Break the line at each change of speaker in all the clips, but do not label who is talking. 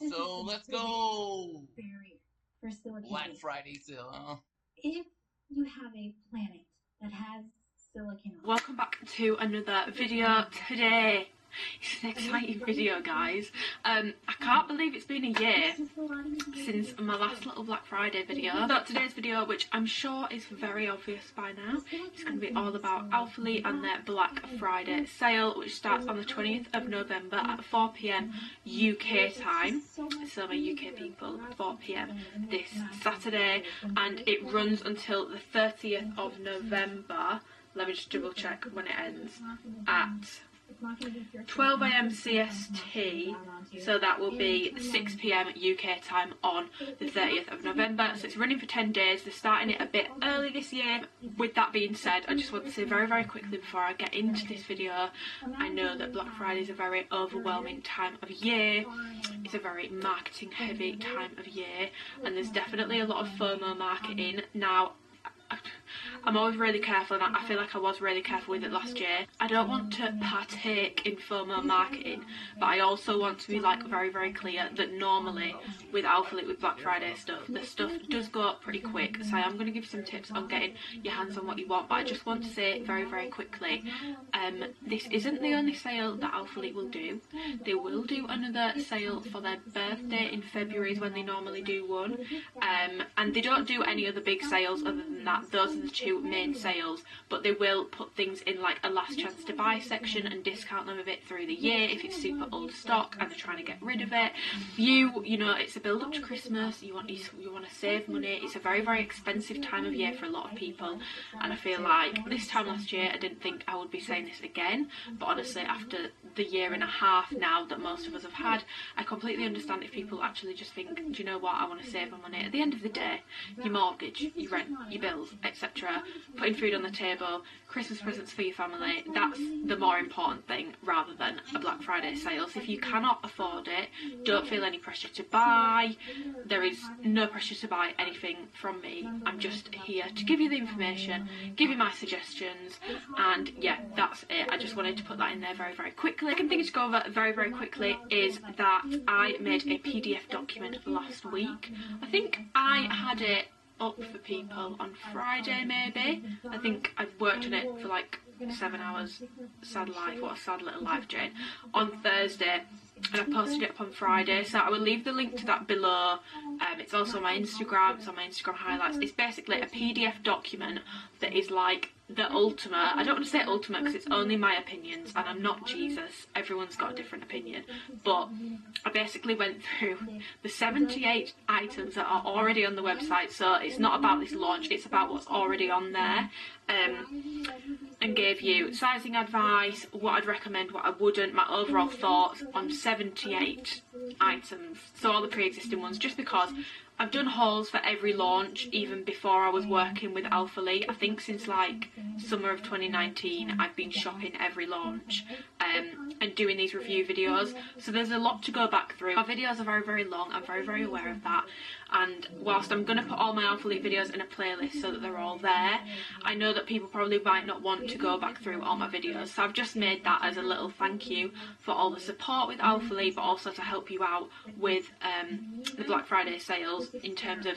So let's go.
For silicon.
Black Friday sale, huh?
If you have a planet that has silicon.
Welcome back to another video today. It's an exciting video, guys. I can't believe it's been a year since my last little Black Friday video. So today's video, which I'm sure is very obvious by now, is going to be all about Alphalete and their Black Friday sale, which starts on the 20th of November at 4 PM UK time. So my UK people, 4 PM this Saturday, and it runs until the 30th of November. Let me just double check when it ends, at 12 AM CST, so that will be 6 PM UK time on the 30th of November. So it's running for 10 days. They're starting it a bit early this year. With that being said, I just want to say very quickly before I get into this video, I know that Black Friday is a very overwhelming time of year. It's a very marketing heavy time of year, and there's definitely a lot of FOMO marketing. Now, I'm always really careful, and I feel like I was really careful with it last year. I don't want to partake in FOMO marketing, but I also want to be like very clear that normally with Alphalete, with Black Friday stuff, the stuff does go up pretty quick. So I'm going to give you some tips on getting your hands on what you want, but I just want to say very quickly, this isn't the only sale that Alphalete will do. They will do another sale for their birthday in February, is when they normally do one, and they don't do any other big sales other than that. Those are the two main sales, but they will put things in like a last chance to buy section and discount them a bit through the year if it's super old stock and they're trying to get rid of it. You know, it's a build up to Christmas. You want to save money. It's a very expensive time of year for a lot of people, and I feel like this time last year I didn't think I would be saying this again, but honestly after the year and a half now that most of us have had, I completely understand if people actually just think, do you know what, I want to save my money. At the end of the day, your mortgage, your rent, your bills, etc., putting food on the table, Christmas presents for your family, that's the more important thing rather than a Black Friday sale. So if you cannot afford it, don't feel any pressure to buy. There is no pressure to buy anything from me. I'm just here to give you the information, give you my suggestions, and yeah, that's it. I just wanted to put that in there very quickly. The second thing to go over very quickly is that I made a PDF document last week. I think I had it up for people on Friday maybe. I think I've worked on it for like 7 hours. Sad life, what a sad little life, Jane. On Thursday, and I posted it up on Friday, so I will leave the link to that below. It's also on my Instagram, it's on my Instagram highlights. It's basically a PDF document that is like the ultimate, I don't want to say ultimate because it's only my opinions and I'm not Jesus, everyone's got a different opinion, but I basically went through the 78 items that are already on the website. So it's not about this launch, it's about what's already on there, and gave you sizing advice, what I'd recommend, what I wouldn't, my overall thoughts on 78 items, so all the pre-existing ones, just because I've done hauls for every launch even before I was working with Alphalete. I think since like summer of 2019 I've been shopping every launch and doing these review videos, so there's a lot to go back through. My videos are very long, I'm very aware of that, and whilst I'm going to put all my Alphalete videos in a playlist so that they're all there, I know that people probably might not want to go back through all my videos, so I've just made that as a little thank you for all the support with Alphalete, but also to help you out with the Black Friday sales in terms of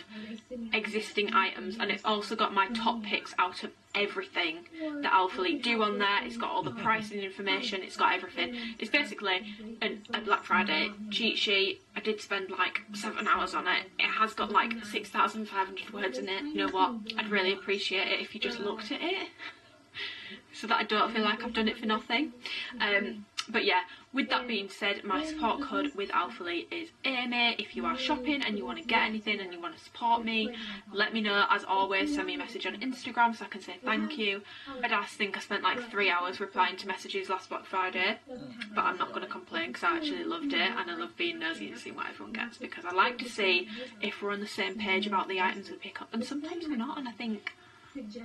existing items. And it's also got my top picks out of everything that Alphalete do on there. It's got all the pricing information, it's got everything. It's basically a Black Friday cheat sheet. I did spend like 7 hours on it. It has got like 6,500 words in it. You know what, I'd really appreciate it if you just looked at it so that I don't feel like I've done it for nothing. But yeah, with that being said, my support code with Alphalete is Amy. If you are shopping and you want to get anything and you want to support me, let me know. As always, send me a message on Instagram so I can say thank you. I think I spent like 3 hours replying to messages last Black Friday, but I'm not going to complain because I actually loved it, and I love being nosy and seeing what everyone gets, because I like to see if we're on the same page about the items we pick up, and sometimes we're not, and I think,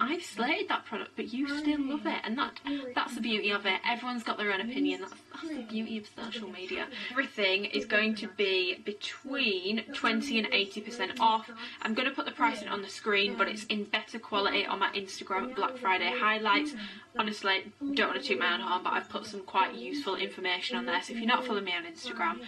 I've slated that product but you still love it, and that's the beauty of it. Everyone's got their own opinion. That's the beauty of social media. Everything is going to be between 20 and 80% off. I'm going to put the pricing on the screen, but it's in better quality on my Instagram Black Friday highlights. Honestly, don't want to toot my own horn, but I've put some quite useful information on there, so if you're not following me on Instagram,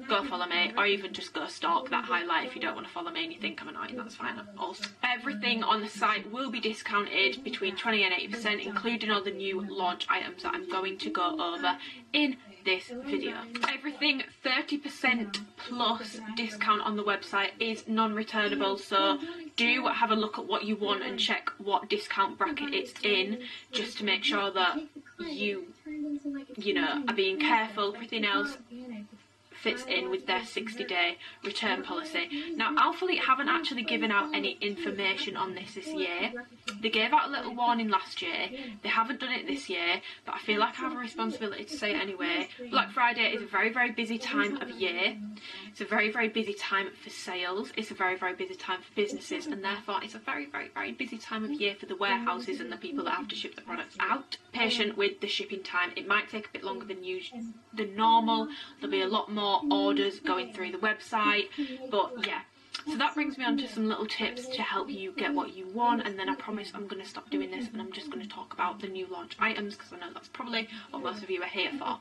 go follow me, or even just go stalk that highlight if you don't want to follow me and you think I'm annoying, that's fine also. Everything on the site will be discounted between 20 and 80%, including all the new launch items that I'm going to go over in this video. Everything 30% plus discount on the website is non-returnable, so do have a look at what you want and check what discount bracket it's in, just to make sure that you know, are being careful. Everything else fits in with their 60-day return policy. Now, Alphalete haven't actually given out any information on this year. They gave out a little warning last year. They haven't done it this year, but I feel like I have a responsibility to say it anyway. Black Friday is a very, very busy time of year. It's a very, very busy time for sales. It's a very, very busy time for businesses, and therefore it's a very, very, very busy time of year for the warehouses and the people that have to ship the products out. Patient with the shipping time. It might take a bit longer than normal. There'll be a lot more orders going through the website, but yeah. So that brings me on to some little tips to help you get what you want, and then I promise I'm going to stop doing this and I'm just going to talk about the new launch items, because I know that's probably what most of you are here for.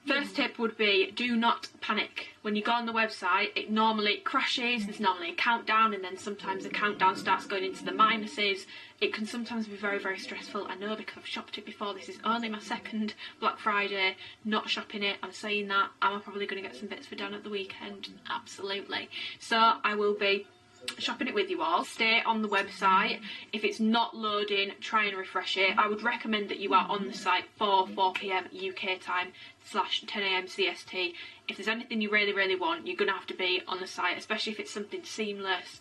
First tip would be, do not panic. When you go on the website, it normally crashes, there's normally a countdown, and then sometimes the countdown starts going into the minuses. It can sometimes be very, very stressful. I know, because I've shopped it before. This is only my second Black Friday not shopping it. I'm saying that. Am I probably going to get some bits for Dan at the weekend? Absolutely. So I will be shopping it with you all. Stay on the website. If it's not loading, try and refresh it. I would recommend that you are on the site for 4 PM UK time / 10 AM CST. If there's anything you really, really want, you're going to have to be on the site, especially if it's something seamless,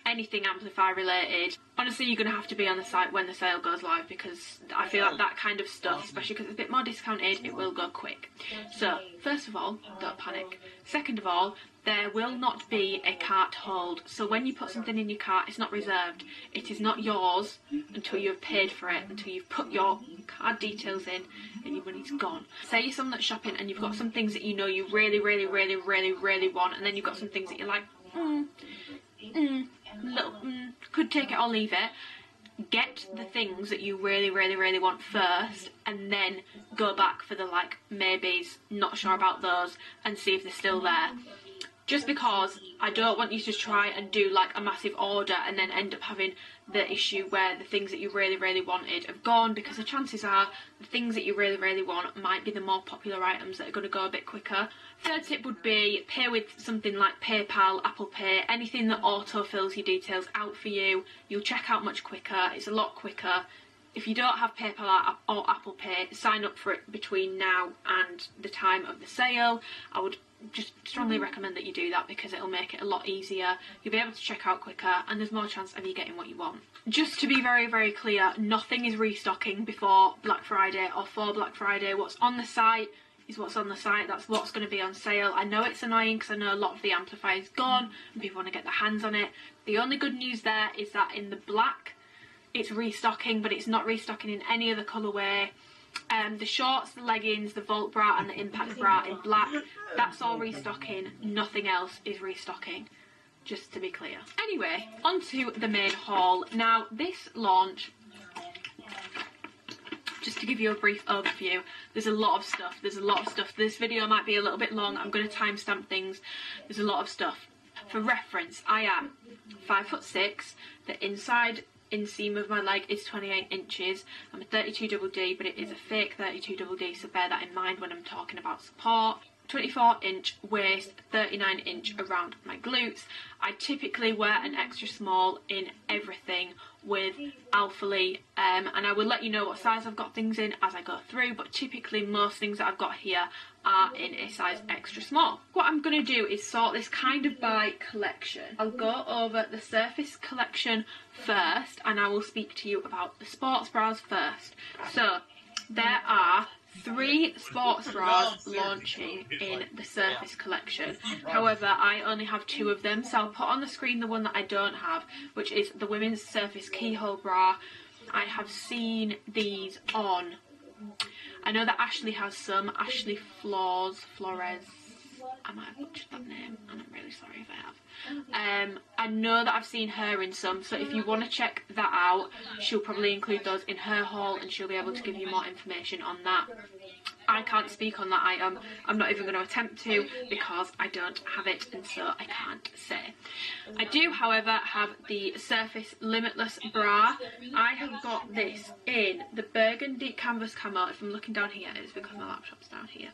anything Amplify related. Honestly, you're going to have to be on the site when the sale goes live, because I feel like that kind of stuff, especially because it's a bit more discounted, it will go quick. So, first of all, don't panic. Second of all, there will not be a cart hold. So when you put something in your cart, it's not reserved. It is not yours until you have paid for it, until you've put your card details in and your money's gone. Say you're someone that's shopping and you've got some things that you know you really, really, really, really, really want, and then you've got some things that you're like, could take it or leave it. Get the things that you really, really, really want first, and then go back for the like maybes, not sure about those, and see if they're still there. Just because I don't want you to try and do like a massive order and then end up having the issue where the things that you really, really wanted have gone, because the chances are the things that you really, really want might be the more popular items that are going to go a bit quicker. Third tip would be pay with something like PayPal, Apple Pay, anything that auto fills your details out for you. You'll check out much quicker, it's a lot quicker. If you don't have PayPal or Apple Pay, sign up for it between now and the time of the sale. I would just strongly recommend that you do that, because it'll make it a lot easier. You'll be able to check out quicker, and there's more chance of you getting what you want. Just to be very, very clear, nothing is restocking before Black Friday or for Black Friday. What's on the site is what's on the site. That's what's going to be on sale. I know it's annoying because I know a lot of the Amplify is gone and people want to get their hands on it. The only good news there is that in the black, it's restocking, but it's not restocking in any other colourway. The shorts, the leggings, the Volt bra and the Impact bra in black, that's all restocking. Nothing else is restocking, just to be clear. Anyway, on to the main haul. Now, this launch, just to give you a brief overview, there's a lot of stuff. This video might be a little bit long. I'm going to timestamp things. There's a lot of stuff. For reference, I am 5'6". The inside inseam of my leg is 28 inches. I'm a 32DD, but it is a fake 32DD, so bear that in mind when I'm talking about support. 24-inch waist, 39-inch around my glutes. I typically wear an extra small in everything with Alphalete, and I will let you know what size I've got things in as I go through, but typically most things that I've got here are in a size extra small. What I'm going to do is sort this kind of by collection. I'll go over the Surface collection first, and I will speak to you about the sports bras first. So there are 3 sports bras launching in the Surface collection. However, I only have 2 of them, so I'll put on the screen the one that I don't have, which is the women's Surface keyhole bra. I have seen these on. I know that Ashley has some. Ashley Flores. I might have butchered that name, and I'm really sorry if I have. I know that I've seen her in some, so if you want to check that out, she'll probably include those in her haul and she'll be able to give you more information on that. I can't speak on that item. I'm not even going to attempt to because I don't have it, and so I can't say. I do, however, have the Surface Limitless bra. I have got this in the burgundy canvas camo. If I'm looking down here, it's because my laptop's down here.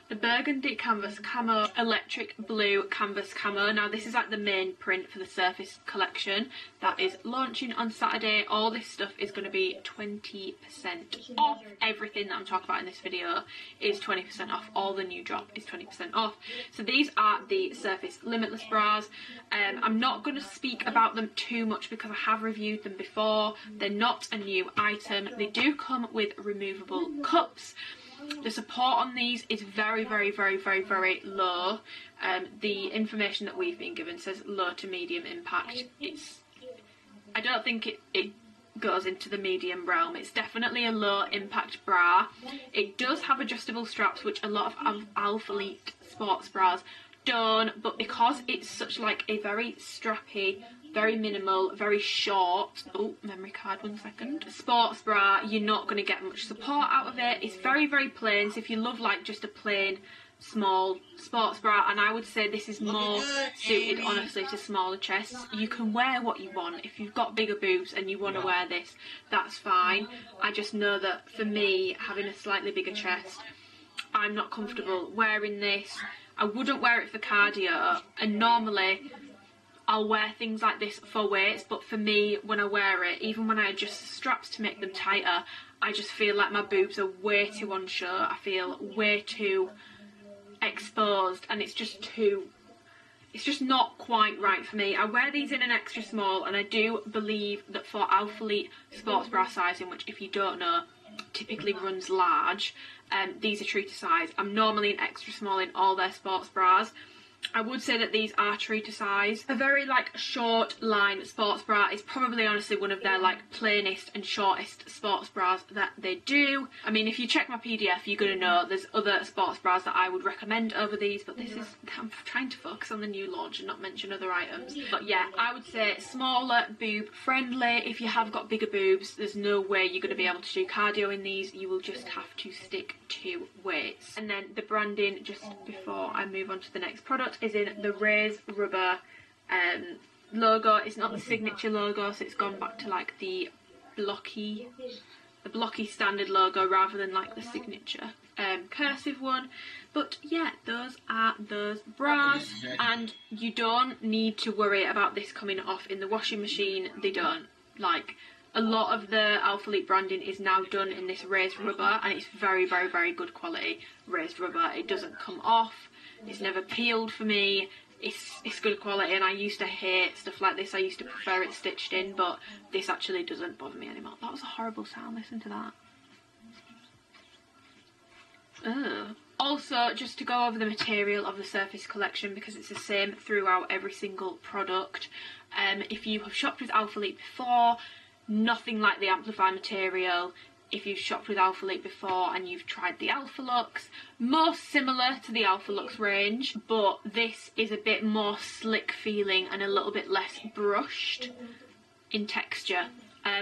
The burgundy canvas camo, electric blue canvas camo. Now this is like the main print for the Surface collection that is launching on Saturday. All this stuff is going to be 20% off. Everything that I'm talking about in this video is 20% off. All the new drop is 20% off. So these are the Surface Limitless bras. I'm not going to speak about them too much because I have reviewed them before. They're not a new item. They do come with removable cups. The support on these is very, very, very, very, very low. The information that we've been given says low to medium impact. I don't think it goes into the medium realm. It's definitely a low impact bra. It does have adjustable straps, which a lot of Alphalete sports bras don't, but because it's such like a very strappy, very minimal, very short, oh, memory card, 1 second, sports bra, you're not going to get much support out of it. It's very, very plain, so if you love like just a plain small sports bra, and I would say this is more suited honestly to smaller chests. You can wear what you want. If you've got bigger boobs and you want to wear this, that's fine. I just know that for me, having a slightly bigger chest, I'm not comfortable wearing this. I wouldn't wear it for cardio, and normally I'll wear things like this for weights, but for me, when I wear it, even when I adjust the straps to make them tighter, I just feel like my boobs are way too on show. I feel way too exposed, and it's just not quite right for me. I wear these in an extra small, and I do believe that for Alphalete sports bra sizing, which if you don't know, typically runs large, these are true to size. I'm normally an extra small in all their sports bras. I would say that these are true to size. A very like short line sports bra is probably honestly one of their like plainest and shortest sports bras that they do. I mean, if you check my PDF, you're going to know there's other sports bras that I would recommend over these, but this is, I'm trying to focus on the new launch and not mention other items. But yeah, I would say smaller, boob friendly. If you have got bigger boobs, there's no way you're going to be able to do cardio in these. You will just have to stick to weights. And then the branding, just before I move on to the next product, is in the Raise Rubber logo. It's not the signature logo, so it's gone back to like the blocky standard logo rather than like the signature cursive one. But yeah, those are those bras, and you don't need to worry about this coming off in the washing machine. They don't. Like, a lot of the Alphalete branding is now done in this raised rubber, and it's very, very, very good quality raised rubber. It doesn't come off. It's never peeled for me. It's good quality, and I used to hate stuff like this. I used to prefer it stitched in, but this actually doesn't bother me anymore. That was a horrible sound. Listen to that. Ugh. Also, just to go over the material of the Surface collection, because it's the same throughout every single product. If you have shopped with Alphalete before, nothing like the Amplify material. If you've shopped with Alphalete before and you've tried the Alphalux, most similar to the Alphalux range, but this is a bit more slick feeling and a little bit less brushed in texture.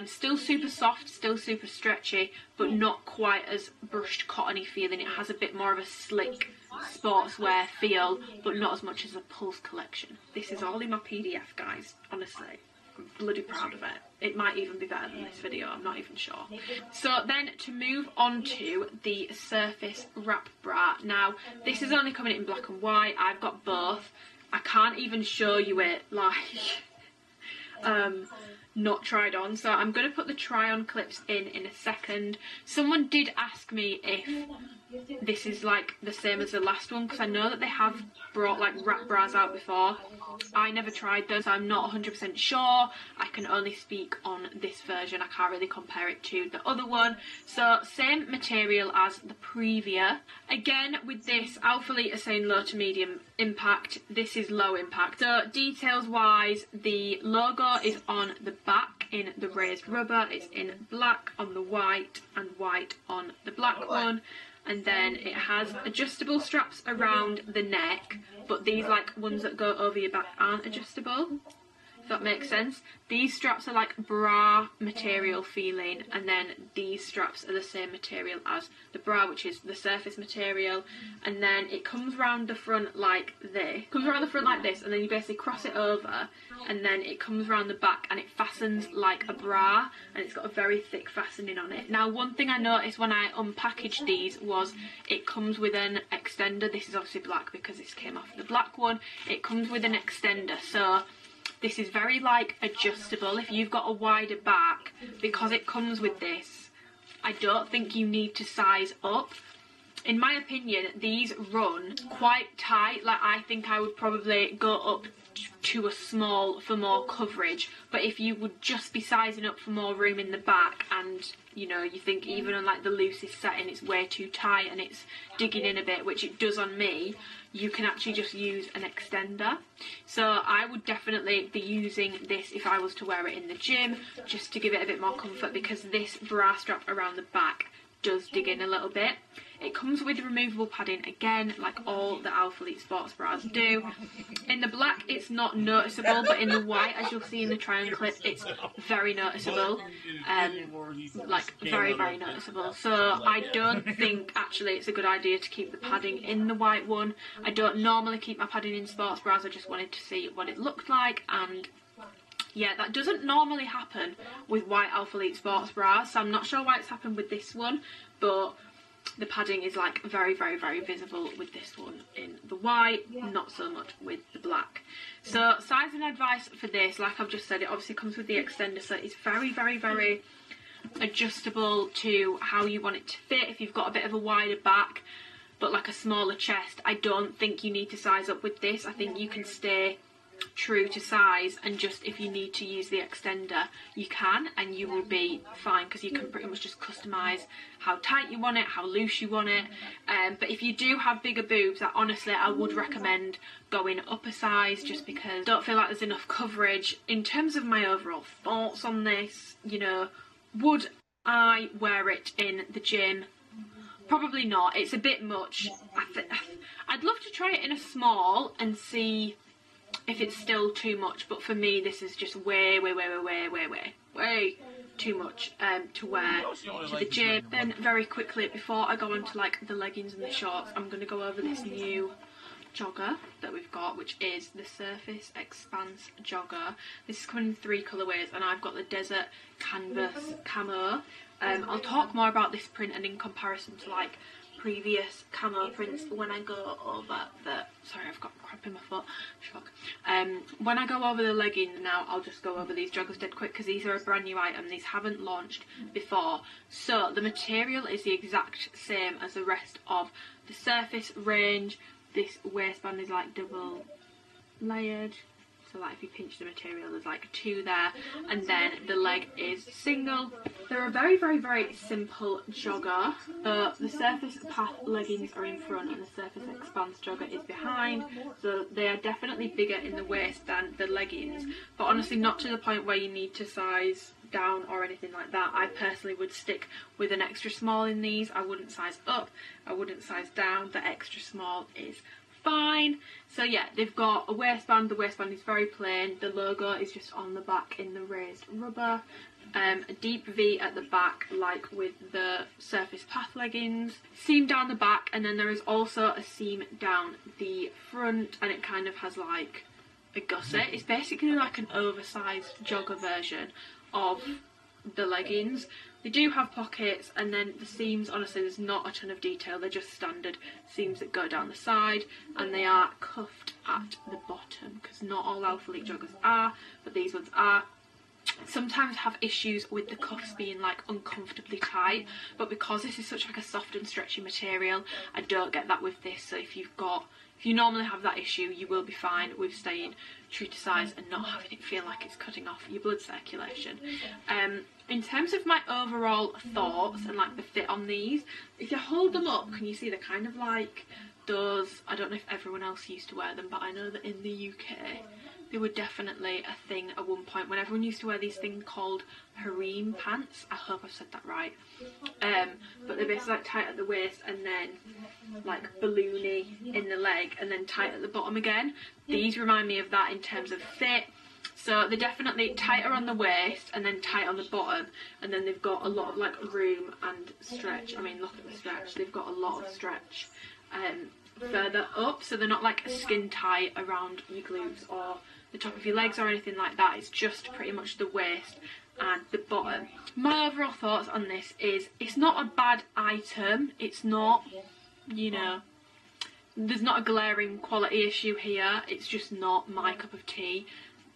Still super soft, still super stretchy, but not quite as brushed cottony feeling. It has a bit more of a slick sportswear feel, but not as much as a Pulse collection. This is all in my PDF, guys, honestly. I'm bloody proud of it. It might even be better than this video, I'm not even sure. So then to move on to the Surface Wrap Bra. Now, this is only coming in black and white. I've got both. I can't even show you it, like, not tried on. So I'm going to put the try on clips in a second. Someone did ask me if this is like the same as the last one, because I know that they have brought like wrap bras out before. I never tried them, so I'm not 100% sure. I can only speak on this version. I can't really compare it to the other one. So same material as the Previa. Again, with this, Alphalete are saying low to medium impact. This is low impact. So details wise, the logo is on the back in the raised rubber. It's in black on the white and white on the black one. and then it has adjustable straps around the neck, but these like ones that go over your back aren't adjustable, if that makes sense. These straps are like bra material feeling, and then these straps are the same material as the bra, which is the surface material. And then it comes around the front like this. Comes around the front like this, and then you basically cross it over, and then it comes around the back and it fastens like a bra, and it's got a very thick fastening on it. Now, one thing I noticed when I unpackaged these was it comes with an extender. This is obviously black because this came off the black one. It comes with an extender, so this is very like adjustable if you've got a wider back. Because it comes with this, I don't think you need to size up. In my opinion, these run quite tight. Like, I think I would probably go up to a small for more coverage, but if you would just be sizing up for more room in the back, and you know, you think even on like the loosest setting it's way too tight and it's digging in a bit, which it does on me, you can actually just use an extender. So I would definitely be using this if I was to wear it in the gym, just to give it a bit more comfort, because this bra strap around the back does dig in a little bit. It comes with removable padding again, like all the Alphalete sports bras do. In the black it's not noticeable, but in the white, as you'll see in the try on clip, it's very noticeable. Like very, very noticeable. So I don't think actually it's a good idea to keep the padding in the white one. I don't normally keep my padding in sports bras, I just wanted to see what it looked like, and yeah, that doesn't normally happen with white Alphalete sports bras, so I'm not sure why it's happened with this one, but the padding is like very, very, very visible with this one in the white, not so much with the black. So sizing advice for this, like I've just said, it obviously comes with the extender, so it's very, very, very adjustable to how you want it to fit. If you've got a bit of a wider back but like a smaller chest, I don't think you need to size up with this. I think you can stay true to size, and just if you need to use the extender you can, and you will be fine, because you can pretty much just customize how tight you want it, how loose you want it. But if you do have bigger boobs, honestly I would recommend going up a size, just because I don't feel like there's enough coverage. In terms of my overall thoughts on this, you know, would I wear it in the gym? Probably not. It's a bit much. I'd love to try it in a small and see if it's still too much, but for me this is just way too much to wear to the gym. Then very quickly, before I go on to like the leggings and the shorts, I'm going to go over this new jogger that we've got, which is the Surface Expanse jogger. This is coming in 3 colourways, and I've got the Desert Canvas Camo. I'll talk more about this print and in comparison to like previous camo prints when I go over the, sorry, I've got crap in my foot, shock. When I go over the leggings now, I'll just go over these joggers dead quick, because these are a brand new item. These haven't launched before. So the material is the exact same as the rest of the Surface range. This waistband is like double layered, so like if you pinch the material there's like 2 there, and then the leg is single. They're a very, very, very simple jogger. The Surface Path leggings are in front and the Surface Expanse jogger is behind, so they are definitely bigger in the waist than the leggings, but honestly not to the point where you need to size down or anything like that. I personally would stick with an extra small in these. I wouldn't size up, I wouldn't size down. The extra small is fine. So yeah, they've got a waistband. The waistband is very plain. The logo is just on the back in the raised rubber. A deep V at the back, like with the Surface Path leggings. Seam down the back, and then there is also a seam down the front, and it kind of has like a gusset. It's basically like an oversized jogger version of the leggings. They do have pockets, and then the seams, honestly there's not a ton of detail, they're just standard seams that go down the side, and they are cuffed at the bottom, because not all Alphalete joggers are, but these ones are. Sometimes have issues with the cuffs being like uncomfortably tight, but because this is such like a soft and stretchy material, I don't get that with this. So if you normally have that issue, you will be fine with staying true to size and not having it feel like it's cutting off your blood circulation. In terms of my overall thoughts and like the fit on these, if you hold them up, can you see they're kind of like those, I don't know if everyone else used to wear them, but I know that in the UK They were definitely a thing at one point when everyone used to wear these things called harem pants. I hope I've said that right. But they're basically like tight at the waist and then like balloony in the leg and then tight at the bottom again. These remind me of that in terms of fit. So they're definitely tighter on the waist and then tight on the bottom, and then they've got a lot of like room and stretch. I mean, look at the stretch. They've got a lot of stretch further up, so they're not like a skin tight around your glutes or the top of your legs or anything like that. It's just pretty much the waist and the bottom. My overall thoughts on this is it's not a bad item. It's not, you know, there's not a glaring quality issue here. It's just not my cup of tea.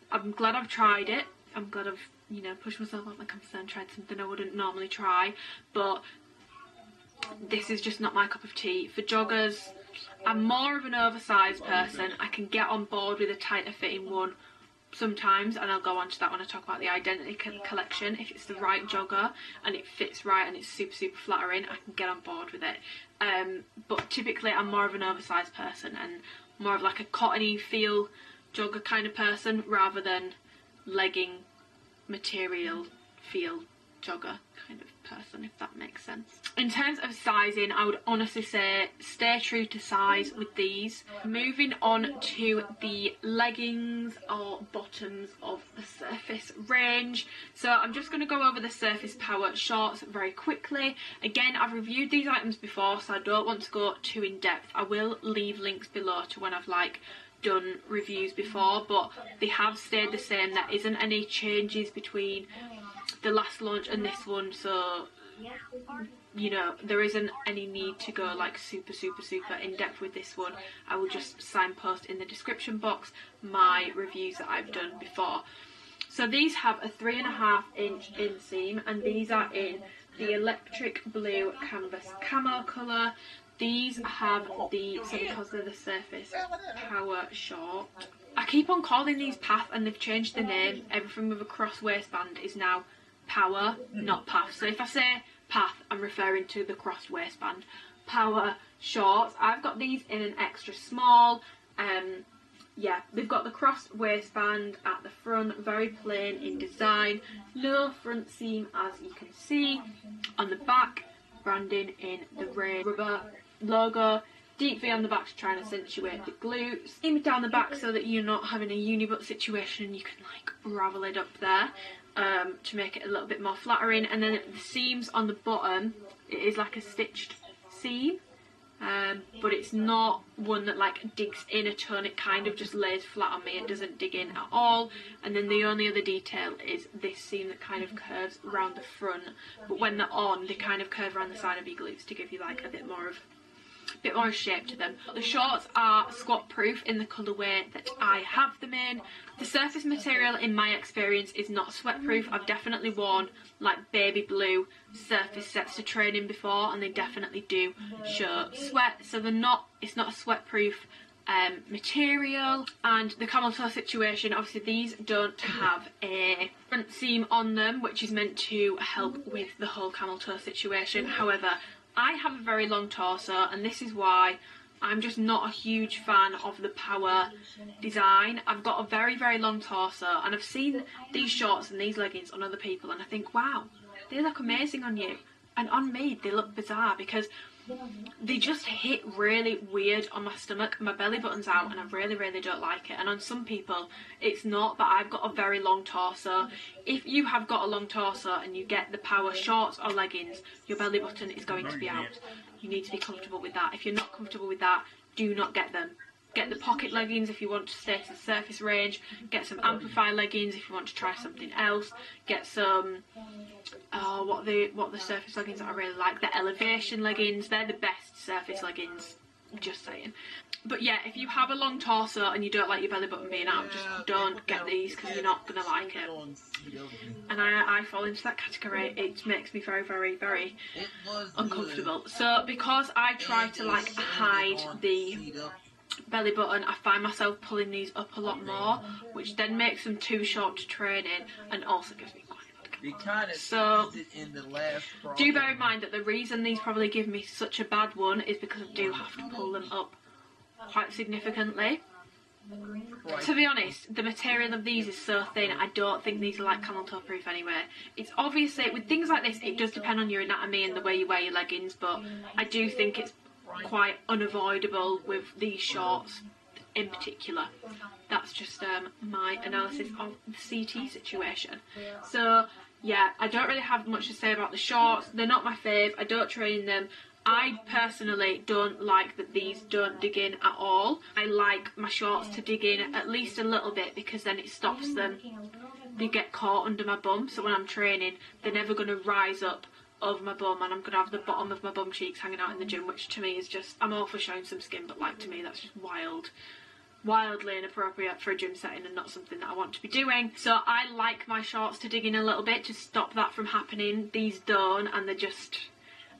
I'm glad I've tried it. I'm glad I've, you know, pushed myself out my comfort zone, tried something I wouldn't normally try, but this is just not my cup of tea. For joggers, I'm more of an oversized person. I can get on board with a tighter fitting one sometimes, and I'll go on to that when I talk about the Identity collection. If it's the right jogger and it fits right and it's super flattering, I can get on board with it. But typically I'm more of an oversized person and more of like a cottony feel jogger kind of person rather than legging material feel jogger kind of person, if that makes sense. In terms of sizing, I would honestly say stay true to size with these. Moving on to the leggings or bottoms of the Surface range. So I'm just going to go over the Surface Power shorts very quickly. Again, I've reviewed these items before, so I don't want to go too in depth. I will leave links below to when I've like done reviews before, but they have stayed the same. There isn't any changes between the last launch and this one, so you know, there isn't any need to go like super in depth with this one. I will just signpost in the description box my reviews that I've done before. So these have a 3.5-inch inseam, and these are in the electric blue canvas camo colour. These have the, so because they're the Surface Power short, I keep on calling these Path, and they've changed the name. Everything with a cross waistband is now Power, not Path. So if I say Path, I'm referring to the crossed waistband. Power shorts. I've got these in an extra small. Yeah, they've got the crossed waistband at the front, very plain in design. No front seam, as you can see. On the back, branding in the red rubber logo. Deep V on the back to try and accentuate the glutes. Seam it down the back so that you're not having a uni-butt situation. You can like ravel it up there to make it a little bit more flattering. And then the seams on the bottom, it is like a stitched seam, but it's not one that like digs in a ton. It kind of just lays flat on me. It doesn't dig in at all. And then the only other detail is this seam that kind of curves around the front, but when they're on, they kind of curve around the side of your glutes to give you like a bit more shape to them. The shorts are squat proof in the colourway that I have them in. The surface material in my experience is not sweat proof. I've definitely worn like baby blue surface sets to training before, and they definitely do show sweat, so it's not a sweat proof material. And the camel toe situation, obviously these don't have a front seam on them, which is meant to help with the whole camel toe situation. However, I have a very long torso, and this is why I'm just not a huge fan of the Power design. I've got a very long torso, and I've seen these shorts and these leggings on other people, and I think, wow, they look amazing on you. And on me, they look bizarre because they just hit really weird on my stomach. My belly button's out, and I really don't like it. And on some people, it's not, but I've got a very long torso. If you have got a long torso and you get the Power shorts or leggings, your belly button is going to be out. You need to be comfortable with that. If you're not comfortable with that, do not get them. Get the pocket leggings if you want to stay to the Surface range. Get some Amplify leggings if you want to try something else. Get some, what are the Surface leggings that I really like? The Elevation leggings. They're the best Surface leggings. Just saying. But yeah, if you have a long torso and you don't like your belly button being out, just don't get these because you're not going to like it. And I fall into that category. It makes me very uncomfortable. So because I try to like hide the belly button, I find myself pulling these up a lot more, which then makes them too short to train in and also gives me quite a bad. So do bear in mind that the reason these probably give me such a bad one is because I do have to pull them up quite significantly. To be honest, the material of these is so thin, I don't think these are like camel toe proof anyway. It's obviously, with things like this, it does depend on your anatomy and the way you wear your leggings, but I do think it's quite unavoidable with these shorts in particular. That's just my analysis of the CT situation. So yeah, I don't really have much to say about the shorts. They're not my fave. I don't train in them. I personally don't like that these don't dig in at all. I like my shorts to dig in at least a little bit, because then it stops them. They get caught under my bum, so when I'm training, they're never going to rise up over my bum, and I'm going to have the bottom of my bum cheeks hanging out in the gym, which to me is just, I'm all for showing some skin, but like, to me that's just wildly inappropriate for a gym setting and not something that I want to be doing. So I like my shorts to dig in a little bit to stop that from happening. These don't, and they're just,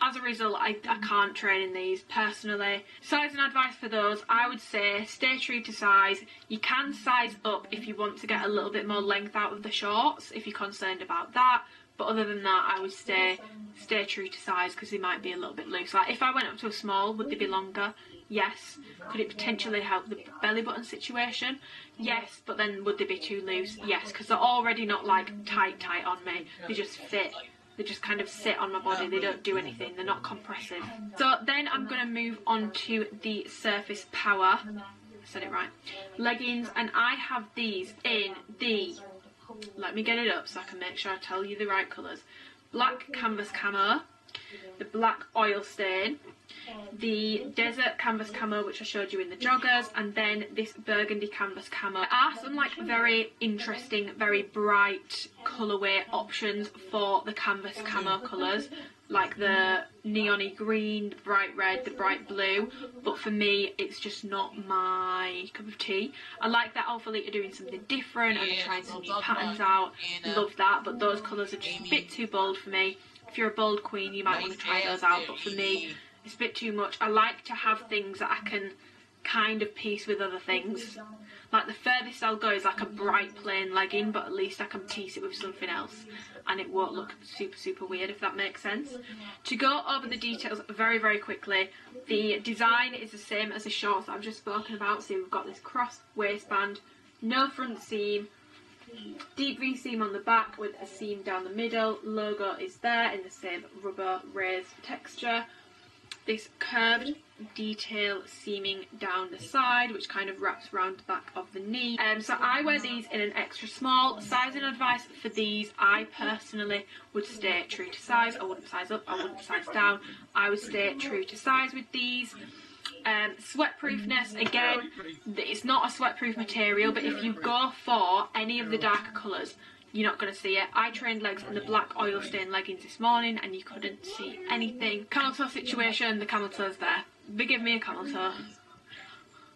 as a result, I can't train in these personally. Size and advice for those, I would say stay true to size. You can size up if you want to get a little bit more length out of the shorts, if you're concerned about that. But other than that, I would stay true to size, because they might be a little bit loose. Like if I went up to a small, would they be longer? Yes. Could it potentially help the belly button situation? Yes. But then would they be too loose? Yes, because they're already not like tight on me. They just fit. They just kind of sit on my body. They don't do anything. They're not compressive. So then I'm going to move on to the Surface Power. I said it right. Leggings, and I have these in the, let me get it up so I can make sure I tell you the right colours. Black canvas camo, the black oil stain, the desert canvas camo, which I showed you in the joggers, and then this burgundy canvas camo. There are some like very interesting, very bright colourway options for the canvas camo colours, like the neon-y green, the bright red, the bright blue, but for me it's just not my cup of tea. I like that Alphalete are doing something different and trying some new patterns out, love that, but those colours are just a bit too bold for me. If you're a bold queen, you might want to try those out, but for me it's a bit too much. I like to have things that I can kind of piece with other things. Like the furthest I'll go is like a bright plain legging, but at least I can piece it with something else and it won't look super weird, if that makes sense. To go over the details very quickly, the design is the same as the shorts that I've just spoken about. So we've got this cross waistband, no front seam, deep V seam on the back with a seam down the middle. Logo is there in the same rubber raised texture. This curved detail seaming down the side, which kind of wraps around the back of the knee. So I wear these in an extra small. Size and advice for these, I personally would stay true to size. I wouldn't size up, I wouldn't size down. I would stay true to size with these. Sweatproofness, again, it's not a sweatproof material, but if you go for any of the darker colours, you're not going to see it. I trained legs in the black oil stain leggings this morning and you couldn't see anything. Camel toe situation, the camel toe's there. Forgive me a camel toe.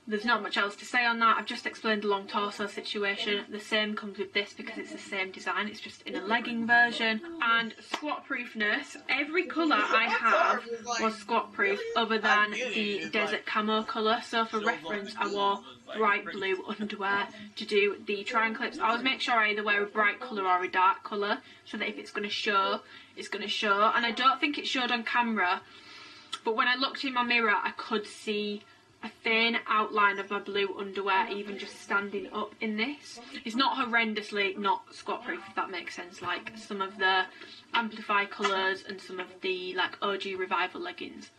There's not much else to say on that. I've just explained the long torso situation. The same comes with this because it's the same design, it's just in a legging version. And squat proofness, every colour I have was squat proof other than the desert camo colour. So for reference, I wore bright blue underwear to do the triangle clips. I always make sure I either wear a bright colour or a dark colour so that if it's going to show, it's going to show. And I don't think it showed on camera, but when I looked in my mirror I could see a thin outline of my blue underwear even just standing up in this. It's not horrendously not squat proof, if that makes sense, like some of the Amplify colours and some of the like OG Revival leggings.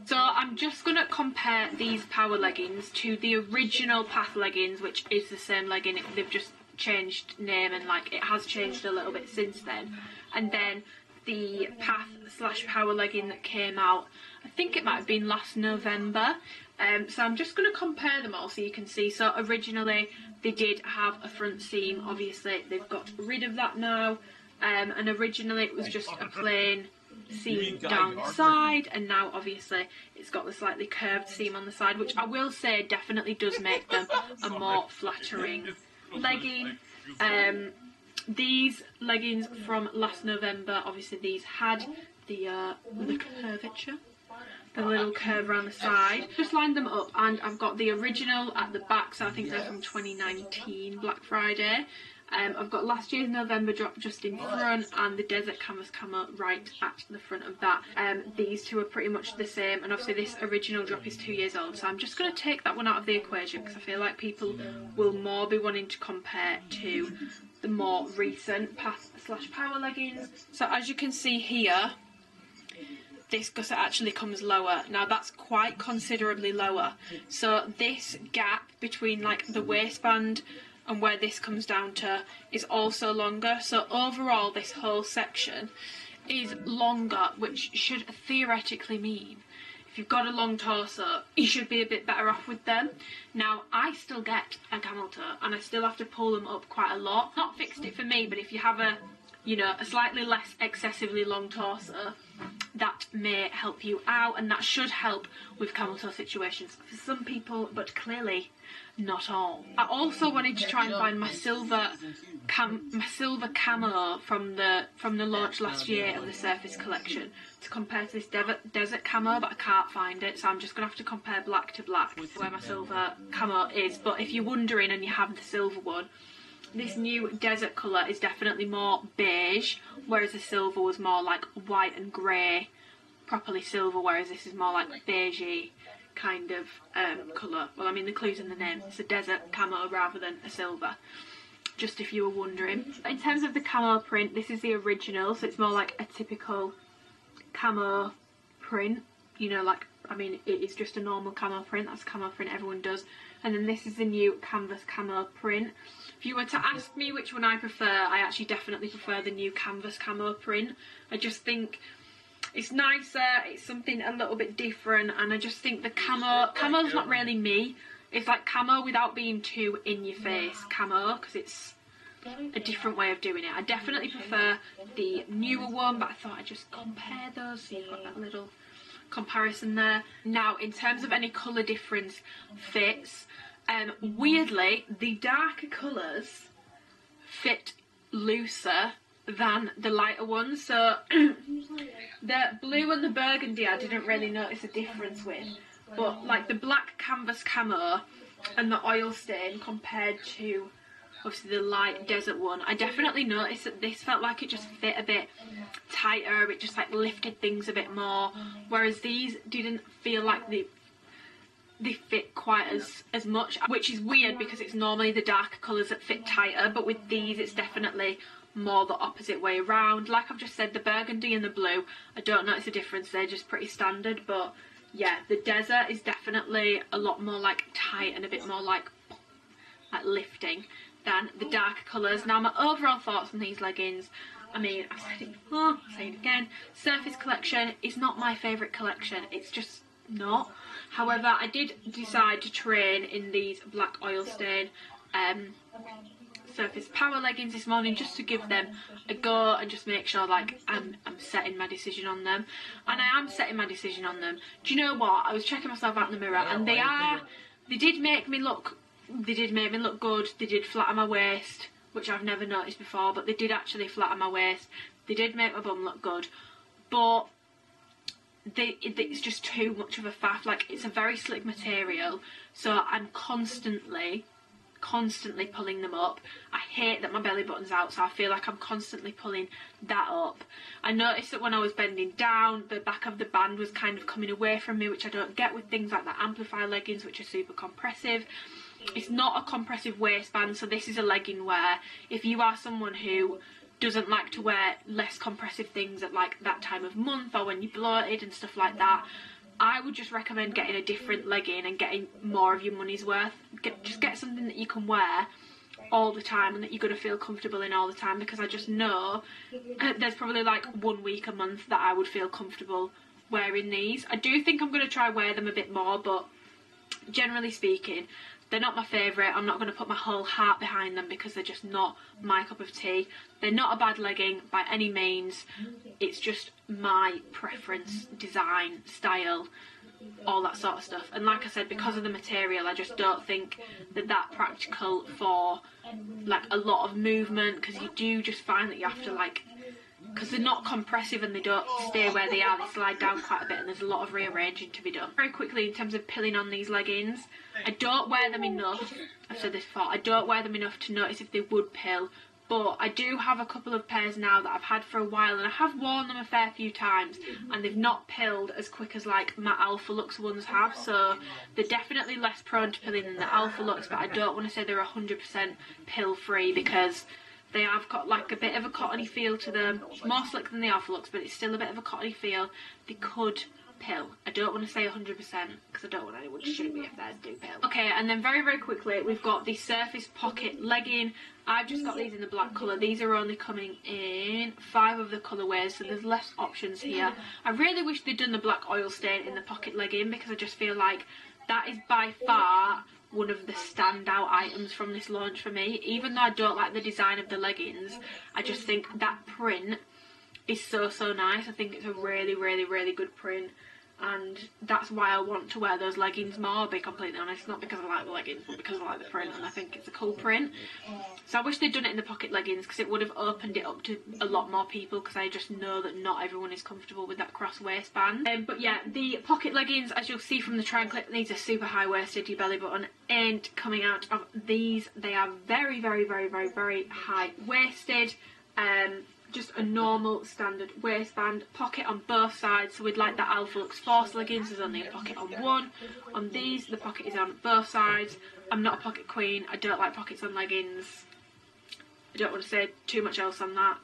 So I'm just going to compare these power leggings to the original Path leggings, which is the same legging. They've just changed name and like it has changed a little bit since then. And then the Path / power legging that came out, I think it might have been last November. So I'm just going to compare them all so you can see. So originally they did have a front seam, obviously they've got rid of that now, and originally it was just a plain seam down the side, and now obviously it's got the slightly curved seam on the side, which I will say definitely does make them a more flattering legging. These leggings from last November, obviously these had the curvature, the little curve around the side. Just lined them up and I've got the original at the back, so I think they're from 2019 Black Friday, I've got last year's November drop just in front and the Desert Canvas Camo right at the front of that. These two are pretty much the same, and obviously this original drop is 2 years old, so I'm just going to take that one out of the equation because I feel like people will more be wanting to compare to the more recent Path/Power leggings. So as you can see here, this gusset actually comes lower. Now that's quite considerably lower. So this gap between like the waistband and where this comes down to is also longer. So overall this whole section is longer, which should theoretically mean if you've got a long torso, you should be a bit better off with them. Now, I still get a camel toe and I still have to pull them up quite a lot. Not fixed it for me, but if you have a, you know, a slightly less excessively long torso, that may help you out, and that should help with camel toe situations for some people, but clearly not all. I also wanted to try and find my silver camo from the launch last year of the Surface collection to compare to this desert camo, but I can't find it, so I'm just gonna have to compare black to black where my silver camo is. But if you're wondering and you have the silver one, this new desert colour is definitely more beige, whereas the silver was more like white and grey, properly silver, whereas this is more like beigey kind of colour. Well, I mean, the clue's in the name. It's a desert camo rather than a silver, just if you were wondering. In terms of the camo print, this is the original, so it's more like a typical camo print, you know, like, I mean, it is just a normal camo print. That's a camo print everyone does. And then this is the new canvas camo print. If you were to ask me which one I prefer, I actually definitely prefer the new canvas camo print. I just think it's nicer, it's something a little bit different, and I just think the camo's not really me. It's like camo without being too in your face camo, because it's a different way of doing it. I definitely prefer the newer one, but I thought I'd just compare those so you've got that little comparison there. Now, in terms of any colour difference fits, weirdly, the darker colours fit looser than the lighter ones. So the blue and the burgundy I didn't really notice a difference with, but like the black canvas camo and the oil stain compared to obviously the light desert one, I definitely noticed that this felt like it just fit a bit tighter, it just like lifted things a bit more, whereas these didn't feel like they fit quite as much, which is weird because it's normally the darker colours that fit tighter, but with these it's definitely more the opposite way around. Like I've just said, the burgundy and the blue, I don't notice a difference, they're just pretty standard, but yeah, the desert is definitely a lot more like tight and a bit more like lifting than the darker colours. Now, my overall thoughts on these leggings, I mean, I've said it before, I'll say it again, Surface collection is not my favourite collection, it's just not. However, I did decide to train in these black oil stain Surface Power leggings this morning just to give them a go and just make sure like I'm setting my decision on them, and I am setting my decision on them. Do you know what? I was checking myself out in the mirror and they did make me look good. They did flatten my waist, which I've never noticed before, but they did actually flatten my waist. They did make my bum look good, but it's just too much of a faff. Like, it's a very slick material, so I'm constantly pulling them up. I hate that my belly button's out, so I feel like I'm constantly pulling that up. I noticed that when I was bending down, the back of the band was kind of coming away from me, which I don't get with things like the Amplify leggings, which are super compressive. It's not a compressive waistband, so this is a legging where if you are someone who doesn't like to wear less compressive things at like that time of month or when you're bloated and stuff like that, I would just recommend getting a different legging and getting more of your money's worth. Just get something that you can wear all the time and that you're going to feel comfortable in all the time, because I just know there's probably like 1 week a month that I would feel comfortable wearing these. I do think I'm going to try wear them a bit more, but generally speaking, they're not my favourite. I'm not going to put my whole heart behind them because they're just not my cup of tea. They're not a bad legging by any means. It's just my preference, design, style, all that sort of stuff. And like I said, because of the material, I just don't think that practical for like a lot of movement, because you do just find that you have to like because they're not compressive and they don't stay where they are. They slide down quite a bit and there's a lot of rearranging to be done. Very quickly, in terms of pilling on these leggings, I don't wear them enough. I've said this before, I don't wear them enough to notice if they would pill, but I do have a couple of pairs now that I've had for a while, and I have worn them a fair few times, and they've not pilled as quick as like my Alphalete ones have, so they're definitely less prone to pilling than the Alphalete, but I don't want to say they're 100% pill free, because they have got like a bit of a cottony feel to them. It's more slick than the Alphalete, but it's still a bit of a cottony feel. They could pill. I don't want to say 100% because I don't want anyone to shoot me if theirs do pill. Okay, and then very, very quickly, we've got the Surface Pocket Legging. I've just got these in the black colour. These are only coming in 5 of the colourways, so there's less options here. I really wish they'd done the black oil stain in the pocket legging, because I just feel like that is by far one of the standout items from this launch for me. Even though I don't like the design of the leggings, I just think that print is so, so nice. I think it's a really, really, really good print, and that's why I want to wear those leggings more, I'll be completely honest. Not because I like the leggings, but because I like the print, and I think it's a cool print. So I wish they'd done it in the pocket leggings, because it would have opened it up to a lot more people, because I just know that not everyone is comfortable with that cross waistband. But yeah, the pocket leggings, as you'll see from the triangle clip, these are super high waisted. Your belly button ain't coming out of these. They are very, very, very, very, very high waisted. Just a normal standard waistband, pocket on both sides. So we'd like that Alphalete Force leggings, there's only a pocket on one. On these, the pocket is on both sides. I'm not a pocket queen, I don't like pockets on leggings. I don't want to say too much else on that.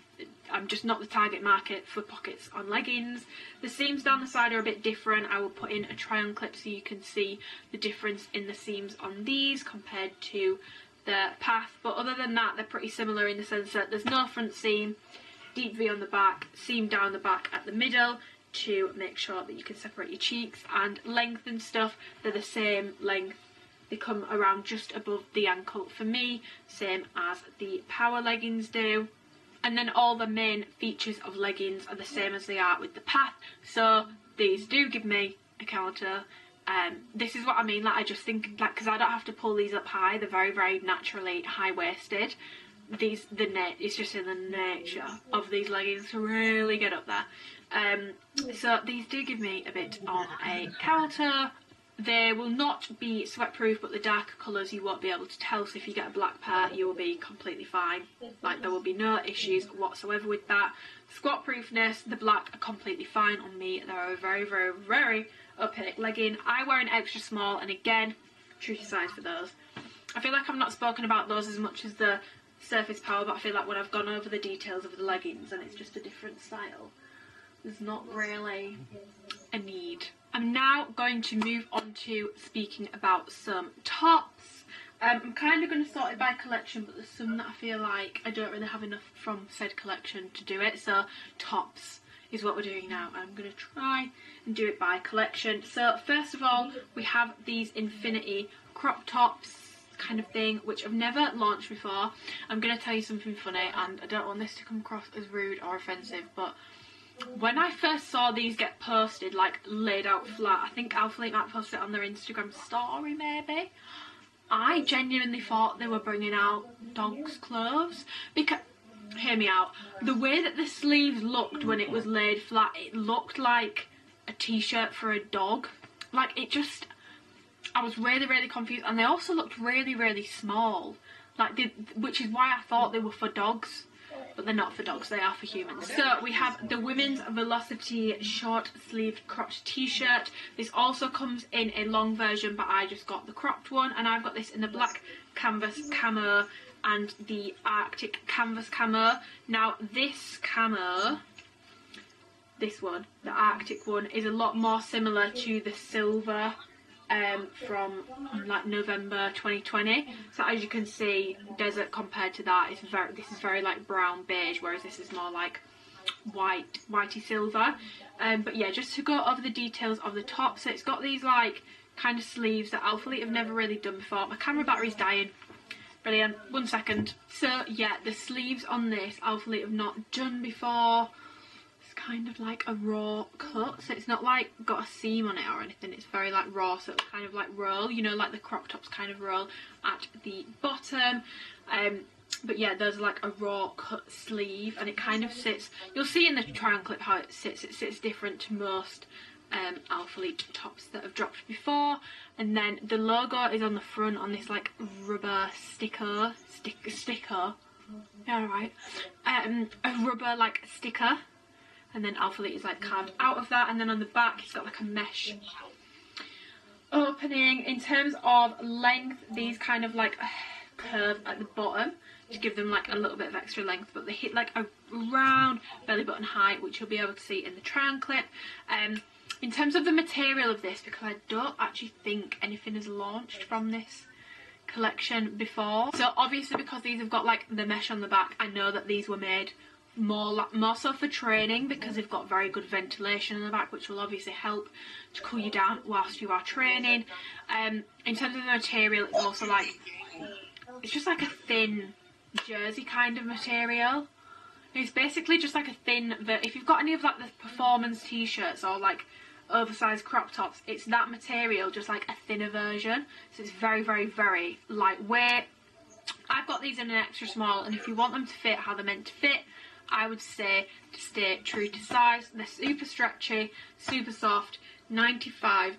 I'm just not the target market for pockets on leggings. The seams down the side are a bit different. I will put in a try-on clip so you can see the difference in the seams on these compared to the Path. But other than that, they're pretty similar in the sense that there's no front seam, deep V on the back, seam down the back at the middle to make sure that you can separate your cheeks, and length and stuff, they're the same length. They come around just above the ankle for me, same as the Power leggings do. And then all the main features of leggings are the same as they are with the Path, so these do give me a counter. This is what I mean, like I just think, like, because I don't have to pull these up high, they're very, very naturally high-waisted. It's just in the nature of these leggings to really get up there. So these do give me a bit of a counter. They will not be sweat proof, but the darker colours you won't be able to tell, so if you get a black pair you will be completely fine. Like, there will be no issues whatsoever with that. Squat proofness, the black are completely fine on me. They're a very, very, very opaque legging. I wear an extra small, and again, tricky size for those. I feel like I've not spoken about those as much as the Surface Power, but I feel like when I've gone over the details of the leggings and it's just a different style, there's not really a need. I'm now going to move on to speaking about some tops. I'm kind of going to sort it by collection, but there's some that I feel like I don't really have enough from said collection to do it, so tops is what we're doing now. I'm going to try and do it by collection. So first of all, we have these Infinity crop tops kind of thing, which I've never launched before. I'm going to tell you something funny, and I don't want this to come across as rude or offensive, but when I first saw these get posted, like laid out flat, I think Alphalete might post it on their Instagram story maybe, I genuinely thought they were bringing out dogs' clothes. Because, hear me out, the way that the sleeves looked when it was laid flat, it looked like a t-shirt for a dog. Like, it just, I was really, really confused, and they also looked really, really small, like which is why I thought they were for dogs, but they're not for dogs, they are for humans. So we have the Women's Velocity short sleeved cropped t-shirt. This also comes in a long version, but I just got the cropped one, and I've got this in the black canvas camo and the Arctic canvas camo. Now this camo, this one, the Arctic one, is a lot more similar to the silver from like November 2020. So as you can see, desert compared to that, this is very like brown beige, whereas this is more like whitey silver. But yeah, just to go over the details of the top, so it's got these like kind of sleeves that Alphalete have never really done before. My camera battery's dying. Brilliant. 1 second. So yeah, the sleeves on this Alphalete have not done before. It's kind of like a raw cut, so it's not like got a seam on it or anything, it's very like raw, so it's kind of like roll, you know, like the crop tops kind of roll at the bottom. But yeah, there's like a raw cut sleeve, and it kind of sits, you'll see in the triangle clip how it sits different to most Alphalete tops that have dropped before. And then the logo is on the front on this like rubber sticker, yeah, right, a rubber like sticker, and then Alphalete is like carved out of that. And then on the back it's got like a mesh opening. In terms of length, these kind of like curve at the bottom to give them like a little bit of extra length, but they hit like a round belly button height, which you'll be able to see in the triangle clip. In terms of the material of this, because I don't actually think anything has launched from this collection before, so obviously because these have got like the mesh on the back, I know that these were made more so for training, because they've got very good ventilation in the back, which will obviously help to cool you down whilst you are training. In terms of the material, it's also like, it's just like a thin jersey kind of material. It's basically just like a thin, if you've got any of like the performance t-shirts or like oversized crop tops, it's that material, just like a thinner version. So it's very, very, very lightweight. I've got these in an extra small, and if you want them to fit how they're meant to fit, I would say to stay true to size. They're super stretchy, super soft, 95%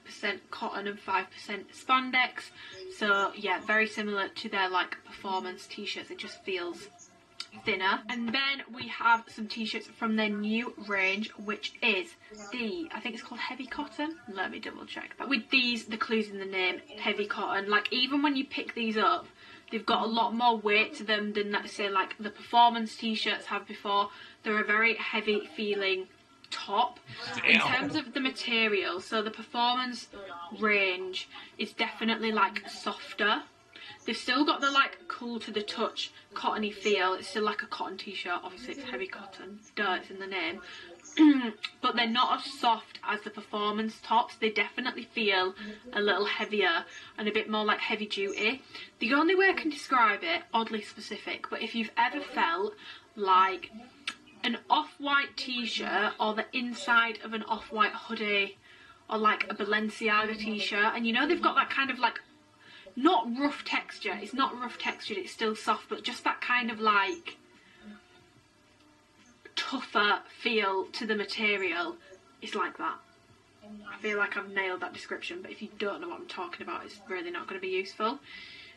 cotton and 5% spandex. So yeah, very similar to their like performance t-shirts. It just feels thinner. And then we have some t-shirts from their new range, which is I think it's called heavy cotton. Let me double check that. With these, the clues in the name, heavy cotton, like even when you pick these up, they've got a lot more weight to them than, let's say, like the performance t-shirts have before. They're a very heavy feeling top. In terms of the material, so the performance range is definitely like softer. They've still got the like cool to the touch cottony feel. It's still like a cotton t-shirt, obviously it's heavy cotton, duh, it's in the name. But they're not as soft as the performance tops. They definitely feel a little heavier and a bit more like heavy duty. The only way I can describe it, oddly specific, but if you've ever felt like an off-white t-shirt or the inside of an off-white hoodie, or like a Balenciaga t-shirt, and you know they've got that kind of like, not rough texture, it's not rough textured, it's still soft, but just that kind of like tougher feel to the material, it's like that. I feel like I've nailed that description, but if you don't know what I'm talking about, it's really not going to be useful.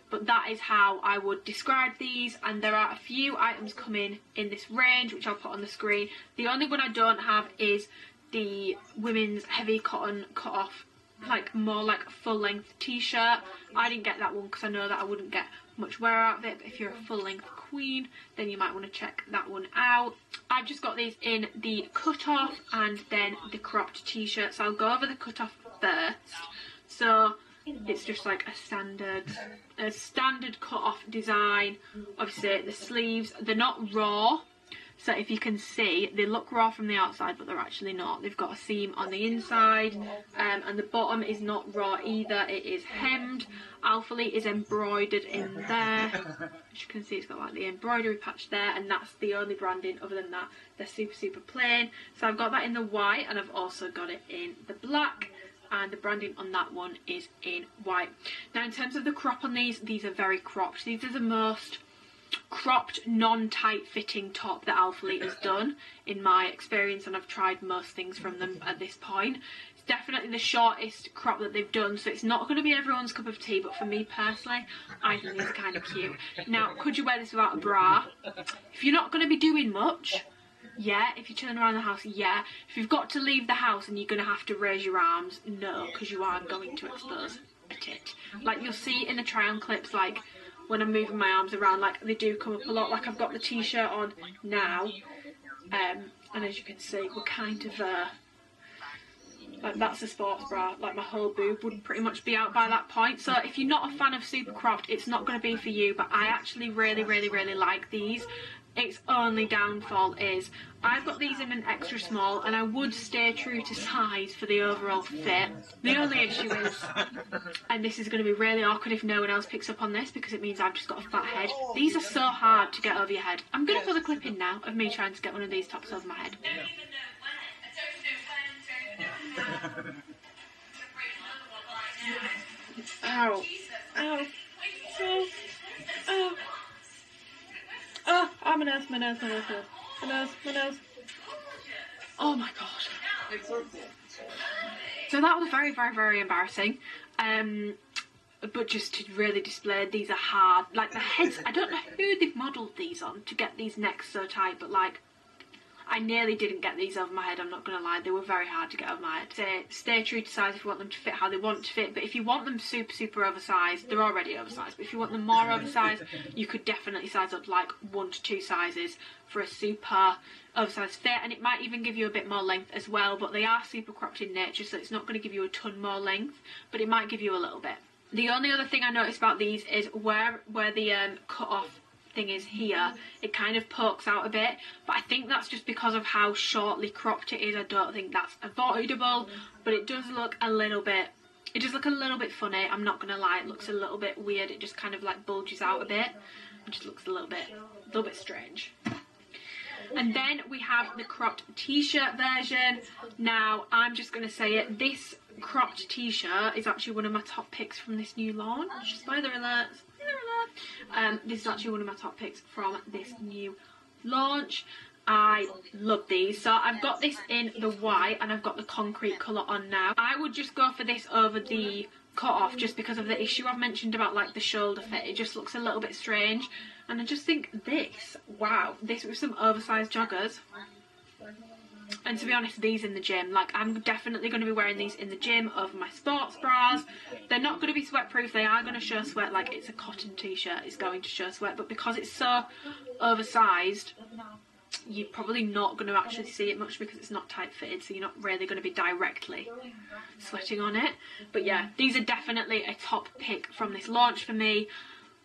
But that is how I would describe these, and there are a few items coming in this range which I'll put on the screen. The only one I don't have is the women's heavy cotton cut off, like more like full length t-shirt. I didn't get that one because I know that I wouldn't get much wear out of it, but if you're a full length queen, then you might want to check that one out. I've just got these in the cut off and then the cropped t-shirt, so I'll go over the cut off first. So it's just like a standard cut off design. Obviously the sleeves, they're not raw, so if you can see, they look raw from the outside, but they're actually not. They've got a seam on the inside, and the bottom is not raw either. It is hemmed. Alphalete is embroidered in there. As you can see, it's got like the embroidery patch there, and that's the only branding. Other than that, they're super, super plain. So I've got that in the white, and I've also got it in the black, and the branding on that one is in white. Now, in terms of the crop on these are very cropped. These are the most cropped, non-tight fitting top that Alphalete has done in my experience, and I've tried most things from them at this point. It's definitely the shortest crop that they've done, so it's not going to be everyone's cup of tea, but for me personally, I think it's kind of cute. Now, could you wear this without a bra? If you're not going to be doing much, yeah. If you're chilling around the house, yeah. If you've got to leave the house and you're going to have to raise your arms, no, because you are going to expose a tit. Like you'll see in the try-on clips, like when I'm moving my arms around, like they do come up a lot. Like I've got the t-shirt on now, and as you can see, we're kind of like that's a sports bra. Like my whole boob would pretty much be out by that point. So if you're not a fan of super cropped, it's not going to be for you. But I actually really, really, really like these. Its only downfall is I've got these in an extra small, and I would stay true to size for the overall fit. The only issue is, and this is going to be really awkward if no one else picks up on this because it means I've just got a fat head. These are so hard to get over your head. I'm going to put the clip in now of me trying to get one of these tops over my head. Ow. Ow. Oh. Oh. Oh, my nose. Oh my god. So that was very, very, very embarrassing. But just to really display, these are hard. Like the heads, I don't know who they've modelled these on to get these necks so tight, but like, I nearly didn't get these over my head, I'm not going to lie. They were very hard to get over my head. Stay true to size if you want them to fit how they want to fit, but if you want them super, super oversized, they're already oversized, but if you want them more oversized, you could definitely size up like 1 to 2 sizes for a super oversized fit, and it might even give you a bit more length as well, but they are super cropped in nature, so it's not going to give you a ton more length, but it might give you a little bit. The only other thing I noticed about these is where the cut off thing is here, it kind of pokes out a bit, but I think that's just because of how shortly cropped it is. I don't think that's avoidable, but it does look a little bit, funny, I'm not gonna lie. It looks a little bit weird. It just kind of like bulges out a bit. It just looks a little bit strange. And then we have the cropped t-shirt version. Now I'm just gonna say it, this cropped t-shirt is actually one of my top picks from this new launch. Spoiler alert. This is actually one of my top picks from this new launch. I love these. So I've got this in the white and I've got the concrete colour on now. I would just go for this over the cut off just because of the issue I've mentioned about like the shoulder fit. It just looks a little bit strange, and I just think this, wow, this with some oversized joggers. And to be honest, these in the gym, like I'm definitely going to be wearing these in the gym over my sports bras. They're not going to be sweat proof, they are going to show sweat, like it's a cotton t-shirt, it's going to show sweat, but because it's so oversized, you're probably not going to actually see it much because it's not tight fitted, so you're not really going to be directly sweating on it. But yeah, these are definitely a top pick from this launch for me.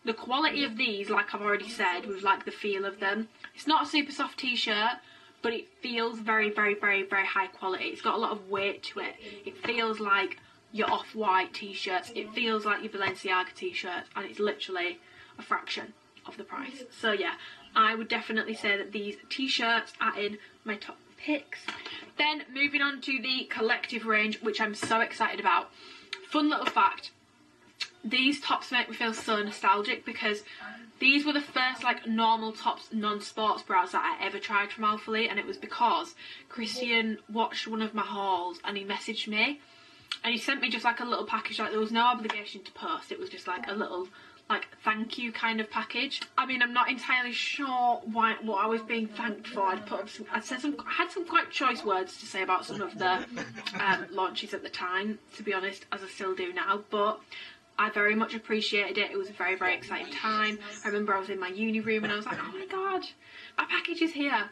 The quality of these, like I've already said, with like the feel of them, it's not a super soft t-shirt, but it feels very, very, very, very high quality. It's got a lot of weight to it. It feels like your off-white t-shirts. It feels like your Balenciaga t-shirts, and it's literally a fraction of the price. So yeah, I would definitely say that these t-shirts are in my top picks. Then moving on to the collective range, which I'm so excited about. Fun little fact, these tops make me feel so nostalgic because these were the first like normal tops, non-sports bras that I ever tried from Alphalete, and it was because Christian watched one of my hauls and he messaged me and he sent me just like a little package. Like there was no obligation to post, it was just like a little like thank you kind of package. I mean, I'm not entirely sure what I was being thanked for. I had some quite choice words to say about some of the launches at the time, to be honest, as I still do now, but I very much appreciated it. It was a very, very exciting time. I remember I was in my uni room and I was like, oh my god, my package is here.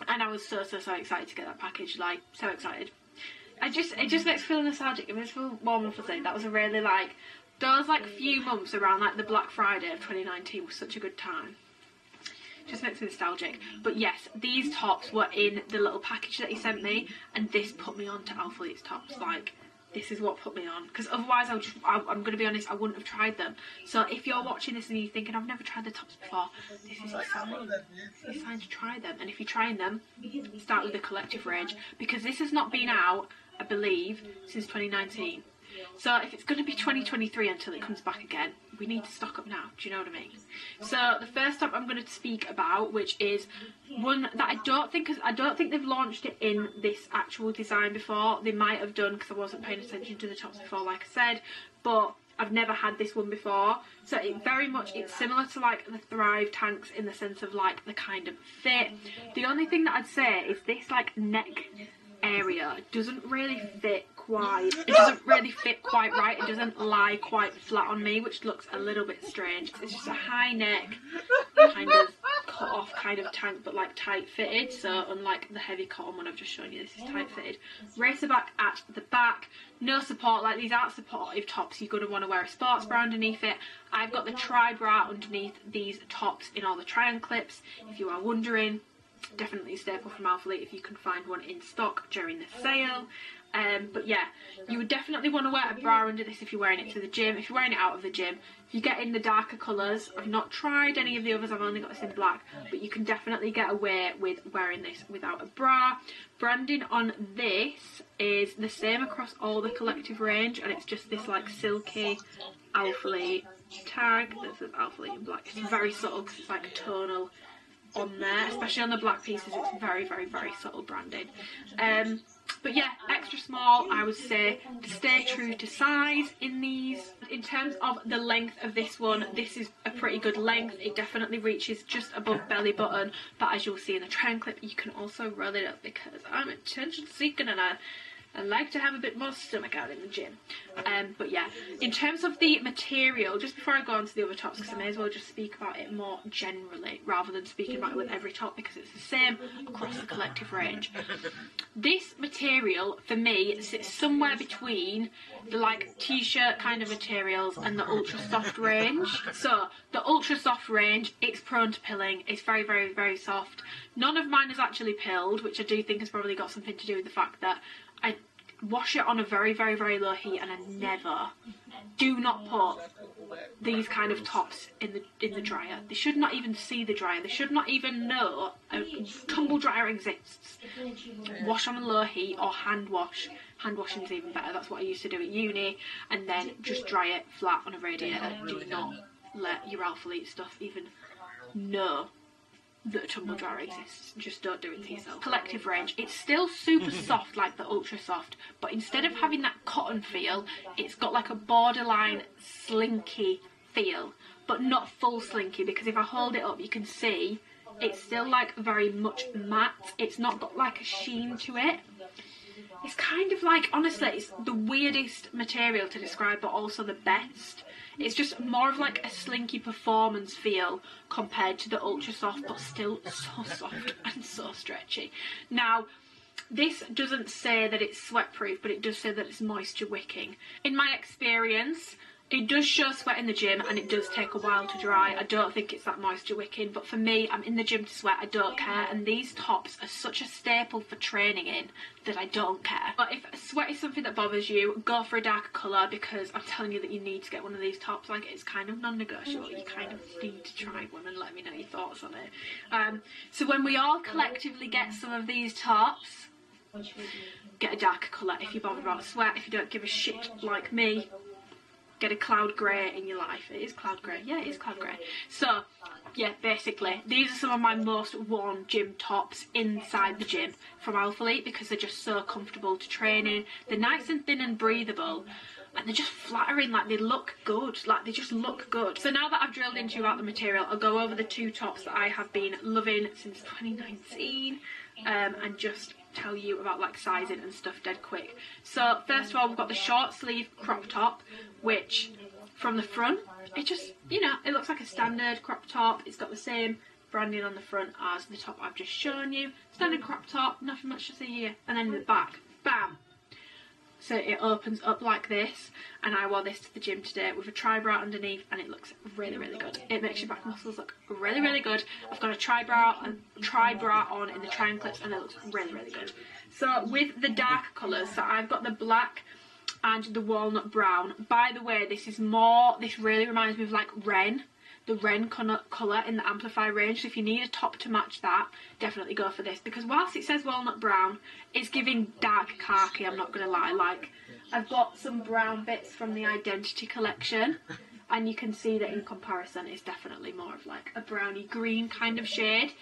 And I was so excited to get that package, like, so excited. It just makes me feel nostalgic. It makes me feel warm and fuzzy. That was a really, like, those, like, few months around, like, the Black Friday of 2019 was such a good time. It just makes me nostalgic. But yes, these tops were in the little package that he sent me, and this put me on to Alphalete's tops, like, this is what put me on, because otherwise I'm going to be honest, I wouldn't have tried them. So if you're watching this and you're thinking, I've never tried the tops before, this is your sign. It's your sign to try them. And if you're trying them, start with the collective range, because this has not been out, I believe, since 2019. So if it's going to be 2023 until it comes back again, we need to stock up now. Do you know what I mean? So the first top I'm going to speak about, which is one that I don't think they've launched it in this actual design before. They might have done because I wasn't paying attention to the tops before, like I said, but I've never had this one before. So it's similar to like the Thrive tanks in the sense of like the kind of fit. The only thing that I'd say is this like neck area doesn't really fit quite right. It doesn't lie quite flat on me, which looks a little bit strange. It's just a high neck kind of cut off kind of tank, but like tight fitted. So unlike the heavy cotton one I've just shown you, this is tight fitted. Racer back at the back, no support. Like these aren't supportive tops. You're going to want to wear a sports bra underneath it. I've got the tri bra underneath these tops in all the tri-on clips, if you are wondering. Definitely a staple from Alphalete if you can find one in stock during the sale. But yeah, you would definitely want to wear a bra under this if you're wearing it to the gym. If you're wearing it out of the gym, if you get in the darker colours, I've not tried any of the others, I've only got this in black, but you can definitely get away with wearing this without a bra. Branding on this is the same across all the collective range, and it's just this like silky Alphalete tag that says Alphalete in black. It's very subtle because it's like tonal on there, especially on the black pieces. It's very, very, very subtle branding. But yeah, extra small, I would say, to stay true to size in these. In terms of the length of this one, this is a pretty good length. It definitely reaches just above belly button, but as you'll see in the trend clip, you can also roll it up because I'm attention seeking and I like to have a bit more stomach out in the gym. But yeah, in terms of the material, just before I go on to the other tops, because I may as well just speak about it more generally rather than speaking about it with every top, because it's the same across the collective range. This material for me sits somewhere between the like t-shirt kind of materials and the ultra soft range. So the ultra soft range, it's prone to pilling. It's very, very, very soft. None of mine is actually pilled, which I do think has probably got something to do with the fact that I wash it on a very, very, very low heat, and I do not put these kind of tops in the dryer. They should not even see the dryer. They should not even know a tumble dryer exists. Wash on a low heat or hand wash. Hand washing is even better. That's what I used to do at uni, and then just dry it flat on a radiator. Do not let your Alphalete stuff even know that a tumble dryer exists. Just don't do it to yourself. Collective range, it's still super soft like the ultra soft, but instead of having that cotton feel, it's got like a borderline slinky feel, but not full slinky, because if I hold it up you can see it's still like very much matte. It's not got like a sheen to it. It's kind of like, honestly, it's the weirdest material to describe, but also the best. It's just more of like a slinky performance feel compared to the ultra soft, but still so soft and so stretchy. Now, this doesn't say that it's sweat proof, but it does say that it's moisture wicking. In my experience, it does show sweat in the gym and it does take a while to dry. I don't think it's that moisture wicking, but for me, I'm in the gym to sweat, I don't care, and these tops are such a staple for training in that I don't care. But if sweat is something that bothers you, go for a darker colour, because I'm telling you that you need to get one of these tops. Like, it's kind of non-negotiable. You kind of need to try one and let me know your thoughts on it. So when we all collectively get some of these tops, get a darker colour if you're bothered about sweat. If you don't give a shit like me, get a cloud grey in your life. It is cloud grey. Yeah, it is cloud grey. So, yeah, basically, these are some of my most worn gym tops inside the gym from Alphalete, because they're just so comfortable to train in. They're nice and thin and breathable, and they're just flattering. Like, they look good. Like, they just look good. So now that I've drilled into you about the material, I'll go over the two tops that I have been loving since 2019, and just tell you about like sizing and stuff dead quick. So first of all, we've got the short sleeve crop top, which from the front, it just, you know, it looks like a standard crop top. It's got the same branding on the front as the top I've just shown you. Standard crop top, nothing much to see here. And then the back, bam. So it opens up like this, and I wore this to the gym today with a tri-bra underneath, and it looks really, really good. It makes your back muscles look really, really good. I've got a tri-bra on in the trend clips, and it looks really, really good. So with the dark colours, so I've got the black and the walnut brown. By the way, this really reminds me of like Ren, the Ren colour in the Amplify range. So if you need a top to match that, definitely go for this, because whilst it says walnut brown, it's giving dark khaki, I'm not going to lie. Like, I've got some brown bits from the Identity collection, and you can see that in comparison it's definitely more of like a browny green kind of shade.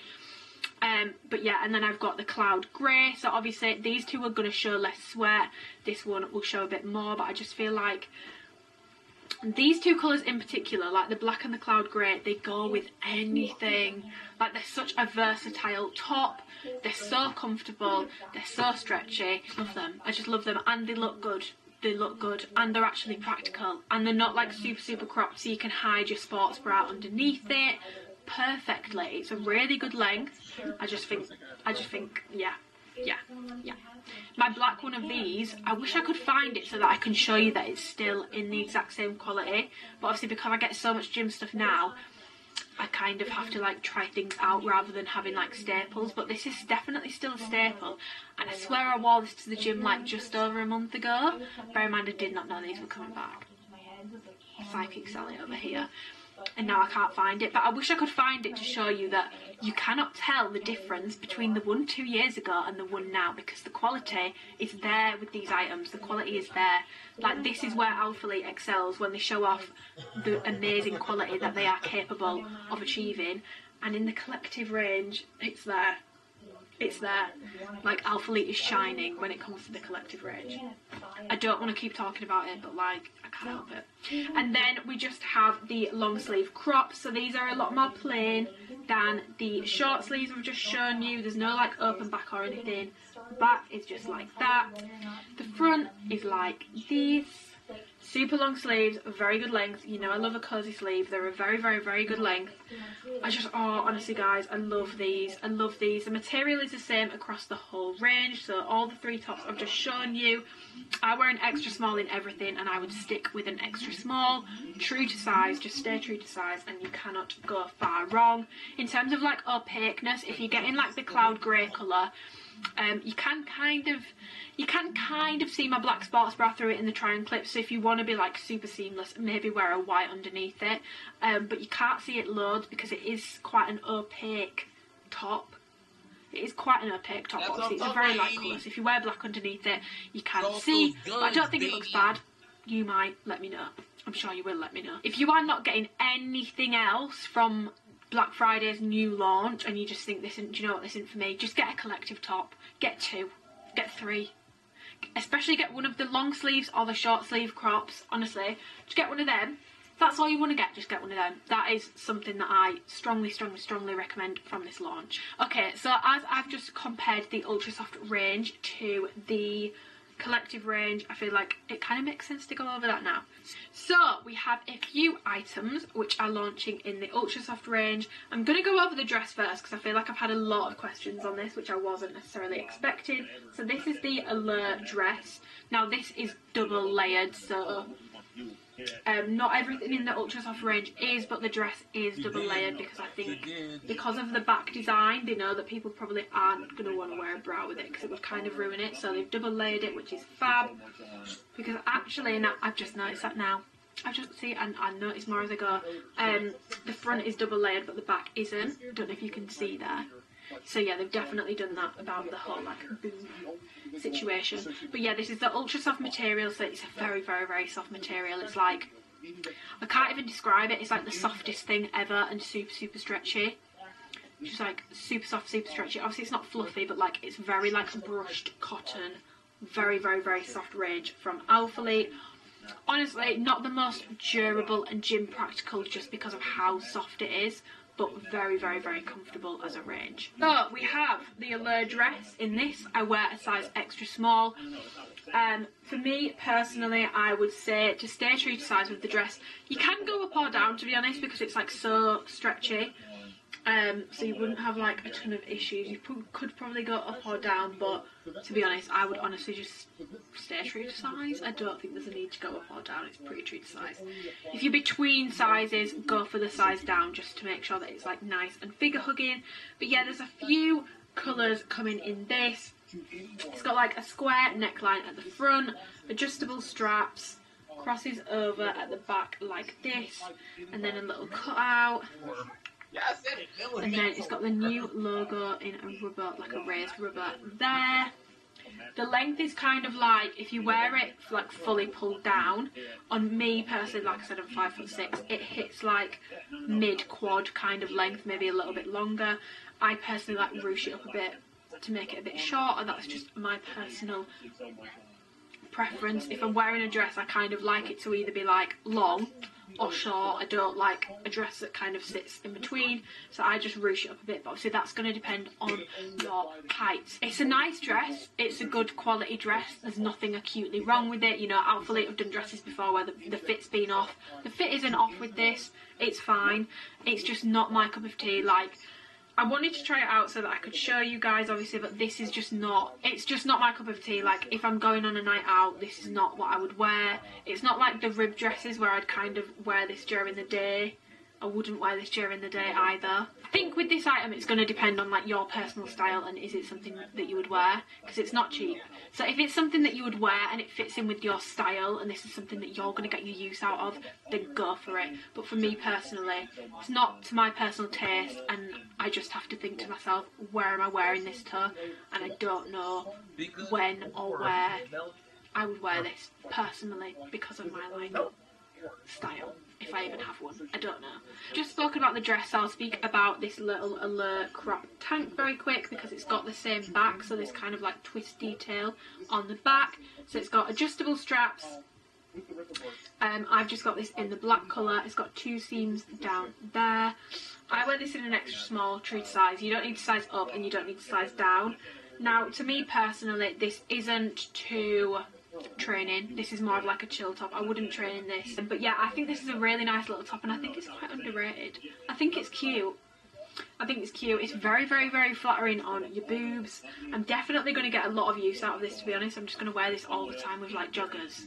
But yeah, and then I've got the cloud grey. So obviously these two are going to show less sweat. This one will show a bit more, but I just feel like these two colours in particular, like the black and the cloud grey, they go with anything. Like, they're such a versatile top. They're so comfortable. They're so stretchy. I love them. I just love them, and they look good. They look good, and they're actually practical, and they're not like super cropped, so you can hide your sports bra underneath it perfectly. It's a really good length. I just think yeah. My black one of these, I wish I could find it so that I can show you that it's still in the exact same quality, but obviously because I get so much gym stuff now, I kind of have to like try things out rather than having like staples, but this is definitely still a staple, and I swear I wore this to the gym like just over a month ago. Bear in mind I did not know these were coming back. Psychic Sally over here. And now I can't find it, but I wish I could find it to show you that you cannot tell the difference between the one 2 years ago and the one now, because the quality is there with these items. The quality is there. Like, this is where Alphalete excels, when they show off the amazing quality that they are capable of achieving, and in the collective range, it's there. It's there. Like, Alphalete is shining when it comes to the collective range. I don't want to keep talking about it, but like, I can't help it. And then we just have the long sleeve crops. So these are a lot more plain than the short sleeves I've just shown you. There's no like open back or anything. The back is just like that. The front is like this. Super long sleeves, very good length. You know I love a cozy sleeve. They're a very, very, very good length. Honestly guys, I love these. I love these. The material is the same across the whole range. So all the 3 tops I've just shown you. I wear an extra small in everything, and I would stick with an extra small. True to size, just stay true to size, and you cannot go far wrong. In terms of like opaqueness, if you're getting like the cloud grey colour, you can kind of see my black sports bra through it in the triangle clip. So if you want to be like super seamless, maybe wear a white underneath it, but you can't see it loads because it is quite an opaque top. It is quite an opaque top, obviously. It's a very light colour, so if you wear black underneath it, you can see, but I don't think it looks bad. You might let me know. I'm sure you will let me know. If you are not getting anything else from Black Friday's new launch, and you just think this isn't, do you know what, this isn't for me, just get a collective top. Get 2, get 3. Especially get one of the long sleeves or the short sleeve crops. Honestly, just get one of them. If that's all you want to get, just get one of them. That is something that I strongly, strongly, strongly recommend from this launch. Okay, so as I've just compared the ultra soft range to the collective range, I feel like it kind of makes sense to go over that now. So we have a few items which are launching in the ultra soft range. I'm going to go over the dress first because I feel like I've had a lot of questions on this which I wasn't necessarily expecting. So this is the Alert dress. Now this is double layered, so not everything in the ultra soft range is, but the dress is double layered because I think because of the back design they know that people probably aren't going to want to wear a bra with it because it would kind of ruin it, so they've double layered it, which is fab. Because actually, now I've just noticed that now. I just see, and I notice more as I go. The front is double layered but the back isn't. Don't know if you can see there. So yeah, they've definitely done that about the whole like boom situation. But yeah, this is the ultra soft material, so it's a very, very, very soft material. It's like, I can't even describe it. It's like the softest thing ever, and super, super stretchy. Just like super soft, super stretchy. Obviously it's not fluffy, but like it's very like brushed cotton. Very, very, very soft range from Alphalete. Honestly, not the most durable and gym practical just because of how soft it is, but very, very, very comfortable as a range. So we have the Allure dress. In this, I wear a size extra small. For me personally, I would say to stay true to size with the dress. You can go up or down, to be honest, because it's like so stretchy. So you wouldn't have like a ton of issues. You could probably go up or down, but to be honest, I would honestly just stay true to size. I don't think there's a need to go up or down. It's pretty true to size. If you're between sizes, go for the size down just to make sure that it's like nice and figure hugging. But yeah, there's a few colours coming in this. It's got like a square neckline at the front, adjustable straps, crosses over at the back like this, and then a little cutout. And then it's got the new logo in a rubber, like a raised rubber there. The length is kind of like, if you wear it like fully pulled down, on me personally, like I said, I'm 5'6", it hits like mid-quad kind of length, maybe a little bit longer. I personally like ruche it up a bit to make it a bit shorter. That's just my personal preference. If I'm wearing a dress, I kind of like it to either be like long or short. I don't like a dress that kind of sits in between, so I just ruche it up a bit, but obviously that's going to depend on your height. It's a nice dress, it's a good quality dress, there's nothing acutely wrong with it. You know, Alphalete have done dresses before where the fit's been off. The fit isn't off with this, it's fine. It's just not my cup of tea. Like, I wanted to try it out so that I could show you guys, obviously, but this is just not, it's just not my cup of tea. Like, if I'm going on a night out, this is not what I would wear. It's not like the rib dresses where I'd kind of wear this during the day. I wouldn't wear this during the day either. I think with this item it's going to depend on like your personal style and is it something that you would wear, because it's not cheap. So if it's something that you would wear and it fits in with your style and this is something that you're going to get your use out of, then go for it. But for me personally, it's not to my personal taste, and I just have to think to myself, where am I wearing this to? And I don't know when or where I would wear this personally because of my like style, if I even have one. I don't know. Just spoken about the dress, I'll speak about this little Alert crop tank very quick because it's got the same back, so this kind of like twist detail on the back. So it's got adjustable straps. I've just got this in the black colour. It's got 2 seams down there. I wear this in an extra small, true to size. You don't need to size up and you don't need to size down. Now, to me personally, this isn't too training. This is more of like a chill top. I wouldn't train in this. But yeah, I think this is a really nice little top and I think it's quite underrated. I think it's cute. It's very, very, very flattering on your boobs. I'm definitely going to get a lot of use out of this, to be honest. I'm just going to wear this all the time with like joggers.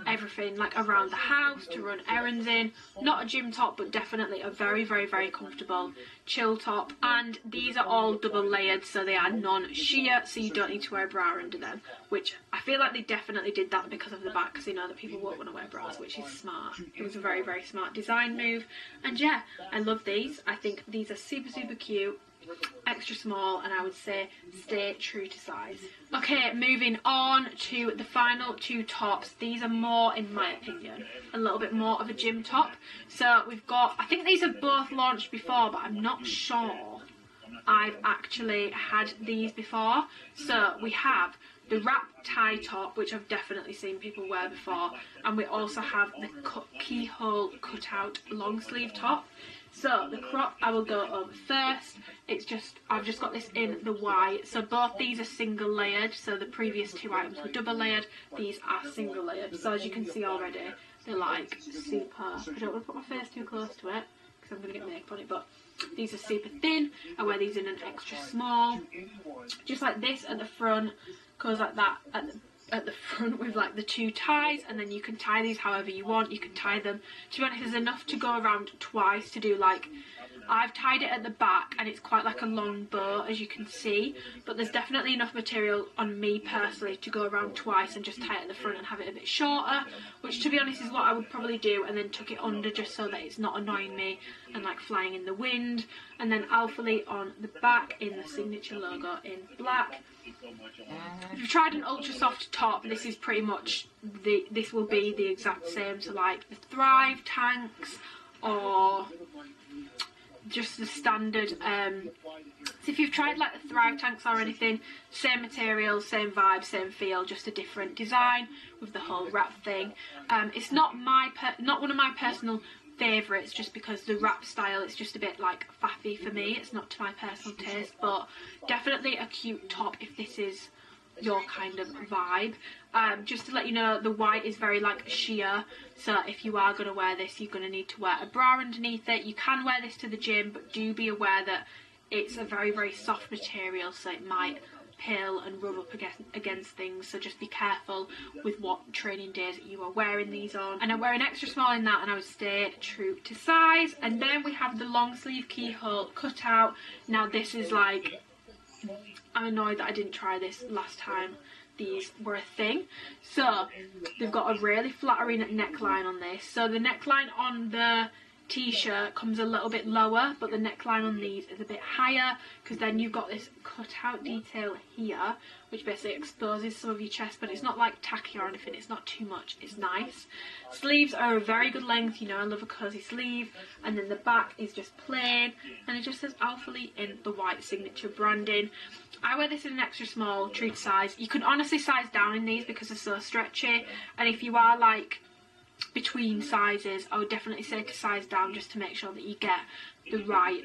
Everything, like around the house, to run errands in. Not a gym top, but definitely a very, very, very comfortable chill top. And these are all double layered, so they are non-sheer, so you don't need to wear a bra under them, which I feel like they definitely did that because of the back, because they know that people won't want to wear bras, which is smart. It was a very, very smart design move. And yeah, I love these. I think these are super, super cute. Extra small, and I would say stay true to size. Okay, moving on to the final 2 tops. These are more, in my opinion, a little bit more of a gym top. So we've got, I think these have both launched before, but I'm not sure I've actually had these before. So we have the wrap tie top, which I've definitely seen people wear before, and we also have the keyhole cutout long sleeve top. So the crop I will go over first. I've just got this in the white. So both these are single layered. So the previous 2 items were double layered. These are single layered. So as you can see already, they're like super. I don't want to put my face too close to it because I'm going to get makeup on it. But these are super thin. I wear these in an extra small. Just like this at the front. Goes like that at the front with like the 2 ties, and then you can tie these however you want. You can tie them, to be honest, there's enough to go around twice to do like, I've tied it at the back and it's quite like a long bow, as you can see, but there's definitely enough material on me personally to go around twice and just tie it at the front and have it a bit shorter, which to be honest is what I would probably do, and then tuck it under just so that it's not annoying me and like flying in the wind. And then Alphalete on the back in the signature logo in black. If you've tried an ultra soft top, this is pretty much this will be the exact same. So like the Thrive tanks or just the standard. So if you've tried like the Thrive tanks or anything, same material, same vibe, same feel, just a different design with the whole wrap thing. It's not one of my personal favourites, just because the wrap style, it's just a bit like faffy for me. It's not to my personal taste, but definitely a cute top if this is your kind of vibe. Just to let you know, the white is very like sheer, so if you are going to wear this, you're going to need to wear a bra underneath it. You can wear this to the gym, but do be aware that it's a very, very soft material, so it might peel and rub up against things, so just be careful with what training days you are wearing these on. And I wear an extra small in that, and I would stay true to size. And then we have the long sleeve keyhole cutout. Now this is like, I'm annoyed that I didn't try this last time these were a thing. So they've got a really flattering neckline on this. So the neckline on the t-shirt comes a little bit lower, but the neckline on these is a bit higher, because then you've got this cutout detail here which basically exposes some of your chest, but it's not like tacky or anything, it's not too much, it's nice. Sleeves are a very good length, you know, I love a cozy sleeve. And then the back is just plain, and it just says Alphalete in the white signature branding. I wear this in an extra small, true to size. You can honestly size down in these because they're so stretchy, and if you are like between sizes, I would definitely say to size down just to make sure that you get the right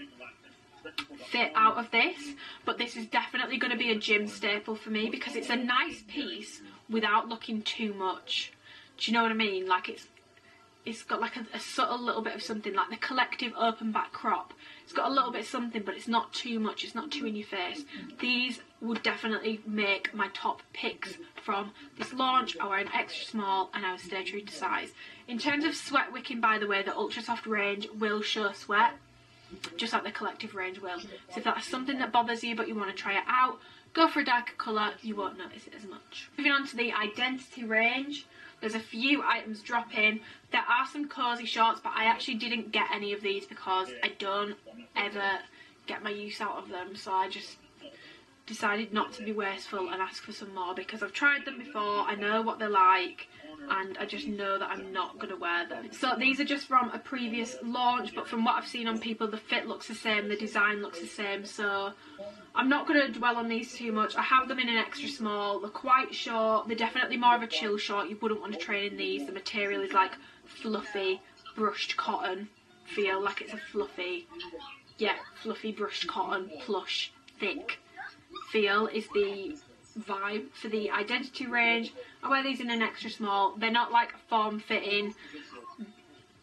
fit out of this. But this is definitely going to be a gym staple for me because it's a nice piece without looking too much. Do you know what I mean? Like it's got like a subtle little bit of something, like the Collective open back crop. It's got a little bit of something, but it's not too much, it's not too in your face. These would definitely make my top picks from this launch. I wear an extra small and I would stay true to size. In terms of sweat wicking, by the way, the Ultra Soft range will show sweat, just like the Collective range will. So if that's something that bothers you but you want to try it out, go for a darker colour, you won't notice it as much. Moving on to the Identity range, there's a few items dropping. There are some cosy shorts, but I actually didn't get any of these because I don't ever get my use out of them, so I just decided not to be wasteful and ask for some more because I've tried them before, I know what they're like, and I just know that I'm not going to wear them. So these are just from a previous launch, but from what I've seen on people, the fit looks the same, the design looks the same, so I'm not going to dwell on these too much. I have them in an extra small. They're quite short, they're definitely more of a chill short. You wouldn't want to train in these. The material is like fluffy brushed cotton feel, like it's a fluffy brushed cotton plush thick feel is the vibe for the Identity range. I wear these in an extra small. They're not like form fitting.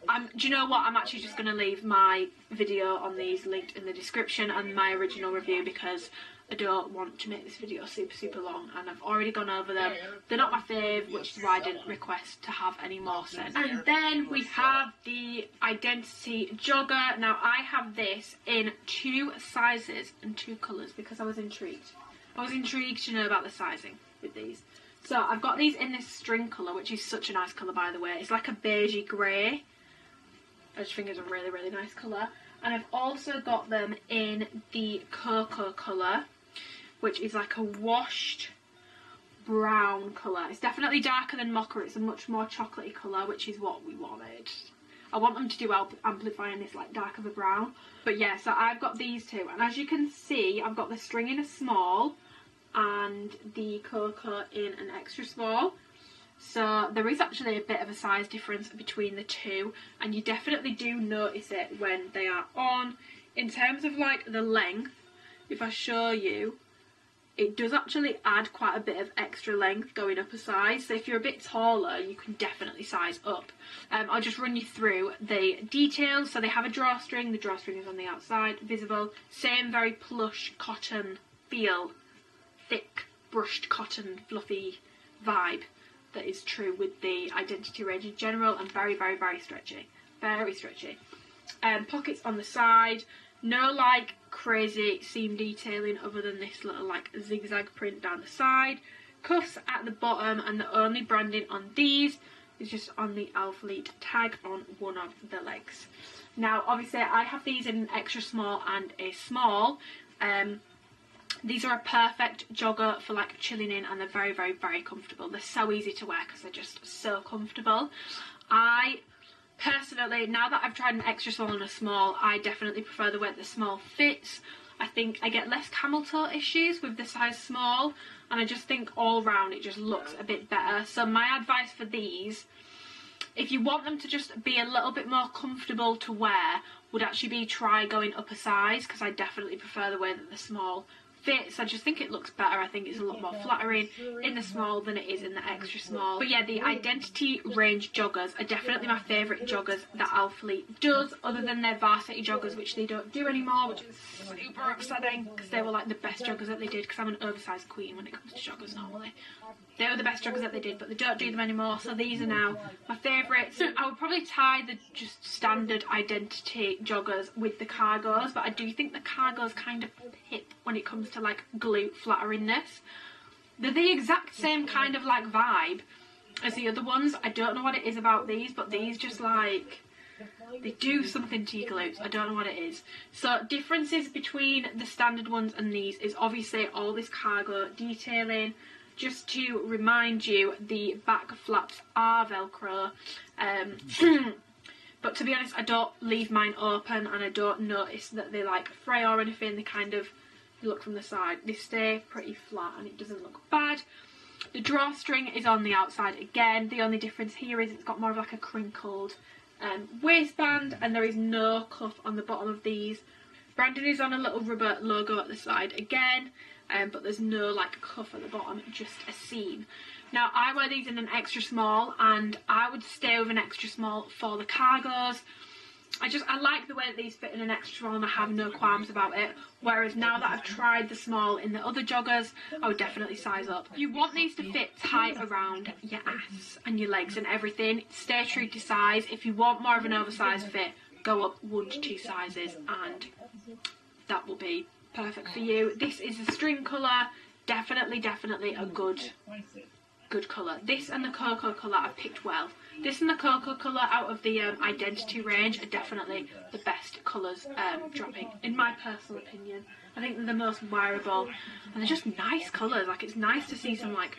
Do you know what, I'm actually just going to leave my video on these linked in the description and my original review because I don't want to make this video super long and I've already gone over them. They're not my fave, which is why I didn't request to have any more sent. And then we have the Identity jogger. Now I have this in 2 sizes and 2 colours because I was intrigued. I was intrigued to know about the sizing with these. So I've got these in this string colour, which is such a nice colour, by the way. It's like a beigey grey. I just think it's a really nice colour. And I've also got them in the cocoa colour, which is like a washed brown colour. It's definitely darker than Mocha. It's a much more chocolatey colour, which is what we wanted. I want them to do amplifying this like dark of a brown. But yeah, so I've got these 2. And as you can see, I've got the string in a small and the cocoa in an extra small. So there is actually a bit of a size difference between the 2, and you definitely do notice it when they are on. In terms of like the length, if I show you, it does actually add quite a bit of extra length going up a size. So if you're a bit taller, you can definitely size up. I'll just run you through the details. So they have a drawstring. The drawstring is on the outside, visible. Same very plush cotton feel, thick brushed cotton fluffy vibe that is true with the Identity range in general, and very stretchy, very stretchy. Pockets on the side, no like crazy seam detailing other than this little like zigzag print down the side. Cuffs at the bottom, and the only branding on these is just on the Alphalete tag on one of the legs. Now obviously I have these in an extra small and a small. These are a perfect jogger for like chilling in, and they're very comfortable. They're so easy to wear because they're just so comfortable. I personally, now that I've tried an extra small and a small, I definitely prefer the way the small fits. I think I get less camel toe issues with the size small, and I just think all round it just looks a bit better. So my advice for these, if you want them to just be a little bit more comfortable to wear, would actually be try going up a size, because I definitely prefer the way that the small fits. I just think it looks better. I think it's a lot more flattering in the small than it is in the extra small. But yeah, the Identity range joggers are definitely my favourite joggers that Alphalete does, other than their varsity joggers, which they don't do anymore, which is super upsetting because they were like the best joggers that they did, because I'm an oversized queen when it comes to joggers normally. They were the best joggers that they did, but they don't do them anymore, so these are now my favourites. So I would probably tie the just standard Identity joggers with the cargos, but I do think the cargos kind of hip when it comes to like glute flatteringness. They're the exact same kind of like vibe as the other ones. I don't know what it is about these, but these just like, they do something to your glutes. I don't know what it is. So differences between the standard ones and these is obviously all this cargo detailing. Just to remind you, the back flaps are Velcro, but to be honest, I don't leave mine open, and I don't notice that they like fray or anything. They kind of look from the side. They stay pretty flat and it doesn't look bad. The drawstring is on the outside again. The only difference here is it's got more of like a crinkled waistband, and there is no cuff on the bottom of these. Brandon is on a little rubber logo at the side again. But there's no like cuff at the bottom, just a seam. Now I wear these in an extra small, and I would stay with an extra small for the cargos. I like the way that these fit in an extra small, and I have no qualms about it. Whereas now that I've tried the small in the other joggers, I would definitely size up. You want these to fit tight around your ass and your legs and everything. Stay true to size. If you want more of an oversized fit, go up 1 to 2 sizes and that will be perfect for you. This is a string colour. Definitely a good colour. This and the cocoa colour I picked well. This and the cocoa colour out of the Identity range are definitely the best colours dropping, in my personal opinion. I think they're the most wearable, and they're just nice colours. Like, it's nice to see some like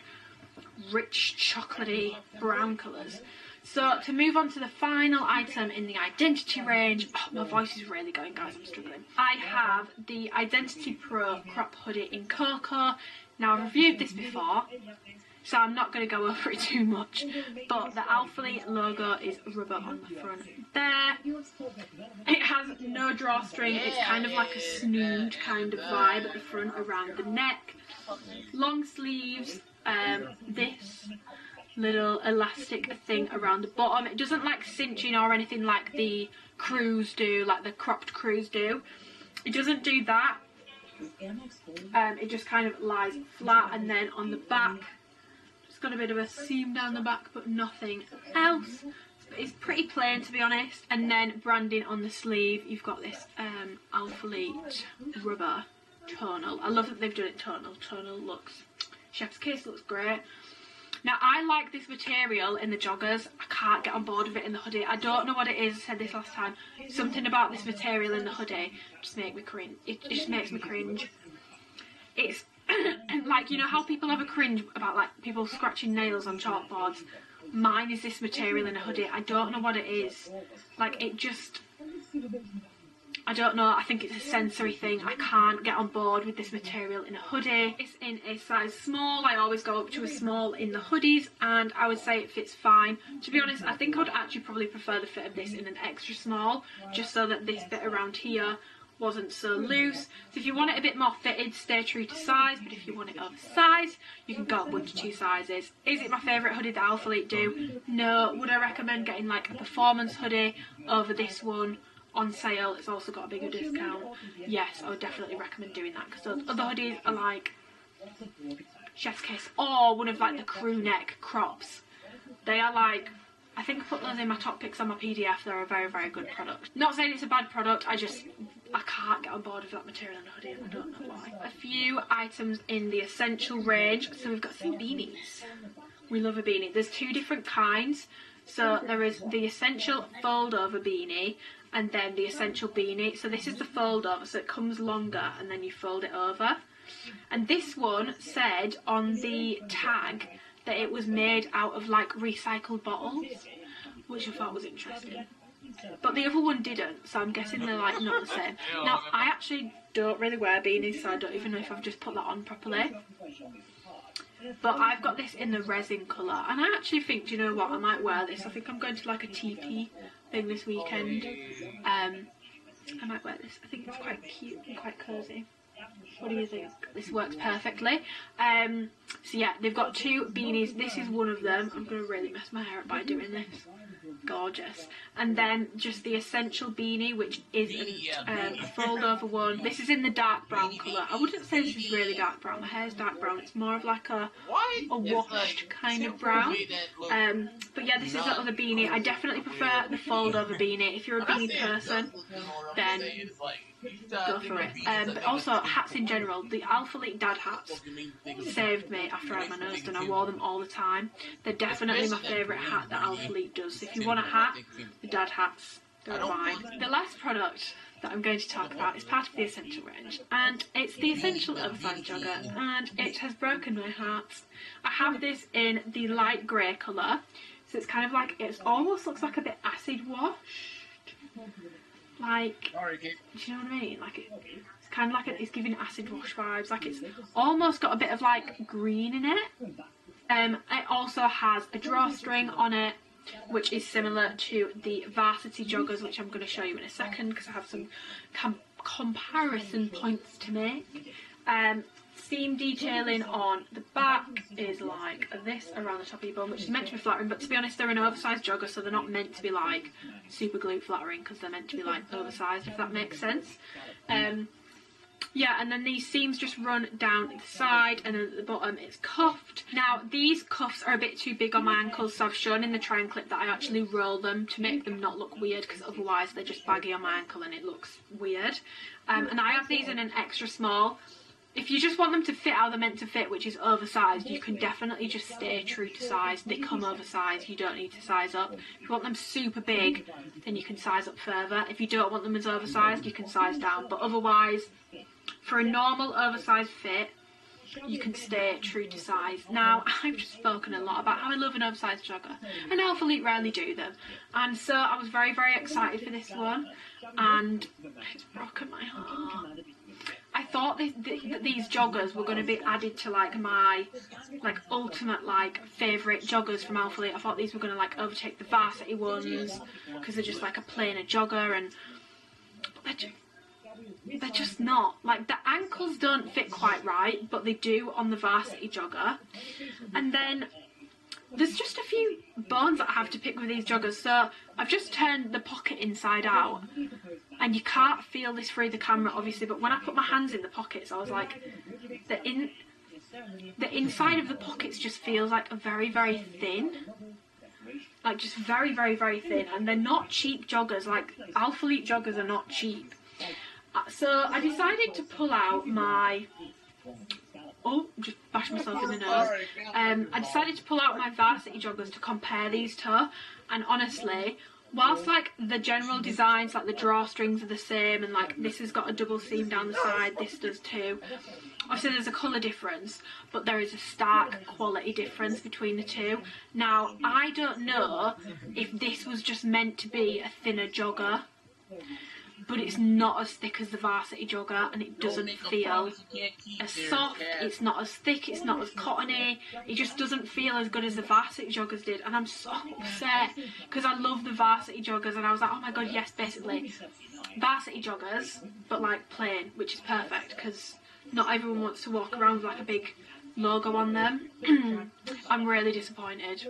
rich chocolatey brown colours. So to move on to the final item in the Identity range, oh, my voice is really going, guys, I'm struggling. I have the Identity Pro crop hoodie in cocoa. Now, I've reviewed this before, so I'm not going to go over it too much, but the Alphalete logo is rubber on the front there. It has no drawstring. It's kind of like a snood kind of vibe at the front around the neck. Long sleeves, this little elastic thing around the bottom. It doesn't like cinching or anything like the crews do, like the cropped crews do. It doesn't do that. It just kind of lies flat, and then on the back it's got a bit of a seam down the back, but nothing else. It's pretty plain, to be honest. And then branding on the sleeve, you've got this Alphalete rubber tonal. I love that they've done it tonal. Tonal looks, chef's kiss, looks great. Now, I like this material in the joggers. I can't get on board with it in the hoodie. I don't know what it is. I said this last time. Something about this material in the hoodie just makes me cringe. It just makes me cringe. It's like, you know how people have a cringe about like people scratching nails on chalkboards? Mine is this material in a hoodie. I don't know what it is. Like, it just, I don't know, I think it's a sensory thing. I can't get on board with this material in a hoodie. It's in a size small. I always go up to a small in the hoodies, and I would say it fits fine. To be honest, I think I'd actually probably prefer the fit of this in an extra small, just so that this bit around here wasn't so loose. So if you want it a bit more fitted, stay true to size, but if you want it oversized, you can go up 1 to 2 sizes. Is it my favourite hoodie that Alphalete do? No. Would I recommend getting like a performance hoodie over this one on sale? It's also got a bigger discount. Yes, I would definitely recommend doing that, because those other hoodies are like chef's kiss, or one of like the crew neck crops. They are like, I think I put those in my top picks on my PDF. They're a very good product. Not saying it's a bad product, I can't get on board with that material in a hoodie, and I don't know why. A few items in the Essential range. So we've got some beanies. We love a beanie. There's 2 different kinds. So there is the Essential fold over beanie, and then the Essential beanie. So this is the fold over, so it comes longer and then you fold it over. And this one said on the tag that it was made out of like recycled bottles, which I thought was interesting. But the other one didn't, so I'm guessing they're like not the same. Now, I actually don't really wear beanies, so I don't even know if I've just put that on properly. But I've got this in the resin colour, and I actually think, do you know what, I might wear this. I think I'm going to like a TP thing this weekend. I might wear this. I think it's quite cute and quite cosy. What do you think? This works perfectly. So yeah, they've got 2 beanies. This is one of them. I'm going to really mess my hair up by doing this. Gorgeous. And then just the Essential beanie, which isn't a fold over one. This is in the dark brown colour. I wouldn't say this is really dark brown. My hair's dark brown. It's more of like a washed kind of brown. But yeah, this is the other beanie. I definitely prefer the fold over beanie. If you're a beanie person, then go for it. But also hats in general. The Alphalete dad hats saved me after I had my nose done. I wore them all the time. They're definitely my favourite hat that Alphalete does. So if you want a hat, the dad hats, they're fine. The last product that I'm going to talk about is part of the Essential range, and it's the Essential Oversized Jogger, and it has broken my heart. I have this in the light grey colour, so it's kind of like, it almost looks like a bit acid washed. Like, do you know what I mean? Like, it's kind of like it's giving acid wash vibes. Like, it's almost got a bit of like green in it. It also has a drawstring on it, which is similar to the Varsity joggers, which I'm going to show you in a second because I have some comparison points to make. seam detailing on the back is like this around the top of your bum, which is meant to be flattering, but to be honest, they're an oversized jogger, so they're not meant to be like super glute flattering, because they're meant to be like oversized, if that makes sense. Yeah, and then these seams just run down the side, and then at the bottom it's cuffed. Now, these cuffs are a bit too big on my ankles, so I've shown in the try and clip that I actually roll them to make them not look weird, because otherwise they're just baggy on my ankle and it looks weird. And I have these in an extra small. If you just want them to fit how they're meant to fit, which is oversized, you can definitely just stay true to size. They come oversized, you don't need to size up. If you want them super big, then you can size up further. If you don't want them as oversized, you can size down. But otherwise, for a normal oversized fit, you can stay true to size. Now, I've just spoken a lot about how I love an oversized jogger, and Alphalete rarely do them. And so I was very, very excited for this one, and it's broken my heart. I thought that these joggers were going to be added to like my ultimate like favourite joggers from Alphalete. I thought these were going to like overtake the varsity ones, because they're just like a plainer jogger, and they're just not. Like, the ankles don't fit quite right, but they do on the varsity jogger. And then there's just a few bones that I have to pick with these joggers. So I've just turned the pocket inside out, and you can't feel this through the camera obviously, but when I put my hands in the pockets, I was like, the inside of the pockets just feels like a very, very thin, like just very, very, very thin. And they're not cheap joggers. Like, Alphalete joggers are not cheap. So I decided to pull out my, just bashed myself in the nose. I decided to pull out my varsity joggers to compare these to, and honestly, whilst like the general designs, like the drawstrings are the same, and like this has got a double seam down the side, this does too. Obviously there's a colour difference, but there is a stark quality difference between the two. Now, I don't know if this was just meant to be a thinner jogger, but it's not as thick as the varsity jogger, and it doesn't feel as soft, it's not as thick, it's not as cottony, it just doesn't feel as good as the varsity joggers did. And I'm so upset, because I love the varsity joggers, and I was like, oh my god, yes, basically varsity joggers, but like plain, which is perfect, because not everyone wants to walk around with like a big logo on them. I'm really disappointed.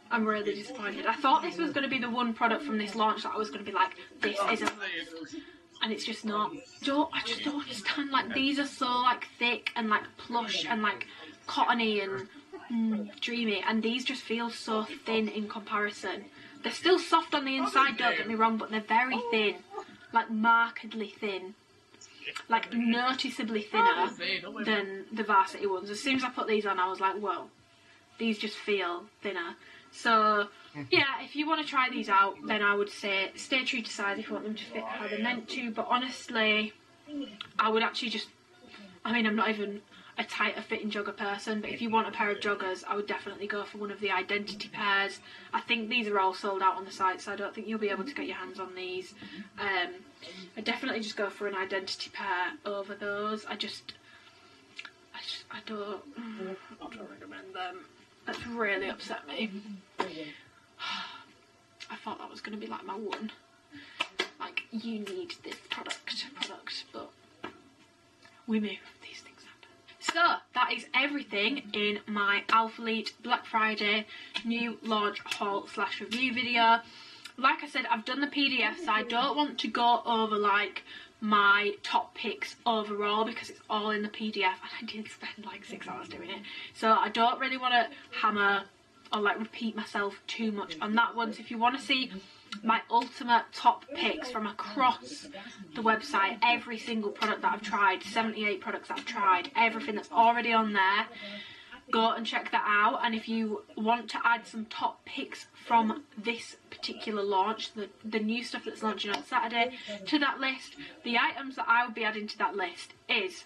I'm really disappointed. I thought this was going to be the one product from this launch that I was going to be like, this is a must, and it's just not. I just don't understand. Like, these are so like thick and like plush and like cottony and dreamy, and these just feel so thin in comparison. They're still soft on the inside, don't get me wrong, but they're very thin, like markedly thin, like noticeably thinner than the varsity ones. As soon as I put these on, I was like, whoa, these just feel thinner. So yeah, if you want to try these out, then I would say stay true to size if you want them to fit how they're meant to. But honestly, I would actually just, I mean, I'm not even a tighter fitting jogger person, but if you want a pair of joggers, I would definitely go for one of the identity pairs. I think these are all sold out on the site, so I don't think you'll be able to get your hands on these. I definitely just go for an identity pair over those. I don't recommend them. That's really upset me. I thought that was going to be like my one, like, you need this product, but we move, these things happen. So that is everything in my Alphalete Black Friday new launch haul / review video. Like I said, I've done the PDF, so I don't want to go over like my top picks overall, because it's all in the PDF, and I did spend like 6 hours doing it, so I don't really want to hammer or like repeat myself too much on that one. So if you want to see my ultimate top picks from across the website, every single product that I've tried, 78 products that I've tried, everything that's already on there, go and check that out. And if you want to add some top picks from this particular launch, the new stuff that's launching on Saturday, to that list, the items that I would be adding to that list is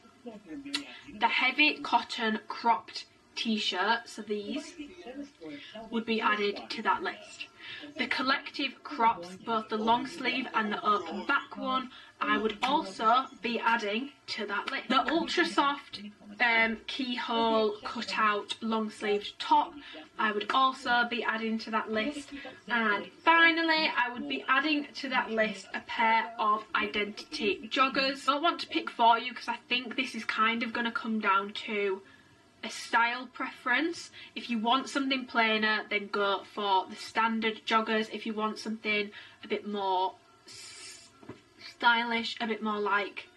the heavy cotton cropped t-shirt, so these would be added to that list. The collective crops, both the long sleeve and the open back one, I would also be adding to that list. The ultra soft keyhole cutout long sleeved top, I would also be adding to that list. And finally, I would be adding to that list a pair of identity joggers. I don't want to pick for you because I think this is kind of going to come down to a style preference. If you want something plainer, then go for the standard joggers. If you want something a bit more stylish, a bit more like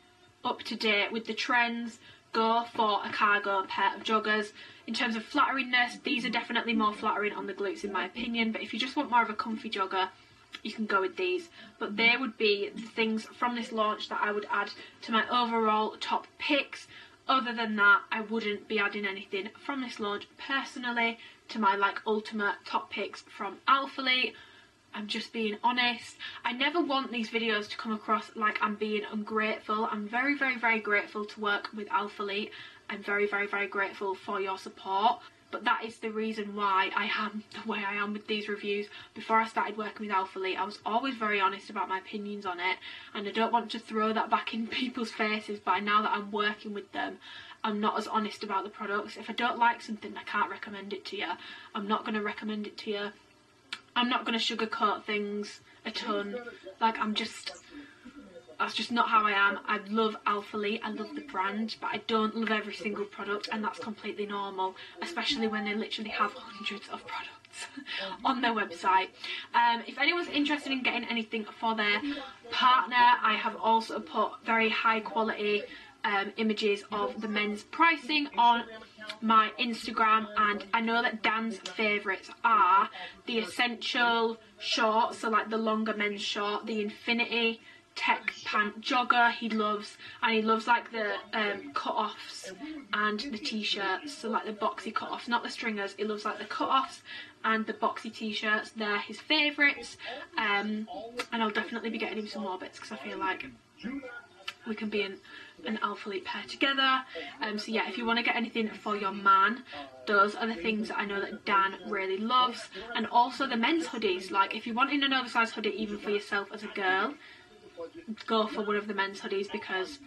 up to date with the trends, go for a cargo pair of joggers. In terms of flatteriness, these are definitely more flattering on the glutes in my opinion, but if you just want more of a comfy jogger, you can go with these. But they would be the things from this launch that I would add to my overall top picks. Other than that, I wouldn't be adding anything from this launch personally to my like ultimate top picks from Alphalete. I'm just being honest. I never want these videos to come across like I'm being ungrateful. I'm very, very, very grateful to work with Alphalete. I'm very, very, very grateful for your support. But that is the reason why I am the way I am with these reviews. Before I started working with Alphalete, I was always very honest about my opinions on it. And I don't want to throw that back in people's faces, but now that I'm working with them, I'm not as honest about the products. If I don't like something, I can't recommend it to you. I'm not going to recommend it to you. I'm not going to sugarcoat things a ton. Like, that's just not how I am. I love Alphalete, I love the brand, but I don't love every single product, and that's completely normal, especially when they literally have hundreds of products on their website. If anyone's interested in getting anything for their partner, I have also put very high quality images of the men's pricing on my Instagram, and I know that Dan's favourites are the essential short, so like the longer men's short, the infinity tech pant jogger he loves, and he loves like the cut-offs and the t-shirts, so like the boxy cut-offs, not the stringers. He loves like the cut-offs and the boxy t-shirts. They're his favourites, and I'll definitely be getting him some more bits because I feel like we can be an Alphalete pair together. So yeah, if you want to get anything for your man, those are the things that I know that Dan really loves. And also the men's hoodies, like if you're wanting an oversized hoodie even for yourself as a girl, go for one of the men's hoodies because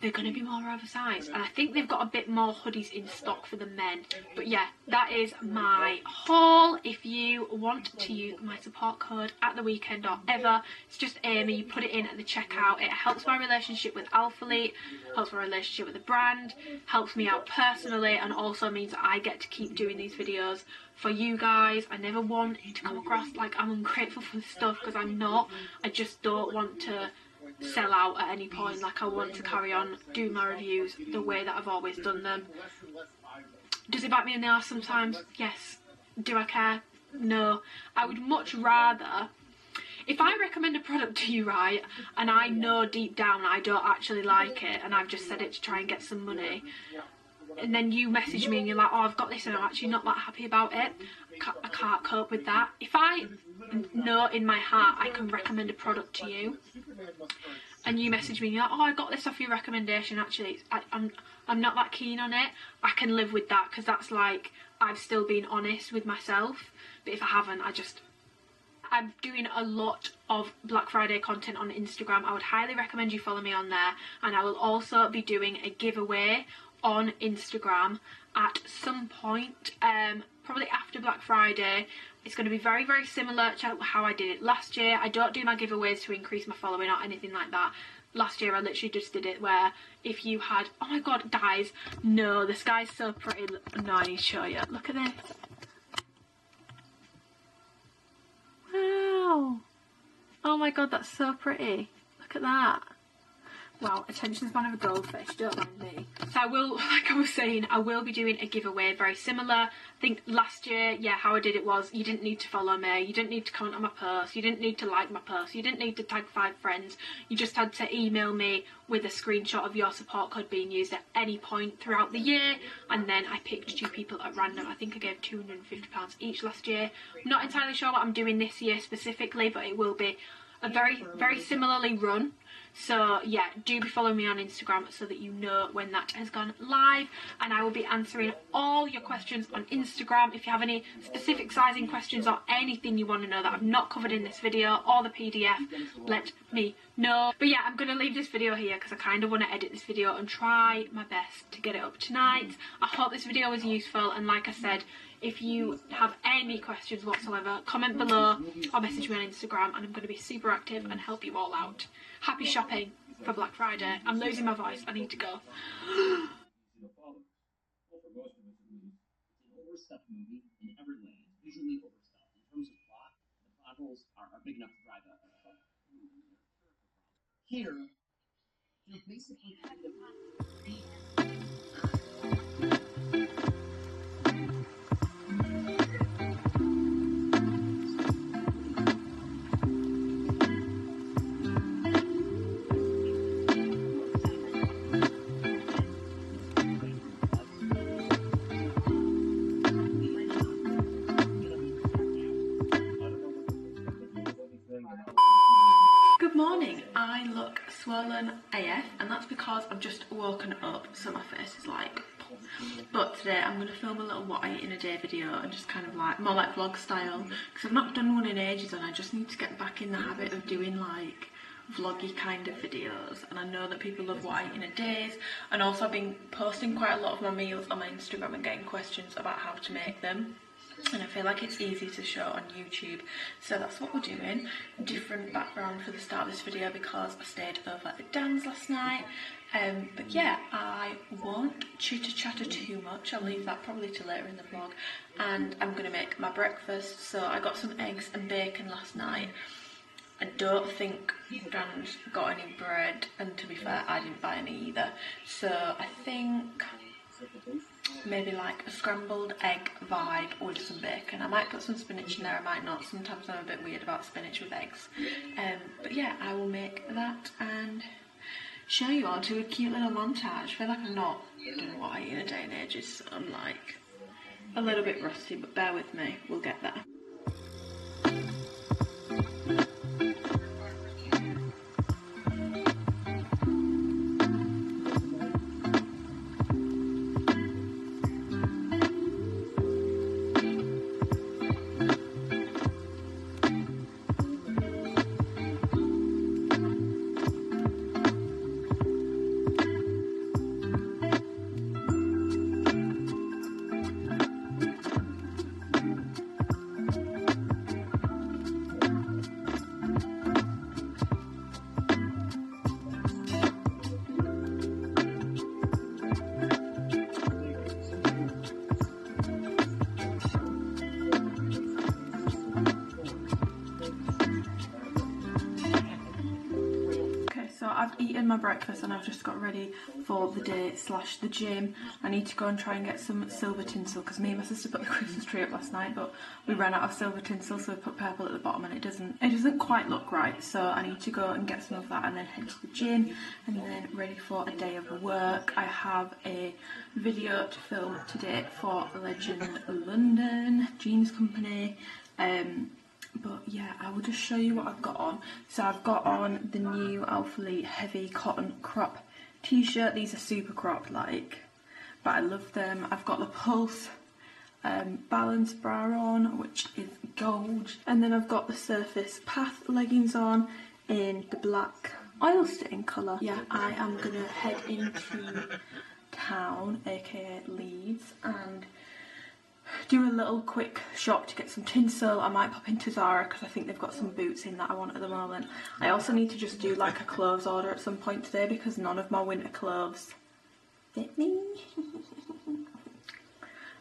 they're going to be more oversized, and I think they've got a bit more hoodies in stock for the men. But yeah, that is my haul. If you want to use my support code at the weekend or ever, it's just Amy. You put it in at the checkout. It helps my relationship with Alphalete, helps my relationship with the brand, helps me out personally, and also means that I get to keep doing these videos for you guys. I never want it to come across like I'm ungrateful for the stuff, because I'm not. I just don't want to sell out at any point. Like, I want to carry on doing my reviews the way that I've always done them. Does it bite me in the arse sometimes? Yes. Do I care? No. I would much rather, if I recommend a product to you, right, and I know deep down I don't actually like it, and I've just said it to try and get some money, and then you message me and you're like, oh, I've got this and I'm actually not that happy about it, I can't cope with that. If I know in my heart I can recommend a product to you, and you message me and you're like, oh, I got this off your recommendation, actually I'm not that keen on it, I can live with that, because that's like I've still been honest with myself. But if I haven't, I'm doing a lot of Black Friday content on Instagram. I would highly recommend you follow me on there, and I will also be doing a giveaway on Instagram at some point, probably after Black Friday. It's going to be very, very similar to how I did it last year. I don't do my giveaways to increase my following or anything like that. Last year I literally just did it where if you had, oh my god guys, no, the sky's so pretty. No, I need to show you. Look at this. Wow. Oh my god, that's so pretty. Look at that. Wow, attention span of a goldfish, don't mind me. So I will, like I was saying, I will be doing a giveaway very similar. I think last year, yeah, how I did it was, you didn't need to follow me, you didn't need to comment on my post, you didn't need to like my post, you didn't need to tag 5 friends, you just had to email me with a screenshot of your support code being used at any point throughout the year, and then I picked 2 people at random. I think I gave £250 each last year. I'm not entirely sure what I'm doing this year specifically, but it will be are very similarly run. So yeah, do be following me on Instagram so that you know when that has gone live, and I will be answering all your questions on Instagram. If you have any specific sizing questions or anything you want to know that I've not covered in this video or the PDF, let me know. But yeah, I'm going to leave this video here because I kind of want to edit this video and try my best to get it up tonight. I hope this video was useful, and like I said, if you have any questions whatsoever, comment below or message me on Instagram, and I'm going to be super active and help you all out. Happy shopping for Black Friday. I'm losing my voice. I need to go.
Overstuffed movie in every way. It's visually overstuffed. In terms of plot, the plot holes are big enough to drive a here, you basically kind of
Good morning. I look swollen AF, and that's because I've just woken up, so my face is like... But today I'm going to film a little what I eat in a day video, and just kind of like, more like vlog style, because I've not done one in ages and I just need to get back in the habit of doing like vloggy kind of videos. And I know that people love what I eat in a day, and also I've been posting quite a lot of my meals on my Instagram and getting questions about how to make them. And I feel like it's easy to show on YouTube, so that's what we're doing. Different background for the start of this video because I stayed over at Dan's last night. But yeah, I won't chitter chatter too much. I'll leave that probably till later in the vlog. And I'm going to make my breakfast. So I got some eggs and bacon last night. I don't think Dan's got any bread, and to be fair, I didn't buy any either. So I think maybe like a scrambled egg vibe with some bacon. I might put some spinach in there, I might not. Sometimes I'm a bit weird about spinach with eggs. But yeah, I will make that and show you all to a cute little montage. I feel like I'm not doing what I eat in a day and ages, so I'm like a little bit rusty, but bear with me, we'll get there. I've eaten my breakfast and I've just got ready for the day / the gym. I need to go and try and get some silver tinsel because me and my sister put the Christmas tree up last night, but we ran out of silver tinsel, so we put purple at the bottom and it doesn't quite look right. So I need to go and get some of that and then head to the gym and then ready for a day of work. I have a video to film today for Legend London Jeans Company. But yeah, I will just show you what I've got on. So I've got on the new Alphalete heavy cotton crop t-shirt. These are super cropped, like, but I love them. I've got the Pulse balance bra on, which is gold. And then I've got the Surface Path leggings on in the black oil stain colour. Yeah, I am gonna head into town, aka Leeds, and do a little quick shop to get some tinsel. I might pop into Zara because I think they've got some boots in that I want at the moment. I also need to just do like a clothes order at some point today because none of my winter clothes fit me.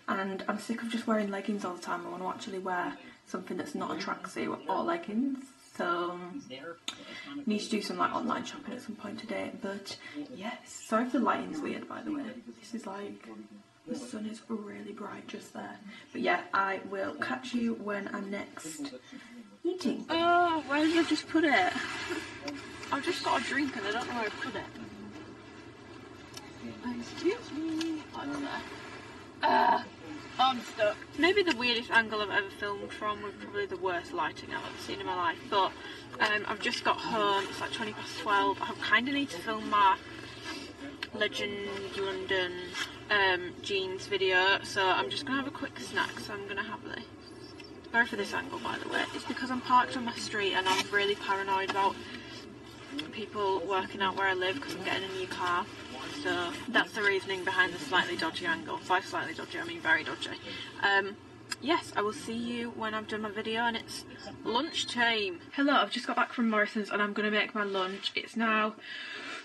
And I'm sick of just wearing leggings all the time. I want to actually wear something that's not a tracksuit or leggings. So I need to do some like online shopping at some point today. But yes, sorry if the lighting's weird, by the way. This is like, the sun is really bright just there. But yeah, I will catch you when I'm next eating. Oh, where did I just put it? I've just got a drink and I don't know where I put it. Excuse me. I don't know. I'm stuck. Maybe the weirdest angle I've ever filmed from, with probably the worst lighting I've ever seen in my life. But I've just got home, it's like 12:20. I kind of need to film my Legend London jeans video, so I'm just going to have a quick snack. So I'm going to have this. Sorry for this angle, by the way. It's because I'm parked on my street and I'm really paranoid about people working out where I live because I'm getting a new car. So that's the reasoning behind the slightly dodgy angle. By slightly dodgy, I mean very dodgy. Yes, I will see you when I've done my video and it's lunchtime. Hello, I've just got back from Morrison's and I'm going to make my lunch. It's now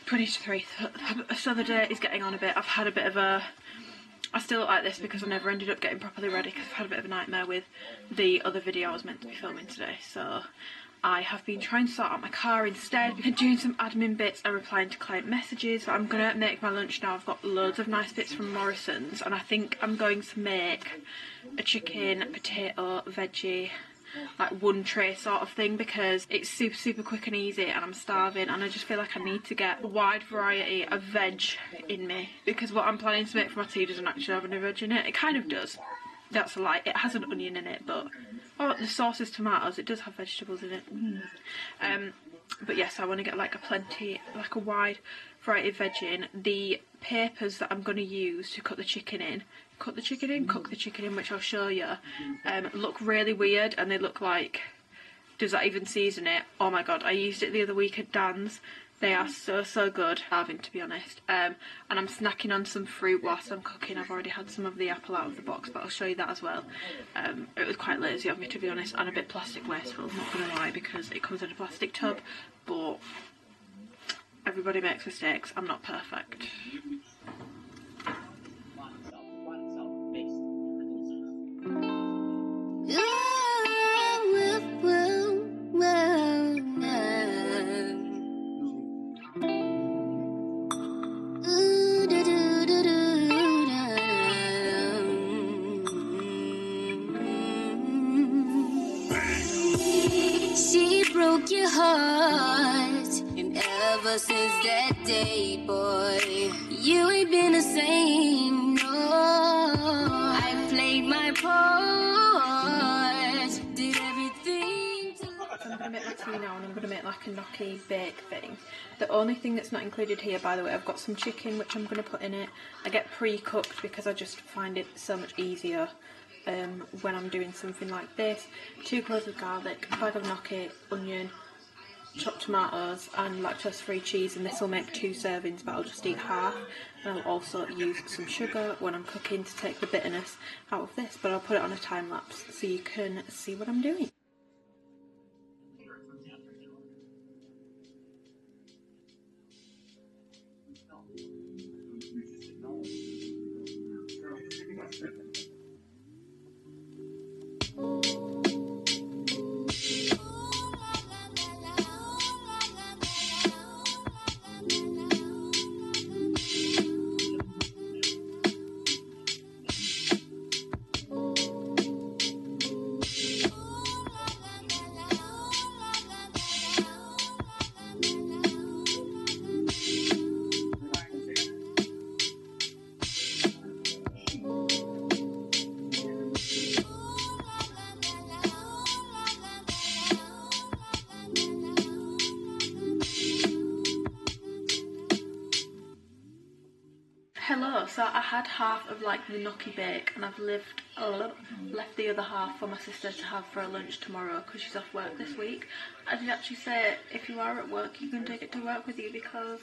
23, so the day is getting on a bit. I've had a bit of a... I still look like this because I never ended up getting properly ready because I've had a bit of a nightmare with the other video I was meant to be filming today. So I have been trying to sort out my car instead and doing some admin bits and replying to client messages. But I'm going to make my lunch now. I've got loads of nice bits from Morrison's and I think I'm going to make a chicken, potato, veggie, like one tray sort of thing because it's super quick and easy and I'm starving and I just feel like I need to get a wide variety of veg in me because what I'm planning to make for my tea doesn't actually have any veg in it. It kind of does. That's a lie. It has an onion in it, but the sauce is tomatoes. It does have vegetables in it. But yes, I want to get like a wide variety of veg in. The papers that I'm going to use to cook the chicken in, cook the chicken in, which I'll show you, look really weird and they look like, does that even season it? Oh my god, I used it the other week at Dan's. They are so good, having to be honest. And I'm snacking on some fruit whilst I'm cooking. I've already had some of the apple out of the box, but I'll show you that as well. It was quite lazy of me to be honest, and a bit plastic wasteful, not gonna lie, because it comes in a plastic tub, but everybody makes mistakes. I'm not perfect.
She broke your heart, and ever since that day, boy, you ain't been the same, no. I played my part, did everything to...
I'm going to make my tea now and I'm going to make like a gnocchi bake thing. The only thing that's not included here, by the way, I've got some chicken which I'm going to put in it. I get pre-cooked because I just find it so much easier when I'm doing something like this. 2 cloves of garlic, a bag of gnocchi, onion, chopped tomatoes and lactose-free cheese, and this will make 2 servings, but I'll just eat half. And I'll also use some sugar when I'm cooking to take the bitterness out of this, but I'll put it on a time lapse so you can see what I'm doing. Hello, so I had half of like the gnocchi bake and I've left the other half for my sister to have for her lunch tomorrow because she's off work this week. I did actually say if you are at work you can take it to work with you because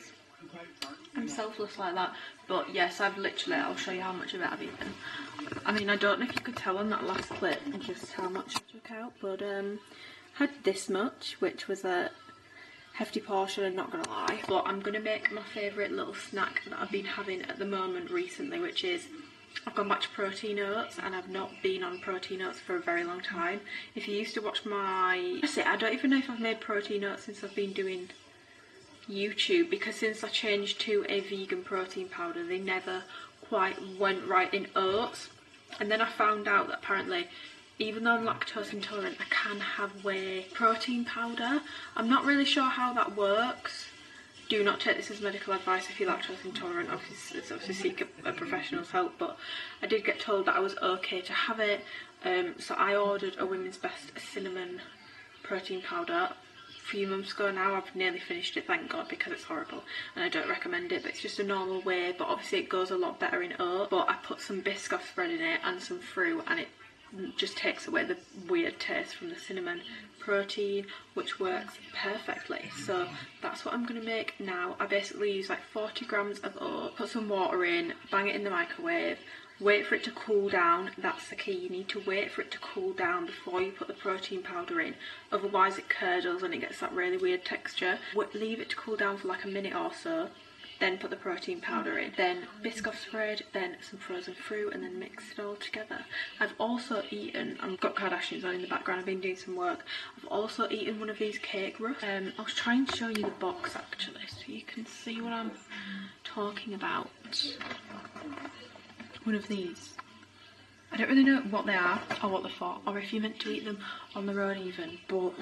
I'm selfless like that. But yes, I'll show you how much of it I've eaten. I mean, I don't know if you could tell on that last clip just how much I took out, but had this much, which was a hefty portion, I'm not gonna lie. But I'm gonna make my favourite little snack that I've been having at the moment recently, which is I've gone back to protein oats, and I've not been on protein oats for a very long time. If you used to watch I don't even know if I've made protein oats since I've been doing YouTube, because since I changed to a vegan protein powder they never quite went right in oats. And then I found out that apparently even though I'm lactose intolerant, I can have whey protein powder. I'm not really sure how that works. do not take this as medical advice if you're lactose intolerant. Obviously seek a professional's help, but I did get told that I was okay to have it, so I ordered a Women's Best cinnamon protein powder a few months ago now. I've nearly finished it, thank God, because it's horrible and I don't recommend it, but it's just a normal whey, but obviously it goes a lot better in oat. But I put some Biscoff spread in it and some fruit, and it just takes away the weird taste from the cinnamon protein, which works perfectly. So that's what I'm going to make now. I basically use like 40 grams of oat, put some water in, bang it in the microwave, wait for it to cool down. That's the key, you need to wait for it to cool down before you put the protein powder in, otherwise it curdles and it gets that really weird texture. Leave it to cool down for like a minute or so, then put the protein powder in, then Biscoff spread, then some frozen fruit, and then mix it all together. I've also eaten, I've got Kardashians on in the background, I've been doing some work, I've also eaten one of these cake rusks. I was trying to show you the box actually, so you can see what I'm talking about. One of these. I don't really know what they are, or what they're for, or if you're meant to eat them on their own even, but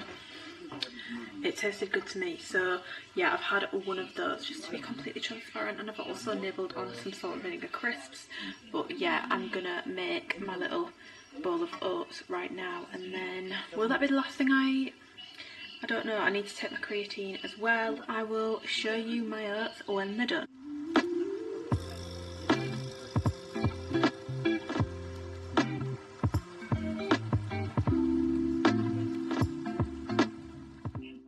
it tasted good to me. So yeah, I've had one of those just to be completely transparent, and I've also nibbled on some salt and vinegar crisps. But yeah, I'm gonna make my little bowl of oats right now, and then will that be the last thing I don't know. I need to take my creatine as well. I will show you my oats when they're done.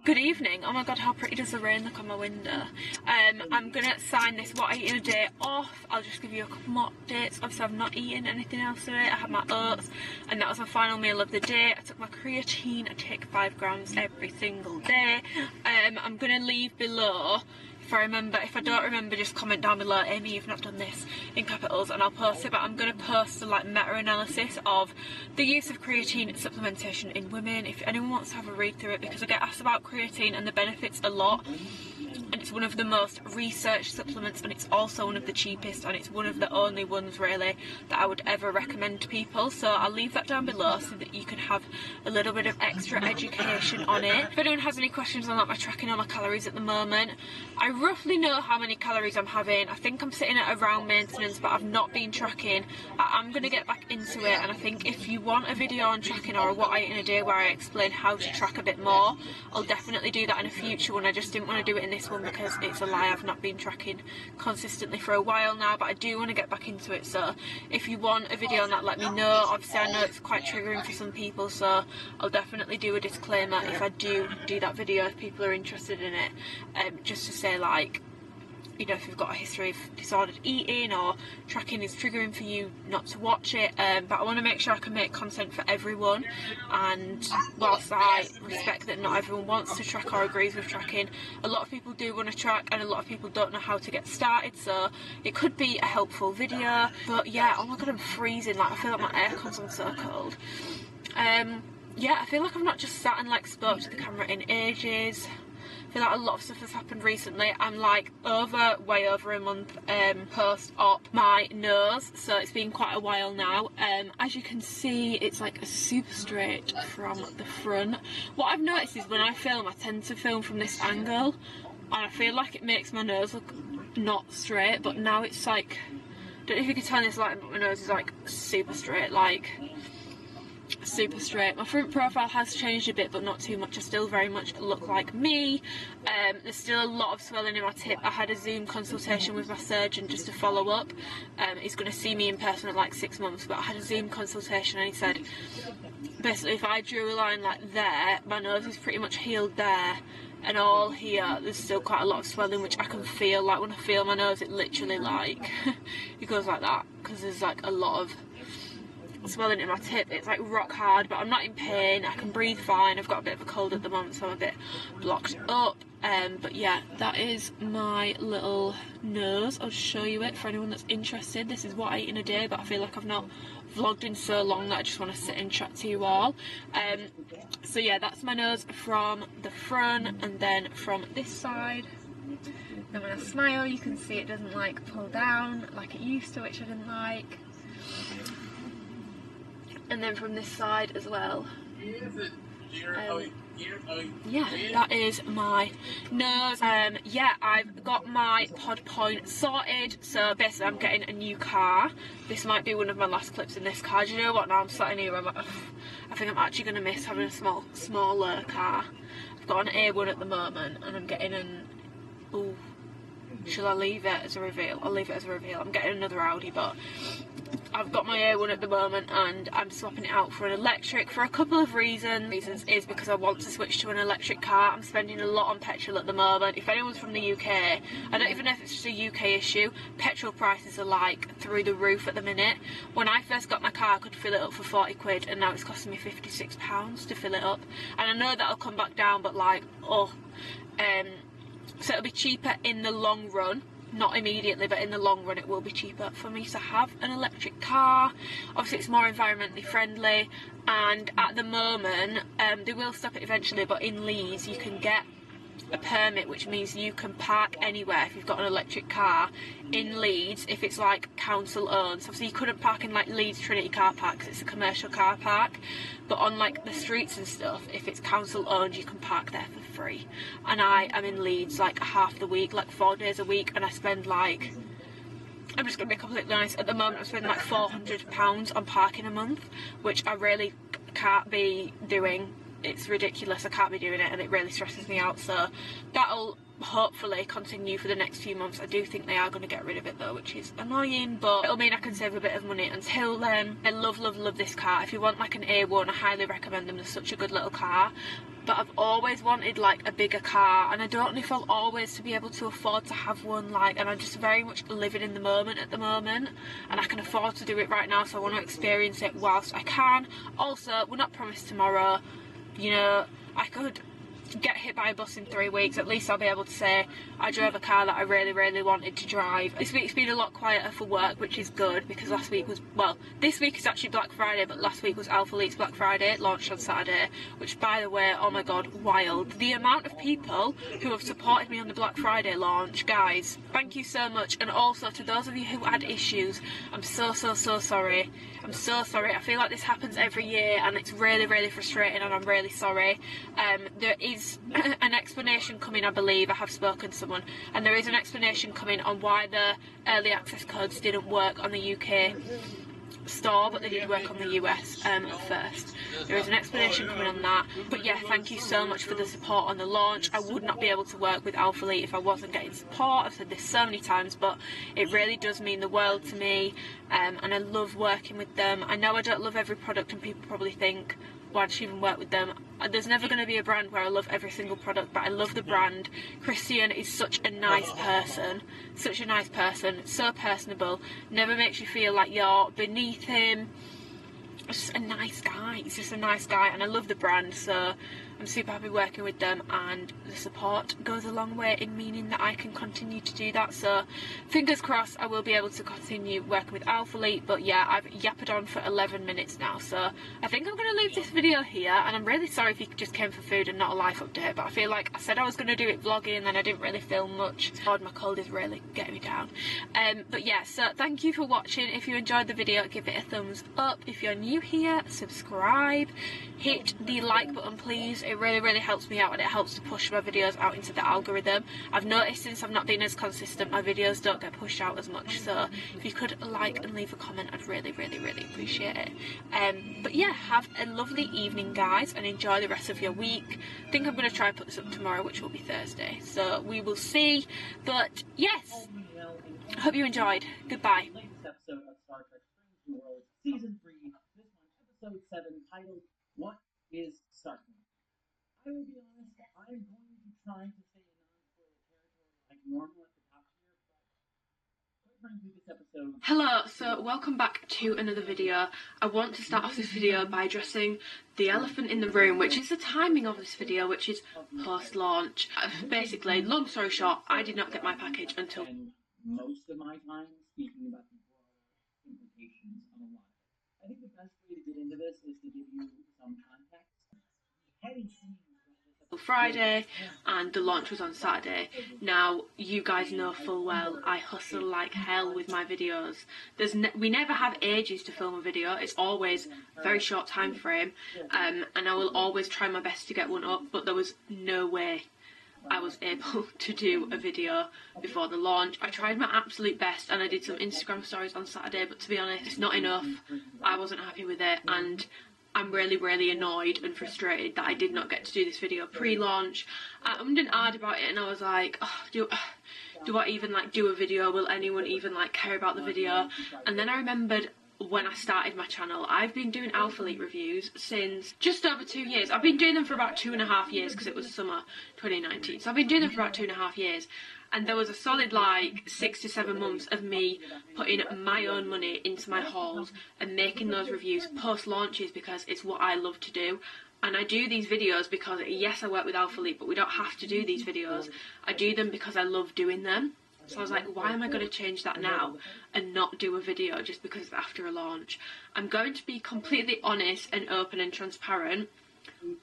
Good evening. Oh my god, how pretty does the rain look on my window. I'm gonna sign this what I eat in a day off. I'll just give you a couple more updates. Obviously I've not eaten anything else today. I had my oats and that was my final meal of the day. I took my creatine. I take 5 grams every single day. I'm gonna leave below, if I don't remember, just comment down below, Amy, you've not done this, in capitals, and I'll post it. But I'm going to post the like meta-analysis of the use of creatine supplementation in women, if anyone wants to have a read through it, because I get asked about creatine and the benefits a lot, and it's one of the most researched supplements, and it's also one of the cheapest, and it's one of the only ones really that I would ever recommend to people. So I'll leave that down below so that you can have a little bit of extra education on it. If anyone has any questions on my tracking all my calories at the moment, I roughly know how many calories I'm having. I think I'm sitting at around maintenance, but I've not been tracking. I'm going to get back into it, and I think if you want a video on tracking or what I eat in a day where I explain how to track a bit more, I'll definitely do that in a future one. I just didn't want to do it in this one because it's a lie, I've not been tracking consistently for a while now, but I do want to get back into it. So if you want a video on that, let me know. Obviously I know it's quite triggering for some people, so I'll definitely do a disclaimer if I do that video, if people are interested in it, just to say, like, you know, if you've got a history of disordered eating or tracking is triggering for you, not to watch it. But I want to make sure I can make content for everyone, and whilst I respect that not everyone wants to track or agrees with tracking, a lot of people do want to track and a lot of people don't know how to get started, so it could be a helpful video. But yeah, oh my god, I'm freezing, like I feel like my aircon's on so cold. Yeah, I feel like I've not just sat and like spoke to the camera in ages. I feel like a lot of stuff has happened recently. I'm like way over a month post-op my nose, so it's been quite a while now. As you can see, it's like a super straight from the front. What I've noticed is when I film, I tend to film from this angle, and I feel like it makes my nose look not straight, but now it's like, I don't know if you can tell in this light, but my nose is like super straight, like super straight. My front profile has changed a bit, but not too much. I still very much look like me. There's still a lot of swelling in my tip. I had a Zoom consultation with my surgeon just to follow up. He's going to see me in person at like 6 months, but I had a Zoom consultation and he said basically if I drew a line like there, my nose is pretty much healed there, and all here there's still quite a lot of swelling, which I can feel. Like when I feel my nose, it literally like it goes like that, because there's like a lot of swelling in my tip. It's like rock hard, but I'm not in pain. I can breathe fine. I've got a bit of a cold at the moment, so I'm a bit blocked up. But yeah, that is my little nose. I'll show you it for anyone that's interested. This is what I eat in a day, but I feel like I've not vlogged in so long that I just want to sit and chat to you all. So yeah, that's my nose from the front, and then from this side. Then when I smile, you can see it doesn't like pull down like it used to, which I didn't like. And then from this side as well. Yeah, that is my nose. Yeah, I've got my pod point sorted, so basically I'm getting a new car. This might be one of my last clips in this car. Do you know what, now I'm sat in here, I think I'm actually going to miss having a smaller car. I've got an A1 at the moment, and I'm getting an, ooh, shall I leave it as a reveal? I'll leave it as a reveal. I'm getting another Audi, but I've got my A1 at the moment and I'm swapping it out for an electric for a couple of reasons. Reasons is because I want to switch to an electric car. I'm spending a lot on petrol at the moment. If anyone's from the UK, I don't even know if it's just a UK issue, petrol prices are like through the roof at the minute. When I first got my car I could fill it up for 40 quid and now it's costing me £56 to fill it up. And I know that'll come back down, but like, so it'll be cheaper in the long run. Not immediately, but in the long run it will be cheaper for me to have an electric car. Obviously it's more environmentally friendly, and at the moment they will stop it eventually, but in Leeds you can get a permit, which means you can park anywhere if you've got an electric car in Leeds if it's like council owned. So obviously you couldn't park in like Leeds Trinity car park because it's a commercial car park, but on like the streets and stuff, if it's council owned you can park there for free. And I am in Leeds like half the week, like 4 days a week, and I spend like, I'm just going to be completely honest, at the moment I'm spending like £400 on parking a month, which I really can't be doing. It's ridiculous, I can't be doing it, and it really stresses me out, so that'll hopefully continue for the next few months. I do think they are going to get rid of it though, which is annoying, but it'll mean I can save a bit of money. Until then, I love this car. If you want like an A1, I highly recommend them. They're such a good little car, but I've always wanted like a bigger car, and I don't know if I'll always to be able to afford to have one, like, and I'm just very much living in the moment at the moment, and I can afford to do it right now, so I want to experience it whilst I can. Also, we're not promised tomorrow. You know, I could get hit by a bus in 3 weeks. At least I'll be able to say I drove a car that I really wanted to drive. This week's been a lot quieter for work, which is good, because last week was, well, this week is actually Black Friday, but last week was Alphalete's Black Friday. It launched on Saturday, which, by the way, oh my god, wild. The amount of people who have supported me on the Black Friday launch, guys, thank you so much. And also to those of you who had issues, I'm so sorry. I'm so sorry. I feel like this happens every year and it's really frustrating, and I'm really sorry. There is an explanation coming, I believe. I have spoken to someone, and there is an explanation coming on why the early access codes didn't work on the UK store, but they did work on the US first. There is an explanation coming on that, but yeah, thank you so much for the support on the launch. I would not be able to work with Alphalete if I wasn't getting support. I've said this so many times, but it really does mean the world to me, and I love working with them. I know I don't love every product, and people probably think, why does she even work with them? There's never going to be a brand where I love every single product, but I love the brand. Christian is such a nice person, so personable, never makes you feel like you're beneath him. Just a nice guy. He's just a nice guy, and I love the brand, so I'm super happy working with them, and the support goes a long way in meaning that I can continue to do that. So fingers crossed I will be able to continue working with Alphalete. But yeah, I've yapped on for 11 minutes now, so I think I'm going to leave this video here, and I'm really sorry if you just came for food and not a life update, but I feel like I said I was going to do it vlogging and then I didn't really film much. God, my cold is really getting me down. But yeah, so thank you for watching. If you enjoyed the video, give it a thumbs up. If you're new here, subscribe, hit the like button please. It really helps me out, and it helps to push my videos out into the algorithm. I've noticed since I've not been as consistent, my videos don't get pushed out as much, so if you could like and leave a comment, I'd really appreciate it. But yeah, have a lovely evening guys, and enjoy the rest of your week. I think I'm going to try and put this up tomorrow, which will be Thursday, so we will see. But yes, I hope you enjoyed. Goodbye.
Latest episode of Star Trek Strange New Worlds, Season 3, this one, Episode 7, titled, What is Starting? I will be honest, I'm going to try to stay in non-spoiler territory like normal at the top here, but quite frankly, this episode...
Hello, so welcome back to another video. I want to start off this video by addressing the elephant in the room, which is the timing of this video, which is post-launch. Basically, long story short, I did not get my package until...
And most of my time speaking about the broader implications of a lot of it. I think the best way to get into this is to give you some context. Heading scenes throughout this
Friday and the launch was on Saturday. Now, you guys know full well I hustle like hell with my videos. We never have ages to film a video. It's always a very short time frame, and I will always try my best to get one up, but there was no way I was able to do a video before the launch. I tried my absolute best and I did some Instagram stories on Saturday, but to be honest, it's not enough. I wasn't happy with it, and I'm really annoyed and frustrated that I did not get to do this video pre-launch. I ummed and ahed about it, and I was like, oh, do I even like do a video? Will anyone even like care about the video? And then I remembered when I started my channel, I've been doing Alphalete reviews since just over 2 years. I've been doing them for about 2.5 years because it was summer 2019. So I've been doing them for about 2.5 years. And there was a solid like 6 to 7 months of me putting my own money into my hauls and making those reviews post launches because it's what I love to do. And I do these videos because, yes, I work with Alphalete, but we don't have to do these videos. I do them because I love doing them. So I was like, why am I going to change that now and not do a video just because it's after a launch? I'm going to be completely honest and open and transparent.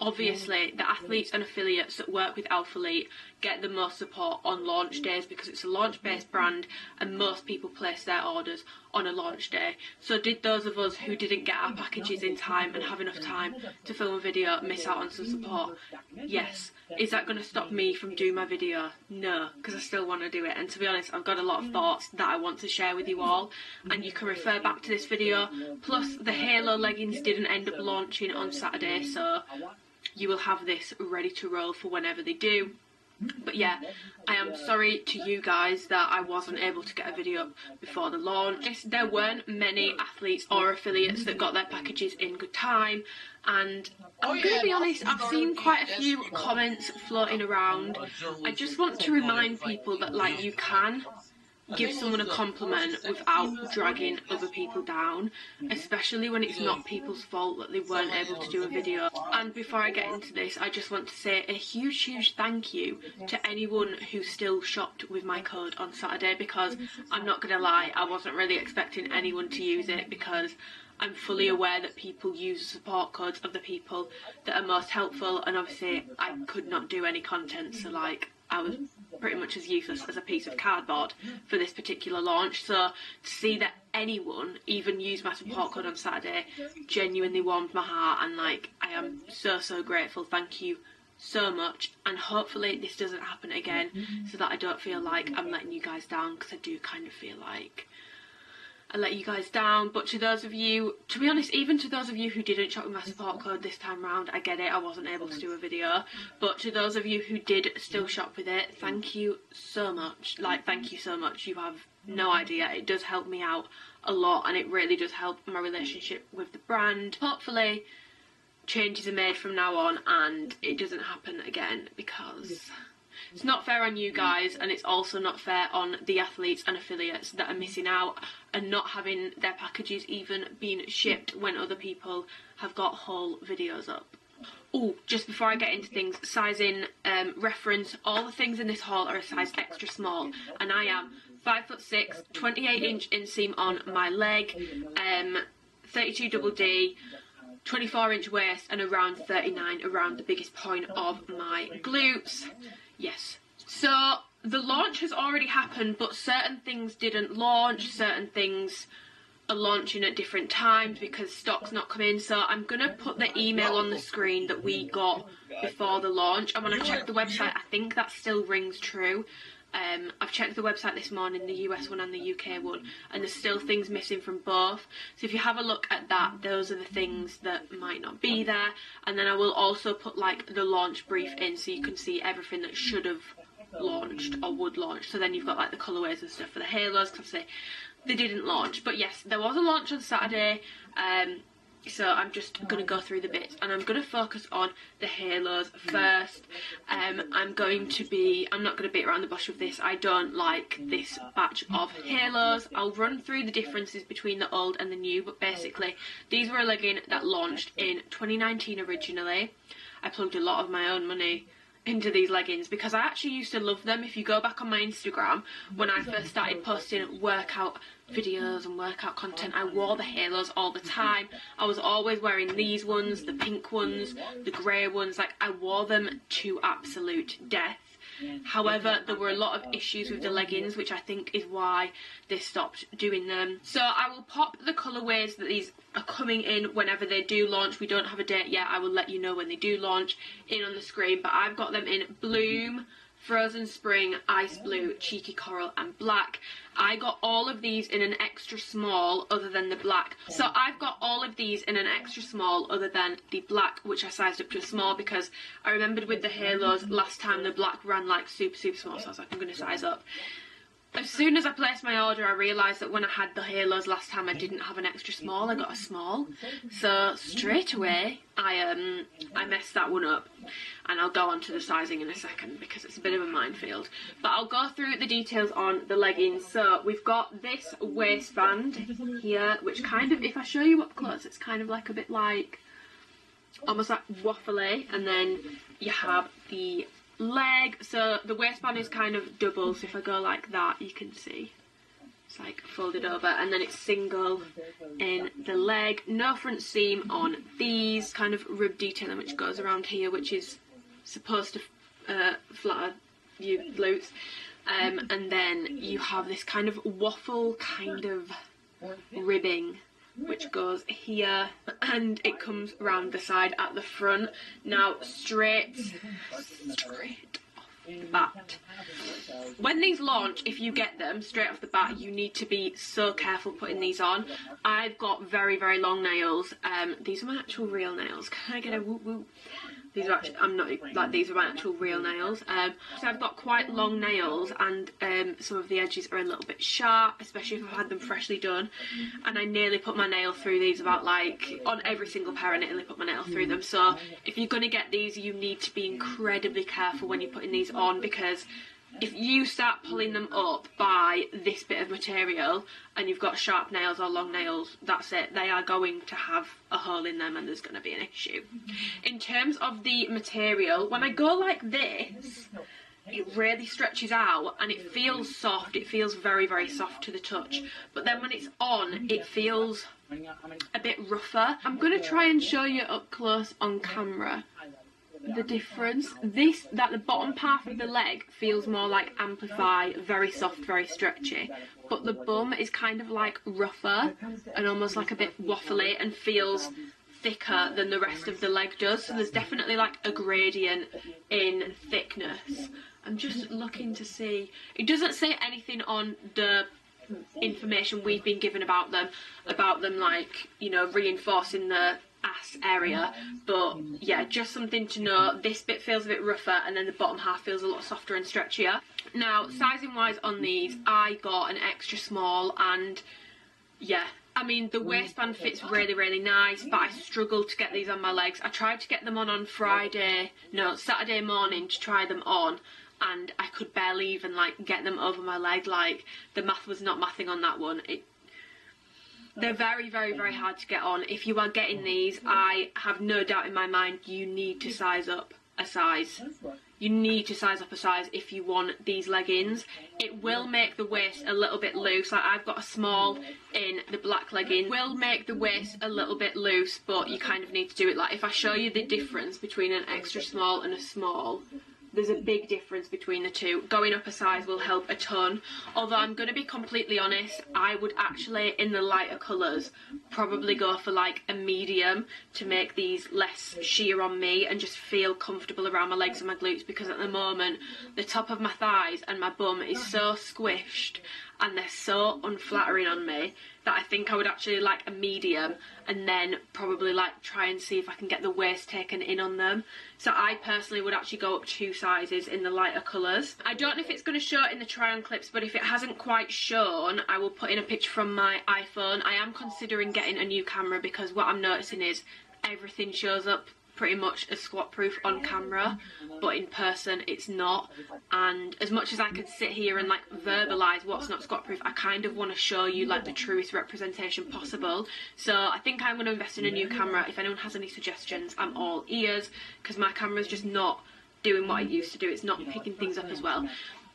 Obviously, the athletes and affiliates that work with Alphalete get the most support on launch days because it's a launch-based brand and most people place their orders on a launch day. So did those of us who didn't get our packages in time and have enough time to film a video miss out on some support? Yes. Is that going to stop me from doing my video? No, because I still want to do it. And to be honest, I've got a lot of thoughts that I want to share with you all, and you can refer back to this video. Plus, the Halo leggings didn't end up launching on Saturday, so you will have this ready to roll for whenever they do. But yeah, I am sorry to you guys that I wasn't able to get a video up before the launch. There weren't many athletes or affiliates that got their packages in good time, and I'm going to be honest, I've seen quite a few comments floating around. I just want to remind people that like you can give someone a compliment without dragging other people down, especially when it's not people's fault that they weren't able to do a video. And before I get into this, I just want to say a huge thank you to anyone who still shopped with my code on Saturday, because I'm not gonna lie, I wasn't really expecting anyone to use it, because I'm fully aware that people use support codes of the people that are most helpful, and obviously I could not do any content, so like I was pretty much as useless as a piece of cardboard for this particular launch. So to see that anyone even used my support code on Saturday genuinely warmed my heart, and like I am so grateful. Thank you so much, and hopefully this doesn't happen again so that I don't feel like I'm letting you guys down, because I do kind of feel like I let you guys down. But to those of you, to be honest, even to those of you who didn't shop with my support code this time round, I get it, I wasn't able to do a video, but to those of you who did still shop with it, thank you so much. Like, thank you so much. You have no idea. It does help me out a lot, and it really does help my relationship with the brand. Hopefully changes are made from now on and it doesn't happen again, because it's not fair on you guys, and it's also not fair on the athletes and affiliates that are missing out and not having their packages even being shipped when other people have got whole videos up. Oh, just before I get into things, sizing reference, all the things in this haul are a size extra small, and I am 5'6", 28-inch inseam on my leg, 32 double D, 24-inch waist, and around 39 around the biggest point of my glutes. Yes. So the launch has already happened, but certain things didn't launch, certain things are launching at different times because stock's not come in. So I'm going to put the email on the screen that we got before the launch. And when I checked the website, I think that still rings true. I've checked the website this morning, the US one and the UK one, and there's still things missing from both. So if you have a look at that, those are the things that might not be there. And then I will also put like the launch brief in so you can see everything that should have launched or would launch. So then you've got like the colourways and stuff for the halos, because they didn't launch. But yes, there was a launch on Saturday. So I'm just going to go through the bits, and I'm going to focus on the halos first. I'm not going to beat around the bush with this. I don't like this batch of halos. I'll run through the differences between the old and the new, but basically these were a legging that launched in 2019 originally. I plugged a lot of my own money into these leggings because I actually used to love them. If you go back on my Instagram, when I first started posting workout videos and workout content, I wore the halos all the time. I was always wearing these ones, the pink ones, the grey ones. Like, I wore them to absolute death. However, there were a lot of issues with the leggings, which I think is why they stopped doing them. So I will pop the colourways that these are coming in whenever they do launch. We don't have a date yet. I will let you know when they do launch in on the screen. But I've got them in Bloom, Frozen Spring, Ice Blue, Cheeky Coral and Black. I got all of these in an extra small other than the black. So I've got all of these in an extra small other than the black, which I sized up to a small because I remembered with the halos last time the black ran like super small, so I was like, I'm going to size up. As soon as I placed my order, I realised that when I had the halos last time I didn't have an extra small, I got a small. So straight away I messed that one up, and I'll go on to the sizing in a second because it's a bit of a minefield. But I'll go through the details on the leggings. So we've got this waistband here, which kind of, if I show you up close, it's kind of like a bit like, almost like waffly, and then you have the leg. So the waistband is kind of double, so if I go like that you can see it's like folded over, and then it's single in the leg. No front seam on these, kind of rib detailing which goes around here, which is supposed to flatter your glutes, and then you have this kind of waffle kind of ribbing which goes here, and it comes round the side at the front. Now straight off the bat, when these launch, if you get them straight off the bat, you need to be so careful putting these on. I've got very long nails. These are my actual real nails. Can I get a whoop whoop? These are actually, I'm not, like, these are my actual real nails. So I've got quite long nails, and some of the edges are a little bit sharp, especially if I've had them freshly done. And I nearly put my nail through these about, like, on every single pair, I nearly put my nail through them. So if you're going to get these, you need to be incredibly careful when you're putting these on, because if you start pulling them up by this bit of material and you've got sharp nails or long nails, that's it. They are going to have a hole in them and there's going to be an issue. In terms of the material, when I go like this, it really stretches out and it feels soft. It feels very soft to the touch. But then when it's on, it feels a bit rougher. I'm going to try and show you up close on camera the difference. That the bottom half of the leg feels more like Amplify, very soft, very stretchy, but the bum is kind of like rougher and almost like a bit waffly and feels thicker than the rest of the leg does. So there's definitely like a gradient in thickness. I'm just looking to see, it doesn't say anything on the information we've been given about them like, you know, reinforcing the ass area, but yeah, just something to know. This bit feels a bit rougher and then the bottom half feels a lot softer and stretchier. Now sizing wise on these, I got an extra small, and yeah, I mean the waistband fits really nice, but I struggled to get these on my legs. I tried to get them on Saturday morning to try them on, and I could barely even like get them over my leg. Like, the math was not mathing on that one. They're very hard to get on. If you are getting these, I have no doubt in my mind you need to size up a size. You need to size up a size if you want these leggings. It will make the waist a little bit loose. Like, I've got a small in the black legging. It will make the waist a little bit loose, but you kind of need to do it. Like, if I show you the difference between an extra small and a small, there's a big difference between the two. Going up a size will help a ton. Although I'm going to be completely honest, I would actually, in the lighter colours, probably go for like a medium to make these less sheer on me and just feel comfortable around my legs and my glutes, because at the moment the top of my thighs and my bum is so squished and they're so unflattering on me that I think I would actually like a medium, and then probably like try and see if I can get the waist taken in on them. So I personally would actually go up 2 sizes in the lighter colours. I don't know if it's going to show in the try on clips, but if it hasn't quite shown, I will put in a picture from my iPhone. I am considering getting a new camera because what I'm noticing is everything shows up pretty much as squat proof on camera, but in person it's not. And as much as I could sit here and like verbalise what's not squat proof, I kind of want to show you like the truest representation possible. So I think I'm going to invest in a new camera. If anyone has any suggestions, I'm all ears, because my camera's just not doing what it used to do. It's not picking things up as well.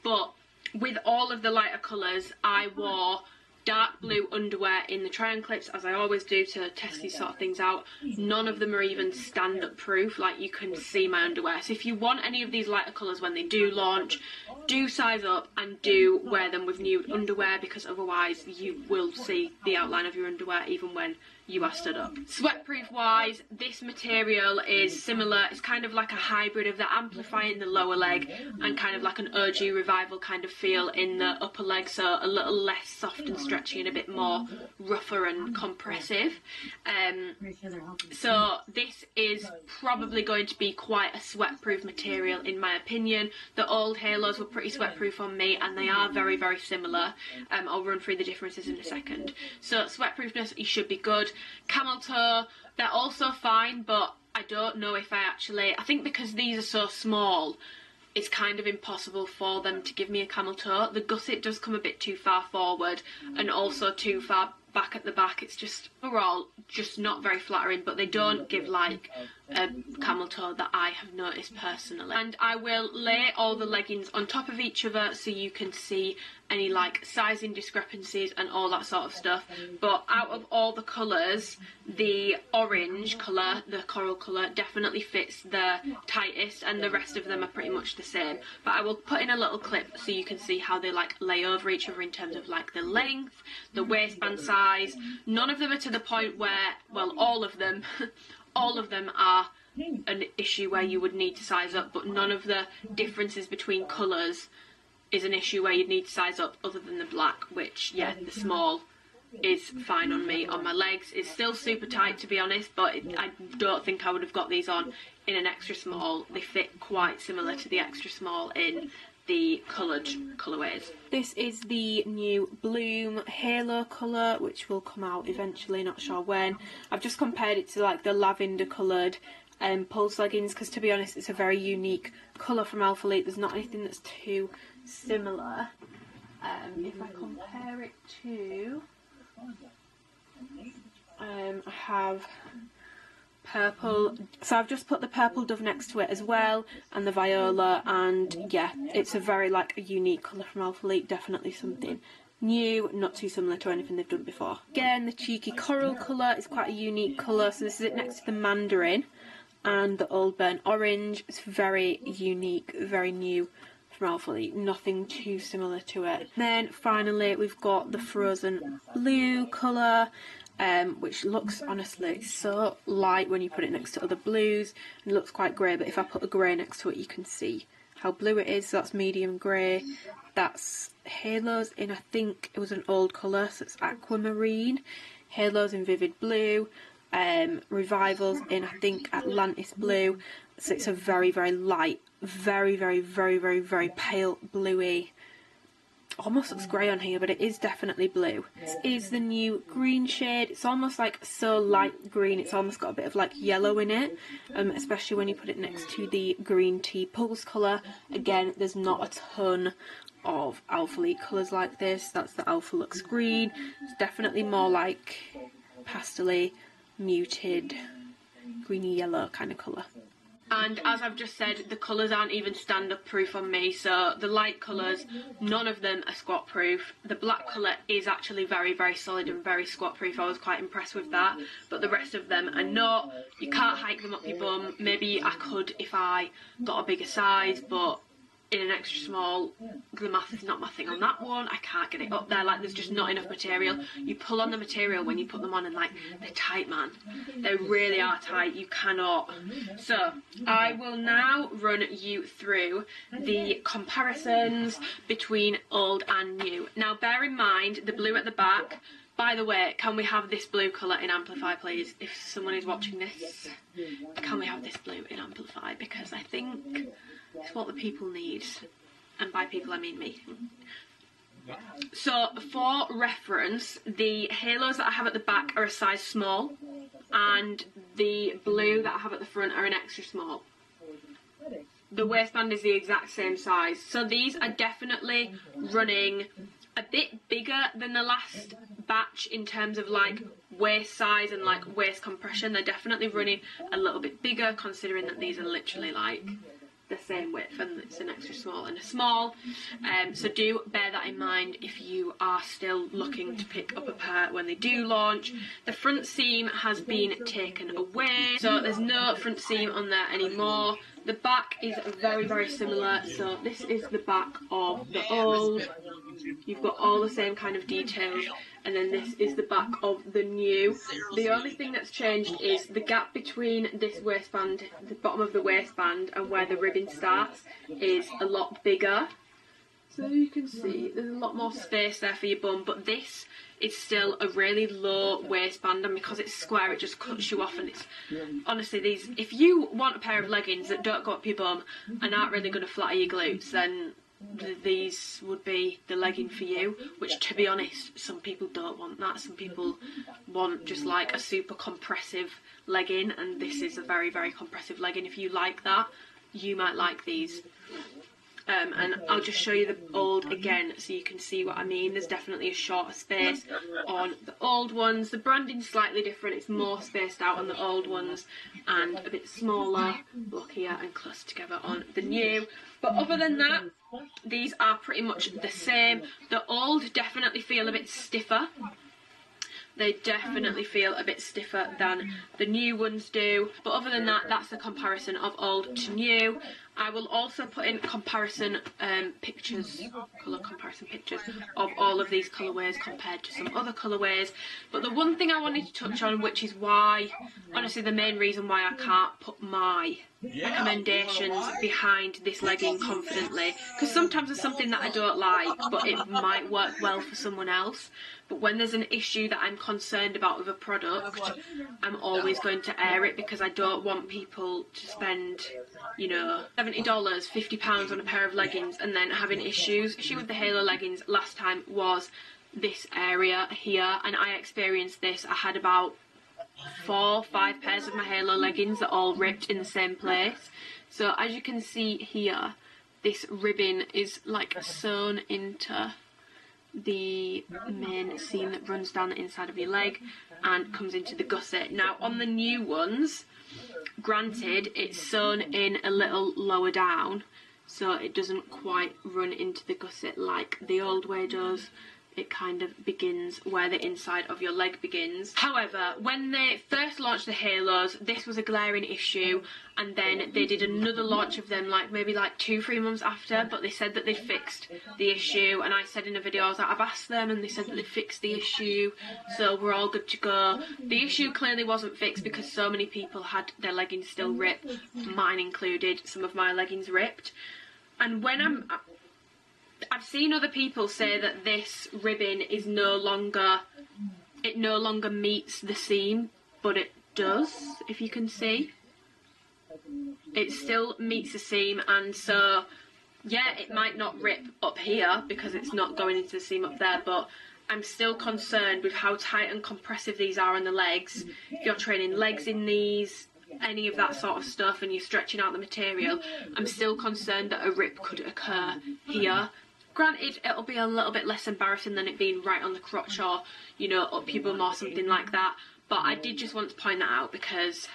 But with all of the lighter colours, I wore dark blue underwear in the try-on clips, as I always do, to test these sort of things out. None of them are even stand-up proof, like you can see my underwear. So if you want any of these lighter colours when they do launch, do size up and do wear them with nude underwear, because otherwise you will see the outline of your underwear even when you are stood up. Sweatproof wise, this material is similar. It's kind of like a hybrid of the Amplify in the lower leg and kind of like an OG Revival kind of feel in the upper leg, so a little less soft and stretchy and a bit more rougher and compressive. So this is probably going to be quite a sweatproof material in my opinion. The old Halos were pretty sweatproof on me, and they are very, very similar. I'll run through the differences in a second. So sweatproofness, you should be good. Camel toe, they're also fine, but I don't know if I think because these are so small, it's kind of impossible for them to give me a camel toe. The gusset does come a bit too far forward and also too far back at the back. It's just overall just not very flattering, but they don't give like a camel toe that I have noticed personally. And I will lay all the leggings on top of each other so you can see any like sizing discrepancies and all that sort of stuff. But out of all the colours, the orange colour, the coral colour, definitely fits the tightest, and the rest of them are pretty much the same. But I will put in a little clip so you can see how they like lay over each other in terms of like the length, the waistband size. None of them are to the point where, well, all of them are an issue where you would need to size up, but none of the differences between colours is an issue where you'd need to size up, other than the black, which, yeah, the small is fine on me. On my legs, it's still super tight to be honest, but I don't think I would have got these on in an extra small. They fit quite similar to the extra small in the coloured colourways. This is the new Bloom Halo colour, which will come out eventually, not sure when. I've just compared it to like the lavender coloured pulse leggings, because to be honest it's a very unique colour from Alphalete. There's not anything that's too similar. If I compare it to I have purple, so I've just put the purple dove next to it as well, and the viola, and yeah, it's a very like a unique colour from Alphalete, definitely something new, not too similar to anything they've done before. Again, the cheeky coral colour is quite a unique colour, so this is it next to the mandarin and the old burnt orange. It's very unique, very new from Alphalete, nothing too similar to it. Then finally we've got the frozen blue colour, which looks honestly so light when you put it next to other blues, and it looks quite grey, but if I put a grey next to it you can see how blue it is. So that's medium grey. That's Halos in, I think it was an old colour, so it's aquamarine. Halos in vivid blue. Revivals in, I think, Atlantis blue. So it's a very, very light, very, very, very, very, very pale bluey. Almost looks grey on here, but it is definitely blue. This is the new green shade. It's almost like so light green, it's almost got a bit of like yellow in it, especially when you put it next to the green tea pulse colour. Again, there's not a ton of Alphalete colours like this. That's the Alphalux green. It's definitely more like pastel-y, muted, greeny yellow kind of colour. And as I've just said, the colours aren't even stand-up proof on me, so the light colours, none of them are squat proof. The black colour is actually very, very solid and very squat proof. I was quite impressed with that, but the rest of them are not. You can't hike them up your bum. Maybe I could if I got a bigger size, but in an extra small, the math is not my thing on that one. I can't get it up there, like there's just not enough material. You pull on the material when you put them on and like, they're tight, man. They really are tight, you cannot. So, I will now run you through the comparisons between old and new. Now bear in mind, the blue at the back, by the way, can we have this blue colour in Amplify please? If someone is watching this, can we have this blue in Amplify? Because I think it's what the people need, and by people I mean me. So for reference, the Halos that I have at the back are a size small, and the blue that I have at the front are an extra small. The waistband is the exact same size, so these are definitely running a bit bigger than the last batch in terms of like waist size and like waist compression. They're definitely running a little bit bigger, considering that these are literally like the same width, and it's an extra small and a small, so do bear that in mind if you are still looking to pick up a pair when they do launch. The front seam has been taken away, so there's no front seam on there anymore. The back is very, very similar, so this is the back of the old. You've got all the same kind of details, and then this is the back of the new. The only thing that's changed is the gap between this waistband, the bottom of the waistband, and where the ribbon starts is a lot bigger. So you can see there's a lot more space there for your bum, but this is still a really low waistband, and because it's square it just cuts you off. And it's honestly, these, if you want a pair of leggings that don't go up your bum and aren't really going to flatter your glutes, then these would be the legging for you, which, to be honest, some people don't want that. Some people want just like a super compressive legging, and this is a very, very compressive legging. If you like that, you might like these. And I'll just show you the old again so you can see what I mean. There's definitely a shorter space on the old ones. The branding's slightly different, it's more spaced out on the old ones and a bit smaller, blockier and closer together on the new. But other than that, these are pretty much the same. The old definitely feel a bit stiffer. They definitely feel a bit stiffer than the new ones do. But other than that, that's the comparison of old to new. I will also put in comparison pictures, colour comparison pictures of all of these colourways compared to some other colourways. But the one thing I wanted to touch on, which is why, honestly, the main reason why I can't put my recommendations behind this legging confidently, because sometimes there's something that I don't like, but it might work well for someone else. But when there's an issue that I'm concerned about with a product, I'm always going to air it, because I don't want people to spend, you know, $70, £50 on a pair of leggings and then having issues. Issue with the Halo leggings last time was this area here, and I experienced this. I had about 4 or 5 pairs of my Halo leggings that all ripped in the same place. So as you can see here, this ribbon is like sewn into the main seam that runs down the inside of your leg and comes into the gusset. Now on the new ones, granted, it's sewn in a little lower down, so it doesn't quite run into the gusset like the old way does. It kind of begins where the inside of your leg begins. However, when they first launched the Halos, this was a glaring issue, and then they did another launch of them maybe 2-3 months after, but they said that they'd fixed the issue, and I said in a video, I was like, I've asked them and they said that they'd fixed the issue, so we're all good to go. The issue clearly wasn't fixed because so many people had their leggings still ripped, mine included. Some of my leggings ripped, and when I've seen other people say that this ribbon is no longer meets the seam, but it does, if you can see. It still meets the seam, and so, yeah, it might not rip up here because it's not going into the seam up there, but I'm still concerned with how tight and compressive these are on the legs. If you're training legs in these, any of that sort of stuff, and you're stretching out the material, I'm still concerned that a rip could occur here. Granted, it'll be a little bit less embarrassing than it being right on the crotch or, you know, up your bum or something like that. But I did just want to point that out, because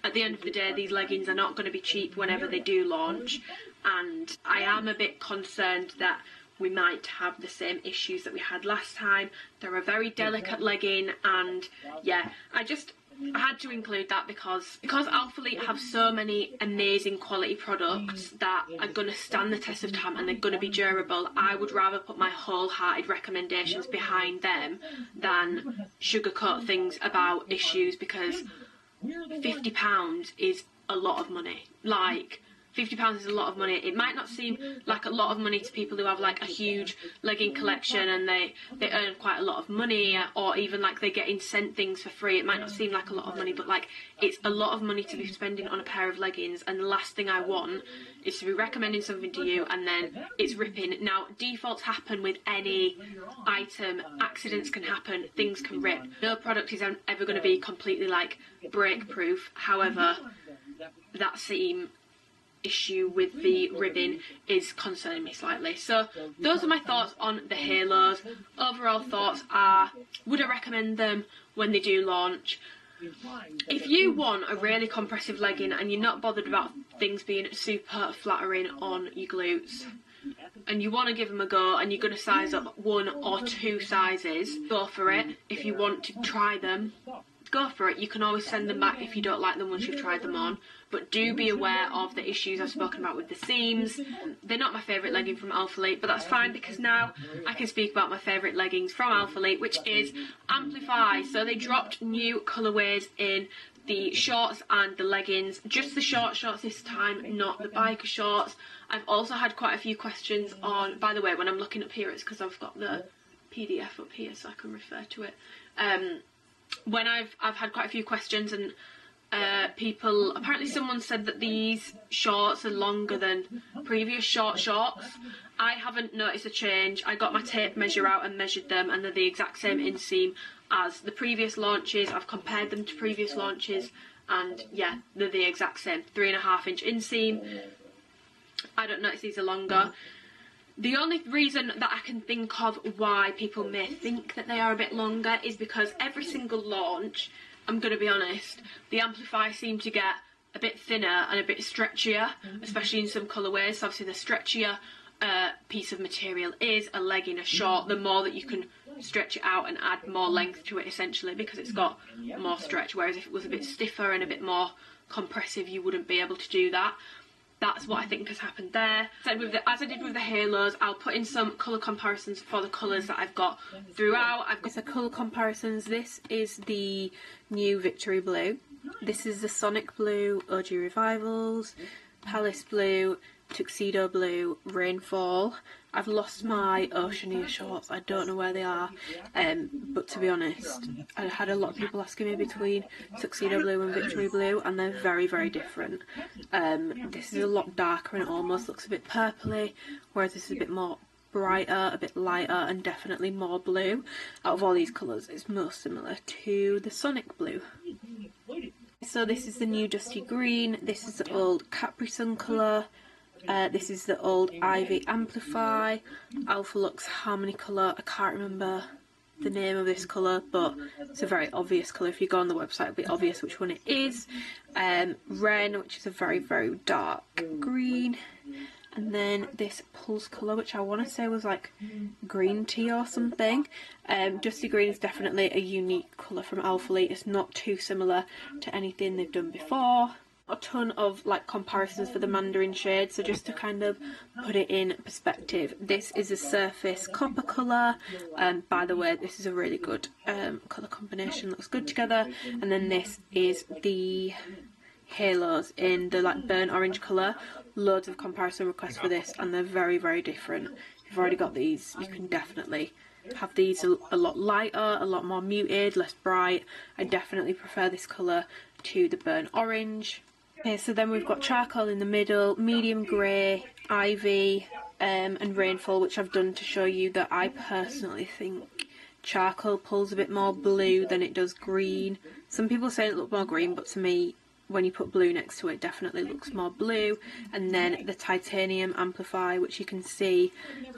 at the end of the day, these leggings are not going to be cheap whenever they do launch. And I am a bit concerned that we might have the same issues that we had last time. They're a very delicate legging, and yeah, I had to include that because Alphalete have so many amazing quality products that are going to stand the test of time and they're going to be durable. I would rather put my wholehearted recommendations behind them than sugarcoat things about issues, because £50 is a lot of money. Like, £50 is a lot of money. It might not seem like a lot of money to people who have like a huge legging collection and they earn quite a lot of money, or even like they're getting sent things for free. It might not seem like a lot of money, but like, it's a lot of money to be spending on a pair of leggings, and the last thing I want is to be recommending something to you and then it's ripping. Now, defaults happen with any item, accidents can happen, things can rip. No product is ever going to be completely like break proof. However, that seam issue with the ribbon is concerning me slightly. So those are my thoughts on the Halos. Overall thoughts are, would I recommend them when they do launch? if you want a really compressive legging and you're not bothered about things being super flattering on your glutes, and you want to give them a go and you're going to size up 1 or 2 sizes, go for it. If you want to try them, go for it. You can always send them back if you don't like them once you've tried them on, but do be aware of the issues I've spoken about with the seams. They're not my favourite legging from Alphalete, but that's fine because now I can speak about my favourite leggings from Alphalete, which is Amplify. So they dropped new colourways in the shorts and the leggings, just the shorts this time, not the biker shorts. I've also had quite a few questions on, by the way, when I'm looking up here, it's because I've got the PDF up here so I can refer to it. When I've had quite a few questions, and people, apparently someone said that these shorts are longer than previous shorts. I haven't noticed a change. I got my tape measure out and measured them, and they're the exact same inseam as the previous launches. I've compared them to previous launches, and yeah, they're the exact same, 3.5-inch inseam. I don't notice these are longer. The only reason that I can think of why people may think that they are a bit longer is because every single launch, I'm going to be honest, the Amplify seem to get a bit thinner and a bit stretchier, especially in some colourways. So obviously the stretchier piece of material is a legging, a short, the more that you can stretch it out and add more length to it, essentially, because it's got more stretch, whereas if it was a bit stiffer and a bit more compressive, you wouldn't be able to do that. That's what I think has happened there. So as I did with the halos, I'll put in some colour comparisons for the colours that I've got throughout. I've got the colour comparisons. This is the new Victory Blue. This is the Sonic Blue, OG Revivals, Palace Blue, Tuxedo Blue, Rainfall. I've lost my Oceania shorts. I don't know where they are, but to be honest, I had a lot of people asking me between Tuxedo Blue and Victory Blue, and they're very, very different. This is a lot darker and it almost looks a bit purpley, whereas this is a bit more brighter, a bit lighter, and definitely more blue. Out of all these colours, it's most similar to the Sonic Blue. So this is the new Dusty Green. This is the old Capri Sun colour. This is the old Ivy Amplify, Alphalete Harmony colour. I can't remember the name of this colour, but it's a very obvious colour. If you go on the website, it'll be obvious which one it is. Ren, which is a very, very dark green. And then this Pulse colour, which I want to say was like green tea or something. Dusty Green is definitely a unique colour from Alphalete. It's not too similar to anything they've done before. A ton of like comparisons for the Mandarin shade, so just to kind of put it in perspective, this is a surface copper colour, and by the way, this is a really good colour combination, looks good together. And then this is the halos in the like burnt orange colour. Loads of comparison requests for this, and they're very, very different. If you've already got these, you can definitely have these a lot lighter, a lot more muted, less bright. I definitely prefer this colour to the burnt orange. Okay, so then we've got Charcoal in the middle, Medium Grey, Ivy, and Rainfall, which I've done to show you that I personally think Charcoal pulls a bit more blue than it does green. Some people say it looks more green, but to me, when you put blue next to it, definitely looks more blue. And then the Titanium Amplify, which you can see,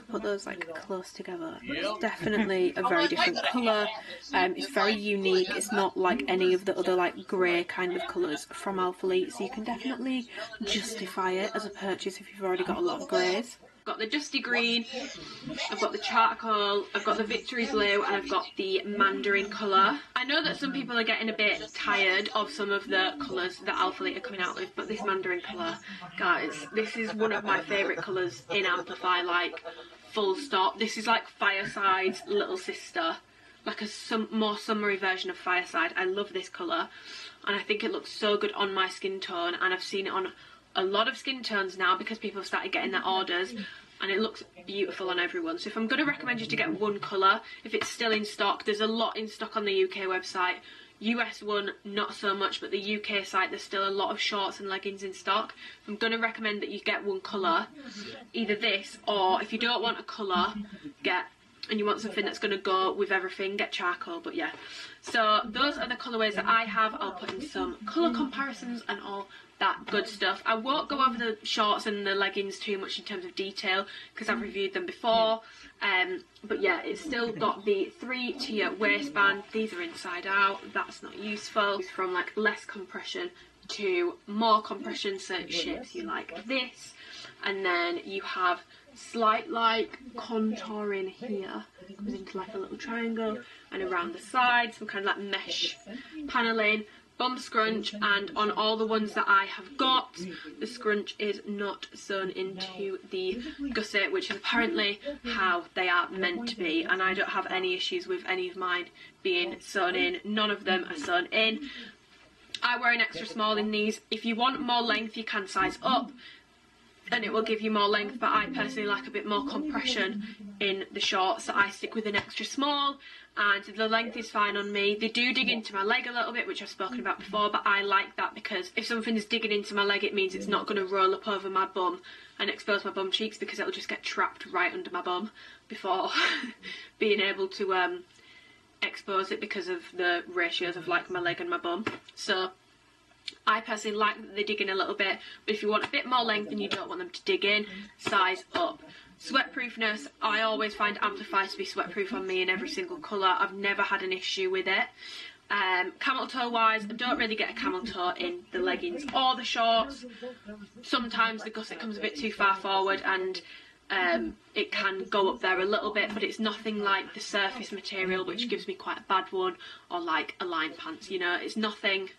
put those like close together. It's definitely a very different colour. It's very unique. It's not like any of the other like grey kind of colours from Alphalete, so you can definitely justify it as a purchase if you've already got a lot of greys. I've got the Dusty Green, I've got the Charcoal, I've got the Victory Blue, and I've got the Mandarin colour. I know that some people are getting a bit tired of some of the colours that Alphalete are coming out with, but this Mandarin colour, guys, this is one of my favourite colours in Amplify, like, full stop. This is like Fireside's little sister, like a more summery version of Fireside. I love this colour, and I think it looks so good on my skin tone, and I've seen it on a lot of skin tones now because people have started getting their orders, and it looks beautiful on everyone. So if I'm going to recommend you to get one colour, if it's still in stock, there's a lot in stock on the UK website. US one, not so much, but the UK site, there's still a lot of shorts and leggings in stock. I'm going to recommend that you get one colour, either this, or if you don't want a colour, and you want something that's going to go with everything, get Charcoal. But yeah, so those are the colourways that I have. I'll put in some colour comparisons and all that good stuff. I won't go over the shorts and the leggings too much in terms of detail because I've reviewed them before. But yeah, it's still got the 3-tier waistband. These are inside out, that's not useful. It's from like less compression to more compression, so it shapes you like this. And then you have slight like contouring here, goes into like a little triangle, and around the sides some kind of like mesh paneling, bum scrunch, and on all the ones that I have got, the scrunch is not sewn into the gusset, which is apparently how they are meant to be, and I don't have any issues with any of mine being sewn in. None of them are sewn in. I wear an extra small in these. If you want more length, you can size up and it will give you more length, but I personally like a bit more compression in the shorts, so I stick with an extra small, and the length is fine on me. They do dig into my leg a little bit, which I've spoken about before, but I like that because if something's digging into my leg, it means it's not going to roll up over my bum and expose my bum cheeks, because it'll just get trapped right under my bum before being able to expose it because of the ratios of like my leg and my bum. So I personally like that they dig in a little bit, but if you want a bit more length and you don't want them to dig in, size up. Sweatproofness, I always find Amplify to be sweatproof on me in every single colour. I've never had an issue with it. Camel toe wise, I don't really get a camel toe in the leggings or the shorts. Sometimes the gusset comes a bit too far forward and it can go up there a little bit, but it's nothing like the surface material, which gives me quite a bad one, or like a line pants, you know. It's nothing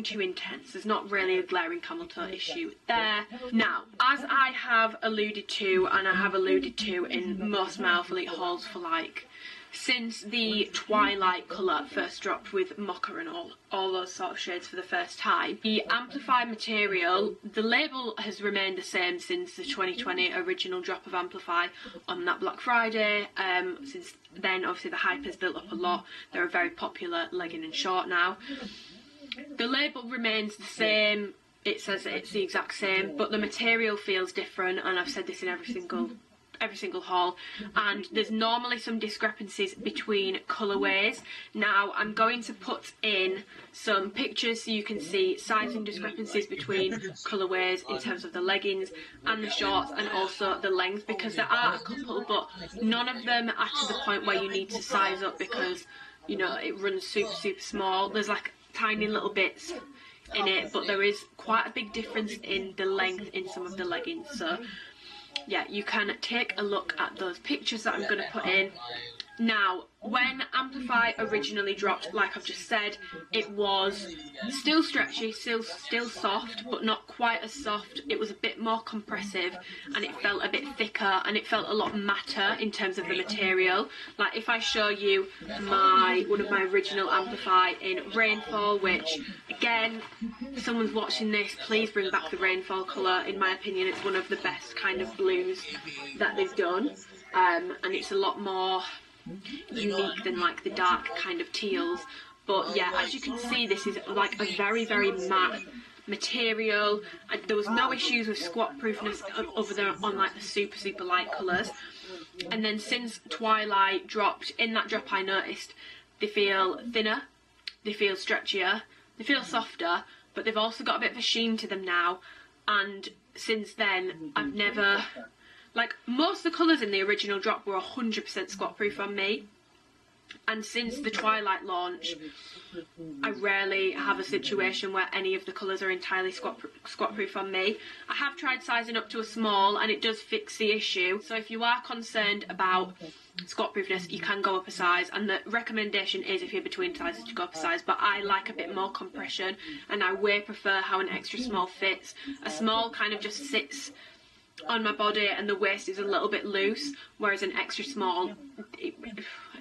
too intense. There's not really a glaring camel toe issue there. Now, as I have alluded to, and I have alluded to in most of my Alphalete hauls for like since the Twilight colour first dropped with Mocha and all those sort of shades for the first time, the Amplify material, the label has remained the same since the 2020 original drop of Amplify on that Black Friday. Since then, obviously the hype has built up a lot. They're a very popular legging and short now. The label remains the same, it says that it's the exact same, but the material feels different, and I've said this in every single haul, and there's normally some discrepancies between colourways. Now I'm going to put in some pictures so you can see sizing discrepancies between colourways in terms of the leggings and the shorts, and also the length, because there are a couple, but none of them are to the point where you need to size up, because you know it runs super small. There's like tiny little bits in it, but there is quite a big difference in the length in some of the leggings. So yeah, you can take a look at those pictures that I'm going to put in. Now, when Amplify originally dropped, like I've just said, it was still stretchy, still soft, but not quite as soft. It was a bit more compressive, and it felt a bit thicker, and it felt a lot matter in terms of the material. Like if I show you one of my original Amplify in Rainfall, which again, if someone's watching this, please bring back the Rainfall colour. In my opinion, it's one of the best kind of blues that they've done, and it's a lot more unique than like the dark kind of teals. But yeah, as you can see, this is like a very matte material. There was no issues with squat proofness other than on like the super light colours. And then since Twilight dropped, in that drop I noticed they feel thinner, they feel stretchier, they feel softer, but they've also got a bit of a sheen to them now. And since then I've never, like most of the colours in the original drop were 100% squat proof on me, and since the Twilight launch I rarely have a situation where any of the colours are entirely squat proof on me. I have tried sizing up to a small and it does fix the issue, so if you are concerned about squat proofness you can go up a size, and the recommendation is if you're between sizes to go up a size, but I like a bit more compression and I way prefer how an extra small fits. A small kind of just sits on my body and the waist is a little bit loose, whereas an extra small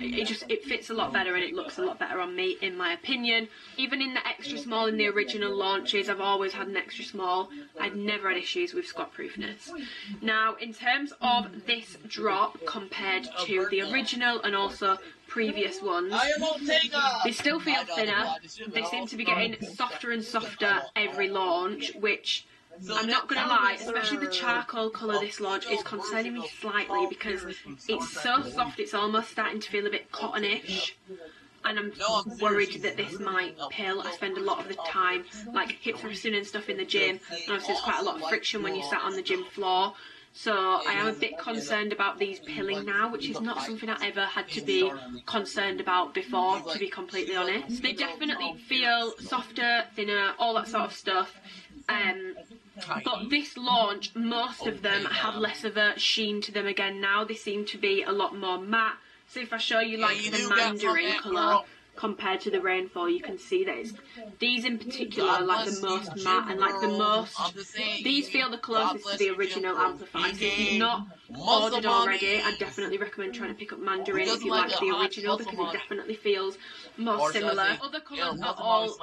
it fits a lot better and it looks a lot better on me, in my opinion. Even in the extra small in the original launches, I've always had an extra small. I've never had issues with squat proofness. Now in terms of this drop compared to the original and also previous ones, they still feel thinner. They seem to be getting softer and softer every launch, which I'm not going to lie, especially the charcoal colour this launch is concerning me slightly, because it's so soft it's almost starting to feel a bit cottonish, and I'm worried that this might pill. I spend a lot of the time like hip thrusting and stuff in the gym, and obviously there's quite a lot of friction when you sat on the gym floor, So I am a bit concerned about these pilling now, which is not something I ever had to be concerned about before, to be completely honest. They definitely feel softer, thinner, all that sort of stuff. But this launch, most of them have less of a sheen to them again now. They seem to be a lot more matte. So if I show you like the mandarin colour compared to the rainfall, you can see that it's, these in particular are like the most matte and like the most, these feel the closest to the original Amplify. So if you've not ordered already, I definitely recommend trying to pick up mandarin if you like the original, because it definitely feels more similar. Other colours are all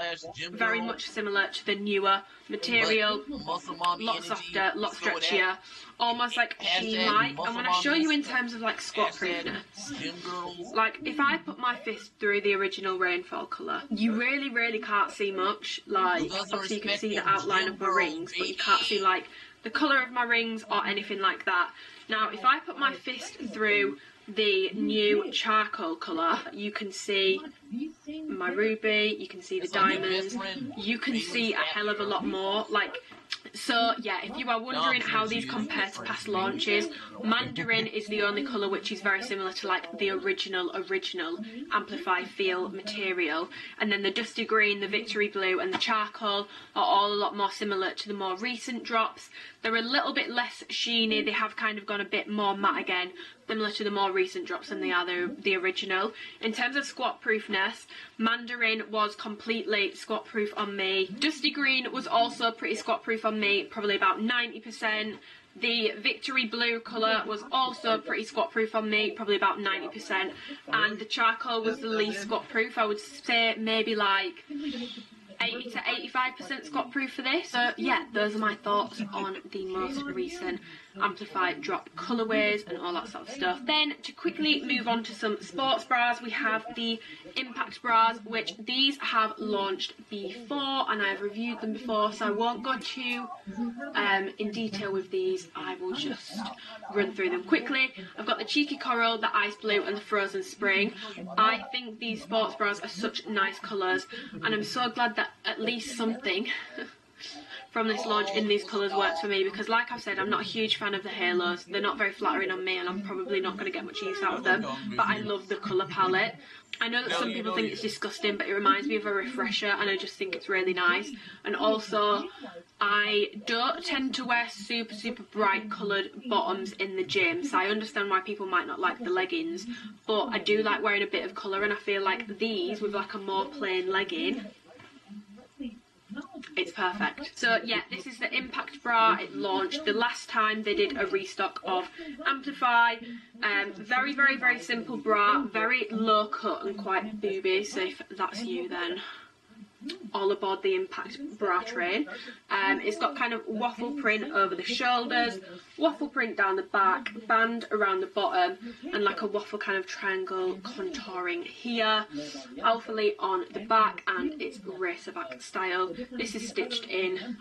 very much similar to the newer material, lot softer, lot stretchier, almost like sheen-like. And when I show you in terms of like squat proofness, like if I put my fist through the original rainfall colour, you really can't see much. Like obviously you can see the outline of my rings, but you can't see like the colour of my rings or anything like that. Now if I put my fist through the new charcoal colour, you can see my ruby, you can see the diamonds, you can see a hell of a lot more. Like, so yeah, if you are wondering how these compare to past launches, mandarin is the only colour which is very similar to like the original Amplify Feel material, and then the dusty green, the victory blue and the charcoal are all a lot more similar to the more recent drops. They're a little bit less sheeny, they have kind of gone a bit more matte again, similar to the more recent drops than they are the original. In terms of squat proofness, mandarin was completely squat proof on me. Dusty green was also pretty squat proof on me, probably about 90%. The victory blue colour was also pretty squat proof on me, probably about 90%. And the charcoal was the least squat proof. I would say maybe like 80 to 85% squat proof for this. So yeah, those are my thoughts on the most recent Amplify drop colourways and all that sort of stuff. Then to quickly move on to some sports bras, we have the Impact bras, which these have launched before and I've reviewed them before, so I won't go too in detail with these. I will just run through them quickly. I've got the Cheeky Coral, the Ice Blue and the Frozen Spring. I think these sports bras are such nice colours, and I'm so glad that at least something from this launch in these colours works for me, because like I've said, I'm not a huge fan of the halos. They're not very flattering on me and I'm probably not going to get much use out of them, but I love the colour palette. I know that some people think it's disgusting, but it reminds me of a refresher and I just think it's really nice. And also, I don't tend to wear super bright coloured bottoms in the gym, so I understand why people might not like the leggings, but I do like wearing a bit of colour, and I feel like these with like a more plain legging, it's perfect. So yeah, this is the Impact bra. It launched the last time they did a restock of Amplify. Very simple bra, very low cut and quite booby, so if that's you then all aboard the Impact bra train. It's got kind of waffle print over the shoulders, waffle print down the back, band around the bottom, and like a waffle kind of triangle contouring here. Alphalete on the back, and it's racerback style. This is stitched in,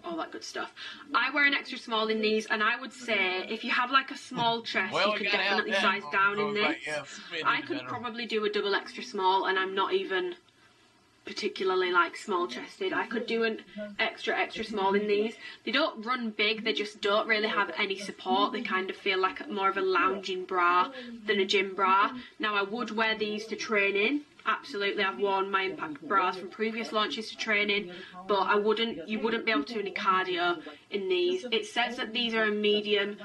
all that good stuff. I wear an extra small in these, and I would say if you have like a small chest, you could definitely size down in this. I could probably do a double extra small, and I'm not even particularly like small chested. I could do an extra small in these. They don't run big, they just don't really have any support. They kind of feel like more of a lounging bra than a gym bra. Now I would wear these to training. Absolutely, I've worn my Impact bras from previous launches to training, but you wouldn't be able to do any cardio in these. It says that these are a medium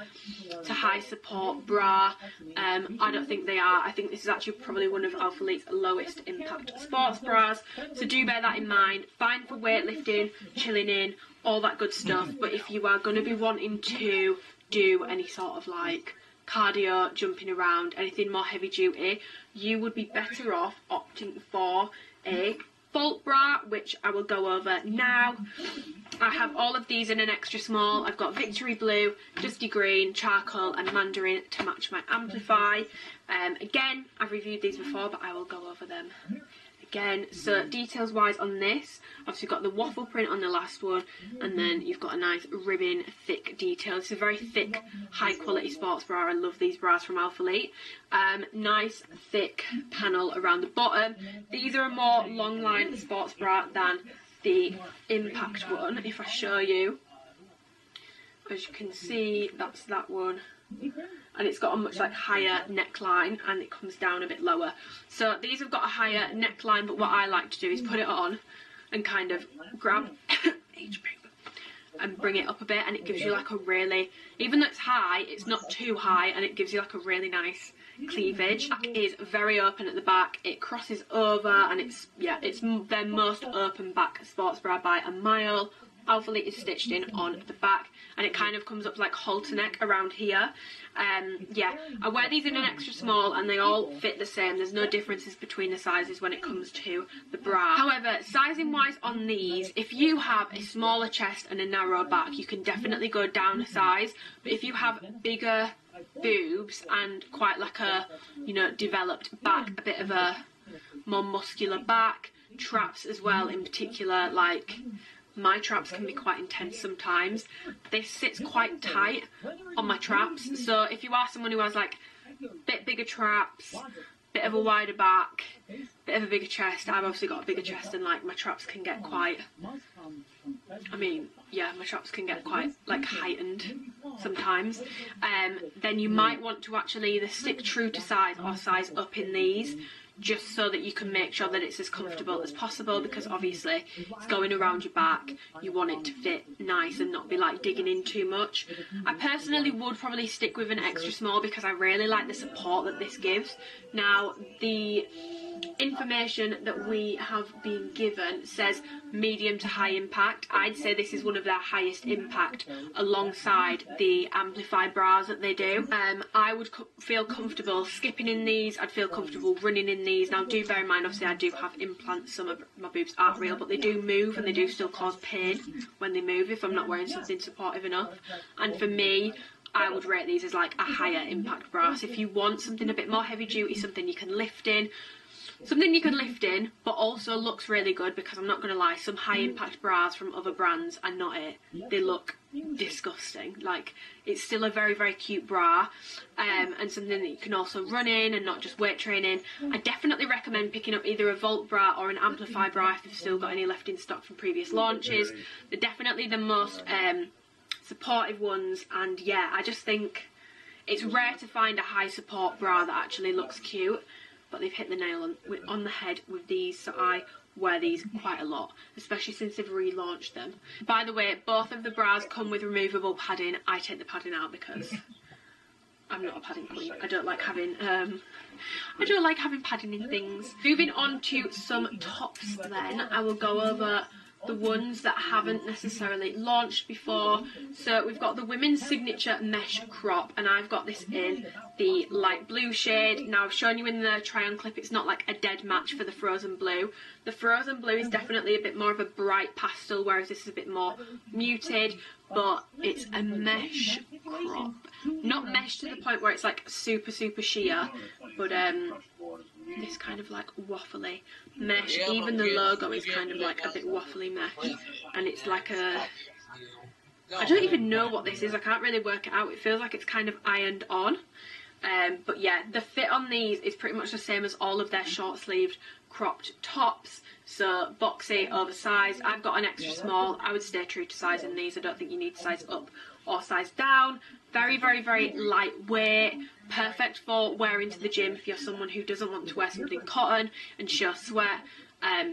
to high support bra. I don't think they are. I think this is actually probably one of Alphalete's lowest impact sports bras, so do bear that in mind. Fine for weightlifting, chilling in, all that good stuff, but if you are going to be wanting to do any sort of like cardio, jumping around, anything more heavy duty, you would be better off opting for a Fault bra, which I will go over now. I have all of these in an extra small. I've got Victory Blue, Dusty Green, Charcoal and Mandarin to match my Amplify. Again, I've reviewed these before, but I will go over them again. So details wise on this, obviously you've got the waffle print on the last one, and then you've got a nice ribbon thick detail. It's a very thick, high quality sports bra. I love these bras from Alphalete. Nice thick panel around the bottom. These are a more long line sports bra than the Impact one. If I show you, as you can see, that's that one. And it's got a much like higher neckline, and it comes down a bit lower. So these have got a higher neckline, but what I like to do is put it on and kind of grab and bring it up a bit, and it gives you like a really, even though it's high, it's not too high, and it gives you like a really nice cleavage. It is very open at the back, it crosses over, and it's their most open back sports bra by a mile. Alphalete is stitched in on the back, and it kind of comes up like halter neck around here. Yeah, I wear these in an extra small, and they all fit the same. There's no differences between the sizes when it comes to the bra. However, sizing wise on these, if you have a smaller chest and a narrow back, you can definitely go down a size. But if you have bigger boobs and quite like a, you know, developed back, a bit of a more muscular back, traps as well in particular, like my traps can be quite intense sometimes. This sits quite tight on my traps, so if you are someone who has like a bit bigger traps, bit of a wider back, bit of a bigger chest, I've obviously got a bigger chest, and like my traps can get quite, I mean, yeah, my traps can get quite like heightened sometimes, then you might want to actually either stick true to size or size up in these, just so that you can make sure that it's as comfortable as possible, because obviously it's going around your back, you want it to fit nice and not be like digging in too much. I personally would probably stick with an extra small because I really like the support that this gives. Now, the information that we have been given says medium to high impact. I'd say this is one of their highest impact alongside the Amplify bras that they do. I would feel comfortable skipping in these, I'd feel comfortable running in these. Now do bear in mind, obviously I do have implants, some of my boobs aren't real, but they do move, and they do still cause pain when they move if I'm not wearing something supportive enough. And for me, I would rate these as like a higher impact bra. So if you want something a bit more heavy duty, something you can lift in, but also looks really good, because I'm not going to lie, some high impact bras from other brands are not it. They look disgusting. Like, it's still a very, very cute bra, and something that you can also run in and not just weight training. I definitely recommend picking up either a Volt bra or an Amplify bra if you've still got any left in stock from previous launches. They're definitely the most supportive ones, and yeah, I just think it's rare to find a high support bra that actually looks cute. But they've hit the nail on the head with these, so I wear these quite a lot, especially since they've relaunched them. By the way, both of the bras come with removable padding. I take the padding out because I'm not a padding queen. I don't like having padding in things. Moving on to some tops then, I will go over the ones that haven't necessarily launched before. So we've got the women's signature mesh crop, and I've got this in the light blue shade. Now, I've shown you in the try on clip, it's not like a dead match for the frozen blue. The frozen blue is definitely a bit more of a bright pastel, whereas this is a bit more muted, but it's a mesh crop. Not mesh to the point where it's like super, super sheer, but this kind of like waffly mesh. Even the logo is kind of like a bit waffly mesh, and it's like a, I don't even know what this is, I can't really work it out. It feels like it's kind of ironed on, but yeah, the fit on these is pretty much the same as all of their short sleeved cropped tops, so boxy, oversized. I've got an extra small. I would stay true to size in these. I don't think you need to size up or size down. Very, very, very lightweight, perfect for wearing to the gym if you're someone who doesn't want to wear something cotton and show sweat.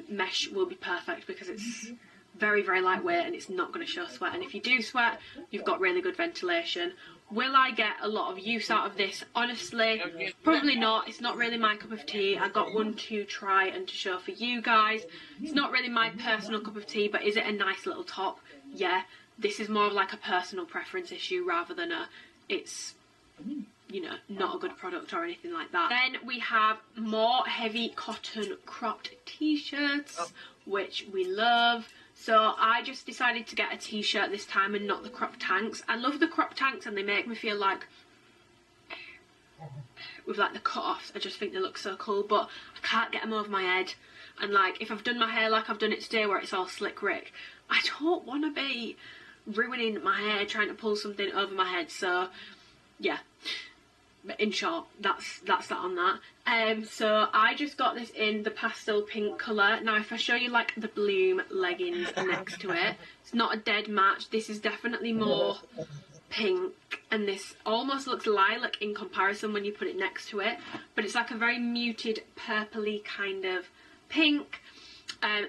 Mesh will be perfect because it's very, very lightweight and it's not going to show sweat, and if you do sweat, you've got really good ventilation. Will I get a lot of use out of this? Honestly, probably not. It's not really my cup of tea. I got one to try and to show for you guys. It's not really my personal cup of tea, but is it a nice little top? Yeah. This is more of like a personal preference issue rather than it's, you know, not a good product or anything like that. Then we have more heavy cotton cropped t-shirts, which we love. So I just decided to get a t-shirt this time and not the crop tanks. I love the crop tanks, and they make me feel like, with like the cut-offs, I just think they look so cool, but I can't get them over my head. And like, if I've done my hair like I've done it today where it's all slick Rick, I don't want to be ruining my hair trying to pull something over my head. So yeah, in short, that's that on that. So I just got this in the pastel pink colour. Now if I show you like the Bloom leggings next to it, it's not a dead match. This is definitely more pink, and this almost looks lilac in comparison when you put it next to it, but it's like a very muted purpley kind of pink.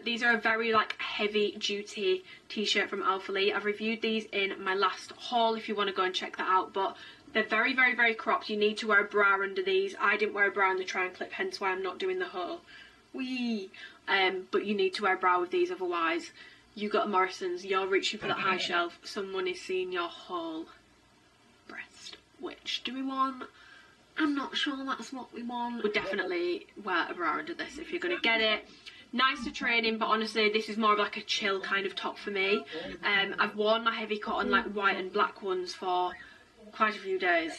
These are a very like heavy duty t-shirt from Alphalete. I've reviewed these in my last haul if you want to go and check that out, but they're very, very, very cropped. You need to wear a bra under these. I didn't wear a bra in the try and clip, hence why I'm not doing the haul. Whee! But you need to wear a bra with these, otherwise you got Morrison's, you're reaching for that high shelf, someone is seeing your whole breast. Which do we want? I'm not sure that's what we want. Would definitely wear a bra under this if you're going to get it. Nice to train in, but honestly this is more of like a chill kind of top for me. I've worn my heavy cotton like white and black ones for quite a few days.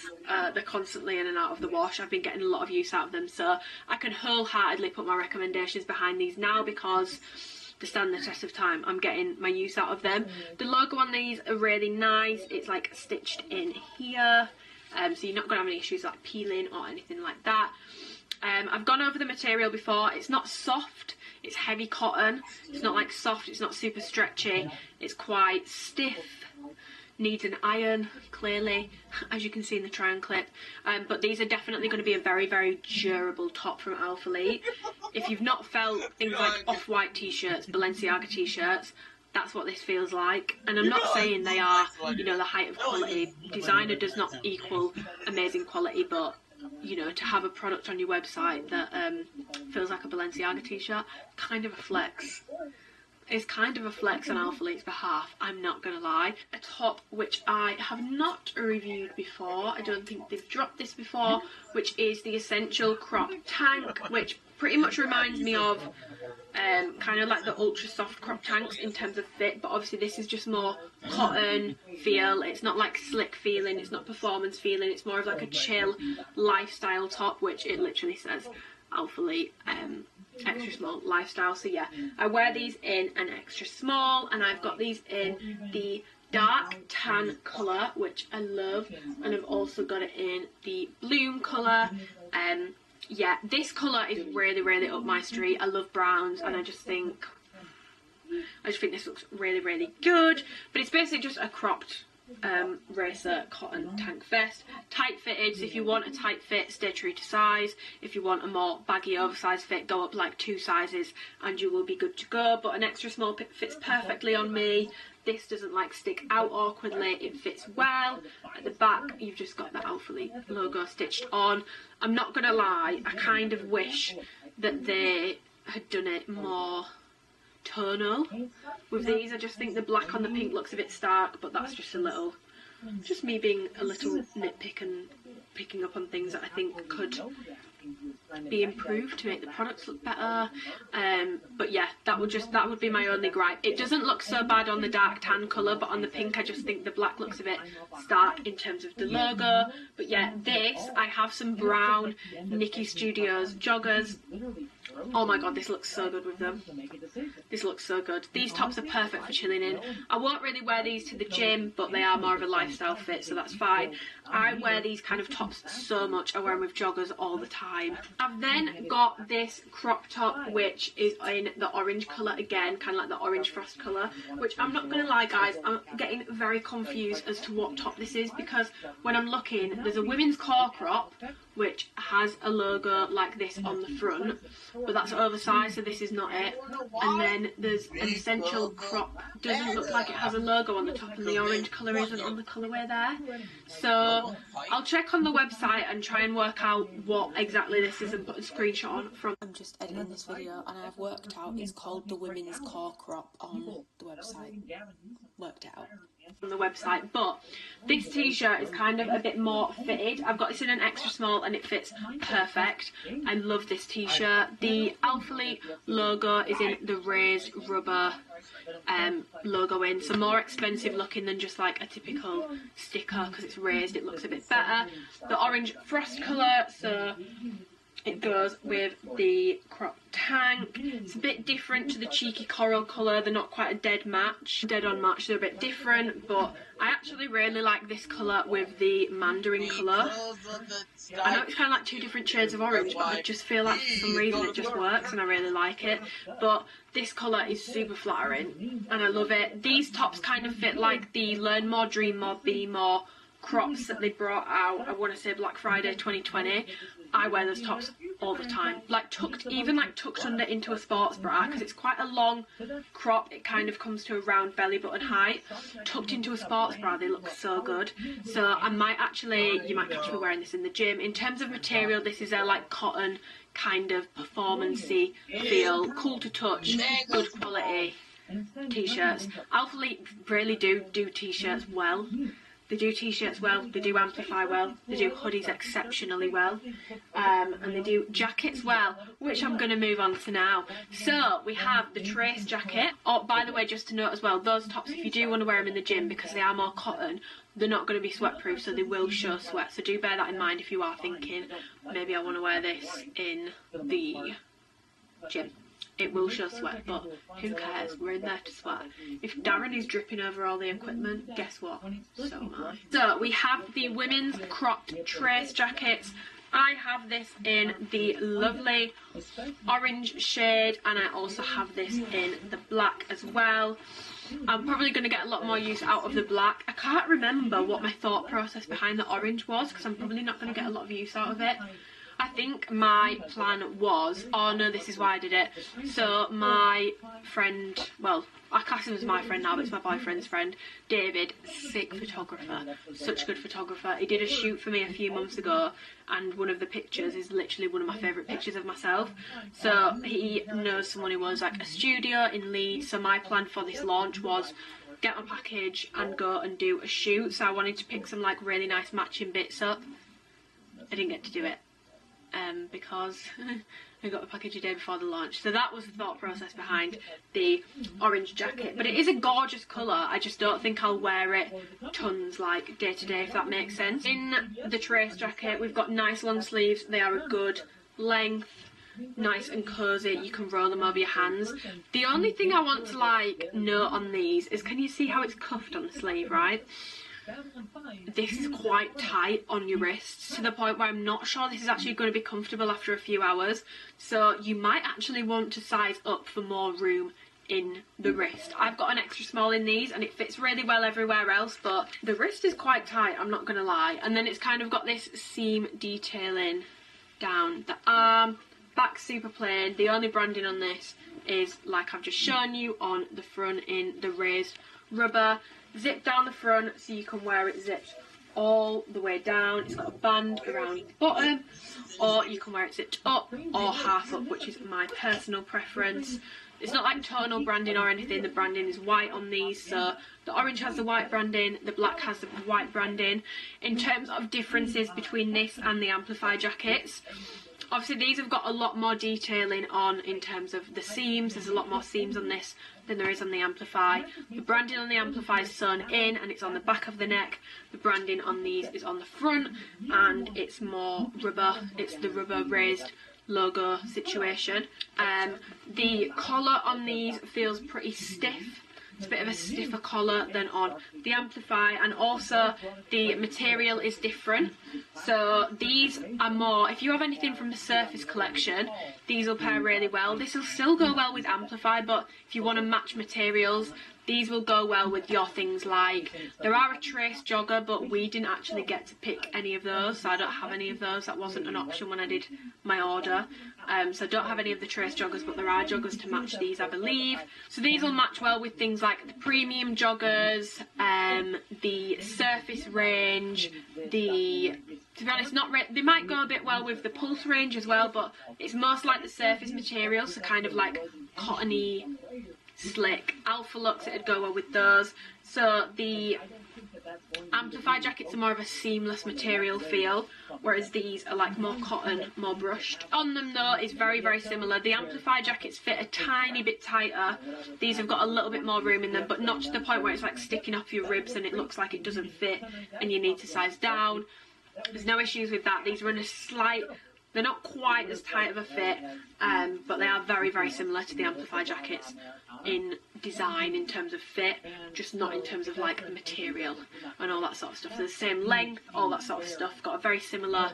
They're constantly in and out of the wash. I've been getting a lot of use out of them, so I can wholeheartedly put my recommendations behind these now because they stand the test of time. I'm getting my use out of them. The logo on these are really nice. It's like stitched in here, so you're not going to have any issues like peeling or anything like that. I've gone over the material before. It's not soft, it's heavy cotton. It's not like soft, it's not super stretchy. It's quite stiff, needs an iron, clearly, as you can see in the try and clip. But these are definitely going to be a very, very durable top from Alphalete. If you've not felt things like off-white t-shirts, Balenciaga t-shirts, that's what this feels like. And I'm not saying they are, you know, the height of quality. Designer does not equal amazing quality, but you know, to have a product on your website that feels like a Balenciaga t-shirt, kind of a flex. It's kind of a flex on Alphalete's behalf, I'm not gonna lie. A top which I have not reviewed before, I don't think they've dropped this before, which is the Essential Crop Tank, which pretty much reminds me of kind of like the ultra soft crop tanks in terms of fit, but obviously this is just more cotton feel. It's not like slick feeling, it's not performance feeling, it's more of like a chill lifestyle top, which it literally says Alphalete extra small lifestyle. So yeah, I wear these in an extra small, and I've got these in the dark tan colour, which I love, and I've also got it in the bloom colour. Yeah, this colour is really, really up my street. I love browns, and I just think this looks really, really good. But it's basically just a cropped racer cotton tank vest, tight fitted. So if you want a tight fit, stay true to size. If you want a more baggy oversized fit, go up like 2 sizes and you will be good to go. But an extra small fits perfectly on me. This doesn't like stick out awkwardly, it fits well. At the back you've just got the Alphalete logo stitched on. I'm not gonna lie, I kind of wish that they had done it more tonal. With these I just think the black on the pink looks a bit stark, but that's just just me being a little nitpick and picking up on things that I think could be improved to make the products look better. But yeah, that would be my only gripe. It doesn't look so bad on the dark tan colour, but on the pink I just think the black looks a bit stark in terms of the logo. But yeah, this, I have some brown Nikki Studios joggers. Oh my god, this looks so good with them. This looks so good. These tops are perfect for chilling in. I won't really wear these to the gym, but they are more of a lifestyle fit, so that's fine. I wear these kind of tops so much. I wear them with joggers all the time. I've then got this crop top, which is in the orange colour again, kind of like the orange frost colour, which I'm not going to lie guys, I'm getting very confused as to what top this is, because when I'm looking, there's a women's core crop, which has a logo like this on the front, but that's oversized, so this is not it. And then there's an essential crop, doesn't look like it has a logo on the top, and the orange colour isn't on the colourway there. So I'll check on the website and try and work out what exactly this is and put a screenshot on from. I'm just editing this video and I've worked out it's called the women's core crop on the website. Worked it out on the website, but this t-shirt is kind of a bit more fitted. I've got this in an extra small and it fits perfect. I love this t-shirt. The Alphalete logo is in the raised rubber logo in, so more expensive looking than just like a typical sticker, because it's raised, it looks a bit better. The orange frost colour, so It goes with the crop tank. It's a bit different to the cheeky coral colour. They're not quite a dead on match. They're a bit different, but I actually really like this colour with the mandarin colour. I know it's kind of like two different shades of orange, but I just feel like for some reason it just works and I really like it. But this colour is super flattering and I love it. These tops kind of fit like the Learn More, Dream More, Be More crops that they brought out, I want to say Black Friday 2020. I wear those tops all the time, like tucked under into a sports bra, because it's quite a long crop. It kind of comes to a round belly button height. Tucked into a sports bra, they look so good. So I might actually, you might catch me wearing this in the gym. In terms of material, this is a like cotton kind of performance-y feel, cool to touch, good quality t-shirts. Alphalete really do t-shirts well. They do t-shirts well, they do amplify well, they do hoodies exceptionally well, and they do jackets well, which I'm going to move on to now. So we have the trace jacket. Oh, by the way, just to note as well, those tops, if you do want to wear them in the gym, because they are more cotton, they're not going to be sweat proof, so they will show sweat. So do bear that in mind if you are thinking, maybe I want to wear this in the gym. It will show sweat, but who cares? We're in there to sweat. If Darren is dripping over all the equipment, guess what? So am I. So we have the women's cropped trace jackets. I have this in the lovely orange shade, and I also have this in the black as well. I'm probably going to get a lot more use out of the black. I can't remember what my thought process behind the orange was, because I'm probably not going to get a lot of use out of it. I think my plan was, oh no, this is why I did it. So my friend, well, I class him as my friend now, but it's my boyfriend's friend, David, sick photographer, such a good photographer. He did a shoot for me a few months ago, and one of the pictures is literally one of my favourite pictures of myself. So he knows someone who owns like a studio in Leeds, so my plan for this launch was get my package and go and do a shoot. So I wanted to pick some like really nice matching bits up. I didn't get to do it. Because I got the package a day before the launch. So that was the thought process behind the orange jacket. But it is a gorgeous colour. I just don't think I'll wear it tons like day to day, if that makes sense. In the trace jacket, we've got nice long sleeves. They are a good length, nice and cosy. You can roll them over your hands. The only thing I want to like note on these is, can you see how it's cuffed on the sleeve, right? This is quite tight on your wrists, to the point where I'm not sure this is actually going to be comfortable after a few hours. So you might actually want to size up for more room in the wrist. I've got an extra small in these and it fits really well everywhere else, but the wrist is quite tight, I'm not going to lie. And then it's kind of got this seam detailing down the arm. Back super plain. The only branding on this is like I've just shown you on the front in the raised rubber. Zip down the front so you can wear it zipped all the way down. It's got a band around the bottom, or you can wear it zipped up or half up, which is my personal preference. It's not like tonal branding or anything. The branding is white on these, so the orange has the white branding, the black has the white branding. In terms of differences between this and the Amplify jackets, obviously these have got a lot more detailing on in terms of the seams. There's a lot more seams on this than there is on the Amplify. The branding on the Amplify is sewn in and it's on the back of the neck. The branding on these is on the front and it's more rubber. It's the rubber raised logo situation. The collar on these feels pretty stiff. It's a bit of a stiffer collar than on the Amplify, and also the material is different. So these are more, if you have anything from the Surface collection, these will pair really well. This will still go well with Amplify, but if you want to match materials, these will go well with your things like, there are a trace jogger, but we didn't actually get to pick any of those, so I don't have any of those. That wasn't an option when I did my order. So I don't have any of the trace joggers, but there are joggers to match these, I believe. So these will match well with things like the premium joggers, the Surface range, to be honest, they might go a bit well with the Pulse range as well, but it's most like the Surface material, so kind of like cottony, slick. Alphalete, it'd go well with those. So the Amplify jackets are more of a seamless material feel, whereas these are like more cotton, more brushed. On them though is very, very similar. The Amplify jackets fit a tiny bit tighter. These have got a little bit more room in them, but not to the point where it's like sticking off your ribs and it looks like it doesn't fit and you need to size down. There's no issues with that. These are in a slight They're not quite as tight of a fit, but they are very, very similar to the Amplify jackets in design, in terms of fit, just not in terms of like material and all that sort of stuff. They're the same length, all that sort of stuff. Got a very similar,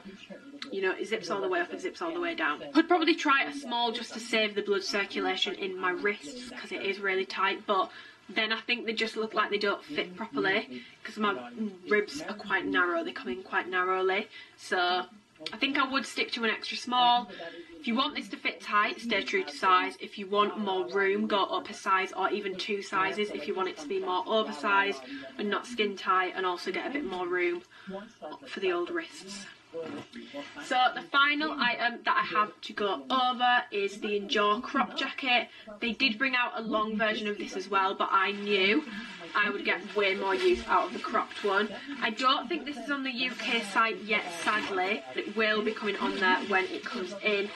you know, it zips all the way up, it zips all the way down. Could probably try a small just to save the blood circulation in my wrists because it is really tight, but then I think they just look like they don't fit properly because my ribs are quite narrow. They come in quite narrowly, so I think I would stick to an extra small. If you want this to fit tight, stay true to size. If you want more room, go up a size or even 2 sizes if you want it to be more oversized and not skin tight, and also get a bit more room for the old wrists. So the final item that I have to go over is the Endure crop jacket. They did bring out a long version of this as well, but I knew I would get way more use out of the cropped one. I don't think this is on the UK site yet, sadly, but it will be coming on there when it comes in.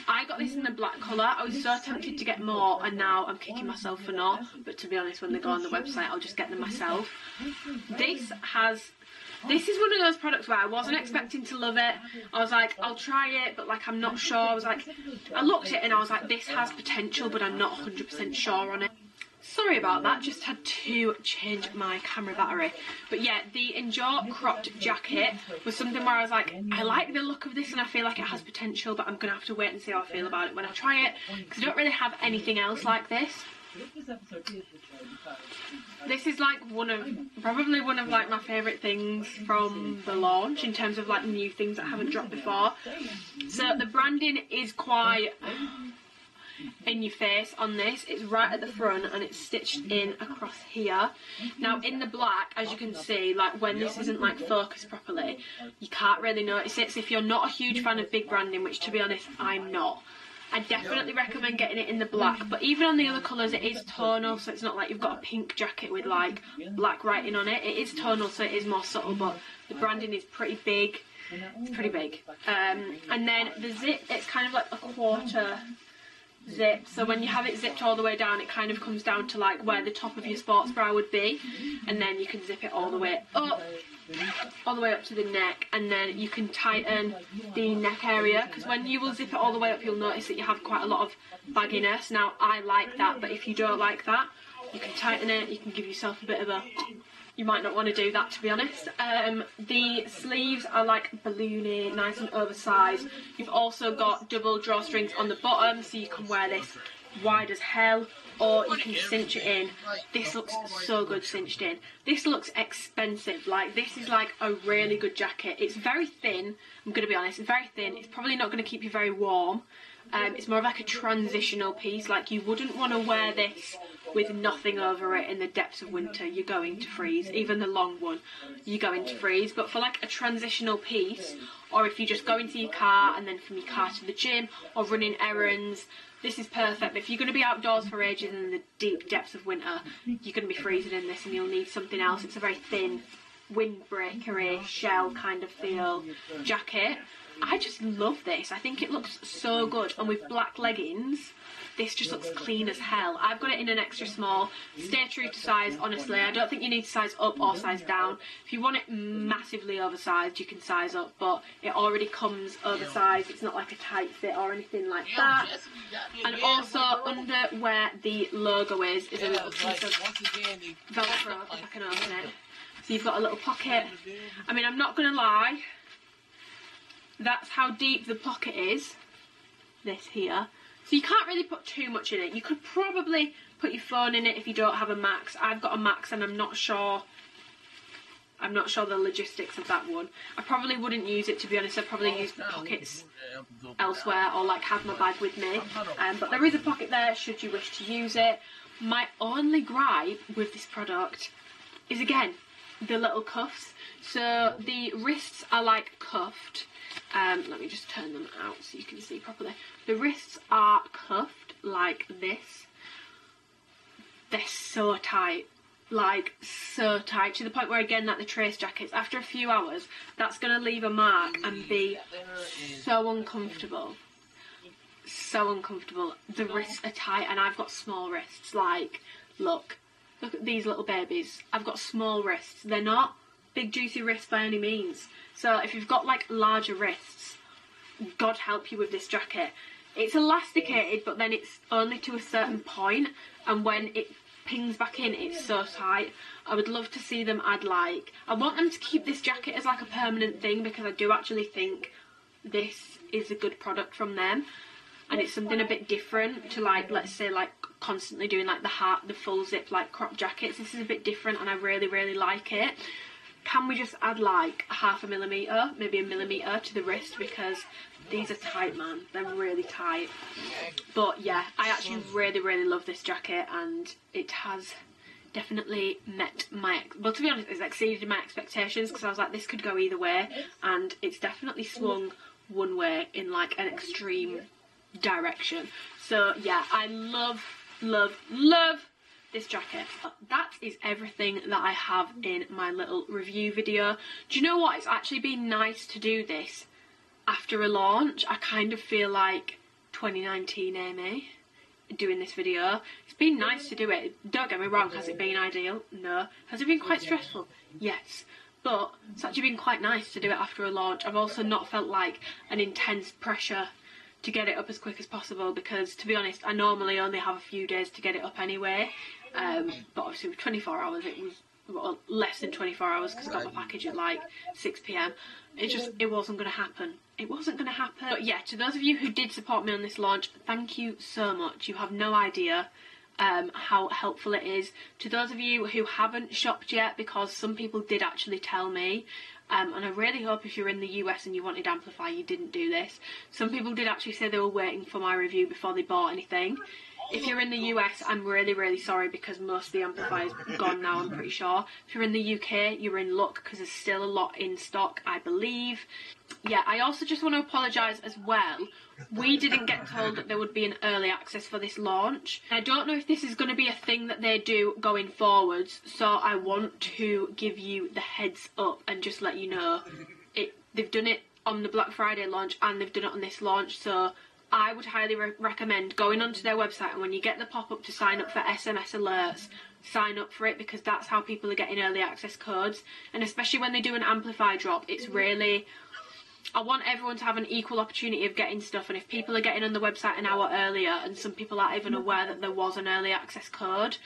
I got this in the black colour. I was so tempted to get more, and now I'm kicking myself for not, but to be honest, when they go on the website I'll just get them myself. This is one of those products where I wasn't expecting to love it. I was like, I'll try it, but like I'm not sure. I looked at it and I was like, this has potential, but I'm not 100% sure on it. Sorry about that, just had to change my camera battery. But yeah, the Endure cropped jacket was something where I was like, I like the look of this and I feel like it has potential, but I'm going to have to wait and see how I feel about it when I try it, because I don't really have anything else like this. This is like probably one of like my favourite things from the launch in terms of like new things that haven't dropped before. So the branding is quite in your face on this. It's right at the front and it's stitched in across here. Now in the black, as you can see, like when this isn't like focused properly, you can't really notice it. So if you're not a huge fan of big branding, which to be honest I'm not, I definitely recommend getting it in the black. But even on the other colours, it is tonal, so it's not like you've got a pink jacket with like black writing on it. It is tonal, so it is more subtle, but the branding is pretty big. It's pretty big. And then the zip, it's kind of like a quarter zip, so when you have it zipped all the way down, it kind of comes down to like where the top of your sports bra would be, and then you can zip it all the way up to the neck, and then you can tighten the neck area, because when you will zip it all the way up, you'll notice that you have quite a lot of bagginess. Now I like that, but if you don't like that, you can tighten it. You can give yourself a bit of a, you might not want to do that, to be honest. The sleeves are like balloony, nice and oversized. You've also got double drawstrings on the bottom, so you can wear this wide as hell, or you can cinch it in. This looks so good cinched in. This looks expensive. Like, this is like a really good jacket. It's very thin, I'm going to be honest, it's very thin. It's probably not going to keep you very warm. It's more of like a transitional piece. Like, you wouldn't want to wear this with nothing over it in the depths of winter. You're going to freeze. Even the long one, you're going to freeze. But for like a transitional piece, or if you just go into your car and then from your car to the gym or running errands, this is perfect. But if you're going to be outdoors for ages in the deep depths of winter, you're going to be freezing in this and you'll need something else. It's a very thin, windbreaker-y, shell kind of feel jacket. I just love this. I think it looks so good, and with black leggings, this just looks clean as hell. I've got it in an extra small. Stay true to size, honestly. I don't think you need to size up or size down. If you want it massively oversized, you can size up, but it already comes oversized. It's not like a tight fit or anything like that. And also, under where the logo is a little piece of Velcro, if I can open it. So you've got a little pocket. I mean, I'm not going to lie, that's how deep the pocket is, this here. So you can't really put too much in it. You could probably put your phone in it if you don't have a Max. I've got a Max and I'm not sure the logistics of that one. I probably wouldn't use it, to be honest. I'd probably use pockets elsewhere or like have my bag with me. But there is a pocket there should you wish to use it. My only gripe with this product is, again, the little cuffs. So the wrists are like cuffed. Let me just turn them out so you can see properly. The wrists are cuffed like this. They're so tight, like so tight, to the point where, again, like the trace jackets, after a few hours, that's going to leave a mark and be so uncomfortable. So uncomfortable. The wrists are tight, and I've got small wrists. Like, look at these little babies. I've got small wrists. They're not big juicy wrists by any means. So if you've got like larger wrists, God help you with this jacket. It's elasticated, but then it's only to a certain point, and when it pings back in, it's so tight. I would love to see them add, like, I want them to keep this jacket as like a permanent thing, because I do actually think this is a good product from them, and it's something a bit different to, like, let's say, like, constantly doing like the full zip like crop jackets. This is a bit different, and I really like it. Can we just add like 0.5 millimetre, maybe 1 millimetre to the wrist, because these are tight, man. They're really tight. But yeah, I actually really love this jacket, and it has definitely met my, well, to be honest, it's exceeded my expectations, because I was like, this could go either way, and it's definitely swung one way in like an extreme direction. So yeah, I love this jacket. That is everything that I have in my little review video. Do you know what? It's actually been nice to do this after a launch. I kind of feel like 2019 Amy doing this video. It's been nice to do it. Don't get me wrong, has it been ideal? No. Has it been quite stressful? Yes. But it's actually been quite nice to do it after a launch. I've also not felt like an intense pressure to get it up as quick as possible, because to be honest, I normally only have a few days to get it up anyway. But obviously with 24 hours, it was, well, less than 24 hours, because I got my package at like 6 p.m. It wasn't going to happen. It wasn't going to happen. But yeah, to those of you who did support me on this launch, thank you so much. You have no idea how helpful it is. To those of you who haven't shopped yet, because some people did actually tell me, and I really hope if you're in the US and you wanted Amplify, you didn't do this. Some people did actually say they were waiting for my review before they bought anything. If you're in the US, I'm really sorry, because most of the Amplify is gone now, I'm pretty sure. If you're in the UK, you're in luck, because there's still a lot in stock, I believe. Yeah, I also just want to apologise as well. We didn't get told that there would be an early access for this launch. I don't know if this is going to be a thing that they do going forwards, so I want to give you the heads up and just let you know. They've done it on the Black Friday launch, and they've done it on this launch, so I would highly recommend going onto their website, and when you get the pop-up to sign up for SMS alerts, sign up for it, because that's how people are getting early access codes. And especially when they do an Amplify drop, it's really, I want everyone to have an equal opportunity of getting stuff, and if people are getting on the website an hour earlier and some people aren't even aware that there was an early access code,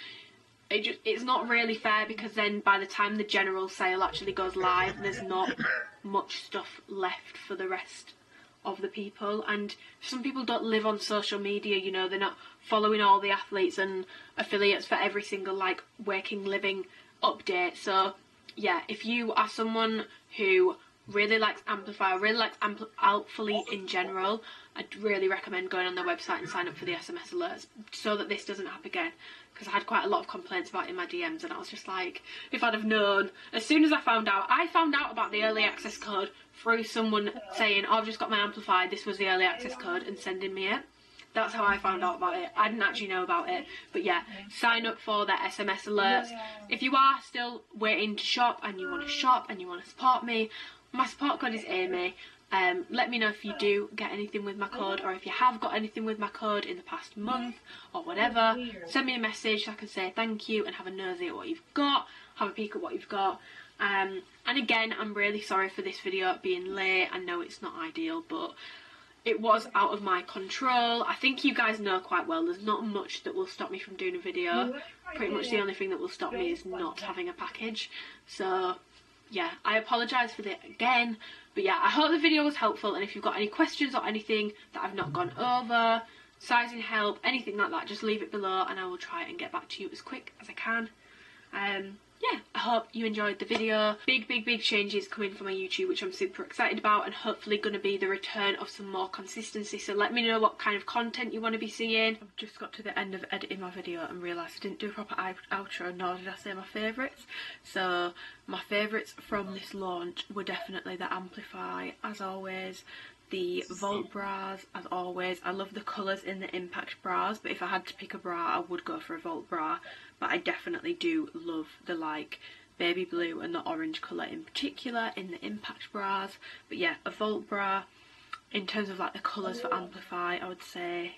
it's not really fair, because then by the time the general sale actually goes live, there's not much stuff left for the rest of the people. And some people don't live on social media, you know, they're not following all the athletes and affiliates for every single like waking living update. So yeah, if you are someone who really likes Amplify, or really likes Alphalete in general, I'd really recommend going on their website and sign up for the SMS alerts, so that this doesn't happen again, because I had quite a lot of complaints about it in my DMs, and I was just like, if I'd have known. As soon as I found out about the early access code through someone saying, oh, I've just got my Amplify, this was the early access code, and sending me it. That's how I found out about it. I didn't actually know about it. But yeah, sign up for their SMS alerts. If you are still waiting to shop, and you want to shop and you want to support me, my support code is Amy. Let me know if you do get anything with my code, or if you have got anything with my code in the past month or whatever. Send me a message so I can say thank you and have a nosy at what you've got, have a peek at what you've got. And again, I'm really sorry for this video being late. I know it's not ideal, but it was out of my control. I think you guys know quite well, there's not much that will stop me from doing a video. Pretty much the only thing that will stop me is not having a package. So yeah, I apologise for that again. But yeah, I hope the video was helpful, and if you've got any questions or anything that I've not gone over, sizing help, anything like that, just leave it below and I will try and get back to you as quick as I can. Yeah, I hope you enjoyed the video. Big changes coming from my YouTube, which I'm super excited about, and hopefully going to be the return of some more consistency. So let me know what kind of content you want to be seeing. I've just got to the end of editing my video and realised I didn't do a proper outro, nor did I say my favourites. So my favourites from this launch were definitely the Amplify, as always, the Vault bras, as always. I love the colours in the Impact bras, but if I had to pick a bra, I would go for a Vault bra. But I definitely do love the like baby blue and the orange colour in particular in the Impact bras. But yeah, a Vault bra. In terms of like the colours for Amplify, I would say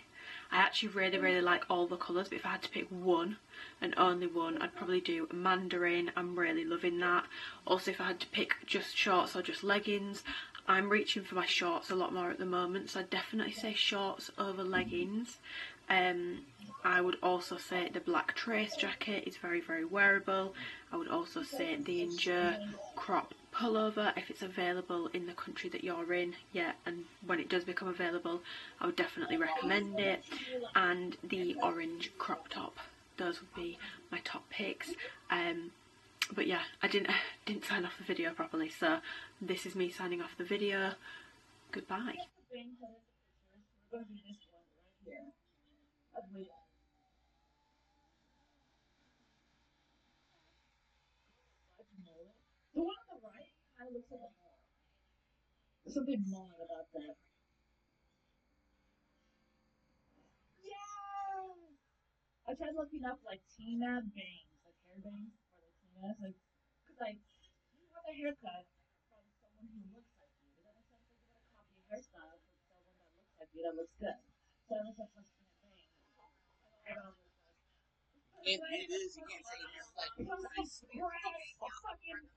I actually really like all the colours, but if I had to pick one and only one, I'd probably do Mandarin. I'm really loving that. Also, if I had to pick just shorts or just leggings, I'm reaching for my shorts a lot more at the moment, so I'd definitely say shorts over leggings. I would also say the black trace jacket is very, very wearable. I would also say the Endure crop pullover, if it's available in the country that you're in, yeah, and when it does become available, I would definitely recommend it. And the orange crop top, those would be my top picks. But yeah, I didn't sign off the video properly, so this is me signing off the video. Goodbye.
We're going to do this one right here. The one on the right kind of looks like a mole. There's something mullet about that. Yeah! I tried looking up like Tina bangs, like hair bangs for Latinas, cause like you have a haircut from someone who looks like you. Does that make sense? Like you want to copy a hairstyle from someone that looks like you, that looks good. So I looked up like Tina bangs.
It is, you can't say it's like, what the fuck is right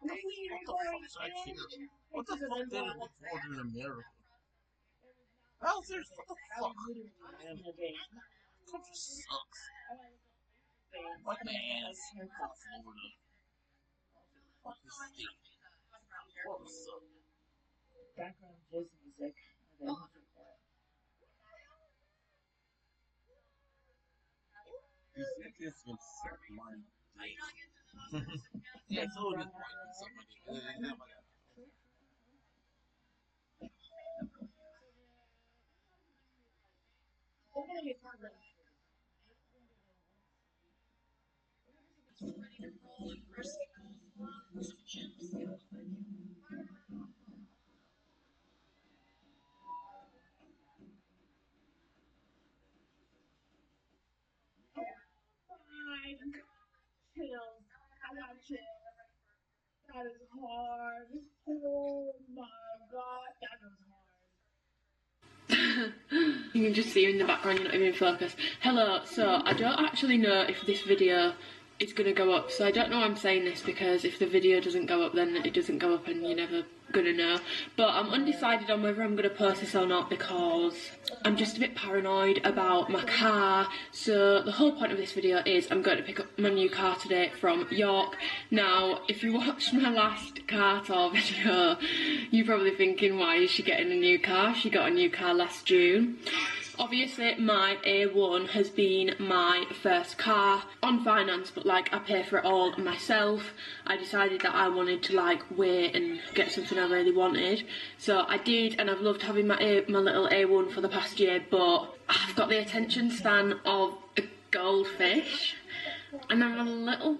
here? What the fuck did it before in America? How's there, what the fuck? Man, country sucks. Like my ass. Florida. Fuck this state. Florida sucks.
Background jazz music.
This will suck my dick. Yeah, so it is right. Somebody.
Chills. I got chills. That is hard. Oh my god, that is hard.
You can just see you in the background, you're not even in focus. Hello, so I don't actually know if this video is going to go up, so I don't know why I'm saying this, because if the video doesn't go up then it doesn't go up and you're never going to know. But I'm undecided on whether I'm going to post this or not because I'm just a bit paranoid about my car. So the whole point of this video is I'm going to pick up my new car today from York. Now, if you watched my last car tour video, you're probably thinking, why is she getting a new car? She got a new car last June. Obviously, my A1 has been my first car on finance, but like I pay for it all myself. I decided that I wanted to like wait and get something I really wanted, so I did, and I've loved having my little A1 for the past year. But I've got the attention span of a goldfish, and I'm a little.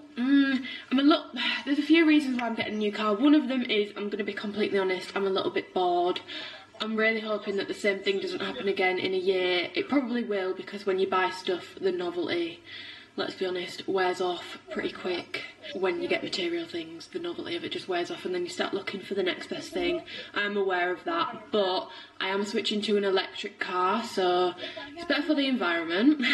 There's a few reasons why I'm getting a new car. One of them is, I'm going to be completely honest, I'm a little bit bored. I'm really hoping that the same thing doesn't happen again in a year. It probably will, because when you buy stuff, the novelty, let's be honest, wears off pretty quick. When you get material things, the novelty of it just wears off, and then you start looking for the next best thing. I'm aware of that, but I am switching to an electric car, so it's better for the environment.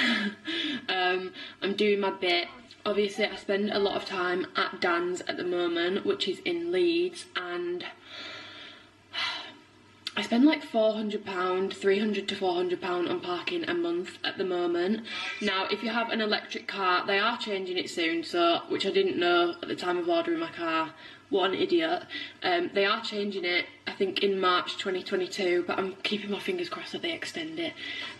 I'm doing my bit. Obviously, I spend a lot of time at Dan's at the moment, which is in Leeds, and I spend like £400, £300 to £400 on parking a month at the moment. Now, if you have an electric car, they are changing it soon, so, which I didn't know at the time of ordering my car. What an idiot. They are changing it, I think, in March 2022, but I'm keeping my fingers crossed that they extend it.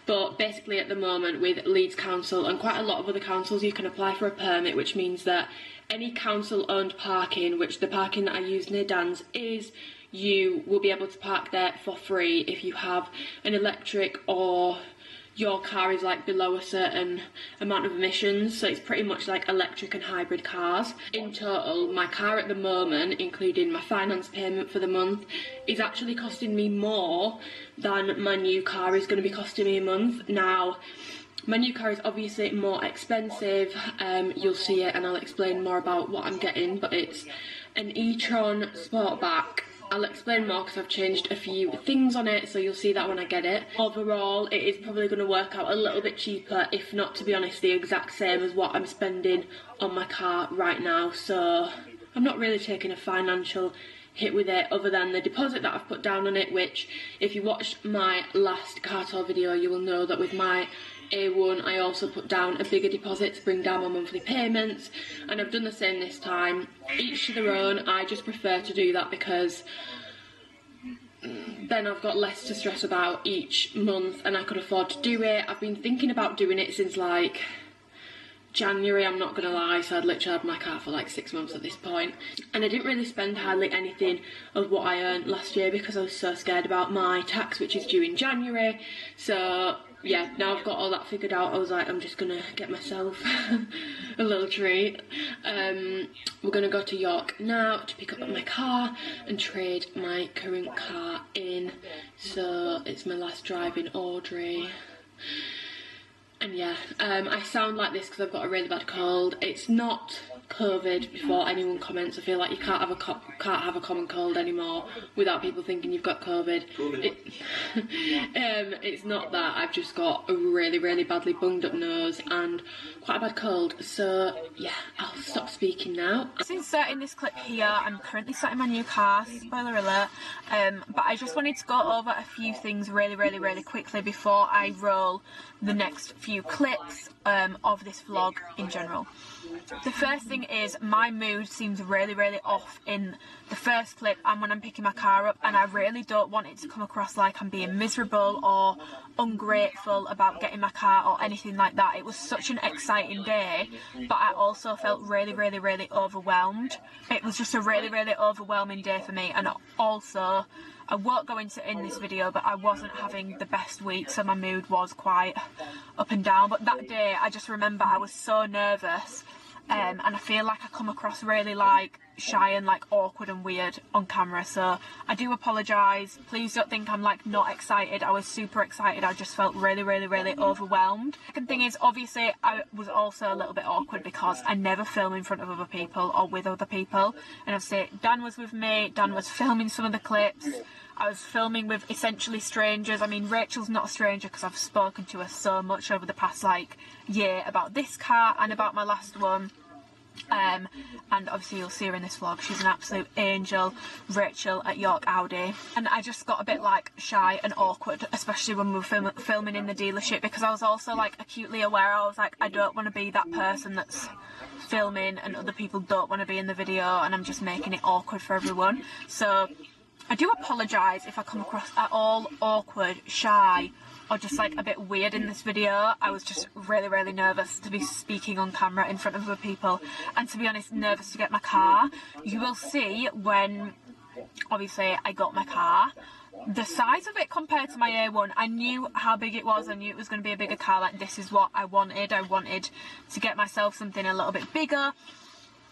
But basically, at the moment, with Leeds Council and quite a lot of other councils, you can apply for a permit, which means that any council-owned parking, which the parking that I use near Dan's is, you will be able to park there for free if you have an electric or your car is like below a certain amount of emissions. So it's pretty much like electric and hybrid cars. In total, my car at the moment, including my finance payment for the month, is actually costing me more than my new car is going to be costing me a month. Now, my new car is obviously more expensive. You'll see it and I'll explain more about what I'm getting, but it's an e-tron Sportback. I'll explain more because I've changed a few things on it, so you'll see that when I get it. Overall, it is probably going to work out a little bit cheaper, if not, to be honest, the exact same as what I'm spending on my car right now. So I'm not really taking a financial hit with it other than the deposit that I've put down on it, which if you watched my last car tour video you will know that with my A1 I also put down a bigger deposit to bring down my monthly payments, and I've done the same this time. Each to their own. I just prefer to do that because then I've got less to stress about each month and I could afford to do it. I've been thinking about doing it since like January, I'm not gonna lie, so I'd literally had my car for like 6 months at this point, and I didn't really spend hardly anything of what I earned last year because I was so scared about my tax, which is due in January. So yeah, now I've got all that figured out, I was like, I'm just gonna get myself a little treat. We're gonna go to York now to pick up my car and trade my current car in, so it's my last drive in Audrey. And yeah, I sound like this because I've got a really bad cold. It's not COVID, before anyone comments. I feel like you can't have a common cold anymore without people thinking you've got COVID. It's not that. I've just got a really, really badly bunged up nose and quite a bad cold. So yeah, I'll stop speaking now.
Since starting this clip here, I'm currently sat in my new car, spoiler alert, but I just wanted to go over a few things really, really, really quickly before I roll the next few clips of this vlog in general. The first thing is my mood seems really, really off in the first clip and when I'm picking my car up, and I really don't want it to come across like I'm being miserable or ungrateful about getting my car or anything like that. It was such an exciting day, but I also felt really, really, really overwhelmed. It was just a really, really overwhelming day for me, and also I won't go into it in this video, but I wasn't having the best week, so my mood was quite up and down. But that day I just remember I was so nervous, and I feel like I come across really like shy and like awkward and weird on camera, so I do apologise. Please don't think I'm like not excited. I was super excited. I just felt really, really, really overwhelmed. Second thing is, obviously I was also a little bit awkward because I never film in front of other people or with other people, and obviously Dan was with me, Dan was filming some of the clips. I was filming with essentially strangers. I mean, Rachel's not a stranger because I've spoken to her so much over the past like year about this car and about my last one. And obviously you'll see her in this vlog. She's an absolute angel, Rachel at York Audi. And I just got a bit like shy and awkward, especially when we were filming in the dealership, because I was also like acutely aware. I was like, I don't want to be that person that's filming and other people don't want to be in the video, and I'm just making it awkward for everyone. So I do apologise if I come across at all awkward, shy, or just like a bit weird in this video. I was just really, really nervous to be speaking on camera in front of other people, and to be honest, nervous to get my car. You will see when obviously I got my car, the size of it compared to my A1, I knew how big it was. I knew it was going to be a bigger car. Like, this is what I wanted. I wanted to get myself something a little bit bigger.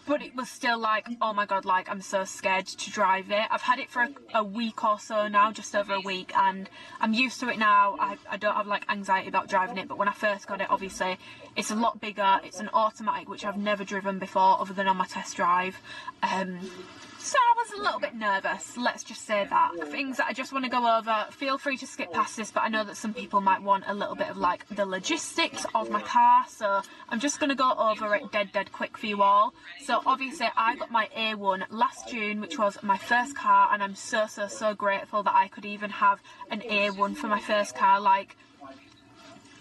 But it was still like, oh my god, like, I'm so scared to drive it. I've had it for a week or so now, just over a week, and I'm used to it now. I don't have like anxiety about driving it, but when I first got it, obviously, it's a lot bigger. It's an automatic, which I've never driven before other than on my test drive. So I was a little bit nervous, let's just say that. Things that I just want to go over, feel free to skip past this, but I know that some people might want a little bit of like the logistics of my car, so I'm just going to go over it dead quick for you all. So obviously I got my A1 last June, which was my first car, and I'm so grateful that I could even have an A1 for my first car. Like,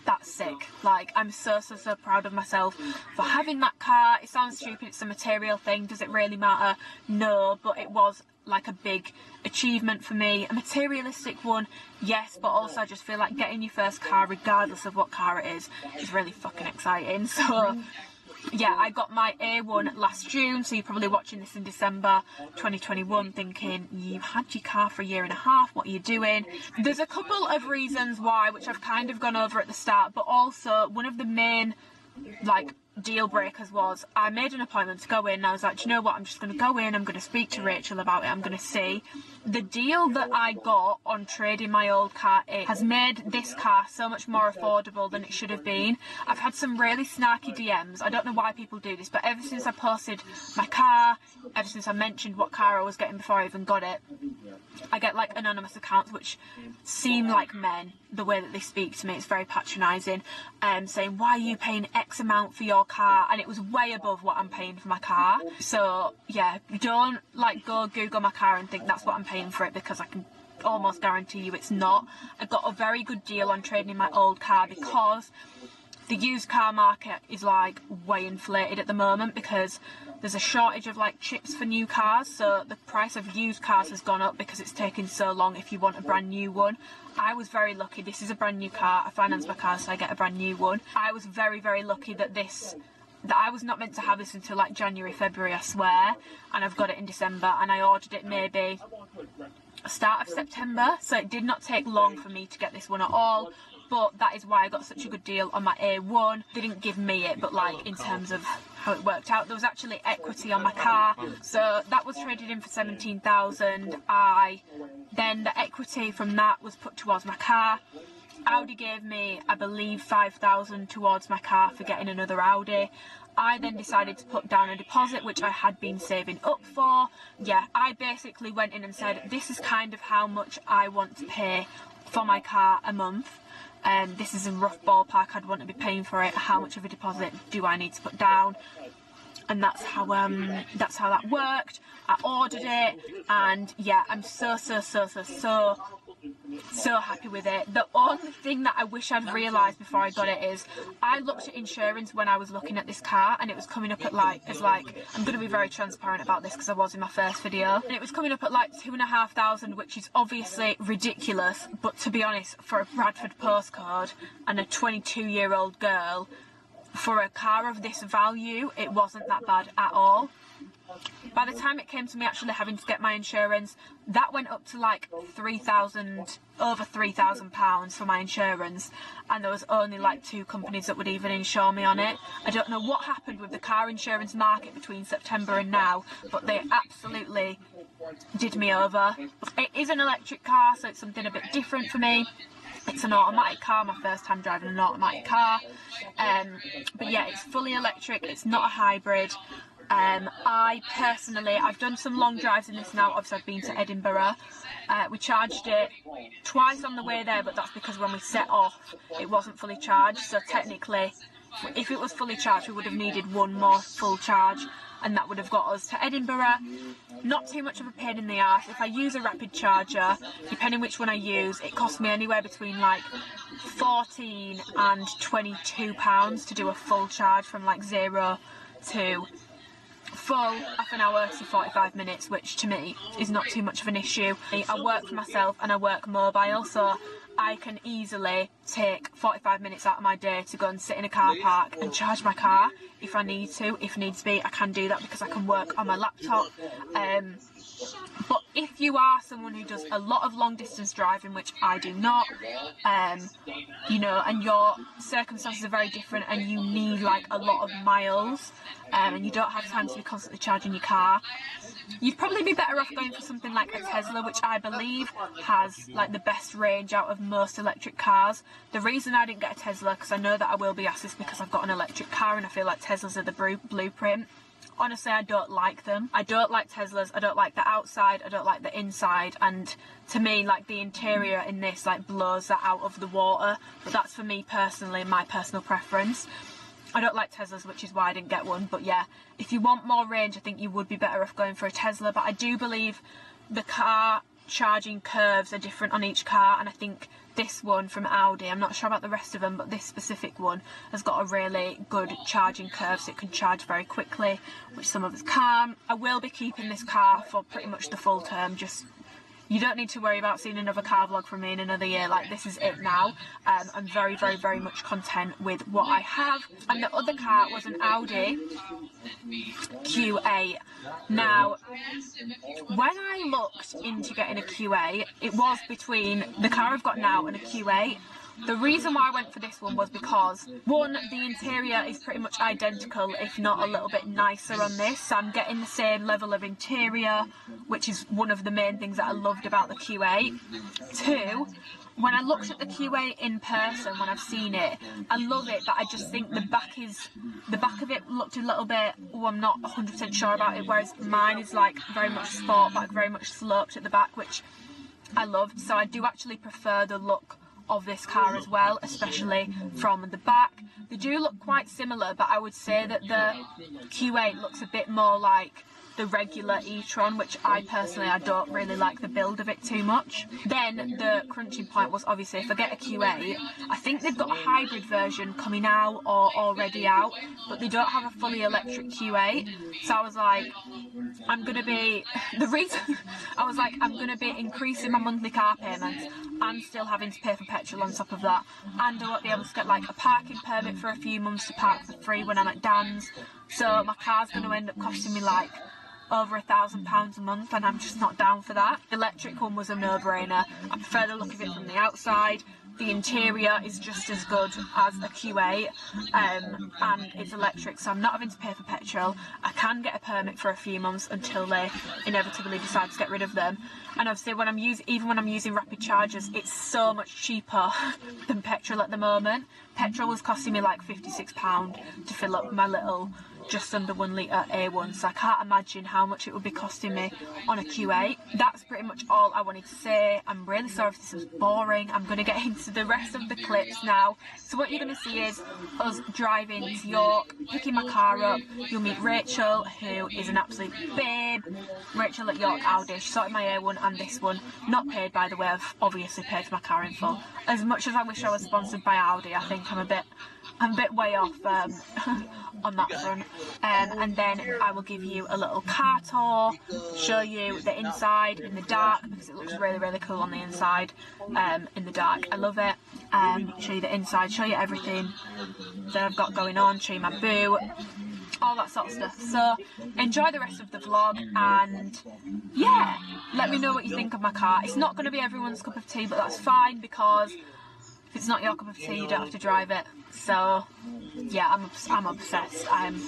that's sick. Like, I'm so proud of myself for having that car. It sounds stupid, it's a material thing. Does it really matter? No, but it was like a big achievement for me. A materialistic one, yes, but also I just feel like getting your first car, regardless of what car it is really fucking exciting. So yeah, I got my A1 last June, so you're probably watching this in December 2021 thinking, you had your car for a year and a half, what are you doing? There's a couple of reasons why, which I've kind of gone over at the start, but also one of the main like deal breakers was I made an appointment to go in, and I was like, do you know what, I'm just going to go in, I'm going to speak to Rachel about it, I'm going to see. The deal that I got on trading my old car in has made this car so much more affordable than it should have been. I've had some really snarky DMs, I don't know why people do this, but ever since I posted my car, ever since I mentioned what car I was getting before I even got it, I get like anonymous accounts which seem like men, the way that they speak to me. It's very patronising, saying, why are you paying X amount for your car? And it was way above what I'm paying for my car. So yeah, don't like go Google my car and think that's what I'm paying for it, because I can almost guarantee you it's not. I got a very good deal on trading in my old car, because the used car market is like way inflated at the moment, because there's a shortage of like chips for new cars, so the price of used cars has gone up because it's taking so long if you want a brand new one. I was very lucky. This is a brand new car. I financed my car, so I get a brand new one. I was very, very lucky that I was not meant to have this until like January, February, I swear, and I've got it in December, and I ordered it maybe start of September, so it did not take long for me to get this one at all. But that is why I got such a good deal on my A1. They didn't give me it, but like in terms of how it worked out, there was actually equity on my car, so that was traded in for 17,000. Then the equity from that was put towards my car. Audi gave me, I believe, 5,000 towards my car for getting another Audi. I then decided to put down a deposit, which I had been saving up for. Yeah, I basically went in and said, this is kind of how much I want to pay for my car a month. This is a rough ballpark I'd want to be paying for it. How much of a deposit do I need to put down? And that's how that worked. I ordered it, and yeah, I'm so happy with it. The only thing that I wish I'd realised before I got it is I looked at insurance when I was looking at this car, and it was coming up at I'm going to be very transparent about this because I was in my first video, and it was coming up at like 2,500, which is obviously ridiculous, but to be honest, for a Bradford postcode and a 22-year-old girl, for a car of this value, it wasn't that bad at all. By the time it came to me actually having to get my insurance, that went up to like over £3,000 for my insurance, and there was only like 2 companies that would even insure me on it. I don't know what happened with the car insurance market between September and now, but they absolutely did me over. It is an electric car, so it's something a bit different for me. It's an automatic car, my first time driving an automatic car, but yeah, it's fully electric, it's not a hybrid. I've done some long drives in this now. Obviously I've been to Edinburgh. We charged it twice on the way there, but that's because when we set off it wasn't fully charged, so technically if it was fully charged we would have needed one more full charge, and that would have got us to Edinburgh. Not too much of a pain in the arse. If I use a rapid charger, depending which one I use, it costs me anywhere between like £14 and £22 to do a full charge from like 0 to full, half an hour to 45 minutes, which to me is not too much of an issue. I work for myself and I work mobile, so I can easily take 45 minutes out of my day to go and sit in a car park and charge my car if I need to. If needs be, I can do that because I can work on my laptop. But if you are someone who does a lot of long distance driving, which I do not, you know, and your circumstances are very different and you need like a lot of miles, and you don't have time to be constantly charging your car, you'd probably be better off going for something like a Tesla, which I believe has like the best range out of most electric cars. The reason I didn't get a Tesla, because I know that I will be asked this, because I've got an electric car and I feel like Teslas are the blueprint. Honestly, I don't like them. I don't like Teslas. I don't like the outside. I don't like the inside. And to me, like, the interior in this like blows that out of the water. But that's for me personally, my personal preference. I don't like Teslas, which is why I didn't get one. But yeah, if you want more range, I think you would be better off going for a Tesla. But I do believe the car charging curves are different on each car, and I think this one from Audi, I'm not sure about the rest of them, but this specific one has got a really good charging curve, so it can charge very quickly, which some of us can't. I will be keeping this car for pretty much the full term. Just, you don't need to worry about seeing another car vlog from me in another year. Like, this is it now. I'm very, very, very much content with what I have. And the other car was an Audi Q8. Now, when I looked into getting a Q8, it was between the car I've got now and a Q8. The reason why I went for this one was because, one, the interior is pretty much identical, if not a little bit nicer on this. So I'm getting the same level of interior, which is one of the main things that I loved about the Q8. Two, when I looked at the Q8 in person, when I've seen it, I love it, but I just think the back of it looked a little bit, I'm not 100% sure about it, whereas mine is like very much sport back, very much sloped at the back, which I loved. So I do actually prefer the look of this car as well, especially from the back. They do look quite similar, but I would say that the Q8 looks a bit more like the regular e-tron, which I don't really like the build of it too much. Then the crunching point was obviously if I get a Q8, I think they've got a hybrid version coming out or already out, but they don't have a fully electric Q8. So I was like, I'm gonna be increasing my monthly car payments and still having to pay for petrol on top of that, and I won't be able to get like a parking permit for a few months to park for free when I'm at Dan's. So my car's going to end up costing me like over £1,000 a month, and I'm just not down for that. The electric one was a no-brainer. I prefer the look of it from the outside. The interior is just as good as a Q8, and it's electric, so I'm not having to pay for petrol. I can get a permit for a few months until they inevitably decide to get rid of them. And obviously when I'm using rapid chargers, it's so much cheaper than petrol at the moment. Petrol was costing me like £56 to fill up my little just under 1 litre A1, so I can't imagine how much it would be costing me on a Q8. That's pretty much all I wanted to say. I'm really sorry if this was boring. I'm going to get into the rest of the clips now. So what you're going to see is us driving to York, picking my car up. You'll meet Rachel, who is an absolute babe. Rachel at York Audi. She sorted my A1 and this one. Not paid, by the way. I've obviously paid for my car in full. As much as I wish I was sponsored by Audi, I think I'm a bit way off on that front. And then I will give you a little car tour, show you the inside in the dark, because it looks really, really cool on the inside in the dark. I love it. Show you the inside, show you everything that I've got going on, show you my boo, all that sort of stuff. So enjoy the rest of the vlog, and yeah, let me know what you think of my car. It's not going to be everyone's cup of tea, but that's fine, because if it's not your cup of tea, you don't have to drive it. So yeah, I'm obsessed. I'm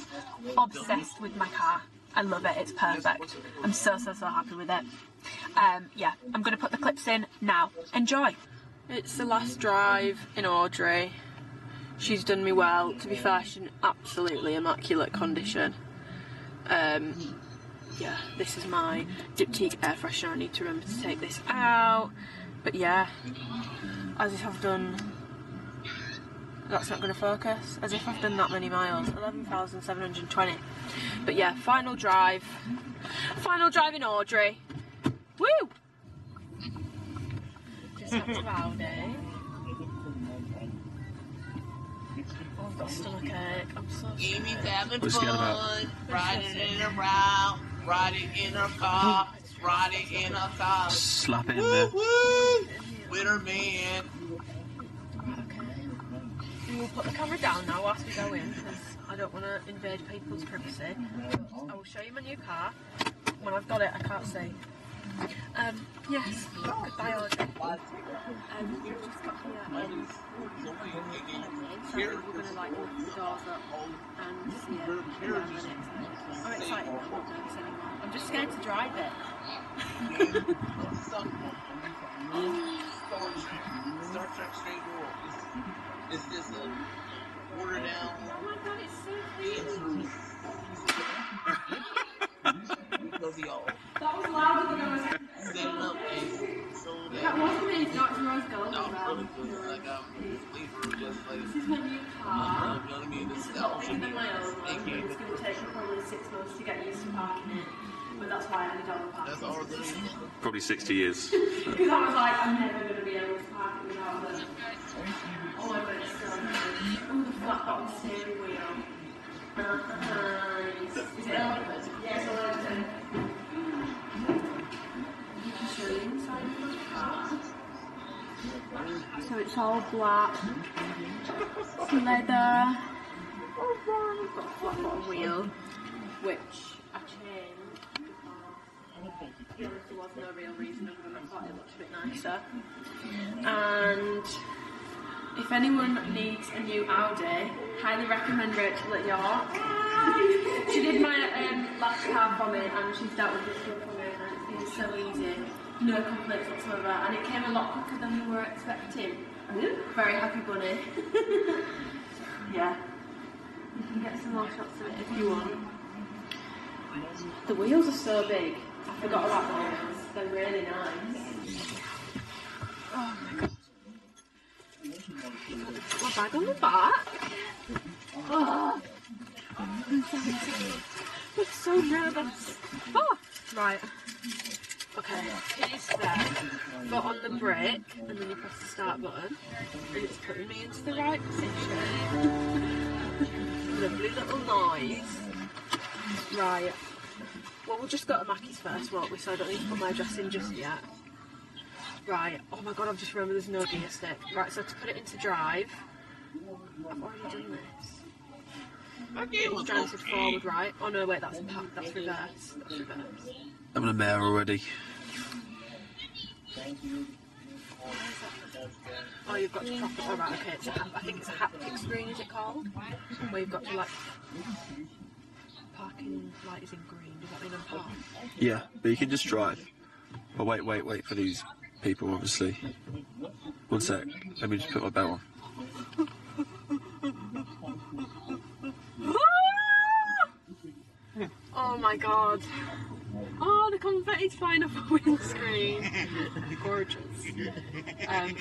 obsessed with my car. I love it. It's perfect. I'm so happy with it. Yeah, I'm going to put the clips in now. Enjoy.
It's the last drive in Audrey. She's done me well. To be fair, she's in absolutely immaculate condition. Yeah, this is my Diptyque air freshener. I need to remember to take this out. But yeah, as if I've done... That's not going to focus. As if I've done that many miles. 11,720. But yeah, final drive. Final drive in Audrey. Woo! Just got to Audi. Oh, I've got a stomachache. I'm so scared.
Amy's having fun. Riding in around. Riding in her car. Riding in her car.
Slap it in there.
Woo! With her man.
We'll put the camera down now whilst we go in, because I don't want to invade people's privacy. But I will show you my new car. When I've got it, I can't see. Yes, goodbye Audrey. We've just got here. So we're going to like open the doors up and see it. I'm excited, I'm not nervous anymore. I'm just scared to drive it.
Star Trek Strange World. It's just a watered down.
Oh my god, it's so clean.
Because y'all
That was louder than I was
set it up and sold
That
that.
wasn't me, it's not Rose Gold.
No, really good. Like I'm sleeper, just like
This is my new car.
you know what I mean? This
It's
is
a lot bigger than my old one. It's going to take me probably 6 months to get used to parking it. But that's why I need all the parking.
That's all it is.
Probably 60 years.
Because I was like, I'm never going to be able to park it without them. Oh my god, it's so nice. Oh, the flat bottom steering wheel. Nice. Is it open? Yeah, it's all open. You can show you inside of my car. So it's all black. It's leather. Oh wow, we've got a flat bottom wheel, which I changed because there was no real reason other than I thought it looked a bit nicer. And if anyone needs a new Audi, highly recommend Rachel at York. She did my last car for me, and she's dealt with this one for me, and it's been so easy. No complaints whatsoever, and it came a lot quicker than we were expecting. Very happy bunny. Yeah. You can get some more shots of it if you want. The wheels are so big. I forgot about the wheels. They're really nice. Oh my god. Put my bag on the back. Oh, I'm so nervous. Oh, right. Okay, keys there. Foot on the brake, and then you press the start button, and it's putting me into the right position. Lovely little noise. Right. Well, we'll just go to Mackie's first, won't we? So I don't need to put my address in just yet. Right. Oh my god, I've just remembered there's no gear stick. Right, so to put it into drive, I've already done this. It's transit forward, right? Oh no, wait, that's reverse. That's reverse.
I'm in a mare already.
Oh, you've got to prop it. Oh, right, okay. It's I think it's a haptic screen, is it called? Where you've got to, like, parking light is in green. Does that mean I'm parked?
Yeah, but you can just drive. Oh, wait for these people, obviously. One sec. Let me just put my belt on.
Oh my god. Oh, the confetti's flying off the windscreen. Gorgeous.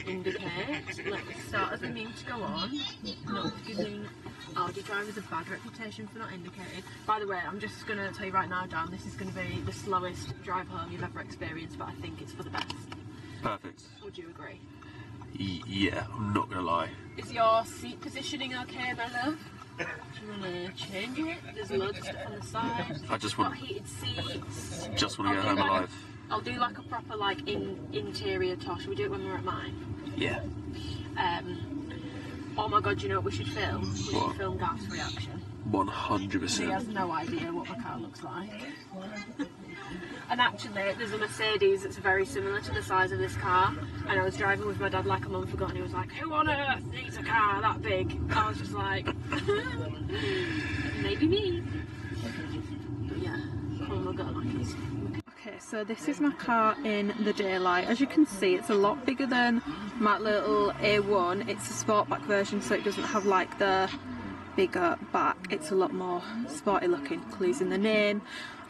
Indicate. Let the start as it means to go on. Not giving Audi drivers a bad reputation for not indicating. By the way, I'm just going to tell you right now, Dan, this is going to be the slowest drive home you've ever experienced, but I think it's for the best.
Perfect.
Would you agree?
Yeah, I'm not going to lie.
Is your seat positioning okay, my love? Do you want to change it? There's loads of stuff on the side.
I just want.
Got heated seats.
Just want to go home alive.
I'll do like a proper like interior tour. Should we do it when we're at mine?
Yeah.
Oh my god, you know what we should film? We should film Garth's reaction.
100%.
He has no idea what my car looks like. And actually, there's a Mercedes that's very similar to the size of this car. And I was driving with my dad like a month ago, and he was like, "Who on earth needs a car that big?" I was just like, maybe me. But yeah, come on, we'll go like this. Okay, so this is my car in the daylight. As you can see, it's a lot bigger than my little A1. It's a sportback version, so it doesn't have like the bigger back. It's a lot more sporty looking. Clues in the name.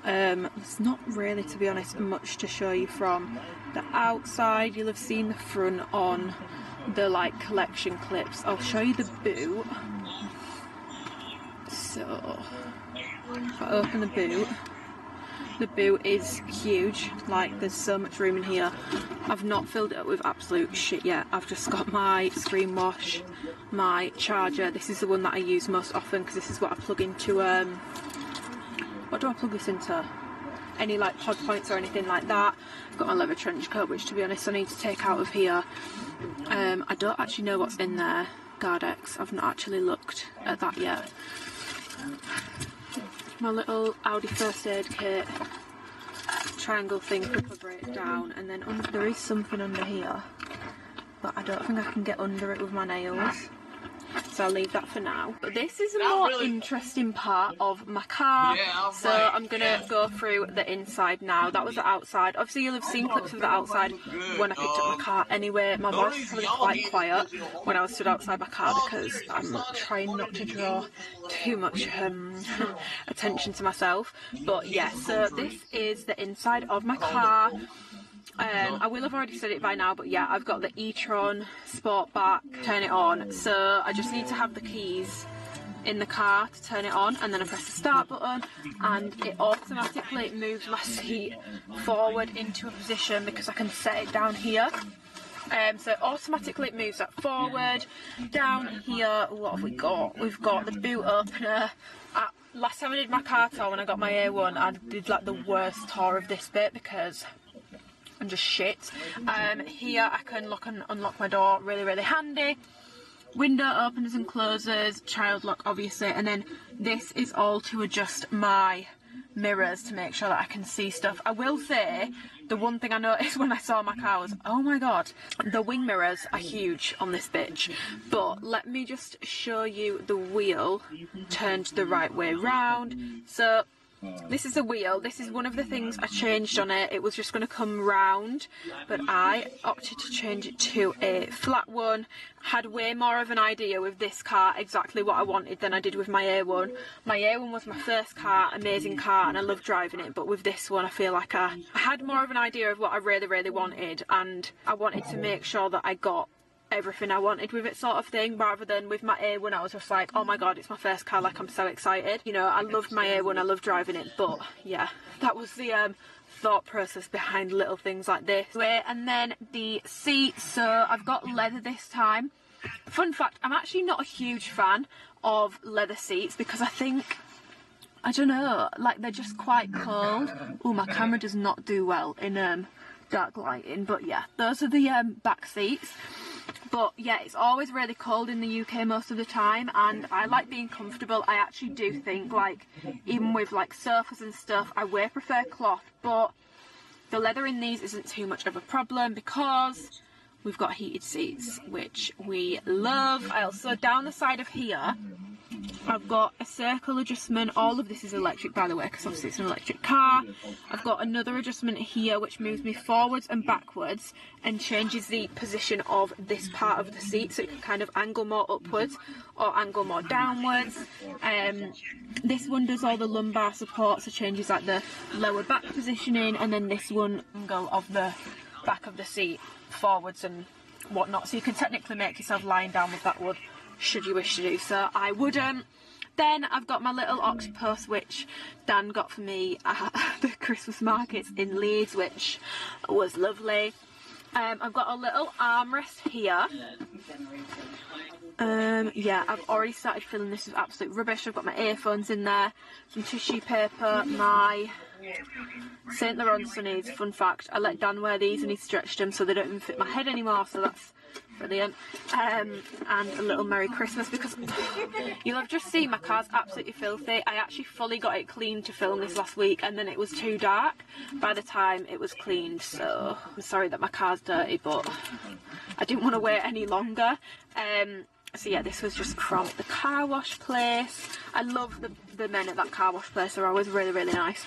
There's not really, to be honest, much to show you from the outside. You'll have seen the front on the like collection clips. I'll show you the boot. So if I open the boot is huge. Like, there's so much room in here. I've not filled it up with absolute shit yet. I've just got my screen wash, my charger. This is the one that I use most often because this is what I plug into what do I plug this into? Any like pod points or anything like that. I've got my leather trench coat, which to be honest I need to take out of here. I don't actually know what's in there. Gardex. I've not actually looked at that yet. My little Audi first aid kit, triangle thing for a breakdown, and then there is something under here, but I don't think I can get under it with my nails. So I'll leave that for now. But this is a more interesting part of my car. So I'm going to go through the inside now. That was the outside. Obviously you'll have seen clips of the outside when I picked up my car anyway. My voice was probably quite quiet when I was stood outside my car because I'm trying not to draw too much attention to myself. But yeah, so this is the inside of my car. I will have already said it by now, but yeah, I've got the e-tron Sportback, turn it on, so I just need to have the keys in the car to turn it on, and then I press the start button and it automatically moves my seat forward into a position because I can set it down here. So automatically it moves that forward. Down here, what have we got? We've got the boot opener. Last time I did my car tour, when I got my A1, I did like the worst tour of this bit because I'm just shit. Here I can lock and unlock my door, really, really handy. Window openers and closers, child lock obviously, and then this is all to adjust my mirrors to make sure that I can see stuff. I will say, the one thing I noticed when I saw my car was, oh my god, the wing mirrors are huge on this bitch. But let me just show you the wheel turned the right way round. So this is a wheel. This is one of the things I changed on it. It was just going to come round, but I opted to change it to a flat one. Had way more of an idea with this car exactly what I wanted than I did with my A1. My A1 was my first car, amazing car, and I loved driving it, but with this one I feel like I had more of an idea of what I really, really wanted, and I wanted to make sure that I got
everything I wanted with it sort of thing, rather than with my A1 I was just like, oh my god, it's my first car, like I'm so excited. You know, I loved my A1, I loved driving it, but yeah, that was the thought process behind little things like this. And then the seats, so I've got leather this time. Fun fact, I'm actually not a huge fan of leather seats because I think, I don't know, like they're just quite cold. Oh, my camera does not do well in dark lighting, but yeah, those are the back seats. But yeah, it's always really cold in the UK most of the time, and I like being comfortable. I actually do think, like, even with like sofas and stuff, I way prefer cloth, but the leather in these isn't too much of a problem because we've got heated seats, which we love. Also, down the side of here, I've got a circle adjustment. All of this is electric, by the way, because obviously it's an electric car. I've got another adjustment here which moves me forwards and backwards and changes the position of this part of the seat, so it can kind of angle more upwards or angle more downwards. This one does all the lumbar support, so changes like the lower back positioning, and then this one angle of the back of the seat forwards and whatnot, so you can technically make yourself lying down with that wood should you wish to do so. I wouldn't. Then I've got my little octopus which Dan got for me at the Christmas markets in Leeds, which was lovely. I've got a little armrest here. Yeah, I've already started filling this with absolute rubbish. I've got my earphones in there, some tissue paper, my St. Laurent sunnies. Fun fact, I let Dan wear these and he stretched them so they don't even fit my head anymore, so that's brilliant. And a little Merry Christmas, because you'll have just seen my car's absolutely filthy. I actually fully got it cleaned to film this last week, and then it was too dark by the time it was cleaned, so I'm sorry that my car's dirty, but I didn't want to wait any longer. So yeah, this was just from the car wash place. I love the men at that car wash place, they're always really, really nice.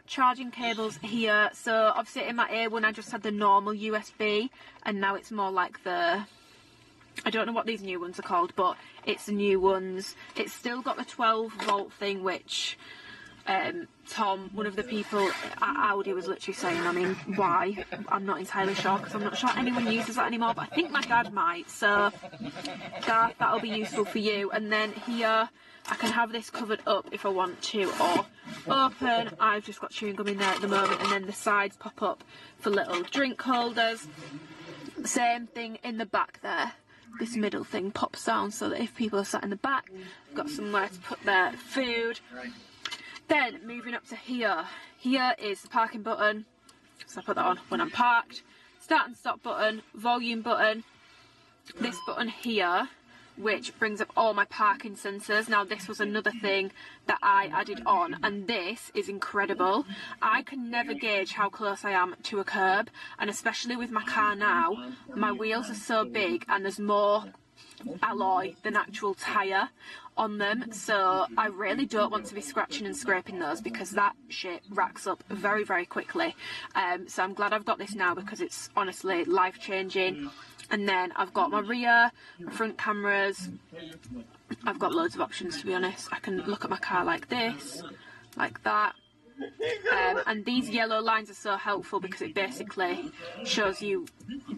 Charging cables here. So obviously in my A1 I just had the normal USB, and now it's more like the, I don't know what these new ones are called, but it's the new ones. It's still got the 12 volt thing, which Tom, one of the people at Audi, was literally saying, I mean, why? I'm not entirely sure, because I'm not sure anyone uses that anymore, but I think my dad might, so Garth, that'll be useful for you. And then here, I can have this covered up if I want to, or open. I've just got chewing gum in there at the moment, and then the sides pop up for little drink holders. Same thing in the back there. This middle thing pops down so that if people are sat in the back, they've got somewhere to put their food. Then moving up to here, here is the parking button, so I put that on when I'm parked. Start and stop button, volume button, this button here, which brings up all my parking sensors. Now this was another thing that I added on, and this is incredible. I can never gauge how close I am to a curb, and especially with my car now, my wheels are so big and there's more alloy than actual tyre on them, so I really don't want to be scratching and scraping those, because that shit racks up very, very quickly. So I'm glad I've got this now, because it's honestly life-changing. And then I've got my rear, my front cameras. I've got loads of options, to be honest. I can look at my car like this, like that. And these yellow lines are so helpful because it basically shows you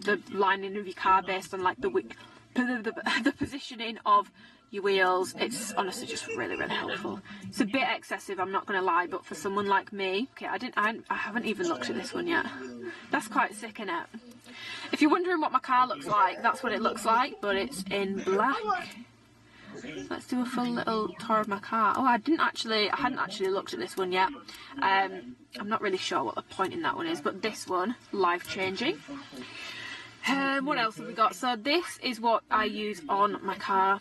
the lining of your car based on like the positioning of your wheels. It's honestly just really, really helpful. It's a bit excessive, I'm not going to lie, but for someone like me, okay, I haven't even looked at this one yet. That's quite sick, innit? If you're wondering what my car looks like, that's what it looks like, but it's in black. Let's do a full little tour of my car. Oh, I hadn't actually looked at this one yet. I'm not really sure what the point in that one is, but this one, life-changing. What else have we got? So this is what I use on my car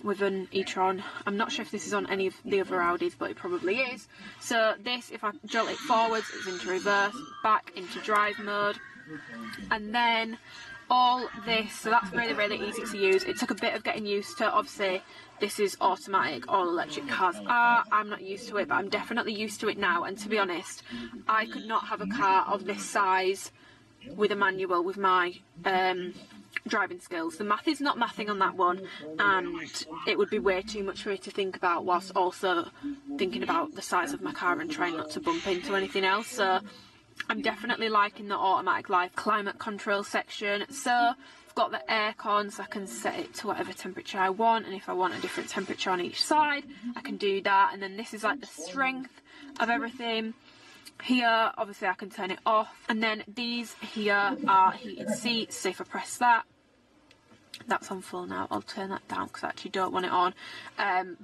with an e-tron. I'm not sure if this is on any of the other Audis, but it probably is. So this, if I jolt it forwards, it's into reverse, back into drive mode. And then all this, so that's really, really easy to use. It took a bit of getting used to. Obviously this is automatic, all electric cars are. I'm not used to it, but I'm definitely used to it now. And to be honest, I could not have a car of this size with a manual with my driving skills. The math is not mathing on that one, and it would be way too much for me to think about whilst also thinking about the size of my car and trying not to bump into anything else. So I'm definitely liking the automatic live climate control section. So I've
got the aircon, so I can set it to whatever temperature I want, and if I want a different temperature on each side, I can do that. And then this is like the strength of everything. Here, obviously I can turn it off, and then these here are heated seats, so if I press that, that's on full now. I'll turn that down because I actually don't want it on.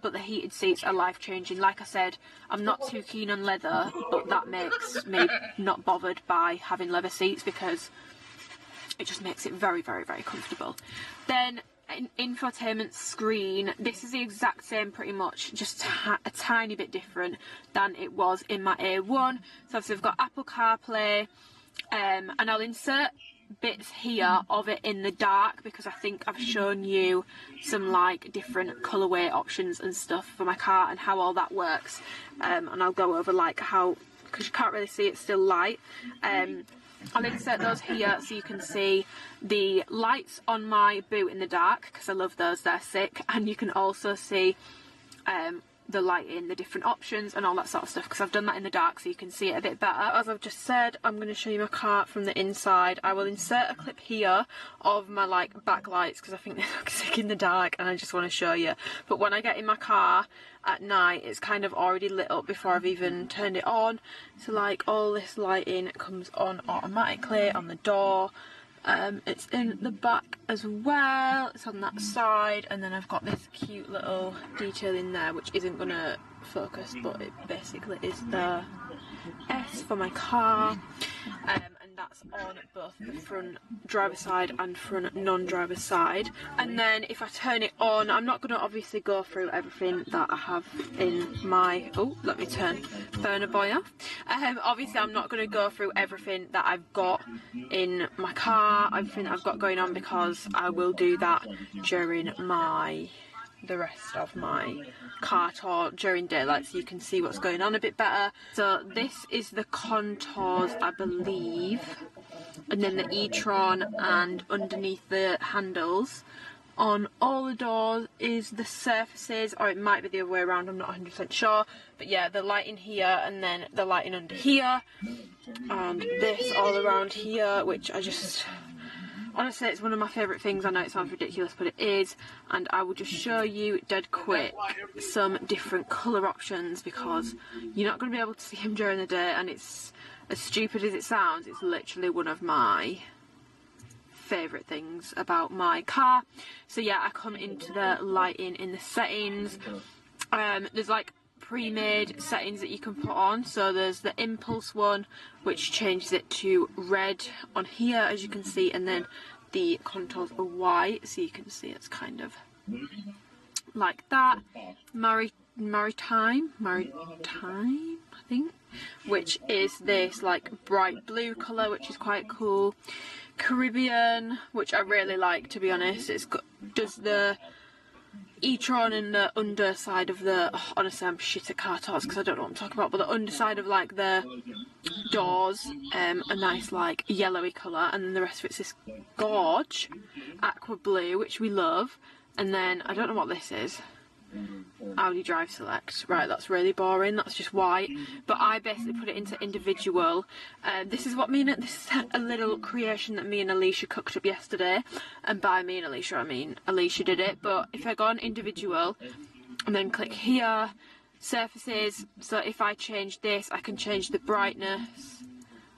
But the heated seats are life-changing. Like I said, I'm not too keen on leather, but that makes me not bothered by having leather seats because it just makes it very, very, very comfortable. Then an infotainment screen. This is the exact same pretty much, just a tiny bit different than it was in my A1. So obviously I've got Apple CarPlay, and I'll insert bits here of it in the dark because I think I've shown you some like different colourway options and stuff for my car and how all that works, and I'll go over like how, because you can't really see, it's still light. I'll insert those here so you can see the lights on my boot in the dark because I love those, they're sick, and you can also see the lighting, the different options and all that sort of stuff because I've done that in the dark so you can see it a bit better. As I've just said, I'm going to show you my car from the inside. I will insert a clip here of my like backlights because I think they look sick in the dark and I just want to show you. But when I get in my car at night, it's kind of already lit up before I've even turned it on, so like all this lighting comes on automatically on the door. It's in the back as well, it's on that side, and then I've got this cute little detail in there which isn't going to focus, but it basically is the S for my car, and that's on both the front driver's side and front non-driver's side. And then if I turn it on, I'm not going to obviously go through everything that I have in my, oh let me turn burner boy off. Obviously I'm not going to go through everything that I've got in my car, everything that I've got going on, because I will do that during the rest of my car tour during daylight so you can see what's going on a bit better. So this is the contours, I believe, and then the e-tron, and underneath the handles on all the doors is the surfaces, or it might be the other way around, I'm not 100% sure, but yeah, the lighting here and then the lighting under here and this all around here, which I just, honestly, it's one of my favourite things. I know it sounds ridiculous, but it is. And I will just show you dead quick some different colour options because you're not going to be able to see them during the day, and it's, as stupid as it sounds, it's literally one of my favourite things about my car. So yeah, I come into the lighting in the settings. There's like pre-made settings that you can put on, so there's the impulse one which changes it to red on here as you can see, and then the contours are white so you can see it's kind of like that. Maritime I think, which is this like bright blue colour which is quite cool. Caribbean, which I really like, to be honest. It's got, does the e-tron and the underside of the, oh, honestly I'm shit at car tours because I don't know what I'm talking about, but the underside of like the doors, a nice like yellowy colour, and then the rest of it's this gorge aqua blue which we love. And then I don't know what this is, Audi Drive Select, right, that's really boring, that's just white, but I basically put it into individual. This is what this is a little creation that me and Alicia cooked up yesterday, and by me and Alicia I mean Alicia did it. But if I go on individual and then click here, surfaces, so if I change this I can change the brightness,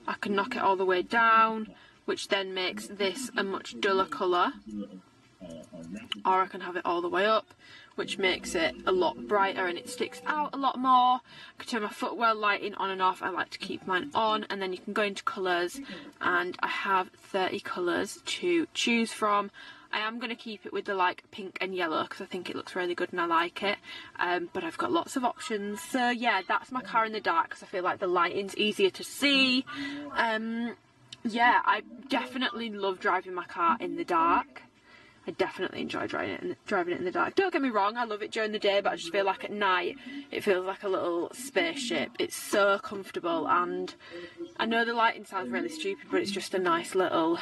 I can knock it all the way down, which then makes this a much duller colour, or I can have it all the way up, which makes it a lot brighter and it sticks out a lot more. I can turn my footwell lighting on and off, I like to keep mine on, and then you can go into colours, and I have 30 colours to choose from. I am going to keep it with the like pink and yellow because I think it looks really good and I like it, but I've got lots of options. So yeah, that's my car in the dark because I feel like the lighting's easier to see. Yeah, I definitely love driving my car in the dark. I definitely enjoy driving it in the dark. Don't get me wrong, I love it during the day, but I just feel like at night it feels like a little spaceship. It's so comfortable, and I know the lighting sounds really stupid, but it's just a nice little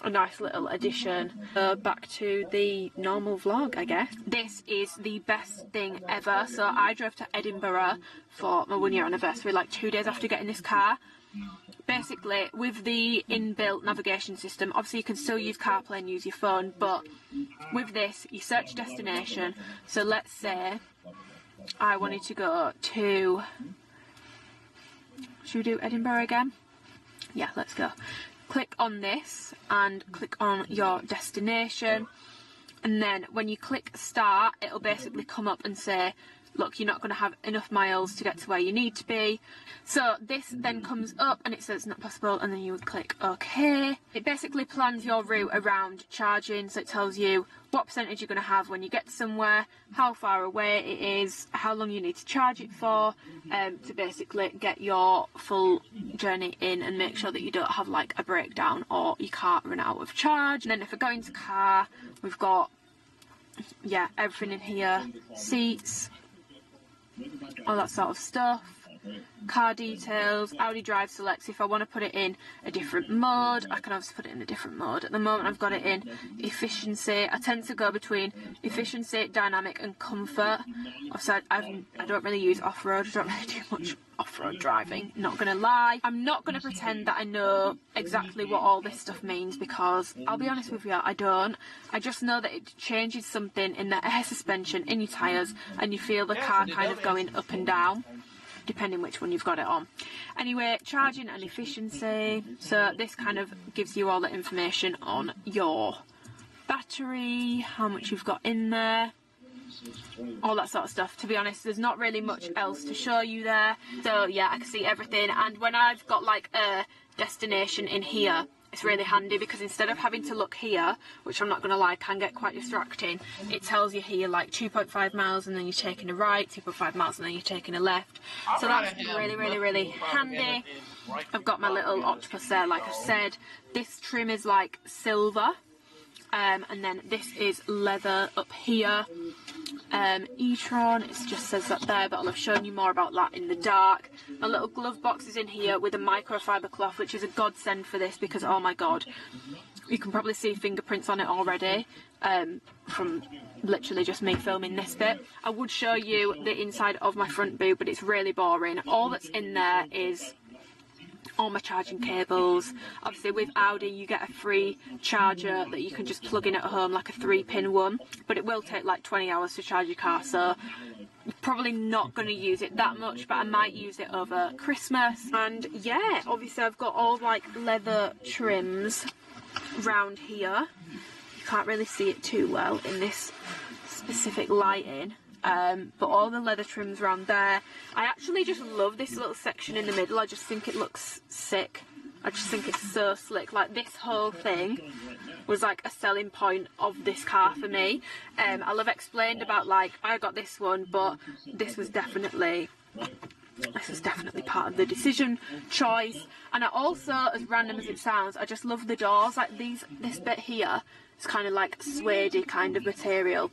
addition. Back to the normal vlog, I guess. This is the best thing ever. So I drove to Edinburgh for my 1 year anniversary like 2 days after getting this car,
basically with the inbuilt navigation system, obviously you can still use CarPlay and use your phone, but with this you search destination. So let's say I wanted to go to, should we do Edinburgh again? Yeah, let's go. Click on this and click on your destination, and then when you click start, it'll basically come up and say, look, you're not going to have enough miles to get to where you need to be. So this then comes up and it says not possible, and then you would click OK. It basically plans your route around charging, so it tells you what percentage you're going to have when you get somewhere, how far away it is, how long you need to charge it for, to basically get your full journey in and make sure that you don't have like a breakdown or your car run out of charge. And then if we go into car, we've got, yeah, everything in here, seats, all that sort of stuff, car details, Audi Drive selects. If I want to put it in a different mode, I can obviously put it in a different mode. At the moment I've got it in efficiency. I tend to go between efficiency, dynamic and comfort. Obviously I don't really use off-road, I don't really do much off-road driving, not gonna lie. I'm not gonna pretend that I know exactly what all this stuff means, because I'll be honest with you, I don't. I just know that it changes something in the air suspension, in your tyres, and you feel the car kind of going up and down, depending which one you've got it on. Anyway, charging and efficiency. So this kind of gives you all the information on your battery, how much you've got in there, all that sort of stuff. To be honest, there's not really much else to show you there. So yeah, I can see everything. And when I've got like a destination in here, it's really handy, because instead of having to look here, which I'm not going to lie can get quite distracting, it tells you here like 2.5 miles and then you're taking a right, 2.5 miles and then you're taking a left. So that's really handy. I've got my little octopus there, like I've said. This trim is like silver, and then this is leather up here. e-tron, it just says that there, but I'll have shown you more about that in the dark. My little glove box is in here with a microfiber cloth, which is a godsend for this, because oh my god, you can probably see fingerprints on it already, from literally just me filming this bit. I would show you the inside of my front boot, but it's really boring. All that's in there is all my charging cables. Obviously with Audi you get a free charger that you can just plug in at home, like a 3-pin one, but it will take like 20 hours to charge your car, so probably not going to use it that much, but I might use it over Christmas. And yeah, obviously I've got all like leather trims round here. You can't really see it too well in this specific lighting. But all the leather trims around there. I actually just love this little section in the middle. I just think it looks sick. I just think it's so slick. Like, this whole thing was like a selling point of this car for me. I'll have explained about, like, I got this one, but this was definitely part of the decision choice. And I also, as random as it sounds, I just love the doors. Like this bit here is kind of like suede-y kind of material,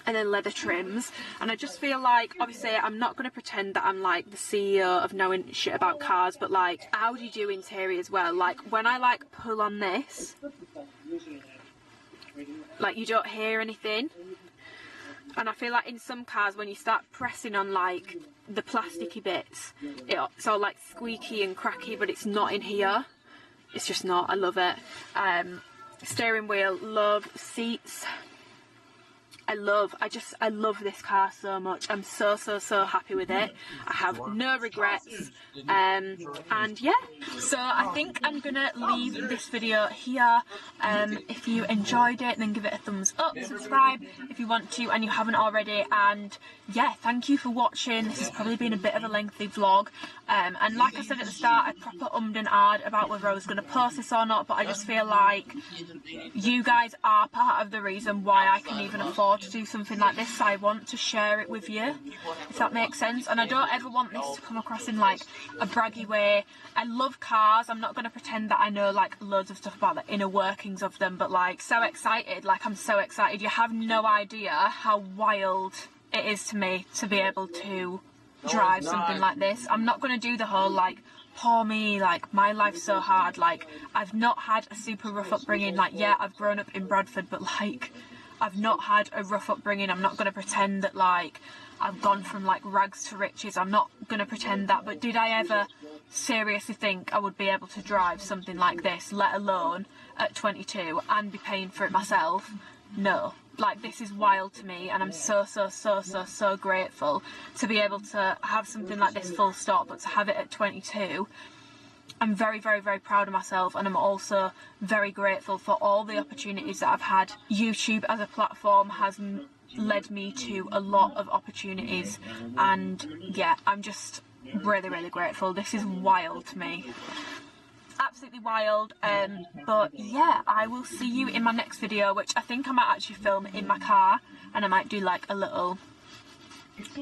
and then leather trims. And I just feel like, obviously I'm not going to pretend that I'm like the CEO of knowing shit about cars, but like Audi do interior as well. Like when I like pull on this, like you don't hear anything. And I feel like in some cars when you start pressing on like the plasticky bits, it's all like squeaky and cracky, but it's not in here. It's just not. I love it. Steering wheel, love. Seats, I love this car so much. I'm so happy with it. I have no regrets. And yeah, so I think I'm gonna leave this video here. If you enjoyed it, then give it a thumbs up, subscribe if you want to and you haven't already, and yeah, thank you for watching. This has probably been a bit of a lengthy vlog, and like I said at the start, I proper ummed and ahed about whether I was going to post this or not, but I just feel like you guys are part of the reason why I can even afford to do something like this. I want to share it with you, if that makes sense, and I don't ever want this to come across in like a braggy way. I love cars. I'm not going to pretend that I know like loads of stuff about the inner workings of them, but like so excited, like I'm so excited. You have no idea how wild it is to me to be able to drive something like this. I'm not going to do the whole like poor me, like my life's so hard. Like I've not had a super rough upbringing. Like yeah, I've grown up in Bradford, but like I've not had a rough upbringing. I'm not going to pretend that like I've gone from like rags to riches. I'm not going to pretend that. But did I ever seriously think I would be able to drive something like this, let alone at 22, and be paying for it myself? No. Like, this is wild to me, and I'm so grateful to be able to have something like this, full stop, but to have it at 22. I'm very proud of myself, and I'm also very grateful for all the opportunities that I've had. YouTube as a platform has led me to a lot of opportunities, and yeah, I'm just really grateful. This is wild to me. Absolutely wild. But yeah, I will see you in my next video, which I think I might actually film in my car, and I might do like a little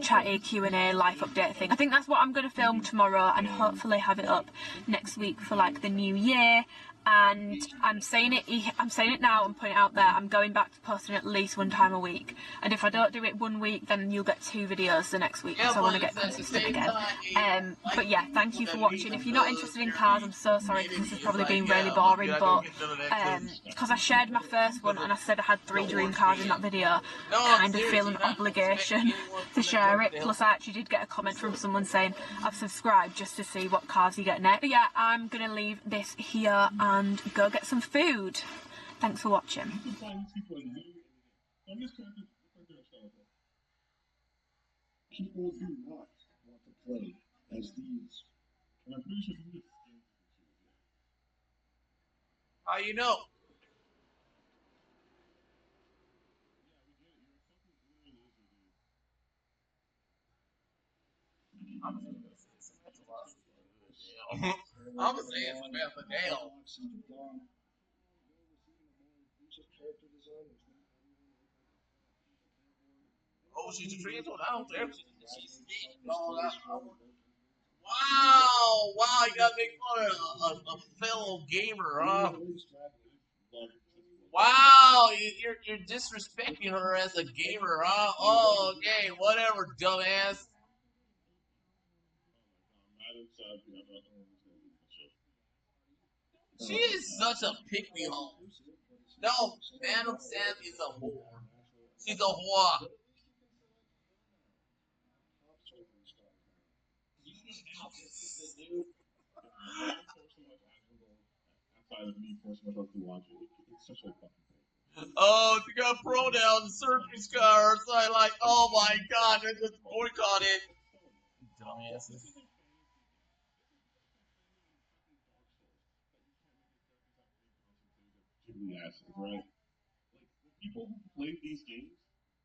chatty Q&A life update thing. I think that's what I'm going to film tomorrow, and hopefully have it up next week for like the new year. And I'm saying it now and putting it out there, I'm going back to posting at least one time a week, and if I don't do it one week, then you'll get 2 videos the next week, because I want to get consistent again. But yeah, thank you for watching. If you're not interested in cars, I'm so sorry, because this has probably been really boring, but because I shared my first one and I said I had 3 dream cars in that video, I kind of feel an obligation to share it. Plus I actually did get a comment from someone saying I've subscribed just to see what cars you get next. But yeah, I'm gonna leave this here and go get some food. Thanks for watching.
People do not want to play as these. And I'm pretty sure you get scared. How you know? I'm gonna say it's Samantha Dale. Oh, she's a trans one. I don't care. She's wow, you gotta make fun of a fellow gamer, huh? Wow, you're disrespecting her as a gamer, huh? Oh, okay, whatever, dumbass. She is such a pick-me-hole. No, Madam Sam is a whore. She's a whore. Oh, she got pronouns, surgery scars. I like, oh my god, they're just boycotted. Dumbasses. Right? People who play these games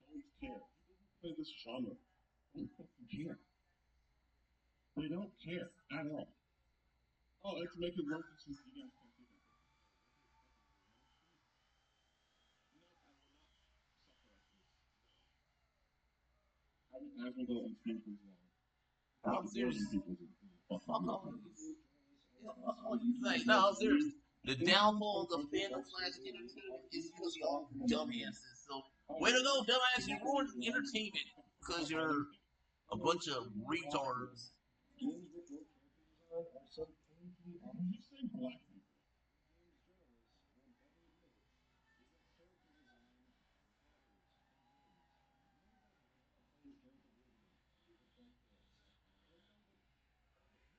don't care. Play this genre. They don't care. They don't care at all. Oh, let's make it work. You guys can't do that. I will go and speak as well. I'm serious. No, I'm serious. The downfall of the fandom / entertainment is because y'all dumbasses. So, way to go, dumbass. You ruined entertainment because you're a bunch of retards.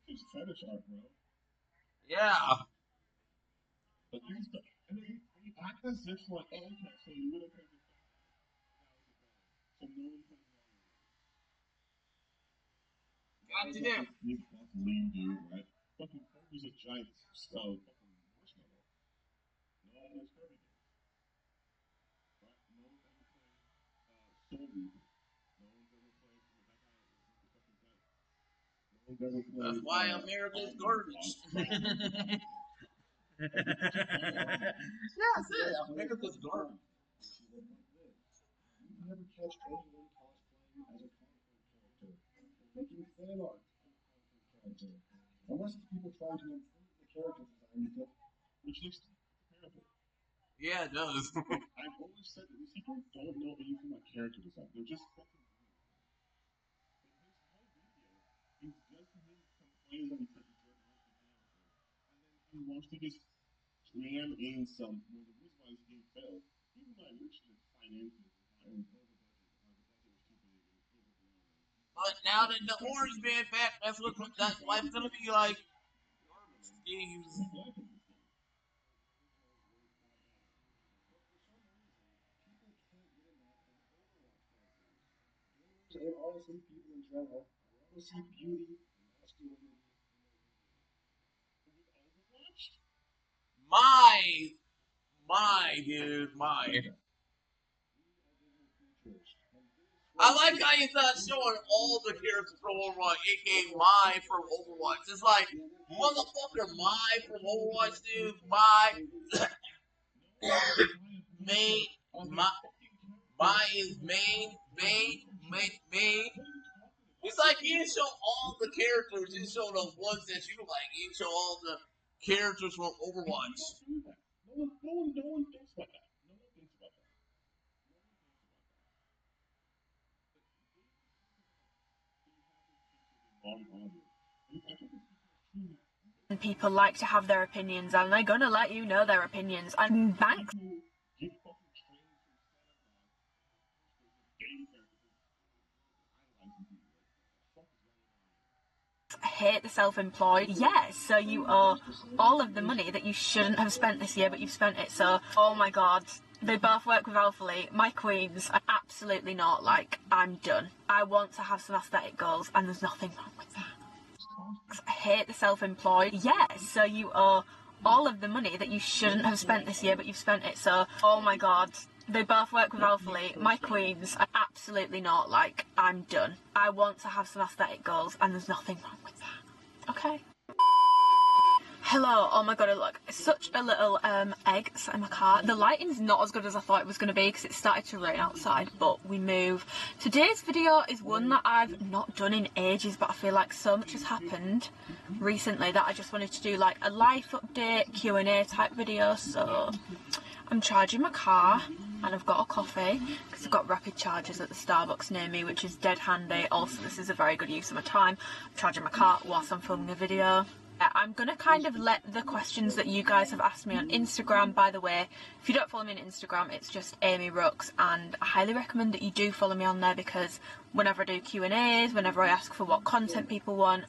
It's fetish art, bro. Yeah. But these guys, and they act as if like, oh, okay, so you would have picked it. So no one can. God damn. That's lean, dude, right? Fucking Kirby's a giant skull. Fucking marshmallow. No one plays Kirby games. Right? No one's ever played Soul Reaper. No one's ever played that guy. No one's ever played. That's why America's garbage. Yeah, that's it. America's garbage. You never catch anyone cosplaying as a comic book character. Making fan art character. Unless it's people trying to improve the character design, which looks terrible. Yeah, it does. I've always said that these people don't know anything about character design. They're just fucking weird. In his whole video, it's just him complaining that he took his dirt off the character. And then he wants to just jam in some. Well, the reason why this game failed, even though I originally But now that the orange man back, that's what's gonna be like. Games.
And honestly, people in general want to see beauty, masculinity,
My. I like how he's not showing all the characters from Overwatch, aka my from Overwatch. It's like, motherfucker, my from Overwatch, dude. My is main. It's like he didn't show all the characters, he showed the ones that you like. He didn't show all the characters from Overwatch.
No one thinks about that.
And people like to have their opinions, and they're gonna let you know their opinions. And banks hate the self-employed. Yes, so you owe all of the money that you shouldn't have spent this year, but you've spent it. So, oh my god, they both work with Alphalete. My queens are absolutely not. Like, I'm done. I want to have some aesthetic goals, and there's nothing wrong with that. I hate the self-employed. Yes, so you owe all of the money that you shouldn't have spent this year, but you've spent it. So, oh my god, they both work with Alphalete. My queens are absolutely not. Like, I'm done. I want to have some aesthetic goals, and there's nothing wrong with that. Okay? Hello, oh my god, look, it's such a little egg sat in my car. The lighting's not as good as I thought it was going to be because it started to rain outside, but we move. Today's video is one that I've not done in ages, but I feel like so much has happened recently that I just wanted to do like a life update, Q&A type video. So I'm charging my car and I've got a coffee because I've got rapid chargers at the Starbucks near me, which is dead handy. Also, this is a very good use of my time. I'm charging my car whilst I'm filming a video. I'm going to kind of let the questions that you guys have asked me on Instagram, by the way, if you don't follow me on Instagram, it's just amyrookes, and I highly recommend that you do follow me on there because whenever I do Q&As, whenever I ask for what content people want,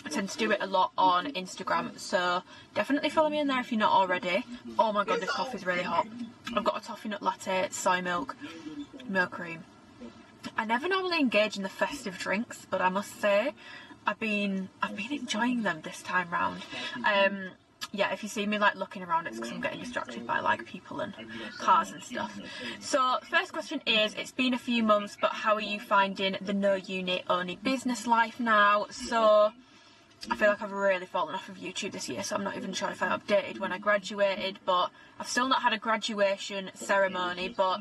I tend to do it a lot on Instagram, so definitely follow me on there if you're not already. Oh my god, this coffee's really hot. I've got a toffee nut latte, soy milk, milk cream. I never normally engage in the festive drinks, but I must say, I've been enjoying them this time round. Yeah, if you see me like looking around, it's because I'm getting distracted by like people and cars and stuff. So first question is, it's been a few months, but how are you finding the no uni only business life now? So I feel like I've really fallen off of YouTube this year, so I'm not even sure if I updated when I graduated, but I've still not had a graduation ceremony, but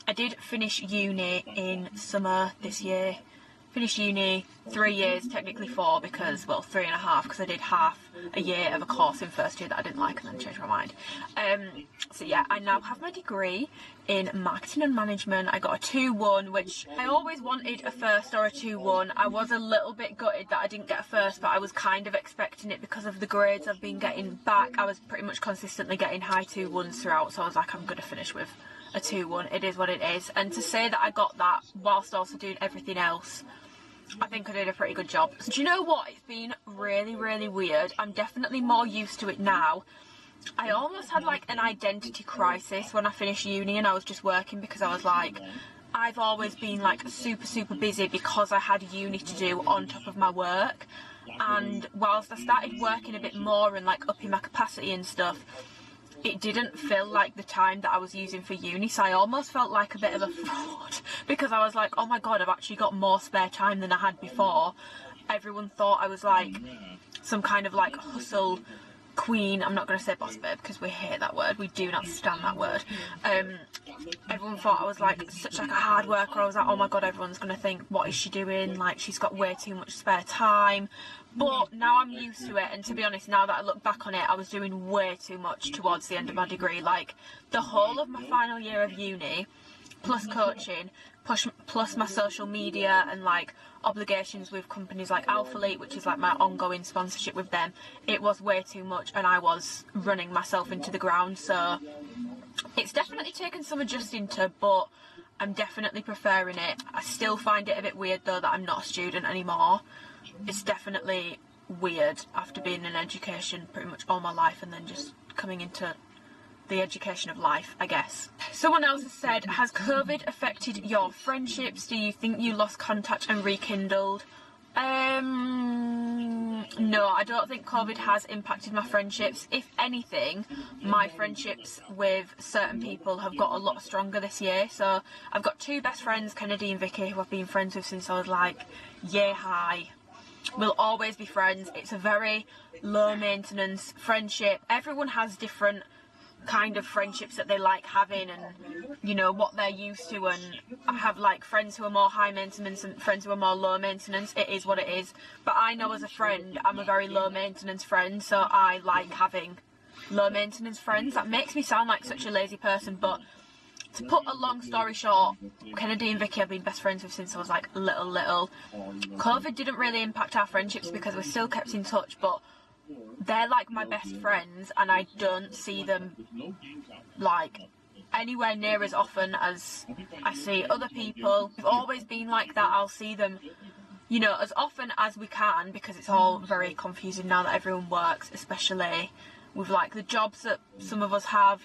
I did finish uni in summer this year. Finished uni 3 years, technically 4 because, well, 3.5 because I did half a year of a course in first year that I didn't like and then changed my mind. So yeah, I now have my degree in marketing and management. I got a 2-1, which I always wanted a first or a 2-1. I was a little bit gutted that I didn't get a first, but I was kind of expecting it because of the grades I've been getting back. I was pretty much consistently getting high 2-1s throughout, so I was like, I'm going to finish with a 2-1. It is what it is. And to say that I got that whilst also doing everything else, I think I did a pretty good job. So do you know what? It's been really, really weird. I'm definitely more used to it now. I almost had like an identity crisis when I finished uni and I was just working because I was like, I've always been like super, super busy because I had uni to do on top of my work. And whilst I started working a bit more and like upping my capacity and stuff, it didn't feel like the time that I was using for uni, so I almost felt like a bit of a fraud because I was like, oh my god, I've actually got more spare time than I had before. Everyone thought I was like some kind of like hustle queen. I'm not going to say boss babe because we hate that word, we do not stand that word. Everyone thought I was like such like a hard worker. I was like, oh my god, everyone's going to think, what is she doing, like she's got way too much spare time. But now I'm used to it, and to be honest, now that I look back on it, I was doing way too much towards the end of my degree. Like the whole of my final year of uni, plus coaching, plus my social media and like obligations with companies like Alphalete, which is like my ongoing sponsorship with them, it was way too much and I was running myself into the ground. So It's definitely taken some adjusting to, but I'm definitely preferring it. I still find it a bit weird though that I'm not a student anymore. It's definitely weird after being in education pretty much all my life and then just coming into the education of life, I guess. Someone else has said, has COVID affected your friendships? Do you think you lost contact and rekindled? No, I don't think COVID has impacted my friendships. If anything, my friendships with certain people have got a lot stronger this year. So I've got two best friends, Kennedy and Vicky, who I've been friends with since I was like year high. We'll always be friends. It's a very low maintenance friendship. Everyone has different kind of friendships that they like having and, you know, what they're used to, and I have like friends who are more high maintenance and friends who are more low maintenance. It is what it is. But I know as a friend I'm a very low maintenance friend, so I like having low maintenance friends. That makes me sound like such a lazy person, but to put a long story short, Kennedy and Vicky have been best friends with since I was like little. COVID didn't really impact our friendships because we're still kept in touch, but they're like my best friends and I don't see them like anywhere near as often as I see other people. We've always been like that. I'll see them, you know, as often as we can, because it's all very confusing now that everyone works, especially with like the jobs that some of us have.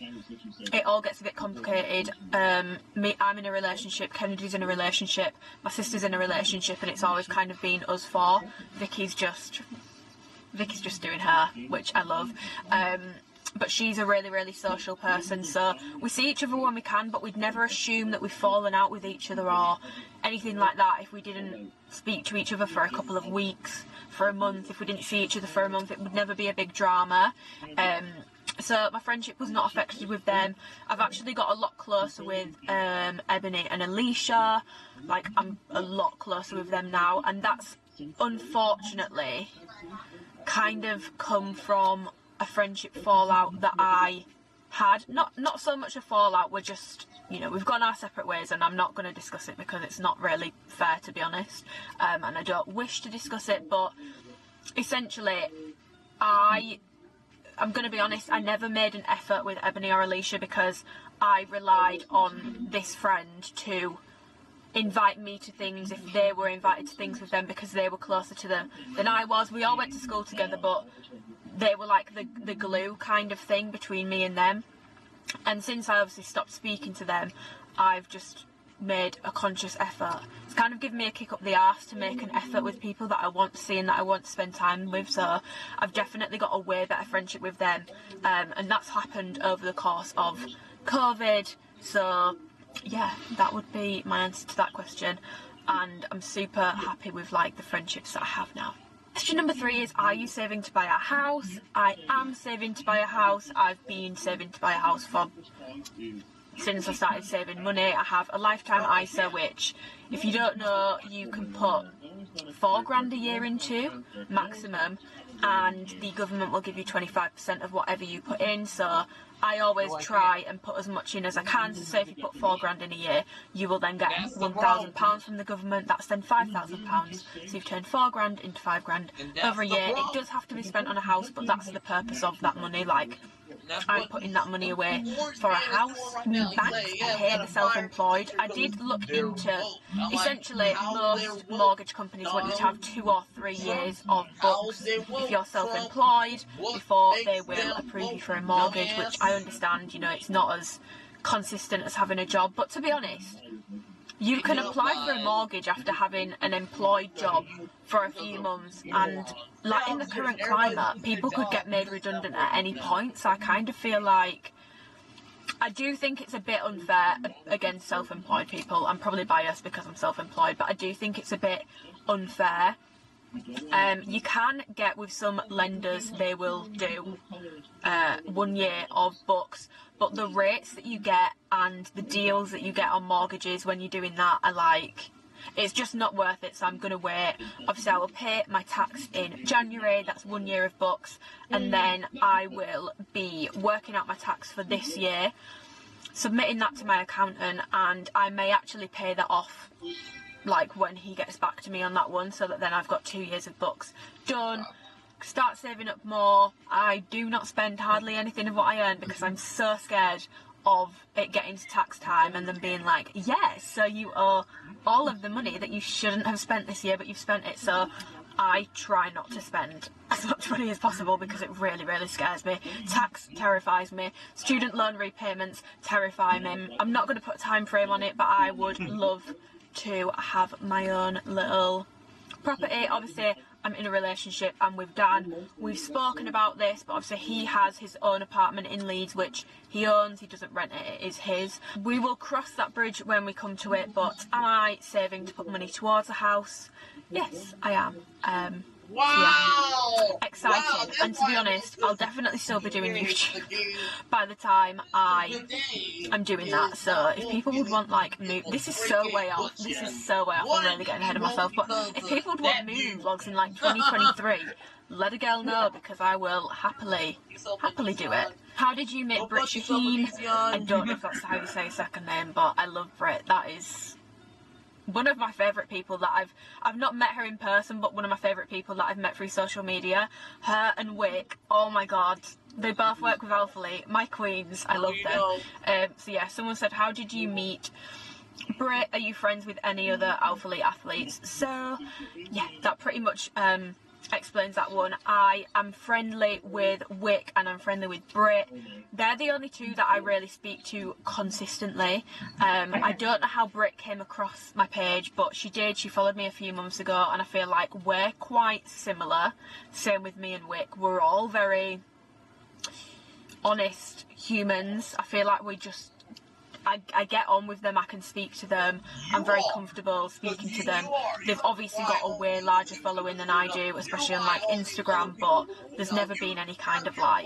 It all gets a bit complicated. I'm in a relationship, Kennedy's in a relationship, my sister's in a relationship, and it's always kind of been us four. Vicky's just doing her, which I love. But she's a really social person, so we see each other when we can, but we'd never assume that we've fallen out with each other or anything like that. If we didn't speak to each other for a couple of weeks, for a month, if we didn't see each other for a month, it would never be a big drama. So my friendship was not affected with them. I've actually got a lot closer with Ebony and Alicia. Like, I'm a lot closer with them now, and that's unfortunately kind of come from a friendship fallout that I had. Not so much a fallout, we're just, you know, we've gone our separate ways, and I'm not going to discuss it because it's not really fair, to be honest, and I don't wish to discuss it. But essentially, I'm going to be honest, I never made an effort with Ebony or Alicia because I relied on this friend to invite me to things if they were invited to things with them, because they were closer to them than I was. We all went to school together, but they were like the glue kind of thing between me and them. And since I obviously stopped speaking to them, I've just made a conscious effort. It's kind of given me a kick up the arse to make an effort with people that I want to see and that I want to spend time with. So I've definitely got a way better friendship with them, and that's happened over the course of COVID. So yeah, that would be my answer to that question, and I'm super happy with like the friendships that I have now. Question number 3 is, are you saving to buy a house? I am saving to buy a house. I've been saving to buy a house since I started saving money. I have a lifetime ISA, which, if you don't know, you can put £4,000 a year into maximum, and the government will give you 25% of whatever you put in. So I always try and put as much in as I can. So say if you put £4,000 in a year, you will then get £1,000 from the government. That's then £5,000. So you've turned £4,000 into £5,000 over a year. It does have to be spent on a house, but that's the purpose of that money. Like, I'm putting that money away for a house. Banks hate the self-employed. I did look into, essentially, most mortgage companies want you to have 2 or 3 years of books if you're self-employed before they will approve you for a mortgage, which I understand, you know, it's not as consistent as having a job. But to be honest, you can apply for a mortgage after having an employed job for a few months, and like in the current climate, people could get made redundant at any point. So I kind of feel like, I do think it's a bit unfair against self-employed people. I'm probably biased because I'm self-employed, but I do think it's a bit unfair. You can get, with some lenders, they will do 1 year of books, but the rates that you get and the deals that you get on mortgages when you're doing that are like, it's just not worth it. So I'm going to wait. Obviously I will pay my tax in January, that's 1 year of books, and then I will be working out my tax for this year, submitting that to my accountant, and I may actually pay that off like when he gets back to me on that one, so that then I've got 2 years of books done. Start saving up more. I do not spend hardly anything of what I earn because I'm so scared of it getting to tax time and then being like, yes, so you owe all of the money that you shouldn't have spent this year, but you've spent it. So I try not to spend as much money as possible because it really, really scares me. Tax terrifies me. Student loan repayments terrify me. I'm not going to put a time frame on it, but I would love to have my own little property. Obviously, I'm in a relationship and with Dan, we've spoken about this, but obviously he has his own apartment in Leeds, which he owns. He doesn't rent it, it is his. We will cross that bridge when we come to it, but am I saving to put money towards a house? Yes, I am.
Wow!
Yeah. Excited.
Wow,
And to be honest, I'll definitely still be doing YouTube by the time I'm doing that. So if people would want like this is so way off. This is so way off. I'm really getting ahead of myself. But if people would want moving vlogs in like 2023, let a girl know, because I will happily do it. How did you meet Brit Shaheen? I don't know if that's how you say his second name, but I love Brit. That is one of my favourite people that I've not met her in person, but one of my favourite people that I've met through social media. Her and Wick, oh my god, they both work with Alphalete, my queens, I love them. So yeah, someone said, how did you meet Brit? Are you friends with any other Alphalete athletes? So yeah, that pretty much explains that one. I am friendly with Wick and I'm friendly with Brit. They're the only two that I really speak to consistently. I don't know how Brit came across my page, but she did. She followed me a few months ago and I feel like we're quite similar. Same with me and Wick. We're all very honest humans. I feel like we just I get on with them, I can speak to them, I'm very comfortable speaking to them. They've obviously got a way larger following than I do, especially on like Instagram, but there's never been any kind of like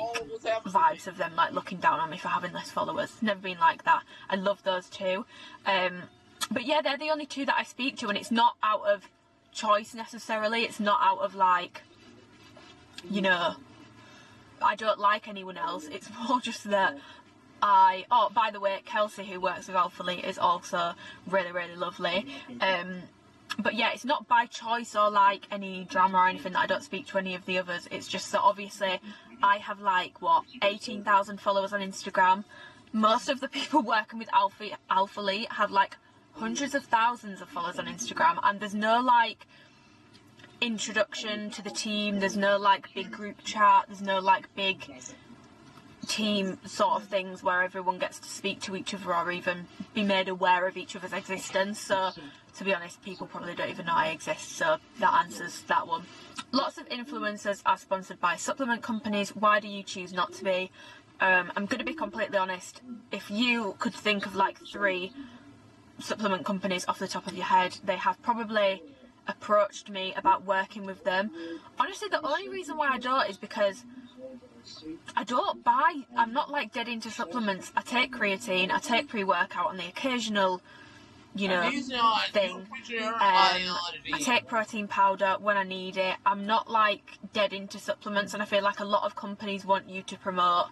vibes of them like looking down on me for having less followers. Never been like that. I love those two. But yeah, they're the only two that I speak to, and it's not out of choice necessarily. It's not out of like, you know, I don't like anyone else. It's more just that oh, by the way, Kelsey, who works with Alphalete, is also really, really lovely. But yeah, it's not by choice or like any drama or anything that I don't speak to any of the others. It's just that obviously I have like, what, 18,000 followers on Instagram. Most of the people working with Alphalete have like hundreds of thousands of followers on Instagram, and there's no like introduction to the team, there's no like big group chat, there's no like big team sort of things where everyone gets to speak to each other or even be made aware of each other's existence. So to be honest, people probably don't even know I exist, so that answers that one. Lots of influencers are sponsored by supplement companies. Why do you choose not to be? I'm going to be completely honest. If you could think of like 3 supplement companies off the top of your head, they have probably approached me about working with them. Honestly, the only reason why I don't is because I don't buy, I'm not like dead into supplements. I take creatine, I take pre-workout on the occasional, you know, thing. I take protein powder when I need it. I'm not like dead into supplements, and I feel like a lot of companies want you to promote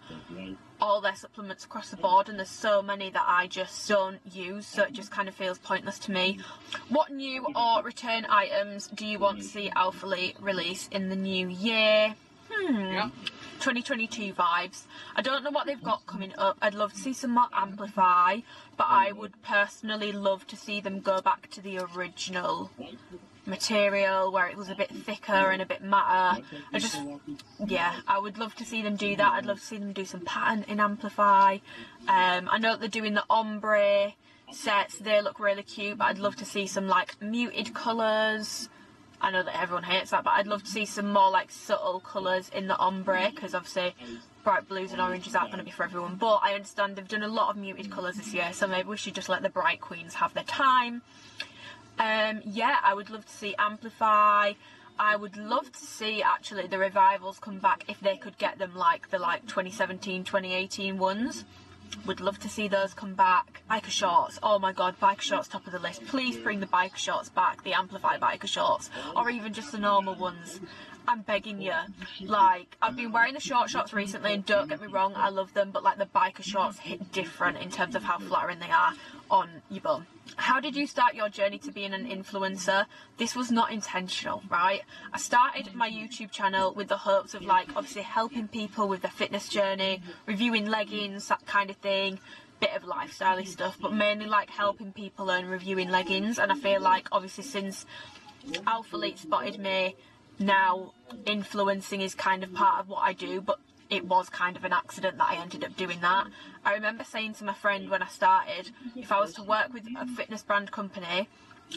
all their supplements across the board, and there's so many that I just don't use, so it just kind of feels pointless to me. What new or return items do you want to see Alphalete release in the new year? 2022 vibes. I don't know what they've got coming up. I'd love to see some more Amplify, but I would personally love to see them go back to the original material where it was a bit thicker and a bit matter. I would love to see them do that. I'd love to see them do some pattern in Amplify. I know that they're doing the ombre sets, they look really cute, but I'd love to see some like muted colours. I know that everyone hates that, but I'd love to see some more like subtle colours in the ombre, because obviously bright blues and oranges aren't going to be for everyone, but I understand they've done a lot of muted colours this year, so maybe we should just let the bright queens have their time. Yeah, I would love to see Amplify. I would love to see actually the revivals come back if they could get them, like the 2017 2018 ones. Would love to see those come back. Biker shorts, oh my god, biker shorts top of the list. Please bring the biker shorts back, the Amplify biker shorts, or even just the normal ones. I'm begging you. Like, I've been wearing the short shorts recently, and don't get me wrong, I love them, but like the biker shorts hit different in terms of how flattering they are on your bum. How did you start your journey to being an influencer? This was not intentional, right? I started my YouTube channel with the hopes of like obviously helping people with their fitness journey, reviewing leggings, that kind of thing, bit of lifestyle stuff, but mainly like helping people and reviewing leggings. And I feel like obviously since Alphalete spotted me, now influencing is kind of part of what I do, but it was kind of an accident that I ended up doing that. I remember saying to my friend when I started, if I was to work with a fitness brand company,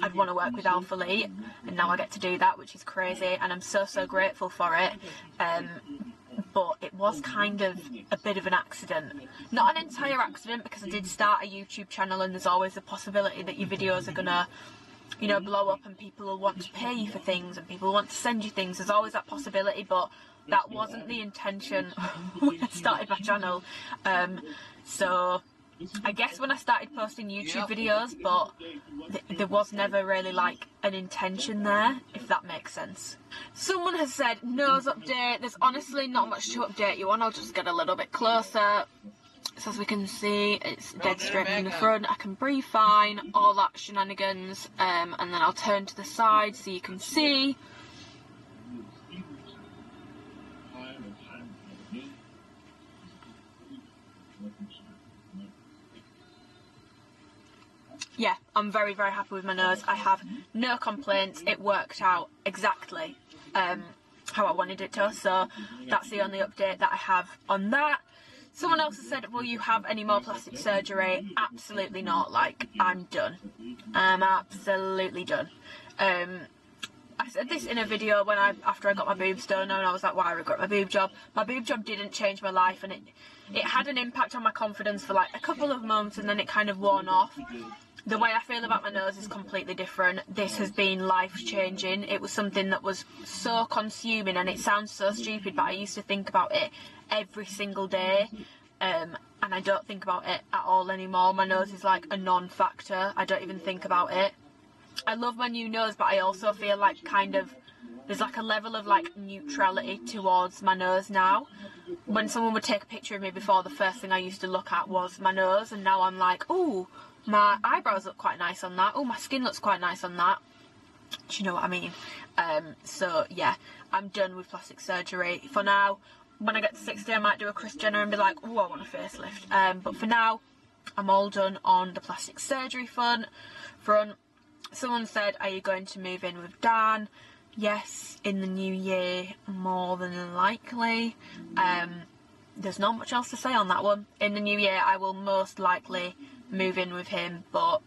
I'd want to work with Alphalete, and now I get to do that, which is crazy, and I'm so grateful for it. But it was kind of a bit of an accident. Not an entire accident, because I did start a YouTube channel, and there's always a possibility that your videos are gonna, you know, blow up and people will want to pay you for things and people want to send you things. There's always that possibility, but that wasn't the intention when I started my channel. So I guess when I started posting YouTube videos, but there was never really like an intention there, if that makes sense. Someone has said, nose update. There's honestly not much to update you on. I'll just get a little bit closer. So as we can see, it's dead straight from the front. I can breathe fine, all that shenanigans. And then I'll turn to the side so you can see. Yeah, I'm very happy with my nose. I have no complaints. It worked out exactly how I wanted it to, so that's the only update that I have on that. Someone else has said, will you have any more plastic surgery? Absolutely not. Like, I'm done. I'm absolutely done. I said this in a video when after I got my boobs done, and I was like, why I regret my boob job. My boob job didn't change my life, and it had an impact on my confidence for like a couple of months, and then it kind of worn off. The way I feel about my nose is completely different. This has been life-changing. It was something that was so consuming, and it sounds so stupid, but I used to think about it every single day, and I don't think about it at all anymore. My nose is like a non-factor. I don't even think about it. I love my new nose, but I also feel like kind of there's like a level of like neutrality towards my nose now. When someone would take a picture of me before, the first thing I used to look at was my nose, and now I'm like, ooh, my eyebrows look quite nice on that. Oh, my skin looks quite nice on that. Do you know what I mean? So yeah, I'm done with plastic surgery for now. When I get to 60, I might do a Kris Jenner and be like, oh, I want a facelift. But for now, I'm all done on the plastic surgery front. Someone said, are you going to move in with Dan? Yes, in the new year, more than likely. There's not much else to say on that one. In the new year, I will most likely move in with him, but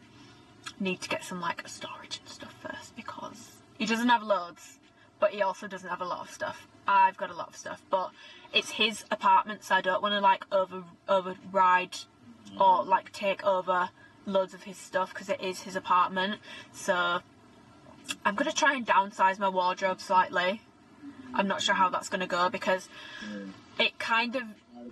need to get some like storage and stuff first, because he doesn't have loads, but he also doesn't have a lot of stuff. I've got a lot of stuff, but it's his apartment, so I don't want to like override or like take over loads of his stuff, because it is his apartment. So I'm going to try and downsize my wardrobe slightly. I'm not sure how that's going to go, because it kind of,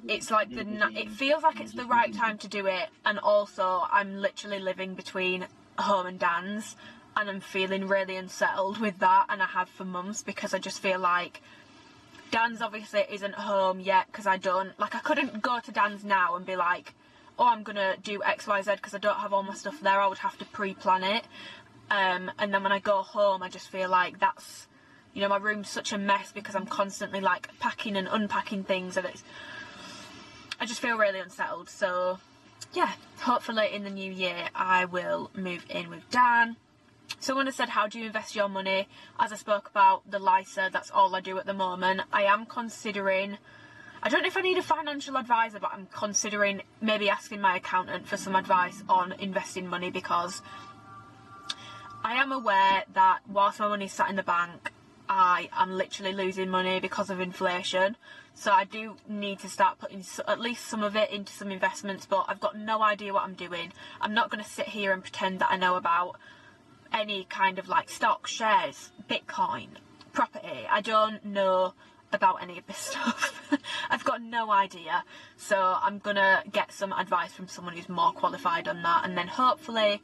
it's like it feels like it's the right time to do it, and also I'm literally living between home and Dan's, and I'm feeling really unsettled with that, and I have for months, because I just feel like Dan's obviously isn't home yet, because I couldn't go to Dan's now and be like, oh, I'm gonna do XYZ, because I don't have all my stuff there. I would have to pre-plan it, and then when I go home, I just feel like that's, you know, my room's such a mess because I'm constantly like packing and unpacking things, and I just feel really unsettled. So yeah, hopefully in the new year I will move in with Dan. Someone has said, how do you invest your money? As I spoke about the LISA, that's all I do at the moment. I am considering, I don't know if I need a financial advisor, but I'm considering maybe asking my accountant for some advice on investing money, because I am aware that whilst my money's sat in the bank, I am literally losing money because of inflation. So I do need to start putting at least some of it into some investments, but I've got no idea what I'm doing. I'm not going to sit here and pretend that I know about any kind of like stock, shares, Bitcoin, property. I don't know about any of this stuff. I've got no idea. So I'm going to get some advice from someone who's more qualified on that, and then hopefully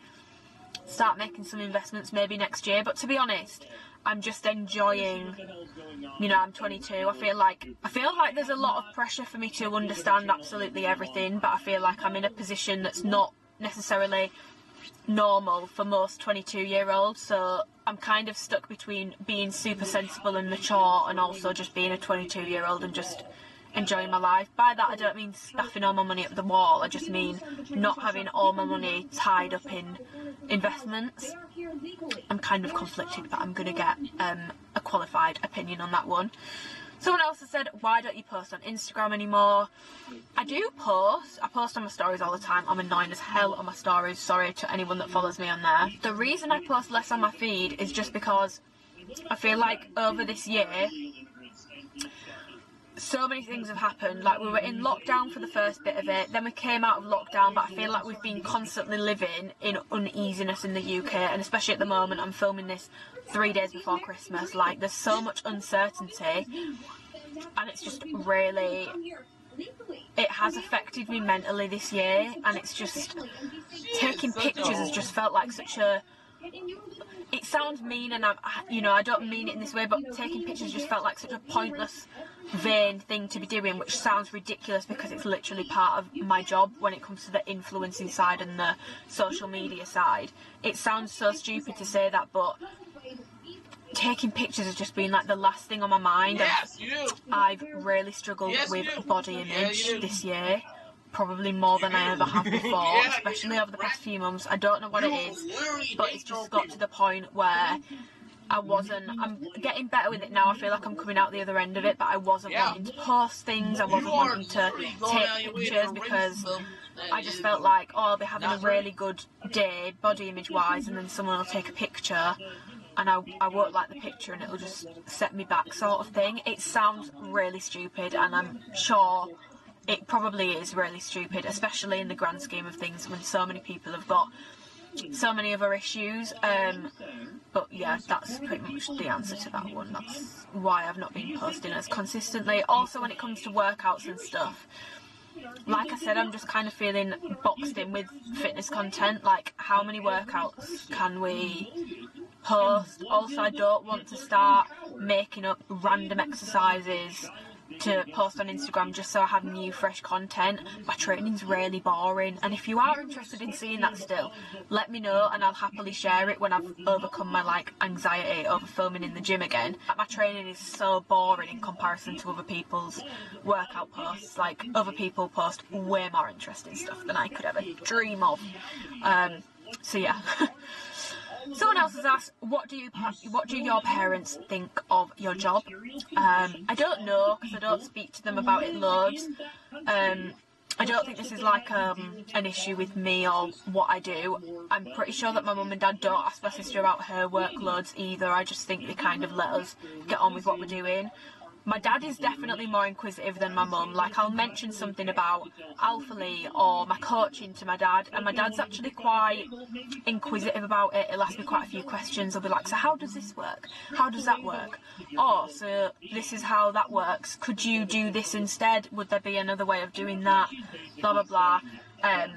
start making some investments maybe next year. But to be honest, I'm just enjoying, you know, I'm 22. I feel like there's a lot of pressure for me to understand absolutely everything, but I feel like I'm in a position that's not necessarily normal for most 22-year-olds. So I'm kind of stuck between being super sensible and mature and also just being a 22-year-old and just enjoying my life. By that I don't mean stuffing all my money up the wall, I just mean not having all my money tied up in investments. I'm kind of conflicted, but I'm going to get a qualified opinion on that one. Someone else has said, why don't you post on Instagram anymore? I do post. I post on my stories all the time. I'm annoying as hell on my stories. Sorry to anyone that follows me on there. The reason I post less on my feed is just because I feel like over this year, so many things have happened. Like, we were in lockdown for the first bit of it, then we came out of lockdown, but I feel like we've been constantly living in uneasiness in the UK, and especially at the moment, I'm filming this 3 days before Christmas. Like, there's so much uncertainty, and it's just really, it has affected me mentally this year, and it's just, taking pictures has just felt like such a, it sounds mean, and I don't mean it in this way, but taking pictures just felt like such a pointless, vain thing to be doing, which sounds ridiculous because it's literally part of my job when it comes to the influencing side and the social media side. It sounds so stupid to say that, but taking pictures has just been like the last thing on my mind. I've really struggled with body image this year. Probably more than I ever have before, especially over the past few months. I don't know what it is, but it's just got to the point where I'm getting better with it now. I feel like I'm coming out the other end of it, but I wasn't wanting to post things, I wasn't wanting to take pictures because I just felt like, oh, I'll be having a really good day body image wise, and then someone will take a picture and I won't like the picture and it'll just set me back, sort of thing. It sounds really stupid, and I'm sure it probably is really stupid, especially in the grand scheme of things when so many people have got so many other issues. But yeah, that's pretty much the answer to that one. That's why I've not been posting as consistently. Also, when it comes to workouts and stuff, like I said, I'm just kind of feeling boxed in with fitness content. Like, how many workouts can we post? Also, I don't want to start making up random exercises to post on Instagram just so I have new fresh content. My training's really boring, and if you are interested in seeing that still, let me know and I'll happily share it when I've overcome my like anxiety over filming in the gym again. My training is so boring in comparison to other people's workout posts. Like, other people post way more interesting stuff than I could ever dream of. So yeah. Someone else has asked, what do your parents think of your job? I don't know, because I don't speak to them about it loads. I don't think this is like an issue with me or what I do. I'm pretty sure that my mum and dad don't ask my sister about her workloads either. I just think they kind of let us get on with what we're doing. My dad is definitely more inquisitive than my mum. Like, I'll mention something about Alphalete or my coaching to my dad, and my dad's actually quite inquisitive about it. He'll ask me quite a few questions. He'll be like, so how does this work? How does that work? Oh, so this is how that works. Could you do this instead? Would there be another way of doing that? Blah, blah, blah. And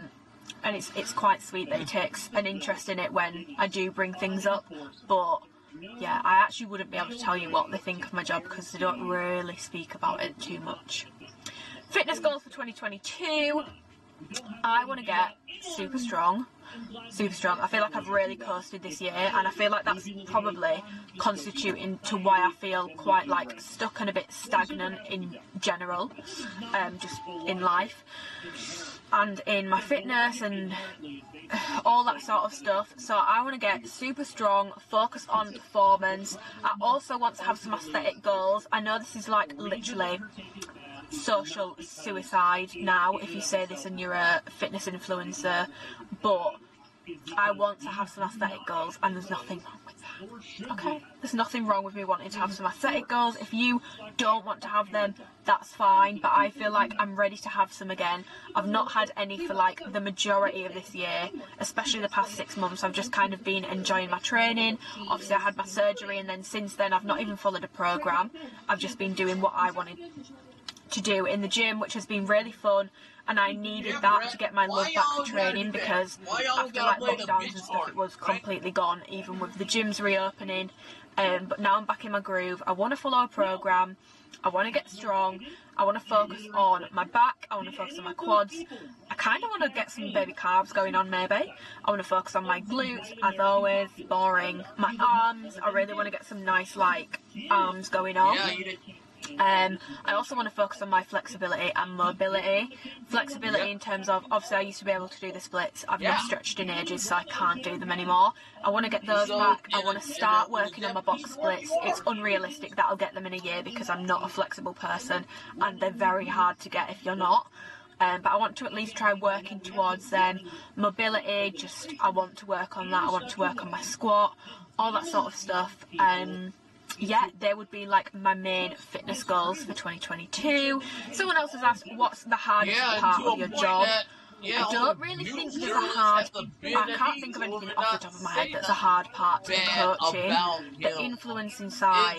it's quite sweet that he takes an interest in it when I do bring things up, but yeah, I actually wouldn't be able to tell you what they think of my job because they don't really speak about it too much. Fitness goals for 2022. I want to get super strong. I feel like I've really coasted this year, and I feel like that's probably constituting to why I feel quite like stuck and a bit stagnant in general, just in life and in my fitness and all that sort of stuff. So I want to get super strong, focus on performance. I also want to have some aesthetic goals. I know this is like literally social suicide now if you say this and you're a fitness influencer, but I want to have some aesthetic goals, and there's nothing wrong with that. Okay, there's nothing wrong with me wanting to have some aesthetic goals. If you don't want to have them, that's fine, but I feel like I'm ready to have some again. I've not had any for like the majority of this year, especially the past 6 months. I've just kind of been enjoying my training. Obviously I had my surgery, and then since then I've not even followed a program. I've just been doing what I wanted to do in the gym, which has been really fun, and I needed that to get my love back for training, because after like lockdowns and stuff it was completely gone, even with the gyms reopening. But now I'm back in my groove. I want to follow a program, I want to get strong, I want to focus on my back, I want to focus on my quads, I kind of want to get some baby calves going on maybe, I want to focus on my glutes, as always, boring, my arms, I really want to get some nice like arms going on. I also want to focus on my flexibility and mobility. Flexibility in terms of, obviously I used to be able to do the splits. I've not stretched in ages, so I can't do them anymore. I want to get those back. I want to start working on my box splits. It's unrealistic that I'll get them in a year because I'm not a flexible person, and they're very hard to get if you're not. But I want to at least try working towards them. Mobility, I want to work on that. I want to work on my squat, all that sort of stuff. Yeah, they would be like my main fitness goals for 2022. Someone else has asked, what's the hardest part of your job? I don't really think there's a hard, I can't think of anything off the top of my head that's a hard part to the coaching. The influencing side,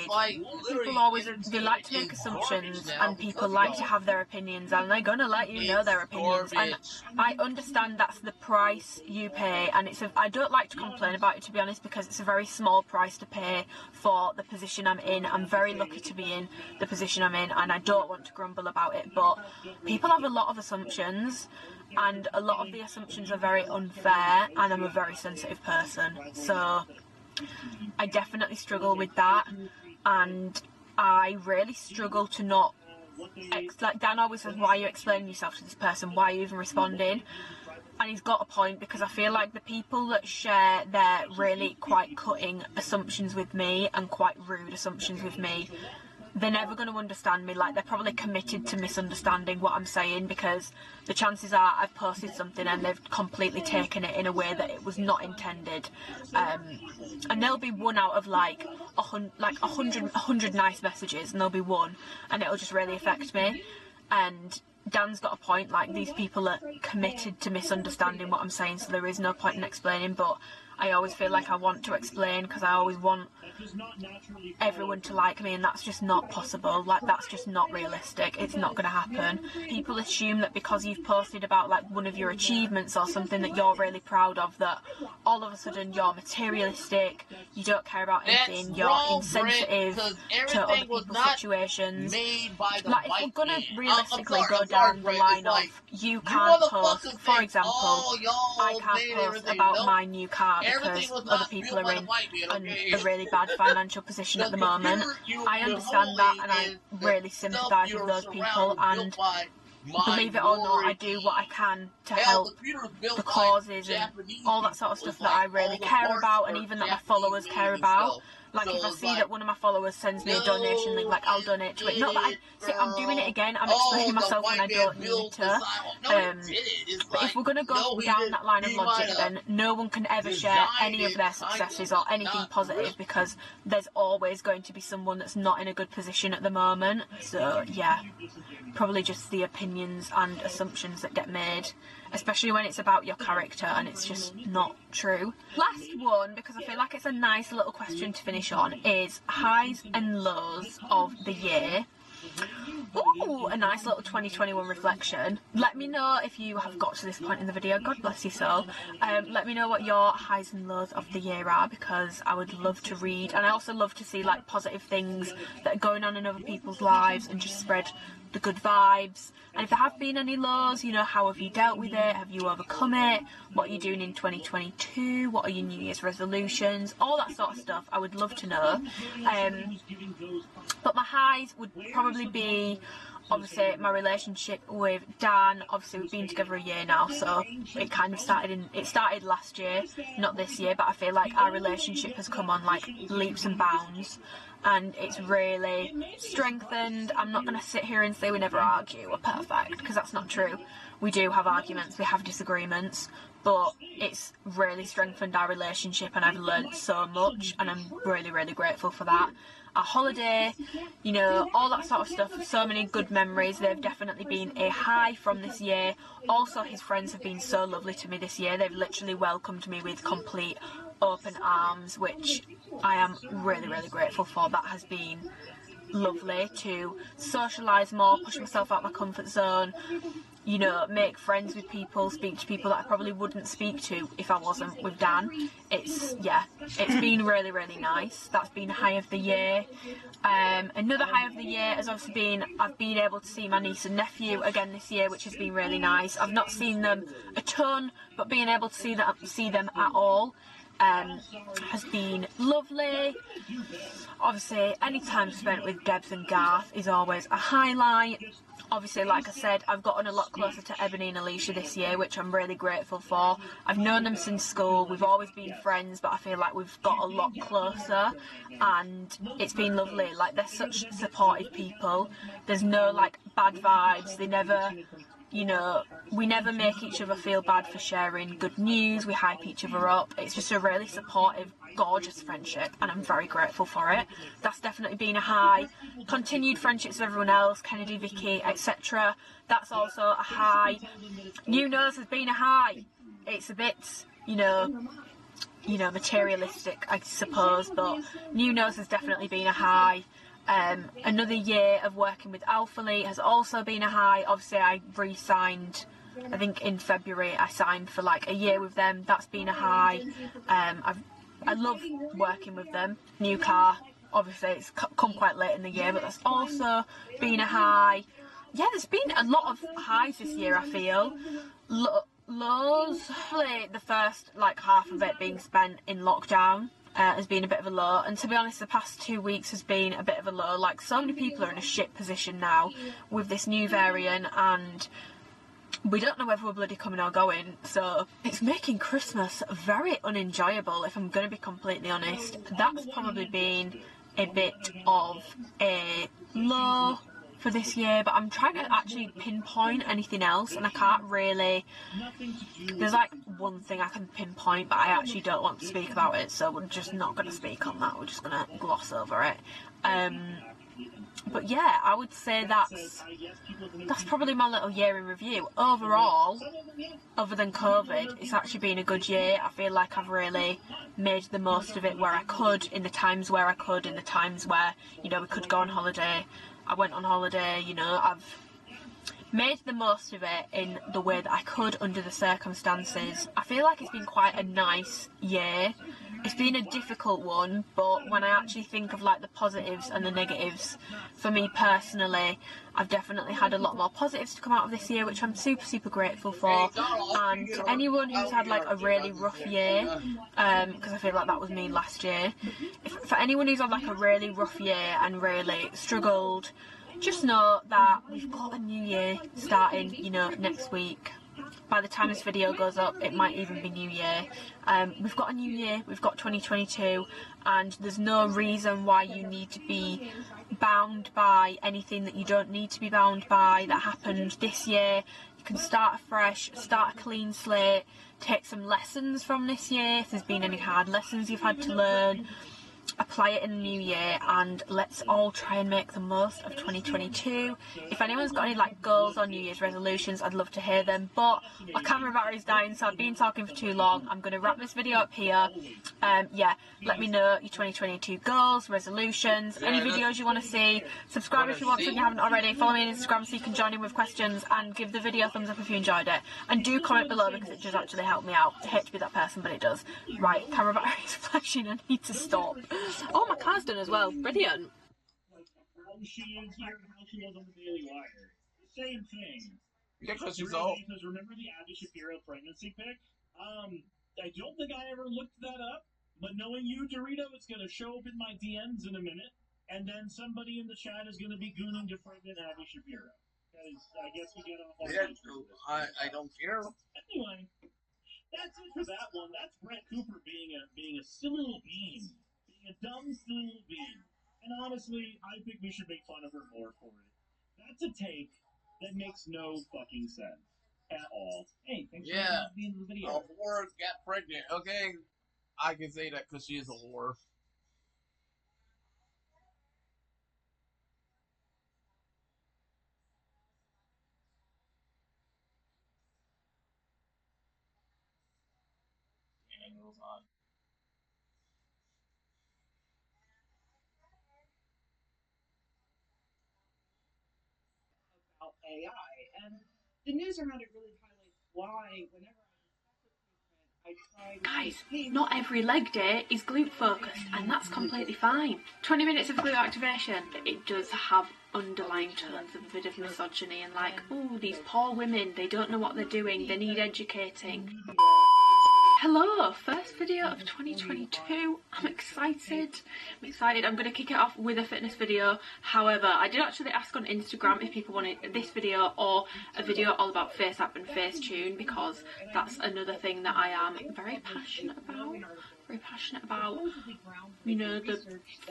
people always, they like to make assumptions, and people like to have their opinions, and they're going to let you know their opinions, and I understand that's the price you pay, and I don't like to complain about it, to be honest, because it's a very small price to pay for the position I'm in. I'm very lucky to be in the position I'm in, and I don't want to grumble about it, but people have a lot of assumptions, and a lot of the assumptions are very unfair, and I'm a very sensitive person, so I definitely struggle with that, and I really struggle to not, like Dan always says, why are you explaining yourself to this person, why are you even responding? And he's got a point, because I feel like the people that share their really quite cutting assumptions with me and quite rude assumptions with me, they're never going to understand me. Like, they're probably committed to misunderstanding what I'm saying, because the chances are I've posted something and they've completely taken it in a way that it was not intended. And there'll be one out of like 100 nice messages, and there'll be one, and it'll just really affect me. And Dan's got a point, like, these people are committed to misunderstanding what I'm saying, so there is no point in explaining, but I always feel like I want to explain, because I always want everyone to like me, and that's just not possible. Like, that's just not realistic. It's not going to happen. People assume that because you've posted about like one of your achievements or something that you're really proud of, that all of a sudden you're materialistic, you don't care about anything, you're insensitive to other people's situations. Like, if we're going to realistically go down the line of, you can't post, for example, I can't post about my new car because other people are in a really bad financial position at the moment. I understand that, and I really sympathise with those people, and believe it or not, I do what I can to help the causes and all that sort of stuff that I really care about, and even that my followers care about. Like, if I see that one of my followers sends me a donation link, like, I'll donate to it. Not that I'm doing it again, I'm explaining myself when I don't need to. But if we're going to go down that line of logic, then no one can ever share any of their successes or anything positive, because there's always going to be someone that's not in a good position at the moment. So, yeah, probably just the opinions and assumptions that get made, especially when it's about your character and it's just not true. Last one, because I feel like it's a nice little question to finish on, is highs and lows of the year. Ooh, a nice little 2021 reflection. Let me know if you have got to this point in the video. God bless you soul. Let me know what your highs and lows of the year are, because I would love to read, and I also love to see like positive things that are going on in other people's lives and just spread the good vibes. And if there have been any lows, you know, how have you dealt with it? Have you overcome it? What are you doing in 2022? What are your New Year's resolutions? All that sort of stuff. I would love to know. But my highs would probably be, obviously, my relationship with Dan. Obviously, we've been together a year now, so it kind of started last year, not this year, but I feel like our relationship has come on like leaps and bounds, and it's really strengthened. I'm not going to sit here and say we never argue, we're perfect, because that's not true. We do have arguments, we have disagreements, but it's really strengthened our relationship, and I've learned so much, and I'm really, really grateful for that. Our holiday, you know, all that sort of stuff, so many good memories. They've definitely been a high from this year. Also, his friends have been so lovely to me this year. They've literally welcomed me with complete open arms, which I am really, really grateful for. That has been lovely, to socialise more, push myself out my comfort zone, you know, make friends with people, speak to people that I probably wouldn't speak to if I wasn't with Dan. It's been really, really nice. That's been a high of the year. Another high of the year has obviously been, I've been able to see my niece and nephew again this year, which has been really nice. I've not seen them a ton, but being able to see them at all has been lovely. Obviously, any time spent with Debs and Garth is always a highlight. Obviously, like I said, I've gotten a lot closer to Ebony and Alicia this year, which I'm really grateful for. I've known them since school, we've always been friends, but I feel like we've got a lot closer, and it's been lovely. Like, they're such supportive people. There's no, like, bad vibes. They never, you know, we never make each other feel bad for sharing good news. We hype each other up. It's just a really supportive, gorgeous friendship, and I'm very grateful for it. That's definitely been a high. Continued friendships with everyone else, Kennedy, Vicky, etc. That's also a high. New Nose has been a high. It's a bit, you know, materialistic, I suppose, but New Nose has definitely been a high. Another year of working with Alphalete has also been a high. Obviously, I re-signed, I think in February, I signed for like a year with them. That's been a high. I love working with them. New car, obviously it's come quite late in the year, but that's also been a high. Yeah, there's been a lot of highs this year, I feel. Lows, the first like half of it being spent in lockdown has been a bit of a low, and to be honest, the past 2 weeks has been a bit of a low. Like, so many people are in a shit position now with this new variant, and we don't know whether we're bloody coming or going, so it's making Christmas very unenjoyable, if I'm going to be completely honest. That's probably been a bit of a low for this year, but I'm trying to actually pinpoint anything else, and I can't really. There's like one thing I can pinpoint, but I actually don't want to speak about it, so we're just not going to speak on that. We're just going to gloss over it. But yeah, I would say that's probably my little year in review. Overall, other than COVID, it's actually been a good year. I feel like I've really made the most of it where I could, in the times where I could, in the times where, you know, we could go on holiday. I went on holiday, you know, I've made the most of it in the way that I could under the circumstances. I feel like it's been quite a nice year. It's been a difficult one, but when I actually think of like the positives and the negatives, for me personally, I've definitely had a lot more positives to come out of this year, which I'm super, super grateful for. And to anyone who's had like a really rough year, because I feel like that was me last year, for anyone who's had like a really rough year and really struggled, just know that we've got a new year starting, you know, next week. By the time this video goes up, it might even be New Year. We've got a new year, we've got 2022, and there's no reason why you need to be bound by anything that you don't need to be bound by that happened this year. You can start afresh, start a clean slate, take some lessons from this year. If there's been any hard lessons you've had to learn, apply it in the new year, and let's all try and make the most of 2022. If anyone's got any like goals or New Year's resolutions, I'd love to hear them, but my camera battery's dying, so I've been talking for too long. I'm going to wrap this video up here. Yeah, let me know your 2022 goals, resolutions, any videos you want to see. Subscribe if you want to and you haven't already. Follow me on Instagram so you can join in with questions, and give the video a thumbs up if you enjoyed it, and do comment below because it does actually help me out. I hate to be that person, but it does. Right, camera battery's flashing, I need to stop. Oh, my car's done as well. Brilliant.
How she is here and how she was on the Daily Wire. Same thing.
Yeah, because she's old.
Because remember the Abby Shapiro pregnancy pic? I don't think I ever looked that up, but knowing you, Dorito, it's going to show up in my DMs in a minute, and then somebody in the chat is going to be gooning to pregnant Abby Shapiro. Because I guess we get off on
I don't care.
Anyway, that's it for that one. That's Brett Cooper being a silly little bean. A dumb, silly little bean. And honestly, I think we should make fun of her more for it. That's a take that makes no fucking sense at all. Hey, thanks for being in the video.
A whore got pregnant. Okay, I can say that because she is a whore. Daniel's on.
AI, and the news around it really highlights why whenever I try
Guys, not every leg day is glute focused, and that's completely fine. 20 minutes of glute activation, it does have underlying tones of a bit of misogyny and like, oh, these poor women, they don't know what they're doing, they need educating. Hello, first video of 2022. I'm excited. I'm going to kick it off with a fitness video. However, I did actually ask on Instagram if people wanted this video or a video all about FaceApp and Facetune, because that's another thing that I am very passionate about. You know, the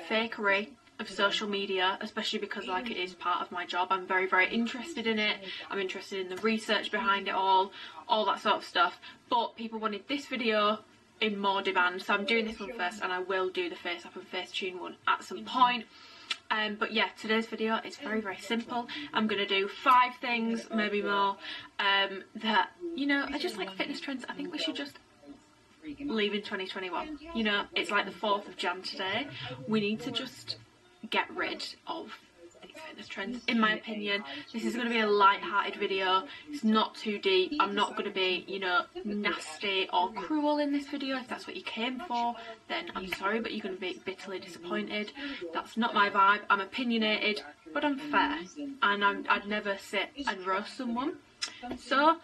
fakery of social media, especially because like it is part of my job. I'm very, very interested in it. I'm interested in the research behind it all that sort of stuff. But people wanted this video in more demand, so I'm doing this one first, and I will do the FaceApp and Facetune one at some point. But yeah, today's video is very, very simple. I'm going to do 5 things, maybe more, that, you know, are just like fitness trends I think we should just leave in 2021. You know, it's like the 4th of Jan today. We need to just get rid of these fitness trends. In my opinion, this is going to be a light-hearted video. It's not too deep. I'm not going to be, you know, nasty or cruel in this video. If that's what you came for, then I'm sorry, but you're going to be bitterly disappointed. That's not my vibe. I'm opinionated, but I'm fair, and I'd never sit and roast someone. So I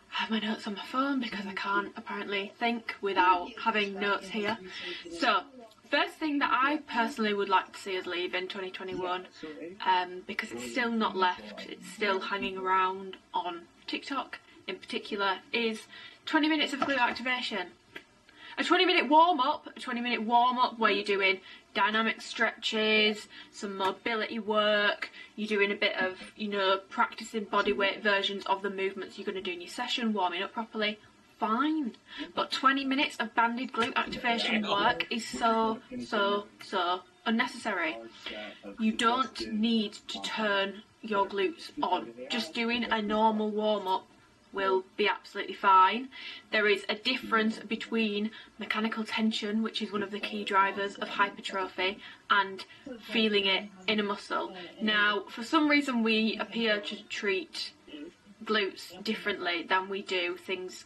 have my notes on my phone because I can't apparently think without having notes here. So first thing that I personally would like to see us leave in 2021, because it's still not left, it's still hanging around on TikTok in particular, is 20 minutes of glute activation. A 20-minute warm-up where you're doing dynamic stretches, some mobility work, you're doing a bit of, you know, practicing bodyweight versions of the movements you're going to do in your session, warming up properly. Fine, but 20 minutes of banded glute activation work is so unnecessary. You don't need to turn your glutes on. Just doing a normal warm-up will be absolutely fine. There is a difference between mechanical tension, which is one of the key drivers of hypertrophy, and feeling it in a muscle. Now, for some reason we appear to treat glutes differently than we do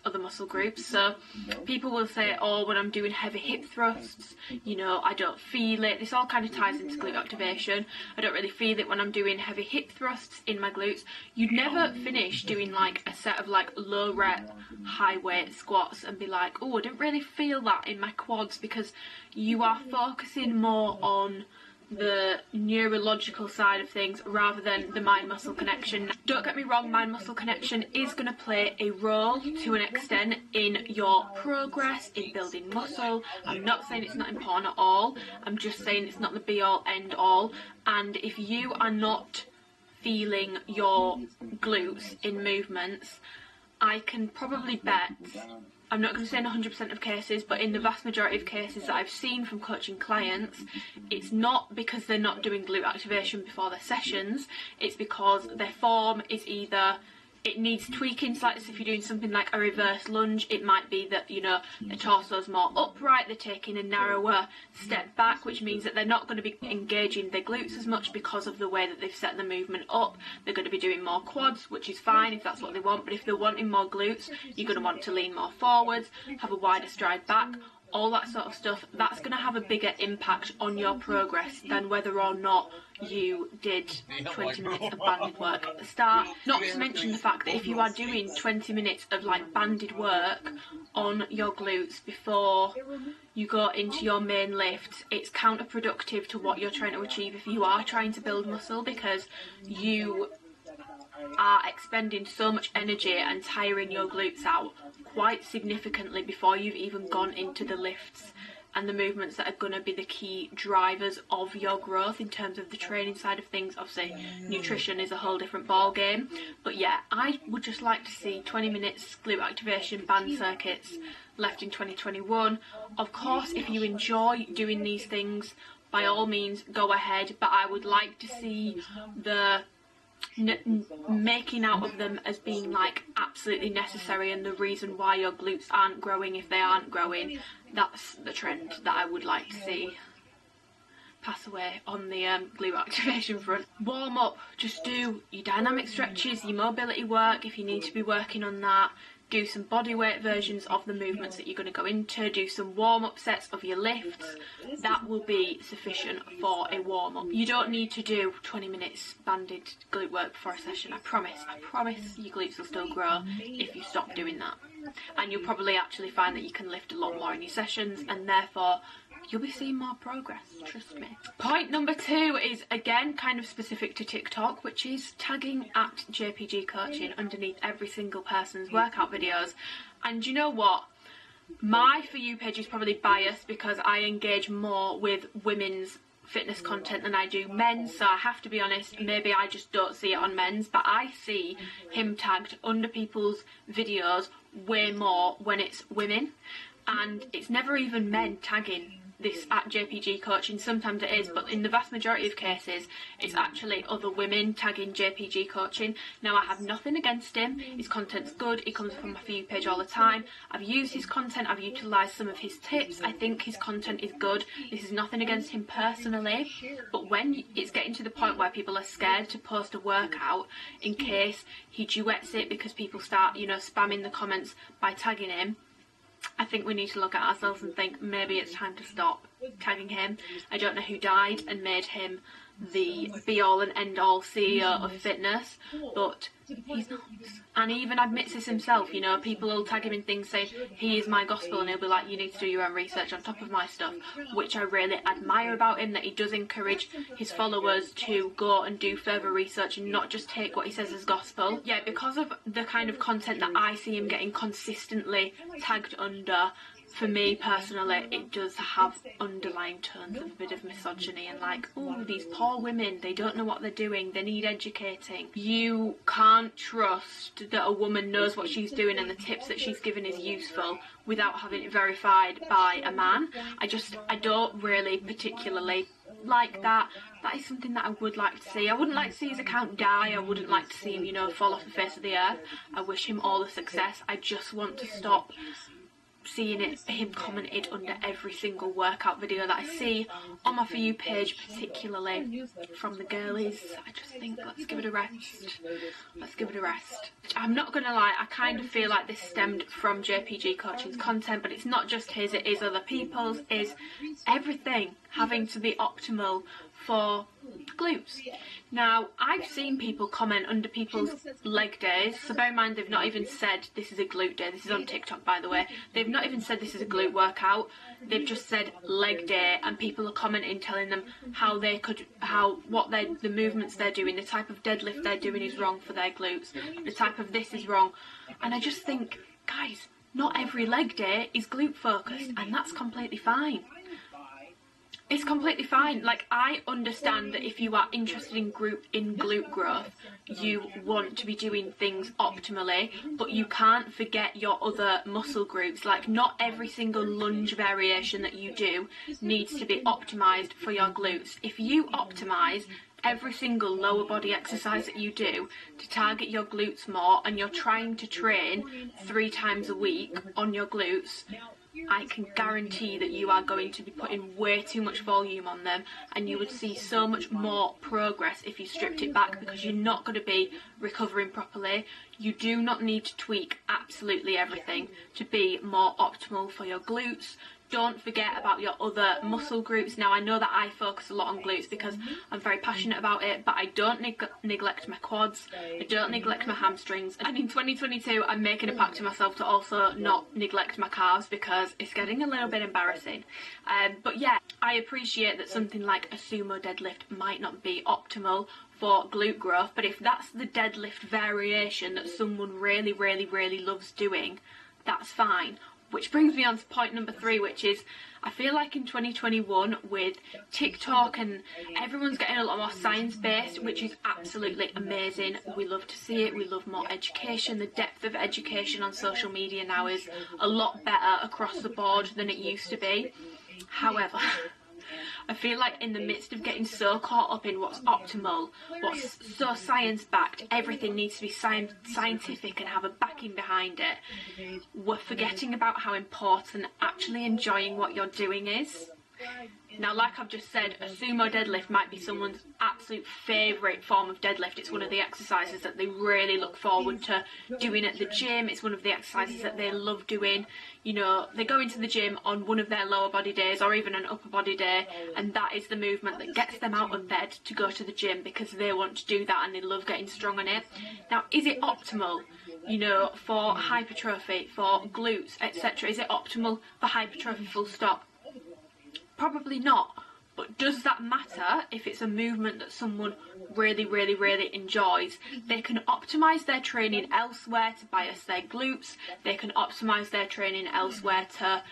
other muscle groups. So people will say, oh, when I'm doing heavy hip thrusts, you know, I don't feel it. This all kind of ties into glute activation. I don't really feel it when I'm doing heavy hip thrusts in my glutes. You'd never finish doing like a set of like low rep high weight squats and be like, oh, I didn't really feel that in my quads, because you are focusing more on the neurological side of things rather than the mind-muscle connection. Don't get me wrong, mind-muscle connection is going to play a role to an extent in your progress in building muscle. I'm not saying it's not important at all. I'm just saying it's not the be-all, end-all. And if you are not feeling your glutes in movements, I can probably bet, I'm not going to say in 100% of cases, but in the vast majority of cases that I've seen from coaching clients, it's not because they're not doing glute activation before their sessions, it's because their form is either, it needs tweaking slightly. So if you're doing something like a reverse lunge, it might be that, you know, the torso's more upright, they're taking a narrower step back, which means that they're not going to be engaging their glutes as much because of the way that they've set the movement up. They're going to be doing more quads, which is fine if that's what they want, but if they're wanting more glutes, you're going to want to lean more forwards, have a wider stride back, all that sort of stuff. That's going to have a bigger impact on your progress than whether or not you did 20 minutes of banded work at the start. Not to mention the fact that if you are doing 20 minutes of like banded work on your glutes before you go into your main lifts, it's counterproductive to what you're trying to achieve if you are trying to build muscle, because you are expending so much energy and tiring your glutes out quite significantly before you've even gone into the lifts and the movements that are going to be the key drivers of your growth in terms of the training side of things. Obviously, nutrition is a whole different ball game, but yeah, I would just like to see 20 minutes glute activation band circuits left in 2021. Of course, if you enjoy doing these things, by all means go ahead, but I would like to see the making out of them as being like absolutely necessary and the reason why your glutes aren't growing if they aren't growing. That's the trend that I would like to see pass away on the glute activation front. Warm up, just do your dynamic stretches, your mobility work if you need to be working on that. do some body weight versions of the movements that you're going to go into, do some warm-up sets of your lifts. That will be sufficient for a warm-up. You don't need to do 20 minutes banded glute work before a session. I promise your glutes will still grow if you stop doing that. And you'll probably actually find that you can lift a lot more in your sessions, and therefore you'll be seeing more progress, trust me. Point number 2 is again kind of specific to TikTok, which is tagging at JPG Coaching underneath every single person's workout videos. And you know what? My For You page is probably biased because I engage more with women's fitness content than I do men's, so I have to be honest, maybe I just don't see it on men's, but I see him tagged under people's videos way more when it's women, and it's never even men tagging this at JPG Coaching. Sometimes it is, but in the vast majority of cases it's actually other women tagging JPG Coaching. Now, I have nothing against him, his content's good, he comes from my For You page all the time, I've used his content, I've utilised some of his tips, I think his content is good. This is nothing against him personally, but when it's getting to the point where people are scared to post a workout in case he duets it because people start, you know, spamming the comments by tagging him, I think we need to look at ourselves and think maybe it's time to stop tagging him. I don't know who died and made him the be-all and end-all CEO of fitness, but he's not. And he even admits this himself, you know, people will tag him in things saying, he is my gospel, and he'll be like, you need to do your own research on top of my stuff, which I really admire about him, that he does encourage his followers to go and do further research and not just take what he says as gospel. Yeah, because of the kind of content that I see him getting consistently tagged under, for me personally, it does have underlying tones of a bit of misogyny and like, oh, these poor women, they don't know what they're doing, they need educating. You can't trust that a woman knows what she's doing and the tips that she's given is useful without having it verified by a man. I don't really particularly like that. That is something that I would like to see. I wouldn't like to see his account die. I wouldn't like to see him, you know, fall off the face of the earth. I wish him all the success. I just want to stop seeing him commented under every single workout video that I see on my For You page, particularly from the girlies. I just think, let's give it a rest. Let's give it a rest. I'm not gonna lie, I kind of feel like this stemmed from JPG Coaching's content, but it's not just his, it is other people's, is everything having to be optimal for glutes. Now, I've seen people comment under people's leg days, so bear in mind they've not even said this is a glute day. This is on TikTok, by the way. They've not even said this is a glute workout. They've just said leg day, and people are commenting telling them how they could, the movements they're doing, the type of deadlift they're doing is wrong for their glutes, the type of this is wrong. And I just think, guys, not every leg day is glute focused, and that's completely fine. It's completely fine. Like, I understand that if you are interested in glute growth, you want to be doing things optimally, but you can't forget your other muscle groups. Like, not every single lunge variation that you do needs to be optimized for your glutes. If you optimize every single lower body exercise that you do to target your glutes more, and you're trying to train 3 times a week on your glutes, I can guarantee that you are going to be putting way too much volume on them, and you would see so much more progress if you stripped it back, because you're not going to be recovering properly. You do not need to tweak absolutely everything to be more optimal for your glutes. Don't forget about your other muscle groups. Now, I know that I focus a lot on glutes because I'm very passionate about it, but I don't neglect my quads, I don't neglect my hamstrings, and in 2022 I'm making a pact to myself to also not neglect my calves because it's getting a little bit embarrassing. But yeah, I appreciate that something like a sumo deadlift might not be optimal for glute growth, but if that's the deadlift variation that someone really, really, really loves doing, that's fine. Which brings me on to point number 3, which is, I feel like in 2021 with TikTok and everyone's getting a lot more science-based, which is absolutely amazing. We love to see it. We love more education. The depth of education on social media now is a lot better across the board than it used to be. However, I feel like in the midst of getting so caught up in what's optimal, what's so science-backed, everything needs to be scientific and have a backing behind it, we're forgetting about how important actually enjoying what you're doing is. Now, like I've just said, a sumo deadlift might be someone's absolute favourite form of deadlift. It's one of the exercises that they really look forward to doing at the gym. It's one of the exercises that they love doing. You know, they go into the gym on one of their lower body days or even an upper body day, and that is the movement that gets them out of bed to go to the gym because they want to do that and they love getting strong on it. Now, is it optimal, you know, for hypertrophy, for glutes, etc.? Is it optimal for hypertrophy full stop? Probably not. But does that matter if it's a movement that someone really, really, really enjoys? They can optimise their training elsewhere to bias their glutes. They can optimise their training elsewhere to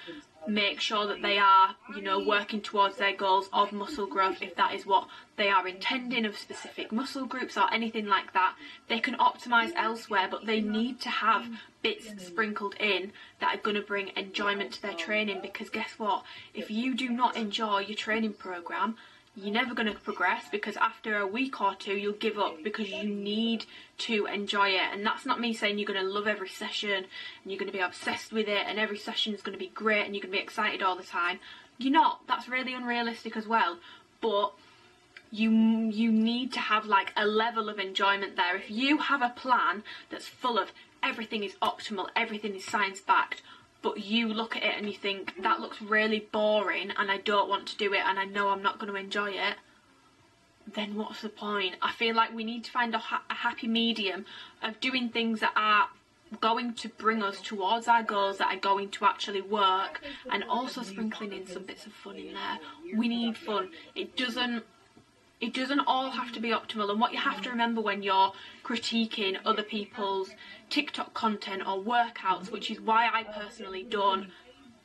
make sure that they are, you know, working towards their goals of muscle growth, if that is what they are intending, of specific muscle groups or anything like that. They can optimise elsewhere, but they need to have bits sprinkled in that are going to bring enjoyment to their training, because guess what? If you do not enjoy your training programme, you're never going to progress, because after a week or two you'll give up because you need to enjoy it. And that's not me saying you're going to love every session and you're going to be obsessed with it and every session is going to be great and you're going to be excited all the time. You're not. That's really unrealistic as well. But you need to have like a level of enjoyment there. If you have a plan that's full of everything is optimal, everything is science backed, but you look at it and you think, that looks really boring and I don't want to do it and I know I'm not going to enjoy it, then what's the point? I feel like we need to find a happy medium of doing things that are going to bring us towards our goals, that are going to actually work, and also sprinkling in some bits of fun in there. We need fun. It doesn't all have to be optimal. And what you have to remember when you're critiquing other people's TikTok content or workouts, which is why I personally don't,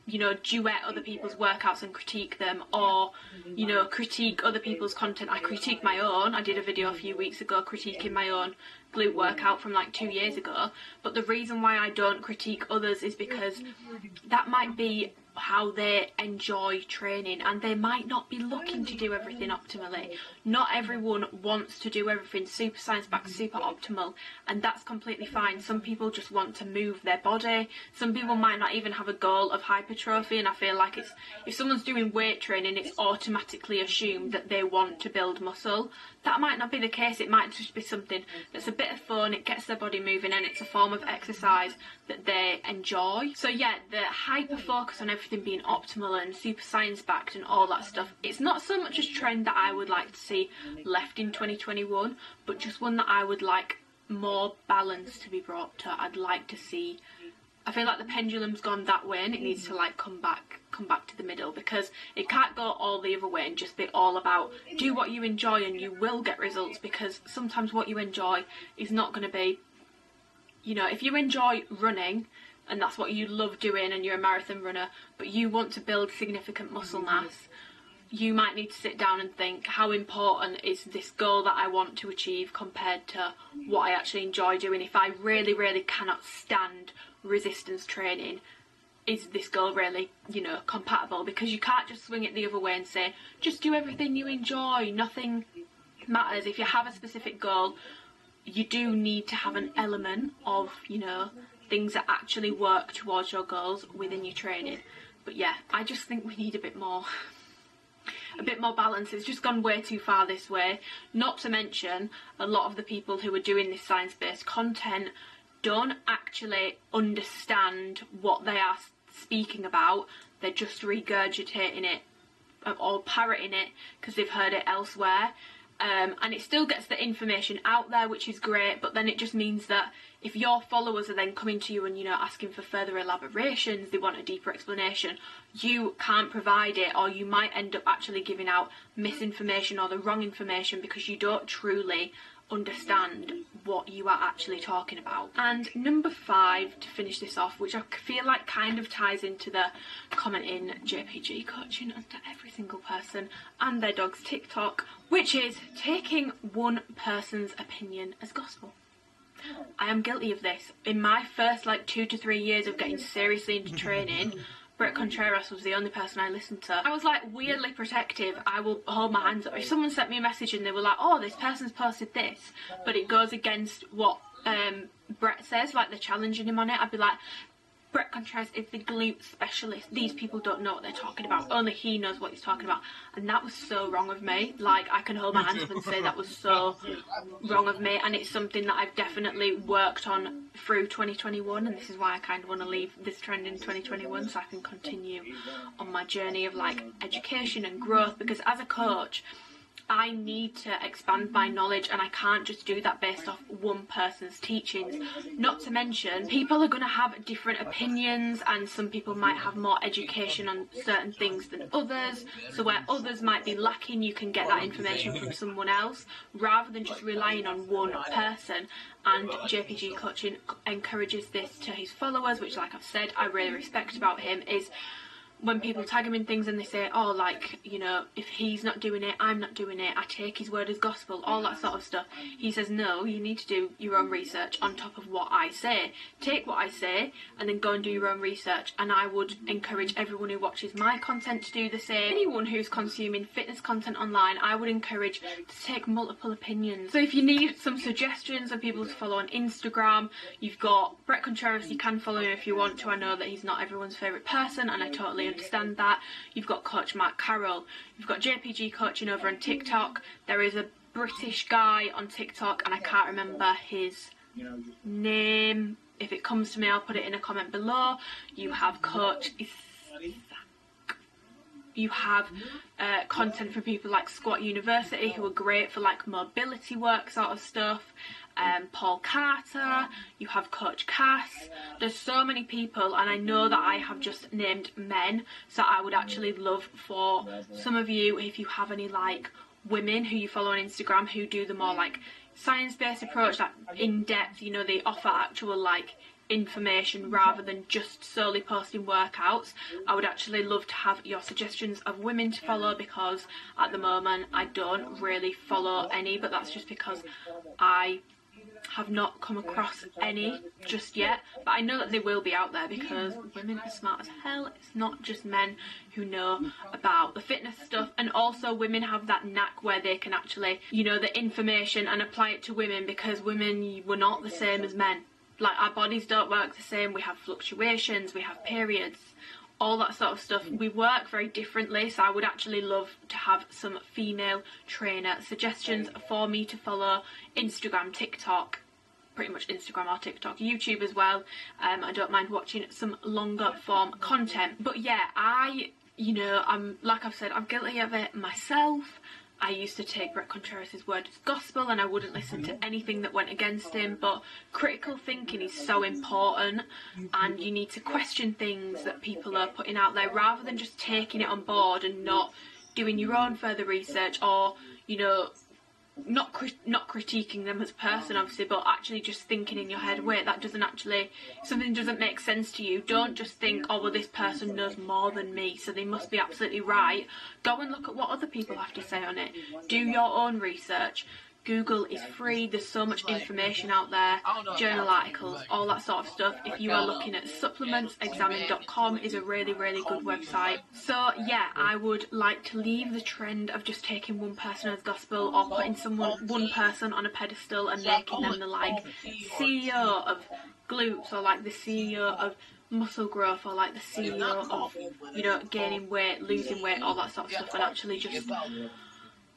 you know, duet other people's workouts and critique them, or, you know, critique other people's content. I critique my own. I did a video a few weeks ago critiquing my own glute workout from like 2 years ago. But the reason why I don't critique others is because that might be how they enjoy training, and they might not be looking to do everything optimally. Not everyone wants to do everything super science backed, super optimal, and that's completely fine. Some people just want to move their body. Some people might not even have a goal of hypertrophy, and I feel like it's, if someone's doing weight training, it's automatically assumed that they want to build muscle. That might not be the case. It might just be something that's a bit of fun, it gets their body moving, and it's a form of exercise that they enjoy. So yeah, the hyper focus on everything being optimal and super science backed and all that stuff, it's not so much a trend that I would like to see left in 2021, but just one that I would like more balance to be brought to. I'd like to see, I feel like the pendulum's gone that way and it needs to like come back to the middle, because it can't go all the other way and just be all about do what you enjoy and you will get results, because sometimes what you enjoy is not going to be, you know, if you enjoy running and that's what you love doing and you're a marathon runner, but you want to build significant muscle mass, you might need to sit down and think, how important is this goal that I want to achieve compared to what I actually enjoy doing? If I really, really cannot stand resistance training, is this goal really, you know, compatible? Because you can't just swing it the other way and say, just do everything you enjoy, nothing matters. If you have a specific goal, you do need to have an element of, you know, things that actually work towards your goals within your training. But yeah, I just think we need a bit more balance. It's just gone way too far this way. Not to mention, a lot of the people who are doing this science-based content don't actually understand what they are speaking about. They're just regurgitating it or parroting it because they've heard it elsewhere. And it still gets the information out there, which is great, but then it just means that if your followers are then coming to you and, you know, asking for further elaborations, they want a deeper explanation, you can't provide it, or you might end up actually giving out misinformation or the wrong information because you don't truly understand what you are actually talking about. And number 5, to finish this off, which I feel like kind of ties into the commenting JPG coaching under every single person and their dog's TikTok, which is taking one person's opinion as gospel. I am guilty of this. In my first like 2 to 3 years of getting seriously into training, Brett Contreras was the only person I listened to. I was like weirdly protective. I will hold my hands up. If someone sent me a message and they were like, oh, this person's posted this, but it goes against what Brett says, like they're challenging him on it, I'd be like, Brett Contreras is the glute specialist. These people don't know what they're talking about. Only he knows what he's talking about. And that was so wrong of me. Like, I can hold my hands up and say that was so wrong of me. And it's something that I've definitely worked on through 2021. And this is why I kind of want to leave this trend in 2021, so I can continue on my journey of, like, education and growth. Because as a coach, I need to expand my knowledge, and I can't just do that based off one person's teachings. Not to mention, people are going to have different opinions, and some people might have more education on certain things than others. So where others might be lacking, you can get that information from someone else rather than just relying on one person. And JPG Coaching encourages this to his followers, which, like I've said, I really respect about him, is when people tag him in things and they say, oh, like, you know, if he's not doing it, I'm not doing it, I take his word as gospel, all that sort of stuff. He says, no, you need to do your own research on top of what I say. Take what I say and then go and do your own research. And I would encourage everyone who watches my content to do the same. Anyone who's consuming fitness content online, I would encourage to take multiple opinions. So if you need some suggestions of people to follow on Instagram, you've got Brett Contreras, you can follow him if you want to. I know that he's not everyone's favourite person, and I totally understand that. You've got Coach Mark Carroll, you've got JPG Coaching over on TikTok. There is a British guy on TikTok, and I can't remember his name. If it comes to me, I'll put it in a comment below. You have Coach Isaac. You have content from people like Squat University, who are great for, like, mobility work sort of stuff. Paul Carter, you have Coach Cass. There's so many people, and I know that I have just named men, so I would actually love for some of you, if you have any, like, women who you follow on Instagram who do the more, like, science-based approach, like, in-depth, you know, they offer actual, like, information rather than just solely posting workouts. I would actually love to have your suggestions of women to follow, because at the moment I don't really follow any, but that's just because I have not come across any just yet, but I know that they will be out there, because women are smart as hell. It's not just men who know about the fitness stuff, and also women have that knack where they can actually, you know, the information and apply it to women, because women were not the same as men. Like, our bodies don't work the same, we have fluctuations, we have periods, all that sort of stuff. We work very differently, so I would actually love to have some female trainer suggestions for me to follow. Instagram, TikTok, pretty much Instagram or TikTok, YouTube as well. I don't mind watching some longer form content. But yeah, I'm, like I've said, I'm guilty of it myself. I used to take Brett Contreras' word as gospel, and I wouldn't listen to anything that went against him, but critical thinking is so important, and you need to question things that people are putting out there rather than just taking it on board and not doing your own further research, or, you know, not critiquing them as a person, obviously, but actually just thinking in your head, wait, that doesn't actually, something doesn't make sense to you. Don't just think, oh, well, this person knows more than me, so they must be absolutely right. Go and look at what other people have to say on it. Do your own research. Google is free, there's so much information out there, journal articles, all that sort of stuff. If you are looking at supplements, examine.com is a really, really good website. So yeah, I would like to leave the trend of just taking one person as gospel, or putting one person on a pedestal and making them the, like, CEO of glutes, or like the CEO of muscle growth, or like the CEO of, you know, gaining weight, losing weight, all that sort of stuff, and actually just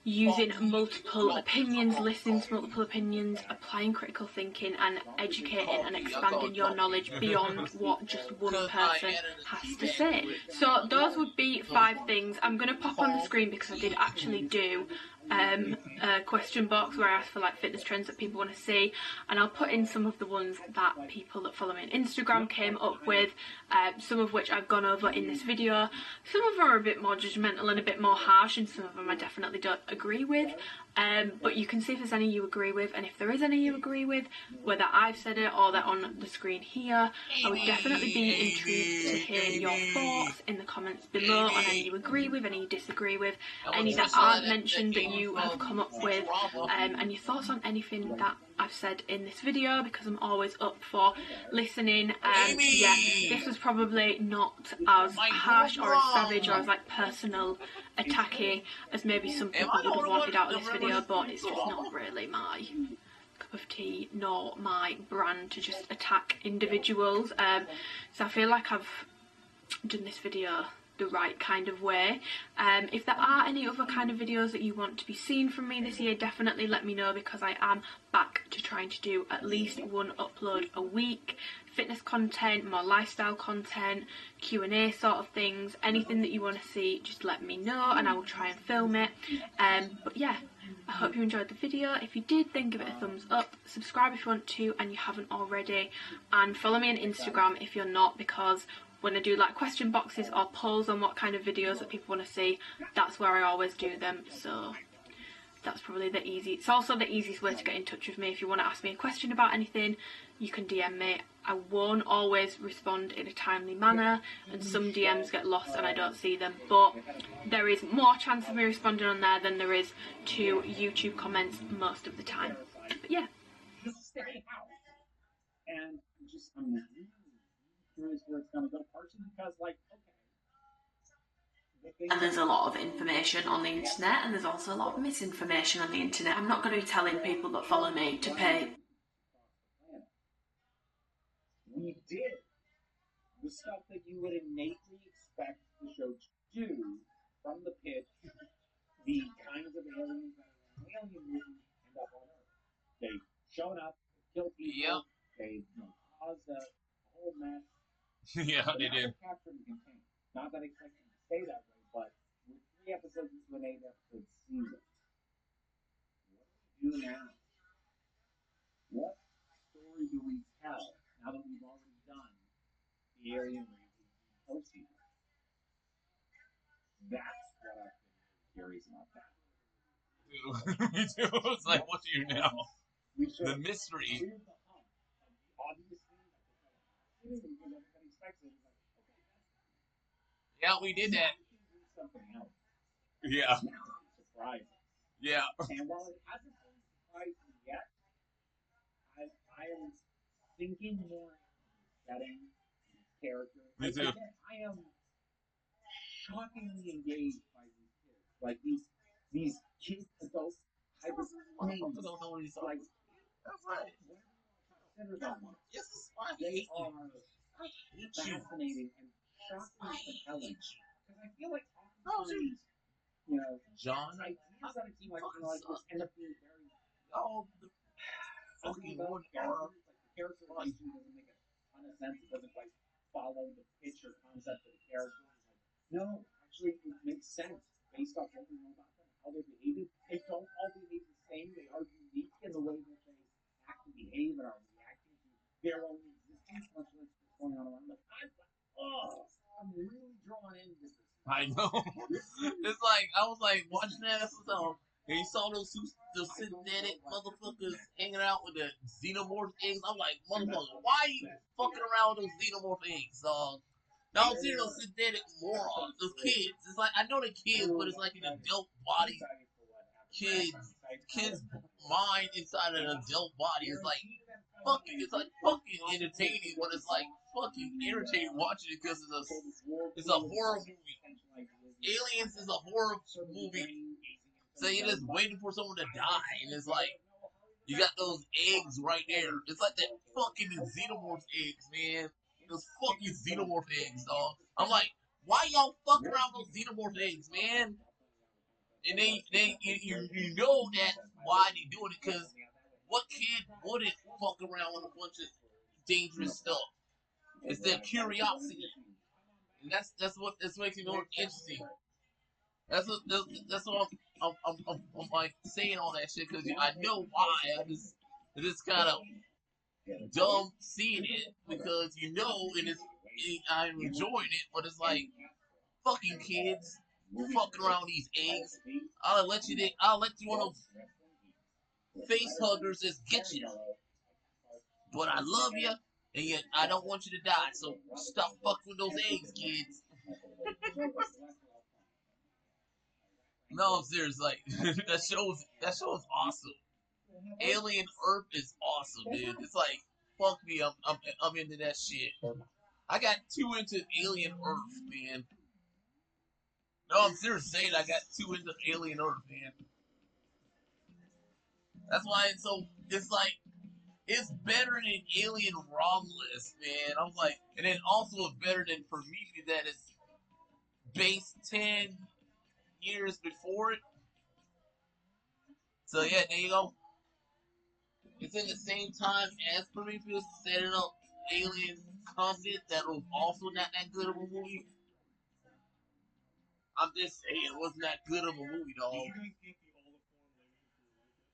using multiple opinions, listening to multiple opinions, applying critical thinking, and educating and expanding your knowledge beyond what just one person has to say. So those would be 5 things. I'm going to pop on the screen, because I did actually do a question box where I asked for, like, fitness trends that people want to see, and I'll put in some of the ones that people that follow me on Instagram came up with, some of which I've gone over in this video. Some of them are a bit more judgmental and a bit more harsh, and some of them I definitely don't agree with. But you can see if there's any you agree with, and if there is any you agree with, whether I've said it or they're on the screen here, I would definitely be intrigued to hear your thoughts in the comments below on any you agree with, any you disagree with, any that aren't mentioned that you have come up with, and your thoughts on anything that I've said in this video, because I'm always up for listening. Yeah, this was probably not as harsh or as savage or as, like, personal attacky as maybe some people would have wanted out of this video, but it's just not really my cup cup of tea nor my brand to just attack individuals. So I feel like I've done this video the right kind of way. If there are any other kind of videos that you want to be seen from me this year, definitely let me know, because I am back to trying to do at least one upload a week. Fitness content, more lifestyle content, Q&A sort of things, anything that you want to see, just let me know and I will try and film it. But yeah, I hope you enjoyed the video. If you did, then give it a thumbs up, subscribe if you want to and you haven't already, and follow me on Instagram if you're not, because when I do like question boxes or polls on what kind of videos that people want to see, that's where I always do them. So that's probably it's also the easiest way to get in touch with me. If you want to ask me a question about anything, you can DM me. I won't always respond in a timely manner, and some DMs get lost and I don't see them, but there is more chance of me responding on there than there is to YouTube comments most of the time. But yeah.
Just stay out. And I'm really curious where it's going to go, partially because, like, okay.
And there's a lot of information on the internet, and there's also a lot of misinformation on the internet. I'm not going to be telling people that follow me to pay.
We did the stuff that you would innately expect the show to do from the pitch, the kinds of aliens that are in alien movies end up on Earth. They've shown up, killed people, they've caused a whole mess.
Yeah, they did.
Captured and contained. Not that I expect them to stay that way, but we're 3 episodes into an 8-episode season. What do we do now? What story do we tell now that we've already done the alien races postseason? That's what I've been curious about that.
Me too. It's like, what do you now? The mystery.
Here's the hump. Obviously, everybody expects it.
Yeah, we did that.
Something else.
Yeah.
Surprise.
Yeah.
And while it hasn't really surprised me yet, I am thinking more setting character.
Me too.
Again, I am shockingly engaged by these kids. Like these kids, adult hybrid things.
I don't know what he's
like.
That's right.
Consider them.
Yes, I
They
hate you.
are fascinating and shockingly compelling. Because I feel like often, you know,
John,
ideas that it seems like, just end up being very.
Oh, the fucking one
characters, like the characterization doesn't make a ton of sense. It doesn't quite follow the pitch or concept of the character. No, actually, it makes sense based off what we know about them, how they're behaving. They don't all behave the same. They are unique in the way that they act and behave and are reacting to their own existence, much less what's going on around them. I'm really drawn into this.
I know. It's like, I was like watching that episode, and you saw those synthetic motherfuckers hanging out with the xenomorph eggs. I'm like, motherfucker, why are you fucking around with those xenomorph eggs, dog? Now I'm seeing those synthetic morons, those kids. It's like, I know they're kids, but it's like an adult body. Kids' mind inside an adult body is like fucking entertaining, but it's like fucking irritating watching it because it's a horror movie. Aliens is a horror movie. So you're just waiting for someone to die, and it's like, you got those eggs right there. It's like that fucking xenomorph eggs, man. Those fucking xenomorph eggs, dog. I'm like, why y'all fuck around those xenomorph eggs, man? And you know that's why they doing it, because what kid wouldn't fuck around with a bunch of dangerous stuff? It's their curiosity, and that's what makes it more interesting. That's what I'm like saying all that shit, because I know why. It's just kind of dumb seeing it, because you know, and I'm enjoying it, but it's like, fucking kids fucking around these eggs. I'll let you one of those face huggers just get you. But I love you, and yet I don't want you to die. So stop fucking with those eggs, kids. No, I'm serious. Like that show is awesome. Alien Earth is awesome, dude. It's like, fuck me, I'm into that shit. I got too into Alien Earth, man. No, I'm serious saying I got too into Alien Earth, man. That's why it's like, it's better than Alien Romulus, man. I'm like, and then also it's better than Prometheus that is based 10 years before it. So yeah, there you go. It's in the same time as Prometheus, setting up Alien content that was also not that good of a movie. I'm just saying, it wasn't that good of a movie, dog.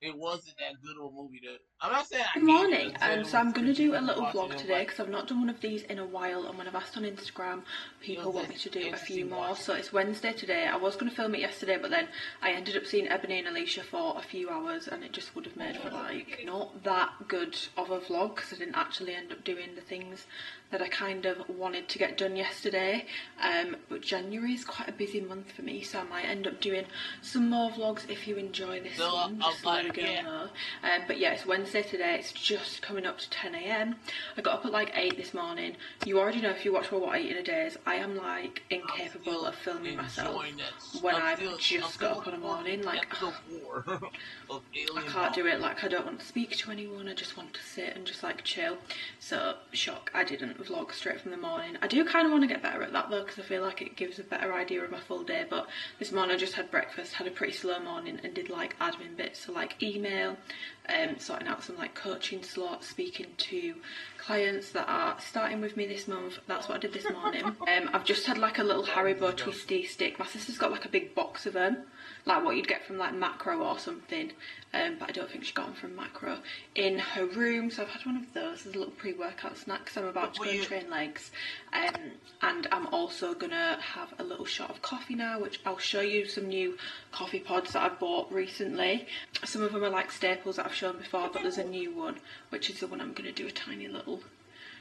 It wasn't that good of a movie. I'm not saying I
Good morning.
hate it.
So I'm going to do a little vlog today because I've not done one of these in a while, and when I've asked on Instagram, people want me to do a few more. So it's Wednesday today. I was going to film it yesterday, but then I ended up seeing Ebony and Alicia for a few hours, and it just would have made for like not that good of a vlog because I didn't actually end up doing the things that I kind of wanted to get done yesterday. But January is quite a busy month for me, so I might end up doing some more vlogs if you enjoy this one. Just let a girl know. But yeah, it's Wednesday today. It's just coming up to 10 AM. I got up at like 8 this morning. You already know if you watch What I Eat in a Days, I am like incapable of filming myself when I've just got up in the morning. Like, I can't do it. Like, I don't want to speak to anyone. I just want to sit and just like chill. So shock, I didn't vlog straight from the morning. I do kind of want to get better at that though, because I feel like it gives a better idea of my full day. But this morning I just had breakfast, had a pretty slow morning, and did like admin bits, so like email, sorting out some like coaching slots, speaking to clients that are starting with me this month. That's what I did this morning. I've just had like a little Haribo twisty stick. My sister's got like a big box of them, like what you'd get from like Macro or something, but I don't think she got them from Macro, in her room. So I've had one of those as a little pre-workout snack because I'm about to go and train legs, and I'm also gonna have a little shot of coffee now, which I'll show you some new coffee pods that I've bought recently. Some of them are like staples that I've shown before, but there's a new one, which is the one I'm gonna do a tiny little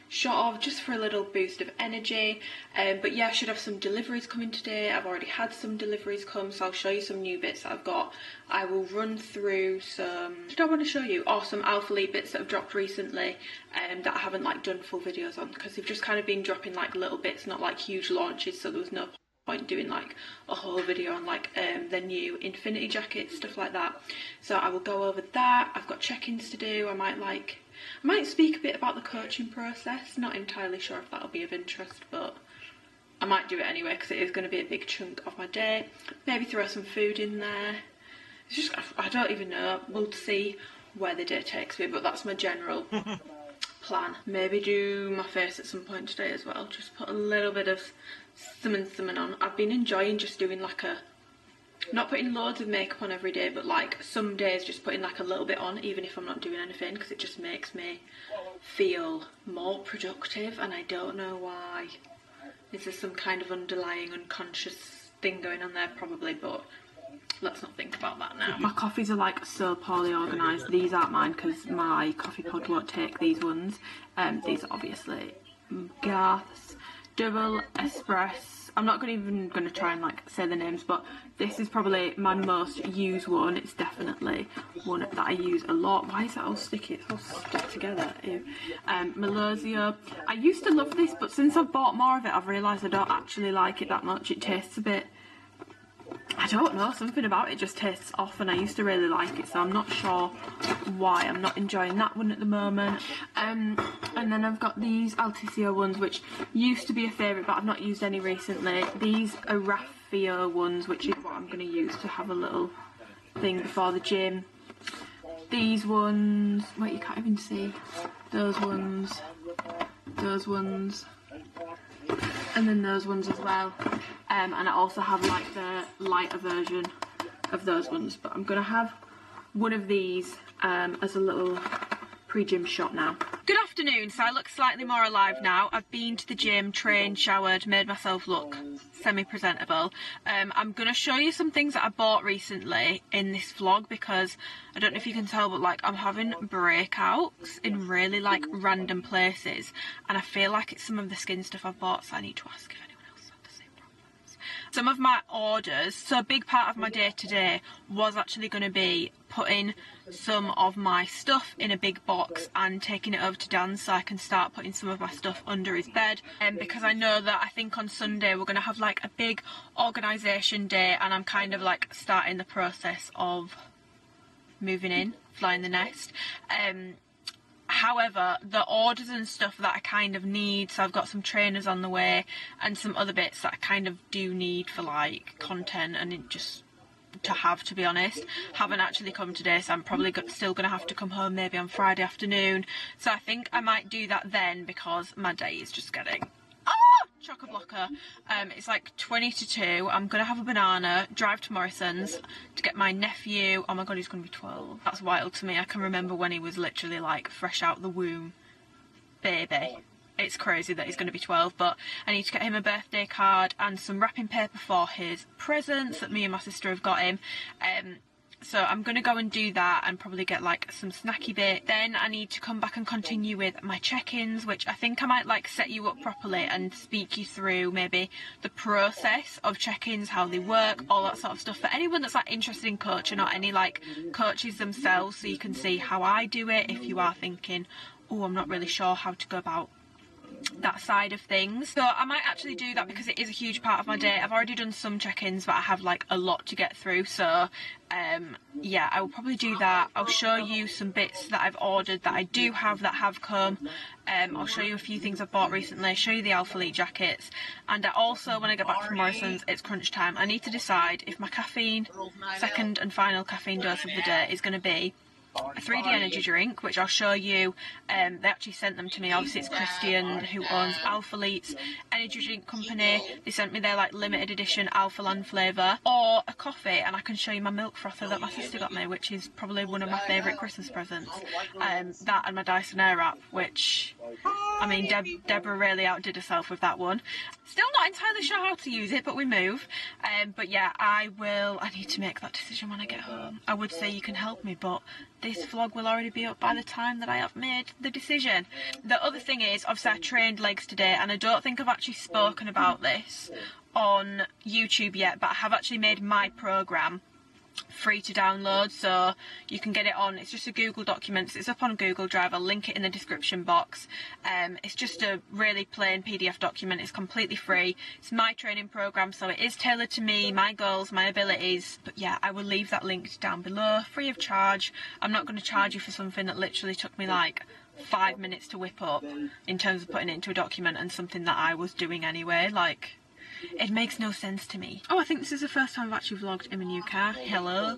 shot of just for a little boost of energy. But yeah, I should have some deliveries coming today. I've already had some deliveries come, so I'll show you some new bits that I've got. I will run through some, what did I want to show you? Oh, some Alphalete bits that have dropped recently, that I haven't like done full videos on because they've just kind of been dropping like little bits, not like huge launches, so there was no point doing like a whole video on like the new Infinity jackets, stuff like that. So I will go over that. I've got check-ins to do. I might speak a bit about the coaching process. Not entirely sure if that'll be of interest, but I might do it anyway because it is going to be a big chunk of my day. Maybe throw some food in there. It's just, I don't even know. We'll see where the day takes me, but that's my general plan. Maybe do my face at some point today as well. Just put a little bit of something on. I've been enjoying just doing like not putting loads of makeup on every day, but like some days just putting like a little bit on, even if I'm not doing anything, because it just makes me feel more productive, and I don't know why. Is there some kind of underlying unconscious thing going on there? Probably, but let's not think about that now. My coffees are like so poorly organised. These aren't mine because my coffee pod won't take these ones. These are obviously Garth's double espresso. I'm not even going to try and like say the names, but this is probably my most used one. It's definitely one that I use a lot. Why is that all sticky? It's all stuck together. Melosio. I used to love this, but since I've bought more of it, I've realised I don't actually like it that much. It tastes a bit, I don't know, something about it just tastes off, and I used to really like it, so I'm not sure why I'm not enjoying that one at the moment. And then I've got these Altisio ones, which used to be a favourite, but I've not used any recently. These are Raffio ones, which is what I'm going to use to have a little thing before the gym. These ones, wait, you can't even see. Those ones, and then those ones as well. And I also have like the lighter version of those ones, but I'm gonna have one of these as a little pre-gym shot now. Good afternoon. So I look slightly more alive now. I've been to the gym, trained, showered, made myself look semi-presentable. I'm gonna show you some things that I bought recently in this vlog, because I don't know if you can tell, but like I'm having breakouts in really like random places, and I feel like it's some of the skin stuff I've bought, so I need to ask if anyone else had the same problems. Some of my orders, so a big part of my day today was actually going to be putting some of my stuff in a big box and taking it over to Dan so I can start putting some of my stuff under his bed, because I know that I think on Sunday we're going to have like a big organisation day, and I'm kind of like starting the process of moving in, flying the nest. I
However, the orders and stuff that I kind of need, so I've got some trainers on the way and some other bits that I kind of do need for like content and it just to have, to be honest, haven't actually come today, so I'm probably still going to have to come home maybe on Friday afternoon. So I think I might do that then, because my day is just getting chock-a-blocker. It's like 20 to 2. I'm gonna have a banana, drive to Morrison's to get my nephew. Oh my god, he's gonna be 12. That's wild to me. I can remember when he was literally like fresh out the womb baby. It's crazy that he's going to be 12, but I need to get him a birthday card and some wrapping paper for his presents that me and my sister have got him. So I'm going to go and do that and probably get like some snacky bit. Then I need to come back and continue with my check-ins, which I think I might like set you up properly and speak you through maybe the process of check-ins, how they work, all that sort of stuff, for anyone that's like interested in coaching or any like coaches themselves, so you can see how I do it if you are thinking, oh, I'm not really sure how to go about that side of things. So I might actually do that because it is a huge part of my day. I've already done some check-ins, but I have like a lot to get through, so yeah, I will probably do that. I'll show you some bits that I've ordered that I do have that have come. I'll show you a few things I've bought recently, show you the Alphalete jackets, and I also, when I get back from Morrison's, it's crunch time. I need to decide if my caffeine, second and final caffeine dose of the day, is going to be a 3D energy drink, which I'll show you. They actually sent them to me. Obviously it's Christian who owns Alphalete's energy drink company. They sent me their like limited edition Alpha Land flavour, or a coffee, and I can show you my milk frother that my sister got me, which is probably one of my favourite Christmas presents. That and my Dyson Airwrap, which, I mean, Deborah really outdid herself with that one. Still not entirely sure how to use it, but we move. But yeah, I need to make that decision when I get home. I would say you can help me, but this vlog will already be up by the time that I have made the decision. The other thing is, obviously I trained legs today, and I don't think I've actually spoken about this on YouTube yet, but I have actually made my programme free to download, so you can get it on, it's just a Google document, it's up on Google Drive, I'll link it in the description box. It's just a really plain PDF document, it's completely free, it's my training programme, so it is tailored to me, my goals, my abilities, but yeah, I will leave that linked down below, free of charge. I'm not going to charge you for something that literally took me like 5 minutes to whip up in terms of putting it into a document, and something that I was doing anyway. Like, it makes no sense to me. Oh, I think this is the first time I've actually vlogged in my new car. Hello.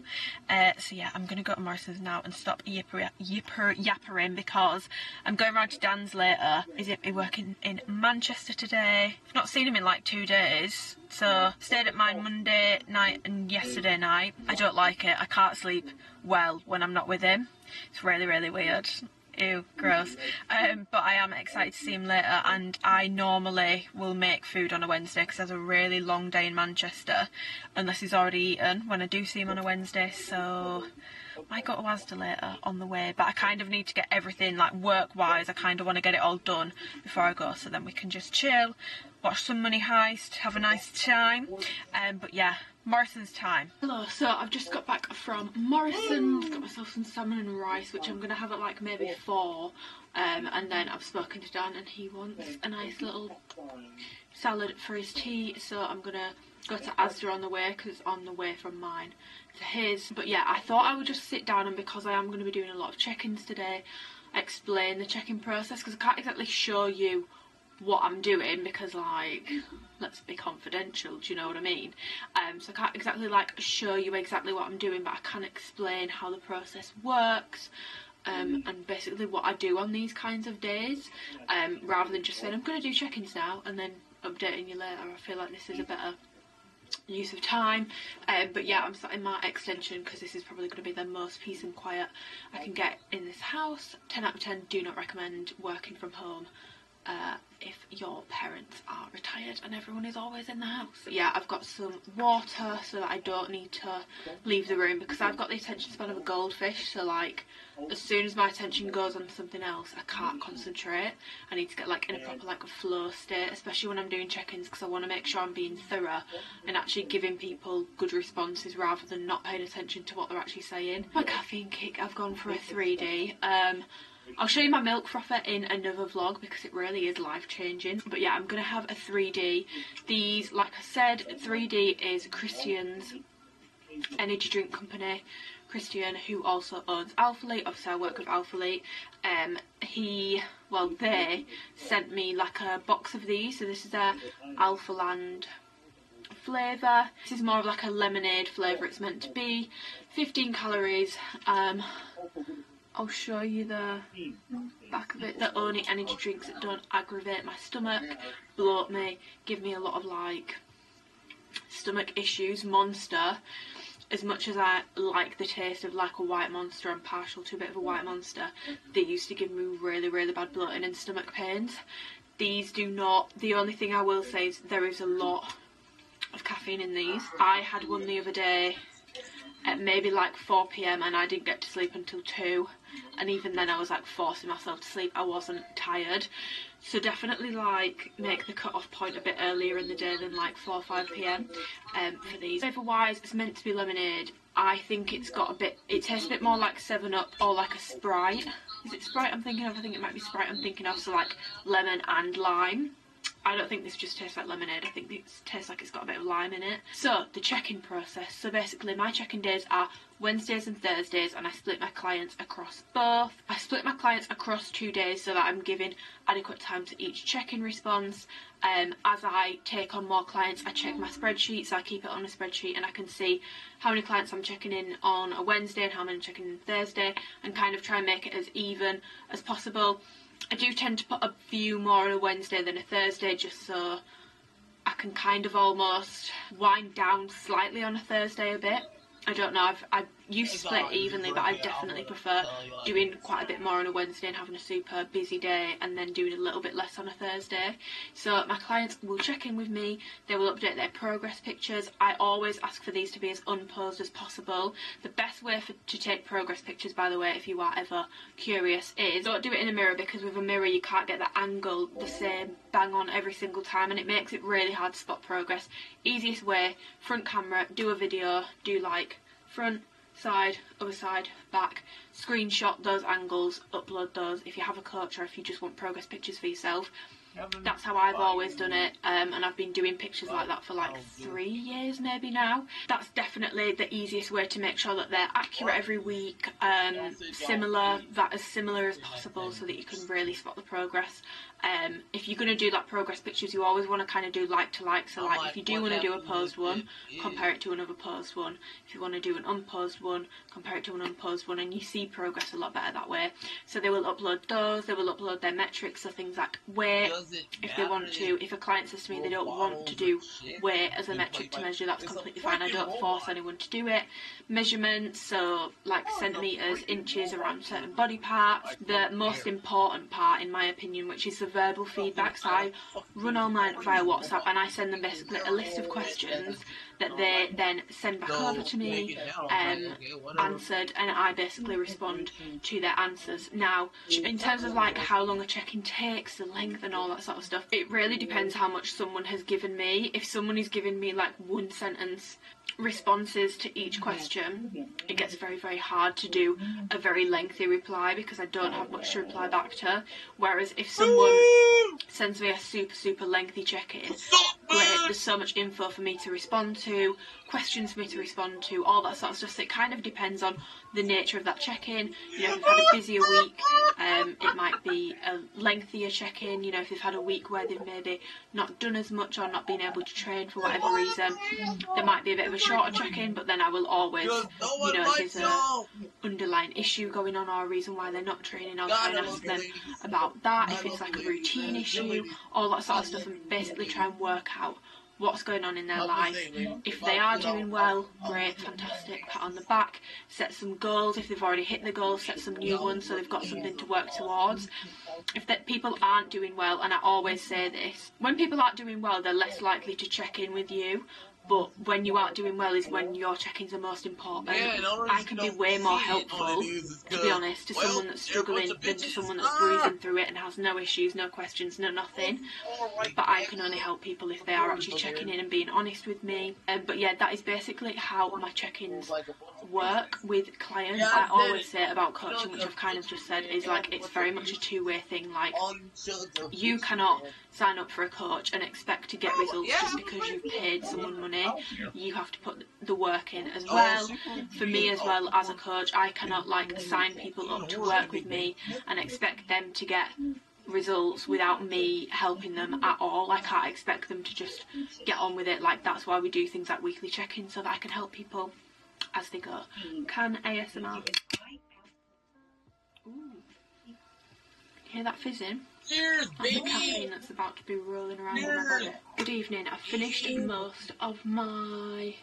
So yeah, I'm going to go to Morrison's now and stop yappering because I'm going round to Dan's later. Is it working in Manchester today? I've not seen him in like 2 days. So, stayed at mine Monday night and yesterday night. I don't like it. I can't sleep well when I'm not with him. It's really, really weird. Ew, gross. But I am excited to see him later, and I normally will make food on a Wednesday because there's a really long day in Manchester, unless he's already eaten when I do see him on a Wednesday, so I might go to Asda later on the way, but I kind of need to get everything, like work-wise, I kind of want to get it all done before I go, so then we can just chill, watch some Money Heist, have a nice time, but yeah, Morrison's time. Hello, so I've just got back from Morrison's, got myself some salmon and rice, which I'm going to have at like maybe 4, and then I've spoken to Dan and he wants a nice little salad for his tea, so I'm going to go to Asda on the way, because it's on the way from mine to his. But yeah, I thought I would just sit down, and because I am going to be doing a lot of check-ins today, explain the check-in process, because I can't exactly show you what I'm doing because, like, let's be confidential, do you know what I mean? So I can't exactly like show you exactly what I'm doing, but I can explain how the process works, and basically what I do on these kinds of days, rather than just saying I'm going to do check-ins now and then updating you later. I feel like this is a better use of time. But yeah, I'm sat in my extension because this is probably going to be the most peace and quiet I can get in this house. 10 out of 10, do not recommend working from home if your parents are retired and everyone is always in the house. But yeah, I've got some water so that I don't need to leave the room, because I've got the attention span of a goldfish, so like as soon as my attention goes on to something else, I can't concentrate. I need to get like in a proper like a flow state, especially when I'm doing check-ins, because I want to make sure I'm being thorough and actually giving people good responses rather than not paying attention to what they're actually saying. My caffeine kick, I've gone for a 3D. I'll show you my milk frother in another vlog because it really is life-changing. But yeah, I'm going to have a 3D. These, like I said, 3D is Christian's energy drink company.
Christian, who also owns Alphalete. Obviously I work with Alphalete. They sent me like a box of these. So this is a Alphaland flavour. This is more of like a lemonade flavour it's meant to be. 15 calories. I'll show you the back of it. They're only energy drinks that don't aggravate my stomach, bloat me, give me a lot of like stomach issues. Monster, as much as I like the taste of like a white Monster, I'm partial to a bit of a white Monster, they used to give me really, really bad bloating and stomach pains. These do not. The only thing I will say is there is a lot of caffeine in these. I had one the other day at maybe like 4 PM and I didn't get to sleep until 2, and even then I was like forcing myself to sleep. I wasn't tired, so definitely like make the cut-off point a bit earlier in the day than like 4 or 5 PM for these. Flavour wise, it's meant to be lemonade. I think it's got a bit, it tastes a bit more like 7-Up or like a Sprite. Is it Sprite I'm thinking of? I think it might be Sprite I'm thinking of, so like lemon and lime. I don't think this just tastes like lemonade, I think it tastes like it's got a bit of lime in it. So, the check-in process. So basically my check-in days are Wednesdays and Thursdays, and I split my clients across both. I split my clients across 2 days so that I'm giving adequate time to each check-in response. As I take on more clients, I check my spreadsheet, so I keep it on a spreadsheet and I can see how many clients I'm checking in on a Wednesday and how many I'm checking in Thursday, and kind of try and make it as even as possible. I do tend to put a few more on a Wednesday than a Thursday, just so I can kind of almost wind down slightly on a Thursday a bit. I don't know, I used to split evenly, but I definitely prefer doing quite a bit more on a Wednesday and having a super busy day, and then doing a little bit less on a Thursday. So my clients will check in with me, they will update their progress pictures. I always ask for these to be as unposed as possible. The best way to take progress pictures, by the way, if you are ever curious, is don't do it in a mirror, because with a mirror you can't get the angle the same bang on every single time, and it makes it really hard to spot progress. Easiest way, front camera, do a video, do like front, side, other side, back, screenshot those angles, upload those if you have a coach or if you just want progress pictures for yourself. That's how I've always done it, and I've been doing pictures like that for like 3 years maybe now. That's definitely the easiest way to make sure that they're accurate every week, as similar as possible, so that you can really spot the progress. If you're going to do like progress pictures, you always want to kind of do like to like, so like if you do want to do a posed one, compare it to another posed one. If you want to do an unposed one, compare it to an unposed one, and you see progress a lot better that way. So they will upload those, they will upload their metrics, so things like weight, if they want to. If a client says to me they don't want to do weight as a metric to measure, that's completely fine. I don't force anyone to do it. Measurements, so like centimetres, inches around certain body parts. The most important part, in my opinion, which is the verbal feedback. So I run all mine via WhatsApp, and I send them basically a list of questions that they then send back over to me, answered, and I basically respond to their answers. Now, in terms of like how long a check-in takes, the length and all that sort of stuff, it really depends how much someone has given me. If someone is giving me like 1-sentence responses to each question, it gets very, very hard to do a very lengthy reply, because I don't have much to reply back to. Whereas if someone sends me a super lengthy check-in, great, there's so much info for me to respond to, questions for me to respond to, all that sort of stuff. So it kind of depends on the nature of that check-in. You know, if you've had a busier week, it might be a lengthier check-in. You know, if they've had a week where they've maybe not done as much or not been able to train for whatever reason, there might be a bit of a shorter check-in, but then I will always, you know, if there's a underlying issue going on or a reason why they're not training, I'll try and ask them about that. If it's like a routine issue, all that sort of stuff, and basically try and work out what's going on in their life. If they are doing well, great, fantastic, pat on the back, set some goals. If they've already hit the goals, set some new ones so they've got something to work towards. If people aren't doing well, and I always say this, when people aren't doing well, they're less likely to check in with you. But when you aren't doing well is when your check-ins are most important. I can be way more helpful, to be honest, to someone that's struggling than to someone that's breezing through it and has no issues, no questions, no nothing. But I can only help people if they are actually checking in and being honest with me. But yeah, that is basically how my check-ins work with clients. I always say about coaching, which I've kind of just said, is like it's very much a two-way thing. Like, you cannot sign up for a coach and expect to get results just because you've paid someone money. me. You have to put the work in as well. For me as well, as a coach, I cannot like sign people up to work with me and expect them to get results without me helping them at all. I can't expect them to just get on with it. Like, that's why we do things like weekly check-ins, so that I can help people as they go. Can ASMR. Ooh. Hear that fizzing? That's the caffeine that's about to be rolling around in my body. Good evening. I've finished most of my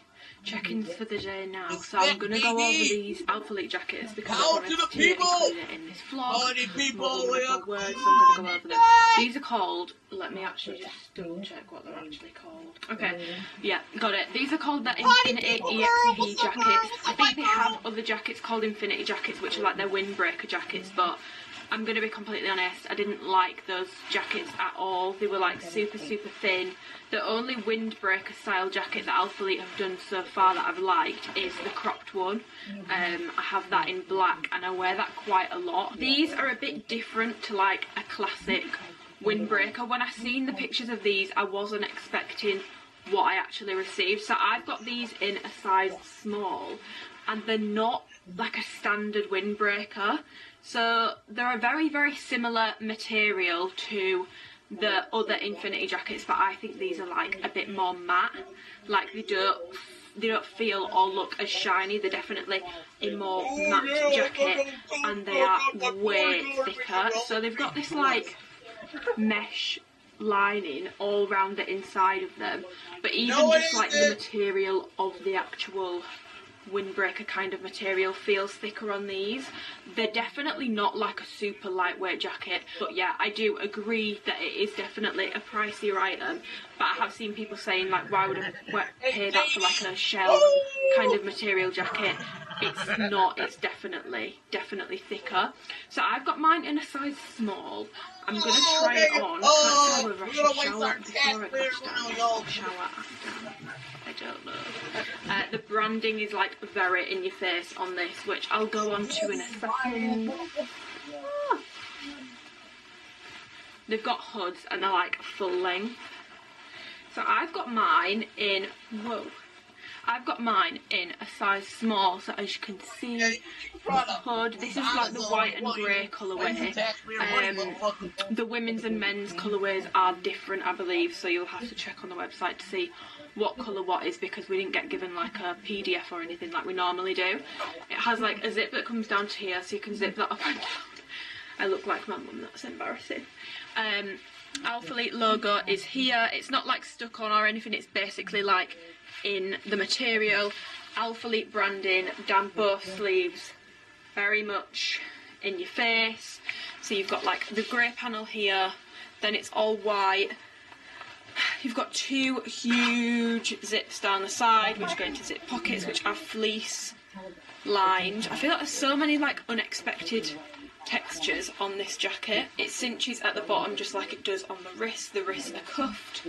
check-ins for the day now, so I'm going to go over these Alphalete jackets because I wanted to include it in this vlog. More words, so I'm going to go over them. These are called, let me actually just double check what they're actually called. Okay, yeah, got it. These are called the Infinity EXP jackets. I think they have other jackets called Infinity jackets, which are like their windbreaker jackets, but I'm going to be completely honest, I didn't like those jackets at all. They were like super thin. The only windbreaker style jacket that Alphalete have done so far that I've liked is the cropped one. I have that in black and I wear that quite a lot. These are a bit different to like a classic windbreaker. When I seen the pictures of these, I wasn't expecting what I actually received. So I've got these in a size small and they're not like a standard windbreaker. So they're a very similar material to the other Infinity jackets, but I think these are like a bit more matte. Like they don't feel or look as shiny. They're definitely a more matte jacket and they are way thicker. So they've got this like mesh lining all around the inside of them, but even just like the material of the actual windbreaker kind of material feels thicker on these. They're definitely not like a super lightweight jacket, but yeah, I do agree that it is definitely a pricier item. But I have seen people saying like, why would I pay that for like a shell kind of material jacket? It's not. It's definitely thicker. So I've got mine in a size small. I'm gonna try it on. I can't tell whether I should shower before I touch down or shower after. I don't know. The branding is like very in your face on this, which I'll go on to in a second. They've got hoods and they're like full length. So I've got mine in, I've got mine in a size small, so as you can see, the hood, this is like the white and grey colourway. The women's and men's colourways are different, I believe, so you'll have to check on the website to see what colour what is, because we didn't get given like a PDF or anything like we normally do. It has like a zip that comes down to here, so you can zip that up and down. I look like my mum, that's embarrassing. Alphalete logo is here. It's not like stuck on or anything, it's basically like in the material. Alphalete branding down both sleeves, very much in your face. So you've got like the grey panel here, then it's all white. You've got two huge zips down the side which go into zip pockets, which are fleece lined. I feel like there's so many like unexpected textures on this jacket. It cinches at the bottom just like it does on the wrist. The wrists are cuffed.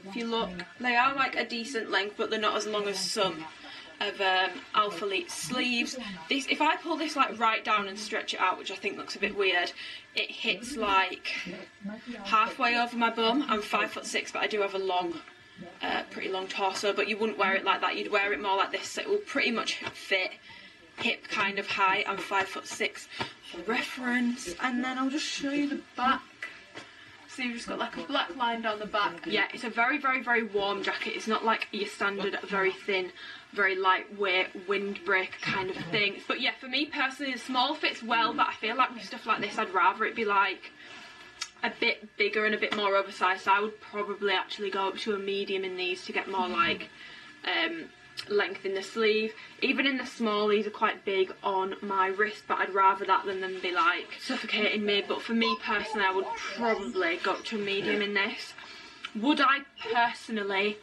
If you look, they are like a decent length, but they're not as long as some of Alphalete sleeves. This, if I pull this like right down and stretch it out, which I think looks a bit weird, it hits like halfway over my bum. I'm 5'6", but I do have a long, pretty long torso, but you wouldn't wear it like that. You'd wear it more like this, so it will pretty much fit hip kind of high. I'm 5'6" for reference, and then I'll just show you the back. So you've just got like a black line down the back. Yeah, it's a very warm jacket. It's not like your standard very thin, very lightweight windbreaker kind of thing. But yeah, for me personally, the small fits well, but I feel like with stuff like this, I'd rather it be like a bit bigger and a bit more oversized. So I would probably actually go up to a medium in these to get more like length in the sleeve. Even in the small, these are quite big on my wrist, but I'd rather that than them be like suffocating me. But for me personally, I would probably go up to a medium in this. Would I personally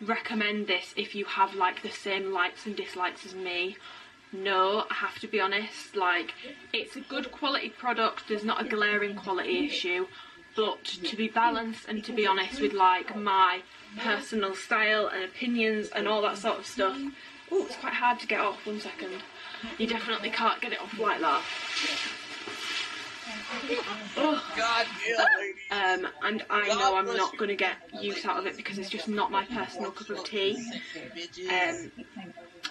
recommend this if you have like the same likes and dislikes as me? No, I have to be honest. Like, it's a good quality product, there's not a glaring quality issue, but to be balanced and to be honest with like my personal style and opinions and all that sort of stuff. Oh, it's quite hard to get off. 1 second. You definitely can't get it off like that.
God damn, lady.
And I know I'm not going to get use out of it because it's just not my personal cup of tea.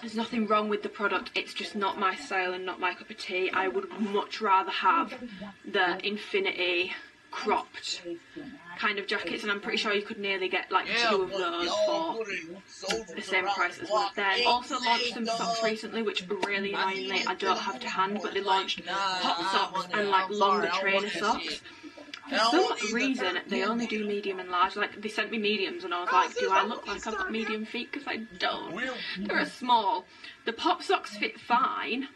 There's nothing wrong with the product, it's just not my style and not my cup of tea. I would much rather have the infinity cropped kind of jackets, and I'm pretty sure you could nearly get like 2 of those for the same price as one of them. Also launched some socks recently, which really annoyingly I don't have to hand, but they launched hot socks and like longer trainer socks. For some reason they only do medium and large. Like they sent me mediums and I was like, do I look like I've got medium feet? Because I don't. They're a small. The pop socks fit fine,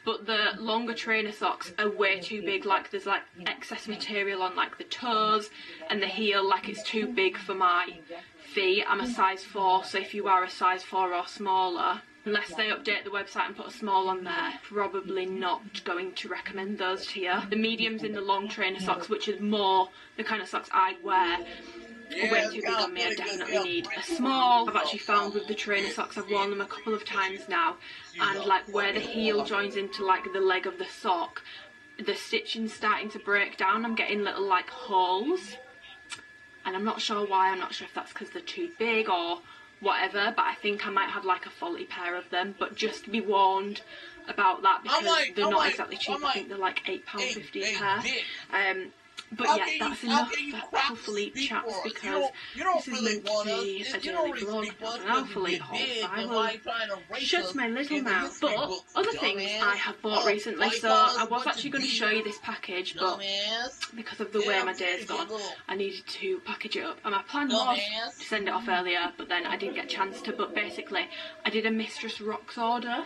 but the longer trainer socks are way too big. Like there's like excess material on like the toes and the heel, like it's too big for my feet. I'm a size 4, so if you are a size 4 or smaller, unless they update the website and put a small on there, probably not going to recommend those to you. The mediums in the long trainer socks, which is more the kind of socks I'd wear, are way too big on me. I definitely need a small. I've actually found with the trainer socks, I've worn them a couple of times now, and like where the heel joins into like the leg of the sock, the stitching's starting to break down. I'm getting little like holes, and I'm not sure why. I'm not sure if that's because they're too big or whatever, but I think I might have like a faulty pair of them. But just be warned about that because they're not exactly cheap. I think they're like £8.50 a pair. But yeah, that's enough for Alphalete chats because this is meant to be a daily vlog, not an Alphalete haul, so I will shut my little mouth. But other things I have bought recently, so I was actually going to show you this package, but because of the way my day's gone, I needed to package it up. And my plan was to send it off earlier, but then I didn't get a chance to. But basically, I did a Mistress Rocks order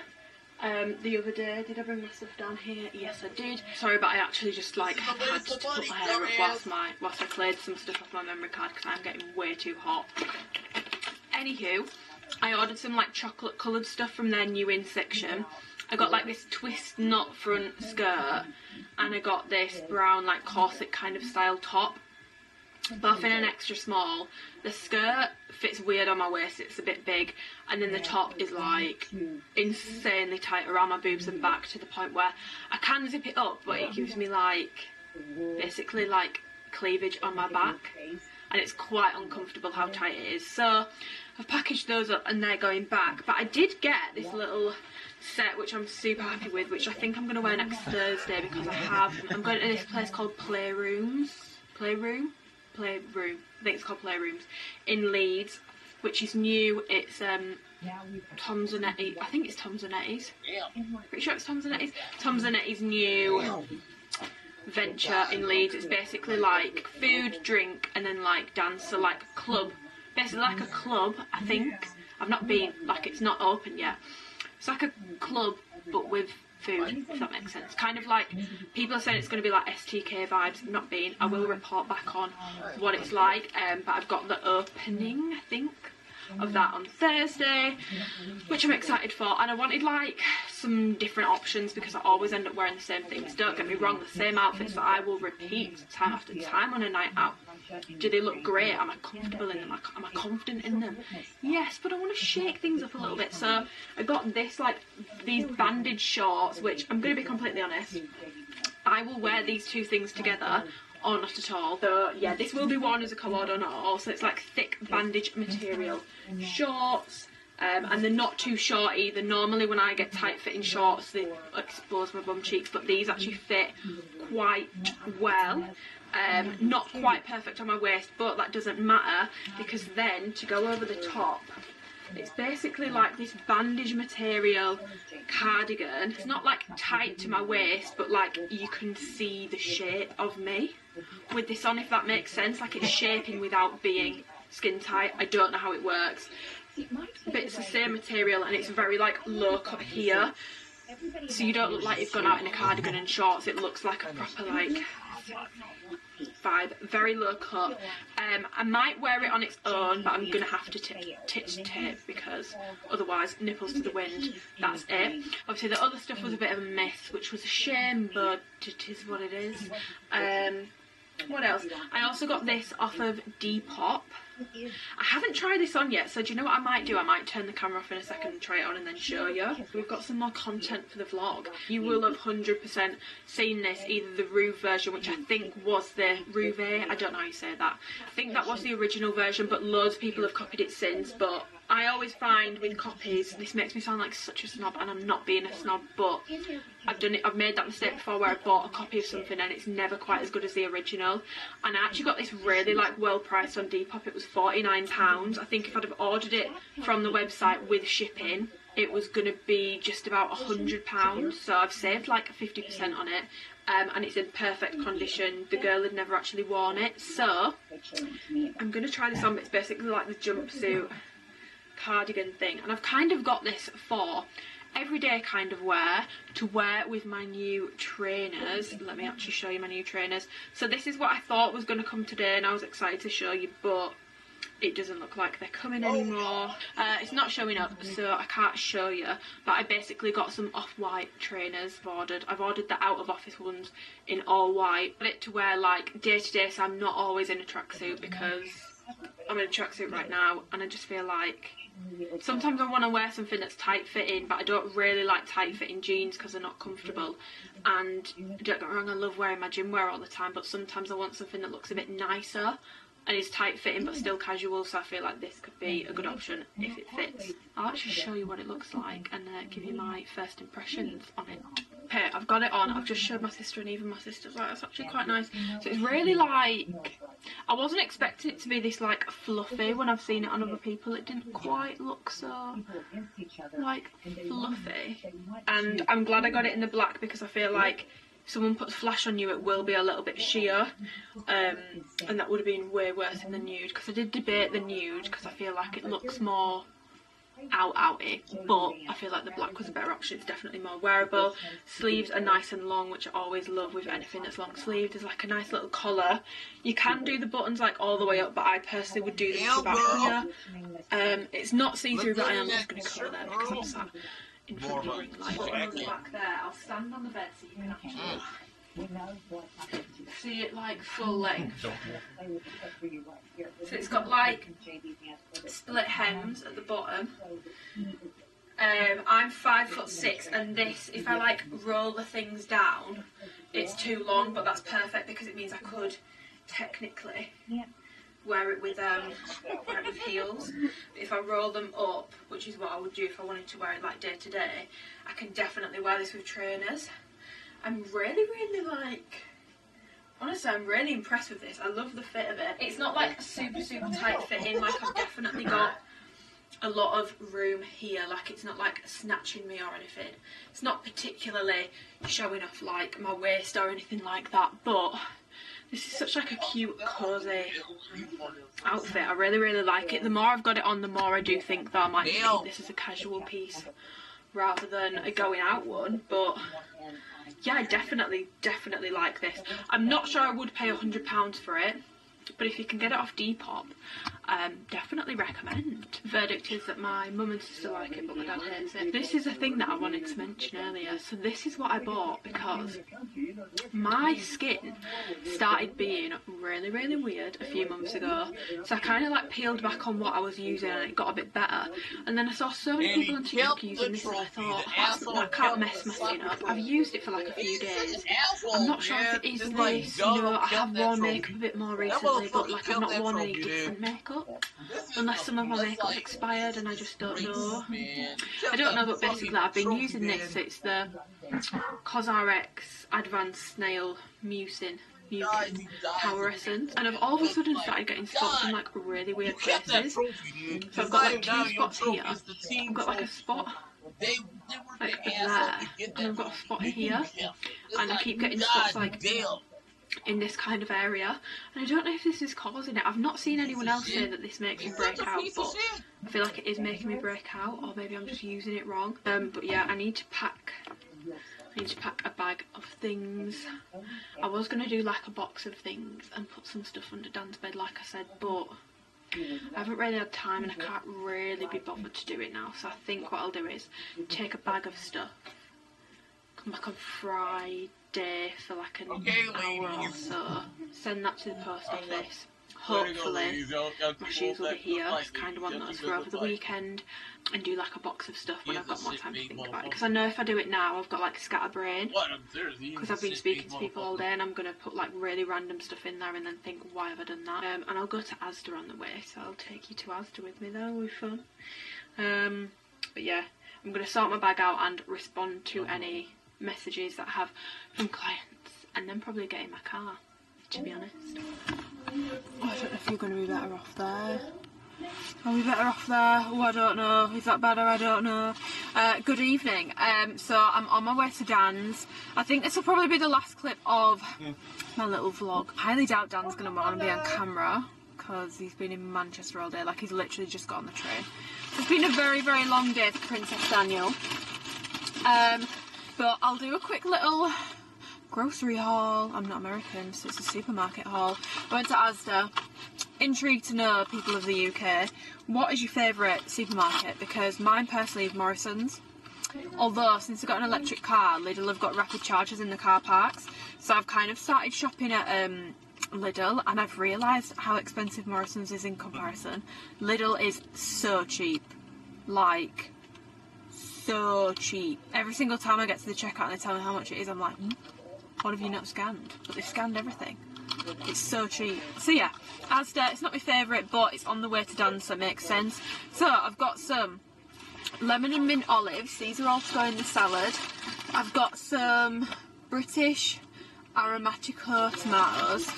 the other day. Did I bring my stuff down here? Yes, I did. Sorry, but I actually just like had to put my hair up whilst I cleared some stuff off my memory card because I'm getting way too hot. Anywho, I ordered some like chocolate coloured stuff from their new in section. I got like this twist knot front skirt, and I got this brown like corset kind of style top. Both in an extra small. The skirt fits weird on my waist, it's a bit big, and then the top is like insanely tight around my boobs and back to the point where I can zip it up, but it gives me like basically like cleavage on my back, and it's quite uncomfortable how tight it is. So I've packaged those up and they're going back, but I did get this little set which I'm super happy with, which I think I'm going to wear next Thursday because I'm going to this place called Playroom, I think it's called Playrooms, in Leeds, which is new. It's Tom Zanetti's, I think it's Tom Zanetti's, pretty sure it's Tom Zanetti's. Tom Zanetti's new venture in Leeds. It's basically like food, drink, and then like dance, so like a club, basically like a club, I think. I've not been, like it's not open yet. It's like a club but with food, if that makes sense. Kind of like, people are saying it's going to be like STK vibes. I've not been. I will report back on what it's like, but I've got the opening, I think, of that on Thursday, which I'm excited for. And I wanted like some different options because I always end up wearing the same things. Don't get me wrong, the same outfits that I will repeat time after time on a night out. Do they look great? Am I comfortable in them? Am I confident in them? Yes, but I want to shake things up a little bit. So I got this, like, these bandage shorts, which I'm going to be completely honest, I will wear these two things together or not at all. So yeah, this will be worn as a collard or not at all. So it's like thick bandage material shorts. And they're not too short either. Normally when I get tight fitting shorts they expose my bum cheeks, but these actually fit quite well. Not quite perfect on my waist, but that doesn't matter because then to go over the top, it's basically like this bandage material cardigan. It's not like tight to my waist, but like you can see the shape of me with this on, if that makes sense. Like it's shaping without being skin tight. I don't know how it works, but it's the same material and it's very like low cut here, so you don't look like you've gone out in a cardigan and shorts. It looks like a proper like vibe, very low cut. I might wear it on its own, but I'm gonna have to titch tape because otherwise nipples to the wind, that's it. Obviously the other stuff was a bit of a miss, which was a shame, but it is what it is. What else? I also got this off of Depop. I haven't tried this on yet, so do you know what I might do? I might turn the camera off in a second and try it on and then show you. We've got some more content for the vlog. You will have 100% seen this, either the Rouge version, which I think was the Rouge, I don't know how you say that. I think that was the original version, but loads of people have copied it since. But I always find with copies, this makes me sound like such a snob, and I'm not being a snob, but I've made that mistake before where I bought a copy of something and it's never quite as good as the original. And I actually got this really like well priced on Depop. It was £49. I think if I'd have ordered it from the website with shipping, it was gonna be just about £100. So I've saved like 50% on it. And it's in perfect condition. The girl had never actually worn it, so I'm gonna try this on. It's basically like the jumpsuit cardigan thing, and I've kind of got this for everyday kind of wear, to wear with my new trainers. Let me actually show you my new trainers. So this is what I thought was going to come today, and I was excited to show you, but it doesn't look like they're coming anymore. It's not showing up, so I can't show you, but I basically got some off-white trainers I've ordered the out of office ones in all white, but it to wear like day to day, so I'm not always in a tracksuit, because I'm in a tracksuit right now and I just feel like sometimes I want to wear something that's tight fitting, but I don't really like tight fitting jeans because they're not comfortable. And don't get me wrong, I love wearing my gym wear all the time, but sometimes I want something that looks a bit nicer and is tight fitting but still casual, so I feel like this could be a good option if it fits. I'll actually show you what it looks like and give you my first impressions on it. Okay, I've got it on. I've just showed my sister, and even my sister's like, it's actually quite nice. So it's really like, I wasn't expecting it to be this like fluffy. When I've seen it on other people, it didn't quite look so like fluffy. And I'm glad I got it in the black, because I feel like if someone puts flash on you, it will be a little bit sheer, and that would have been way worse in the nude, because I did debate the nude because I feel like it looks more outy, but I feel like the black was a better option. It's definitely more wearable. Sleeves are nice and long, which I always love with anything that's long sleeved. There's like a nice little collar. You can do the buttons like all the way up, but I personally would do them to about here. It's not see-through, but I am just going to cover them because I'm sat in front of the ring light. On the back there, I'll stand on the bed so you can actually see it like full length. So it's got like split hems at the bottom. I'm 5'6", and this, if I like roll the things down, it's too long, but that's perfect because it means I could technically wear it with heels. But if I roll them up, which is what I would do if I wanted to wear it like day to day, I can definitely wear this with trainers. I'm really like, honestly, I'm really impressed with this. I love the fit of it. It's not like super tight fitting, like I've definitely got a lot of room here, like it's not like snatching me or anything. It's not particularly showing off like my waist or anything like that, but this is such like a cute, cosy outfit. I really like it. The more I've got it on, the more I do think that I might keep this as a casual piece rather than a going out one, but yeah, I definitely like this. I'm not sure I would pay £100 for it, but if you can get it off Depop, definitely recommend. Verdict is that my mum and sister like it, but my dad hates it. This is a thing that I wanted to mention earlier. So this is what I bought because my skin started being really weird a few months ago. So I kind of like peeled back on what I was using and it got a bit better. And then I saw so many people on TikTok using this and I thought, I can't mess my skin up. I've used it for like a few days. I'm not sure if it is this, you know, I have worn makeup a bit more recently, but like I've not worn any different makeup. Unless some of my makeup's expired and I just don't know. I don't know, but basically I've been using this. It's the CosRx Advanced Snail Mucin Power Essence, and I've all of a sudden started getting spots in like really weird places. So I've got like 2 spots here. I've got like a spot like there, and I've got a spot here, and I keep getting spots like in this kind of area, and I don't know if this is causing it. I've not seen anyone else say that this makes me break out, but I feel like it is making me break out, or maybe I'm just using it wrong. But yeah, I need to pack a bag of things. I was going to do like a box of things and put some stuff under Dan's bed like I said, but I haven't really had time and I can't really be bothered to do it now. So I think what I'll do is take a bag of stuff, come back on Friday for like an hour or so. Send that to the post office. Hopefully my shoes will be here. I kind of want those for over the weekend and do like a box of stuff when I've got more time to think about it, because I know if I do it now I've got like a scatterbrain, because I've been speaking to people all day and I'm going to put like really random stuff in there and then think, why have I done that? And I'll go to Asda on the way, so I'll take you to Asda with me though. It'll be fun. But yeah, I'm going to sort my bag out and respond to any messages that I have from clients, and then probably get in my car, to be honest. Oh, I don't know if you're going to be better off there. Are we better off there? Oh, I don't know. Is that better? I don't know. Good evening. So I'm on my way to Dan's. I think this will probably be the last clip of my little vlog. I highly doubt Dan's going to want to be on camera because he's been in Manchester all day. Like, he's literally just got on the train. So it's been a very, very long day for Princess Daniel. But I'll do a quick little grocery haul. I'm not American, so it's a supermarket haul. I went to Asda. Intrigued to know, people of the UK, what is your favourite supermarket? Because mine personally is Morrison's. Although, since I've got an electric car, Lidl have got rapid chargers in the car parks. So I've kind of started shopping at Lidl, and I've realised how expensive Morrison's is in comparison. Lidl is so cheap. Like, so cheap. Every single time I get to the checkout and they tell me how much it is, I'm like, what have you not scanned? But they've scanned everything. It's so cheap. So yeah, Asda, it's not my favourite, but it's on the way to Dan's, so it makes sense. So I've got some lemon and mint olives. These are all to go in the salad. I've got some British Aromatico tomatoes.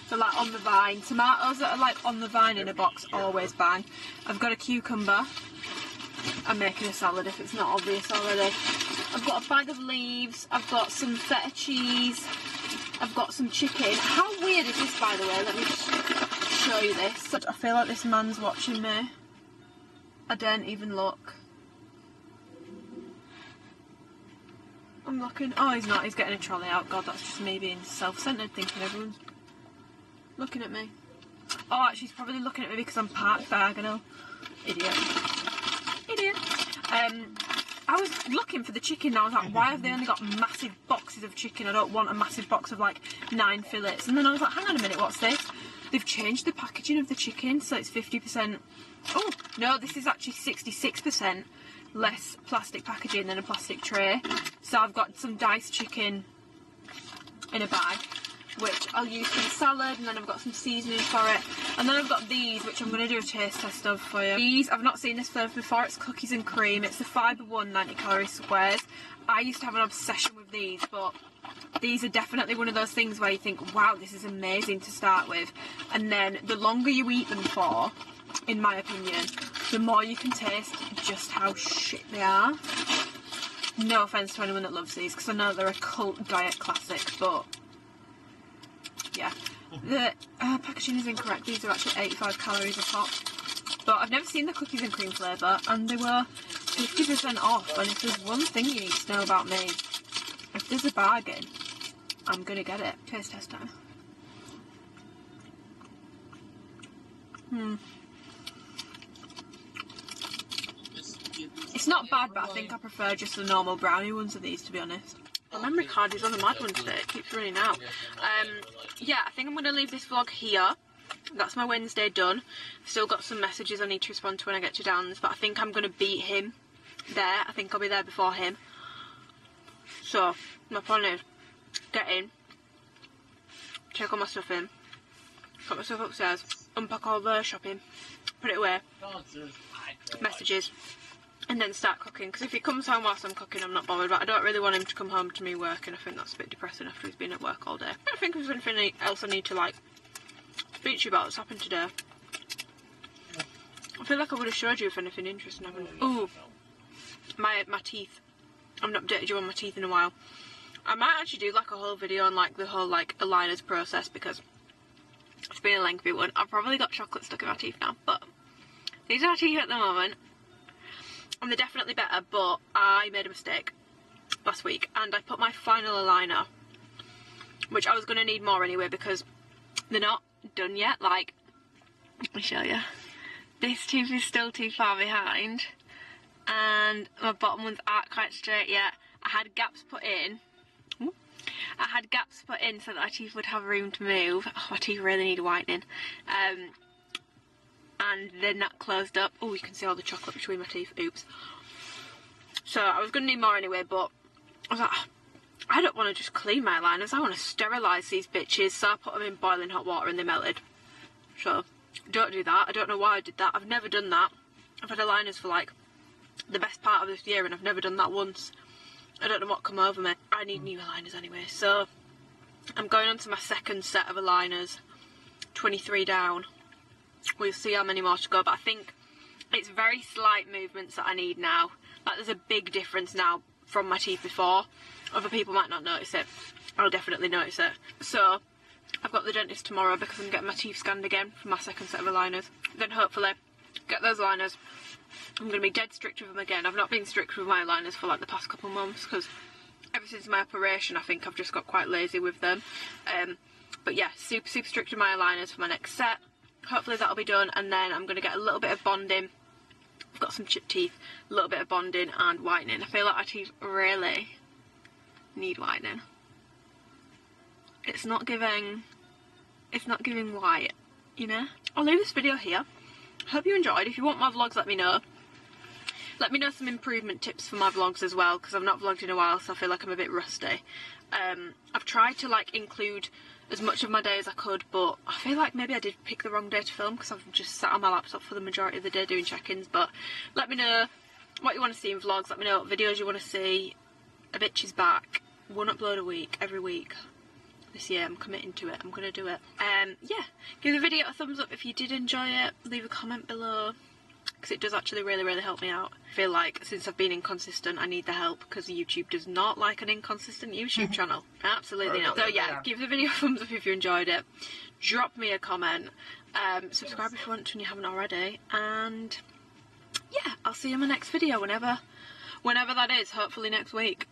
They're like on the vine. Tomatoes that are like on the vine in a box always bang. I've got a cucumber. I'm making a salad if it's not obvious already. I've got a bag of leaves. I've got some feta cheese. I've got some chicken. How weird is this, by the way? Let me just show you this. I feel like this man's watching me. I don't even look. I'm looking. Oh, he's not. He's getting a trolley out. God, that's just me being self-centered, thinking everyone's looking at me. Oh, actually, he's probably looking at me because I'm parked diagonal. Idiot. Idiot. I was looking for the chicken and I was like, why have they only got massive boxes of chicken? I don't want a massive box of like 9 fillets. And then I was like, hang on a minute, what's this? They've changed the packaging of the chicken, so it's 50%. Oh, no, this is actually 66% less plastic packaging than a plastic tray. So I've got some diced chicken in a bag, which I'll use for the salad, and then I've got some seasoning for it. And then I've got these, which I'm going to do a taste test of for you. These, I've not seen this flavour before. It's cookies and cream. It's the Fibre One 90-calorie squares. I used to have an obsession with these, but these are definitely one of those things where you think, wow, this is amazing to start with. And then the longer you eat them for, in my opinion, the more you can taste just how shit they are. No offence to anyone that loves these, because I know they're a cult diet classic, but yeah, the packaging is incorrect. These are actually 85 calories a pop. But I've never seen the cookies and cream flavour, and they were 50% off. And if there's one thing you need to know about me, if there's a bargain, I'm gonna get it. Taste test time. It's not bad, but I think I prefer just the normal brownie ones of these, to be honest. My memory card is on the mad one today, it keeps running out. Yeah, I think I'm going to leave this vlog here. That's my Wednesday done. Still got some messages I need to respond to when I get to Dan's, but I think I'm going to beat him there. I think I'll be there before him. So, my plan is get in, take all my stuff in, put my stuff upstairs, unpack all the shopping, put it away, messages, and then start cooking. Because if he comes home whilst I'm cooking, I'm not bothered, but I don't really want him to come home to me working. I think that's a bit depressing after he's been at work all day. I don't think there's anything else I need to like speak to you about that's happened today. I feel like I would have showed you if anything interesting happened. Ooh, my teeth. I've not updated you on my teeth in a while. I might actually do like a whole video on like the whole like aligners process, because it's been a lengthy one. I've probably got chocolate stuck in my teeth now, but these are my teeth at the moment. And they're definitely better, but I made a mistake last week and I put my final aligner, which I was going to need more anyway because they're not done yet. Like, let me show you. This tooth is still too far behind and my bottom ones aren't quite straight yet. I had gaps put in. I had gaps put in so that my teeth would have room to move. Oh, my teeth really need whitening. And then that closed up. Oh, you can see all the chocolate between my teeth. Oops. So I was going to need more anyway, but I was like, I don't want to just clean my aligners. I want to sterilise these bitches. So I put them in boiling hot water and they melted. So don't do that. I don't know why I did that. I've never done that. I've had aligners for like the best part of this year and I've never done that once. I don't know what come over me. I need new aligners anyway. So I'm going on to my second set of aligners. 23 down. We'll see how many more to go, but I think it's very slight movements that I need now. Like, there's a big difference now from my teeth before. Other people might not notice it. I'll definitely notice it. So I've got the dentist tomorrow because I'm getting my teeth scanned again for my second set of aligners. Then hopefully get those aligners. I'm going to be dead strict with them again. I've not been strict with my aligners for like the past couple of months because ever since my operation I think I've just got quite lazy with them. But yeah, super strict with my aligners for my next set. Hopefully that'll be done, and then I'm going to get a little bit of bonding. I've got some chipped teeth, a little bit of bonding and whitening. I feel like my teeth really need whitening. It's not giving white, you know? I'll leave this video here. Hope you enjoyed. If you want more vlogs, let me know. Let me know some improvement tips for my vlogs as well, because I've not vlogged in a while, so I feel like I'm a bit rusty. I've tried to like include as much of my day as I could, but I feel like maybe I did pick the wrong day to film because I've just sat on my laptop for the majority of the day doing check-ins. But let me know what you want to see in vlogs. Let me know what videos you want to see. A bitch is back. One upload a week, every week. This year I'm committing to it. I'm going to do it. Yeah, give the video a thumbs up if you did enjoy it. Leave a comment below, because it does actually really help me out. I feel like since I've been inconsistent, I need the help, because YouTube does not like an inconsistent YouTube channel. Absolutely not. So yeah, give the video a thumbs up if you enjoyed it. Drop me a comment. Subscribe if you want to and you haven't already. And yeah, I'll see you in my next video, whenever that is. Hopefully next week.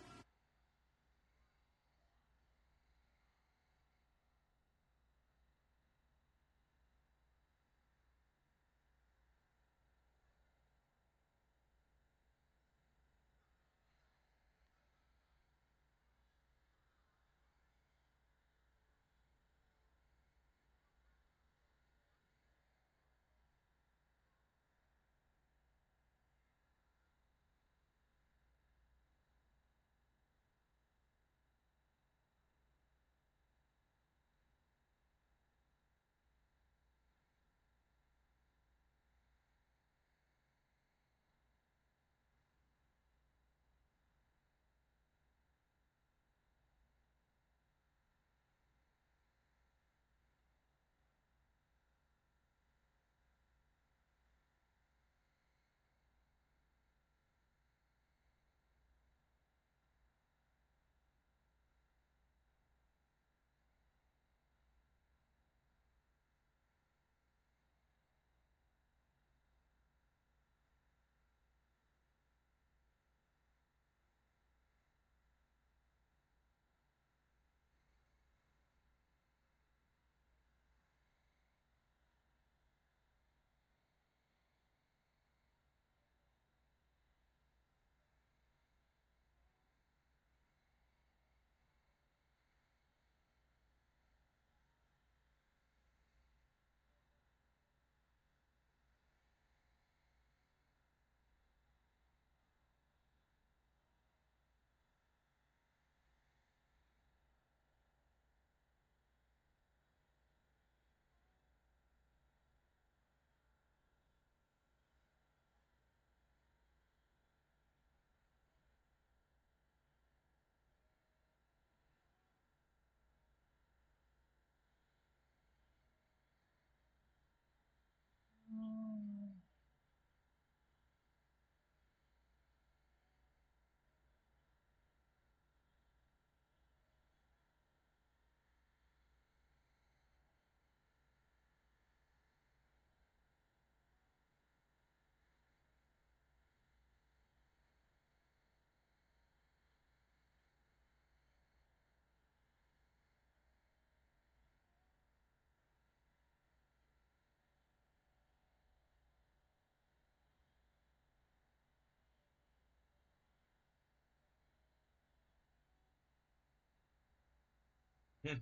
Mm.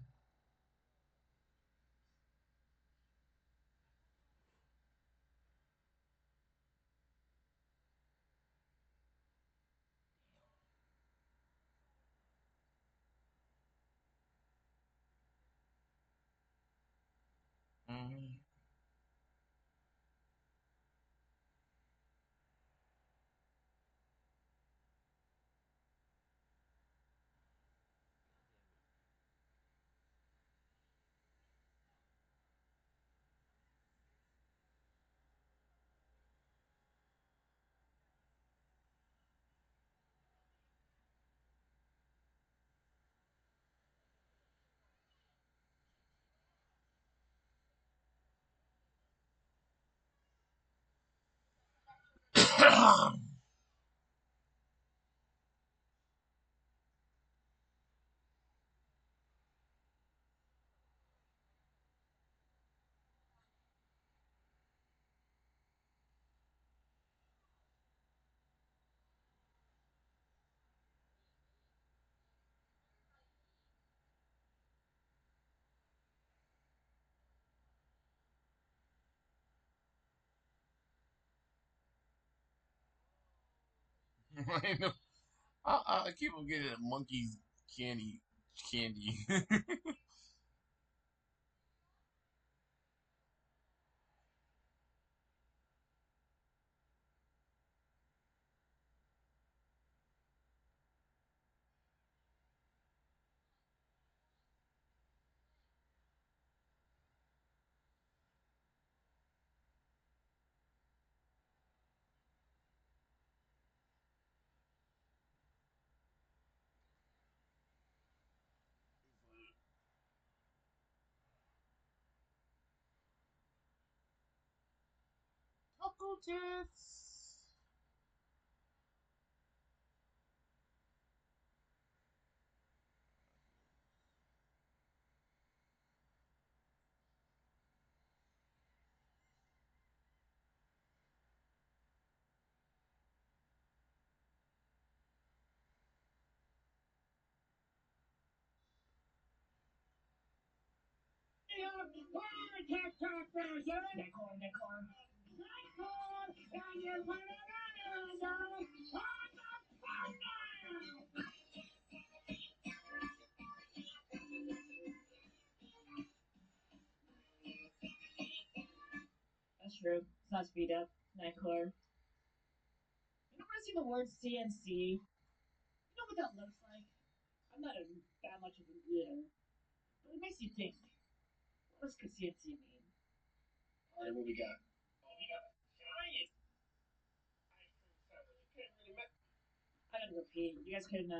I know. I keep on getting monkey's candy. Taco tits.
That's true. It's not speed up. Nightcore. You ever see the word CNC? You know what that looks like? I'm not that much of a glitter, but it makes you think. What does CNC mean? All right, what we got? Oh, we got giant ice cream sellers. You can't really mess. I gotta go pee. You guys can.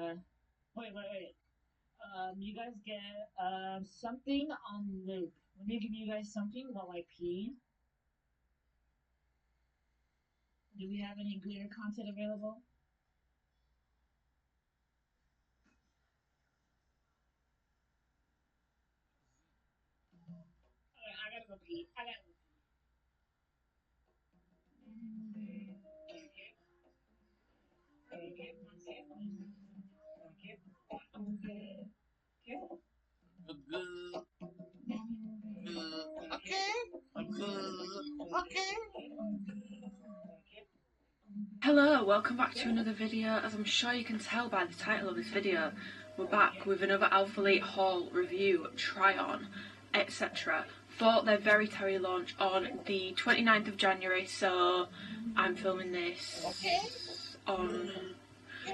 Wait. You guys get something on loop. Let me give you guys something while I pee. Do we have any glitter content available? Okay, I gotta go pee. I gotta go pee.
Good. Okay. Okay.
Hello, welcome back to another video. As I'm sure you can tell by the title of this video, we're back with another Alphalete haul, review, try on, etc. for their very Terry launch on the 29th of January, so I'm filming this on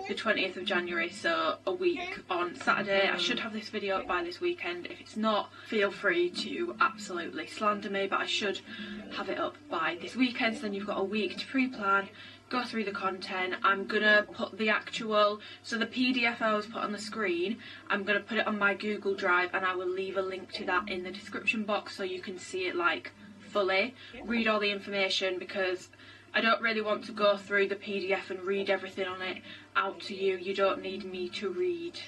the 20th of January, so a week on Saturday. I should have this video up by this weekend. If it's not, feel free to absolutely slander me, but I should have it up by this weekend, so then you've got a week to pre-plan, go through the content. I'm gonna put the actual, so the PDF I was put on the screen, I'm gonna put it on my Google Drive, and I will leave a link to that in the description box so you can see it like fully, read all the information, because I don't really want to go through the PDF and read everything on it out to you. You don't need me to read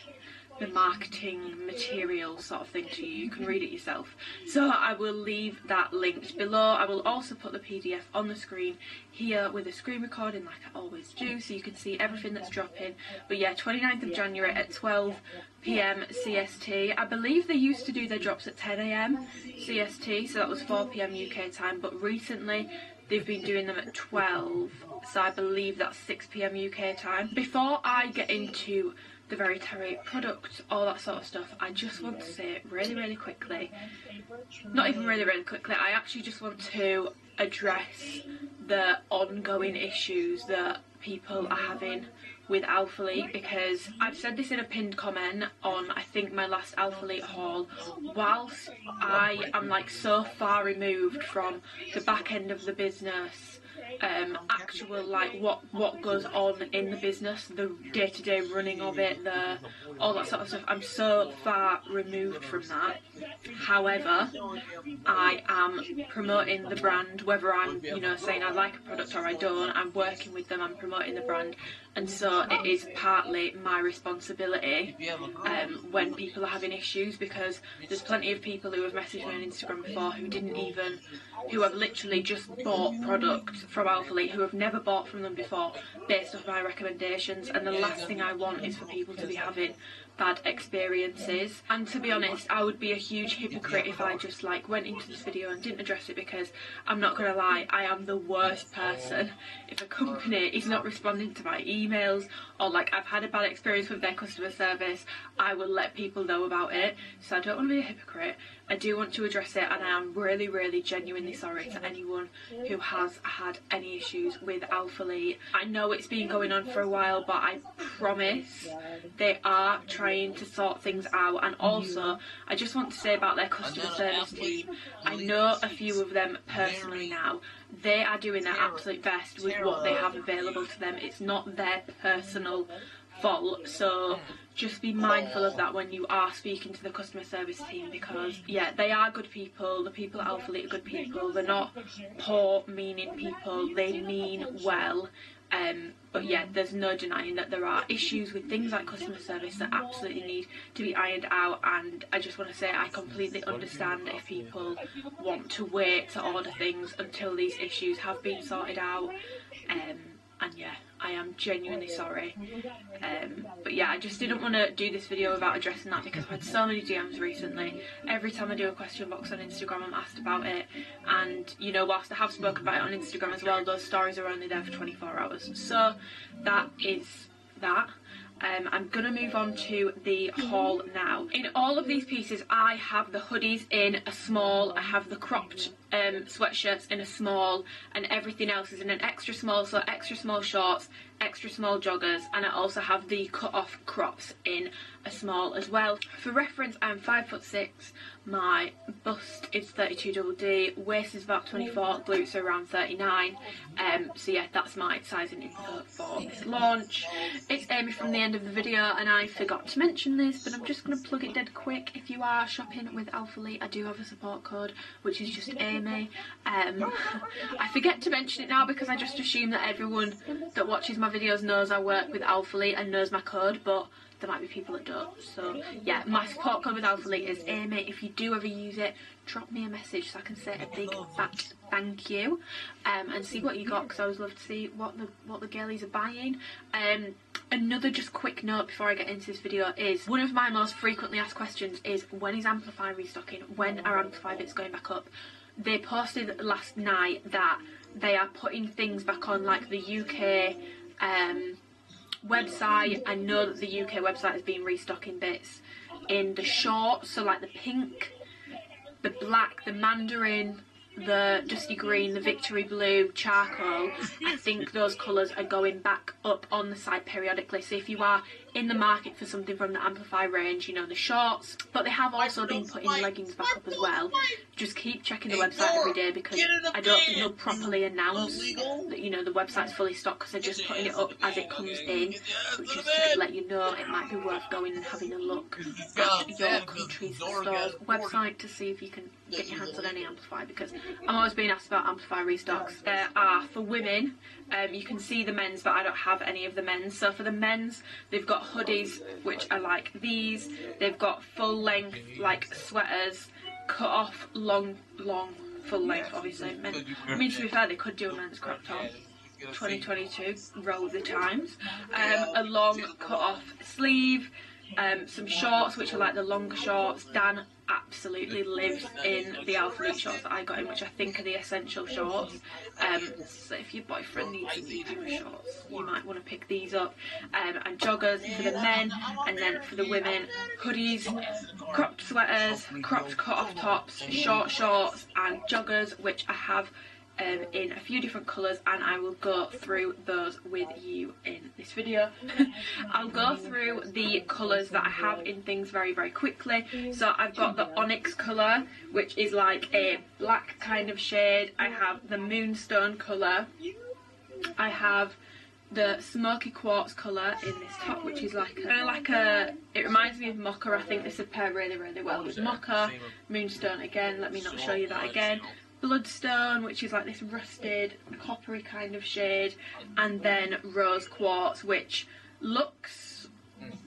the marketing material sort of thing to you. You can read it yourself. So I will leave that linked below. I will also put the PDF on the screen here with a screen recording like I always do, so you can see everything that's dropping. But yeah, 29th of January at 12 PM CST. I believe they used to do their drops at 10 AM CST, so that was 4 PM UK time, but recently they've been doing them at 12, so I believe that's 6 PM UK time. Before I get into the very tarot product, all that sort of stuff, I just want to say really quickly, not even really quickly, I actually just want to address the ongoing issues that people are having with Alphalete, because I've said this in a pinned comment on, I think, my last Alphalete haul. Whilst I am like so far removed from the back end of the business, actual like what goes on in the business, the day-to-day running of it, all that sort of stuff, I'm so far removed from that. However, I am promoting the brand, whether I'm, you know, saying I like a product or I don't. I'm working with them, I'm promoting the brand, and so it is partly my responsibility when people are having issues, because there's plenty of people who have messaged me on Instagram before who have literally just bought products from Alphalete, who have never bought from them before based off my recommendations, and the last thing I want is for people to be having bad experiences. And to be honest, I would be a huge hypocrite if I just like went into this video and didn't address it, because I'm not gonna lie, I am the worst person if a company is not responding to my emails, or like I've had a bad experience with their customer service, I will let people know about it. So I don't want to be a hypocrite. I do want to address it, and I am really genuinely sorry to anyone who has had any issues with Alphalete. I know it's been going on for a while, but I promise they are trying to sort things out. And also, I just want to say about their customer service team, I know a few of them personally now. They are doing their absolute best with what they have available to them. It's not their personal fault, so just be mindful of that when you are speaking to the customer service team, because yeah, they are good people. The people at Alphalete are good people. They're not poor meaning people, they mean well. But yeah, there's no denying that there are issues with things like customer service that absolutely need to be ironed out, and I just want to say I completely understand if people want to wait to order things until these issues have been sorted out. And yeah, I am genuinely sorry. But yeah, I just didn't want to do this video without addressing that, because I've had so many DMs recently. Every time I do a question box on Instagram, I'm asked about it, and you know, whilst I have spoken about it on Instagram as well, those stories are only there for 24 hours. So that is that. I'm going to move on to the haul now. In all of these pieces, I have the hoodies in a small, I have the cropped sweatshirts in a small, and everything else is in an extra small, so extra small shorts, extra small joggers, and I also have the cut off crops in a small as well. For reference, I'm 5'6", my bust is 32DD, waist is about 24, glutes are around 39, so yeah, that's my sizing info for this launch. It's Amy from the end of the video, and I forgot to mention this, but I'm just going to plug it dead quick. If you are shopping with Alphalete, I do have a support code, which is just Amy. I forget to mention it now because I just assume that everyone that watches my videos knows I work with Alphalete and knows my code, but there might be people that don't. So yeah, my support code with Alphalete is Amy. If you do ever use it, drop me a message so I can say a big fat thank you, and see what you got, because I always love to see what the girlies are buying. Another just quick note before I get into this video is, one of my most frequently asked questions is, when is Amplify restocking? When are Amplify bits going back up? They posted last night that they are putting things back on, like the UK website. I know that the UK website has been restocking bits in the shorts, so like the pink, the black, the mandarin, the dusty green, the victory blue, charcoal. I think those colours are going back up on the site periodically, so if you are in the market for something from the Amplify range, you know, the shorts, but they have also been putting leggings back up as well. Just keep checking the website every day, because I don't think they'll properly announce that, you know, the website's fully stocked, because they're just putting it up as it comes in. But just to let you know, it might be worth going and having a look at your country Factory Store's website to see if you can get your hands on any Amplify, because I'm always being asked about Amplify restocks. There are, for women, you can see the men's, but I don't have any of the men's. So for the men's, they've got hoodies, which are like these. They've got full length, like sweaters, cut off long, full length, obviously. I mean, to be fair, they could do a men's crop top. 2022, roll the times. A long cut off sleeve, some shorts which are like the longer shorts. Dan absolutely lives in the Alphalete shorts that I got him, which I think are the essential shorts. So if your boyfriend needs a new pair of shorts, you might want to pick these up. And joggers for the men, and then for the women, hoodies, cropped sweaters, cropped cut off tops, short shorts and joggers, which I have in a few different colours, and I will go through those with you in this video. I'll go through the colours that I have in things very quickly. So I've got the onyx colour, which is like a black kind of shade. I have the moonstone colour. I have the smoky quartz colour in this top, which is like a it reminds me of mocha. I think this would pair really well with mocha. Moonstone again, let me not show you that again. Bloodstone, which is like this rusted coppery kind of shade, and then rose quartz, which looks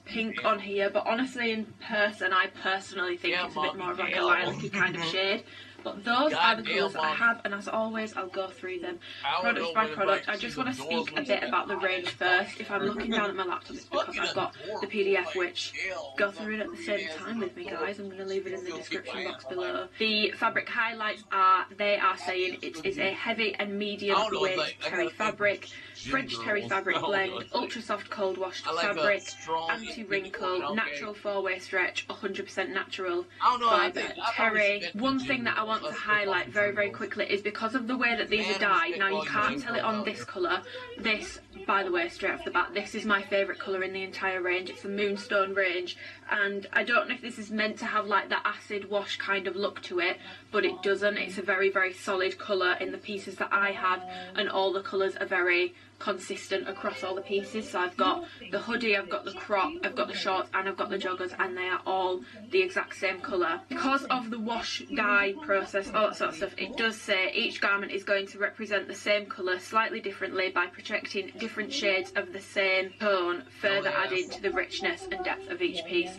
pink on here, but honestly in person I personally think it's a bit more of like a lilac-y kind of shade. But those are the colours that I have, and as always I'll go through them product by product. I just want to speak a bit about the range first. If I'm looking down at my laptop, it's because I've got the PDF, which go through it at the same time with me, guys. I'm going to leave it in the description box below. The fabric highlights are, they are saying it is a heavy and medium weight terry fabric, French terry fabric blend, ultra soft cold washed fabric, anti-wrinkle, natural 4-way stretch, 100% natural fibre terry. One thing that I want to highlight very quickly is because of the way that these are dyed. Now you can't tell it on this colour. This, by the way, straight off the bat, this is my favourite colour in the entire range. It's the Moonstone range, and I don't know if this is meant to have like that acid wash kind of look to it, but it doesn't. It's a very solid colour in the pieces that I have, and all the colours are very consistent across all the pieces. So I've got the hoodie, I've got the crop, I've got the shorts, and I've got the joggers, and they are all the exact same colour. Because of the wash dye process, all that sort of stuff, it does say each garment is going to represent the same colour slightly differently by projecting different shades of the same tone, further adding to the richness and depth of each piece.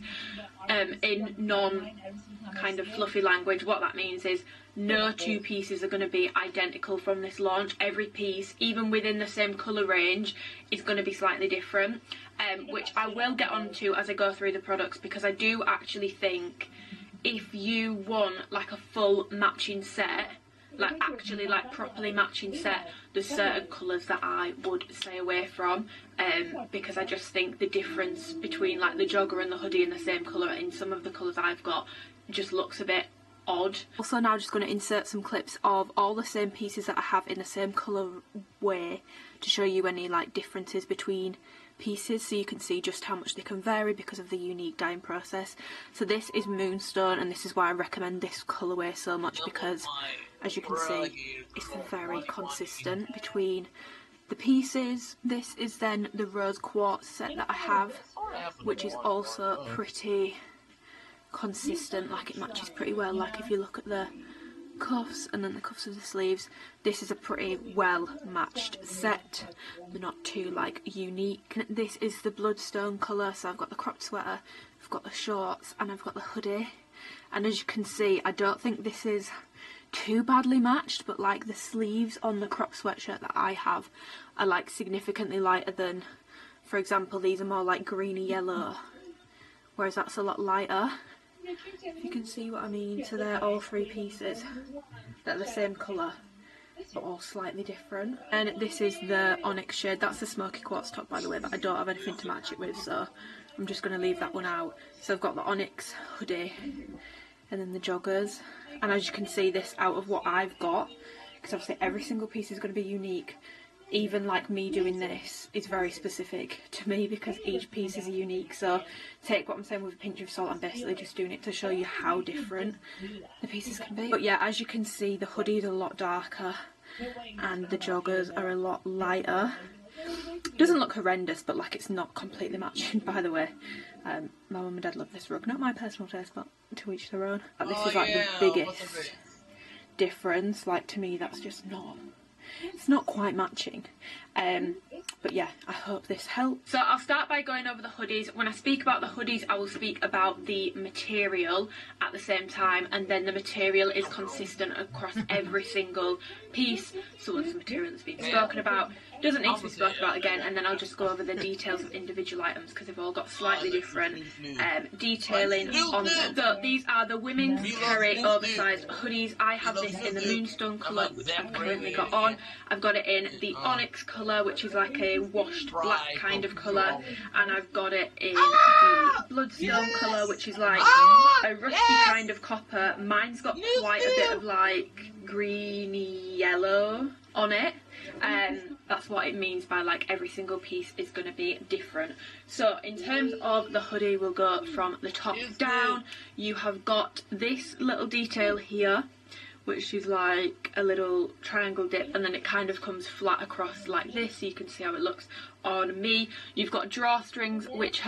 In non kind of fluffy language, what that means is no two pieces are going to be identical from this launch. Every piece, even within the same colour range, is going to be slightly different, which I will get onto as I go through the products, because I do actually think if you want like a full matching set, like actually like properly matching set, there's certain colours that I would stay away from, because I just think the difference between like the jogger and the hoodie in the same colour in some of the colours I've got just looks a bit odd. Also now just going to insert some clips of all the same pieces that I have in the same colour way to show you any like differences between pieces, so you can see just how much they can vary because of the unique dyeing process. So this is Moonstone, and this is why I recommend this colourway so much, because as you can see it's very consistent between the pieces. This is then the rose quartz set that I have, which is also pretty consistent, like it matches pretty well. Like if you look at the cuffs and then the cuffs of the sleeves, this is a pretty well matched set. They're not too like unique. This is the bloodstone colour, so I've got the cropped sweater, I've got the shorts, and I've got the hoodie. And as you can see, I don't think this is too badly matched, but like the sleeves on the cropped sweatshirt that I have are like significantly lighter than, for example, these are more like greeny yellow, whereas that's a lot lighter. If you can see what I mean. So they're all three pieces that are the same colour but all slightly different. And this is the onyx shade. That's the smoky quartz top, by the way, but I don't have anything to match it with, so I'm just going to leave that one out. So I've got the onyx hoodie and then the joggers, and as you can see, this out of what I've got, because obviously every single piece is going to be unique. Even like me doing this is very specific to me because each piece is unique, so take what I'm saying with a pinch of salt. I'm basically just doing it to show you how different the pieces can be. But yeah, as you can see, the hoodie is a lot darker and the joggers are a lot lighter. It doesn't look horrendous, but like it's not completely matching, by the way. my mum and dad love this rug. Not my personal taste, but to each their own. This is like the biggest difference. Like, to me, that's just not, it's not quite matching. But yeah, I hope this helps. So I'll start by going over the hoodies. When I speak about the hoodies, I will speak about the material at the same time, and then the material is consistent across every single piece. So once the material has been spoken about, doesn't need to be spoken about again, and then I'll just go over the details of individual items because they've all got slightly different detailing on them. So these are the women's Terry oversized hoodies. I have this in the Moonstone colour, which I've currently got on. I've got it in the Onyx colour, which is like a washed black kind of colour, and I've got it in the Bloodstone colour, which is like a rusty kind of copper. Mine's got quite a bit of like greeny yellow on it. That's what it means by like every single piece is going to be different. So in terms of the hoodie, we'll go from the top down. You have got this little detail here, which is like a little triangle dip, and then it kind of comes flat across like this, so you can see how it looks on me. You've got drawstrings which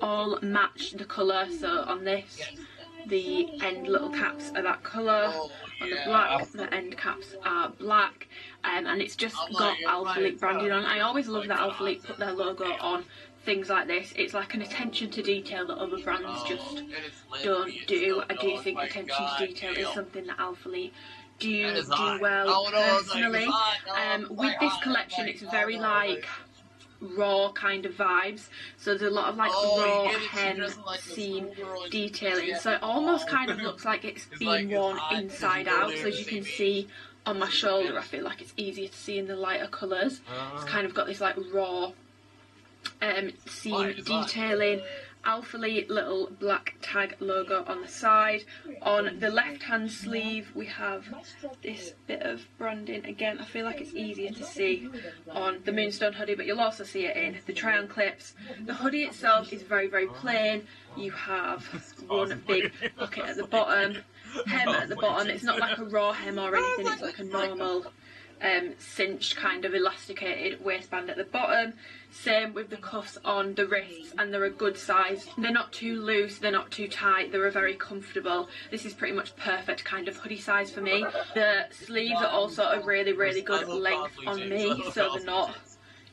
all match the colour. So on this, the end little caps are that colour. On the black, the end caps are black, and it's just got Alphalete branded on. I always love that Alphalete put their logo on things like this. It's like an attention to detail that other brands just don't do. I do think attention to detail is something that Alphalete do well personally. With this collection, it's very like raw kind of vibes, so there's a lot of like raw hem seam detailing, so it almost kind of looks like it's being worn inside out. So as you can see on my shoulder, I feel like it's easier to see in the lighter colours. It's kind of got this like raw seam detailing. Alphalete little black tag logo on the side. On the left hand sleeve we have this bit of branding. Again, I feel like it's easier to see on the Moonstone hoodie, but you'll also see it in the try-on clips. The hoodie itself is very, very plain. You have one big pocket at the bottom, hem at the bottom. It's not like a raw hem or anything, it's like a normal cinched kind of elasticated waistband at the bottom. Same with the cuffs on the wrists, and they're a good size. They're not too loose, they're not too tight, they're very comfortable. This is pretty much perfect kind of hoodie size for me. The sleeves are also a really, really good length on me, so they're not,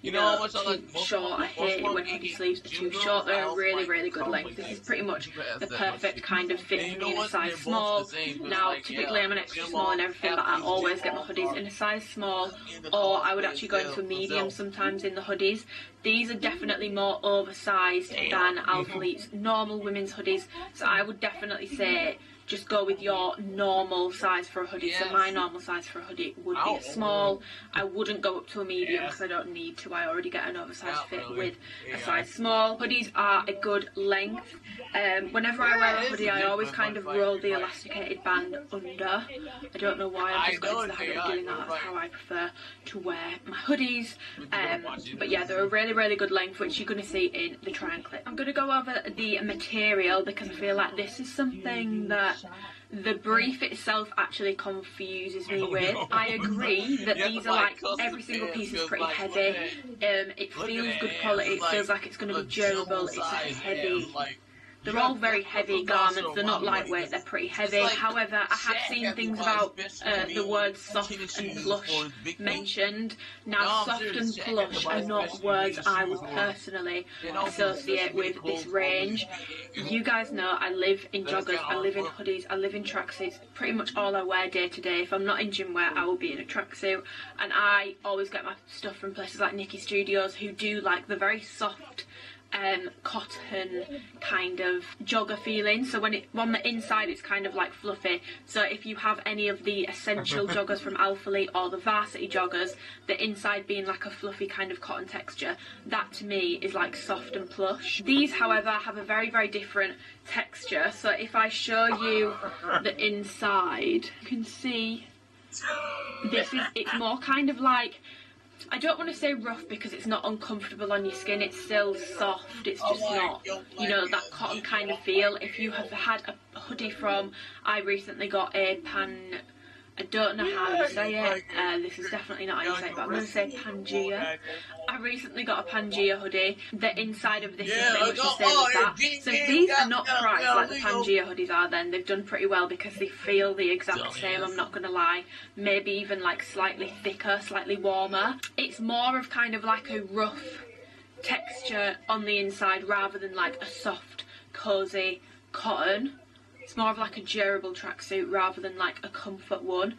you know, too short. I hate it when hoodie sleeves are too short. They're a really, really good length. This is pretty much the perfect kind of fit for me in a size small. Now, typically I'm an extra small and everything, but I always get my hoodies in a size small, or I would actually go into a medium sometimes in the hoodies. These are definitely more oversized than Alphalete's normal women's hoodies, so I would definitely say just go with your normal size for a hoodie. So my normal size for a hoodie would be a small. I wouldn't go up to a medium because I don't need to. I already get an oversized fit with a size small. Hoodies are a good length. Whenever I wear a hoodie, I always kind of roll the elasticated band under. I don't know why, I've just got into the habit of doing that. That's how I prefer to wear my hoodies. But yeah, they're a really, really good length, which you're going to see in the try-on clip. I'm going to go over the material because I feel like this is something that the brief itself actually confuses me with. I agree that these are like, every single piece is pretty heavy. It feels good quality, it feels like it's going to be durable, it's a heavy, they're all very heavy garments, they're not lightweight, they're pretty heavy. However, I have seen things about the words soft and plush mentioned. Now, soft and plush are not words I would personally associate with this range. You guys know I live in joggers, I live in hoodies, I live in tracksuits. Pretty much all I wear day to day. If I'm not in gym wear, I will be in a tracksuit. And I always get my stuff from places like Nikki Studios, who do like the very soft cotton kind of jogger feeling. So when on the inside it's kind of like fluffy. So if you have any of the essential joggers from Alphalete or the varsity joggers, the inside being like a fluffy kind of cotton texture, that to me is like soft and plush. These, however, have a very, very different texture. So if I show you the inside, you can see it's more kind of like, I don't want to say rough because it's not uncomfortable on your skin, it's still soft, it's just not, you know, that cotton kind of feel. If you have had a hoodie from, I recently got a I don't know how you say it. This is definitely not how you say it, but I'm going to say Pangea. I recently got a Pangea hoodie. The inside of this is pretty much the same as that. So if these are not priced like the Pangea hoodies are, then they've done pretty well because they feel the exact same, I'm not going to lie. Maybe even like slightly thicker, slightly warmer. It's more of kind of like a rough texture on the inside rather than like a soft, cosy cotton. It's more of like a durable tracksuit rather than like a comfort one,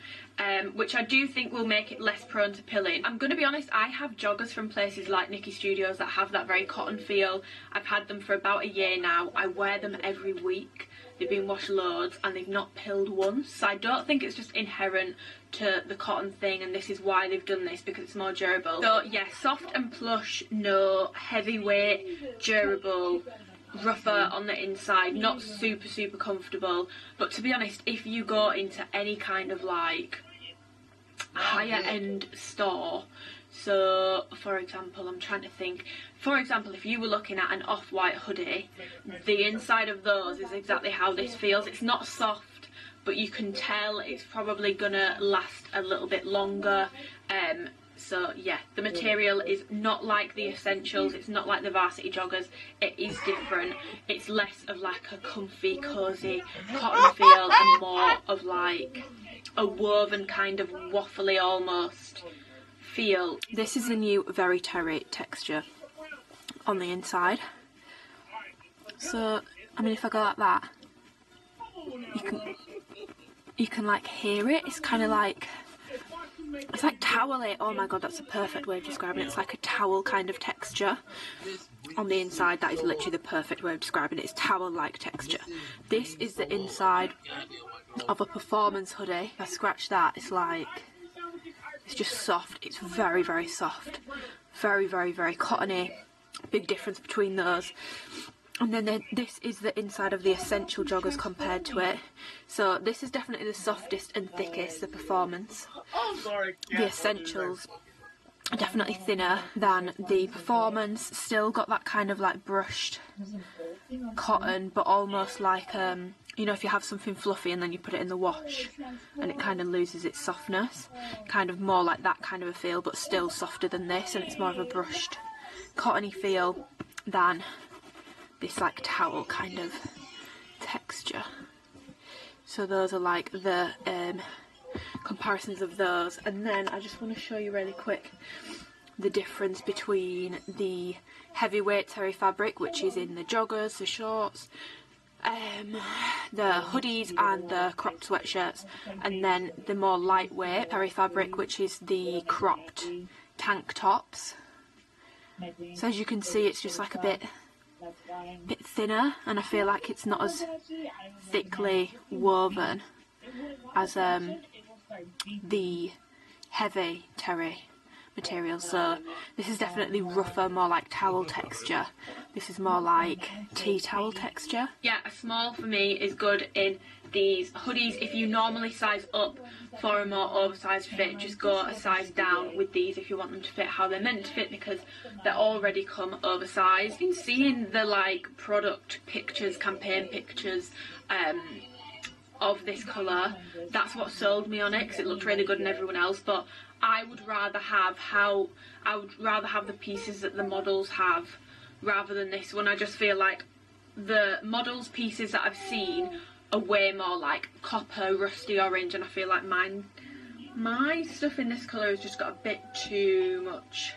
which I do think will make it less prone to pilling. I'm going to be honest, I have joggers from places like Nikki Studios that have that very cotton feel. I've had them for about a year now. I wear them every week. They've been washed loads and they've not pilled once. So I don't think it's just inherent to the cotton thing, and this is why they've done this, because it's more durable. So yeah, soft and plush, no, heavyweight, durable, rougher on the inside, not super comfortable. But to be honest, if you go into any kind of like higher end store, so for example, I'm trying to think, for example, if you were looking at an off-white hoodie, the inside of those is exactly how this feels. It's not soft, but you can tell it's probably gonna last a little bit longer. So yeah, the material is not like the Essentials, it's not like the Varsity joggers, it is different. It's less of like a comfy, cosy cotton feel and more of like a woven kind of waffly almost feel. This is the new Very Terry texture on the inside. So, I mean, if I go like that, you can like hear it. It's kind of like, it's like towel-y. Oh my god, that's a perfect way of describing it. It's like a towel kind of texture on the inside. That is literally the perfect way of describing it. It's towel-like texture. This is the inside of a performance hoodie. If I scratch that, it's like, it's just soft. It's very soft. Very cottony. Big difference between those. And then this is the inside of the Essential joggers compared to it. So this is definitely the softest and thickest, the performance. The Essentials are definitely thinner than the performance. Still got that kind of like brushed cotton, but almost like, you know, if you have something fluffy and then you put it in the wash and it kind of loses its softness. Kind of more like that kind of a feel, but still softer than this, and it's more of a brushed cottony feel than this like towel kind of texture. So those are like the comparisons of those. And then I just want to show you really quick the difference between the heavyweight terry fabric, which is in the joggers, the shorts, the hoodies and the cropped sweatshirts, and then the more lightweight terry fabric, which is the cropped tank tops. So as you can see, it's just like a bit thinner, and I feel like it's not as thickly woven as the heavy terry material. So this is definitely rougher, more like towel texture. This is more like tea towel texture. Yeah, a small for me is good in these hoodies. If you normally size up for a more oversized fit, just go a size down with these if you want them to fit how they're meant to fit, because they already come oversized. In seeing the like product pictures, campaign pictures of this colour, that's what sold me on it, because it looked really good on everyone else. But I would rather have the pieces that the models have rather than this one. I just feel like the models' pieces that I've seen are way more like copper, rusty orange, and I feel like my stuff in this colour has just got a bit too much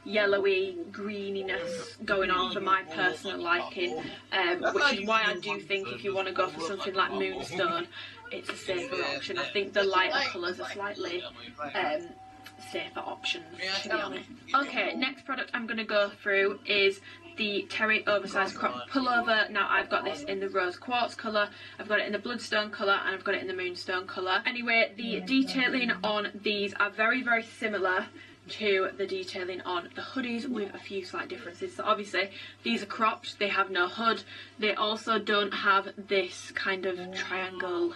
yellowy greeniness going on for my personal liking, which is why I do think if you want to go for something like Moonstone, it's a safer option. I think the lighter colours are slightly safer options, to be honest. Okay, next product I'm going to go through is the Terry oversized crop pullover. Now I've got this in the rose quartz colour, I've got it in the bloodstone colour, and I've got it in the moonstone colour. Anyway, the detailing on these are very similar to the detailing on the hoodies, with a few slight differences. So obviously these are cropped, they have no hood, they also don't have this kind of triangle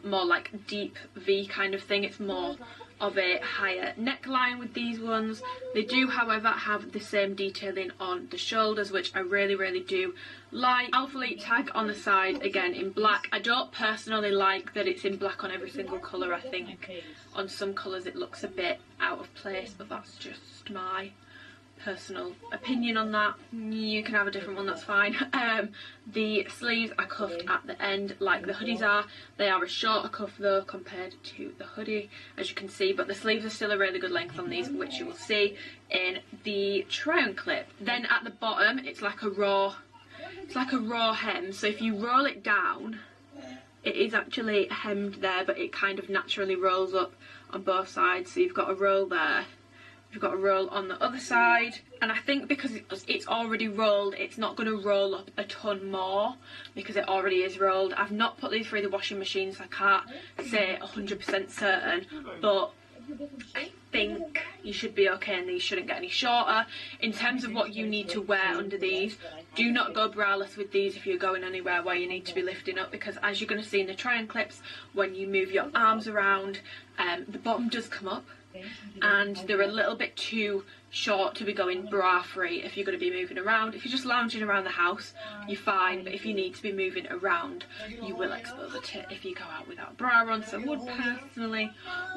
more like deep V kind of thing. It's more of a higher neckline with these ones. They do, however, have the same detailing on the shoulders, which I really do like. Alphalete tag on the side, again in black. I don't personally like that it's in black on every single colour. I think on some colours it looks a bit out of place, but that's just my personal opinion on that. You can have a different one, that's fine. The sleeves are cuffed at the end like the hoodies are. They are a shorter cuff though compared to the hoodie, as you can see, but the sleeves are still a really good length on these, which you will see in the try-on clip. Then at the bottom it's like a raw hem, so if you roll it down it is actually hemmed there, but it kind of naturally rolls up on both sides. So you've got a roll there, you've got a roll on the other side, and I think because it's already rolled, it's not going to roll up a ton more because it already is rolled. I've not put these through the washing machine, so I can't say 100% certain, but I think you should be okay and these shouldn't get any shorter. In terms of what you need to wear under these, do not go braless with these if you're going anywhere where you need to be lifting up, because as you're going to see in the try-on clips, when you move your arms around, the bottom does come up and they're a little bit too short to be going bra free if you're going to be moving around. If you're just lounging around the house, you're fine, but if you need to be moving around, you will expose a tit if you go out without a bra on. So I would personally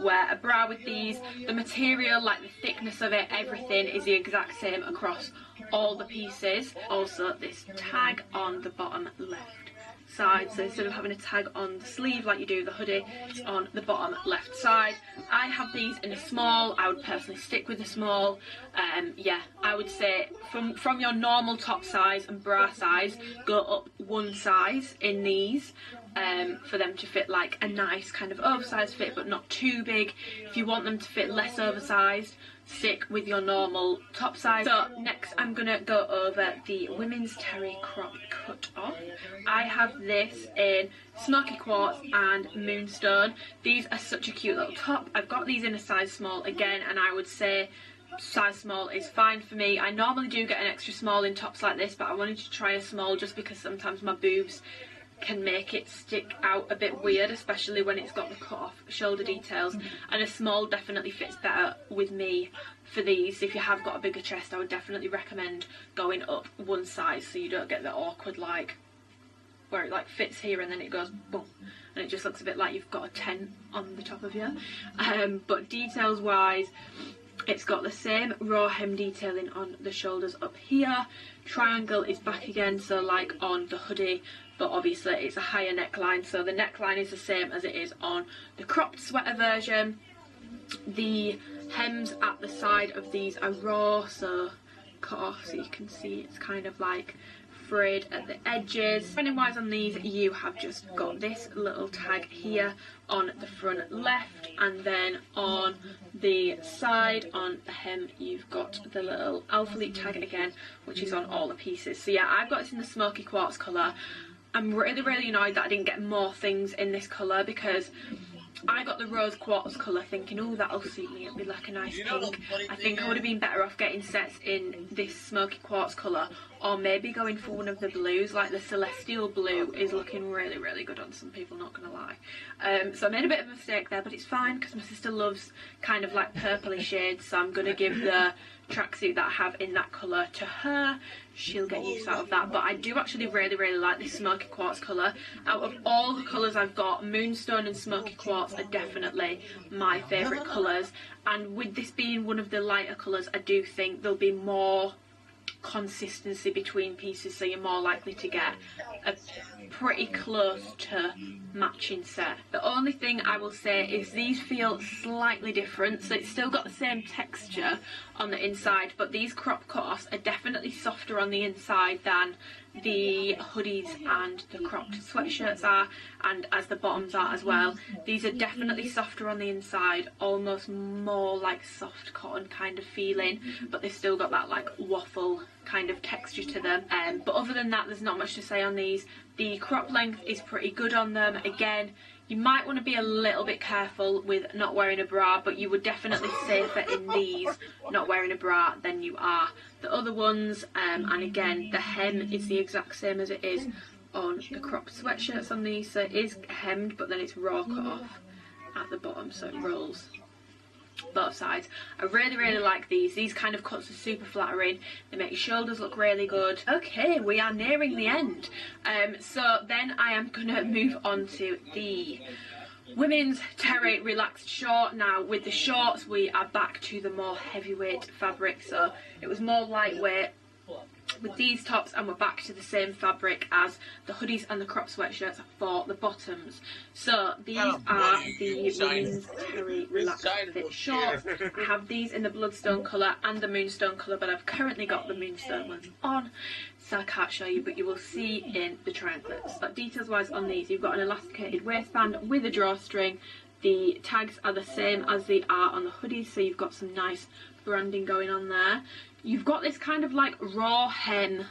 wear a bra with these. The material, like the thickness of it, everything is the exact same across all the pieces. Also this tag on the bottom left side, so instead of having a tag on the sleeve like you do the hoodie, it's on the bottom left side. I have these in a small. I would personally stick with a small. Yeah, I would say from your normal top size and bra size, go up one size in these for them to fit like a nice kind of oversized fit but not too big. If you want them to fit less oversized, stick with your normal top size. So next I'm gonna go over the women's terry crop cut off. I have this in smoky quartz and moonstone. These are such a cute little top. I've got these in a size small again, and I would say size small is fine for me. I normally do get an extra small in tops like this, but I wanted to try a small just because sometimes my boobs can make it stick out a bit weird, especially when it's got the cut off shoulder details, and a small definitely fits better with me for these. If you have got a bigger chest, I would definitely recommend going up one size so you don't get the awkward like where it like fits here and then it goes boom and it just looks a bit like you've got a tent on the top of you. But details wise, it's got the same raw hem detailing on the shoulders up here. Triangle is back again, so like on the hoodie, but obviously it's a higher neckline, so the neckline is the same as it is on the cropped sweater version. The hems at the side of these are raw, so cut off so you can see it's kind of like frayed at the edges. Running wise on these, you have just got this little tag here on the front left, and then on the side on the hem you've got the little Alphalete tag again, which is on all the pieces. So yeah, I've got this in the smoky quartz colour. I'm really annoyed that I didn't get more things in this colour, because I got the rose quartz colour thinking, oh, that'll suit me, it'll be like a nice pink. I think I would have been better off getting sets in this smoky quartz colour, or maybe going for one of the blues, like the celestial blue is looking really good on some people, not gonna lie. So I made a bit of a mistake there, but it's fine because my sister loves kind of like purpley shades, so I'm gonna give the tracksuit that I have in that colour to her. She'll get use out of that. But I do actually really like this smoky quartz colour. Out of all the colours I've got, moonstone and smoky quartz are definitely my favourite colours, and with this being one of the lighter colours, I do think there'll be more consistency between pieces, so you're more likely to get a pretty close to matching set. The only thing I will say is these feel slightly different, so it's still got the same texture on the inside, but these crop cut-offs are definitely softer on the inside than the hoodies and the cropped sweatshirts are, and as the bottoms are as well. These are definitely softer on the inside, almost more like soft cotton kind of feeling, but they've still got that like waffle kind of texture to them. But other than that, there's not much to say on these. The crop length is pretty good on them. Again, you might want to be a little bit careful with not wearing a bra, but you would definitely safer in these not wearing a bra than you are the other ones. And again, the hem is the exact same as it is on the cropped sweatshirts on these. So it is hemmed, but then it's raw cut off at the bottom, so it rolls both sides. I really like these. These kind of cuts are super flattering. They make your shoulders look really good. Okay, we are nearing the end. So then I am gonna move on to the women's terry relaxed short. Now with the shorts we are back to the more heavyweight fabric, so it was more lightweight with these tops, and we're back to the same fabric as the hoodies and the crop sweatshirts for the bottoms. So these are the women's terry relaxed fit shorts. I have these in the bloodstone colour and the moonstone colour, but I've currently got the moonstone ones on, so I can't show you, but you will see in the triangle clips. But details wise on these, you've got an elasticated waistband with a drawstring. The tags are the same as they are on the hoodies, so you've got some nice branding going on there. You've got this kind of like raw hem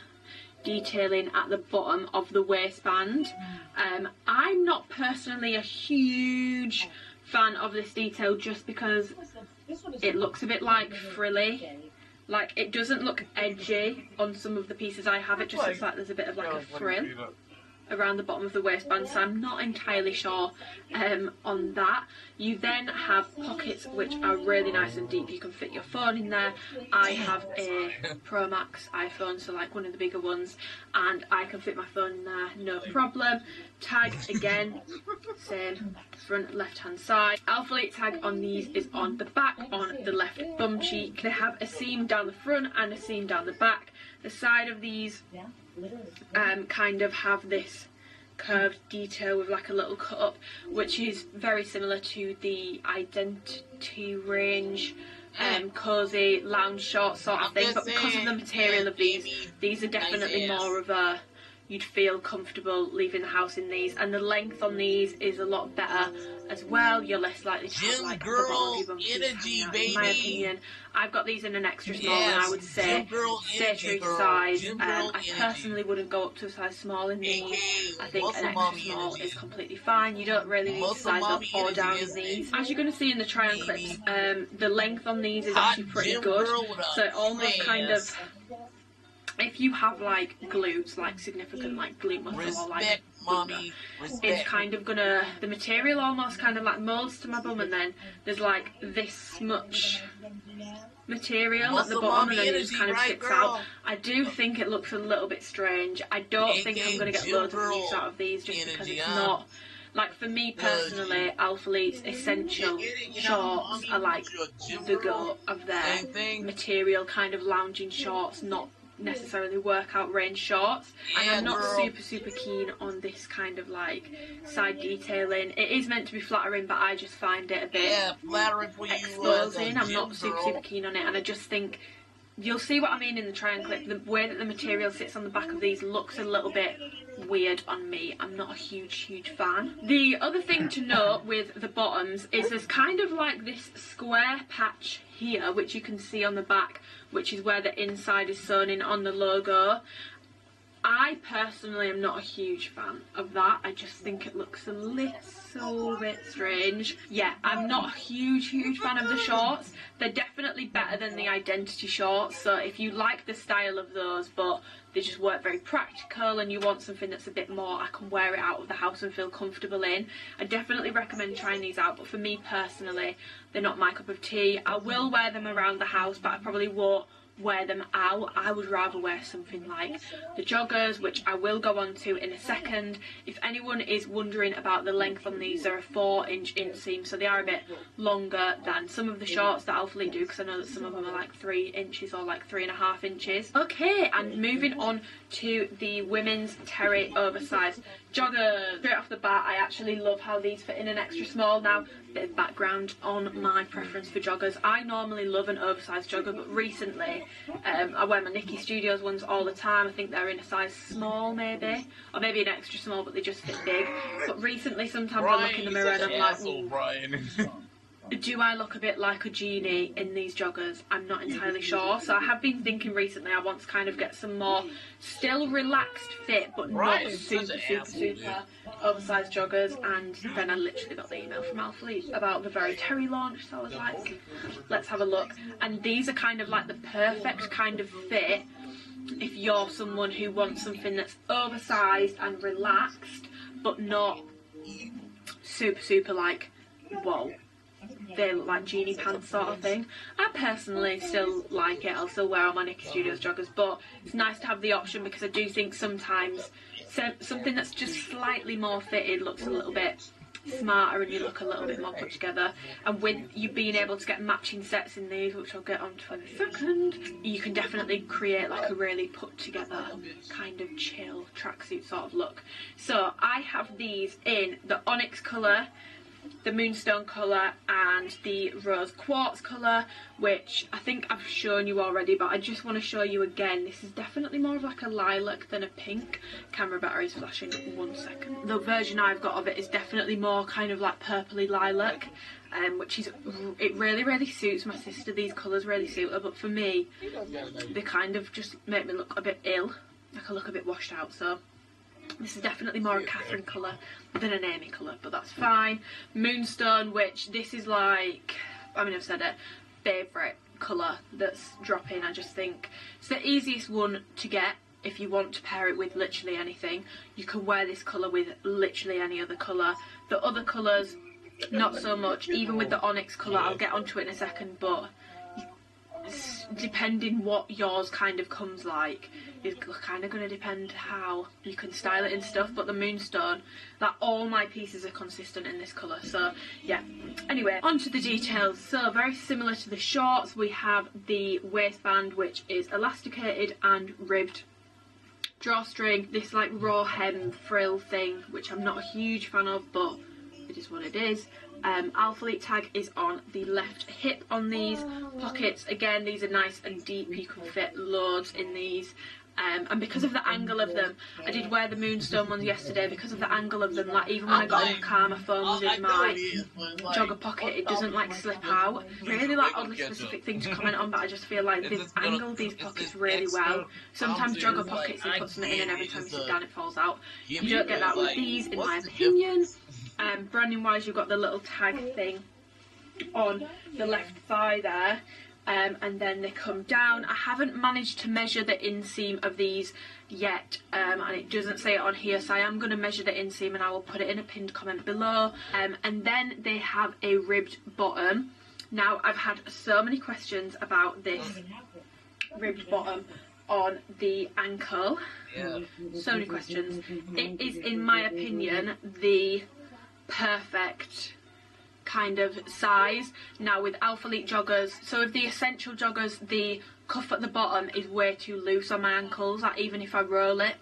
detailing at the bottom of the waistband. I'm not personally a huge fan of this detail just because it looks a bit like frilly. Like, it doesn't look edgy on some of the pieces I have. It just looks like there's a bit of like a frill around the bottom of the waistband, so I'm not entirely sure on that. You then have pockets which are really nice and deep. You can fit your phone in there. I have a Pro Max iPhone, so like one of the bigger ones, and I can fit my phone in there, no problem. Tag again, same, front left hand side. Alphalete tag on these is on the back, on the left bum cheek. They have a seam down the front and a seam down the back. The side of these kind of have this curved detail with like a little cut up, which is very similar to the Identity range cozy lounge short sort of thing, but because of the material of these are definitely more of a, you'd feel comfortable leaving the house in these, and the length on these is a lot better as well. You're less likely to have like the bottom of your bum cheeks, in my opinion. I've got these in an extra small, and I would say stay true to size. I personally wouldn't go up to a size small in these. I think an extra small is completely fine. You don't really need to size up or down in these. As you're going to see in the try on clips, the length on these is actually pretty good, so it almost kind of, if you have like glutes, like significant like glute muscle or like mommy, it's kind of gonna, the material almost kind of like molds to my bum, and then there's like this much material at the bottom, and then it just kind of sticks out. I do think it looks a little bit strange. I don't think I'm gonna get loads of use out of these just because it's not, like, for me personally, Alphalete's essential shorts are like the go of their material kind of lounging shorts, not necessarily workout range shorts. And I'm not super keen on this kind of like side detailing. It is meant to be flattering, but I just find it a bit exposing. I'm not super keen on it, and I just think you'll see what I mean in the try and clip. The way that the material sits on the back of these looks a little bit weird on me. I'm not a huge fan. The other thing to note with the bottoms is there's kind of like this square patch here, which you can see on the back, which is where the inside is sewn in on the logo. I personally am not a huge fan of that. I just think it looks a little bit strange. Yeah, I'm not a huge fan of the shorts. They're definitely better than the Identity shorts, so if you like the style of those but they just weren't very practical and you want something that's a bit more, I can wear it out of the house and feel comfortable in, I definitely recommend trying these out. But for me personally, they're not my cup of tea. I will wear them around the house, but I probably won't wear them out. I would rather wear something like the joggers, which I will go on to in a second. If anyone is wondering about the length on these, they're a 4-inch inseam, so they are a bit longer than some of the shorts that Alphalete do, because I know that some of them are like 3 inches or like 3.5 inches. Okay, and moving on to the women's terry oversized joggers. Straight off the bat, I actually love how these fit in an extra small. Now, bit of background on my preference for joggers. I normally love an oversized jogger, but recently I wear my Nikki Studios ones all the time. I think they're in a size small maybe, or maybe an extra small, but they just fit big. But recently sometimes I look in the mirror and I'm like, do I look a bit like a genie in these joggers? I'm not entirely sure. So I have been thinking recently I want to kind of get some more still relaxed fit, but not super oversized joggers. And then I literally got the email from Alphalete about the very terry launch, so I was like, let's have a look. And these are kind of like the perfect kind of fit if you're someone who wants something that's oversized and relaxed, but not super like, whoa, they look like genie pants sort of thing. I personally still like it. I'll still wear on my Nikki Studios joggers, but it's nice to have the option, because I do think sometimes something that's just slightly more fitted looks a little bit smarter and you look a little bit more put together. And with you being able to get matching sets in these, which I'll get onto in a second, you can definitely create like a really put together kind of chill tracksuit sort of look. So I have these in the onyx colour, the moonstone colour and the rose quartz colour, which I think I've shown you already, but I just want to show you again. This is definitely more of like a lilac than a pink. Camera battery is flashing 1 second. The version I've got of it is definitely more kind of like purpley lilac, which is, it really suits my sister. These colours really suit her, but for me they kind of just make me look a bit ill, like I look a bit washed out. So this is definitely more a Catherine colour than an Amy colour, but that's fine. Moonstone, which this is like, I mean I've said it, favourite colour that's dropping. I just think it's the easiest one to get if you want to pair it with literally anything. You can wear this colour with literally any other colour. The other colours, not so much, even with the onyx colour, I'll get onto it in a second, but depending what yours kind of comes like is kind of going to depend how you can style it and stuff. But the moonstone, like all my pieces are consistent in this colour, so yeah. Anyway, on to the details. So very similar to the shorts, we have the waistband, which is elasticated and ribbed drawstring, this like raw hem frill thing, which I'm not a huge fan of, but it is what it is. Alphalete tag is on the left hip on these. Pockets, again, these are nice and deep, you can fit loads in these. And because of the angle of them, I did wear the moonstone ones yesterday. Because of the angle of them, like even when I got in the car, my phone was in my jogger pocket, it doesn't like slip out. Really like oddly specific thing to comment on, but I just feel like they've angled these pockets really well. Sometimes jogger pockets, you put something in and every time you sit down it falls out. You don't get that with these, in my opinion. Branding wise, you've got the little tag thing on the left thigh there. And then they come down. I haven't managed to measure the inseam of these yet, and it doesn't say it on here, so I am going to measure the inseam and I will put it in a pinned comment below. And then they have a ribbed bottom. Now, I've had so many questions about this ribbed bottom on the ankle. So many questions. It is, in my opinion, the perfect kind of size. Now with Alphalete joggers, so with the essential joggers, the cuff at the bottom is way too loose on my ankles. Like even if I roll it,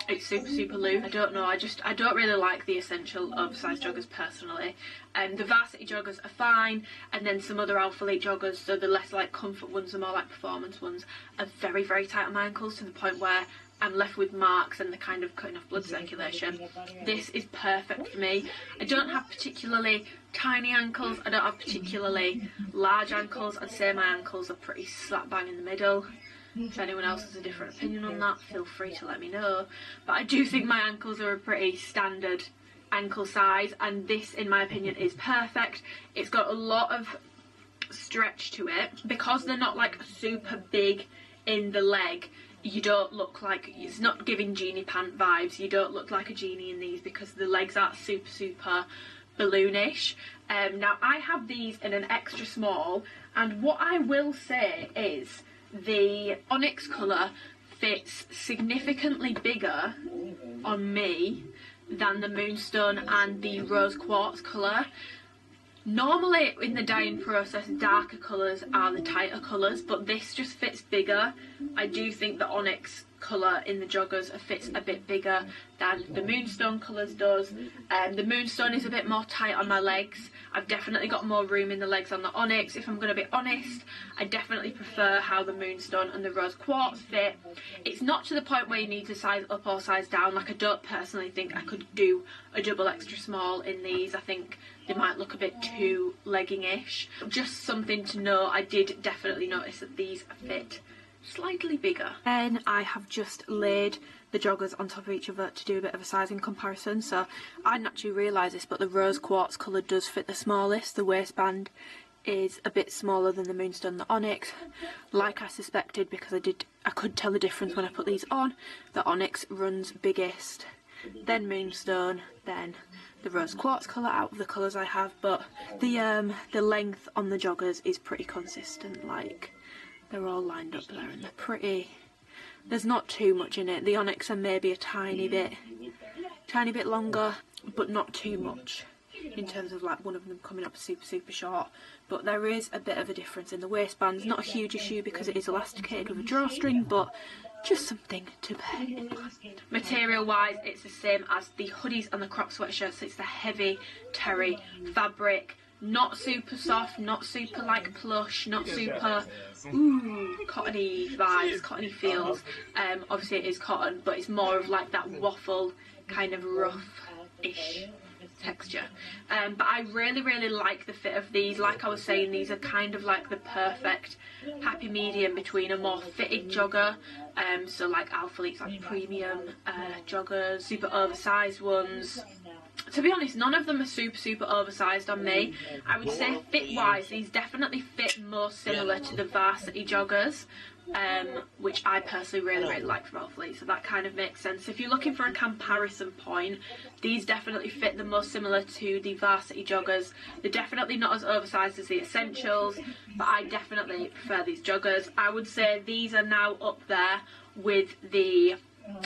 it's super loose. I don't know, I don't really like the essential oversized joggers personally. The varsity joggers are fine, and then some other Alphalete joggers, so the less like comfort ones, the more like performance ones, are very tight on my ankles to the point where I'm left with marks and they're kind of cutting off blood circulation. This is perfect for me. I don't have particularly tiny ankles, I don't have particularly large ankles. I'd say my ankles are pretty slap bang in the middle. If anyone else has a different opinion on that, feel free to let me know. But I do think my ankles are a pretty standard ankle size, and this, in my opinion, is perfect. It's got a lot of stretch to it. Because they're not like super big in the leg, you don't look like, it's not giving genie pant vibes. You don't look like a genie in these because the legs aren't super balloonish. Now I have these in an extra small, and what I will say is the onyx colour fits significantly bigger on me than the moonstone and the rose quartz colour. Normally in the dyeing process, darker colours are the tighter colours, but this just fits bigger. I do think the onyx colour in the joggers fits a bit bigger than the moonstone colours does. The moonstone is a bit more tight on my legs. I've definitely got more room in the legs on the onyx. If I'm going to be honest, I definitely prefer how the moonstone and the rose quartz fit. It's not to the point where you need to size up or size down. Like, I don't personally think I could do a double extra small in these. I think they might look a bit too legging-ish. Just something to know, I did definitely notice that these fit slightly bigger. Then I have just laid the joggers on top of each other to do a bit of a sizing comparison. So I didn't actually realise this, but the rose quartz colour does fit the smallest. The waistband is a bit smaller than the Moonstone, the Onyx, like I suspected, because I could tell the difference when I put these on. The Onyx runs biggest, then Moonstone, then the rose quartz colour out of the colours I have, but the length on the joggers is pretty consistent. Like, they're all lined up there and they're pretty, there's not too much in it. The Onyx are maybe a tiny bit longer, but not too much in terms of like one of them coming up super short. But there is a bit of a difference in the waistbands. Not a huge issue because it is elasticated with a drawstring, but just something to bear in mind. Material wise, it's the same as the hoodies and the crop sweatshirts. It's the heavy terry fabric, not super soft, not super like plush, not super cottony vibes, cottony feels. Obviously it is cotton, but it's more of like that waffle kind of rough-ish texture. But I really like the fit of these. Like I was saying, these are kind of like the perfect happy medium between a more fitted jogger, so like Alphalete's like premium joggers, super oversized ones. To be honest, none of them are super oversized on me. I would say fit wise, these definitely fit more similar to the varsity joggers, which I personally really like from Alphalete, so that kind of makes sense. If you're looking for a comparison point, these definitely fit the most similar to the varsity joggers. They're definitely not as oversized as the essentials, but I definitely prefer these joggers. I would say these are now up there with the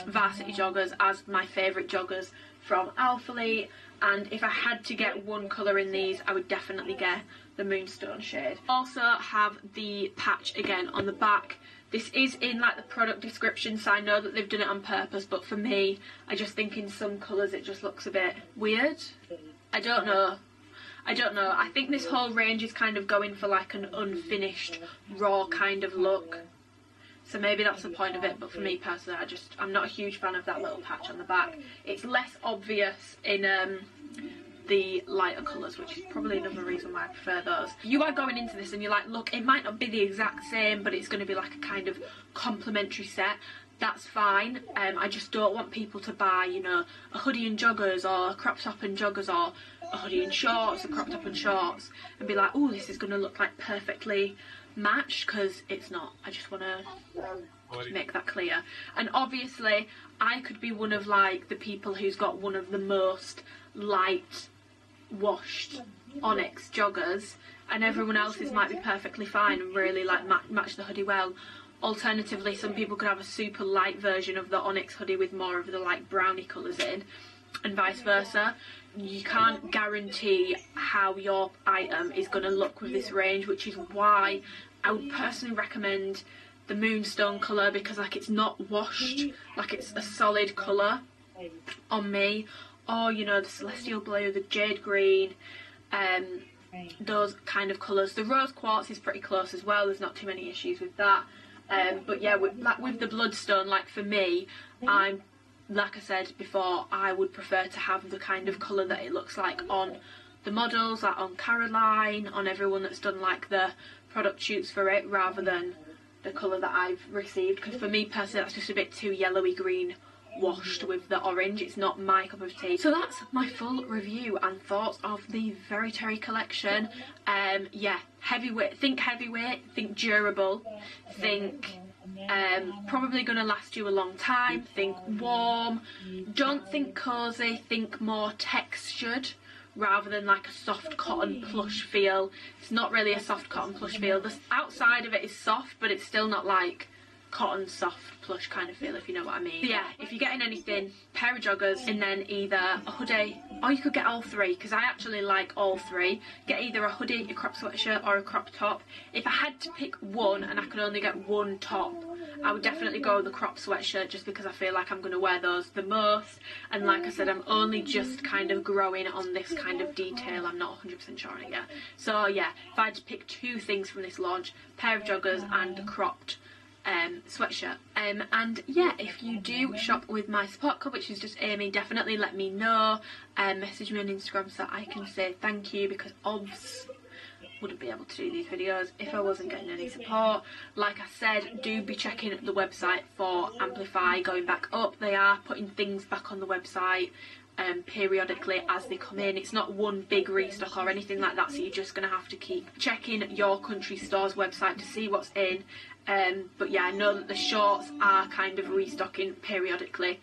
varsity joggers as my favourite joggers from Alphalete, and if I had to get one colour in these, I would definitely get the Moonstone shade. Also have the patch again on the back. This is in like the product description, so I know that they've done it on purpose, but for me, I just think in some colours it just looks a bit weird. I don't know. I think this whole range is kind of going for like an unfinished, raw kind of look. So maybe that's the point of it, but for me personally, I'm not a huge fan of that little patch on the back. It's less obvious in the lighter colours, which is probably another reason why I prefer those. You are going into this and you're like, look, it might not be the exact same, but it's going to be like a kind of complementary set. That's fine. I just don't want people to buy, you know, a hoodie and joggers, or a crop top and joggers, or a hoodie and shorts, a crop top and shorts, and be like, oh, this is going to look like perfectly matched, because it's not. I just want to make that clear. And obviously I could be one of like the people who's got one of the most light washed Onyx joggers, and everyone else's might be perfectly fine and really like match the hoodie well. Alternatively, some people could have a super light version of the Onyx hoodie with more of the like brownie colours in, and vice versa. You can't guarantee how your item is going to look with this range, which is why I would personally recommend the Moonstone colour, because like it's not washed, like it's a solid colour on me. Or, you know, the Celestial Blue, the Jade Green, those kind of colours. The Rose Quartz is pretty close as well, there's not too many issues with that. But yeah, with the Bloodstone, like for me, like I said before, I would prefer to have the kind of colour that it looks like on the models, like on Caroline, on everyone that's done like the product shoots for it, rather than the colour that I've received, because for me personally that's just a bit too yellowy green washed with the orange. It's not my cup of tea. So that's my full review and thoughts of the Very Terry collection. Yeah, heavyweight, think durable, think probably going to last you a long time, think warm, don't think cozy, think more textured rather than like a soft cotton plush feel. It's not really a soft cotton plush feel. The outside of it is soft, but it's still not like cotton soft plush kind of feel, if you know what I mean. But yeah, if you're getting anything, pair of joggers and then either a hoodie, or you could get all three, because I actually like all three. Get either a hoodie, a crop sweatshirt or a crop top. If I had to pick one and I could only get one top, I would definitely go with the crop sweatshirt, just because I feel like I'm going to wear those the most, and like I said, I'm only just kind of growing on this kind of detail. I'm not 100% sure on it yet. So yeah, if I had to pick two things from this launch, pair of joggers and a cropped sweatshirt. And yeah, if you do shop with my support code, which is just Amy, definitely let me know. Message me on Instagram so I can say thank you, because obvs wouldn't be able to do these videos if I wasn't getting any support. Like I said, do be checking the website for Amplify going back up. They are putting things back on the website periodically as they come in. It's not one big restock or anything like that, so you're just going to have to keep checking your country store's website to see what's in. But yeah, I know that the shorts are kind of restocking periodically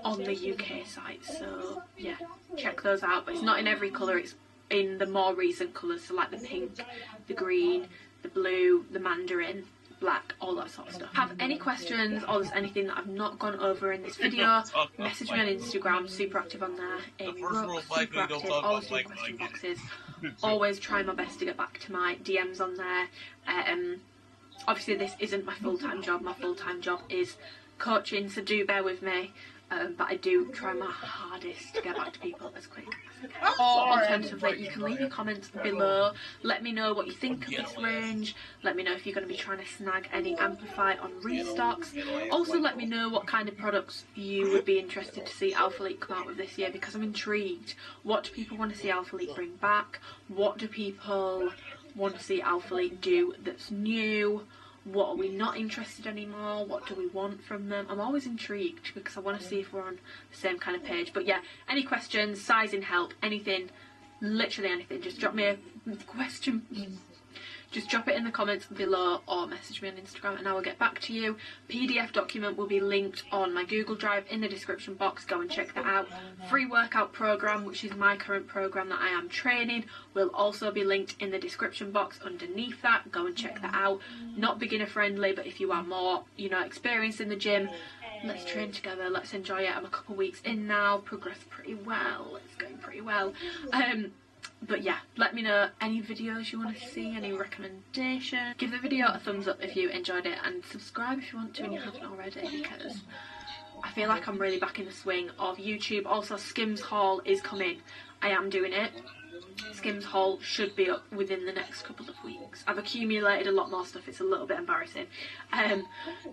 on the UK site, so yeah, check those out. But it's not in every colour, it's in the more recent colours, so like the pink, the green, the blue, the mandarin, black, all that sort of stuff. Have any questions or there's anything that I've not gone over in this video, message me on Instagram, super active on there, amyrookes, super active, always doing question boxes, always try my best to get back to my DMs on there. Obviously this isn't my full-time job, my full-time job is coaching, so do bear with me. But I do try my hardest to get back to people as quick as I can. Or alternatively, you can leave your comments below. Let me know what you think of this range. Let me know if you're going to be trying to snag any Amplify on restocks. Also, let me know what kind of products you would be interested to see Alphalete come out with this year, because I'm intrigued. What do people want to see Alphalete bring back? What do people want to see Alphalete do that's new? What are we not interested anymore? What do we want from them? I'm always intrigued because I want to see if we're on the same kind of page. But yeah, any questions, sizing help, anything, literally anything, just drop me a question. Just drop it in the comments below or message me on Instagram and I will get back to you. PDF document will be linked on my Google Drive in the description box. Go and check that out. Free workout program, which is my current program that I am training, will also be linked in the description box underneath that. Go and check that out. Not beginner friendly, but if you are more, you know, experienced in the gym, let's train together, let's enjoy it. I'm a couple weeks in now, progressed pretty well. It's going pretty well. But yeah, let me know any videos you want to see, any recommendations. Give the video a thumbs up if you enjoyed it and subscribe if you want to and you haven't already, because I feel like I'm really back in the swing of YouTube. Also, Skims haul is coming. I am doing it. Skims haul should be up within the next couple of weeks. I've accumulated a lot more stuff, it's a little bit embarrassing.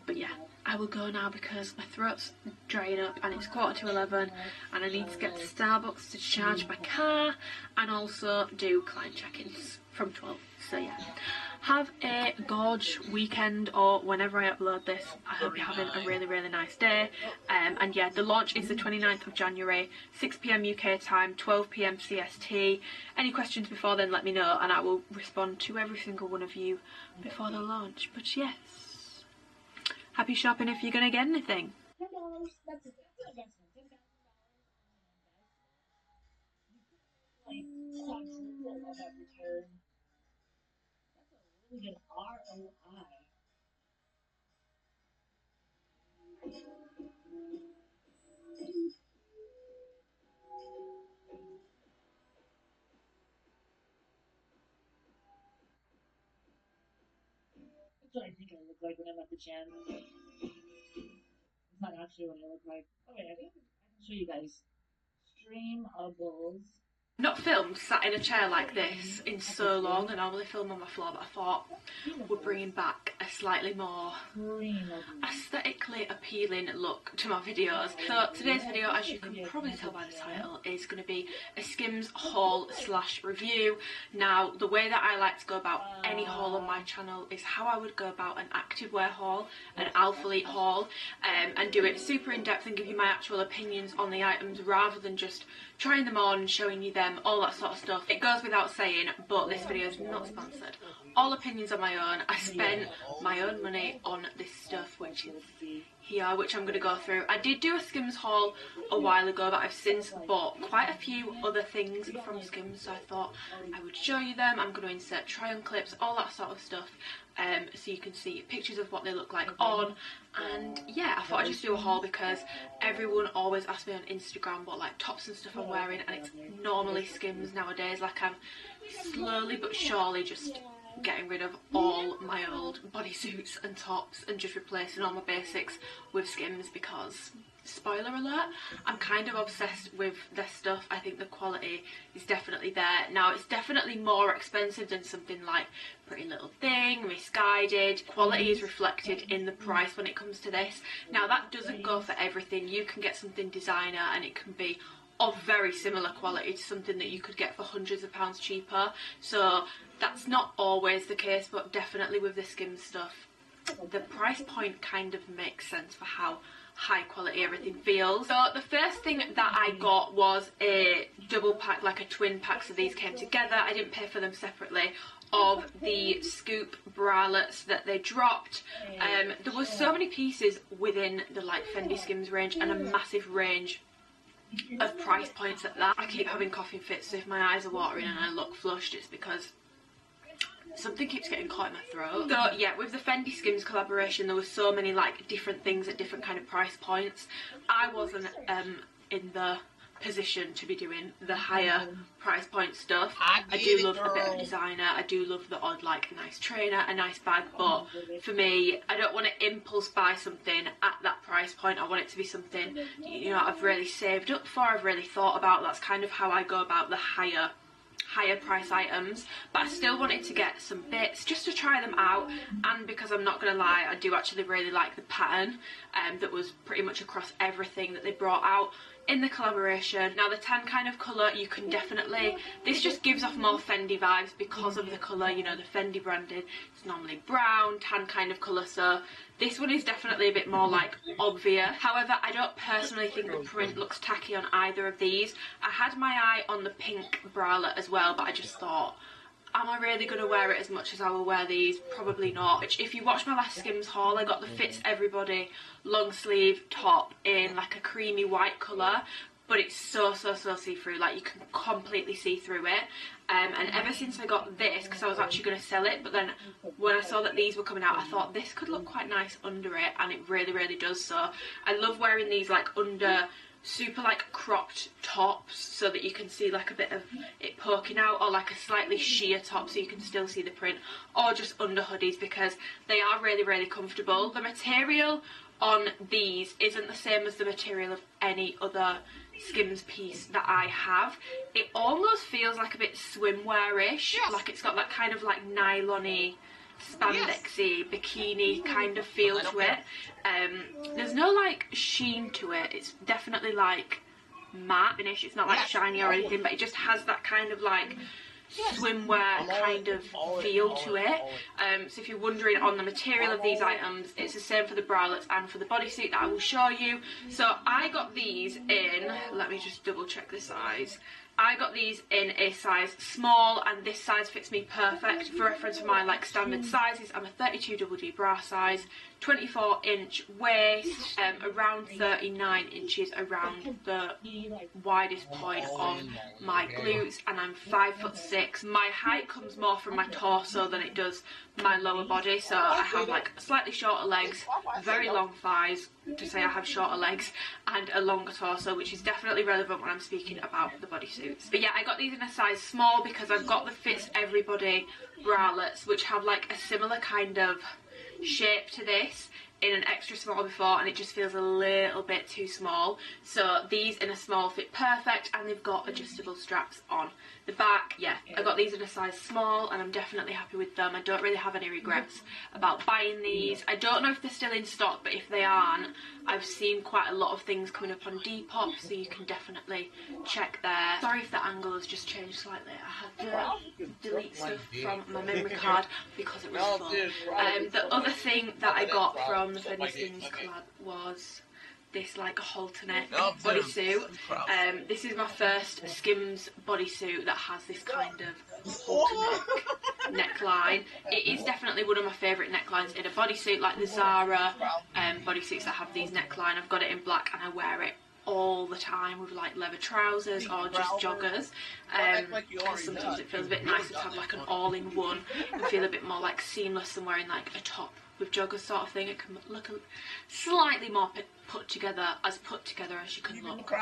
But yeah, I will go now because my throat's drying up and it's 11:15 and I need to get to Starbucks to charge my car and also do client check-ins from 12. So yeah, have a gorge weekend or whenever I upload this. I hope you're having a really, really nice day. And yeah, the launch is the 29th of January, 6 PM UK time, 12 PM CST. Any questions before then, let me know and I will respond to every single one of you before the launch. But yes, happy shopping if you're going to get anything.
Really good ROI. That's what I think I look like when I'm at the gym. It's not actually what I look like. Okay, I think I can show you guys. Streamables.
Not filmed sat in a chair like this in so long. I normally film on my floor, but I thought we're bringing back a slightly more aesthetically appealing look to my videos. So today's video, as you can probably tell by the title, is going to be a Skims haul / review. Now, the way that I like to go about any haul on my channel is how I would go about an activewear haul, an Alphalete haul, and do it super in depth and give you my actual opinions on the items rather than just trying them on, showing you them, all that sort of stuff. It goes without saying, but this video is not sponsored. All opinions are my own. I spent my own money on this stuff, which is here, which I'm going to go through. I did do a Skims haul a while ago, but I've since bought quite a few other things from Skims, so I thought I would show you them. I'm going to insert try-on clips, all that sort of stuff, so you can see pictures of what they look like on. And yeah, I thought I'd just do a haul because everyone always asks me on Instagram what like tops and stuff I'm wearing, and it's normally Skims nowadays. Like, I'm slowly but surely just getting rid of all my old bodysuits and tops and just replacing all my basics with Skims because, spoiler alert, I'm kind of obsessed with their stuff. I think the quality is definitely there. Now, it's definitely more expensive than something like Pretty Little Thing, Misguided. Quality is reflected in the price when it comes to this. Now, that doesn't go for everything. You can get something designer and it can be of very similar quality to something that you could get for hundreds of pounds cheaper. So that's not always the case, but definitely with the Skims stuff, the price point kind of makes sense for how high quality everything feels. So the first thing that I got was a double pack, like a twin pack, so these came together. I didn't pay for them separately, of the Scoop bralettes that they dropped. There was so many pieces within the like Fendi Skims range, and a massive range of price points at that. I keep having coughing fits, so if my eyes are watering and I look flushed, it's because something keeps getting caught in my throat. So yeah, with the Fendi Skims collaboration, there was so many like different things at different kind of price points. I wasn't in the position to be doing the higher price point stuff. I do love a bit of designer, I do love the odd like nice trainer, a nice bag, but for me, I don't want to impulse buy something at that price point. I want it to be something, you know, I've really saved up for, I've really thought about. That's kind of how I go about the higher price items. But I still wanted to get some bits just to try them out, and because I'm not gonna lie, I do actually really like the pattern that was pretty much across everything that they brought out in the collaboration. Now the tan kind of colour, you can definitely, this just gives off more Fendi vibes because of the colour, you know, the Fendi branded, it's normally brown, tan kind of colour, so this one is definitely a bit more like obvious. However, I don't personally think the print looks tacky on either of these. I had my eye on the pink bralette as well, but I just thought, am I really going to wear it as much as I will wear these? Probably not. Which, if you watch my last Skims haul, I got the Fits Everybody long sleeve top in like a creamy white colour, but it's so see-through, like you can completely see through it. And ever since I got this, because I was actually going to sell it, but then when I saw that these were coming out, I thought this could look quite nice under it, and it really does. So I love wearing these like under super like cropped tops, so that you can see like a bit of it poking out, or like a slightly sheer top so you can still see the print, or just under hoodies, because they are really comfortable. The material on these isn't the same as the material of any other Skims piece that I have. It almost feels like a bit swimwear-ish, like it's got that kind of like nylon-y, spandexy, bikini kind of feel to it. There's no like sheen to it, it's definitely like matte finish, it's not like shiny or anything, but it just has that kind of like swimwear kind of feel to it. So if you're wondering on the material of these items, it's the same for the bralettes and for the bodysuit that I will show you. So I got these in, let me just double check the size. I got these in a size small, and this size fits me perfect. For reference, for my like standard sizes, I'm a 32 double D bra size, 24-inch waist, around 39 inches around the widest point of my glutes, and I'm 5'6". My height comes more from my torso than it does my lower body, so I have like slightly shorter legs, very long thighs to say I have shorter legs, and a longer torso, which is definitely relevant when I'm speaking about the bodysuits. But yeah, I got these in a size small because I've got the Fits Everybody bralettes, which have like a similar kind of shape to this, in an extra small before, and it just feels a little bit too small. So these in a small fit perfect, and they've got adjustable straps on the back. Yeah, I got these in a size small, and I'm definitely happy with them. I don't really have any regrets about buying these. I don't know if they're still in stock, but if they aren't, I've seen quite a lot of things coming up on Depop, so you can definitely check there. Sorry if the angle has just changed slightly. I had to delete stuff from my memory card because it was full. The other thing that I got from the Fendi Skims collab was this like halter neck bodysuit. This is my first Skims bodysuit that has this kind of halter neck neckline. It is definitely one of my favourite necklines in a bodysuit, like the Zara bodysuits that have these neckline. I've got it in black and I wear it all the time with like leather trousers or just joggers, because sometimes it feels a bit nicer to have like an all-in-one and feel a bit more like seamless than wearing like a top with joggers sort of thing. It can look slightly more put together as you can look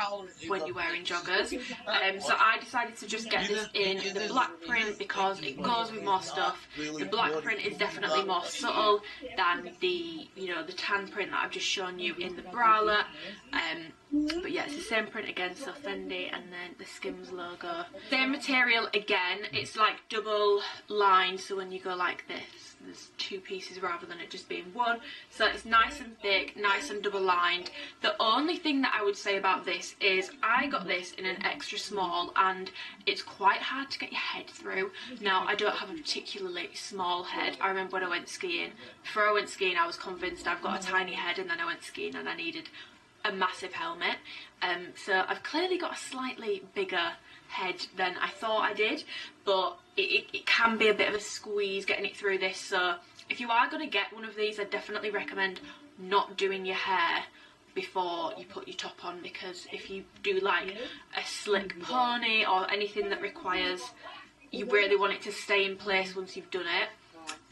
when you're wearing joggers. So I decided to just get this in the black print because it goes with more stuff. The black print is definitely more subtle than the, you know, the tan print that I've just shown you in the bralette. But yeah, it's the same print again, so Fendi and then the Skims logo. Same material again, it's like double lined, so when you go like this, there's two pieces rather than it just being one. So it's nice and thick, nice and double lined. The only thing that I would say about this is I got this in an extra small and it's quite hard to get your head through. Now, I don't have a particularly small head. I remember when I went skiing, before I went skiing I was convinced I've got a tiny head, and then I went skiing and I needed a massive helmet. So I've clearly got a slightly bigger head than I thought I did, but it can be a bit of a squeeze getting it through this. So if you are going to get one of these, I definitely recommend not doing your hair before you put your top on, because if you do like a slick pony or anything that requires you really want it to stay in place once you've done it,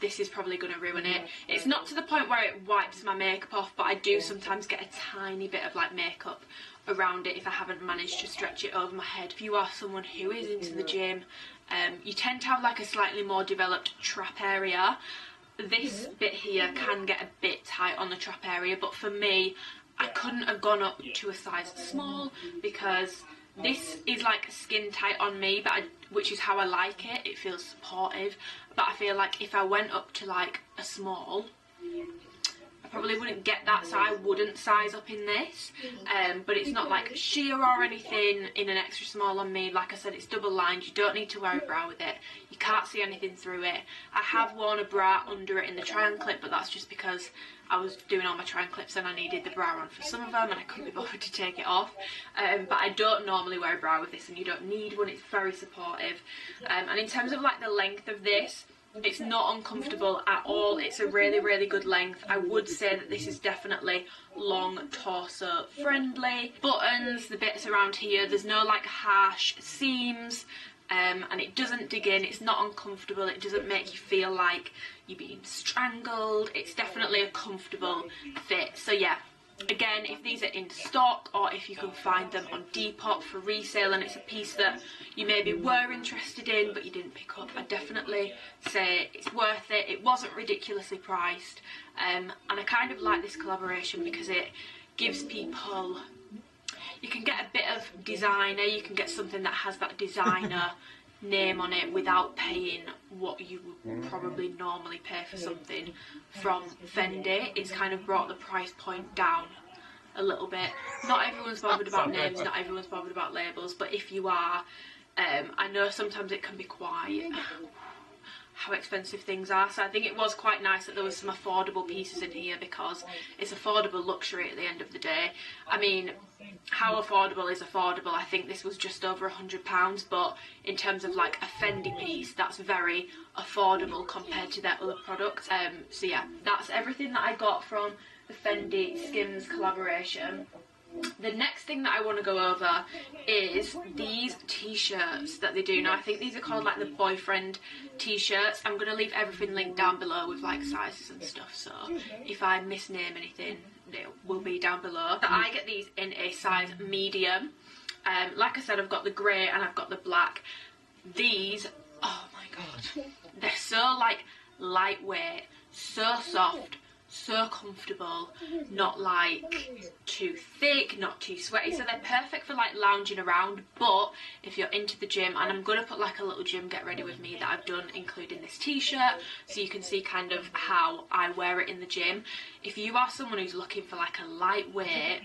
this is probably going to ruin it. It's not to the point where it wipes my makeup off, but I do sometimes get a tiny bit of like makeup around it if I haven't managed to stretch it over my head. If you are someone who is into the gym, you tend to have like a slightly more developed trap area. This bit here can get a bit tight on the trap area, but for me, I couldn't have gone up to a size small because this is like skin tight on me, but which is how I like it. It feels supportive, but I feel like if I went up to like a small, I probably wouldn't get that, so I wouldn't size up in this. But it's not like sheer or anything in an extra small on me. Like I said, it's double lined. You don't need to wear a bra with it. You can't see anything through it. I have worn a bra under it in the triangle clip, but that's just because I was doing all my triangle clips and I needed the bra on for some of them and I couldn't be bothered to take it off. But I don't normally wear a bra with this, and you don't need one. It's very supportive. And in terms of like the length of this, it's not uncomfortable at all. It's a really, really good length. I would say that this is definitely long torso friendly. Buttons, the bits around here, there's no like harsh seams, and it doesn't dig in. It's not uncomfortable. It doesn't make you feel like you're being strangled. It's definitely a comfortable fit. So yeah, again, if these are in stock or if you can find them on Depop for resale and it's a piece that you maybe were interested in but you didn't pick up, I definitely say it's worth it. It wasn't ridiculously priced, and I kind of like this collaboration because it gives people, you can get a bit of designer, you can get something that has that designer name on it without paying what you would probably normally pay for something from Fendi. It's kind of brought the price point down a little bit. Not everyone's bothered about names, not everyone's bothered about labels, but if you are, I know sometimes it can be quite how expensive things are, so I think it was quite nice that there was some affordable pieces in here because it's affordable luxury at the end of the day. I mean, how affordable is affordable? I think this was just over £100, but in terms of like a Fendi piece, that's very affordable compared to their other products. So yeah, that's everything that I got from the Fendi Skims collaboration. The next thing that I want to go over is these t-shirts that they do. Now I think these are called like the boyfriend t-shirts. I'm going to leave everything linked down below with like sizes and stuff, so if I misname anything it will be down below. So I get these in a size medium. Like I said, I've got the grey and I've got the black. These, oh my god, they're so like lightweight, so soft, so comfortable, not like too thick, not too sweaty, so they're perfect for like lounging around. But if you're into the gym, and I'm going to put like a little gym get ready with me that I've done including this t-shirt so you can see kind of how I wear it in the gym. If you are someone who's looking for like a lightweight,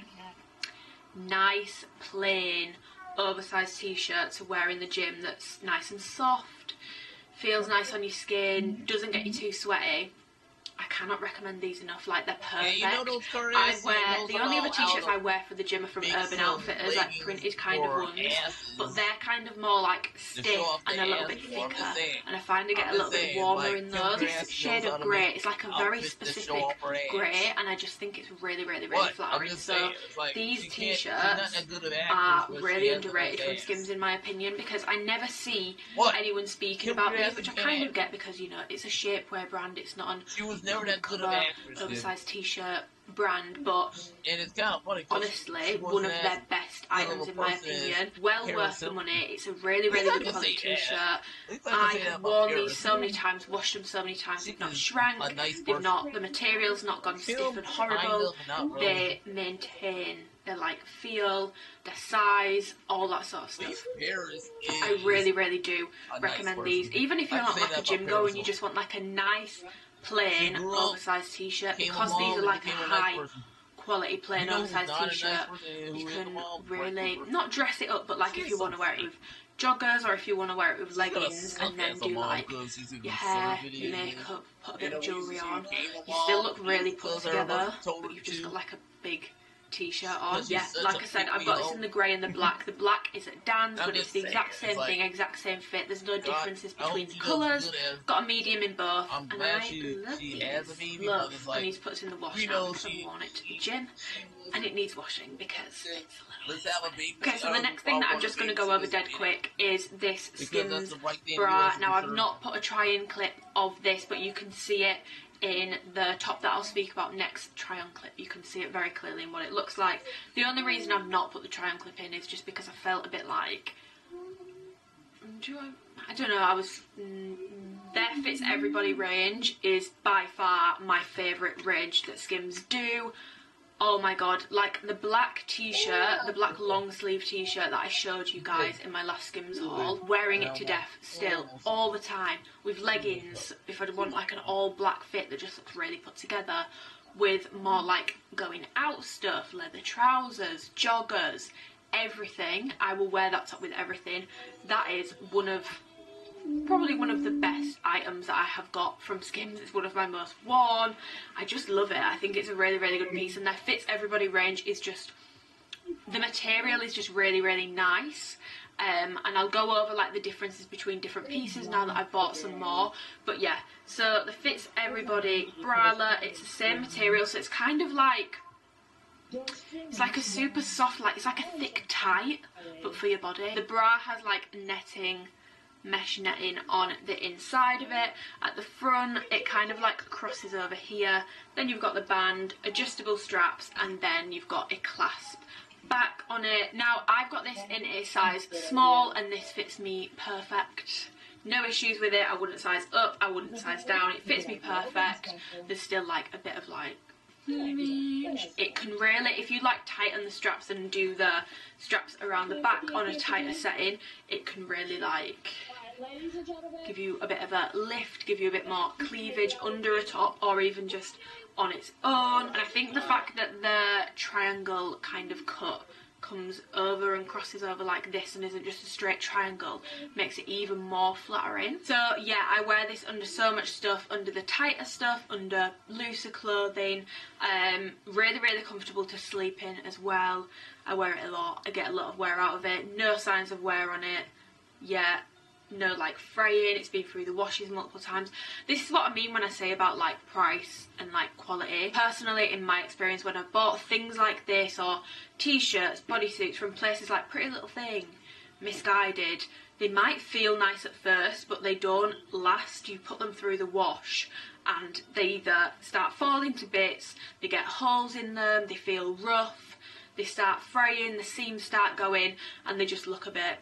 nice, plain, oversized t-shirt to wear in the gym that's nice and soft, feels nice on your skin, doesn't get you too sweaty, I cannot recommend these enough. Like, they're perfect.
Yeah, you know those
I wear the only other t-shirts I wear for the gym are from Urban Outfitters, like printed kind of ones, but they're kind of more like stiff and a little bit thicker, and I find I get a little bit warmer in those. This shade of grey, it's like a very specific grey, and I just think it's really, really, really flattering. So these t-shirts are really underrated from Skims in my opinion, because I never see anyone speaking about these, which I kind of get because, you know, it's a shapewear brand, it's not an
never that good of an actress,
oversized t-shirt brand, but
and it's kind of funny,
honestly one of their best items in my opinion. Well worth the money. It's a really, really good quality t-shirt. I have worn these so many times, washed them so many times, they've not shrank, they've not, the material's not gone stiff and horrible, they maintain their like feel, their size, all that sort of stuff.
Paris
I really do
a
recommend
nice
these.
person.
Even if you're
I
not
say
like
that
a
about
gym goer and you
Paris.
just want like a nice plain
grew up,
oversized t-shirt,
Came
because
along
these are
and
like a
became a nice
high
person.
quality plain
You know who's
oversized
not a nice
t-shirt,
person and
you
who is
can
the mom?
really
Right.
not dress it up, but like if you want to wear it with joggers or if you want to wear it with
She's gonna
leggings
suck
and then
as a
do
mom
like
because she's gonna
your hair,
serve it
your
in.
makeup, put a bit
And
of
the reason
jewellery
she
on,
became a
you still
mom
look really
is
put
because her
together,
mother told
but
her
you've just
to.
got like a big t-shirt on.
Because
Yeah,
she's such
like
a
I said, I've
pick-me
got this
hoe.
in the grey and the black. The black is at Dan's,
I'm
but it's
just
the
saying,
exact
it's
same
like,
thing, exact same fit. There's no
God,
differences
I hope
between
she
the
does
colours.
good as.
Got a medium in both,
I'm
and
glad
I
she
love
has a
these.
baby,
Love.
but it's
I
like,
need to put this in the wash
you
now
know,
because I've worn it to the gym, and it needs washing because it's a
let's
little
have a baby.
Okay, so the next thing that I'm just going to go over dead quick is this Skims bra. Now, I've not put a try-in clip of this, but you can see it in the top that I'll speak about next try-on clip. You can see it very clearly in what it looks like. The only reason I've not put the try-on clip in is just because I felt a bit like... I don't know, I was... their Fits Everybody range is by far my favourite range that Skims do. Oh my god, like the black t-shirt, the black long sleeve t-shirt that I showed you guys in my last Skims haul, wearing it to death still, all the time, with leggings, if I'd want like an all black fit that just looks really put together, with more like going out stuff, leather trousers, joggers, everything. I will wear that top with everything. That is probably one of the best items that I have got from Skims. It's one of my most worn. I just love it. I think it's a really good piece, and their Fits Everybody range is just, the material is just really nice. And I'll go over like the differences between different pieces now that I've bought some more. But yeah, so the Fits Everybody bralette, it's the same material, so it's kind of like, it's like a super soft, like it's like a thick tight, but for your body. The bra has like netting, mesh netting on the inside of it. At the front it kind of like crosses over here, then you've got the band, adjustable straps, and then you've got a clasp back on it. Now I've got this in a size small and this fits me perfect. No issues with it. I wouldn't size up, I wouldn't size down. It fits me perfect. There's still like a bit of like it can really, if you like tighten the straps and do the straps around the back on a tighter setting, it can really like give you a bit of a lift, give you a bit more cleavage under a top, or even just on its own. And I think the fact that the triangle kind of cut comes over and crosses over like this and isn't just a straight triangle makes it even more flattering. So yeah, I wear this under so much stuff, under the tighter stuff, under looser clothing. Really comfortable to sleep in as well. I wear it a lot, I get a lot of wear out of it. No signs of wear on it yet. No like fraying, it's been through the washes multiple times. This is what I mean when I say about like price and like quality. Personally, in my experience, when I've bought things like this or t-shirts, bodysuits from places like Pretty Little Thing, Misguided, they might feel nice at first but they don't last. You put them through the wash and they either start falling to bits, they get holes in them, they feel rough, they start fraying, the seams start going, and they just look a bit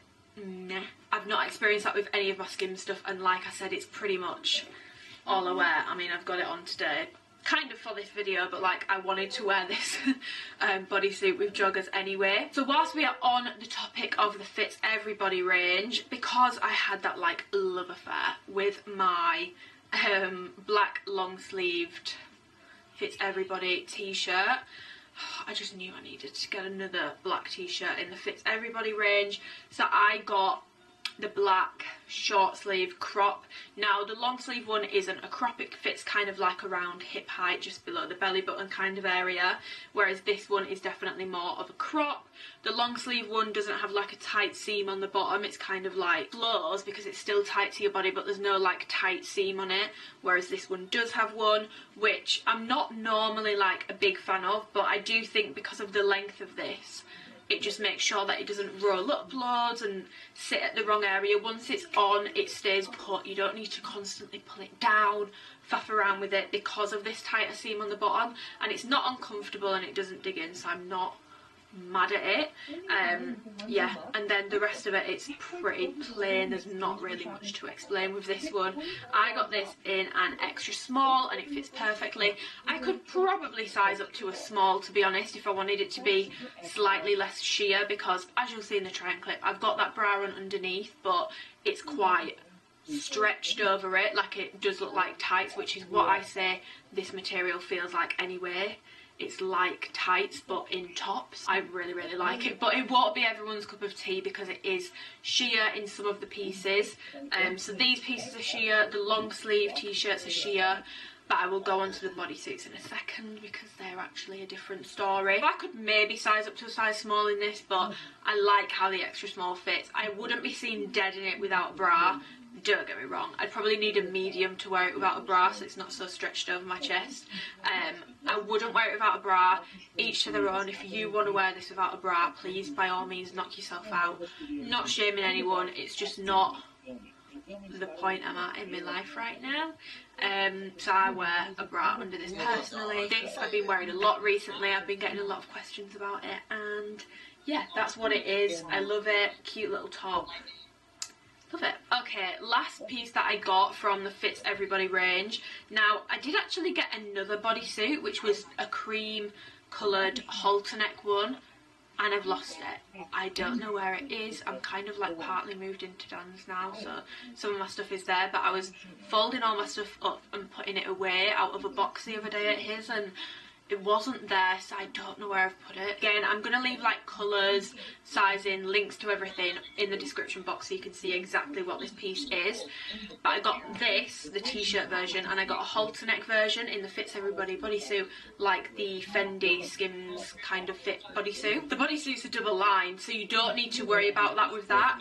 meh. I've not experienced that with any of my Skims stuff, and like I said, it's pretty much all I wear. I mean, I've got it on today, kind of for this video, but like I wanted to wear this bodysuit with joggers anyway. So whilst we are on the topic of the Fits Everybody range, because I had that like love affair with my black long sleeved Fits Everybody t-shirt, I just knew I needed to get another black t-shirt in the Fits Everybody range. So I got the black short sleeve crop. Now the long sleeve one isn't a crop, it fits kind of like around hip height, just below the belly button kind of area, whereas this one is definitely more of a crop. The long sleeve one doesn't have like a tight seam on the bottom, it's kind of like flows because it's still tight to your body, but there's no like tight seam on it, whereas this one does have one, which I'm not normally like a big fan of, but I do think because of the length of this, it just makes sure that it doesn't roll up loads and sit at the wrong area. Once it's on, it stays put. You don't need to constantly pull it down, faff around with it because of this tighter seam on the bottom. And it's not uncomfortable and it doesn't dig in, so I'm not mad at it. Yeah, and then the rest of it, it's pretty plain. There's not really much to explain with this one. I got this in an extra small and it fits perfectly. I could probably size up to a small, to be honest, if I wanted it to be slightly less sheer, because as you'll see in the try and clip, I've got that bra on underneath, but it's quite stretched over it, like it does look like tights, which is what I say this material feels like anyway. It's like tights but in tops. I really, really like it, but it won't be everyone's cup of tea because it is sheer in some of the pieces. So these pieces are sheer, the long sleeve t-shirts are sheer, but I will go on to the bodysuits in a second because they're actually a different story. I could maybe size up to a size small in this, but I like how the extra small fits. I wouldn't be seen dead in it without a bra. Don't get me wrong, I'd probably need a medium to wear it without a bra so it's not so stretched over my chest. I wouldn't wear it without a bra, each to their own. If you want to wear this without a bra, please by all means knock yourself out. Not shaming anyone, it's just not the point I'm at in my life right now. So I wear a bra under this personally. This I've been wearing a lot recently, I've been getting a lot of questions about it, and yeah, that's what it is. I love it, cute little top. Love it. Okay, last piece that I got from the Fits Everybody range. Now, I did actually get another bodysuit, which was a cream coloured halter neck one, and I've lost it. I don't know where it is. I'm kind of like partly moved into Dan's now, so some of my stuff is there, but I was folding all my stuff up and putting it away out of a box the other day at his, and it wasn't there, so I don't know where I've put it. Again, I'm going to leave like colours, sizing, links to everything in the description box so you can see exactly what this piece is. But I got this, the t-shirt version, and I got a halter neck version in the Fits Everybody bodysuit, like the Fendi Skims kind of fit bodysuit. The bodysuits are double lined, so you don't need to worry about that with that.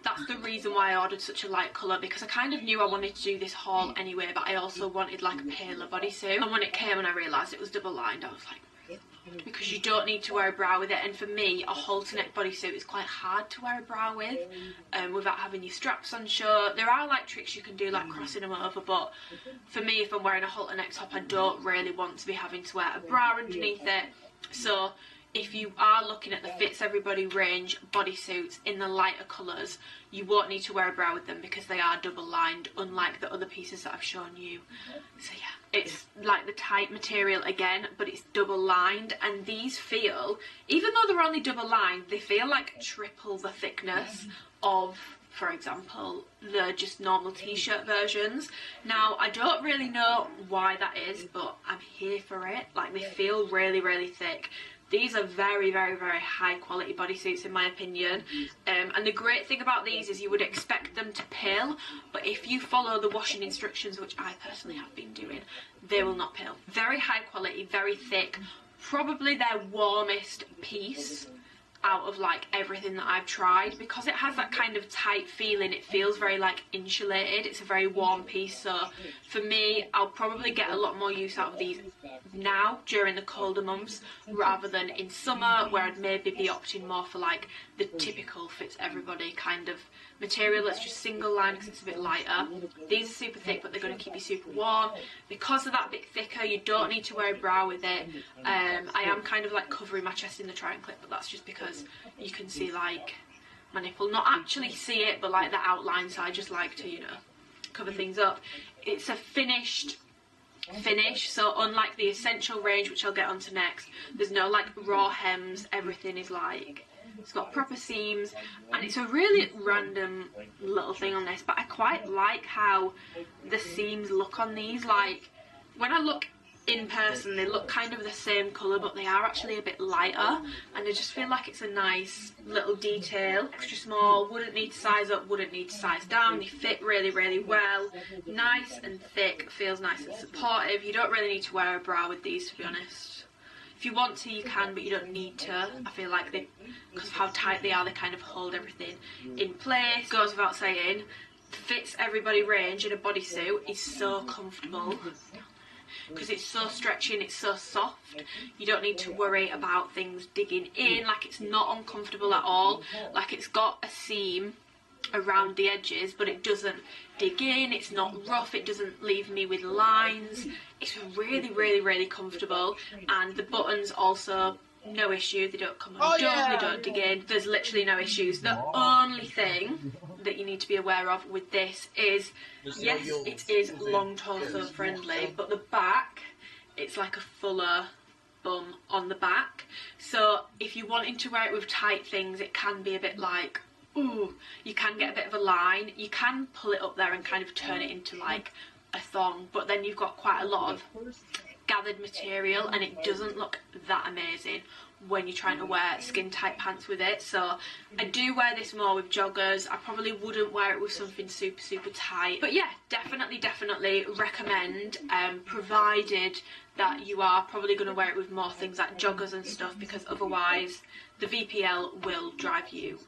That's the reason why I ordered such a light colour, because I kind of knew I wanted to do this haul anyway, but I also wanted like a paler bodysuit. And when it came and I realised it was double lined, I was like, because you don't need to wear a bra with it, and for me a halter neck bodysuit is quite hard to wear a bra with, without having your straps on show. There are like tricks you can do, like crossing them over, but for me, if I'm wearing a halter neck top, I don't really want to be having to wear a bra underneath it. So if you are looking at the Fits Everybody range bodysuits in the lighter colours, you won't need to wear a bra with them because they are double lined, unlike the other pieces that I've shown you. So yeah, it's like the tight material again, but it's double lined, and these feel, even though they're only double lined, they feel like triple the thickness of, for example, the just normal t-shirt versions. Now, I don't really know why that is, but I'm here for it. Like, they feel really, really thick. These are very, very, very high quality bodysuits in my opinion, and the great thing about these is you would expect them to pill, but if you follow the washing instructions, which I personally have been doing, they will not pill. Very high quality, very thick, probably their warmest piece out of like everything that I've tried, because it has that kind of tight feeling. It feels very like insulated. It's a very warm piece, so for me, I'll probably get a lot more use out of these now during the colder months rather than in summer, where I'd maybe be opting more for like the typical Fits Everybody kind of material that's just single line because it's a bit lighter. These are super thick, but they're going to keep you super warm. Because of that bit thicker, you don't need to wear a bra with it. I am kind of like covering my chest in the try and clip, but that's just because you can see like my nipple. Not actually see it, but like the outline, so I just like to, you know, cover things up. It's a finished finish, so unlike the Essential range, which I'll get onto next, there's no like raw hems. Everything is like, it's got proper seams, and it's a really random little thing on this, but I quite like how the seams look on these. Like, when I look in person, they look kind of the same colour, but they are actually a bit lighter, and I just feel like it's a nice little detail. Extra small, wouldn't need to size up, wouldn't need to size down. They fit really, really well. Nice and thick, feels nice and supportive. You don't really need to wear a bra with these, to be honest. If you want to, you can, but you don't need to. I feel like they, because of how tight they are, they kind of hold everything in place. Goes without saying, the Fits Everybody range in a bodysuit is so comfortable because it's so stretchy and it's so soft. You don't need to worry about things digging in. Like, it's not uncomfortable at all. Like, it's got a seam around the edges, but it doesn't dig in. It's not rough. It doesn't leave me with lines. It's really, really, really comfortable, and the buttons also no issue. They don't come undone, they don't dig in. There's literally no issues. The only thing that you need to be aware of with this is, yes, it is long torso friendly, but the back, it's like a fuller bum on the back. So if you're wanting to wear it with tight things, it can be a bit like, ooh, you can get a bit of a line. You can pull it up there and kind of turn it into like a thong, but then you've got quite a lot of gathered material and it doesn't look that amazing when you're trying to wear skin tight pants with it. So I do wear this more with joggers. I probably wouldn't wear it with something super tight, but yeah, definitely recommend, provided that you are probably going to wear it with more things like joggers and stuff, because otherwise the VPL will drive you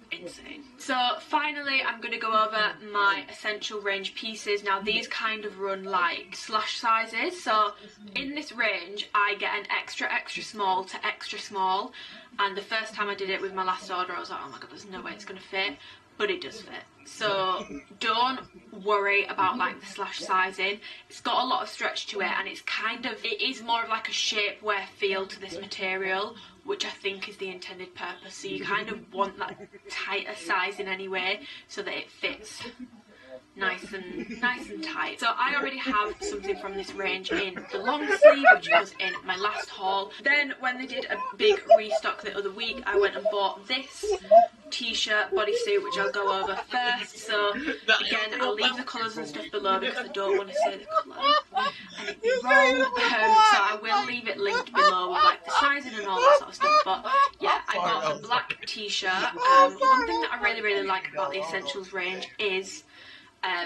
insane. So finally, I'm going to go over my essential range pieces. Now these kind of run like slash sizes, so in this range I get an extra small to extra small, and the first time I did it with my last order I was like, oh my god, there's no way it's going to fit, but it does fit. So don't worry about like the slash sizing. It's got a lot of stretch to it, and it is more of like a shapewear feel to this material, which I think is the intended purpose. So you kind of want that tighter sizing anyway, so that it fits nice and tight. So I already have something from this range in the long sleeve, which was in my last haul. Then when they did a big restock the other week, I went and bought this t-shirt bodysuit, which I'll go over first. So again, I'll leave the colours and stuff below because I don't want to say the colour and it'd be wrong. So I will leave it linked below with like the sizing and all that sort of stuff. But yeah, I got the black t-shirt. One thing that I really like about the Essentials range is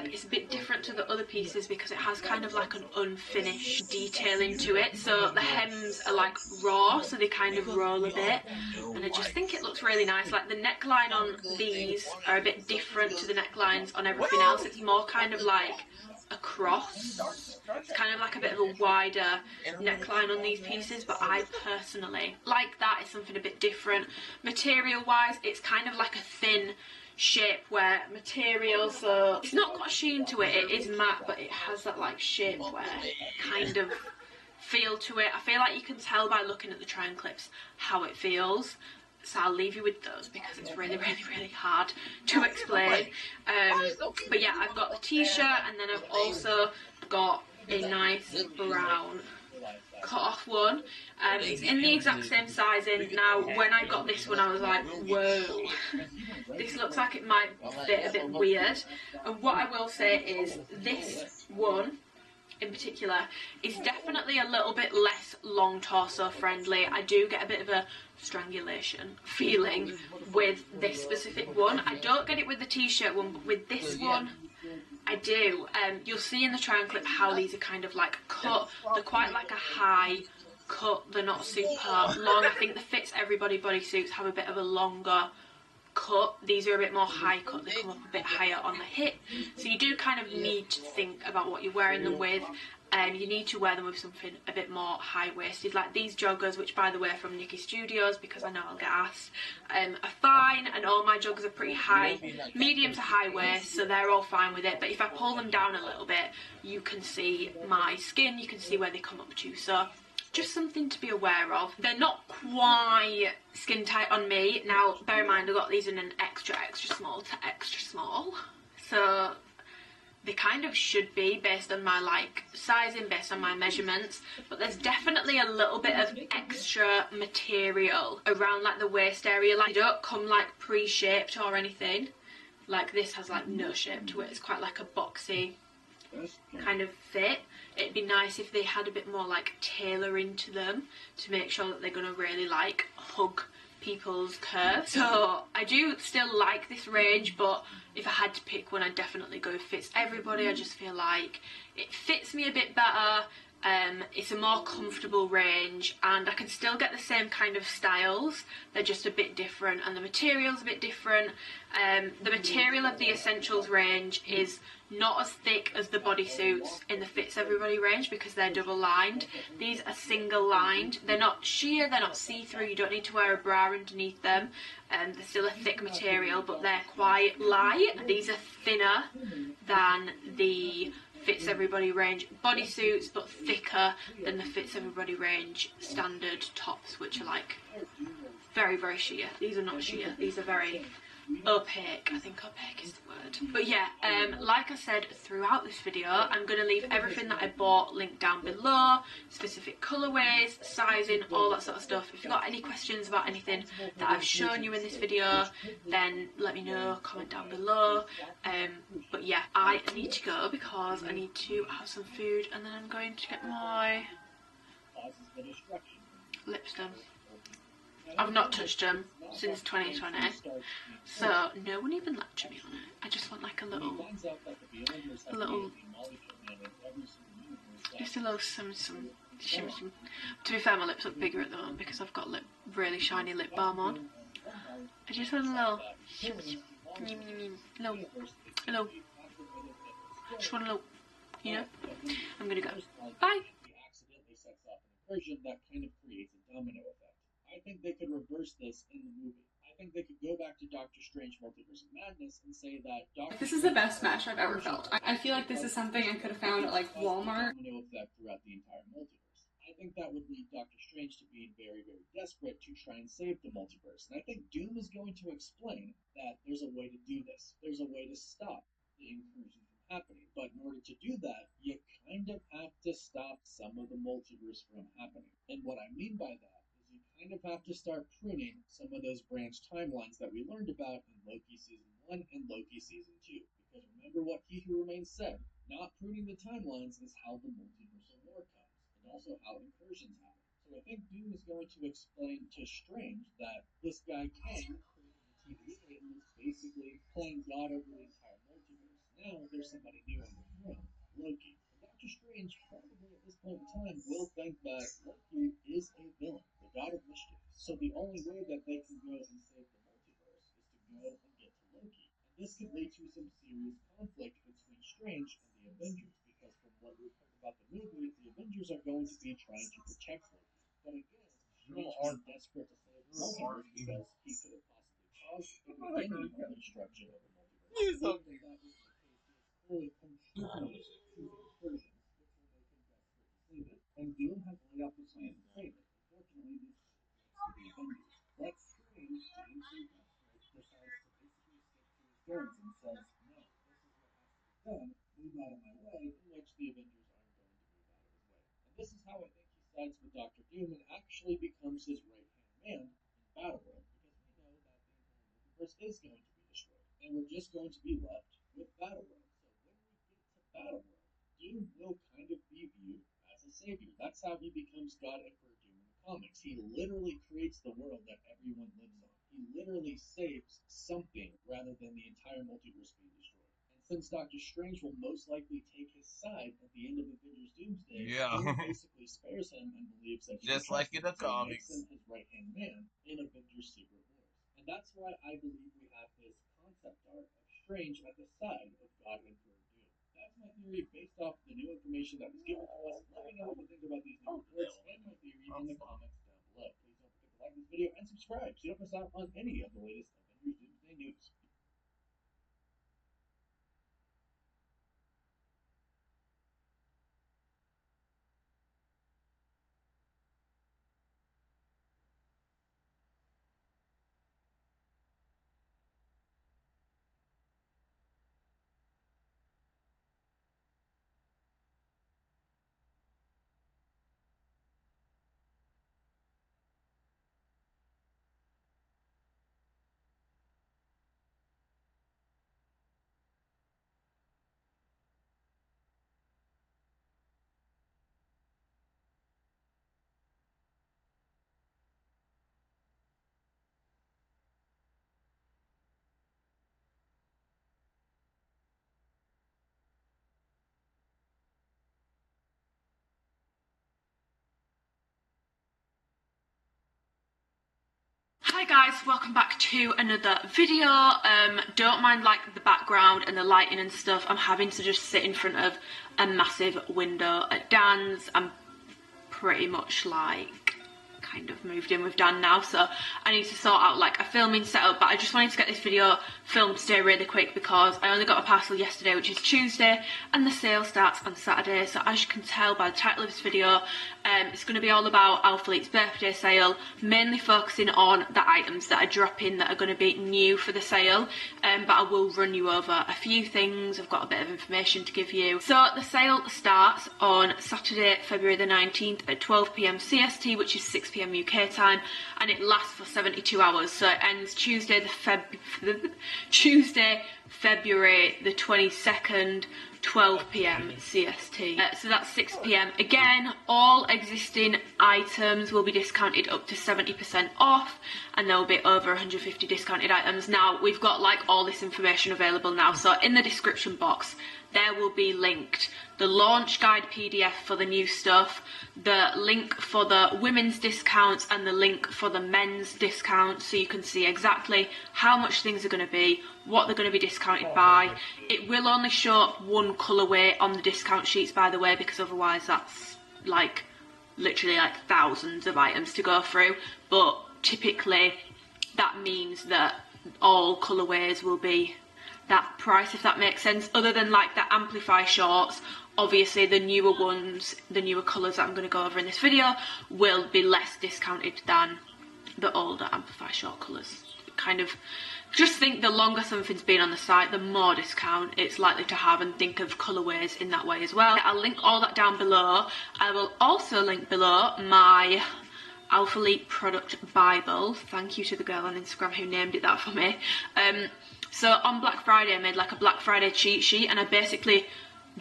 it's a bit different to the other pieces because it has kind of like an unfinished detailing to it. So the hems are like raw, so they kind of roll a bit, and I just think it looks really nice. Like the neckline on these are a bit different to the necklines on everything else. It's more kind of like a cross. It's kind of like a bit of a wider neckline on these pieces, but I personally like that. It's something a bit different. Material wise, it's kind of like a thin shapewear material, so it's not got a sheen to it. It is matte, but it has that like shapewear kind of feel to it. I feel like you can tell by looking at the triangle clips how it feels, so I'll leave you with those because it's really hard to explain. But yeah, I've got the t-shirt, and then I've also got a nice brown cut off one. It's in the exact same sizing. Now when I got this one I was like, whoa, this looks like it might fit a bit weird. And what I will say is this one in particular is definitely a little bit less long torso friendly. I do get a bit of a strangulation feeling with this specific one. I don't get it with the t-shirt one, but with this one I do. You'll see in the triangle clip how these are kind of like cut. They're quite like a high cut, they're not super long. I think the Fits Everybody bodysuits have a bit of a longer cut. These are a bit more high cut, they come up a bit higher on the hip, so you do kind of need to think about what you're wearing them with. You need to wear them with something a bit more high-waisted, like these joggers, which by the way from Nikki Studios, because I know I'll get asked, are fine, and all my joggers are pretty high, medium to high waist, so they're all fine with it. But if I pull them down a little bit, you can see my skin, you can see where they come up to, so just something to be aware of. They're not quite skin tight on me. Now bear in mind I got these in an extra small to extra small, so they kind of should be based on my like sizing, based on my measurements, but there's definitely a little bit of extra material around like the waist area. Like they don't come like pre-shaped or anything. Like this has like no shape to it. It's quite like a boxy kind of fit. It'd be nice if they had a bit more like tailoring to them to make sure that they're gonna really like hug people's curves. So I do still like this range, but if I had to pick one I'd definitely go Fits Everybody. I just feel like it fits me a bit better. It's a more comfortable range, and I can still get the same kind of styles, they're just a bit different, and the material's a bit different. The material of the Essentials range is not as thick as the bodysuits in the Fits Everybody range because they're double lined. These are single lined. They're not sheer, they're not see-through, you don't need to wear a bra underneath them. They're still a thick material, but they're quite light. These are thinner than the Fits Everybody range bodysuits, but thicker than the Fits Everybody range standard tops, which are like very, very sheer. These are not sheer, these are very opaque. I think opaque is the word. But yeah, like I said throughout this video, I'm going to leave everything that I bought linked down below, specific colourways, sizing, all that sort of stuff. If you've got any questions about anything that I've shown you in this video, then let me know, comment down below. But yeah, I need to go because I need to have some food, and then I'm going to get my lips done. I've not touched them since 2020, so no one even lectured me on it. I just want like a little, just a little some shim. To be fair, my lips look bigger at the moment because I've got really shiny lip balm on. I just want a little, hello. Just want a little, you know. I'm gonna go. Bye.
Accidentally sets off an incursion that kind of creates a domino effect. I think they could reverse this in the movie. I think they could go back to Doctor Strange Multiverse of Madness and say that
this is the best smash I've ever felt. I feel like this is something I could have found at like Walmart.
Domino effect throughout the entire multiverse. I think that would lead Doctor Strange to being very, very desperate to try and save the multiverse. And I think Doom is going to explain that there's a way to do this. There's a way to stop the incursion from happening. But in order to do that, you kind of have to stop some of the multiverse from happening. And what I mean by that, you kind of have to start pruning some of those branch timelines that we learned about in Loki Season 1 and Loki Season 2. Because remember what He Who Remains said, not pruning the timelines is how the multiversal war comes, and also how incursions happen. So I think Doom is going to explain to Strange that this guy Kang created the TVA and was basically playing God over the entire multiverse. Now there's somebody new on the throne, Loki. Doctor Strange probably at this point in time will think that Loki is a villain, the god of mischief. So the only way that they can go and save the multiverse is to go and get to Loki. And this could lead to some serious conflict between Strange and the Avengers, because from what we've heard about the movie, the Avengers are going to be trying to protect Loki. But again, Strange is desperate to save the multiverse because he could have possibly caused the beginning of the destruction of the multiverse. That was the case. He has fully contributed to the incursion, which will make him desperate to save it. And Doom has laid out the plan to save it. Unfortunately, this is to the Avengers. But Strange, to include desperate, decides to basically stick to his guns and says, no, this is what has to be done. Move out of my way, in which the Avengers aren't going to move out of his way. And this is how I think he sides with Doctor Doom and actually becomes his right-hand man in Battleworld, because we know that the entire multiverse is going to be destroyed. And we're just going to be left with Battleworld. Battleworld, Doom will kind of be viewed as a savior. That's how he becomes God Emperor Doom in the comics. He literally creates the world that everyone lives on. He literally saves something rather than the entire multiverse being destroyed. And since Doctor Strange will most likely take his side at the end of Avengers Doomsday, Doom basically spares him and believes that he
just like in the comics,
makes him his right-hand man in Avengers Secret Wars. And that's why I believe we have this concept art of Strange at the side of God Emperor Doom. That's my theory based off the new information that was given to us. Let me know what you think about these new reports and my theory in the comments down below. Please don't forget to like this video and subscribe so you don't miss out on any of the latest Avengers Doomsday news.
Hi guys, welcome back to another video. Don't mind like the background and the lighting and stuff. I'm having to just sit in front of a massive window at Dan's. I'm pretty much like kind of moved in with Dan now, so I need to sort out like a filming setup. But I just wanted to get this video filmed today really quick because I only got a parcel yesterday, which is Tuesday, and the sale starts on Saturday. So as you can tell by the title of this video, it's going to be all about Alphalete's birthday sale, mainly focusing on the items that are dropping that are going to be new for the sale, but I will run you over a few things. I've got a bit of information to give you. So the sale starts on Saturday, February the 19th at 12 PM CST, which is 6 PM UK time, and it lasts for 72 hours. So it ends Tuesday, February the 22nd, 12 PM CST. So that's 6 PM. Again, all existing items will be discounted up to 70% off, and there will be over 150 discounted items. Now, we've got like all this information available now, so in the description box there will be linked the launch guide PDF for the new stuff, the link for the women's discounts, and the link for the men's discounts, so you can see exactly how much things are going to be, what they're going to be discounted by. It will only show one colourway on the discount sheets, by the way, because otherwise that's like literally like thousands of items to go through. But typically that means that all colourways will be that price, if that makes sense, other than like the Amplify shorts. Obviously the newer ones, the newer colours that I'm going to go over in this video will be less discounted than the older Amplify short colours. Kind of just think the longer something's been on the site, the more discount it's likely to have, and think of colourways in that way as well. I'll link all that down below. I will also link below my Alphalete product Bible. Thank you to the girl on Instagram who named it that for me. So on Black Friday I made like a Black Friday cheat sheet, and I basically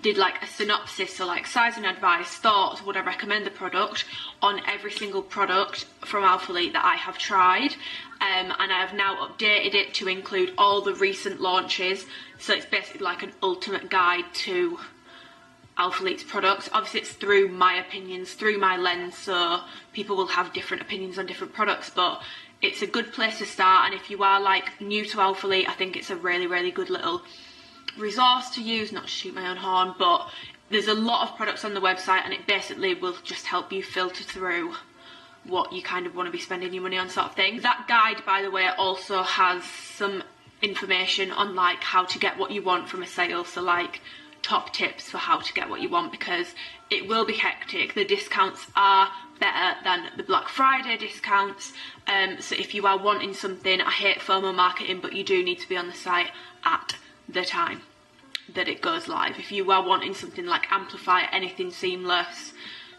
did like a synopsis, so like sizing advice, thoughts, would I recommend the product on every single product from Alphalete that I have tried, and I have now updated it to include all the recent launches, so it's basically like an ultimate guide to Alphalete's products. Obviously it's through my opinions, through my lens, so people will have different opinions on different products, but it's a good place to start. And if you are like new to Alphalete, I think it's a really, really good little resource to use, not to shoot my own horn, but there's a lot of products on the website, and it basically will just help you filter through what you kind of want to be spending your money on, sort of thing. That guide, by the way, also has some information on like how to get what you want from a sale, so like top tips for how to get what you want, because it will be hectic. The discounts are better than the Black Friday discounts, so if you are wanting something, I hate FOMO marketing, but you do need to be on the site at the time that it goes live. If you are wanting something like Amplify, anything seamless,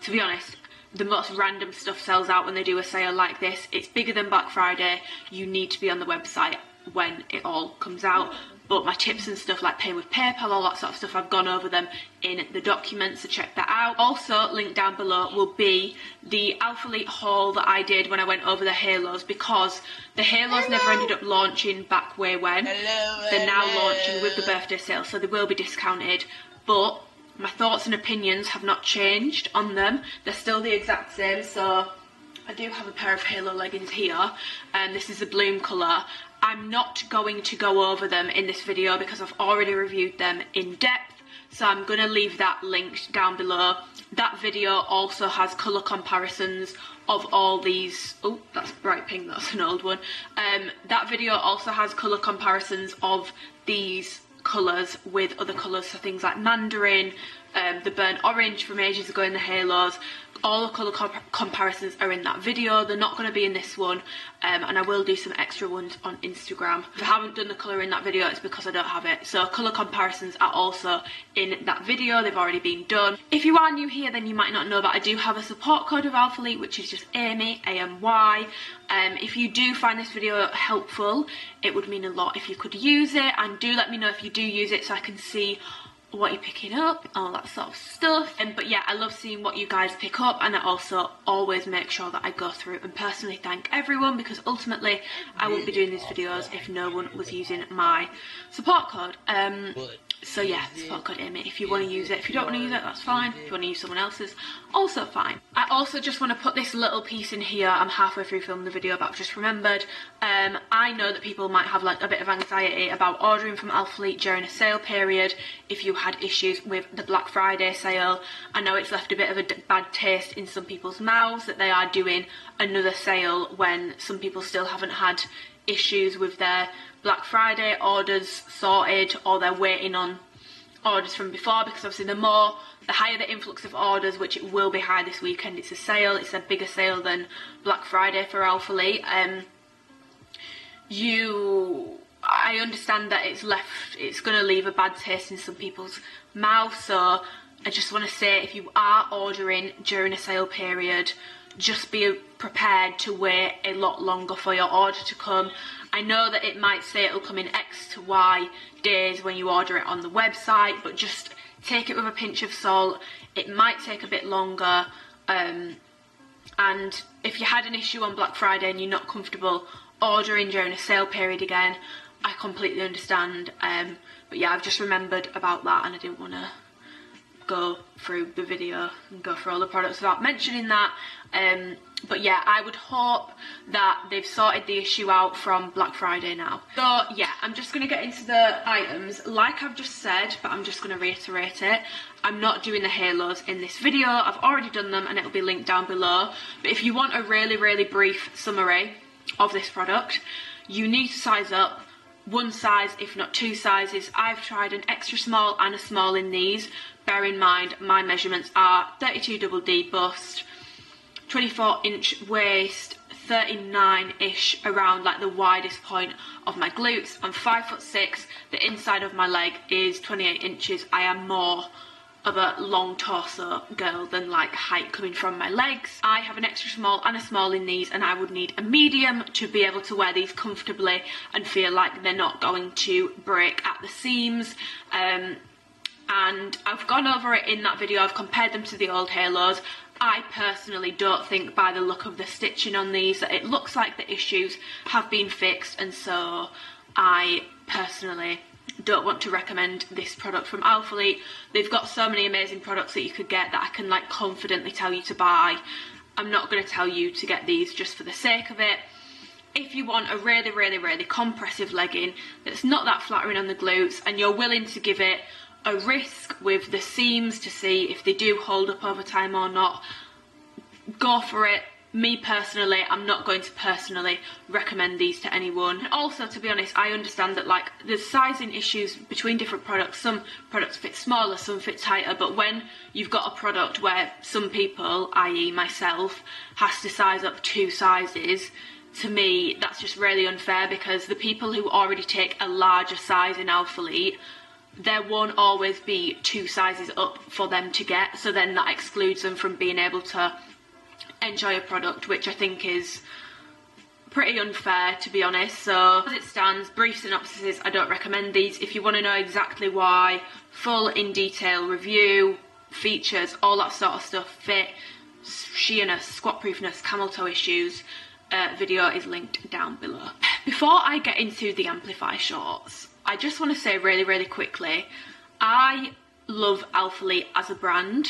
to be honest, the most random stuff sells out when they do a sale like this. It's bigger than Black Friday. You need to be on the website when it all comes out. But my tips and stuff like paying with PayPal, all that sort of stuff, I've gone over them in the documents, so check that out. Also, linked down below will be the Alphalete haul that I did when I went over the halos, because the halos never ended up launching back way when. They're now launching with the birthday sale, so they will be discounted, but my thoughts and opinions have not changed on them. They're still the exact same. So I do have a pair of halo leggings here, and this is the Bloom colour. I'm not going to go over them in this video because I've already reviewed them in depth, so I'm going to leave that linked down below. That video also has colour comparisons of all these. Oh, that's bright pink, that's an old one. That video also has colour comparisons of these colours with other colours, so things like Mandarin, the burnt orange from ages ago in the halos. All the colour comparisons are in that video. They're not going to be in this one, and I will do some extra ones on Instagram. If I haven't done the colour in that video, it's because I don't have it. So colour comparisons are also in that video. They've already been done. If you are new here, then you might not know, but I do have a support code of Alphalete, which is just Amy, A-M-Y. If you do find this video helpful, it would mean a lot if you could use it, and do let me know if you do use it so I can see what you're picking up, all that sort of stuff. But yeah, I love seeing what you guys pick up, and I also always make sure that I go through and personally thank everyone, because ultimately I wouldn't be doing these videos if no one was using my support code. So yeah, spot code Amy if you want to use it. If you don't want to use it, that's fine. If you want to use someone else's, also fine. I also just want to put this little piece in here. I'm halfway through filming the video, but I've just remembered. I know that people might have like a bit of anxiety about ordering from Alphalete during a sale period if you had issues with the Black Friday sale. I know it's left a bit of a bad taste in some people's mouths that they are doing another sale when some people still haven't had issues with their Black Friday orders sorted, or they're waiting on orders from before, because obviously the higher the influx of orders, which it will be high this weekend, it's a sale, it's a bigger sale than Black Friday for Alphalete. I understand that it's going to leave a bad taste in some people's mouths, so I just want to say, if you are ordering during a sale period, just be prepared to wait a lot longer for your order to come. I know that it might say it'll come in X to Y days when you order it on the website, but just take it with a pinch of salt. It might take a bit longer, and if you had an issue on Black Friday and you're not comfortable ordering during a sale period again, I completely understand, but yeah, I've just remembered about that, and I didn't want to go through the video and go through all the products without mentioning that. But yeah, I would hope that they've sorted the issue out from Black Friday now. So yeah, I'm just going to get into the items like I've just said, but I'm just going to reiterate it. I'm not doing the halos in this video. I've already done them and it'll be linked down below. But if you want a really, really brief summary of this product, you need to size up one size, if not two sizes. I've tried an extra small and a small in these. Bear in mind, my measurements are 32 double D bust, 24-inch waist, 39-ish around like the widest point of my glutes. I'm 5'6". The inside of my leg is 28 inches. I am more of a long torso girl than like height coming from my legs. I have an extra small and a small in these, and I would need a medium to be able to wear these comfortably and feel like they're not going to break at the seams. And I've gone over it in that video. I've compared them to the old halos. I personally don't think, by the look of the stitching on these, that it looks like the issues have been fixed, and so I personally don't want to recommend this product from Alphalete. They've got so many amazing products that you could get that I can like confidently tell you to buy. I'm not going to tell you to get these just for the sake of it. If you want a really, really, really compressive legging that's not that flattering on the glutes, and you're willing to give it a risk with the seams to see if they do hold up over time or not, go for it. Me personally, I'm not going to personally recommend these to anyone. And also, to be honest, I understand that like there's sizing issues between different products. Some products fit smaller, some fit tighter, but when you've got a product where some people, i.e. myself, has to size up two sizes, to me that's just really unfair, because the people who already take a larger size in Alphalete, there won't always be two sizes up for them to get, so then that excludes them from being able to enjoy a product, which I think is pretty unfair, to be honest. So as it stands, brief synopsis, I don't recommend these. If you want to know exactly why, full in detail review, features, all that sort of stuff, fit, sheerness, squat proofness, camel toe issues, video is linked down below. Before I get into the Amplify shorts, I just want to say really, really quickly, I love Alphalete as a brand,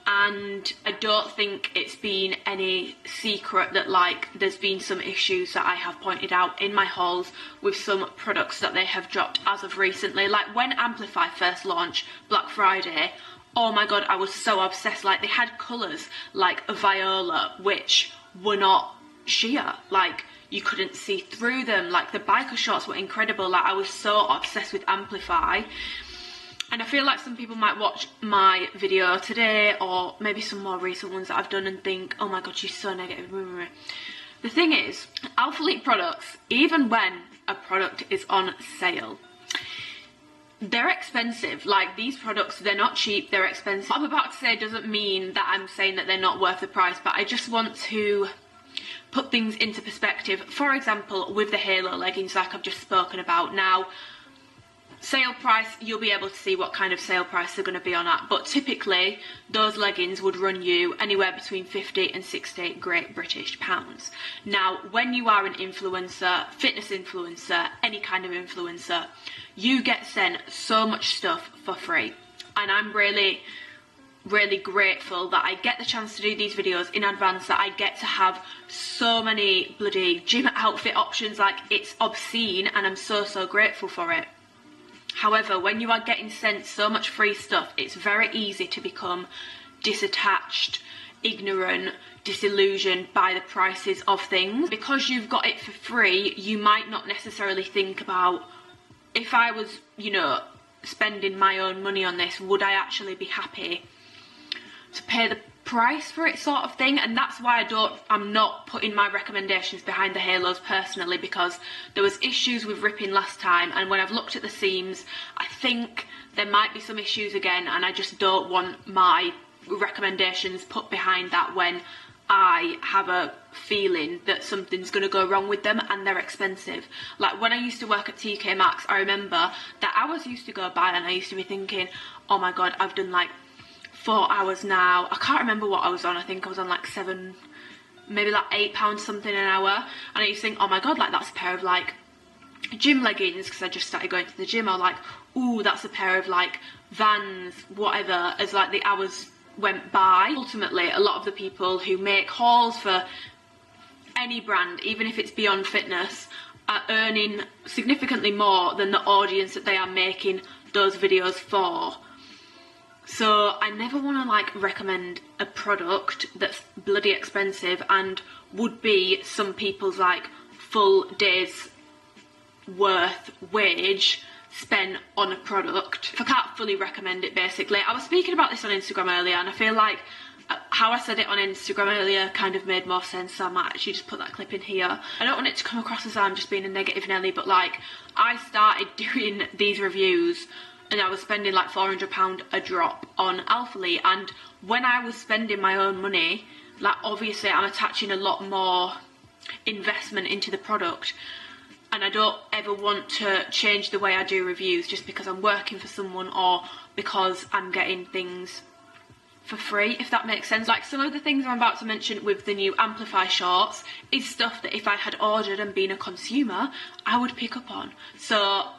and I don't think it's been any secret that like there's been some issues that I have pointed out in my hauls with some products that they have dropped as of recently. Like when Amplify first launched Black Friday, oh my god, I was so obsessed. Like they had colours like a viola, which were not sheer, like you couldn't see through them. Like the biker shorts were incredible. Like I was so obsessed with Amplify. And I feel like some people might watch my video today, or maybe some more recent ones that I've done, and think, oh my god, she's so negative. The thing is, Alphalete products, even when a product is on sale, they're expensive. Like these products, they're not cheap, they're expensive. What I'm about to say doesn't mean that I'm saying that they're not worth the price, but I just want to put things into perspective. For example, with the halo leggings like I've just spoken about. Now, sale price, you'll be able to see what kind of sale price they're going to be on at, but typically those leggings would run you anywhere between 50 and 60 Great British pounds. Now, when you are an influencer, fitness influencer, any kind of influencer, you get sent so much stuff for free, and I'm really grateful that I get the chance to do these videos in advance, that I get to have so many bloody gym outfit options. Like, it's obscene, and I'm so grateful for it. However, when you are getting sent so much free stuff, it's very easy to become disattached, ignorant, disillusioned by the prices of things. Because you've got it for free, you might not necessarily think about, if I was, you know, spending my own money on this, would I actually be happy to pay the price for it, sort of thing. And that's why I'm not putting my recommendations behind the halos personally, because there was issues with ripping last time, and when I've looked at the seams, I think there might be some issues again, and I just don't want my recommendations put behind that when I have a feeling that something's going to go wrong with them, and they're expensive. Like, when I used to work at TK Maxx, I remember that hours used to go by and I used to be thinking, oh my god, I've done like 4 hours now. I can't remember what I was on. I think I was on like maybe like £8 something an hour. And I used to think, oh my god, like that's a pair of like gym leggings, because I just started going to the gym. I was like, ooh, that's a pair of like Vans, whatever, as like the hours went by. Ultimately, a lot of the people who make hauls for any brand, even if it's Beyond Fitness, are earning significantly more than the audience that they are making those videos for. So I never want to like recommend a product that's bloody expensive and would be some people's like full day's worth wage spent on a product. I can't fully recommend it, basically. I was speaking about this on Instagram earlier, and I feel like how I said it on Instagram earlier kind of made more sense, so I might actually just put that clip in here. I don't want it to come across as I'm just being a negative Nelly, but like, I started doing these reviews and I was spending like £400 a drop on Alphalete, and when I was spending my own money, like obviously I'm attaching a lot more investment into the product, and I don't ever want to change the way I do reviews just because I'm working for someone or because I'm getting things for free, if that makes sense. Like, some of the things I'm about to mention with the new Amplify shorts is stuff that if I had ordered and been a consumer, I would pick up on. So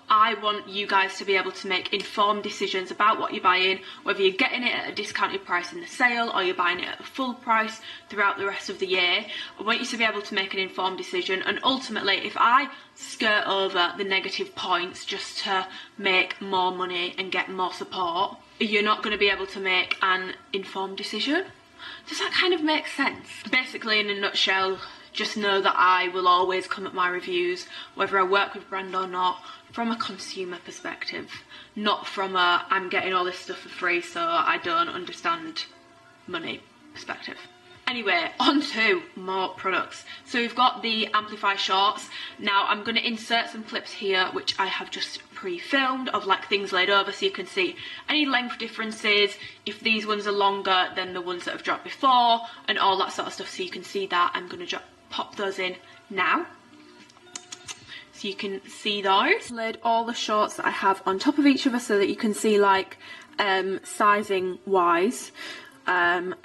I want you guys to be able to make informed decisions about what you're buying, whether you're getting it at a discounted price in the sale or you're buying it at a full price throughout the rest of the year. I want you to be able to make an informed decision, and ultimately, if I skirt over the negative points just to make more money and get more support, you're not going to be able to make an informed decision. Does that kind of make sense? Basically, in a nutshell, just know that I will always come at my reviews, whether I work with brand or not, from a consumer perspective, not from a I'm getting all this stuff for free so I don't understand money perspective. Anyway, on to more products. So we've got the Amplify shorts. Now I'm going to insert some clips here which I have just pre-filmed of like things laid over, so you can see any length differences, if these ones are longer than the ones that have dropped before, and all that sort of stuff, so you can see that. I'm going to pop those in now so you can see those. Laid all the shorts that I have on top of each other so that you can see like sizing wise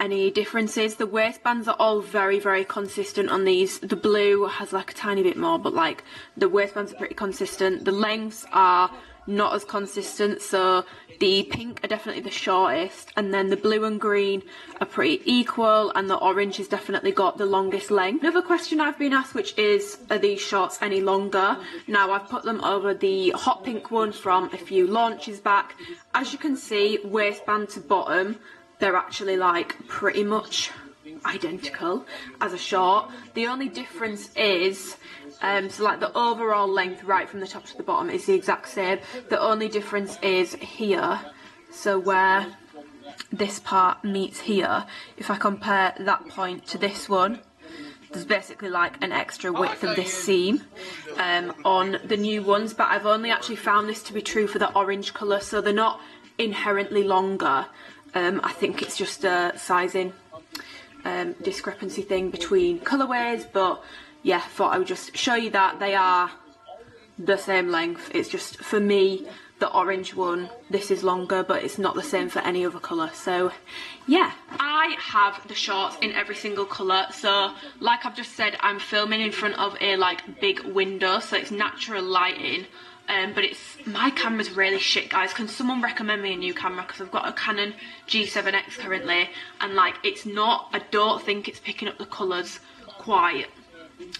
any differences. The waistbands are all very consistent on these. The blue has like a tiny bit more, but like the waistbands are pretty consistent. The lengths are not as consistent, so the pink are definitely the shortest, and then the blue and green are pretty equal, and the orange has definitely got the longest length. Another question I've been asked, which is, are these shorts any longer? Now I've put them over the hot pink one from a few launches back. As you can see, waistband to bottom, they're actually like pretty much identical as a short. The only difference is so like the overall length right from the top to the bottom is the exact same. The only difference is here, so where this part meets here, if I compare that point to this one, there's basically like an extra width of this seam on the new ones, but I've only actually found this to be true for the orange colour, so they're not inherently longer. I think it's just a sizing discrepancy thing between colourways, but yeah, thought I would just show you that they are the same length. It's just, for me,
the orange one, this is longer, but it's not the same for any other colour. So yeah, I have the shorts in every single colour. So like I've just said, I'm filming in front of a like big window, so it's natural lighting. But my camera's really shit, guys. Can someone recommend me a new camera? Because I've got a Canon G7X currently, and like it's not, I don't think it's picking up the colours quite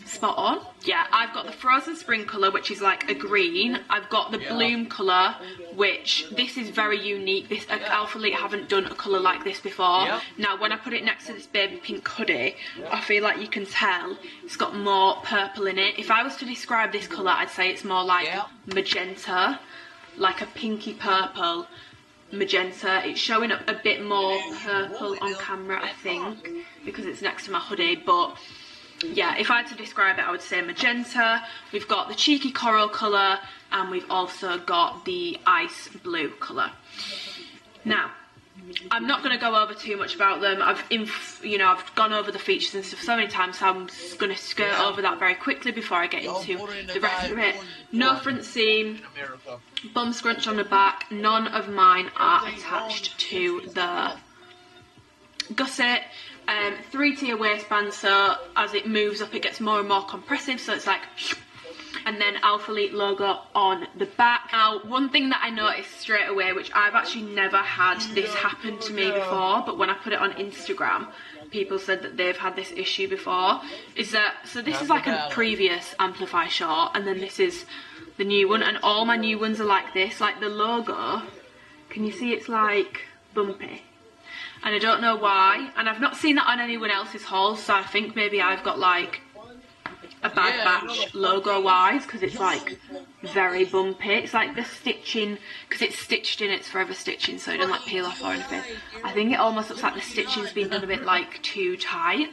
spot on. Yeah, I've got the Frozen Spring colour, which is like a green. I've got the Bloom colour, which this is very unique. This Alphalete haven't done a colour like this before. Now when I put it next to this baby pink hoodie, I feel like you can tell it's got more purple in it. If I was to describe this colour, I'd say it's more like magenta, like a pinky purple magenta. It's showing up a bit more purple on camera, I think, because it's next to my hoodie, but yeah, if I had to describe it, I would say magenta. We've got the cheeky coral colour, and we've also got the ice blue colour. Now, I'm not going to go over too much about them. I've gone over the features and stuff so many times, so I'm just going to skirt over that very quickly before I get into the rest of it. No front seam, bum scrunch on the back. None of mine are attached to the gusset. 3-tier waistband, so as it moves up it gets more and more compressive, so it's like, and then Alphalete logo on the back. Now one thing that I noticed straight away, which I've actually never had this happen to me before, but when I put it on Instagram people said that they've had this issue before, is that, so this is like a previous Amplify short, and then this is the new one, and all my new ones are like this. Like the logo, can you see it's like bumpy? And I don't know why, and I've not seen that on anyone else's hauls, so I think maybe I've got like a bad batch logo wise, because it's like very bumpy. It's like the stitching, because it's stitched in, it's forever stitching, so it doesn't like peel off or anything. I think it almost looks like the stitching's been done a bit like too tight.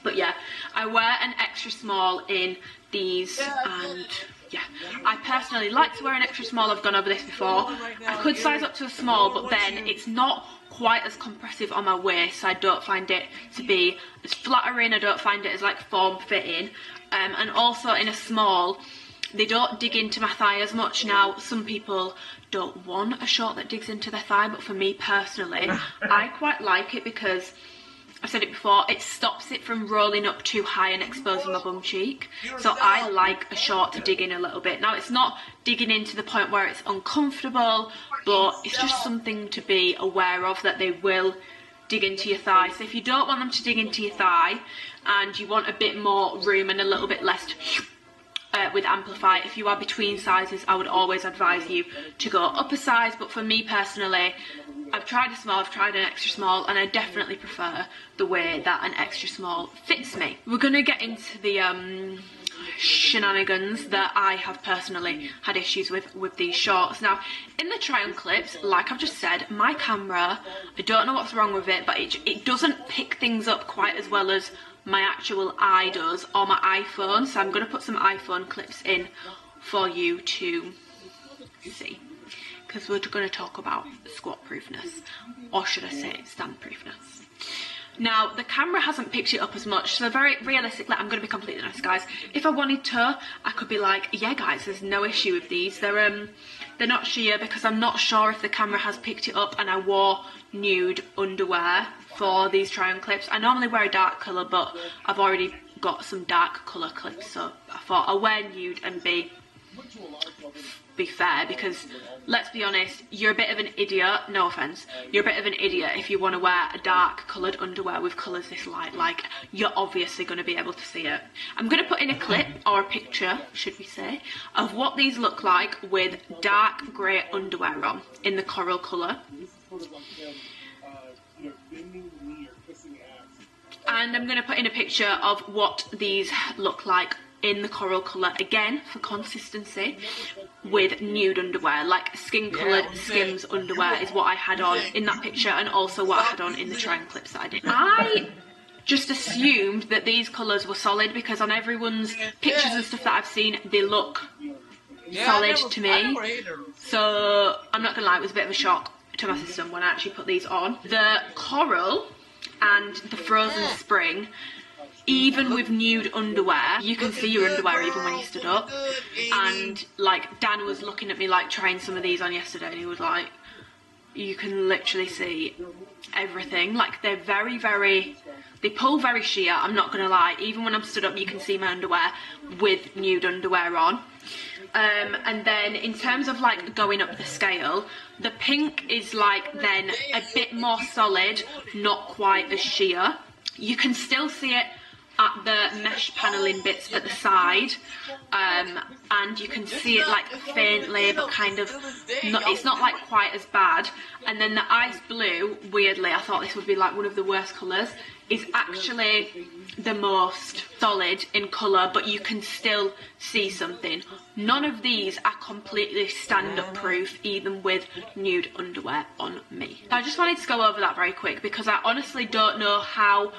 But yeah, I wear an extra small in these, and yeah, I personally like to wear an extra small. I've gone over this before. I could size up to a small, but then it's not quite as compressive on my waist, so I don't find it to be as flattering. I don't find it as like form fitting, and also in a small they don't dig into my thigh as much. Now some people don't want a short that digs into their thigh, but for me personally I quite like it, because I've said it before, it stops it from rolling up too high and exposing my bum cheek. So I like a short to dig in a little bit. Now it's not digging in to the point where it's uncomfortable, but it's just something to be aware of, that they will dig into your thigh. So if you don't want them to dig into your thigh and you want a bit more room and a little bit less with Amplify, if you are between sizes, I would always advise you to go up a size. But for me personally, I've tried a small, I've tried an extra small, and I definitely prefer the way that an extra small fits me. We're going to get into the shenanigans that I have personally had issues with these shorts. Now, in the try on clips, like I've just said, my camera, I don't know what's wrong with it, but it doesn't pick things up quite as well as my actual eye does, or my iPhone. So I'm going to put some iPhone clips in for you to see, because we're going to talk about squat proofness, or should I say stand proofness. Now the camera hasn't picked it up as much, so very realistically, I'm going to be completely honest guys, if I wanted to, I could be like, yeah guys, there's no issue with these, they're not sheer, because I'm not sure if the camera has picked it up, and I wore nude underwear for these try on clips. I normally wear a dark colour, but I've already got some dark colour clips, so I thought I'll wear nude and be fair, because let's be honest, you're a bit of an idiot, no offence, you're a bit of an idiot if you want to wear a dark coloured underwear with colours this light. Like, you're obviously going to be able to see it. I'm going to put in a clip, or a picture should we say, of what these look like with dark grey underwear on in the coral colour. And I'm going to put in a picture of what these look like in the coral colour, again for consistency, with nude underwear, like skin coloured Skims underwear is what I had on in that picture, and also what I had on in the try-on clips that I did. I just assumed that these colours were solid, because on everyone's pictures and stuff that I've seen, they look solid to me. So I'm not gonna lie, it was a bit of a shock to my system when I actually put these on. The coral and the Frozen Spring
even with nude underwear, you can see your underwear even when you stood up. And like Dan was looking at me like trying some of these on yesterday, and he was like, you can literally see everything. Like they're very, very, they pull very sheer, I'm not gonna lie. Even when I'm stood up, you can see my underwear with nude underwear on. And then in terms of like going up the scale, the pink is like then a bit more solid, not quite as sheer. You can still see it at the mesh paneling bits at the side, and you can see it like faintly, but kind of not, it's not like quite as bad. And then the ice blue, weirdly, I thought this would be like one of the worst colours, is actually the most solid in colour, but you can still see something. None of these are completely stand-up proof, even with nude underwear on me. So I just wanted to go over that very quick because I honestly don't know how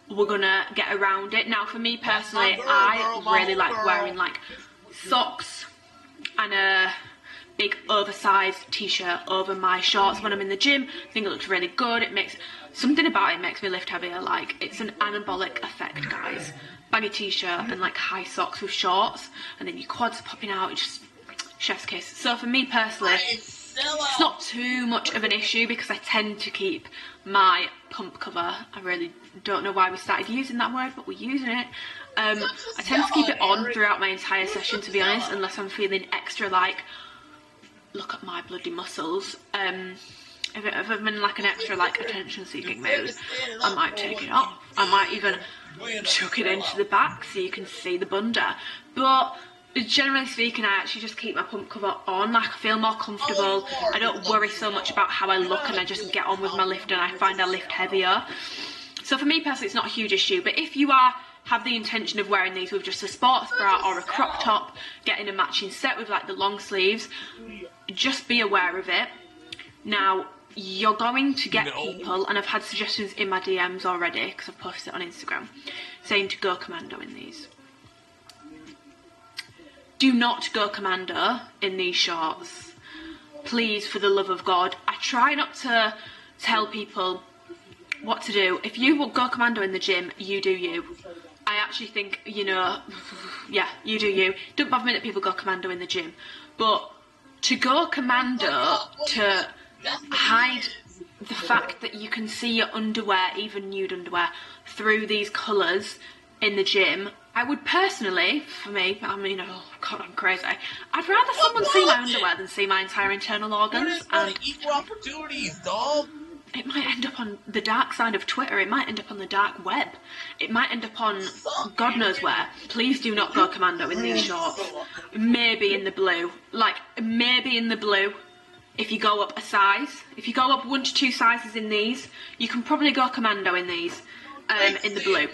we're gonna get around it. Now for me personally, I really like wearing like socks and a big oversized t-shirt over my shorts when I'm in the gym. I think it looks really good. It makes something about it makes me lift heavier. Like it's an anabolic effect, guys. Baggy t-shirt and like high socks with shorts, and then your quads popping out. It's just chef's kiss. So for me personally, it's not too much of an issue because I tend to keep my pump cover. I really don't know why we started using that word, but we're using it. I tend to keep it on throughout my entire session, to be honest, unless I'm feeling extra like, look at my bloody muscles. If I'm in like an extra like attention seeking mood, I might take it off. I might even tuck it into the back so you can see the bunda. But generally speaking, I actually just keep my pump cover on. Like I feel more comfortable. I don't worry so much about how I look, and I just get on with my lift, and I find I lift heavier. So for me personally, it's not a huge issue. But if you have the intention of wearing these with just a sports bra or a crop top, getting a matching set with like the long sleeves, just be aware of it. Now, you're going to get people, and I've had suggestions in my DMs already because I've posted it on Instagram, saying to go commando in these. Do not go commando in these shorts. Please, for the love of God. I try not to tell people what to do. If you will go commando in the gym, you do you. I actually think, you know, yeah, you do you. Don't bother me that people go commando in the gym. But to go commando, to hide the fact that you can see your underwear, even nude underwear, through these colours in the gym, I would personally, for me, I mean, oh God, I'm crazy. I'd rather someone see my underwear than see my entire internal organs. And
equal opportunities, dog.
It might end up on the dark side of Twitter. It might end up on the dark web. It might end up on God knows where. Please do not go commando in these shorts. Maybe in the blue. Like, maybe in the blue. If you go up a size. If you go up 1 to 2 sizes in these, you can probably go commando in these. In the blue.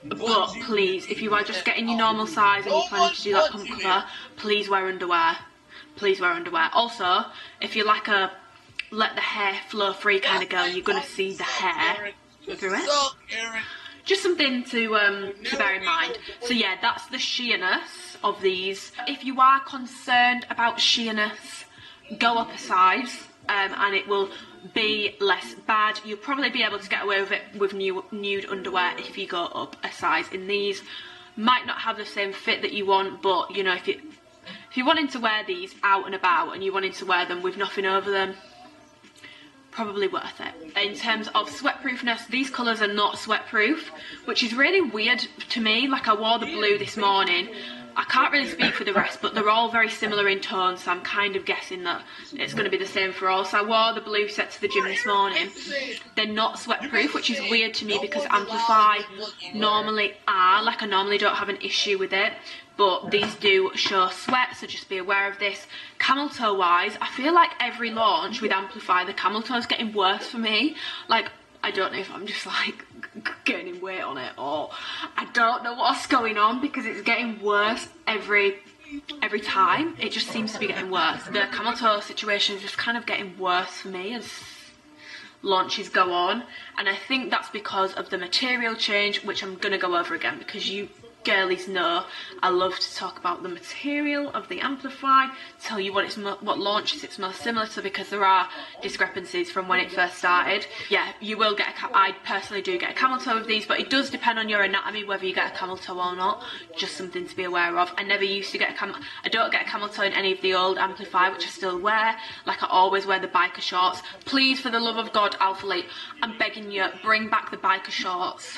But please, if you are just getting your normal size and you're planning to do that pump cover, please wear underwear. Please wear underwear. Also, if you're like a let the hair flow free kind of girl, you're going to see the hair through it. Just something to bear in mind. So yeah, that's the sheerness of these. If you are concerned about sheerness, go up a size, and it will be less bad. You'll probably be able to get away with it with nude underwear if you go up a size in these. Might not have the same fit that you want, but you know, if you're wanting to wear these out and about and you're wanting to wear them with nothing over them, probably worth it. In terms of sweatproofness, these colours are not sweatproof, which is really weird to me. Like I wore the blue this morning. I can't really speak for the rest, but they're all very similar in tone, so I'm kind of guessing that it's going to be the same for all. So I wore the blue set to the gym this morning. They're not sweatproof, which is weird to me because Amplify normally are. Like I normally don't have an issue with it, but these do show sweat, so just be aware of this. Camel toe wise, I feel like every launch with Amplify, the camel toe is getting worse for me. Like, I don't know if I'm just like gaining weight on it, or I don't know what's going on because it's getting worse every time. It just seems to be getting worse. The camel toe situation is just kind of getting worse for me as launches go on, and I think that's because of the material change, which I'm gonna go over again because you girlies know I love to talk about the material of the Amplify, tell you what launches it's most similar to, because there are discrepancies from when it first started. Yeah, you will get I personally do get a camel toe with these, but it does depend on your anatomy whether you get a camel toe or not. Just something to be aware of. I never used to get I don't get a camel toe in any of the old Amplify, which I still wear. Like, I always wear the biker shorts. Please, for the love of God, Alphalete, I'm begging you, bring back the biker shorts.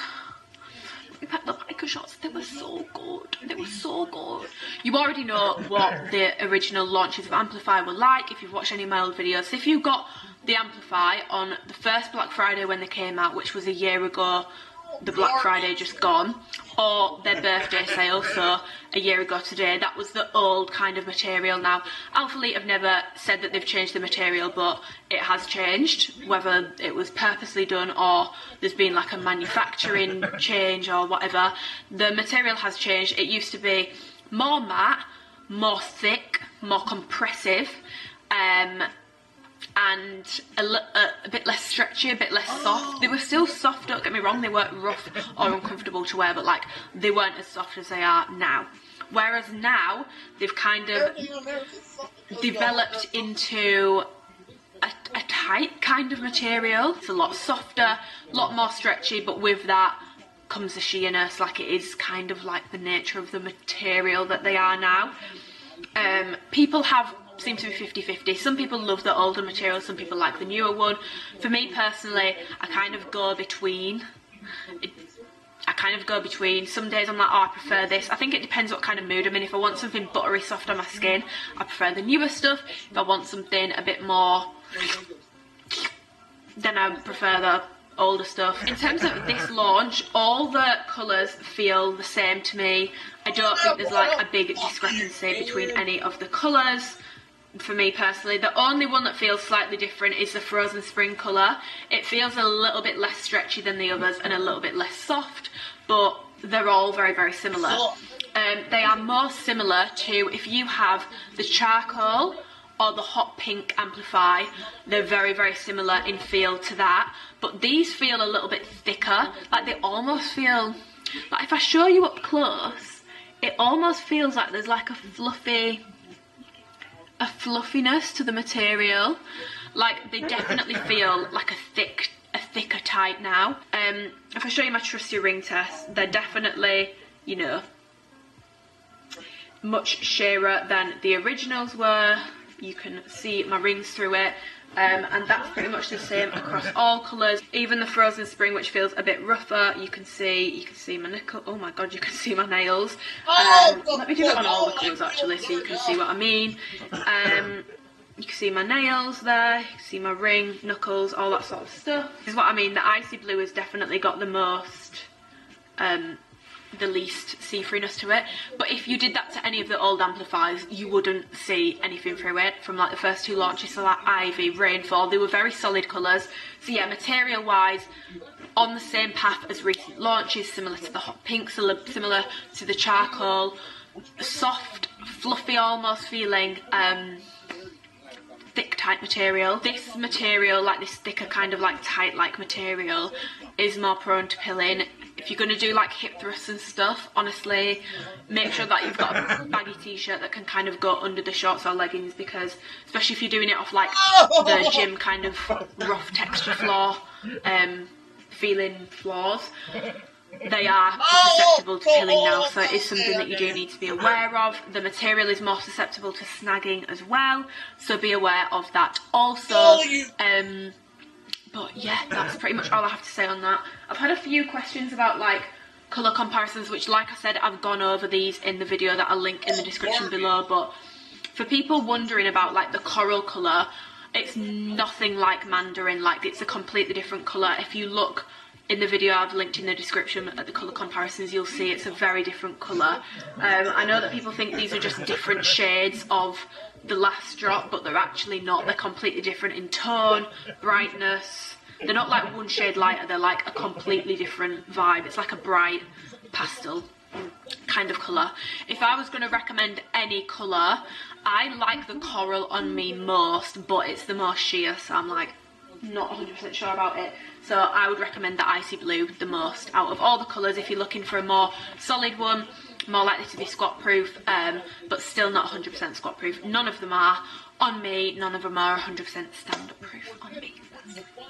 The biker shorts, they were so good. They were so good. You already know what the original launches of Amplify were like if you've watched any of my old videos. So if you got the Amplify on the first Black Friday when they came out, which was a year ago, the Black Friday just gone, or their birthday sale, so a year ago today, that was the old kind of material. Now, Alphalete have never said that they've changed the material, but it has changed, whether it was purposely done or there's been like a manufacturing change or whatever. The material has changed. It used to be more matte, more thick, more compressive, and a bit less stretchy, a bit less soft. They were still soft, don't get me wrong, they weren't rough or uncomfortable to wear, but like, they weren't as soft as they are now. Whereas now, they've kind of developed into a tight kind of material. It's a lot softer, a lot more stretchy, but with that comes the sheerness. Like, it is kind of like the nature of the material that they are now. People seem to be 50-50. Some people love the older material, some people like the newer one. For me personally, I kind of go between. Some days I'm like, oh, I prefer this. I think it depends what kind of mood I'm in. If I want something buttery soft on my skin, I prefer the newer stuff. If I want something a bit more, then I prefer the older stuff. In terms of this launch, all the colours feel the same to me. I don't think there's like a big discrepancy between any of the colours. For me personally, the only one that feels slightly different is the Frozen Spring colour. It feels a little bit less stretchy than the others and a little bit less soft, but they're all very, very similar. They are more similar to if you have the charcoal or the hot pink Amplify. They're very, very similar in feel to that, but these feel a little bit thicker. Like, they almost feel like, if I show you up close, it almost feels like there's like a fluffiness to the material. Like, they definitely feel like a thicker type now. If I show you my trusty ring test, they're definitely, you know, much sheerer than the originals were. You can see my rings through it, and that's pretty much the same across all colours. Even the Frozen Spring, which feels a bit rougher, you can see my nickel. Oh my god, you can see my nails. Let me do it on all the colours actually, so you can see what I mean. You can see my nails there, you can see my ring, knuckles, all that sort of stuff. This is what I mean. The icy blue has definitely got the most, the least see-throughness to it. But if you did that to any of the old Amplifiers, you wouldn't see anything through it from like the first two launches. So like Ivy, Rainfall, they were very solid colours. So yeah, material-wise, on the same path as recent launches, similar to the hot pink, similar to the charcoal, soft, fluffy almost feeling, thick type material. This material, like this thicker kind of like tight like material, is more prone to pilling. If you're going to do like hip thrusts and stuff, honestly, make sure that you've got a baggy t-shirt that can kind of go under the shorts or leggings, because especially if you're doing it off like the gym kind of rough texture floor, feeling floors, they are susceptible to pilling now, so it is something that you do need to be aware of. The material is more susceptible to snagging as well, so be aware of that also. But yeah, that's pretty much all I have to say on that. I've had a few questions about like colour comparisons, which, like I said, I've gone over these in the video that I'll link in the description below. But for people wondering about like the coral colour, it's nothing like Mandarin. Like, it's a completely different colour. If you look in the video I've linked in the description at the colour comparisons, you'll see it's a very different colour. I know that people think these are just different shades of the last drop, but they're actually not. They're completely different in tone, brightness. They're not like one shade lighter, they're like a completely different vibe. It's like a bright pastel kind of colour. If I was going to recommend any colour, I like the coral on me most, but it's the most sheer, so I'm like, not 100% sure about it. So I would recommend the icy blue the most out of all the colours. If you're looking for a more solid one, more likely to be squat proof, but still not 100% squat proof. None of them are on me, none of them are 100% stand up proof on me.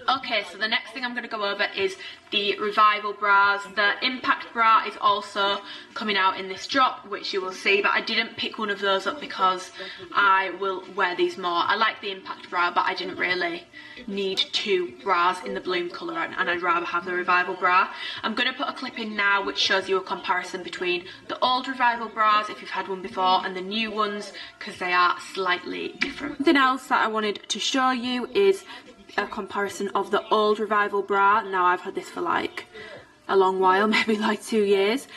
Okay, so the next thing I'm going to go over is the Revival bras. The Impact bra is also coming out in this drop, which you will see, but I didn't pick one of those up because I will wear these more. I like the Impact bra, but I didn't really need 2 bras in the bloom colour, and I'd rather have the Revival bra. I'm going to put a clip in now which shows you a comparison between the old Revival bras, if you've had one before, and the new ones, because they are slightly different. Something else that I wanted to show you is a comparison of the old Revival bra. Now I've had this for like a long while, maybe like 2 years,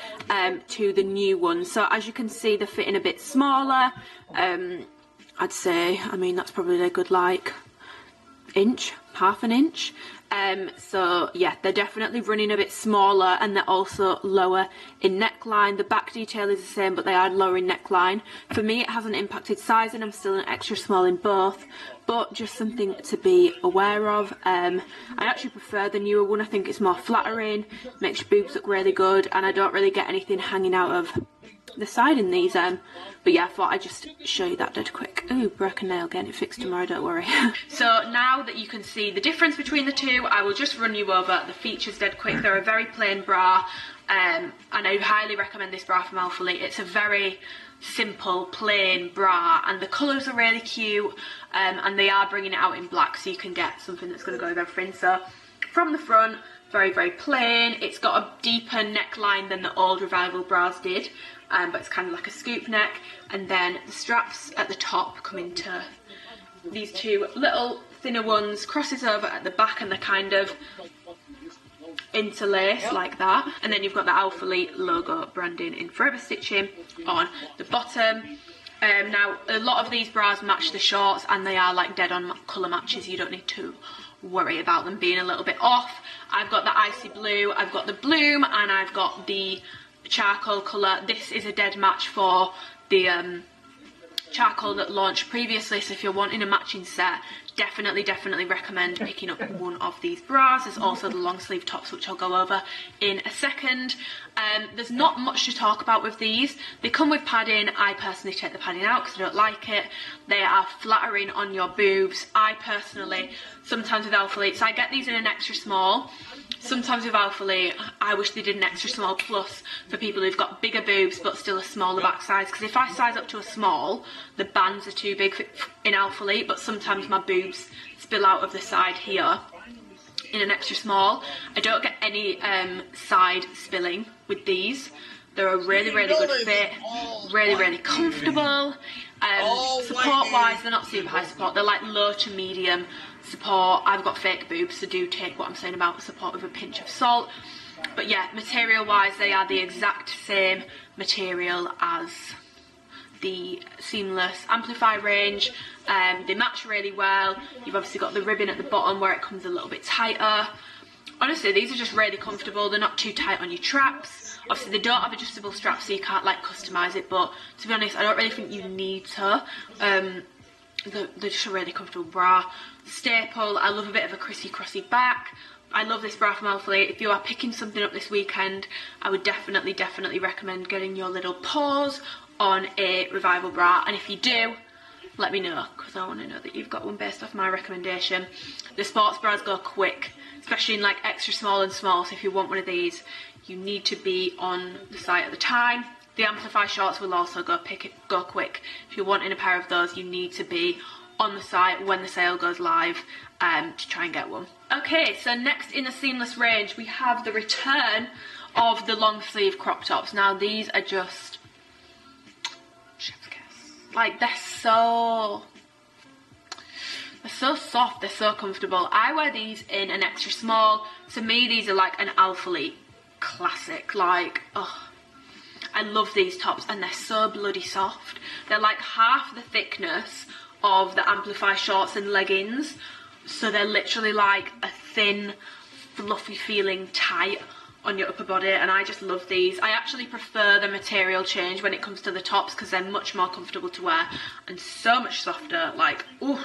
to the new one. So as you can see, they're fitting a bit smaller. I'd say, I mean, that's probably a good like inch, half an inch. So yeah, they're definitely running a bit smaller, and they're also lower in neckline. The back detail is the same, but they are lower in neckline. For me, it hasn't impacted sizing. I'm still an extra small in both, but just something to be aware of. I actually prefer the newer one. I think it's more flattering, makes your boobs look really good, and I don't really get anything hanging out of the side in these. But yeah, I thought I'd just show you that dead quick. Ooh, broken nail, getting it fixed tomorrow, don't worry. So now that you can see the difference between the two, I will just run you over the features dead quick. They're a very plain bra, and I highly recommend this bra from Alphalete. It's a very simple, plain bra, and the colours are really cute, and they are bringing it out in black, so you can get something that's going to go with everything. So from the front, very, very plain. It's got a deeper neckline than the old Revival bras did, but it's kind of like a scoop neck, and then the straps at the top come into these 2 little thinner ones, crosses over at the back, and they're kind of interlace like that, and then you've got the Alphalete logo branding in forever stitching on the bottom. Now a lot of these bras match the shorts, and they are like dead on colour matches. You don't need to worry about them being a little bit off. I've got the icy blue, I've got the bloom, and I've got the charcoal colour. This is a dead match for the charcoal that launched previously, so if you're wanting a matching set, definitely recommend picking up one of these bras. There's also the long sleeve tops, which I'll go over in a second. There's not much to talk about with these. They come with padding. I personally take the padding out because I don't like it. They are flattering on your boobs. I personally, sometimes with Alphalete, so I get these in an extra small. Sometimes with Alphalete, I wish they did an extra small plus for people who've got bigger boobs but still a smaller back size, because if I size up to a small, the bands are too big in Alphalete, but sometimes my boobs spill out of the side here in an extra small. I don't get any side spilling with these. They're a really, really good fit, really, really comfortable. Support-wise, they're not super high support. They're like low to medium support. I've got fake boobs, so do take what I'm saying about support with a pinch of salt. But yeah, material-wise, they are the exact same material as the seamless Amplify range. They match really well. You've obviously got the ribbon at the bottom where it comes a little bit tighter. Honestly, these are just really comfortable. They're not too tight on your traps. Obviously, they don't have adjustable straps, so you can't like customise it, but to be honest, I don't really think you need to. They're just a really comfortable bra. Staple, I love a bit of a crissy-crossy back. I love this bra from Alphalete. If you are picking something up this weekend, I would definitely recommend getting your little paws on a Revival bra, and if you do, let me know, because I want to know that you've got one based off my recommendation. The sports bras go quick, especially in like extra small and small, so if you want one of these, you need to be on the site at the time. The Amplify shorts will also go quick. If you're wanting a pair of those, you need to be on the site when the sale goes live to try and get one. Okay, so next in the seamless range, we have the return of the long sleeve crop tops. Now these are just chef's kiss. Like they're so soft, they're so comfortable. I wear these in an extra small. To me, these are like an Alphalete classic. Like, oh, I love these tops, and they're so bloody soft. They're like half the thickness of the Amplify shorts and leggings, so they're literally like a thin, fluffy feeling tight on your upper body, and I just love these. I actually prefer the material change when it comes to the tops because they're much more comfortable to wear and so much softer. Like, ooh,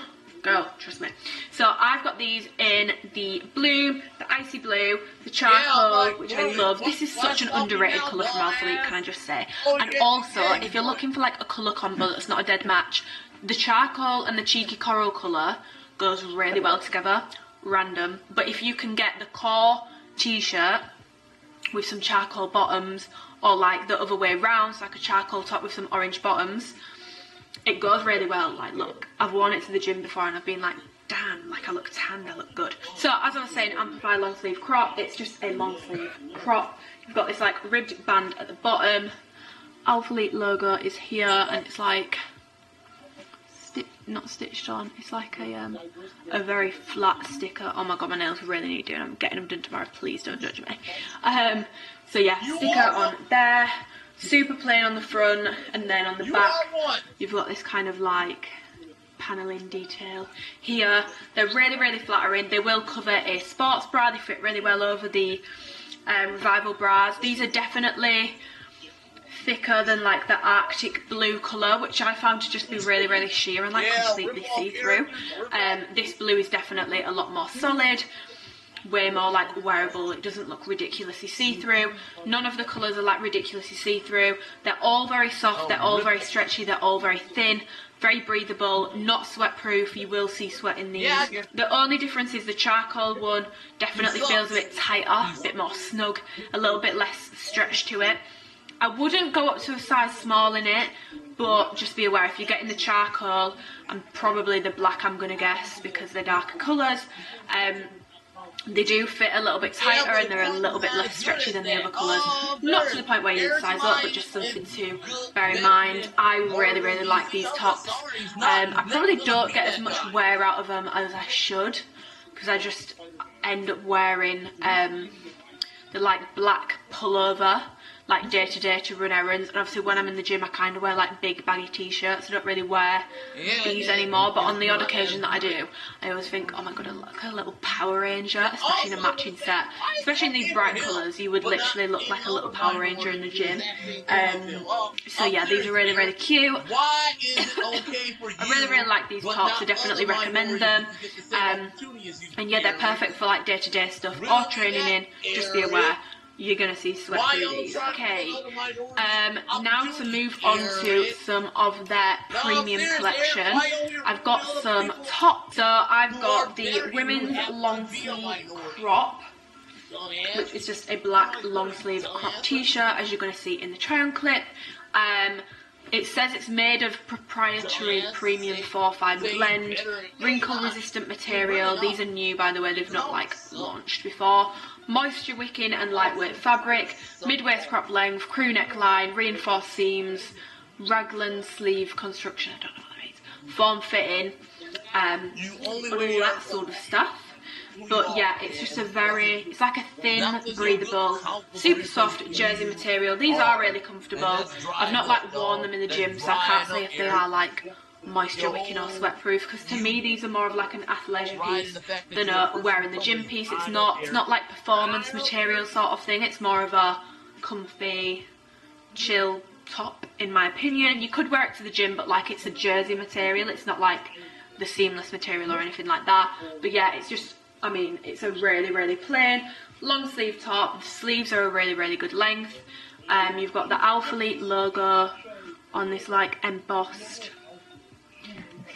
girl, trust me. So I've got these in the blue, the icy blue, the charcoal, which I love. This is such an underrated colour from Alphalete, can I just say. And also, if you're looking for like a colour combo that's not a dead match, the charcoal and the cheeky coral colour goes really well together. Random. But if you can get the core t-shirt with some charcoal bottoms, or like the other way around, so like a charcoal top with some orange bottoms, it goes really well. Like, look, I've worn it to the gym before and I've been like, damn, like I look tanned, I look good. So as I was saying, Amplify long sleeve crop, it's just a long sleeve crop. You've got this like ribbed band at the bottom. Alphalete logo is here, and it's like not stitched on, it's like a very flat sticker. Oh my god, my nails really need doing. I'm getting them done tomorrow, please don't judge me. So yeah, sticker on there, super plain on the front, and then on the back you've got this kind of like paneling detail here. They're really flattering. They will cover a sports bra, they fit really well over the Revival bras. These are definitely thicker than like the Arctic blue colour, which I found to just be really sheer and like completely see-through. This blue is definitely a lot more solid, way more like wearable. It doesn't look ridiculously see-through. None of the colours are like ridiculously see-through. They're all very soft, they're all very stretchy, they're all very thin, very breathable, not sweat-proof. You will see sweat in these. The only difference is the charcoal one definitely feels a bit tighter, a bit more snug, a little bit less stretch to it. I wouldn't go up to a size small in it, but just be aware if you're getting the charcoal and probably the black, I'm going to guess, because they're darker colours, they do fit a little bit tighter and they're a little bit less stretchy than the other colours. Not to the point where you need to size up, but just something to bear in mind. I really like these tops. I probably don't get as much wear out of them as I should, because I just end up wearing the like black pullover like day to day to run errands, and obviously when I'm in the gym I kind of wear like big baggy t-shirts. I don't really wear these anymore, but on the odd occasion that I do, I always think, oh my god, I look like a little Power Ranger, especially in a matching set. Especially in these bright colours, you would literally look like a little Power Ranger in the gym. So yeah, these are really cute. I really like these tops, I definitely recommend them. And yeah, they're perfect for like day to day stuff or training in. Just be aware, you're going to see sweat through these. Okay, now to move on to some of their premium collection. I've got some tops. So I've got the women's long sleeve crop, which is just a black long sleeve crop t-shirt, as you're going to see in the try on clip. It says it's made of proprietary premium 4-fibre blend, wrinkle resistant material. These are new, by the way, they've not like launched before. Moisture wicking and lightweight fabric, mid-waist crop length, crew neckline, reinforced seams, raglan sleeve construction, I don't know what that means, form fitting, all that sort of stuff. But yeah, it's just it's like a thin, breathable, super soft jersey material. These are really comfortable. I've not like worn them in the gym, so I can't say if they are like moisture wicking or sweat proof, because to me these are more of like an athleisure piece than a wear in the gym piece. It's not like performance material sort of thing. It's more of a comfy, chill top in my opinion. You could wear it to the gym, but like it's a jersey material. It's not like the seamless material or anything like that. But yeah, it's just, I mean, it's a really plain long sleeve top. The sleeves are a really good length. You've got the Alphalete logo on this like embossed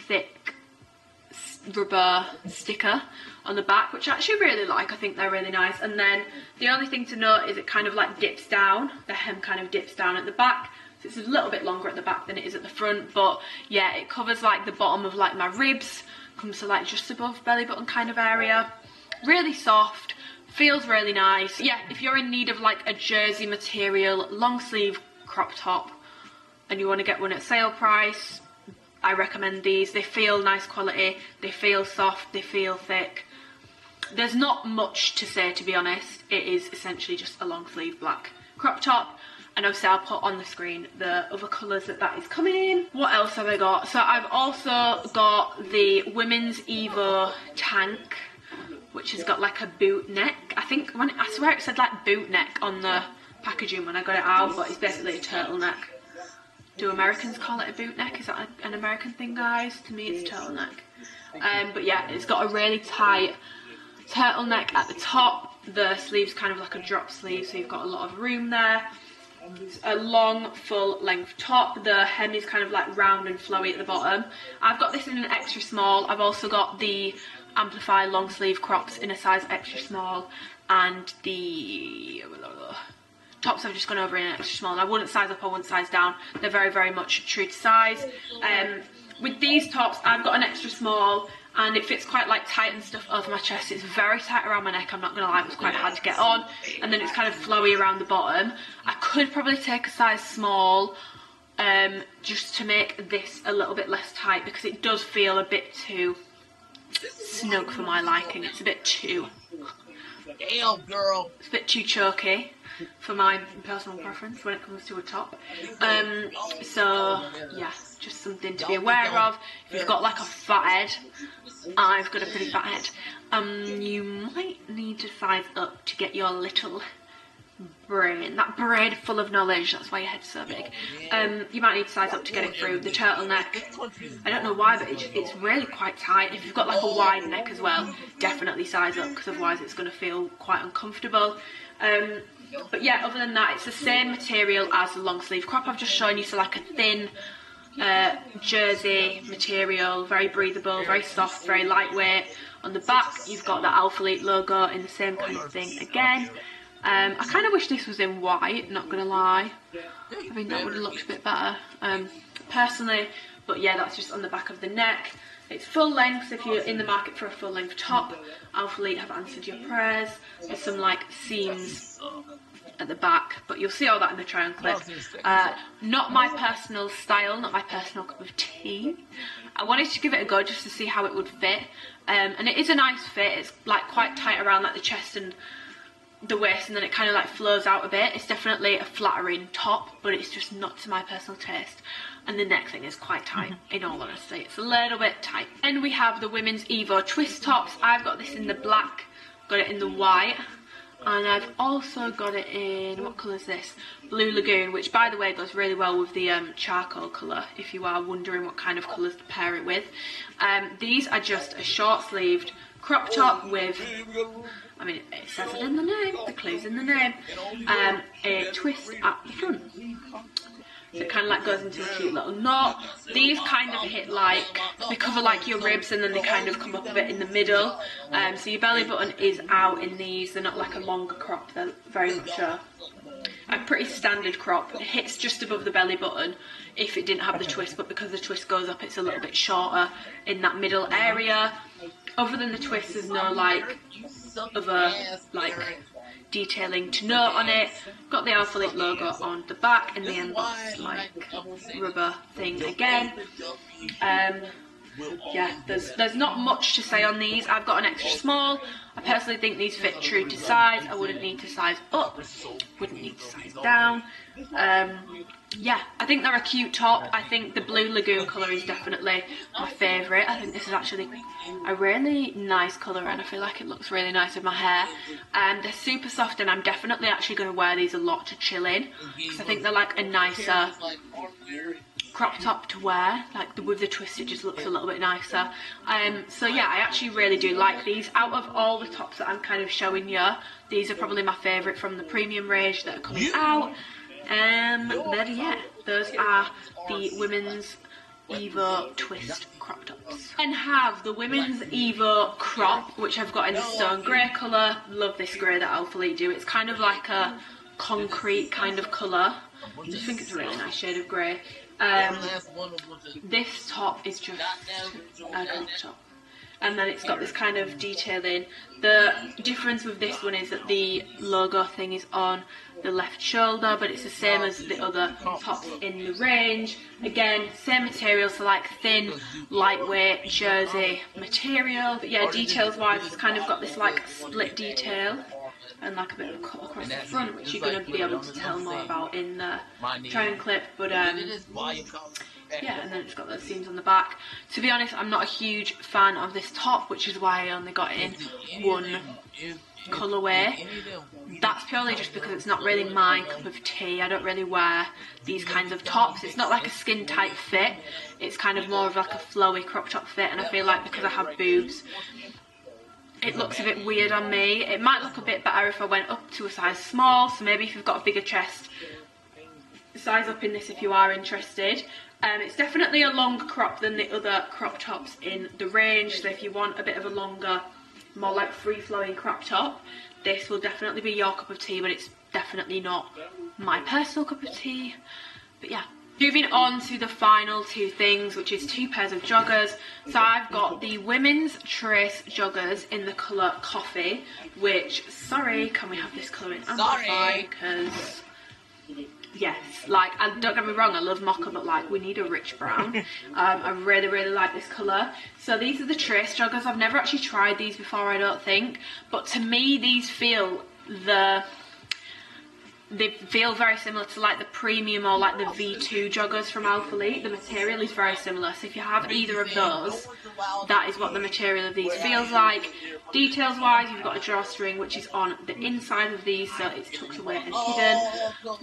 thick rubber sticker on the back, which I actually really like. I think they're really nice. And then the only thing to note is it kind of like dips down. The hem kind of dips down at the back, so it's a little bit longer at the back than it is at the front. But yeah, it covers like the bottom of like my ribs, comes to like just above belly button kind of area. Really soft, feels really nice. Yeah, if you're in need of like a jersey material long sleeve crop top and you want to get one at sale price, I recommend these. They feel nice quality, they feel soft, they feel thick. There's not much to say, to be honest. It is essentially just a long sleeve black crop top. And obviously I'll put on the screen the other colours that is coming in. What else have I got? So I've also got the women's Evo tank, which has got like a boot neck. I think I swear it said like boot neck on the packaging when I got it out, but it's basically a turtleneck do Americans call it a boot neck? Is that an American thing, guys? To me it's turtleneck. But yeah, it's got a really tight turtleneck at the top. The sleeve's kind of like a drop sleeve, so you've got a lot of room there. It's a long full length top. The hem is kind of like round and flowy at the bottom. I've got this in an extra small. I've also got the Amplify long sleeve crops in a size extra small, and the tops I've just gone over in an extra small. I wouldn't size up, I wouldn't size down. They're very, very much true to size. With these tops, I've got an extra small, and it fits quite like tight and stuff over my chest. It's very tight around my neck, I'm not gonna lie, it was quite hard to get on. And then it's kind of flowy around the bottom. I could probably take a size small, just to make this a little bit less tight, because it does feel a bit too snug for my liking. It's a bit too,
Damn, girl.
it's a bit too choky for my personal preference when it comes to a top. So yeah, just something to be aware of. If you've got like a fat head, I've got a pretty fat head, you might need to size up to get your little brain, that brain full of knowledge, that's why your head's so big. You might need to size up to get it through. The turtleneck, I don't know why, but it's really quite tight. If you've got like a wide neck as well, definitely size up, because otherwise it's going to feel quite uncomfortable. But yeah, other than that, it's the same material as the long sleeve crop I've just shown you, so like a thin jersey material, very breathable, very soft, very lightweight. On the back you've got the Alphalete logo in the same kind of thing again. I kind of wish this was in white, not gonna lie. I think that would have looked a bit better, personally. But yeah, that's just on the back of the neck. It's full length if you're in the market for a full length top. Alphalete have answered your prayers. There's some like seams at the back, but you'll see all that in the try on clip. Not my personal style, not my personal cup of tea. I wanted to give it a go just to see how it would fit, and it is a nice fit. It's like quite tight around like the chest and the waist, and then it kind of like flows out a bit. It's definitely a flattering top, but it's just not to my personal taste. And the neck thing is quite tight, in all honesty. It's a little bit tight. And we have the women's Evo twist tops. I've got this in the black, got it in the white, and I've also got it in, what colour is this? Blue Lagoon, which by the way goes really well with the charcoal colour, if you are wondering what kind of colours to pair it with. These are just a short sleeved crop top with, I mean, it says it in the name, the clue's in the name, a twist at the front. So it kind of like goes into a cute little knot. These kind of hit like, they cover like your ribs, and then they kind of come up a bit in the middle. So your belly button is out in these. They're not like a longer crop, they're very much a pretty standard crop. It hits just above the belly button if it didn't have the twist, but because the twist goes up, it's a little bit shorter in that middle area. Other than the twist, there's no like other like detailing to note on it. Got the Alphalete logo on the back and the embossed like rubber thing again. Yeah, there's not much to say on these. I've got an extra small. I personally think these fit true to size. I wouldn't need to size up, wouldn't need to size down. Yeah, I think they're a cute top. I think the Blue Lagoon colour is definitely my favourite. I think this is actually a really nice colour, and I feel like it looks really nice with my hair. They're super soft, and I'm definitely actually going to wear these a lot to chill in, because I think they're like a nicer crop top to wear, like with the twist it just looks a little bit nicer. So yeah, I actually really do like these. Out of all the tops that I'm kind of showing you, these are probably my favourite from the premium range that are coming out. But yeah, those are the women's Evo twist crop tops. And have the women's Evo crop, which I've got in the stone grey colour. Love this grey that Alphalete do. It's kind of like a concrete kind of colour. I just think it's a really nice shade of grey. This top is just a crop top, and then it's got this kind of detailing. The difference with this one is that the logo thing is on the left shoulder, but it's the same as the other tops in the range. Again, same material, so like thin, lightweight jersey material. But yeah, details wise, it's kind of got this like split detail and like a bit of a cut across the front, which you're going to be able to tell more about in the try and clip. But yeah, and then it's got those seams on the back. To be honest, I'm not a huge fan of this top, which is why I only got in one colourway. That's purely just because it's not really my cup of tea. I don't really wear these kinds of tops. It's not like a skin tight fit, it's kind of more of like a flowy crop top fit, and I feel like because I have boobs it looks a bit weird on me. It might look a bit better if I went up to a size small, so maybe if you've got a bigger chest, size up in this if you are interested. It's definitely a longer crop than the other crop tops in the range, so if you want a bit of a longer, more like free-flowing crop top, this will definitely be your cup of tea, but it's definitely not my personal cup of tea. But yeah. Moving on to the final two things, which is two pairs of joggers. So I've got the women's Trace joggers in the colour Coffee, which, sorry, can we have this colour in Amplify? Because, yes, like, don't get me wrong, I love mocha, but like, we need a rich brown. I really, really like this colour. So these are the Trace joggers. I've never actually tried these before, I don't think. But to me, these feel they feel very similar to like the premium or like the V2 joggers from Alphalete. The material is very similar, so if you have either of those, that is what the material of these feels like. Details wise, you've got a drawstring which is on the inside of these, so it's tucked away and hidden.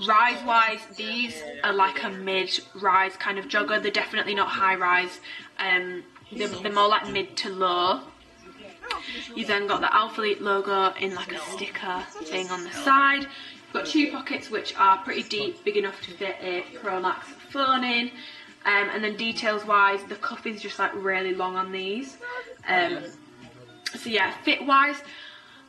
Rise wise, these are like a mid-rise kind of jogger. They're definitely not high rise, they're more like mid to low. You then got the Alphalete logo in like a sticker thing on the side. You've got two pockets which are pretty deep, big enough to fit a Pro Max phone in. And then details wise, the cuff is just like really long on these. So yeah, fit wise,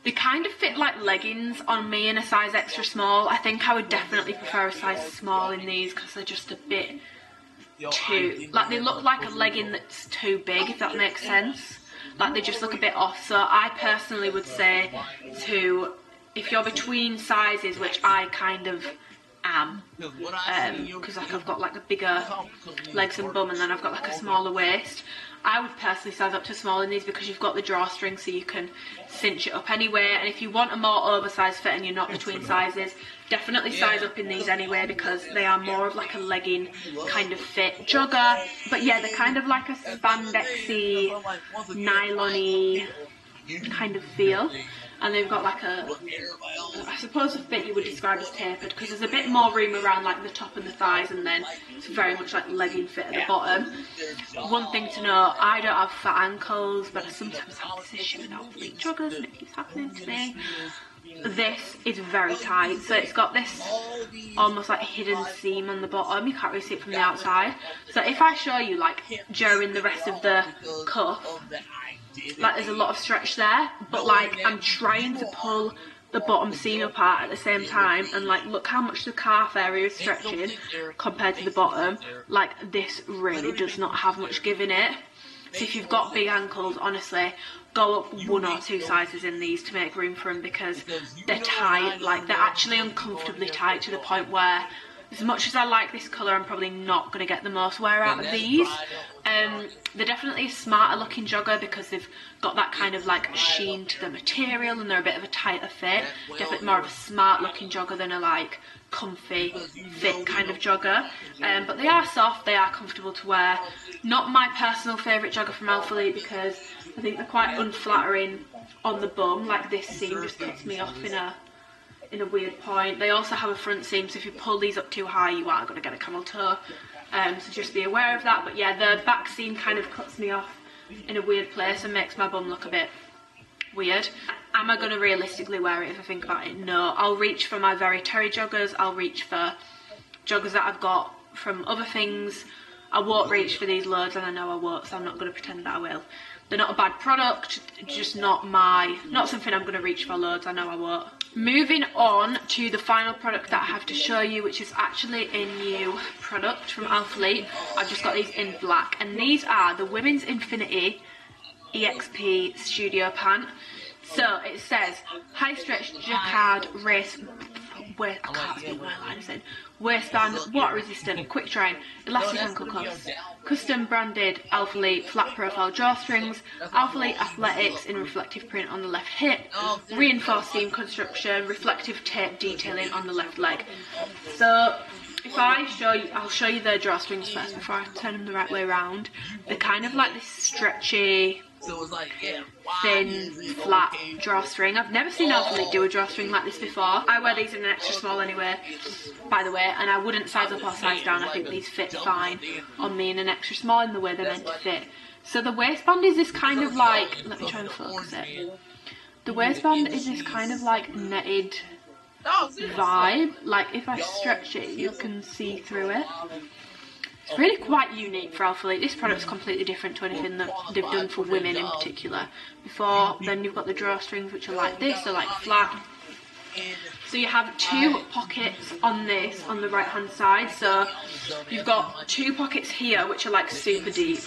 they kind of fit like leggings on me in a size extra small. I think I would definitely prefer a size small in these because they're just a bit too, like they look like a legging that's too big, if that makes sense. Like they just look a bit off. So I personally would say to, if you're between sizes, which I kind of am, because like I've got like a bigger legs and bum, and then I've got like a smaller waist, I would personally size up to small in these because you've got the drawstring so you can cinch it up anyway. And if you want a more oversized fit and you're not between sizes, definitely size up in these anyway because they are more of like a legging kind of fit jogger. But yeah, they're kind of like a spandexy, nylon-y kind of feel. And they've got like a, I suppose the fit you would describe as tapered because there's a bit more room around like the top and the thighs, and then it's very much like legging fit at the bottom. One thing to know, I don't have fat ankles, but I sometimes have this issue with Alphalete joggers and it keeps happening to me. This is very tight, so it's got this almost like hidden seam on the bottom. You can't really see it from the outside. So if I show you like during the rest of the cuff, like there's a lot of stretch there, but like I'm trying to pull the bottom seam apart at the same time, and like look how much the calf area is stretching compared to the bottom. Like this really does not have much give in it. So if you've got big ankles, honestly, go up 1 or 2 sizes in these to make room for them because they're tight. Like they're actually uncomfortably tight to the point where, as much as I like this colour, I'm probably not going to get the most wear out of these. They're definitely a smarter looking jogger because they've got that kind of like sheen to the material and they're a bit of a tighter fit. Definitely more of a smart looking jogger than a like comfy fit kind of jogger. But they are soft, they are comfortable to wear. Not my personal favourite jogger from Alphalete because I think they're quite unflattering on the bum. Like this seam just cuts me off in a weird point. They also have a front seam, so if you pull these up too high you are going to get a camel toe, so just be aware of that. But yeah, the back seam kind of cuts me off in a weird place and makes my bum look a bit weird. Am I going to realistically wear it if I think about it? No. I'll reach for my very terry joggers, I'll reach for joggers that I've got from other things. I won't reach for these loads, and I know I won't, so I'm not going to pretend that I will. They're not a bad product, just not something I'm going to reach for loads, I know I won't. Moving on to the final product that I have to show you, which is actually a new product from Alphalete. I've just got these in black, and these are the Women's Infinity EXP Studio Pant. So it says high stretch jacquard waistband, water resistant, quick drying, elastic ankle cuffs, custom branded Alphalete flat profile drawstrings, Alphalete athletics in reflective print on the left hip, reinforced seam construction, reflective tape detailing on the left leg. So if I show you, I'll show you the drawstrings first before I turn them the right way around. They're kind of like this stretchy,
So it was like, yeah,
thin, flat drawstring. I've never seen Alphalete do a drawstring like this before. I wear these in an extra small anyway, by the way, and I wouldn't size up or size down. I think these fit fine on me in an extra small in the way they're meant to fit. So the waistband is this kind of like, let me try and focus it. The waistband is this kind of like netted vibe. Like if I stretch it, you can see through it. It's really quite unique for Alphalete. This product's completely different to anything that they've done for women in particular. Before, then you've got the drawstrings, which are like this, they're like flat. So you have 2 pockets on this, on the right hand side. So you've got 2 pockets here, which are like super deep,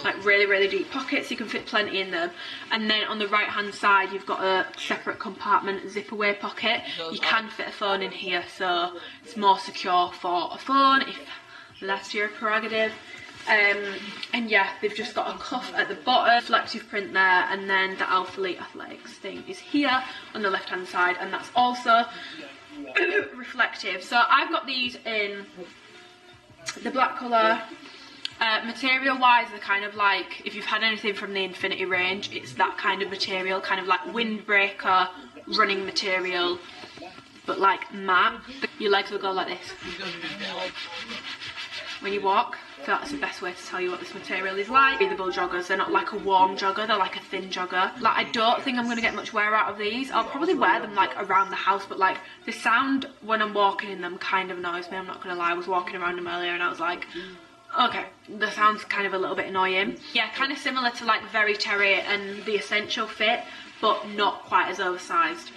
like really, really deep pockets. You can fit plenty in them. And then on the right hand side, you've got a separate compartment zip away pocket. You can fit a phone in here, so it's more secure for a phone if that's your prerogative. And yeah, they've just got a cuff at the bottom, reflective print there, and then the Alphalete Athletics thing is here on the left hand side, and that's also reflective. So I've got these in the black colour. Material wise, they're kind of like, if you've had anything from the Infinity range, it's that kind of material, kind of like windbreaker running material, but like matte. Your legs will go like this when you walk. I feel like that's the best way to tell you what this material is like. Breathable joggers, they're not like a warm jogger, they're like a thin jogger. Like I don't think I'm going to get much wear out of these. I'll probably wear them like around the house, but like the sound when I'm walking in them kind of annoys me, I'm not going to lie. I was walking around them earlier and I was like, okay, the sound's kind of a little bit annoying. Yeah, kind of similar to like Very Terry and the Essential fit, but not quite as oversized.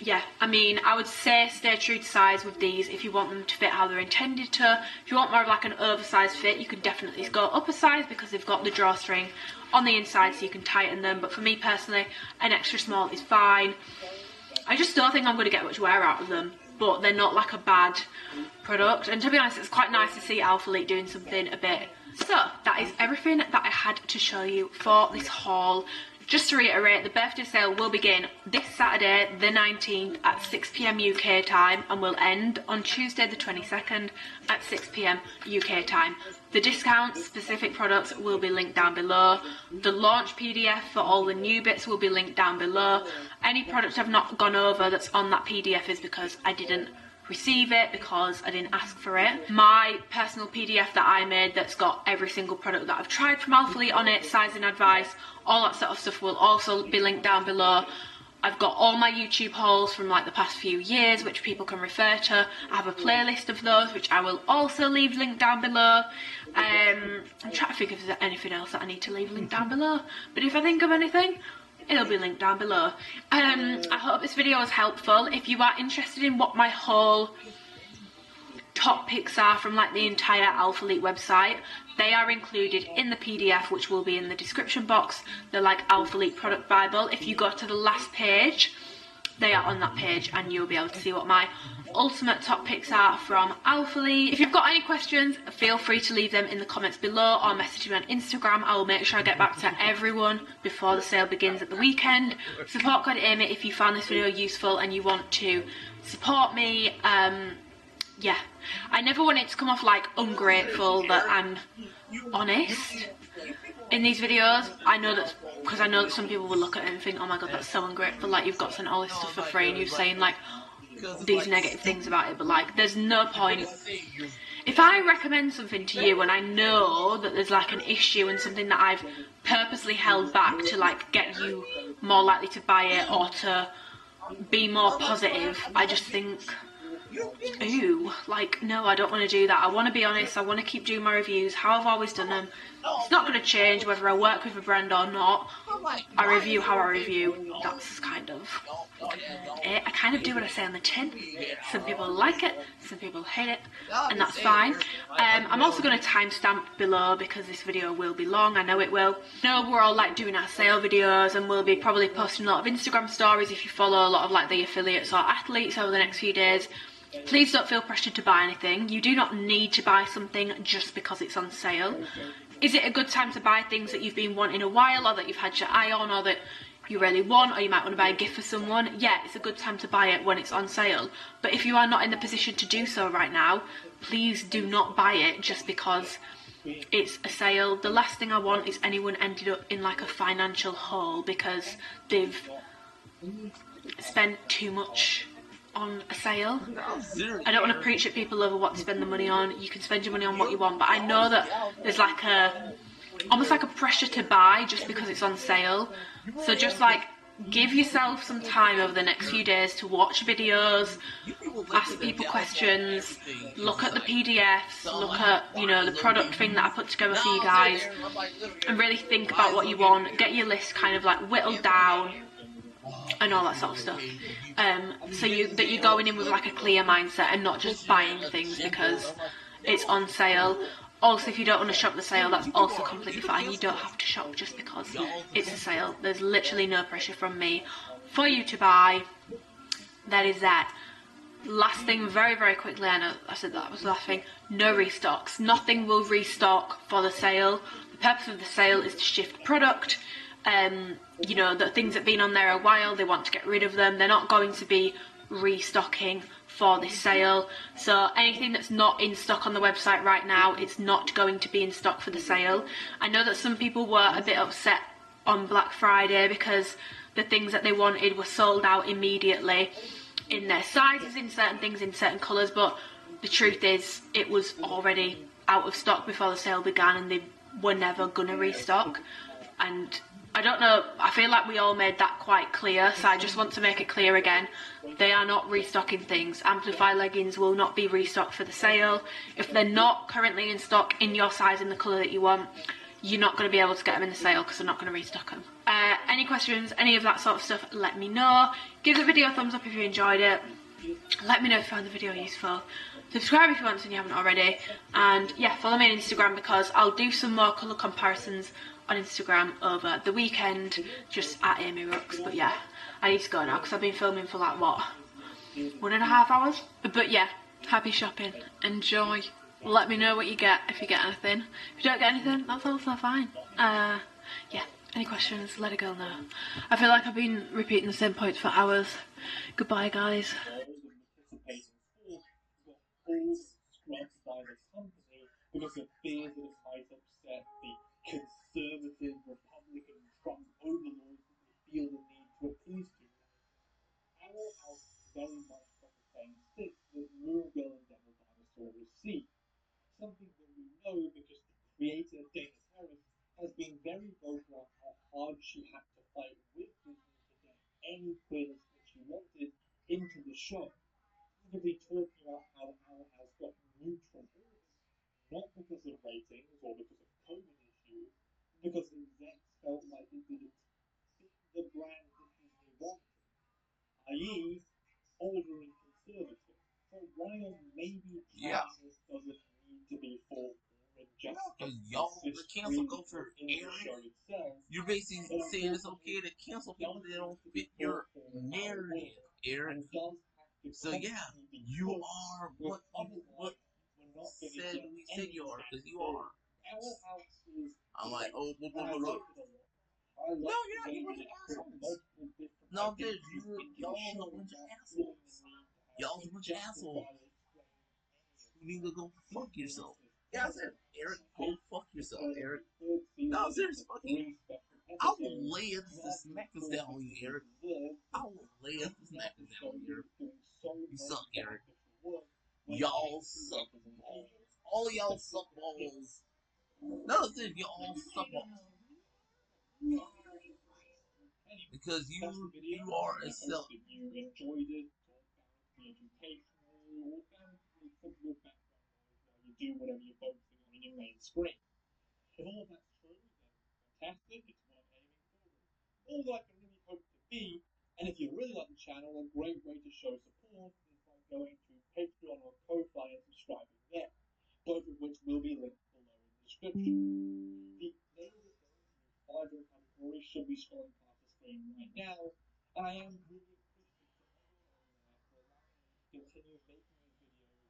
Yeah, I mean, I would say stay true to size with these if you want them to fit how they're intended to. If you want more of like an oversized fit, you can definitely go up a size because they've got the drawstring on the inside so you can tighten them. But for me personally, an extra small is fine. I just don't think I'm going to get much wear out of them, but they're not like a bad product. And to be honest, it's quite nice to see Alphalete doing something a bit. So that is everything that I had to show you for this haul. Just to reiterate, the birthday sale will begin this Saturday, the 19th at 6 PM UK time and will end on Tuesday the 22nd at 6 PM UK time. The discounts, specific products will be linked down below. The launch PDF for all the new bits will be linked down below. Any product I've not gone over that's on that PDF is because I didn't receive it, because I didn't ask for it. My personal PDF that I made that's got every single product that I've tried from Alphalete on it, sizing advice, all that sort of stuff will also be linked down below. I've got all my YouTube hauls from like the past few years which people can refer to. I have a playlist of those which I will also leave linked down below. I'm trying to think if there's anything else that I need to leave linked down below, but if I think of anything, it'll be linked down below. I hope this video was helpful. If you are interested in what my whole top picks are from like the entire Alphalete website, they are included in the PDF which will be in the description box. They're like Alphalete product bible. If you go to the last page, they are on that page and you'll be able to see what my ultimate top picks are from Alphalete. If you've got any questions, feel free to leave them in the comments below or message me on Instagram. I will make sure I get back to everyone before the sale begins at the weekend. Support code Amy if you found this video useful and you want to support me. Yeah, I never want it to come off like ungrateful that I'm honest in these videos. I know that because I know that some people will look at it and think, oh my god, that's so ungrateful, like you've got sent all this stuff for free and you're saying like these negative things about it, but like there's no point. If I recommend something to you and I know that there's like an issue and something that I've purposely held back to like get you more likely to buy it or to be more positive, I just think, ooh, like no, I don't want to do that. I want to be honest, I want to keep doing my reviews how I've always done them. It's not going to change whether I work with a brand or not. I review how I review. That's kind of it. I kind of do what I say on the tin. Some people like it, some people hate it, and that's fine. I'm also going to timestamp below because this video will be long. I know it will. I know we're all like doing our sale videos and we'll be probably posting a lot of Instagram stories if you follow a lot of like the affiliates or athletes over the next few days. Please don't feel pressured to buy anything. You do not need to buy something just because it's on sale. Is it a good time to buy things that you've been wanting a while or that you've had your eye on or that you really want, or you might want to buy a gift for someone? Yeah, it's a good time to buy it when it's on sale. But if you are not in the position to do so right now, please do not buy it just because it's a sale. The last thing I want is anyone ended up in like a financial hole because they've spent too much on a sale. I don't want to preach at people over what to spend the money on. You can spend your money on what you want, but I know that there's like almost like a pressure to buy just because it's on sale. So just like give yourself some time over the next few days to watch videos, ask people questions, look at the PDFs, look at, you know, the product thing that I put together for you guys, and really think about what you want. Get your list kind of like whittled down and all that sort of stuff, so that you're going in with like a clear mindset and not just buying things because it's on sale. Also, if you don't want to shop the sale, that's also completely fine. You don't have to shop just because it's a sale. There's literally no pressure from me for you to buy. That is that. Last thing, very, very quickly, I know I said that was the last thing, no restocks. Nothing will restock for the sale. The purpose of the sale is to shift product. You know, the things that have been on there a while, they want to get rid of them. They're not going to be restocking for this sale. So anything that's not in stock on the website right now, it's not going to be in stock for the sale. I know that some people were a bit upset on Black Friday because the things that they wanted were sold out immediately in their sizes, in certain things, in certain colours, but the truth is it was already out of stock before the sale began and they were never gonna restock. And I don't know, I feel like we all made that quite clear, so I just want to make it clear again. They are not restocking things. Amplify leggings will not be restocked for the sale. If they're not currently in stock in your size, in the colour that you want, you're not going to be able to get them in the sale because they're not going to restock them. Any questions, any of that sort of stuff, let me know. Give the video a thumbs up if you enjoyed it. Let me know if you found the video useful. Subscribe if you want to and you haven't already. And yeah, follow me on Instagram because I'll do some more colour comparisons on Instagram over the weekend, just at amyrookes. But yeah, I need to go now because I've been filming for like, what, 1.5 hours? But yeah, happy shopping. Enjoy. Let me know what you get if you get anything. If you don't get anything, that's also fine. Yeah, any questions, let a girl know. I feel like I've been repeating the same points for hours. Goodbye, guys.
Because of fears that it might upset the conservative Republican Trump overlords that they feel the need to appease to. Our house very much from the same stick that Mughal and Devil Dinosaur received. Something that we know because the creator Dana Terrace has been very vocal about how hard she had to fight with Disney to get any clearance that she wanted into the show. Actively talking about how our house got neutral orders, not because of ratings or because of COVID issues, because the execs felt like it didn't fit the brand that Disney wanted, i.e., older and conservative. For a while, maybe kindness doesn't need to be fought for, and just
because y'all, the cancel culture era, you're basically saying it's okay to cancel people that don't fit your narrative, Eric. So yeah, you are what we said you are, because you are. I'm like, oh, no, you're not. You're a bunch of assholes. No, dude, y'all a bunch of assholes. Y'all a bunch of assholes. You need to go fuck yourself. Yeah, I said, Eric, go fuck yourself, Eric. No, seriously, fuck you. I will lay this necklace down on you, Eric. I will lay this necklace down on you, Eric. You suck, Eric. Y'all suck balls. All y'all suck balls. No, dude, y'all suck balls. Because you are a self.
You enjoyed it, the educational, and from your background while you do whatever you're focusing on in your main screen. If all of that's true, then fantastic, it's what I'm aiming for. All that I can really hope to be, and if you really like the channel, a great way to show support is by going to Patreon or Ko-Fi and subscribing there, both of which will be linked below in the description. The name of the 5 different categories should be scrolling past the screen right now, and I am really appreciative to everyone on there for allowing me to continue making these videos and doing this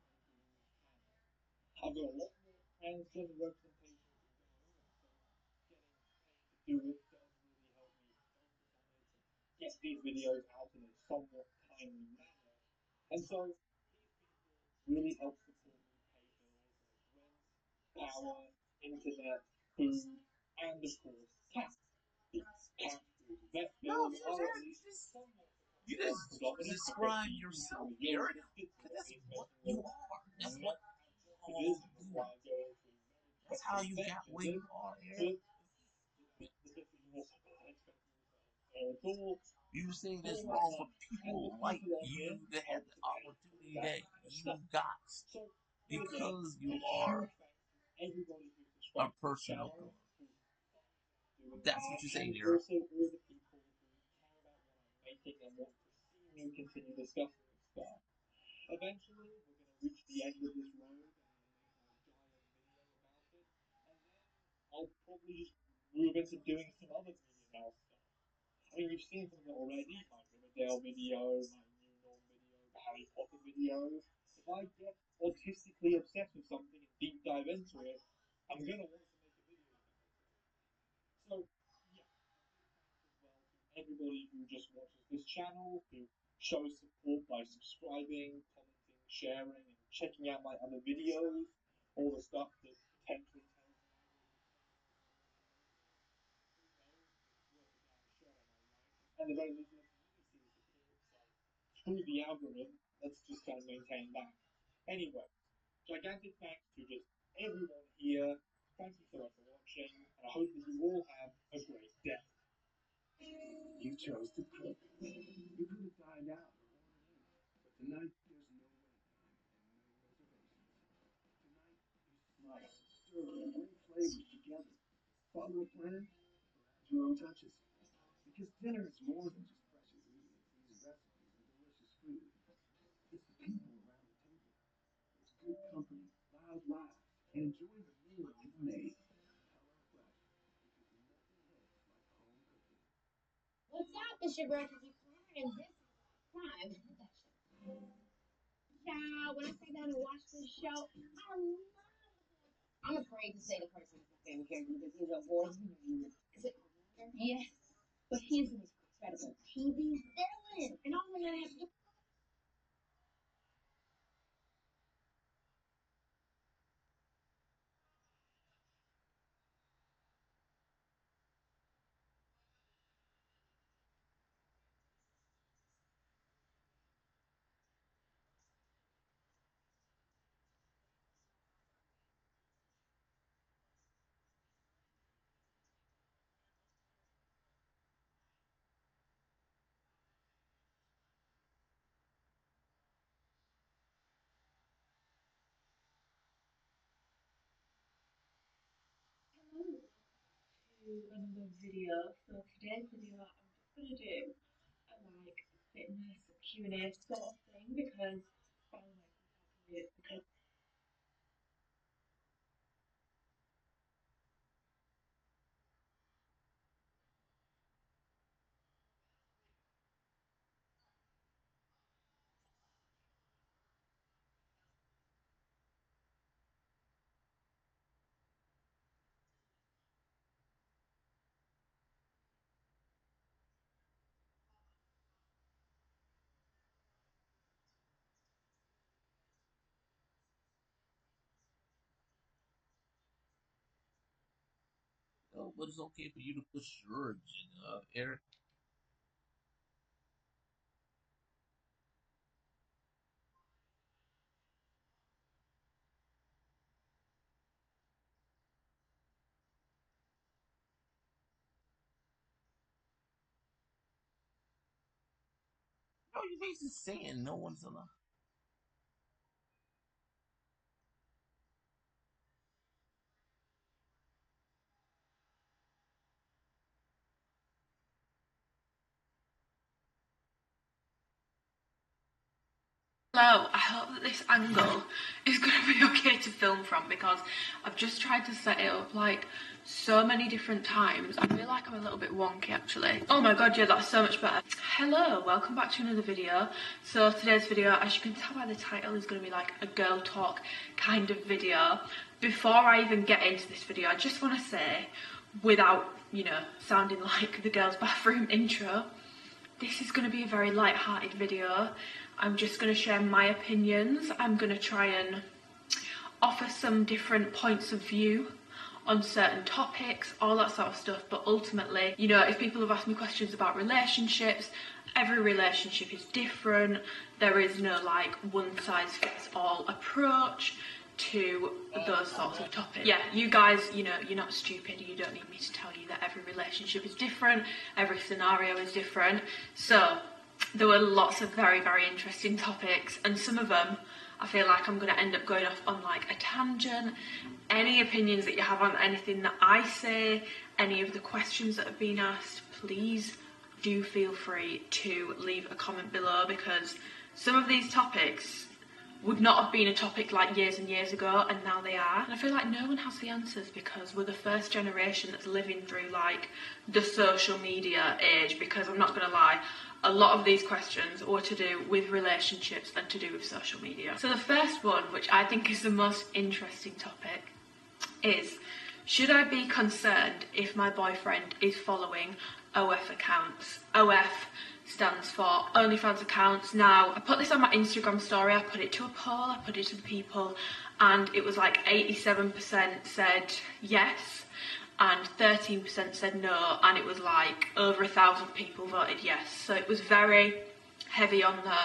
channel. I've got a lot more transgender representation to go, so getting paid to do it does really help me focus on it and get these videos out in a somewhat timely manner. And so these people really help support me pay bills like rent, power, internet, food, and of course, cats. Cat food, vet
No,
bills,
you just describe yourself, Eric. That's what you are. That's what you do. That's how you got where you are, Eric. You say this wrong for people like you that had the opportunity that you got because you are a person of color. That's what you say, Eric.
Continue discussing this stuff. Eventually, we're going to reach the end of this road and I'll probably just move into doing some other Media Mouse stuff. I mean, you've seen some of it already, my Riverdale video, my New Norm video, the Harry Potter video. If I get autistically obsessed with something and deep dive into it, I'm going to want to make a video about it. So, yeah, well to everybody who just watches this channel, who shows support by subscribing, commenting, sharing, and checking out my other videos, all the stuff that potentially tells me and the very least lets me see the support. So through the algorithm, let's just kind of maintain that. Anyway, gigantic thanks to just everyone here. Thank you so much for watching, and I hope that you all have a great day. You chose to cook. You could have dined out or ordered in, but tonight there's no wait time and no reservations. Tonight you slice, stir, and bring flavors together. Follow a plan, add your own touches. Because dinner is more than just fresh ingredients, easy recipes, and delicious food. It's the people around the table. It's good company, loud laughs, and enjoying the meal you made. Hello Fresh, because nothing hits like home cooking.
What's up? It's your girl, Kiki Clark, and this is Prime Production. Yeah, when I sat down and watched this show, I'm afraid to say the person is my favorite character because he's a voice. Is it yes, but he's an incredible TV villain, and all I have to do. Another video. So today's video, I'm just gonna do a like fitness Q&A sort of thing because
Oh, but it's okay for you to push your agenda, Eric. No, you're basically saying no one's allowed.
Hello, I hope that this angle is going to be okay to film from because I've just tried to set it up like so many different times. I feel like I'm a little bit wonky actually. Oh my god, yeah, that's so much better. Hello, welcome back to another video. So today's video, as you can tell by the title, is going to be like a girl talk kind of video. Before I even get into this video, I just want to say, without, you know, sounding like the girls' bathroom intro, this is going to be a very light-hearted video. I'm just going to share my opinions. I'm going to try and offer some different points of view on certain topics, all that sort of stuff. But ultimately, you know, if people have asked me questions about relationships, every relationship is different. There is no like one size fits all approach to those sorts of topics. Yeah, you guys, you know, you're not stupid. You don't need me to tell you that every relationship is different, every scenario is different. So there were lots of very, very interesting topics, and some of them I feel like I'm going to end up going off on like a tangent. Any opinions that you have on anything that I say, any of the questions that have been asked, please do feel free to leave a comment below, because some of these topics would not have been a topic like years and years ago, and now they are. And I feel like no one has the answers, because we're the first generation that's living through like the social media age, because I'm not going to lie, a lot of these questions were to do with relationships and to do with social media. So the first one, which I think is the most interesting topic, is, should I be concerned if my boyfriend is following OF accounts? OF stands for OnlyFans accounts. Now, I put this on my Instagram story, I put it to a poll, I put it to the people, and it was like 87% said yes, and 13% said no, and it was like over 1,000 people voted yes. So it was very heavy on the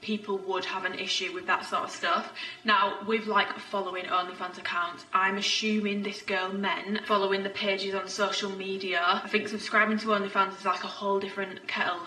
people would have an issue with that sort of stuff. Now, with like following OnlyFans accounts, I'm assuming this girl meant following the pages on social media. I think subscribing to OnlyFans is like a whole different kettle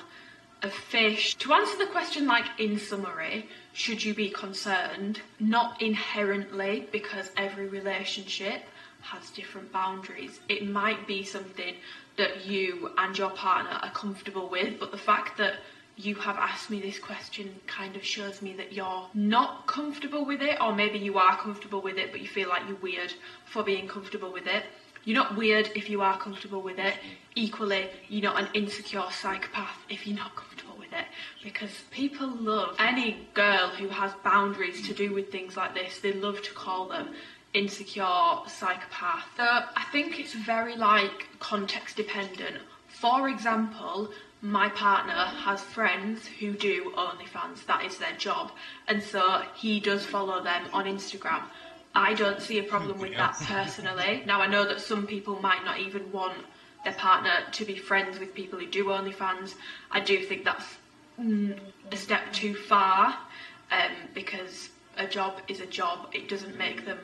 of fish. To answer the question, like in summary, should you be concerned? Not inherently, because every relationship has different boundaries. It might be something that you and your partner are comfortable with, but the fact that you have asked me this question kind of shows me that you're not comfortable with it, or maybe you are comfortable with it but you feel like you're weird for being comfortable with it. You're not weird if you are comfortable with it. Equally, you're not an insecure psychopath if you're not comfortable with it, because people love any girl who has boundaries to do with things like this. They love to call them insecure psychopath. So I think it's very like context dependent. For example, my partner has friends who do OnlyFans, that is their job, and so he does follow them on Instagram. I don't see a problem with that personally. Now, I know that some people might not even want their partner to be friends with people who do OnlyFans. I do think that's a step too far, because a job is a job. It doesn't make them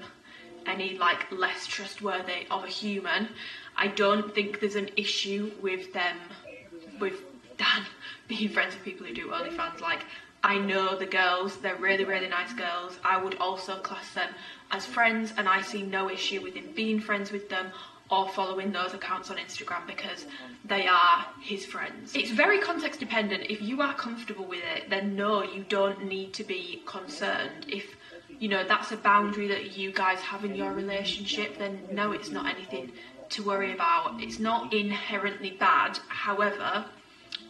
any like less trustworthy of a human. I don't think there's an issue with them, with Dan being friends with people who do OnlyFans. Like, I know the girls, they're really, really nice girls. I would also class them as friends, and I see no issue with him being friends with them or following those accounts on Instagram, because they are his friends. It's very context dependent. If you are comfortable with it, then no, you don't need to be concerned. If, you know, that's a boundary that you guys have in your relationship, then no, it's not anything to worry about. It's not inherently bad. However,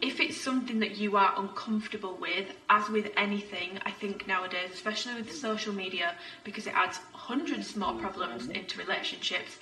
if it's something that you are uncomfortable with, as with anything, I think nowadays, especially with social media, because it adds hundreds more problems into relationships,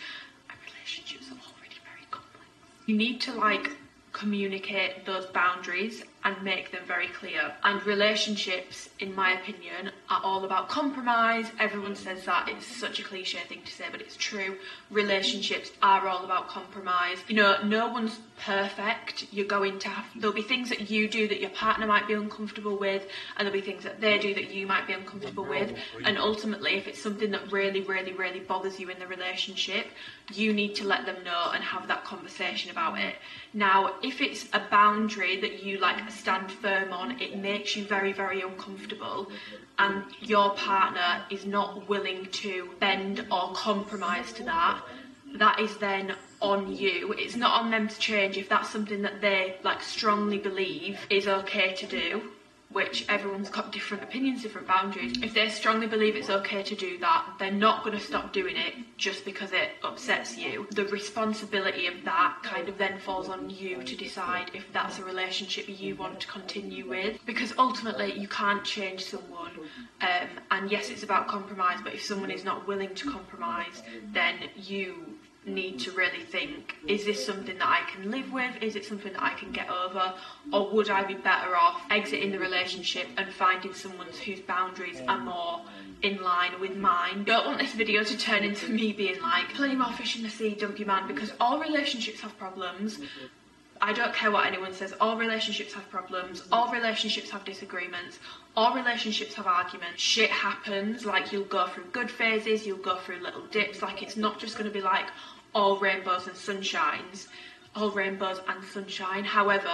and relationships are already very complex. You need to like communicate those boundaries and make them very clear. And relationships, in my opinion, are all about compromise. Everyone says that, it's such a cliche thing to say, but it's true. Relationships are all about compromise. You know, no one's perfect. You're going to have, there'll be things that you do that your partner might be uncomfortable with, and there'll be things that they do that you might be uncomfortable with. And ultimately, if it's something that really, really, really bothers you in the relationship, you need to let them know and have that conversation about it. Now, if it's a boundary that you like stand firm on, it makes you very, very uncomfortable, and your partner is not willing to bend or compromise to that, that is then on you. It's not on them to change. If that's something that they like strongly believe is okay to do, which everyone's got different opinions, different boundaries. If they strongly believe it's okay to do that, they're not going to stop doing it just because it upsets you. The responsibility of that kind of then falls on you to decide if that's a relationship you want to continue with, because ultimately you can't change someone. And yes, it's about compromise, but if someone is not willing to compromise, then you need to really think, is this something that I can live with? Is it something that I can get over? Or would I be better off exiting the relationship and finding someone whose boundaries are more in line with mine? Don't want this video to turn into me being like, plenty more fish in the sea, dump your man, because all relationships have problems. I don't care what anyone says, all relationships have problems, all relationships have disagreements, all relationships have arguments, shit happens, like you'll go through good phases, you'll go through little dips, like it's not just going to be like all rainbows and sunshines, all rainbows and sunshine. However,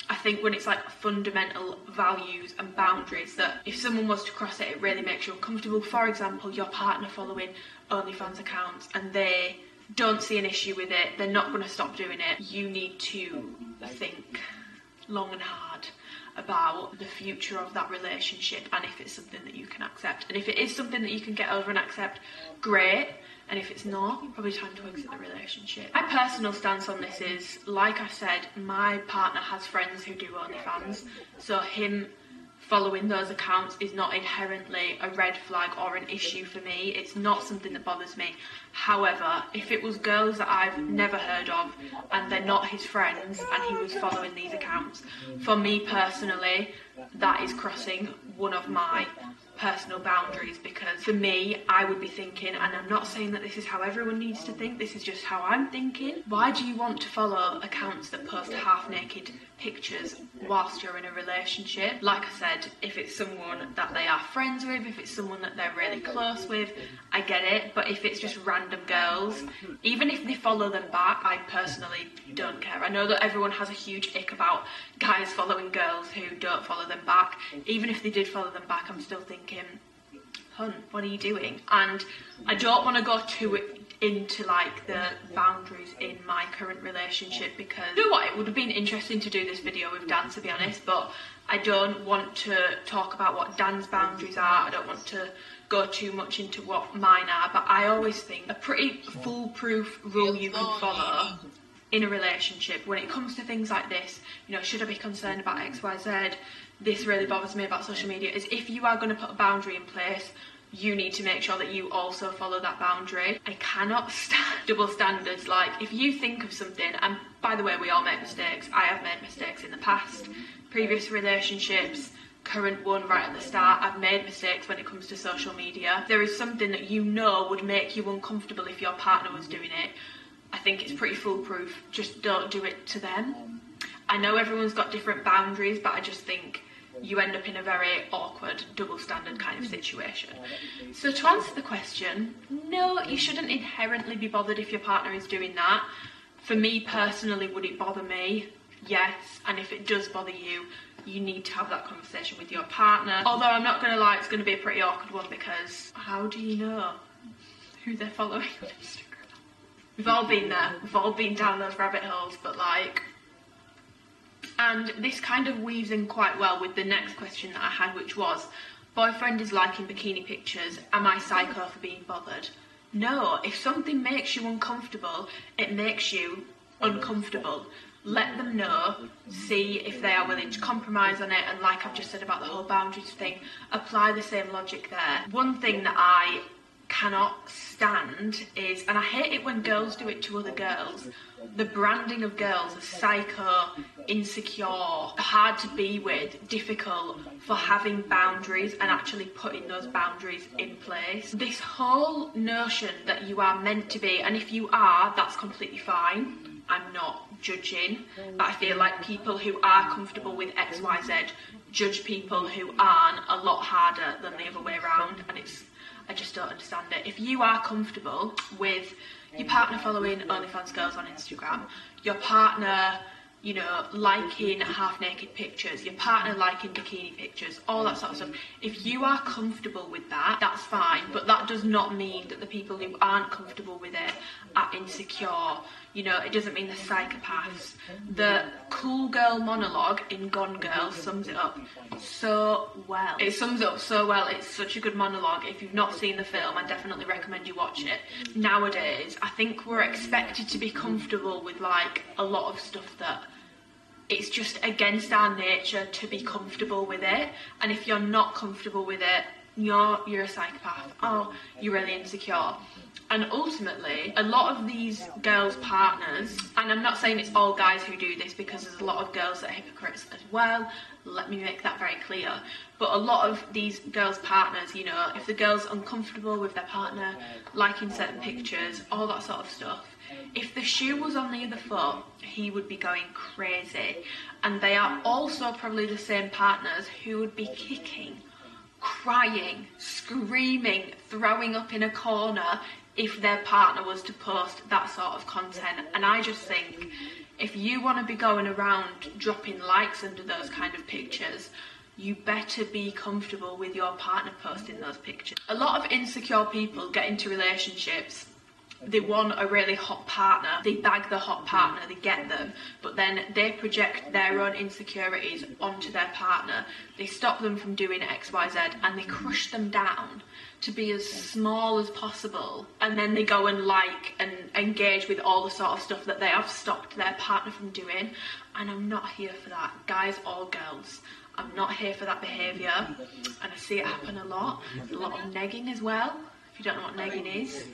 I think when it's like fundamental values and boundaries that if someone was to cross it, it really makes you uncomfortable. For example, your partner following OnlyFans accounts and they don't see an issue with it, they're not going to stop doing it. You need to think long and hard about the future of that relationship and if it's something that you can accept. And if it is something that you can get over and accept, great. And if it's not, probably time to exit the relationship. My personal stance on this is, like I said, my partner has friends who do OnlyFans, so him following those accounts is not inherently a red flag or an issue for me. It's not something that bothers me. However, if it was girls that I've never heard of and they're not his friends and he was following these accounts, for me personally, that is crossing one of my personal boundaries, because for me, I would be thinking, and I'm not saying that this is how everyone needs to think, this is just how I'm thinking, why do you want to follow accounts that post half-naked pictures whilst you're in a relationship? Like I said, if it's someone that they are friends with, if it's someone that they're really close with, I get it, but if it's just random girls, even if they follow them back, I personally don't care. I know that everyone has a huge ick about guys following girls who don't follow them back. Even if they did follow them back, I'm still thinking, hun, what are you doing? And I don't want to go too into like the boundaries in my current relationship, because you know what, it would have been interesting to do this video with Dan, to be honest, but I don't want to talk about what Dan's boundaries are. I don't want to go too much into what mine are, but I always think a pretty foolproof rule you can follow in a relationship when it comes to things like this, you know, should I be concerned about XYZ, this really bothers me about social media, is if you are going to put a boundary in place, you need to make sure that you also follow that boundary. I cannot stand double standards. Like, if you think of something, and by the way, we all make mistakes. I have made mistakes in the past, previous relationships, current one right at the start. I've made mistakes when it comes to social media. There is something that you know would make you uncomfortable if your partner was doing it. I think it's pretty foolproof. Just don't do it to them. I know everyone's got different boundaries, but I just think you end up in a very awkward double standard kind of situation. So to answer the question, no, you shouldn't inherently be bothered if your partner is doing that. For me personally, would it bother me? Yes. And if it does bother you, you need to have that conversation with your partner. Although I'm not going to lie, it's going to be a pretty awkward one, because how do you know who they're following on Instagram? We've all been there. We've all been down those rabbit holes, but like... And this kind of weaves in quite well with the next question that I had, which was, boyfriend is liking bikini pictures, am I psycho for being bothered? No, if something makes you uncomfortable, it makes you uncomfortable. Let them know, see if they are willing to compromise on it, and like I've just said about the whole boundaries thing, apply the same logic there. One thing that I cannot stand is, and I hate it when girls do it to other girls, the branding of girls as psycho, insecure, hard to be with, difficult for having boundaries and actually putting those boundaries in place. This whole notion that you are meant to be, and if you are, that's completely fine. I'm not judging, but I feel like people who are comfortable with XYZ judge people who aren't a lot harder than the other way around, and I just don't understand it. If you are comfortable with your partner following OnlyFans girls on Instagram, your partner, you know, liking half-naked pictures, your partner liking bikini pictures, all that sort of stuff, if you are comfortable with that, that's fine, but that does not mean that the people who aren't comfortable with it are insecure. You know, it doesn't mean they're psychopaths. The cool girl monologue in Gone Girl sums it up so well. It sums it up so well. It's such a good monologue. If you've not seen the film, I definitely recommend you watch it. Nowadays, I think we're expected to be comfortable with like a lot of stuff that it's just against our nature to be comfortable with it. And if you're not comfortable with it, you're a psychopath, oh, you're really insecure. And ultimately, a lot of these girls' partners, and I'm not saying it's all guys who do this, because there's a lot of girls that are hypocrites as well, let me make that very clear, but a lot of these girls' partners, you know, if the girl's uncomfortable with their partner, liking certain pictures, all that sort of stuff, if the shoe was on the other foot, he would be going crazy. And they are also probably the same partners who would be kicking, crying, screaming, throwing up in a corner if their partner was to post that sort of content. And I just think, if you want to be going around dropping likes under those kind of pictures, you better be comfortable with your partner posting those pictures. A lot of insecure people get into relationships, they want a really hot partner, they bag the hot partner, they get them, but then they project their own insecurities onto their partner. They stop them from doing XYZ and they crush them down to be as small as possible, and then they go and like and engage with all the sort of stuff that they have stopped their partner from doing. And I'm not here for that, guys or girls. I'm not here for that behaviour, and I see it happen a lot of negging as well. If you don't know what negging is,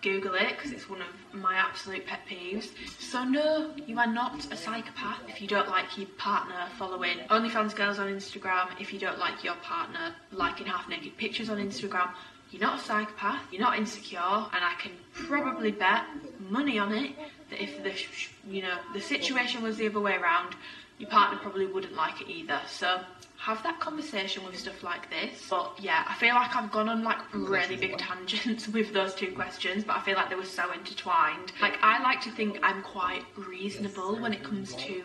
Google it, because it's one of my absolute pet peeves. So no, you are not a psychopath if you don't like your partner following OnlyFans girls on Instagram, if you don't like your partner liking half-naked pictures on Instagram. You're not a psychopath, you're not insecure, and I can probably bet money on it that if the situation was the other way around, your partner probably wouldn't like it either. So have that conversation with stuff like this. But yeah, I feel like I've gone on like really big tangents with those two questions, but I feel like they were so intertwined. Like, I like to think I'm quite reasonable when it comes to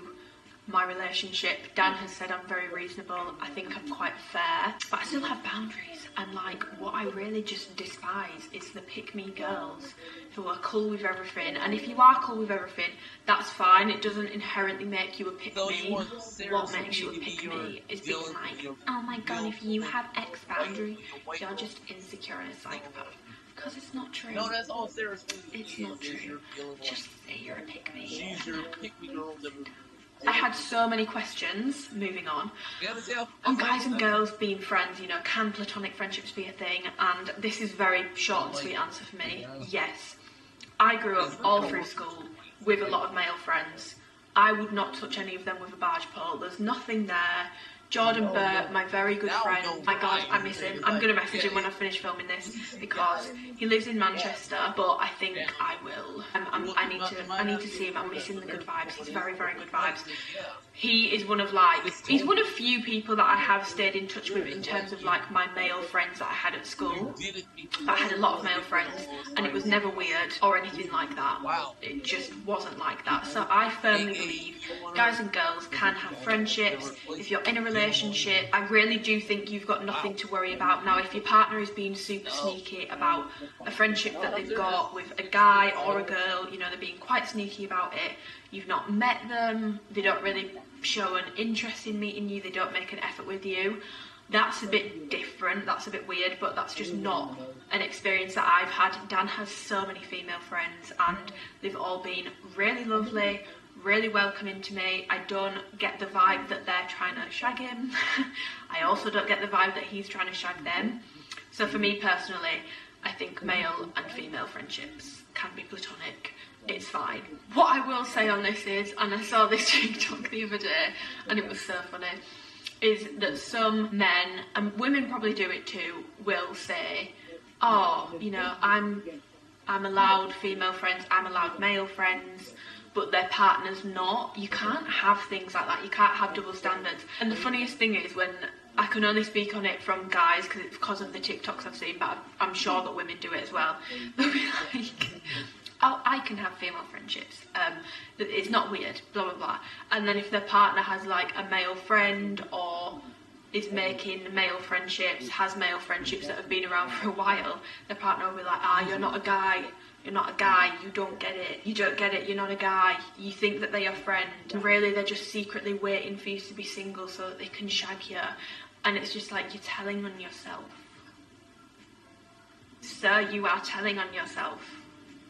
my relationship. Dan has said I'm very reasonable. I think I'm quite fair, but I still have boundaries. And like, what I really just despise is the pick-me girls who are cool with everything. And if you are cool with everything, that's fine. It doesn't inherently make you a pick-me. What makes you a pick-me is being like, oh my god, if you have X boundary, you're just insecure and a psychopath. Because it's not true.
No, that's all Sarah's.
It's not true. Just say you're a pick-me.
She's your pick-me girl.
I had so many questions, moving on guys and girls being friends, you know, can platonic friendships be a thing? And this is very short and sweet answer for me. Yes. I grew up all through school with a lot of male friends. I would not touch any of them with a barge pole. There's nothing there. Jordan Burt, my very good friend, my god, I miss him. I'm going to message him when I finish filming this, because he lives in Manchester, but I think I will. I need to see him. I'm missing the good vibes. He's very, very good vibes. He is he's one of few people that I have stayed in touch with in terms of like my male friends that I had at school. I had a lot of male friends, and it was never weird or anything like that. It just wasn't like that. So I firmly believe guys and girls can have friendships. If you're in a relationship, I really do think you've got nothing to worry about. Now, if your partner is being super sneaky about a friendship that they've got with a guy or a girl, you know, they're being quite sneaky about it, you've not met them, they don't really show an interest in meeting you, they don't make an effort with you, that's a bit different, that's a bit weird, but that's just not an experience that I've had. Dan has so many female friends, and they've all been really lovely, really welcoming to me. I don't get the vibe that they're trying to shag him. I also don't get the vibe that he's trying to shag them. So for me personally, I think male and female friendships can be platonic. It's fine. What I will say on this is, and I saw this TikTok the other day and it was so funny, is that some men, and women probably do it too, will say, oh, you know, I'm allowed female friends, I'm allowed male friends, but their partner's not. You can't have things like that. You can't have double standards. And the funniest thing is, when I can only speak on it from guys because it's because of the TikToks I've seen, but I'm sure that women do it as well. They'll be like, oh, I can have female friendships. It's not weird, blah, blah, blah. And then if their partner has like a male friend or is making male friendships, has male friendships that have been around for a while, their partner will be like, ah, you're not a guy. You're not a guy, you don't get it. You don't get it, you're not a guy. You think that they're your friend. And really, they're just secretly waiting for you to be single so that they can shag you. And it's just like, you're telling on yourself. Sir, you are telling on yourself.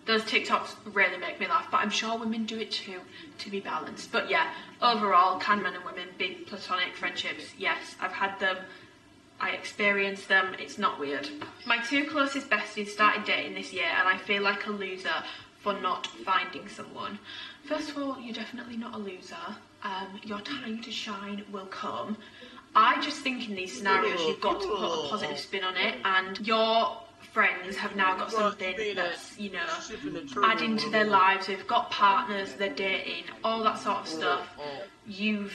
Those TikToks really make me laugh, but I'm sure women do it too, to be balanced. But yeah, overall, can men and women be platonic friendships? Yes, I've had them. I experience them, it's not weird. My 2 closest besties started dating this year and I feel like a loser for not finding someone. First of all, you're definitely not a loser. Your time to shine will come. I just think in these scenarios you've got to put a positive spin on it, and your friends have now got something that's, you know, adding to their lives. They've got partners, they're dating, all that sort of stuff. You've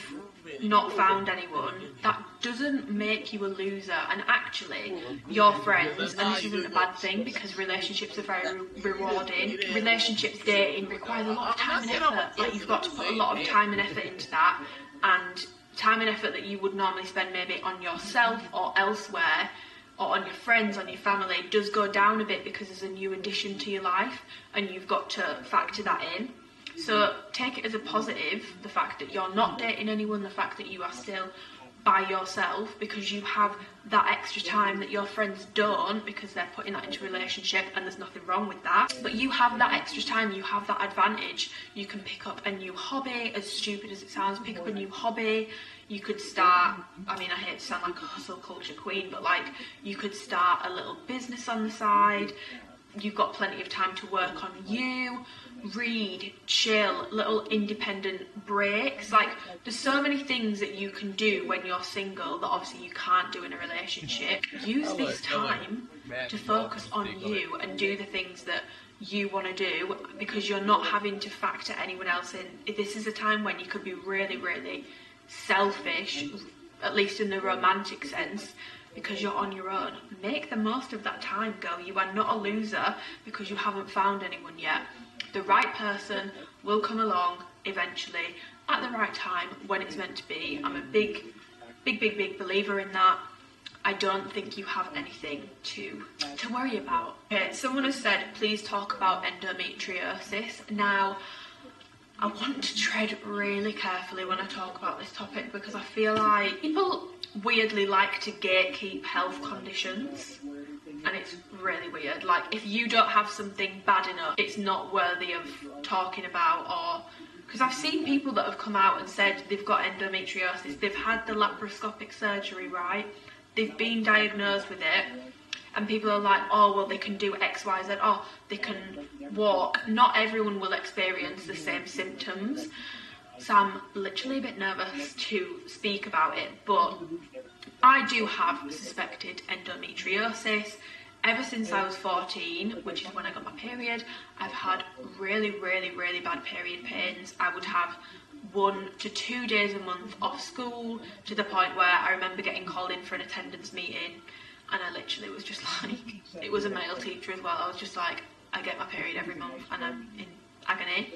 not found anyone. That doesn't make you a loser. And actually, your friends, and this isn't a bad thing because relationships are very rewarding. Relationships, dating requires a lot of time and effort. Like, you've got to put a lot of time and effort into that, and time and effort that you would normally spend maybe on yourself or elsewhere, or on your friends, on your family, does go down a bit because there's a new addition to your life and you've got to factor that in. So take it as a positive, the fact that you're not dating anyone, the fact that you are still by yourself, because you have that extra time that your friends don't, because they're putting that into a relationship, and there's nothing wrong with that. But you have that extra time, you have that advantage. You can pick up a new hobby, as stupid as it sounds, pick up a new hobby. You could start, I mean, I hate to sound like a hustle culture queen, but like, you could start a little business on the side. You've got plenty of time to work on you, read, chill, little independent breaks. Like, there's so many things that you can do when you're single that obviously you can't do in a relationship. Use this time to focus on you and do the things that you want to do, because you're not having to factor anyone else in. This is a time when you could be really, really selfish, at least in the romantic sense, because you're on your own. Make the most of that time, girl. You are not a loser because you haven't found anyone yet. The right person will come along eventually at the right time when it's meant to be. I'm a big believer in that. I don't think you have anything to worry about. Okay, someone has said, please talk about endometriosis. Now, I want to tread really carefully when I talk about this topic, because I feel like people weirdly like to gatekeep health conditions, and it's really weird. Like, if you don't have something bad enough, it's not worthy of talking about. Or because I've seen people that have come out and said they've got endometriosis, they've had the laparoscopic surgery, right? They've been diagnosed with it, and people are like, oh, well, they can do X, Y, Z. Oh, they can walk. Not everyone will experience the same symptoms. So I'm literally a bit nervous to speak about it. But I do have suspected endometriosis. Ever since I was 14, which is when I got my period, I've had really, really, really bad period pains. I would have 1 to 2 days a month off school, to the point where I remember getting called in for an attendance meeting, and I literally was just like, it was a male teacher as well, I was just like, I get my period every month and I'm in agony.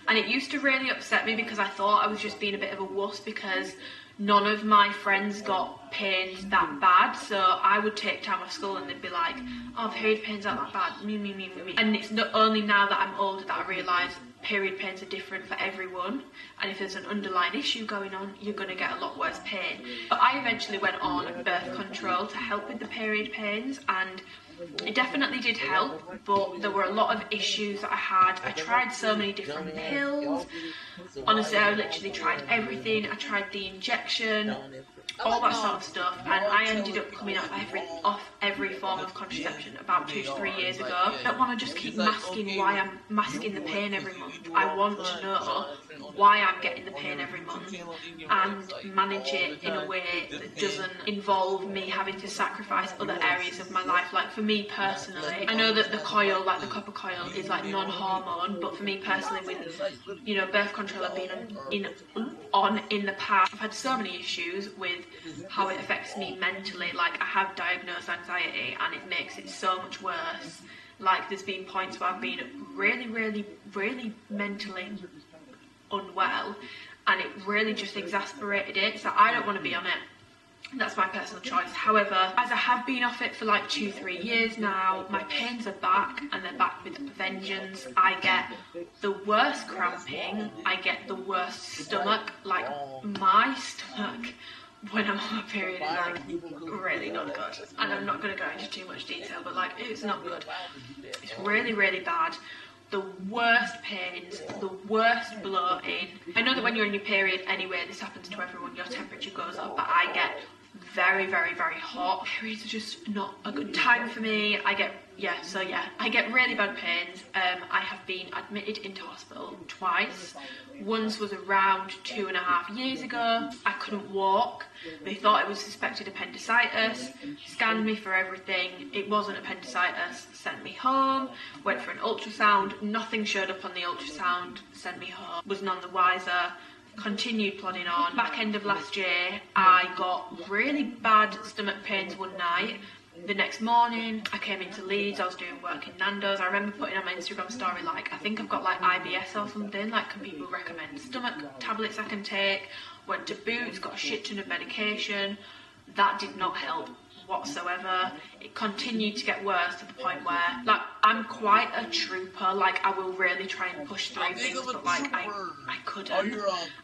And it used to really upset me because I thought I was just being a bit of a wuss because none of my friends got pains that bad. So I would take time off school and they'd be like, oh, period pains aren't that bad, me. And it's not only now that I'm older that I realise period pains are different for everyone, and if there's an underlying issue going on, you're going to get a lot worse pain. But I eventually went on birth control to help with the period pains, and it definitely did help, but there were a lot of issues that I had. I tried so many different pills. Honestly, I literally tried everything. I tried the injection, all that sort of stuff, and I ended up coming off every form of contraception about 2 to 3 years ago. I don't want to just keep masking why I'm masking the pain every month. I want to know why I'm getting the pain every month and manage it in a way that doesn't involve me having to sacrifice other areas of my life. Like, for me personally, I know that the coil, like the copper coil, is like non-hormone, but for me personally, with, you know, birth control I've been in the past, I've had so many issues with how it affects me mentally. Like, I have diagnosed anxiety and it makes it so much worse. Like, there's been points where I've been really mentally unwell, and it really just exasperated it. So I don't want to be on it. That's my personal choice. However, as I have been off it for like 2-3 years now, my pains are back, and they're back with vengeance. I get the worst cramping, I get the worst stomach. Like, my stomach when I'm on my period is like really not good, and I'm not going to go into too much detail, but like, it's not good. It's really bad. The worst pains, the worst bloating. I know that when you're in your period anyway, this happens to everyone, your temperature goes up, but I get very, very, very hot. Periods are just not a good time for me. I get really bad pains. I have been admitted into hospital twice. Once was around 2.5 years ago. I couldn't walk. They thought it was suspected appendicitis, scanned me for everything. It wasn't appendicitis, sent me home, went for an ultrasound, nothing showed up on the ultrasound, sent me home, was none the wiser, continued plodding on. Back end of last year, I got really bad stomach pains one night. The next morning, I came into Leeds, I was doing work in Nando's. I remember putting on my Instagram story, like, I think I've got like IBS or something, like, can people recommend stomach tablets I can take? Went to Boots, got a shit ton of medication. That did not help whatsoever. It continued to get worse to the point where, like, I'm quite a trooper, like, I will really try and push through things, but like, I couldn't.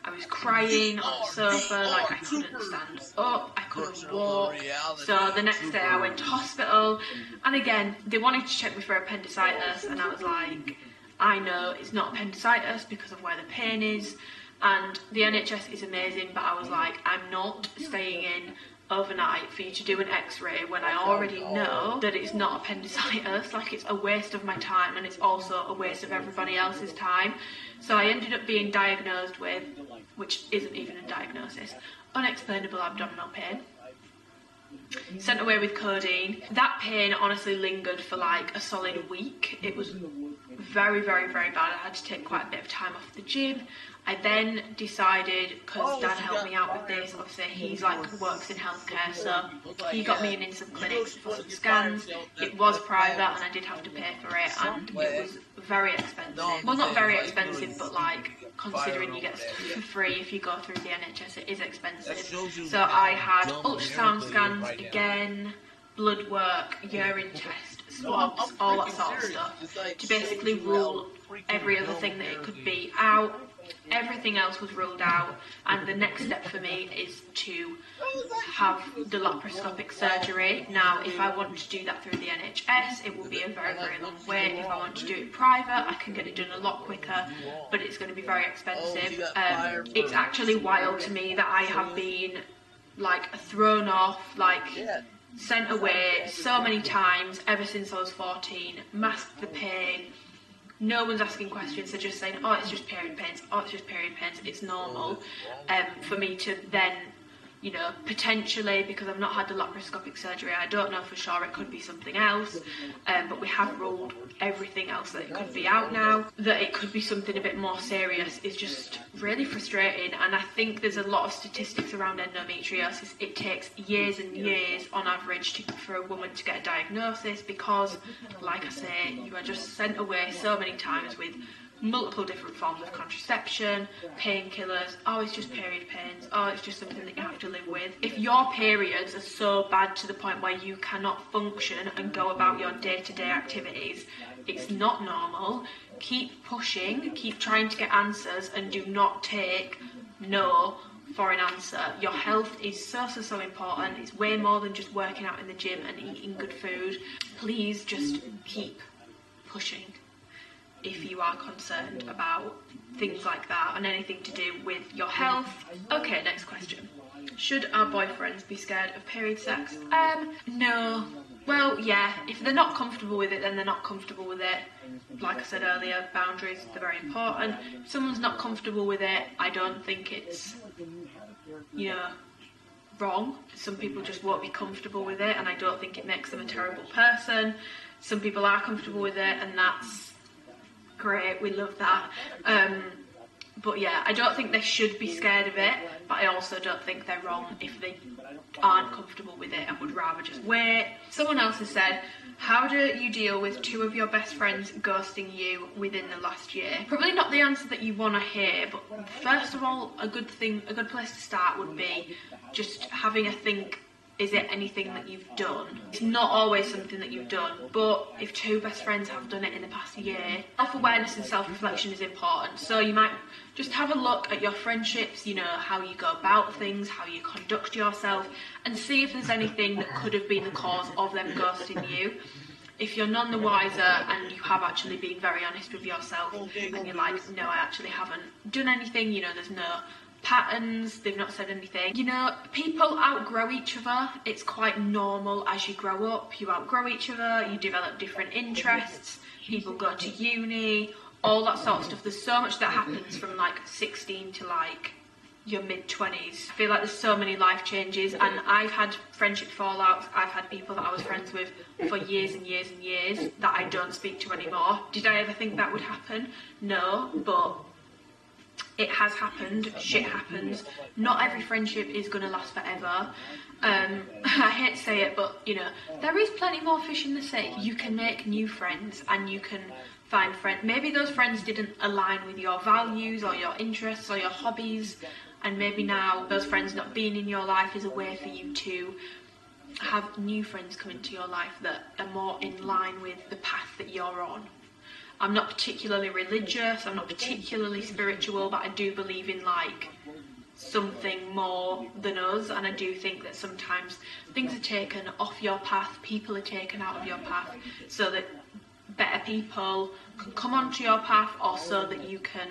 I was crying on the sofa, like, I couldn't stand up, I couldn't walk. So the next day I went to hospital, and again, they wanted to check me for appendicitis, and I was like, I know it's not appendicitis because of where the pain is, and the NHS is amazing, but I was like, I'm not staying in overnight for you to do an x-ray when I already know that it's not appendicitis. Like, it's a waste of my time, and it's also a waste of everybody else's time. So I ended up being diagnosed with, which isn't even a diagnosis, unexplainable abdominal pain. Sent away with codeine. That pain honestly lingered for like a solid week. It was very, very, very bad. I had to take quite a bit of time off the gym. I then decided, because Dad helped me out with this, obviously he's like works in healthcare, so he got me in some clinics for some scans. It was private and I did have to pay for it, and it was very expensive. Well, not very expensive, but like, considering you get stuff for free if you go through the NHS, it is expensive. So I had ultrasound scans again, blood work, urine test, swabs, all that sort of stuff, to basically rule every other thing that it could be out. Everything else was ruled out, and the next step for me is to have the laparoscopic surgery. Now, if I want to do that through the NHS, it will be a very, very long wait. If I want to do it private, I can get it done a lot quicker, but it's going to be very expensive. It's actually wild to me that I have been like thrown off, like sent away so many times ever since I was 14, masked the pain. No one's asking questions, they're just saying, oh, it's just period pains, oh, it's just period pains, it's normal. For me to then, you know, potentially, because I've not had the laparoscopic surgery, I don't know for sure, it could be something else, but we have ruled everything else that it could be out now, that it could be something a bit more serious is just really frustrating. And I think there's a lot of statistics around endometriosis. It takes years and years on average for a woman to get a diagnosis, because, like I say, you are just sent away so many times with multiple different forms of contraception, painkillers, oh, it's just period pains, oh, it's just something that you have to live with. If your periods are so bad to the point where you cannot function and go about your day-to-day activities, it's not normal. Keep pushing, keep trying to get answers, and do not take no for an answer. Your health is so important. It's way more than just working out in the gym and eating good food. Please just keep pushing if you are concerned about things like that and anything to do with your health. Okay, next question. Should our boyfriends be scared of period sex? No. Well, yeah, if they're not comfortable with it, then they're not comfortable with it. Like I said earlier, boundaries, they're very important. If someone's not comfortable with it, I don't think it's, you know, wrong. Some people just won't be comfortable with it, and I don't think it makes them a terrible person. Some people are comfortable with it, and that's great, we love that. But yeah, I don't think they should be scared of it, but I also don't think they're wrong if they aren't comfortable with it and would rather just wait. Someone else has said, how do you deal with 2 of your best friends ghosting you within the last year? Probably not the answer that you want to hear, but first of all, a good place to start would be just having a think, is it anything that you've done? It's not always something that you've done, but if 2 best friends have done it in the past year, self-awareness and self-reflection is important. So you might just have a look at your friendships, you know, how you go about things, how you conduct yourself, and see if there's anything that could have been the cause of them ghosting you. If you're none the wiser and you have actually been very honest with yourself and you're like, no, I actually haven't done anything, you know, there's no patterns, they've not said anything. You know, people outgrow each other. It's quite normal as you grow up. You outgrow each other, you develop different interests, people go to uni, all that sort of stuff. There's so much that happens from like 16 to like your mid-20s. I feel like there's so many life changes, and I've had friendship fallouts. I've had people that I was friends with for years and years and years that I don't speak to anymore. Did I ever think that would happen? No, but it has happened. Shit happens. Not every friendship is going to last forever. I hate to say it, but you know, there is plenty more fish in the sea. You can make new friends, and you can find friends. Maybe those friends didn't align with your values or your interests or your hobbies, and maybe now those friends not being in your life is a way for you to have new friends come into your life that are more in line with the path that you're on. I'm not particularly religious, I'm not particularly spiritual, but I do believe in like something more than us, and I do think that sometimes things are taken off your path, people are taken out of your path, so that better people can come onto your path, or so that you can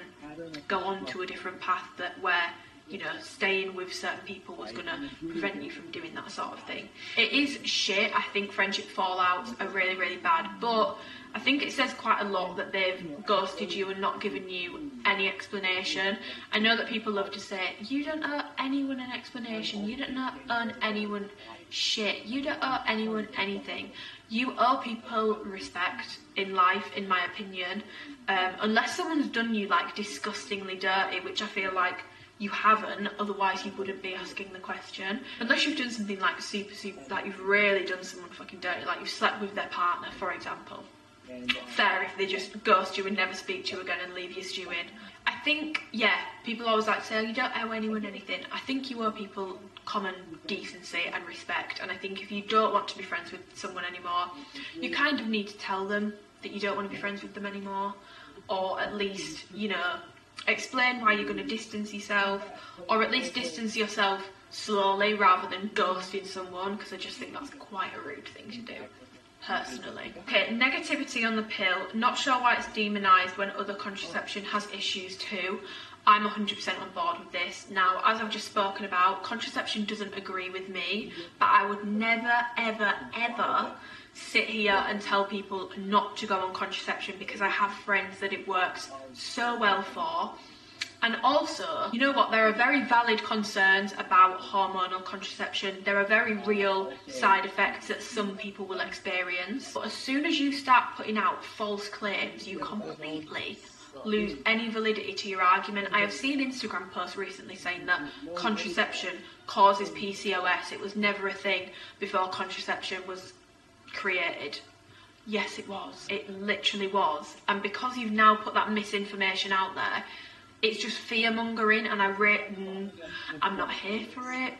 go on to a different path that where, you know, staying with certain people was going to prevent you from doing that sort of thing. It is shit. I think friendship fallouts are really, really bad, but I think it says quite a lot that they've ghosted you and not given you any explanation. I know that people love to say, you don't owe anyone an explanation, you don't owe anyone shit, you don't owe anyone anything. You owe people respect in life, in my opinion, unless someone's done you like disgustingly dirty, which I feel like you haven't, otherwise you wouldn't be asking the question. Unless you've done something like super, like you've really done someone fucking dirty, like you've slept with their partner, for example. Fair if they just ghost you and never speak to you again and leave you stewing. I think, yeah, people always like to say, oh, you don't owe anyone anything. I think you owe people common decency and respect, and I think if you don't want to be friends with someone anymore, you kind of need to tell them that you don't want to be friends with them anymore, or at least, you know, explain why you're going to distance yourself, or at least distance yourself slowly rather than ghosting someone, because I just think that's quite a rude thing to do, personally. Okay, negativity on the pill. Not sure why it's demonised when other contraception has issues too. I'm 100% on board with this. Now, as I've just spoken about, contraception doesn't agree with me, but I would never, ever, ever sit here and tell people not to go on contraception, because I have friends that it works so well for. And also, you know what, there are very valid concerns about hormonal contraception. There are very real side effects that some people will experience. But as soon as you start putting out false claims, you completely lose any validity to your argument. I have seen Instagram posts recently saying that contraception causes PCOS. It was never a thing before contraception was created. Yes, it was. It literally was. And because you've now put that misinformation out there, it's just fear-mongering, and I'm not here for it.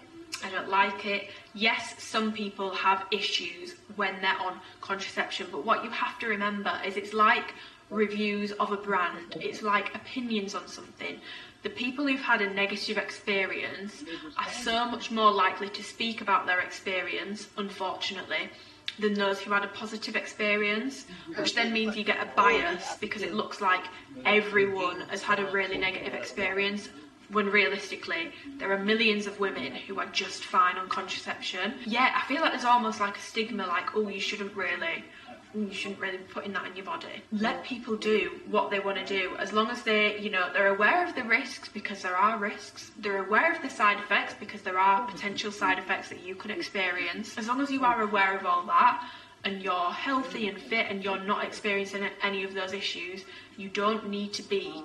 I don't like it. Yes, some people have issues when they're on contraception, but what you have to remember is it's like reviews of a brand. It's like opinions on something. The people who've had a negative experience are so much more likely to speak about their experience, unfortunately, than those who had a positive experience, which then means you get a bias because it looks like everyone has had a really negative experience, when realistically there are millions of women who are just fine on contraception. Yeah, I feel like there's almost like a stigma, like, oh, you shouldn't really be putting that in your body. Let people do what they want to do, as long as they, you know, they're aware of the risks, because there are risks. They're aware of the side effects, because there are potential side effects that you could experience. As long as you are aware of all that, and you're healthy and fit, and you're not experiencing any of those issues, you don't need to be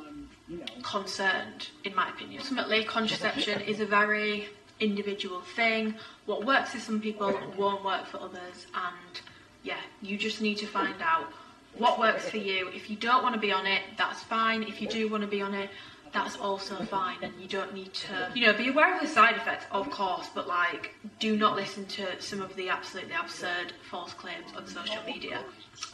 concerned, in my opinion. Ultimately, contraception is a very individual thing. What works for some people won't work for others, and yeah, you just need to find out what works for you. If you don't want to be on it, that's fine. If you do want to be on it, that's also fine, and you don't need to, you know, be aware of the side effects, of course, but like, do not listen to some of the absolutely absurd false claims on social media.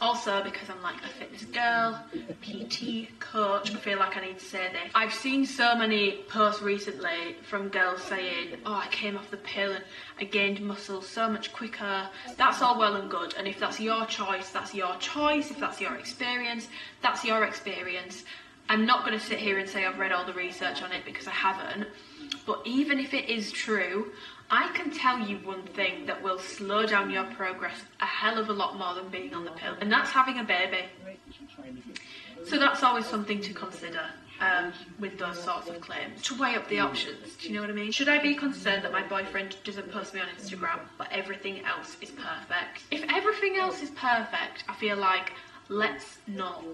Also, because I'm like a fitness girl, PT coach, I feel like I need to say this. I've seen so many posts recently from girls saying, oh, I came off the pill and I gained muscle so much quicker. That's all well and good, and if that's your choice, that's your choice. If that's your experience, that's your experience. I'm not going to sit here and say I've read all the research on it, because I haven't. But even if it is true, I can tell you one thing that will slow down your progress a hell of a lot more than being on the pill, and that's having a baby. So that's always something to consider with those sorts of claims, to weigh up the options. Do you know what I mean? Should I be concerned that my boyfriend doesn't post me on Instagram, but everything else is perfect? If everything else is perfect, I feel like let's not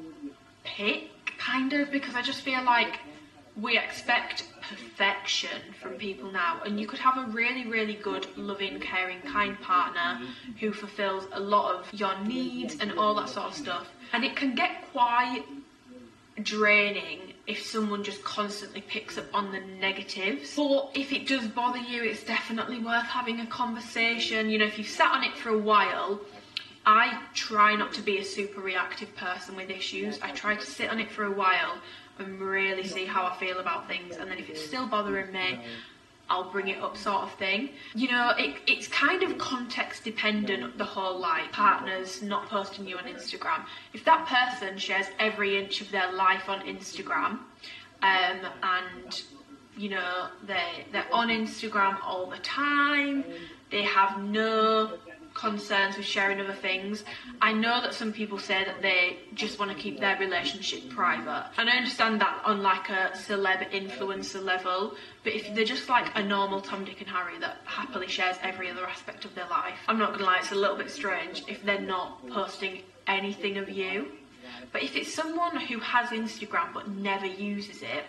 pick, kind of, because I just feel like we expect perfection from people now, and you could have a really, really good, loving, caring, kind partner who fulfills a lot of your needs and all that sort of stuff, and it can get quite draining if someone just constantly picks up on the negatives. But if it does bother you, it's definitely worth having a conversation. You know, if you've sat on it for a while, I try not to be a super reactive person with issues. I try to sit on it for a while and really see how I feel about things, and then if it's still bothering me, I'll bring it up, sort of thing. You know, it's kind of context dependent, the whole like partners not posting you on Instagram. If that person shares every inch of their life on Instagram, and you know, they're on Instagram all the time, they have no concerns with sharing other things. I know that some people say that they just want to keep their relationship private, and I understand that on like a celeb influencer level, but if they're just like a normal Tom, Dick and Harry that happily shares every other aspect of their life, I'm not gonna lie, it's a little bit strange if they're not posting anything of you. But if it's someone who has Instagram but never uses it,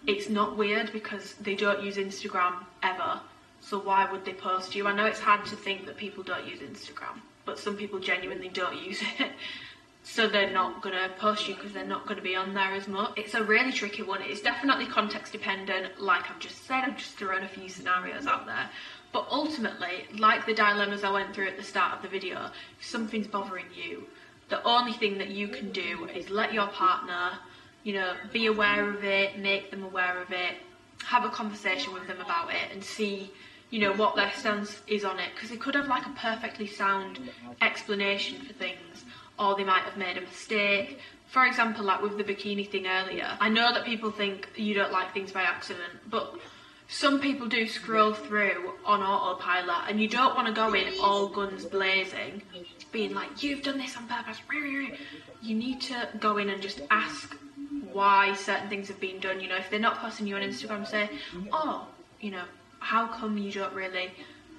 it's not weird because they don't use Instagram ever. So why would they post you? I know it's hard to think that people don't use Instagram, but some people genuinely don't use it. So they're not going to post you because they're not going to be on there as much. It's a really tricky one. It's definitely context dependent. Like I've just said, I've just thrown a few scenarios out there. But ultimately, like the dilemmas I went through at the start of the video, if something's bothering you, the only thing that you can do is let your partner, you know, be aware of it, make them aware of it, have a conversation with them about it and see, you know, what their stance is on it, because they could have like a perfectly sound explanation for things, or they might have made a mistake. For example, like with the bikini thing earlier, I know that people think you don't like things by accident, but some people do scroll through on autopilot, and you don't want to go in all guns blazing being like, you've done this on purpose. You need to go in and just ask why certain things have been done. You know, if they're not posting you on Instagram, say, oh, you know, how come you don't really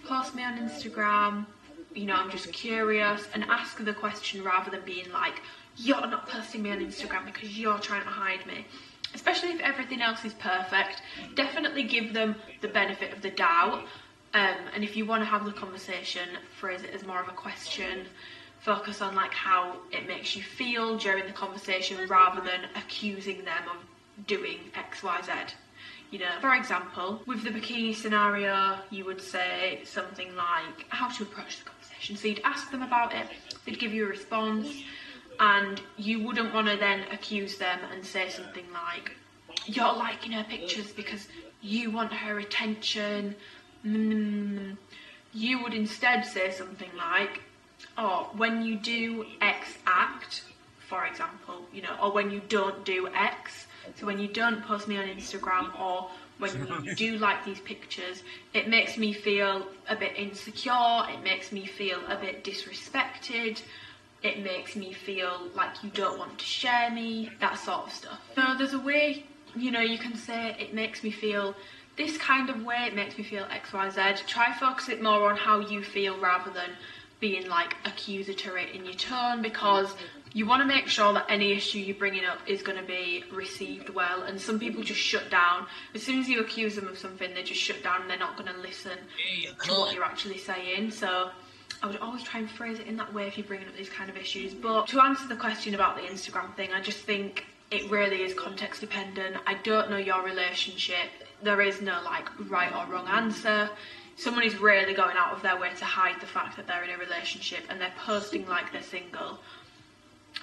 post me on Instagram? You know, I'm just curious, and ask the question rather than being like, you're not posting me on Instagram because you're trying to hide me. Especially if everything else is perfect, definitely give them the benefit of the doubt. And if you want to have the conversation, phrase it as more of a question. Focus on like how it makes you feel during the conversation rather than accusing them of doing X, Y, Z. You know, for example, with the bikini scenario, you would say something like how to approach the conversation. So you'd ask them about it, they'd give you a response, and you wouldn't want to then accuse them and say something like, you're liking her pictures because you want her attention. You would instead say something like, oh, when you do X act, for example, you know, or when you don't do X, so when you don't post me on Instagram, or when you do like these pictures, it makes me feel a bit insecure, it makes me feel a bit disrespected, it makes me feel like you don't want to share me, that sort of stuff. So there's a way, you know, you can say it makes me feel this kind of way, it makes me feel X, Y, Z. Try focus it more on how you feel rather than being like accusatory in your tone, because you want to make sure that any issue you're bringing up is going to be received well, and some people just shut down. As soon as you accuse them of something, they just shut down and they're not going to listen to what you're actually saying. So I would always try and phrase it in that way if you're bringing up these kind of issues. But to answer the question about the Instagram thing, I just think it really is context dependent. I don't know your relationship. There is no like right or wrong answer. Someone is really going out of their way to hide the fact that they're in a relationship and they're posting like they're single.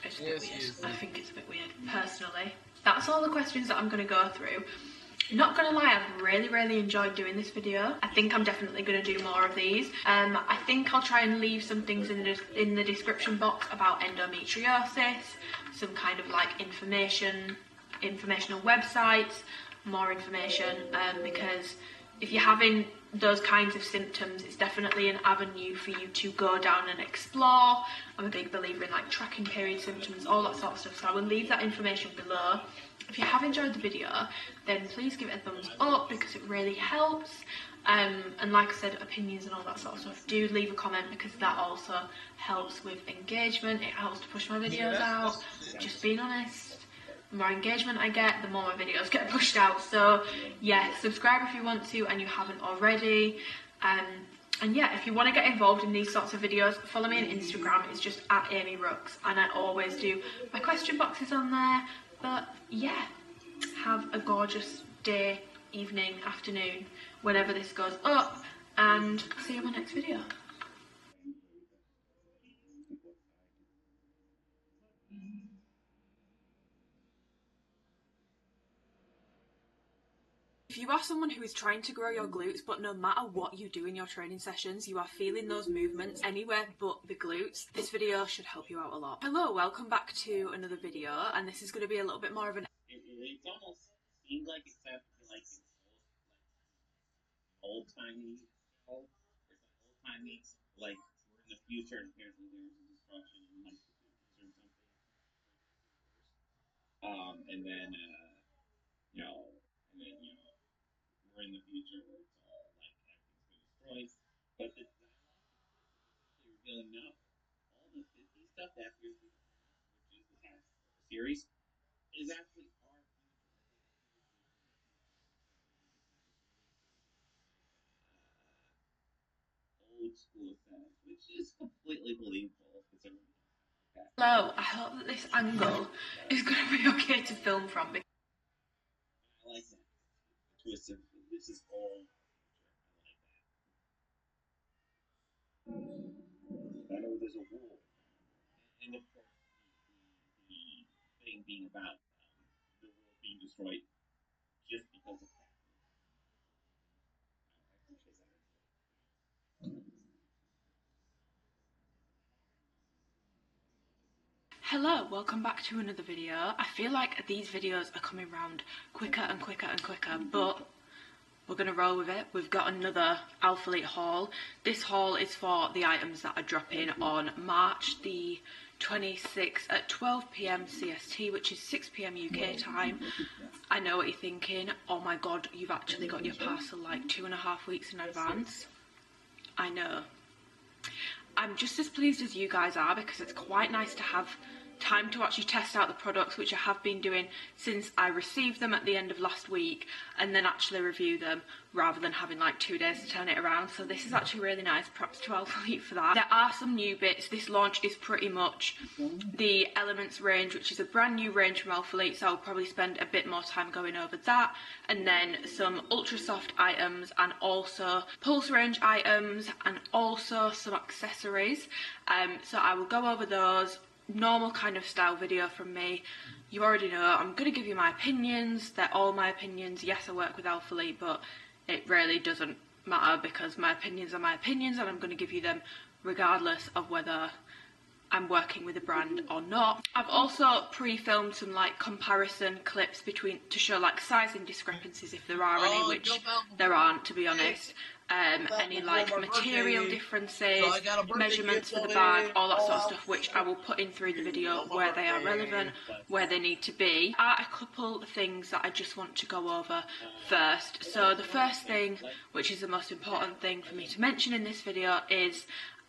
It's a bit weird. I think it's a bit weird, personally. That's all the questions that I'm going to go through. Not gonna lie, I've really enjoyed doing this video. I think I'm definitely going to do more of these. I think I'll try and leave some things in the description box about endometriosis, some kind of like informational websites, more information, because if you're having those kinds of symptoms, it's definitely an avenue for you to go down and explore. I'm a big believer in like tracking period symptoms, all that sort of stuff, so I will leave that information below. If you have enjoyed the video, then please give it a thumbs up because it really helps. And like I said, opinions and all that sort of stuff, do leave a comment because that also helps with engagement. It helps to push my videos out, just being honest. The more engagement I get, the more my videos get pushed out. So yeah, subscribe if you want to and you haven't already. And yeah, if you want to get involved in these sorts of videos, follow me on Instagram. It's just at amyrookes, and I always do my question boxes on there. But yeah, have a gorgeous day, evening, afternoon, whenever this goes up, and see you in my next video.
If you are someone who is trying to grow your glutes, but no matter what you do in your training sessions, you are feeling those movements anywhere but the glutes, this video should help you out a lot. Hello, welcome back to another video, and this is going to be a little bit more of an...
It's almost seems like it's like old-timey, old-timey, like we're in the future and apparently there's a destruction in like the 50s or something. And then we're in the future where it's all like everything's been destroyed. But the dialogue is revealing no. All the 50s stuff that appears to be which is the past series, is actually our old school aesthetics, which is completely believable considering.
Hello, I hope that this angle is going to be okay to film from.
I like that. The twist of this is all. I like that. I know there's a war. And of course, the thing being about the world being destroyed just because of that.
Hello, welcome back to another video. I feel like these videos are coming round quicker and quicker and quicker, but we're going to roll with it. We've got another Alphalete haul. This haul is for the items that are dropping on March the 26th at 12 PM CST, which is 6 PM UK time. I know what you're thinking. Oh my god, you've actually got your parcel like 2.5 weeks in advance. I know. I'm just as pleased as you guys are because it's quite nice to have time to actually test out the products, which I have been doing since I received them at the end of last week, and then actually review them rather than having like 2 days to turn it around. So this is actually really nice. Props to Alphalete for that. There are some new bits. This launch is pretty much the Elements range, which is a brand new range from Alphalete, so I'll probably spend a bit more time going over that, and then some ultra soft items and also Pulse range items and also some accessories. So I will go over those. Normal kind of style video from me. You already know I'm going to give you my opinions. They're all my opinions. Yes, I work with Alphalete, but it really doesn't matter because my opinions are my opinions and I'm going to give you them regardless of whether I'm working with a brand or not. I've also pre-filmed some like comparison clips between to show like sizing discrepancies if there are any, which there aren't, to be honest. Any like material differences, measurements for the bag, all that sort of stuff, which I will put in through the video where they are relevant, where they need to be. There are a couple of things that I just want to go over first. So the first thing, which is the most important thing for me to mention in this video, is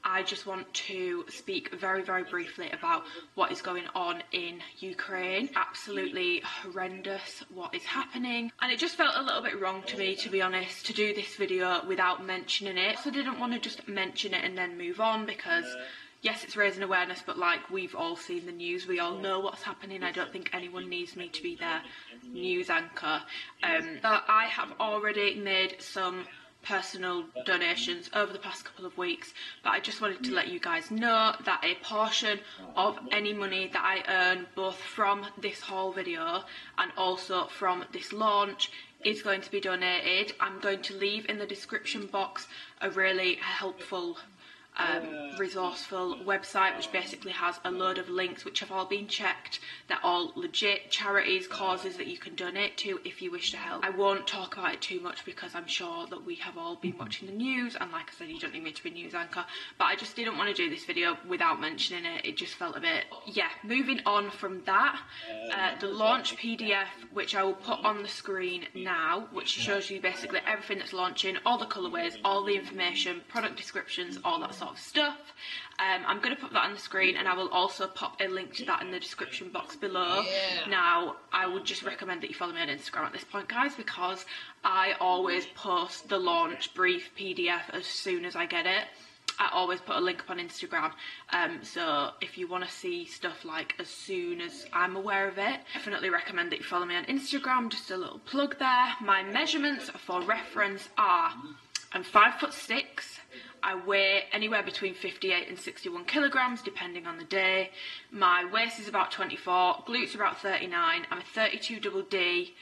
I just want to speak very, very briefly about what is going on in Ukraine. Absolutely horrendous what is happening. And it just felt a little bit wrong to me, to be honest, to do this video without mentioning it. So I didn't want to just mention it and then move on because, yes, it's raising awareness, but like we've all seen the news. We all know what's happening. I don't think anyone needs me to be their news anchor. So I have already made some personal donations over the past couple of weeks, but I just wanted to let you guys know that a portion of any money that I earn both from this haul video and also from this launch is going to be donated. I'm going to leave in the description box a really helpful resourceful website which basically has a load of links which have all been checked They're all legit charities, causes that you can donate to if you wish to help. I won't talk about it too much because I'm sure that we have all been watching the news, and like I said, you don't need me to be a news anchor, but I just didn't want to do this video without mentioning it. It just felt a bit, yeah. Moving on from that, the launch PDF, which I will put on the screen now, which shows you basically everything that's launching, all the colourways, all the information, product descriptions, all that sort of stuff. I'm going to put that on the screen, and I will also pop a link to that in the description box below. Now, I would just recommend that you follow me on Instagram at this point, guys, because I always post the launch brief PDF as soon as I get it. I always put a link up on Instagram, so if you want to see stuff like as soon as I'm aware of it, definitely recommend that you follow me on Instagram. Just a little plug there. My measurements for reference are, I'm 5'6". I weigh anywhere between 58 and 61 kilograms, depending on the day. My waist is about 24, glutes are about 39. I'm a 32 double D.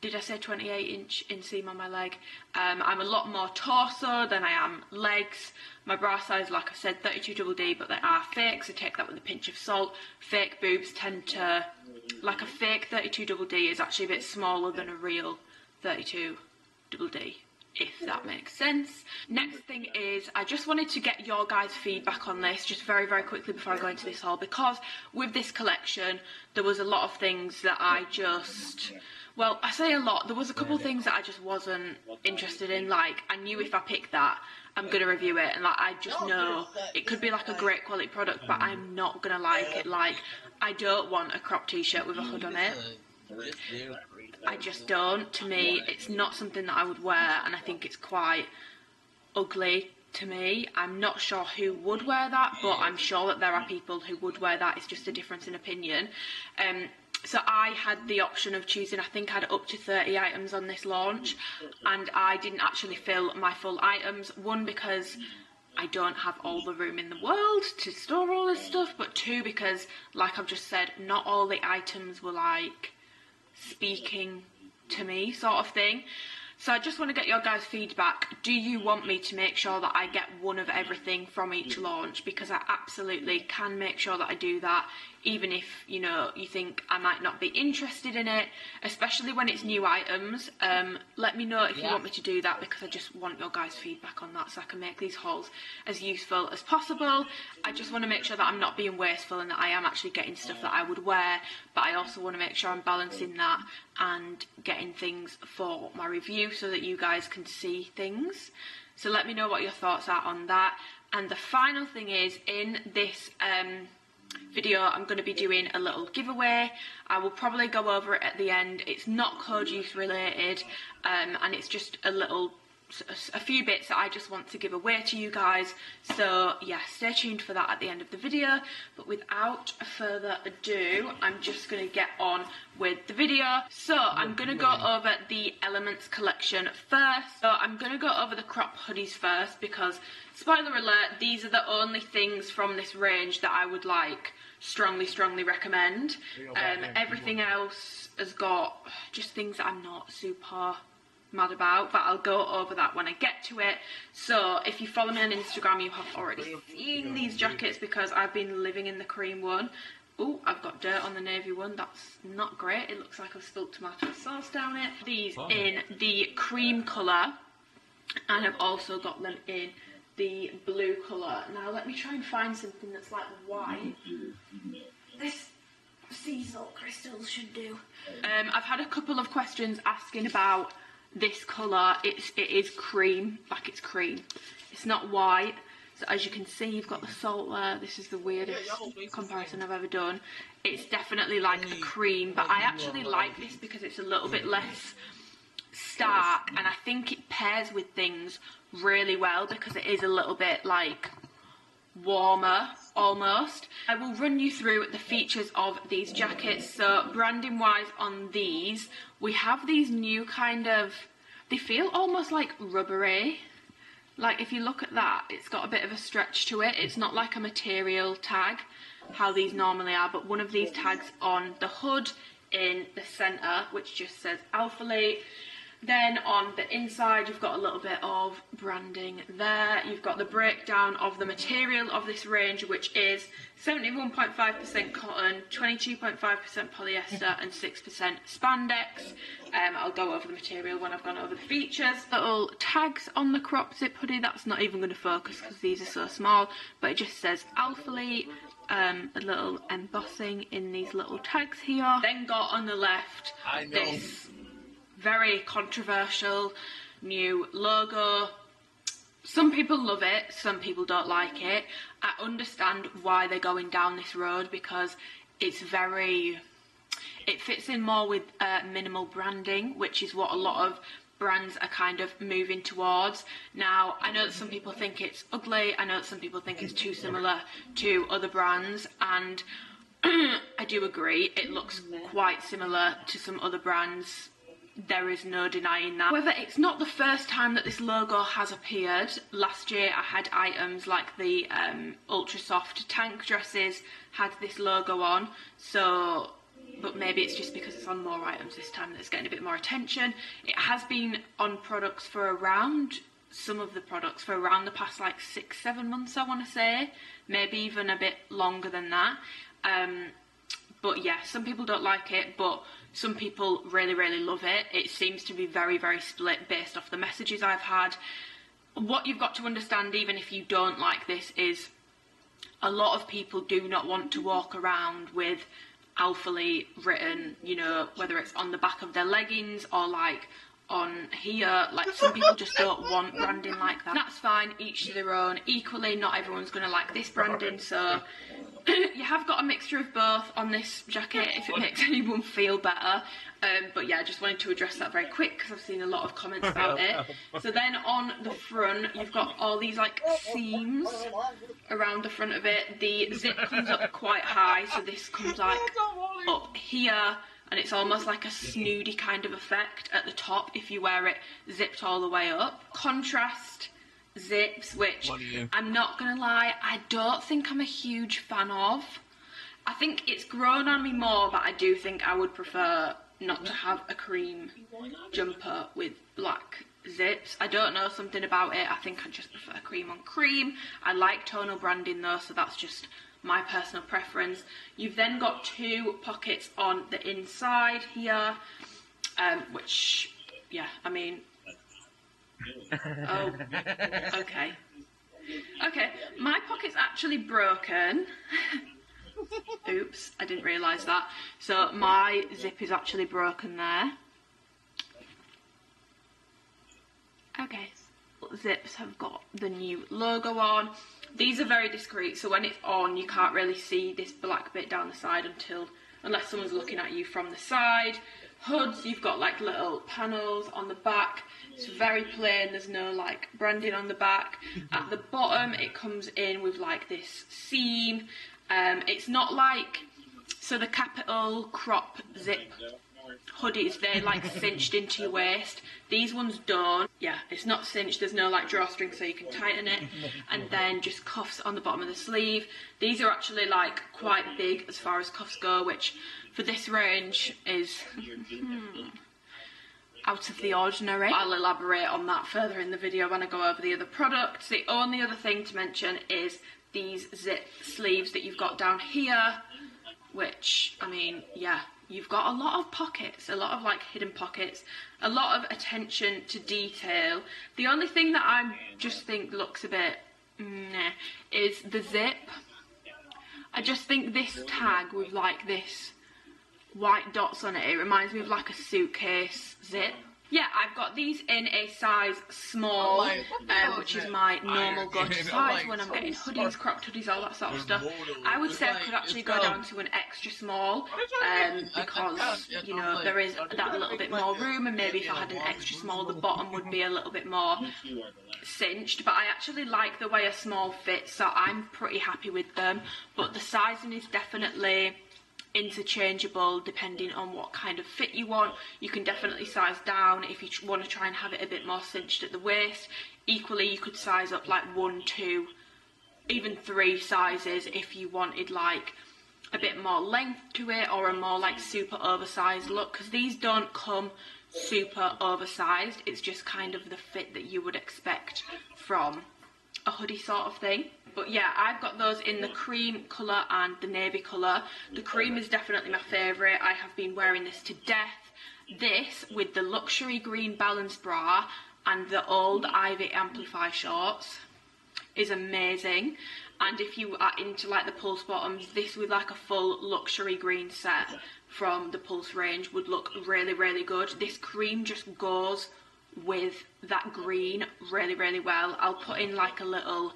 Did I say 28-inch inseam on my leg? I'm a lot more torso than I am legs. My bra size, like I said, 32 double D, but they are fake, so take that with a pinch of salt. Fake boobs tend to, like a fake 32 double D is actually a bit smaller than a real 32 double D, if that makes sense. Next thing is, I just wanted to get your guys' feedback on this just very, very quickly before I go into this haul, because with this collection, there was a lot of things that I just... Well, I say a lot. There was a couple of things that I just wasn't interested in. Like, I knew if I picked that, I'm going to review it. And, like, I just know it could be, like, a great quality product, but I'm not going to like it. Like, I don't want a crop t-shirt with a hood on it. I just don't. To me, it's not something that I would wear, and I think it's quite ugly to me. I'm not sure who would wear that, but I'm sure that there are people who would wear that. It's just a difference in opinion. So I had the option of choosing, I think I had up to 30 items on this launch, and I didn't actually fill my full items. One, because I don't have all the room in the world to store all this stuff, but two, because, like I've just said, not all the items were, like, speaking to me sort of thing. So I just want to get your guys' feedback. Do you want me to make sure that I get one of everything from each launch? Because I absolutely can make sure that I do that, even if, you know, you think I might not be interested in it, especially when it's new items. Let me know if you want me to do that, because I just want your guys' feedback on that so I can make these hauls as useful as possible. I just want to make sure that I'm not being wasteful and that I am actually getting stuff that I would wear, but I also want to make sure I'm balancing that and getting things for my review so that you guys can see things. So let me know what your thoughts are on that. And the final thing is, in this video, I'm going to be doing a little giveaway. I will probably go over it at the end. It's not code use related, and it's just a few bits that I just want to give away to you guys. So yeah, stay tuned for that at the end of the video. But without further ado, I'm just going to get on with the video. So I'm going to go over the Elements collection first. So I'm going to go over the crop hoodies first, because spoiler alert, these are the only things from this range that I would like strongly recommend. Everything else has got just things that I'm not super mad about, but I'll go over that when I get to it. So if you follow me on Instagram, you have already seen these jackets, because I've been living in the cream one. Oh, I've got dirt on the navy one. That's not great. It looks like I've spilled tomato sauce down it. These in the cream colour, and I've also got them in the blue colour. Now let me try and find something that's like white. This sea salt crystals should do. I've had a couple of questions asking about this colour. It is cream, like it's cream. It's not white. So as you can see, you've got the salt there. This is the weirdest comparison I've ever done. It's definitely like a cream, but I actually like this because it's a little bit less stark, and I think it pairs with things really well because it is a little bit like warmer almost. I will run you through the features of these jackets. So branding wise on these, we have these new kind of, they feel almost like rubbery. Like if you look at that, it's got a bit of a stretch to it. It's not like a material tag, how these normally are, but one of these tags on the hood in the centre, which just says Alphalete. Then on the inside, you've got a little bit of branding there. You've got the breakdown of the material of this range, which is 71.5% cotton, 22.5% polyester, and 6% spandex. I'll go over the material when I've gone over the features. Little tags on the crop zip hoodie. That's not even going to focus because these are so small, but it just says Alphalete. A little embossing in these little tags here. Then got on the left this very controversial new logo. Some people love it, some people don't like it. I understand why they're going down this road because it's very, it fits in more with minimal branding, which is what a lot of brands are kind of moving towards. Now, I know that some people think it's ugly, I know that some people think it's too similar to other brands, and I do agree, it looks quite similar to some other brands. There is no denying that. However, it's not the first time that this logo has appeared. Last year I had items like the ultra soft tank dresses had this logo on, so but maybe it's just because it's on more items this time that it's getting a bit more attention. It has been on products for around, some of the products for around the past like 6-7 months, I want to say, maybe even a bit longer than that. But yeah, some people don't like it, but some people really, really love it. It seems to be very, very split based off the messages I've had. What you've got to understand, even if you don't like this, is a lot of people do not want to walk around with Alphalete written, you know, whether it's on the back of their leggings or like on here. Like, some people just don't want branding like that. That's fine, each to their own. Equally, not everyone's going to like this branding, so you have got a mixture of both on this jacket if it makes anyone feel better. But yeah, I just wanted to address that very quick because I've seen a lot of comments about it. So then on the front, you've got all these like seams around the front of it. The zip comes up quite high, so this comes like up here, and it's almost like a snoody kind of effect at the top if you wear it zipped all the way up. Contrast zips, which I'm not gonna lie, I don't think I'm a huge fan of. I think it's grown on me more, but I do think I would prefer not to have a cream jumper with black zips. I don't know, something about it, I think I just prefer cream on cream. I like tonal branding though, so that's just my personal preference. You've then got two pockets on the inside here, which, yeah, I mean, oh, okay. Okay, my pocket's actually broken. Oops, I didn't realise that. So my zip is actually broken there. Okay, zips have got the new logo on. These are very discreet, so when it's on you can't really see this black bit down the side unless someone's looking at you from the side. Hoods, you've got like little panels on the back. It's very plain, there's no like branding on the back. At the bottom it comes in with like this seam. It's not like, so the capital crop zip hoodies, they're like cinched into your waist. These ones don't. Yeah, it's not cinched, there's no like drawstring so you can tighten it. And then just cuffs on the bottom of the sleeve. These are actually like quite big as far as cuffs go, which for this range is out of the ordinary. I'll elaborate on that further in the video when I go over the other products. The only other thing to mention is these zip sleeves that you've got down here, which, I mean, yeah, you've got a lot of pockets, a lot of like hidden pockets, a lot of attention to detail. The only thing that I just think looks a bit meh is the zip. I just think this tag with like this white dots on it, it reminds me of like a suitcase zip. Yeah, I've got these in a size small, which is my normal go-to size when I'm getting hoodies, cropped hoodies, all that sort of stuff. I would say I could actually go down to an extra small, because, you know, there is that little bit more room, and maybe if I had an extra small, the bottom would be a little bit more cinched. But I actually like the way a small fits, so I'm pretty happy with them. But the sizing is definitely interchangeable depending on what kind of fit you want. You can definitely size down if you want to try and have it a bit more cinched at the waist. Equally, you could size up like 1, 2, even 3 sizes if you wanted like a bit more length to it, or a more like super oversized look, because these don't come super oversized. It's just kind of the fit that you would expect from a hoodie sort of thing. But yeah, I've got those in the cream colour and the navy colour. The cream is definitely my favourite. I have been wearing this to death. This with the luxury green balanced bra and the old Ivy Amplify shorts is amazing. And if you are into like the Pulse bottoms, this with like a full luxury green set from the Pulse range would look really, really good. This cream just goes with that green really, really well. I'll put in like a little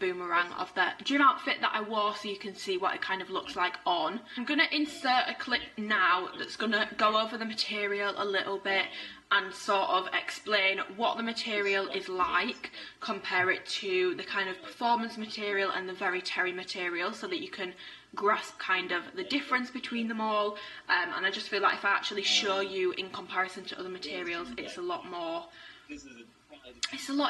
boomerang of the gym outfit that I wore so you can see what it kind of looks like on. I'm going to insert a clip now that's going to go over the material a little bit and sort of explain what the material is like, compare it to the kind of performance material and the very terry material so that you can grasp kind of the difference between them all. And I just feel like if I actually show you in comparison to other materials, it's a lot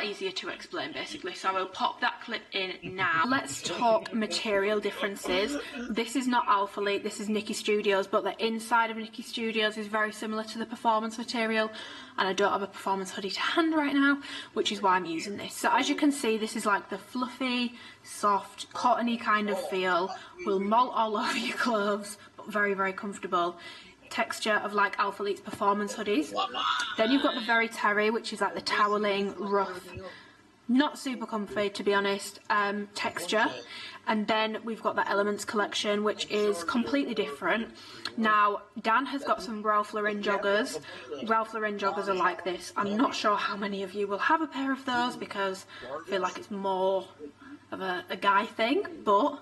easier to explain basically. So I will pop that clip in now. Let's talk material differences. This is not Alphalete, this is Nikki Studios, but the inside of Nikki Studios is very similar to the performance material, and I don't have a performance hoodie to hand right now, which is why I'm using this. So as you can see, this is like the fluffy, soft, cottony kind of feel. Will molt all over your clothes, but very, very comfortable. Texture of like Alphalete's performance hoodies. Then you've got the very terry, which is like the toweling, rough, not super comfy to be honest, texture. And then we've got the Elements collection, which is completely different. Now Dan has got some Ralph Lauren joggers. Ralph Lauren joggers are like this. I'm not sure how many of you will have a pair of those because I feel like it's more of a guy thing, but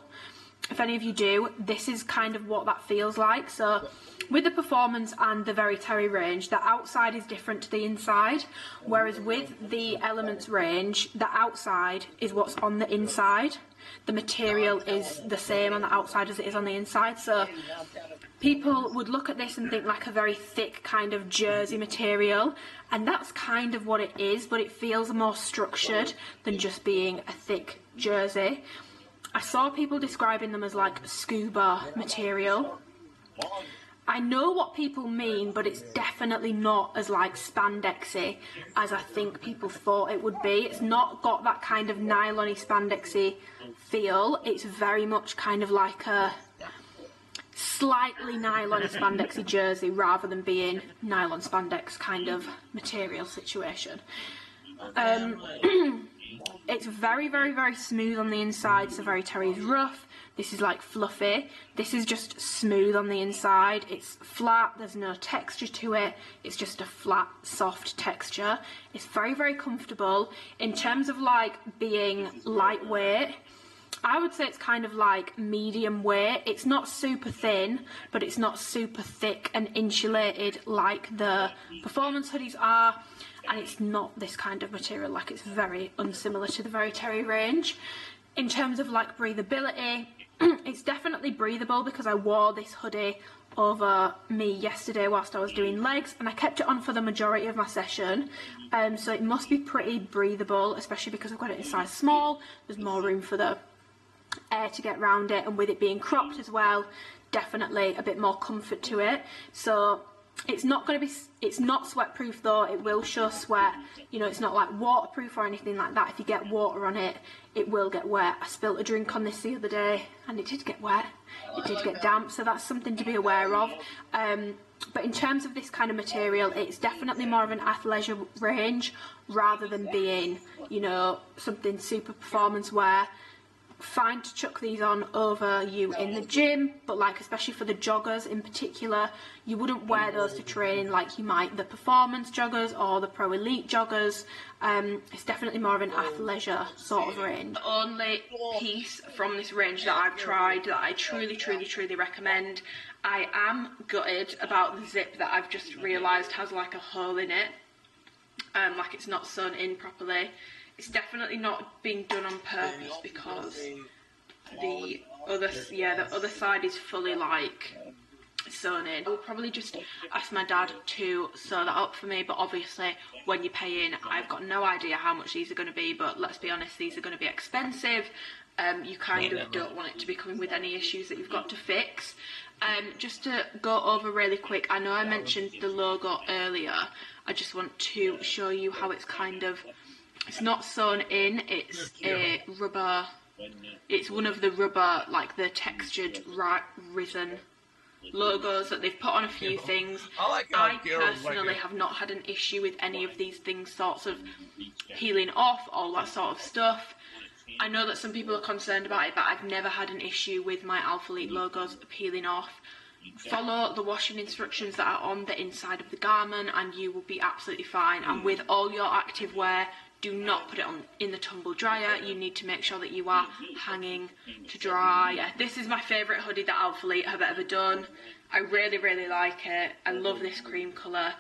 if any of you do, this is kind of what that feels like. So with the performance and the very terry range, the outside is different to the inside, whereas with the Elements range, the outside is what's on the inside. The material is the same on the outside as it is on the inside, so people would look at this and think like a very thick kind of jersey material, and that's kind of what it is, but it feels more structured than just being a thick jersey. I saw people describing them as like scuba material. I know what people mean, but it's definitely not as like spandexy as I think people thought it would be. It's not got that kind of nylon-y spandexy feel. It's very much kind of like a slightly nylon spandexy jersey rather than being nylon spandex kind of material situation. It's very, very, very smooth on the inside, so very terry is rough. This is like fluffy. This is just smooth on the inside. It's flat, there's no texture to it. It's just a flat, soft texture. It's very, very comfortable. In terms of like being lightweight, I would say it's kind of like medium weight. It's not super thin, but it's not super thick and insulated like the performance hoodies are. And it's not this kind of material, like it's very unsimilar to the very terry range. In terms of like breathability, it's definitely breathable because I wore this hoodie over me yesterday whilst I was doing legs, and I kept it on for the majority of my session, so it must be pretty breathable, especially because I've got it in size small. There's more room for the air to get around it, and with it being cropped as well, definitely a bit more comfort to it. So it's not going to be, it's not sweat proof though, it will show sweat, you know, it's not like waterproof or anything like that. If you get water on it, it will get wet. I spilt a drink on this the other day and it did get wet, it did get damp, so that's something to be aware of. But in terms of this kind of material, it's definitely more of an athleisure range rather than being, you know, something super performance wear. Fine to chuck these on over you in the gym, but like especially for the joggers in particular, you wouldn't wear those to training like you might the performance joggers or the pro elite joggers. It's definitely more of an athleisure sort of range. The only piece from this range that I've tried that I truly recommend, I am gutted about the zip that I've just realised has like a hole in it, like it's not sewn in properly. It's definitely not being done on purpose because the other side is fully like sewn in. I'll probably just ask my dad to sew that up for me, but obviously when you pay in, I've got no idea how much these are going to be, but let's be honest, these are going to be expensive. You kind of don't want it to be coming with any issues that you've got to fix. Just to go over really quick, I know I mentioned the logo earlier. I just want to show you how it's kind of, it's not sewn in, it's a rubber, it's one of the rubber, like the textured resin logos that they've put on a few things. I personally have not had an issue with any of these things sorts of peeling off, all that sort of stuff. I know that some people are concerned about it, but I've never had an issue with my Alphalete logos peeling off. Follow the washing instructions that are on the inside of the garment and you will be absolutely fine. And with all your active wear, do not put it on in the tumble dryer. You need to make sure that you are hanging to dry. This is my favourite hoodie that Alphalete have ever done. I really, really like it. I love this cream colour.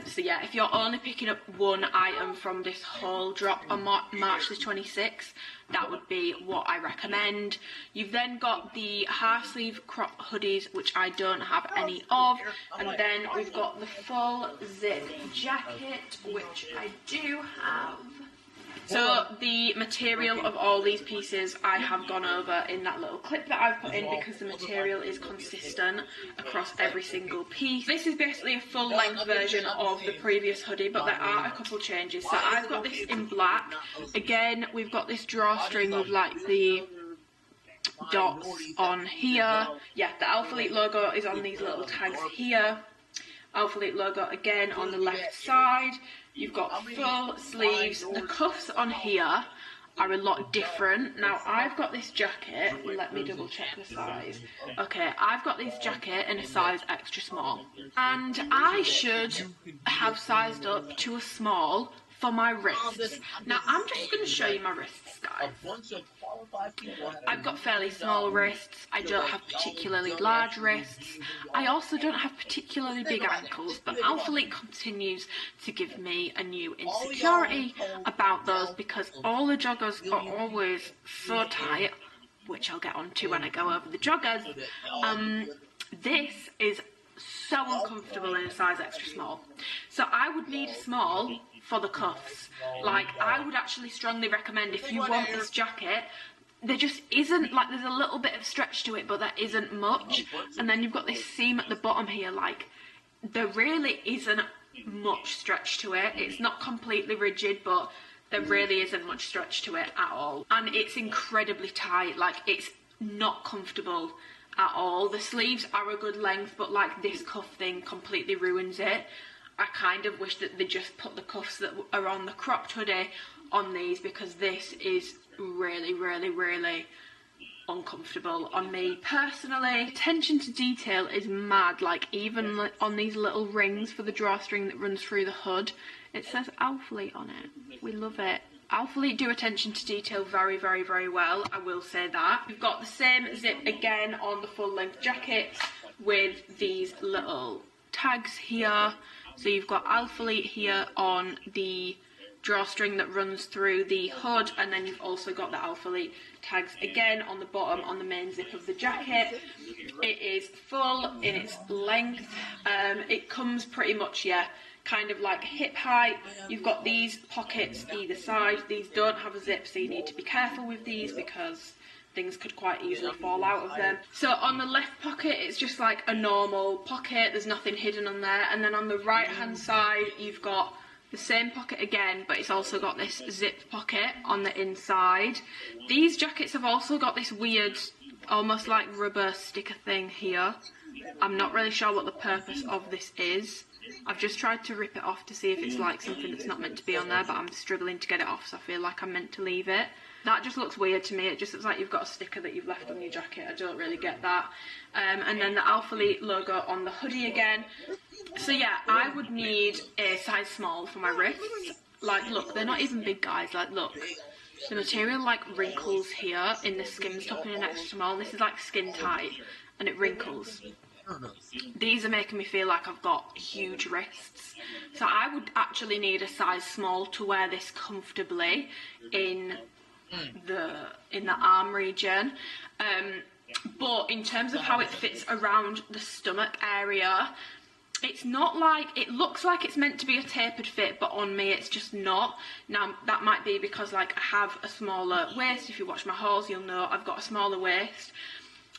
So yeah, if you're only picking up one item from this whole drop on March the 26th, that would be what I recommend. You've then got the half sleeve crop hoodies, which I don't have any of. And then we've got the full zip jacket, which I do have. So the material of all these pieces I have gone over in that little clip that I've put in because the material is consistent across every single piece. This is basically a full length version of the previous hoodie, but there are a couple changes. So I've got this in black. Again, we've got this drawstring with like the dots on here. Yeah, the Alphalete logo is on these little tags here. Alphalete logo again on the left side. You've got full sleeves. The cuffs on here are a lot different. Now I've got this jacket, let me double check the size. Okay, I've got this jacket in a size extra small. And I should have sized up to a small for my wrists. Now I'm just going to show you my wrists, guys. I've got fairly small wrists. I don't have particularly large wrists. I also don't have particularly big ankles, but Alphalete continues to give me a new insecurity about those because all the joggers are always so tight, which I'll get onto when I go over the joggers. This is so uncomfortable in a size extra small. So I would need a small for the cuffs. Like, I would actually strongly recommend, if you want this jacket, there just isn't, like, there's a little bit of stretch to it, but there isn't much. And then you've got this seam at the bottom here, like, there really isn't much stretch to it. It's not completely rigid, but there really isn't much stretch to it at all. And it's incredibly tight, like, it's not comfortable at all. The sleeves are a good length, but like this cuff thing completely ruins it. I kind of wish that they just put the cuffs that are on the cropped hoodie on these, because this is really, really, really uncomfortable on me personally. Attention to detail is mad. Like, even on these little rings for the drawstring that runs through the hood, it says Alphalete on it. We love it. Alphalete do attention to detail very, very, very well, I will say that. We've got the same zip again on the full length jacket with these little tags here. So you've got Alphalete here on the drawstring that runs through the hood, and then you've also got the Alphalete tags again on the bottom on the main zip of the jacket. It is full in its length. It comes pretty much, yeah, kind of like hip height. You've got these pockets either side. These don't have a zip, so you need to be careful with these because things could quite easily fall out of them. So on the left pocket, it's just like a normal pocket. There's nothing hidden on there. And then on the right hand side, you've got the same pocket again, but it's also got this zip pocket on the inside. These jackets have also got this weird, almost like rubber sticker thing here. I'm not really sure what the purpose of this is. I've just tried to rip it off to see if it's like something that's not meant to be on there, but I'm struggling to get it off, so I feel like I'm meant to leave it. That just looks weird to me. It just looks like you've got a sticker that you've left on your jacket. I don't really get that. And then the Alphalete logo on the hoodie again. So yeah, I would need a size small for my wrists. Like, look, they're not even big, guys. Like, look, the material like wrinkles here in the skin top in an extra small. This is like skin tight and it wrinkles. These are making me feel like I've got huge wrists. So I would actually need a size small to wear this comfortably in the arm region. But in terms of how it fits around the stomach area, it's not like, it looks like it's meant to be a tapered fit, but on me it's just not. Now that might be because like I have a smaller waist. If you watch my hauls, you'll know I've got a smaller waist.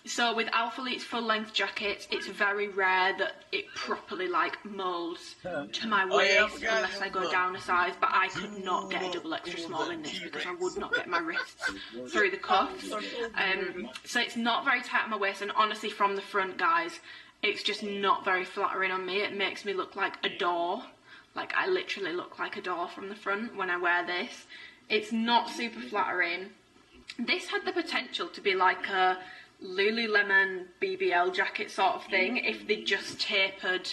So with Alphalete's full length jackets, it's very rare that it properly like molds to my waist unless I go down a size, but I could not get a double extra small in this because I would not get my wrists through the cuffs. So it's not very tight on my waist, and honestly from the front, guys, it's just not very flattering on me. It makes me look like a door. Like I literally look like a door from the front when I wear this. It's not super flattering. This had the potential to be like a Lululemon BBL jacket sort of thing if they just tapered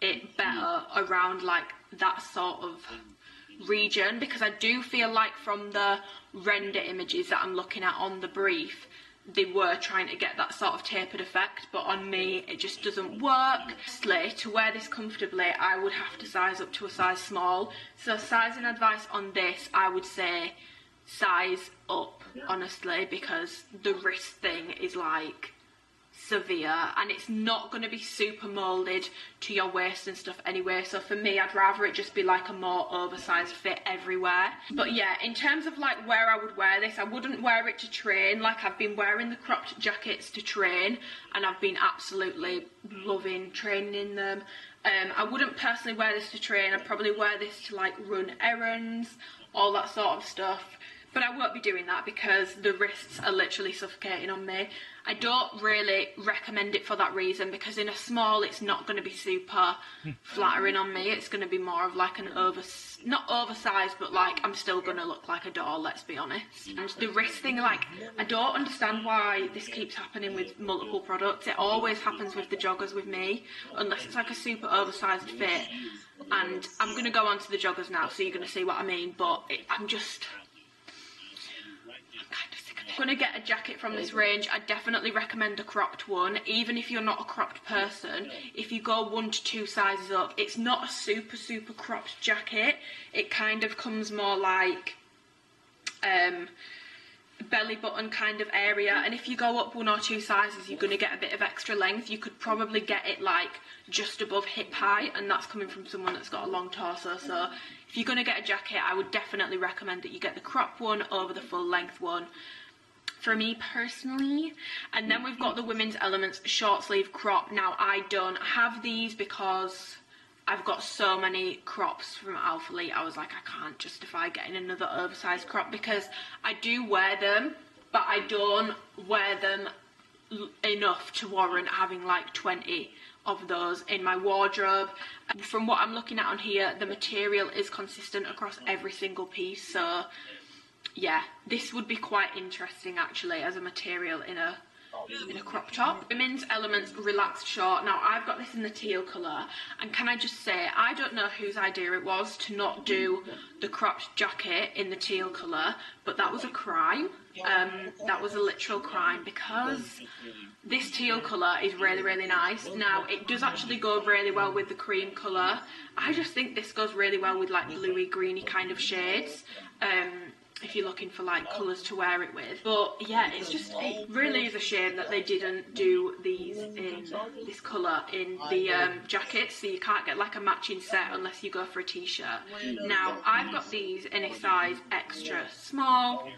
it better around like that sort of region, because I do feel like from the render images that I'm looking at on the brief, they were trying to get that sort of tapered effect, but on me it just doesn't work. To wear this comfortably, I would have to size up to a size small. So sizing advice on this, I would say size up, honestly, because the wrist thing is like severe, and it's not going to be super molded to your waist and stuff anyway. So for me, I'd rather it just be like a more oversized fit everywhere. But yeah, in terms of like where I would wear this, I wouldn't wear it to train. Like I've been wearing the cropped jackets to train and I've been absolutely loving training in them. I wouldn't personally wear this to train. I'd probably wear this to like run errands, all that sort of stuff. But I won't be doing that because the wrists are literally suffocating on me. I don't really recommend it for that reason, because in a small it's not going to be super flattering on me. It's going to be more of like an not oversized, but like I'm still going to look like a doll, let's be honest. And the wrist thing, like I don't understand why this keeps happening with multiple products. It always happens with the joggers with me, unless it's like a super oversized fit. And I'm going to go on to the joggers now, so you're going to see what I mean, but I'm kind of sick of it. I'm going to get a jacket from this range. I definitely recommend a cropped one, even if you're not a cropped person. If you go 1 to 2 sizes up, it's not a super cropped jacket. It kind of comes more like belly button kind of area, and if you go up 1 or 2 sizes, you're going to get a bit of extra length. You could probably get it like just above hip height, and that's coming from someone that's got a long torso. So if you're going to get a jacket, I would definitely recommend that you get the crop one over the full length one, for me personally. And then we've got the Women's Elements short sleeve crop. Now I don't have these because I've got so many crops from Alphalete. I was like, I can't justify getting another oversized crop, because I do wear them, but I don't wear them enough to warrant having like 20 of those in my wardrobe. From what I'm looking at on here, the material is consistent across every single piece, so yeah, this would be quite interesting actually as a material in a crop top. Women's Elements relaxed short. Now I've got this in the teal colour, and can I just say, I don't know whose idea it was to not do the cropped jacket in the teal colour, but that was a crime. That was a literal crime, because this teal colour is really nice. Now it does actually go really well with the cream colour. I just think this goes really well with like bluey greeny kind of shades, if you're looking for like colours to wear it with. But yeah, it really is a shame that they didn't do these in this colour in the jackets, so you can't get like a matching set unless you go for a t-shirt. Now I've got these in a size extra small.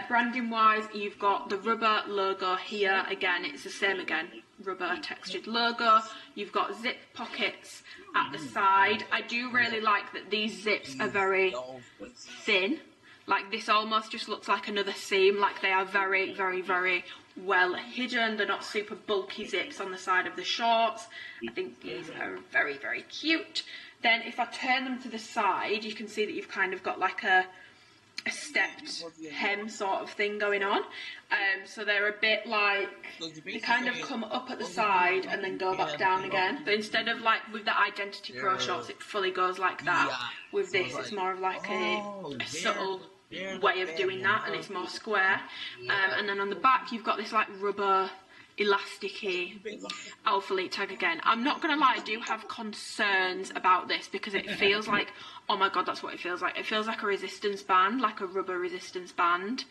Branding wise, you've got the rubber logo here. Again, it's the same again, rubber textured logo. You've got zip pockets at the side. I do really like that these zips are very thin. Like this almost just looks like another seam. Like they are very well hidden. They're not super bulky zips on the side of the shorts. I think these are very cute. Then if I turn them to the side, you can see that you've kind of got like a stepped hem sort of thing going on. So they're a bit like, they kind of come up at the side and then go back down again. But instead of like with the Identity Pro shorts, it fully goes like that. With this, it's more of like a subtle way of doing that, and it's more square. And then on the back, you've got this like rubber elasticy Alphalete tag again. I'm not gonna lie, I do have concerns about this because it feels like, oh my god, that's what it feels like. It feels like a resistance band, like a rubber resistance band.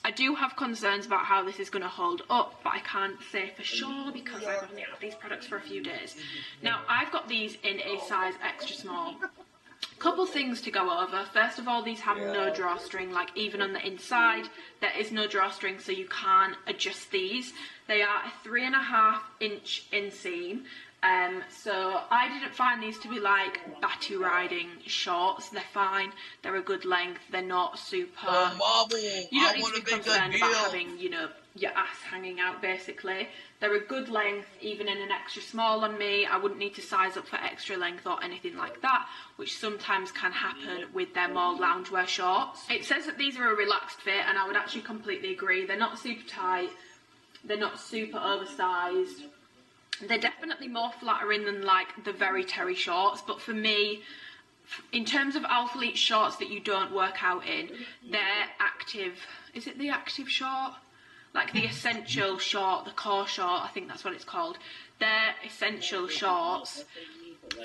I do have concerns about how this is going to hold up, but I can't say for sure because I've only had these products for a few days. Now, I've got these in a size extra small. Couple things to go over. First of all, these have no drawstring, like even on the inside there is no drawstring, so you can't adjust these. They are a 3.5-inch inseam. So I didn't find these to be like batty riding shorts. They're fine, they're a good length, they're not super, you don't need to be concerned about having, you know, your ass hanging out basically. They're a good length, even in an extra small on me. I wouldn't need to size up for extra length or anything like that, which sometimes can happen with their more loungewear shorts. It says that these are a relaxed fit, and I would actually completely agree. They're not super tight, they're not super oversized. They're definitely more flattering than like the very terry shorts, but for me, in terms of Alphalete shorts that you don't work out in, they're active. Is it the active short? Like the essential short, the core short, I think that's what it's called. Their essential shorts,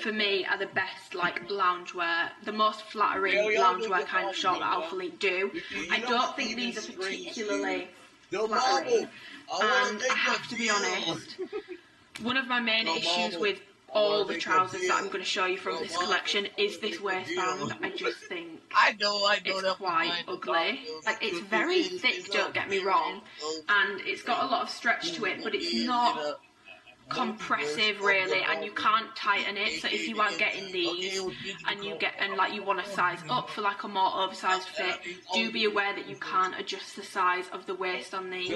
for me, are the best like loungewear, the most flattering loungewear kind of short that Alphalete do. I don't think these are particularly flattering, and I have to be honest, one of my main issues with all the trousers that I'm going to show you from this collection is this waistband. I just think it's quite ugly. Like, it's very thick, don't get me wrong, and it's got a lot of stretch to it, but it's not compressive really, and you can't tighten it. So if you are getting these and you want to size up for like a more oversized fit, do be aware that you can't adjust the size of the waist on these.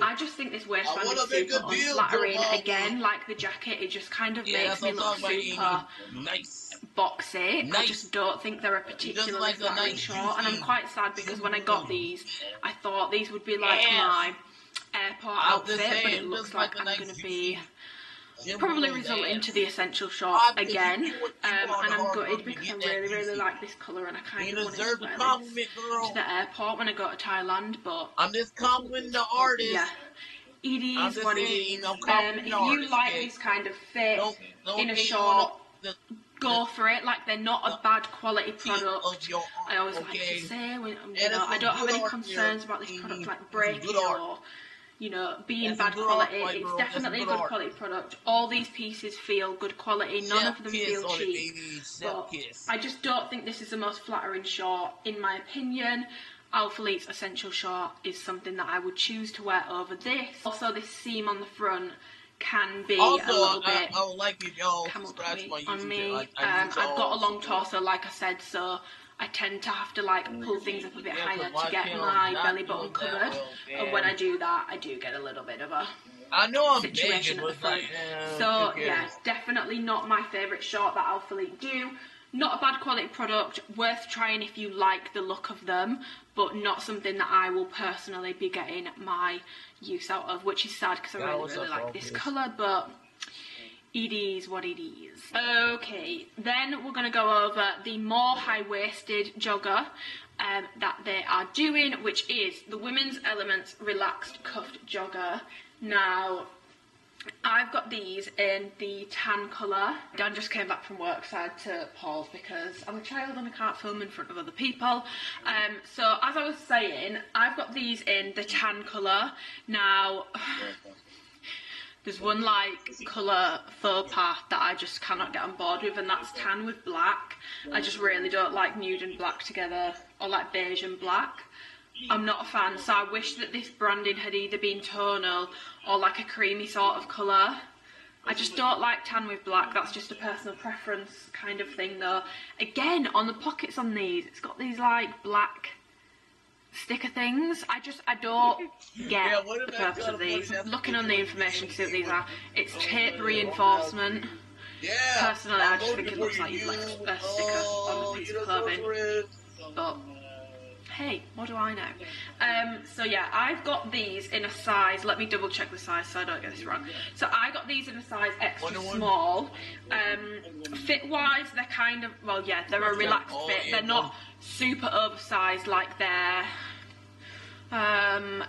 I just think this waistband is super unflattering. Again, like the jacket, it just kind of makes me look super boxy. I just don't think they're a particularly flattering short, and I'm quite sad because when I got these, I thought these would be like my airport outfit, but it looks like I'm going to be probably result into the essential shorts again, and I'm gutted because I really like this colour, and I kind of want to wear this to the airport when I go to Thailand, but
I'm just complimenting the artist.
yeah, it is what it is. If you like this kind of fit in a short, go for it. Like, they're not a bad quality product. I always like to say, when, you know, I don't have any concerns about this product like breaking or, you know, being bad quality. It's definitely a good quality product. All these pieces feel good quality. None of them feel cheap. But I just don't think this is the most flattering short, in my opinion. Alphalete's essential short is something that I would choose to wear over this. Also, this seam on the front can be a little bit camouflage on me. I've got a long torso, like I said, so I tend to have to like pull things up a bit higher to get my belly button covered, and when I do that, I do get a little bit of a situation at the front. So yeah, definitely not my favourite short that Alphalete do. Not a bad quality product, worth trying if you like the look of them, but not something that I will personally be getting my use out of, which is sad because I really like this colour, but it is what it is. Okay, then we're going to go over the more high-waisted jogger that they are doing, which is the Women's Elements Relaxed Cuffed Jogger. Now, I've got these in the tan colour. Dan just came back from work, so I had to pause because I'm a child and I can't film in front of other people. So as I was saying, I've got these in the tan colour. Now, there's one like colour faux pas that I just cannot get on board with, and that's tan with black. I just really don't like nude and black together, or like beige and black. I'm not a fan, so I wish that this branding had either been tonal or like a creamy sort of colour. I just don't like tan with black. That's just a personal preference kind of thing though. Again, on the pockets on these, it's got these like black sticker things. I don't get the purpose of these. Looking on the information to see what these are, it's tape reinforcement. Personally, I just think it looks like you've left a sticker on a piece of clothing, but hey, what do I know? So yeah, I've got these in a size, let me double check the size so I don't get this wrong. So I got these in a size extra small. Fit wise, they're kind of, well yeah, they're a relaxed fit. They're not super oversized like they're,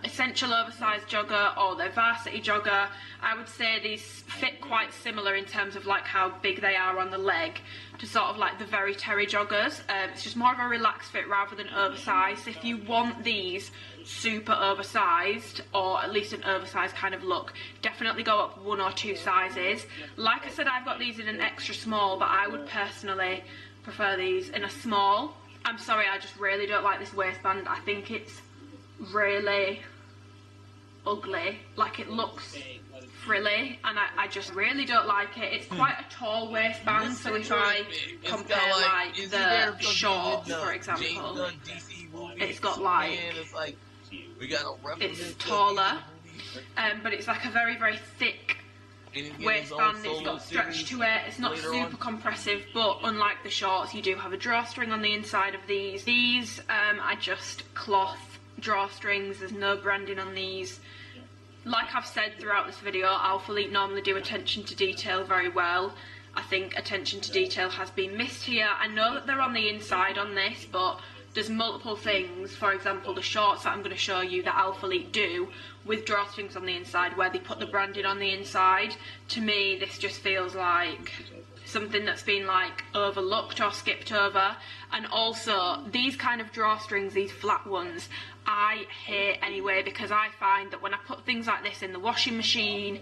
essential oversized jogger or their varsity jogger. I would say these fit quite similar in terms of like how big they are on the leg to sort of like the very terry joggers. It's just more of a relaxed fit rather than oversized. If you want these super oversized, or at least an oversized kind of look, definitely go up 1 or 2 sizes. Like I said, I've got these in an extra small, but I would personally prefer these in a small. I'm sorry, I just really don't like this waistband. I think it's really ugly. Like, it looks frilly, and I just really don't like it. It's quite a tall waistband, so if I compare like the shorts, for example, it's got like, it's taller, but it's like a very, very thick waistband. It's got stretch to it. It's not super compressive, but unlike the shorts, you do have a drawstring on the inside of these. These are just cloth drawstrings. There's no branding on these. Like I've said throughout this video, Alphalete normally do attention to detail very well. I think attention to detail has been missed here. I know that they're on the inside on this, but there's multiple things, for example the shorts that I'm going to show you that Alphalete do with drawstrings on the inside where they put the branding on the inside. To me, this just feels like something that's been like overlooked or skipped over. And also these kind of drawstrings, these flat ones, I hate anyway, because I find that when I put things like this in the washing machine,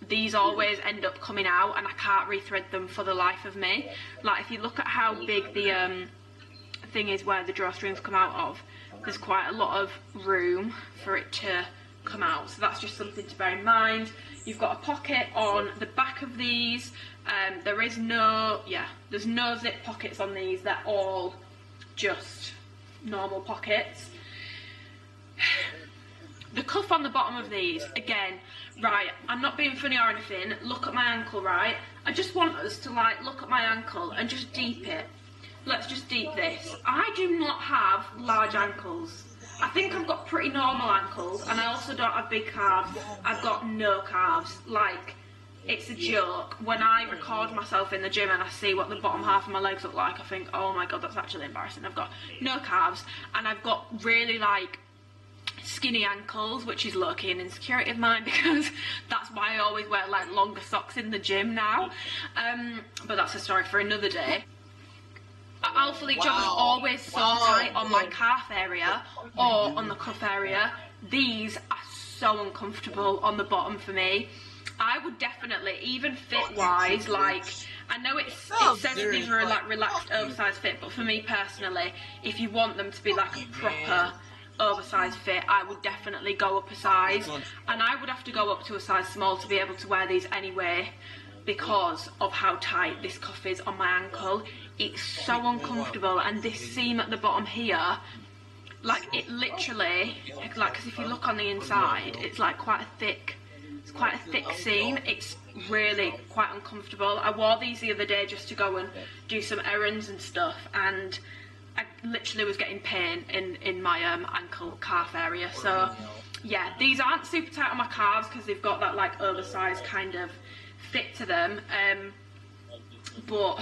these always end up coming out and I can't rethread them for the life of me. Like, if you look at how big the thing is where the drawstrings come out of, there's quite a lot of room for it to come out, so that's just something to bear in mind. You've got a pocket on the back of these. There's no zip pockets on these. They're all just normal pockets. The cuff on the bottom of these, again, right, I'm not being funny or anything, look at my ankle, right? I just want us to like look at my ankle and just deep it. Let's just deep this. I do not have large ankles. I think I've got pretty normal ankles, and I also don't have big calves. I've got no calves. Like, it's a joke. When I record myself in the gym and I see what the bottom half of my legs look like, I think, oh my god, that's actually embarrassing. I've got no calves, and I've got really like skinny ankles, which is low-key an insecurity of mine, because that's why I always wear like longer socks in the gym now. But that's a story for another day. Alphalete joggers always so tight on my calf area or on the cuff area. These are so uncomfortable on the bottom for me. I would definitely, even fit wise, like, I know it says these are like relaxed oversized fit, but for me personally, if you want them to be like a proper oversized fit, I would definitely go up a size, and I would have to go up to a size small to be able to wear these anyway, because of how tight this cuff is on my ankle. It's so uncomfortable, and this seam at the bottom here, like, it literally, like, because if you look on the inside, it's like quite a thick seam. It's really quite uncomfortable. I wore these the other day just to go and do some errands and stuff, and I literally was getting pain in my ankle calf area. So yeah, these aren't super tight on my calves because they've got that like oversized kind of fit to them, but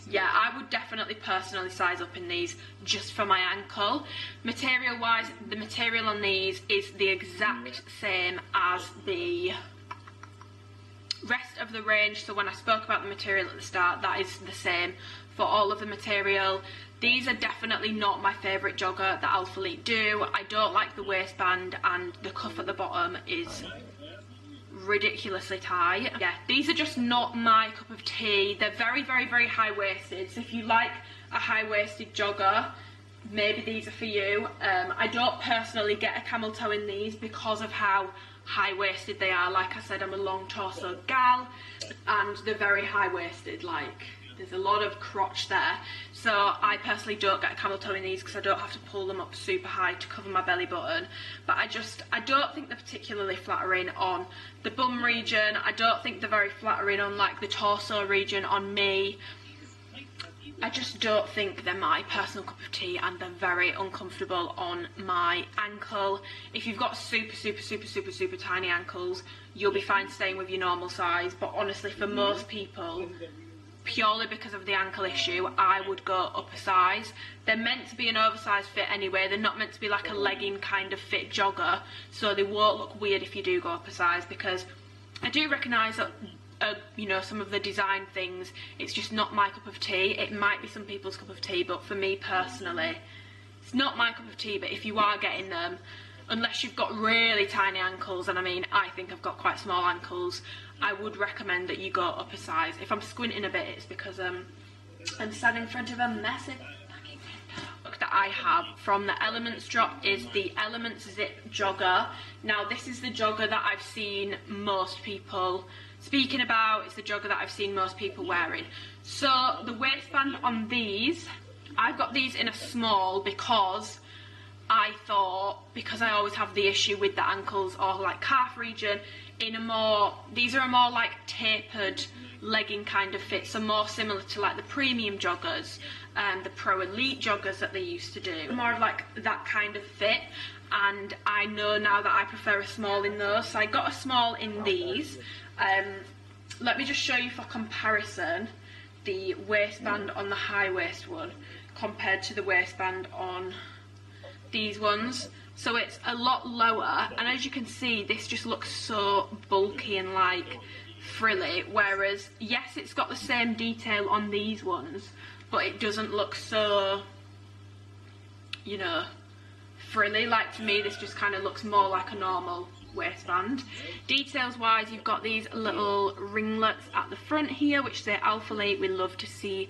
yeah, I would definitely personally size up in these just for my ankle. Material wise, the material on these is the exact same as the rest of the range. So when I spoke about the material at the start, that is the same for all of the material. These are definitely not my favourite jogger that Alphalete do. I don't like the waistband, and the cuff at the bottom is ridiculously tight. Yeah, these are just not my cup of tea. They're very, very, very high-waisted, so if you like a high-waisted jogger, maybe these are for you. I don't personally get a camel toe in these because of how high-waisted they are. Like I said, I'm a long torso gal, and they're very high-waisted. Like, there's a lot of crotch there, so I personally don't get a camel toe in these because I don't have to pull them up super high to cover my belly button. But I don't think they're particularly flattering on the bum region. I don't think they're very flattering on like the torso region on me. I just don't think they're my personal cup of tea, and they're very uncomfortable on my ankle. If you've got super, super, super, super, super tiny ankles, you'll be fine staying with your normal size, but honestly, for most people, purely because of the ankle issue, I would go up a size. They're meant to be an oversized fit anyway. They're not meant to be like a legging kind of fit jogger, so they won't look weird if you do go up a size, because I do recognise that you know, some of the design things, it's just not my cup of tea. It might be some people's cup of tea, but for me personally, it's not my cup of tea. But if you are getting them, unless you've got really tiny ankles, and I mean, I think I've got quite small ankles, I would recommend that you go up a size. If I'm squinting a bit, it's because I'm standing in front of a massive fucking window. Look, that I have from the Elements drop is the Elements Zip Jogger. Now, this is the jogger that I've seen most people speaking about. It's the jogger that I've seen most people wearing. So the waistband on these, I've got these in a small because I thought, because I always have the issue with the ankles or like calf region, in a more, these are a more like tapered legging kind of fit, so more similar to like the premium joggers and the Pro Elite joggers that they used to do, more of like that kind of fit. And I know now that I prefer a small in those, so I got a small in these. Let me just show you for comparison the waistband on the high waist one compared to the waistband on these ones. So it's a lot lower, and as you can see, this just looks so bulky and like frilly, whereas yes, it's got the same detail on these ones, but it doesn't look so, you know, frilly. Like, to me, this just kind of looks more like a normal waistband. Details wise, you've got these little ringlets at the front here which say Alphalete. We love to see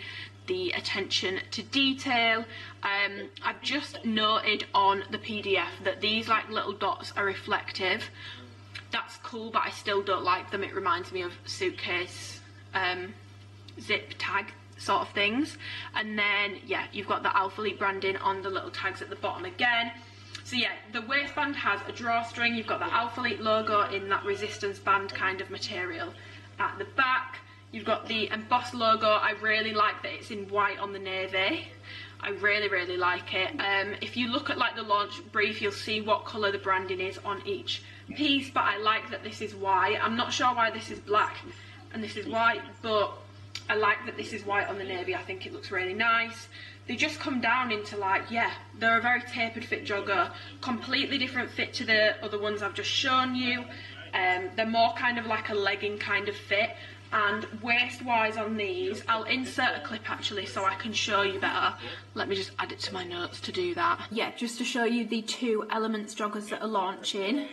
the attention to detail. I've just noted on the PDF that these like little dots are reflective. That's cool, but I still don't like them. It reminds me of suitcase zip tag sort of things. And then yeah, you've got the Alphalete branding on the little tags at the bottom again. So yeah, the waistband has a drawstring. You've got the Alphalete logo in that resistance band kind of material at the back. You've got the embossed logo. I really like that it's in white on the navy. I really, really like it. If you look at like the launch brief, you'll see what colour the branding is on each piece, but I like that this is white. I'm not sure why this is black and this is white, but I like that this is white on the navy. I think it looks really nice. They just come down into like, yeah, they're a very tapered fit jogger, completely different fit to the other ones I've just shown you. They're more kind of like a legging kind of fit. And waist wise on these, I'll insert a clip actually so I can show you better. Let me just add it to my notes to do that. Yeah, just to show you the two Elements joggers that are launching.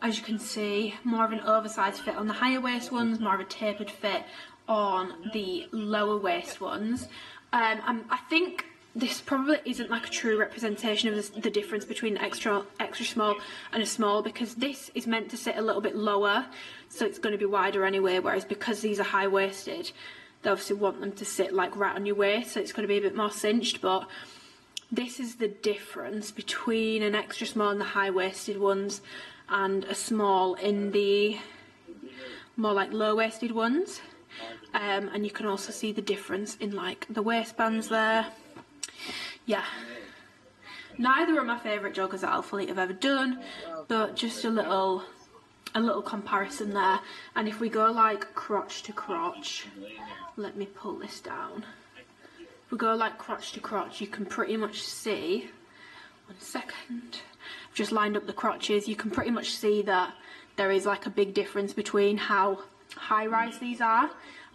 As you can see, more of an oversized fit on the higher waist ones, more of a tapered fit on the lower waist ones. I think this probably isn't like a true representation of the difference between extra small and a small, because this is meant to sit a little bit lower, so it's going to be wider anyway, whereas because these are high-waisted, they obviously want them to sit like right on your waist, so it's going to be a bit more cinched. But this is the difference between an extra small in the high-waisted ones and a small in the more like low-waisted ones. And you can also see the difference in like the waistbands there. Yeah, neither are my favourite joggers that Alphalete have ever done, but just a little comparison there. And if we go like crotch to crotch, let me pull this down. If we go like crotch to crotch, you can pretty much see, one second, I've just lined up the crotches, you can pretty much see that there is like a big difference between how high-rise these are.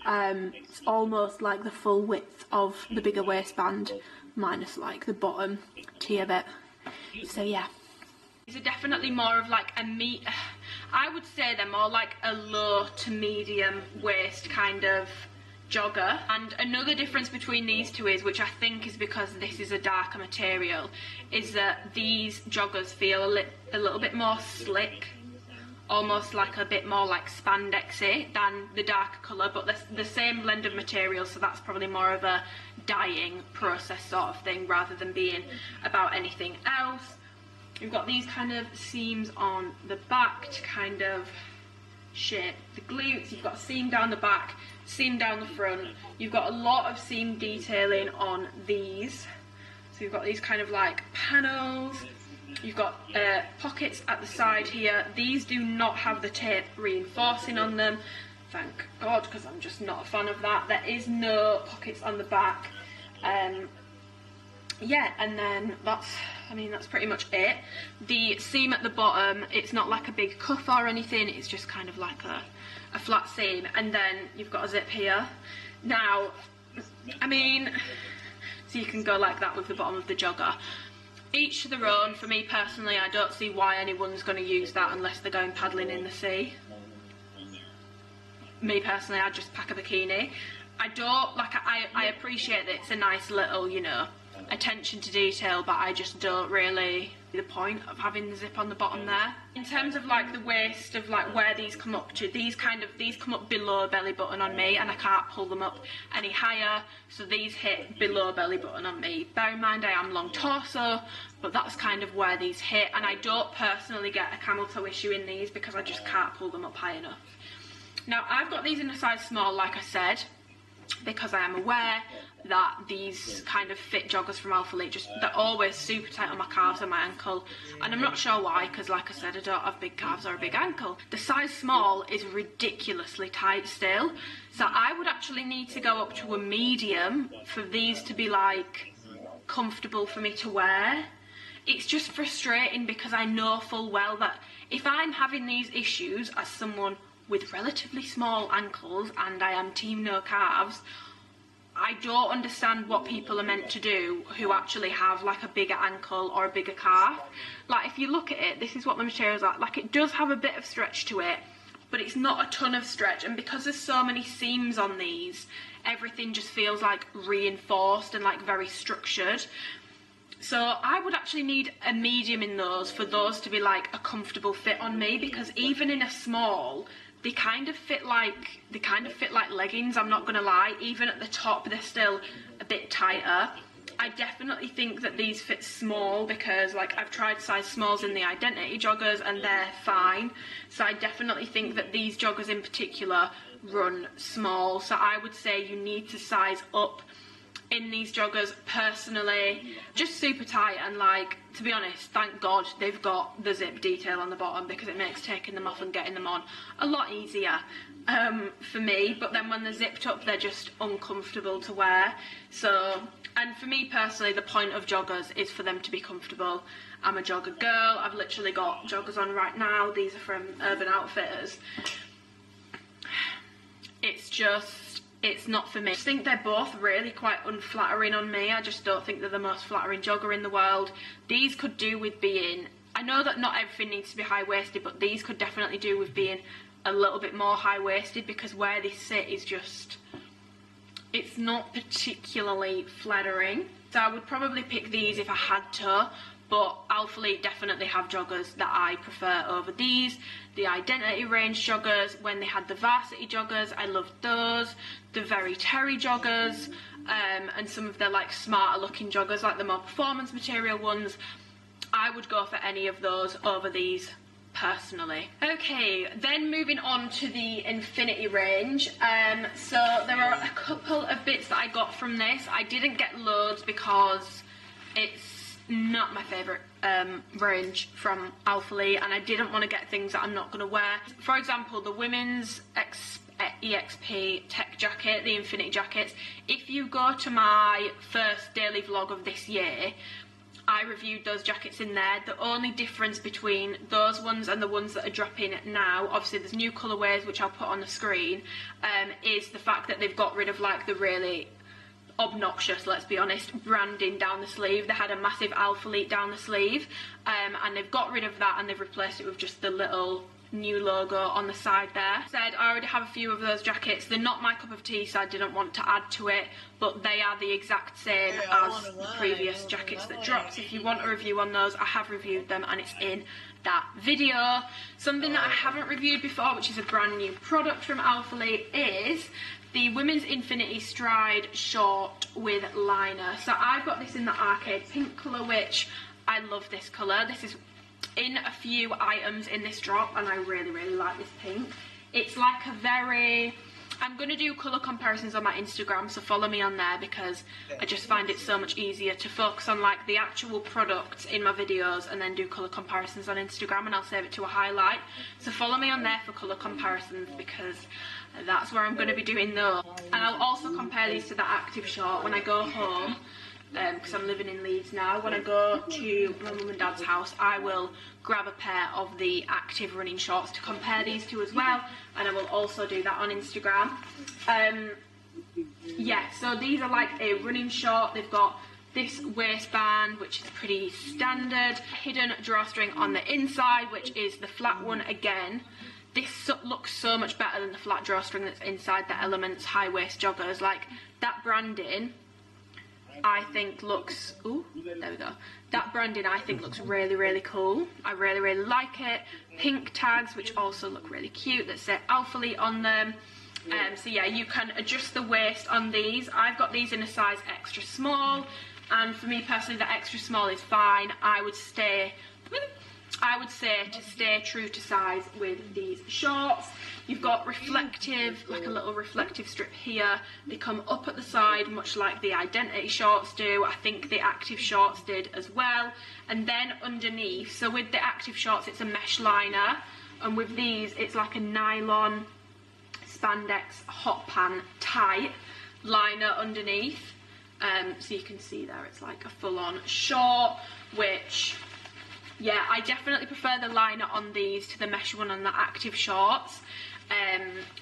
It's almost like the full width of the bigger waistband, minus like the bottom tier bit. So yeah, these are definitely more of like I would say they're more like a low to medium waist kind of jogger. And another difference between these two is, which I think is because this is a darker material, is that these joggers feel a little bit more slick, almost like a bit more like spandexy than the darker colour, but the same blend of material, so that's probably more of a dyeing process sort of thing rather than being about anything else. You've got these kind of seams on the back to kind of shape the glutes. You've got a seam down the back, seam down the front. You've got a lot of seam detailing on these. So you've got these kind of like panels. You've got pockets at the side here. These do not have the tape reinforcing on them. thank God, because I'm just not a fan of that. There is no pockets on the back. Yeah, and then that's pretty much it. The seam at the bottom, it's not like a big cuff or anything, it's just kind of like a flat seam, and then you've got a zip here. Now, I mean, so you can go like that with the bottom of the jogger. Each to their own. For me personally, I don't see why anyone's going to use that unless they're going paddling in the sea. Me personally, I'd just pack a bikini. I appreciate that it's a nice little, you know, attention to detail, but I just don't really see the point of having the zip on the bottom there. In terms of like the waist of like where these come up to, these come up below belly button on me, and I can't pull them up any higher, so these hit below belly button on me. Bear in mind I am long torso, but that's kind of where these hit, and I don't personally get a camel toe issue in these because I just can't pull them up high enough. Now I've got these in a size small, like I said, because I am aware that these kind of fit joggers from Alphalete, they're always super tight on my calves and my ankle, and I'm not sure why, because like I said, I don't have big calves or a big ankle. The size small is ridiculously tight still, so I would actually need to go up to a medium for these to be like comfortable for me to wear. It's just frustrating because I know full well that if I'm having these issues as someone with relatively small ankles, and I am team no calves, I don't understand what people are meant to do who actually have like a bigger ankle or a bigger calf. Like if you look at it, this is what the material's like it does have a bit of stretch to it, but it's not a ton of stretch, and because there's so many seams on these, everything just feels like reinforced and like very structured. So I would actually need a medium in those for those to be like a comfortable fit on me, because even in a small, they kind of fit like leggings, I'm not gonna lie. Even at the top they're still a bit tighter. I definitely think that these fit small because like I've tried size smalls in the Identity joggers and they're fine. So I definitely think that these joggers in particular run small. So I would say you need to size up in these joggers personally. Just super tight, and like, to be honest, thank God they've got the zip detail on the bottom because it makes taking them off and getting them on a lot easier for me. But then when they're zipped up, they're just uncomfortable to wear. So, and for me personally, the point of joggers is for them to be comfortable. I'm a jogger girl. I've literally got joggers on right now. These are from Urban Outfitters. It's not for me. I just think they're both really quite unflattering on me. I just don't think they're the most flattering jogger in the world. These could do with being, I know that not everything needs to be high-waisted, but these could definitely do with being a little bit more high-waisted, because where they sit is just, it's not particularly flattering. So I would probably pick these if I had to, but Alphalete definitely have joggers that I prefer over these. The Identity range joggers, when they had the Varsity joggers, I loved those. The Very Terry joggers, and some of their like smarter looking joggers, like the more performance material ones, I would go for any of those over these personally. Okay, then moving on to the Infinity range. So there are a couple of bits that I got from this. I didn't get loads because it's not my favourite range from Alphalete, and I didn't want to get things that I'm not going to wear. For example, the women's EXP tech jacket, the Infinity jackets. If you go to my first daily vlog of this year, I reviewed those jackets in there. The only difference between those ones and the ones that are dropping now, obviously there's new colourways which I'll put on the screen, is the fact that they've got rid of like the really obnoxious, let's be honest, branding down the sleeve. They had a massive Alphalete down the sleeve, and they've got rid of that and they've replaced it with just the little new logo on the side there. Said I already have a few of those jackets. They're not my cup of tea, so I didn't want to add to it, but they are the exact same as the previous jackets that dropped. If you want a review on those, I have reviewed them and it's in that video. Something that I haven't reviewed before, which is a brand new product from Alphalete, is the Women's Infinity Stride Short with Liner. So I've got this in the arcade pink colour, which I love this colour. This is in a few items in this drop and I really, really like this pink. It's like a very, I'm going to do colour comparisons on my Instagram, so follow me on there, because I just find it so much easier to focus on like the actual products in my videos and then do colour comparisons on Instagram, and I'll save it to a highlight. So follow me on there for colour comparisons, because that's where I'm going to be doing those. And I'll also compare these to the Active short when I go home, because I'm living in Leeds now. When I go to my mum and dad's house, I will grab a pair of the Active running shorts to compare these to as well, and I will also do that on Instagram. Yeah, so these are like a running short. They've got this waistband, which is pretty standard, hidden drawstring on the inside, which is the flat one again. This looks so much better than the flat drawstring that's inside the Elements high waist joggers. Like, that branding I think looks, ooh, there we go. That branding I think looks really, really cool. I really, really like it. Pink tags, which also look really cute, that say Alphalete on them. So yeah, you can adjust the waist on these. I've got these in a size extra small, and for me personally, the extra small is fine. I would say to stay true to size with these shorts. You've got reflective, like a little reflective strip here. They come up at the side, much like the Identity shorts do. I think the Active shorts did as well. And then underneath, so with the Active shorts, it's a mesh liner, and with these, it's like a nylon spandex hot pant tight liner underneath. So you can see there, it's like a full-on short, which, yeah, I definitely prefer the liner on these to the mesh one on the Active shorts.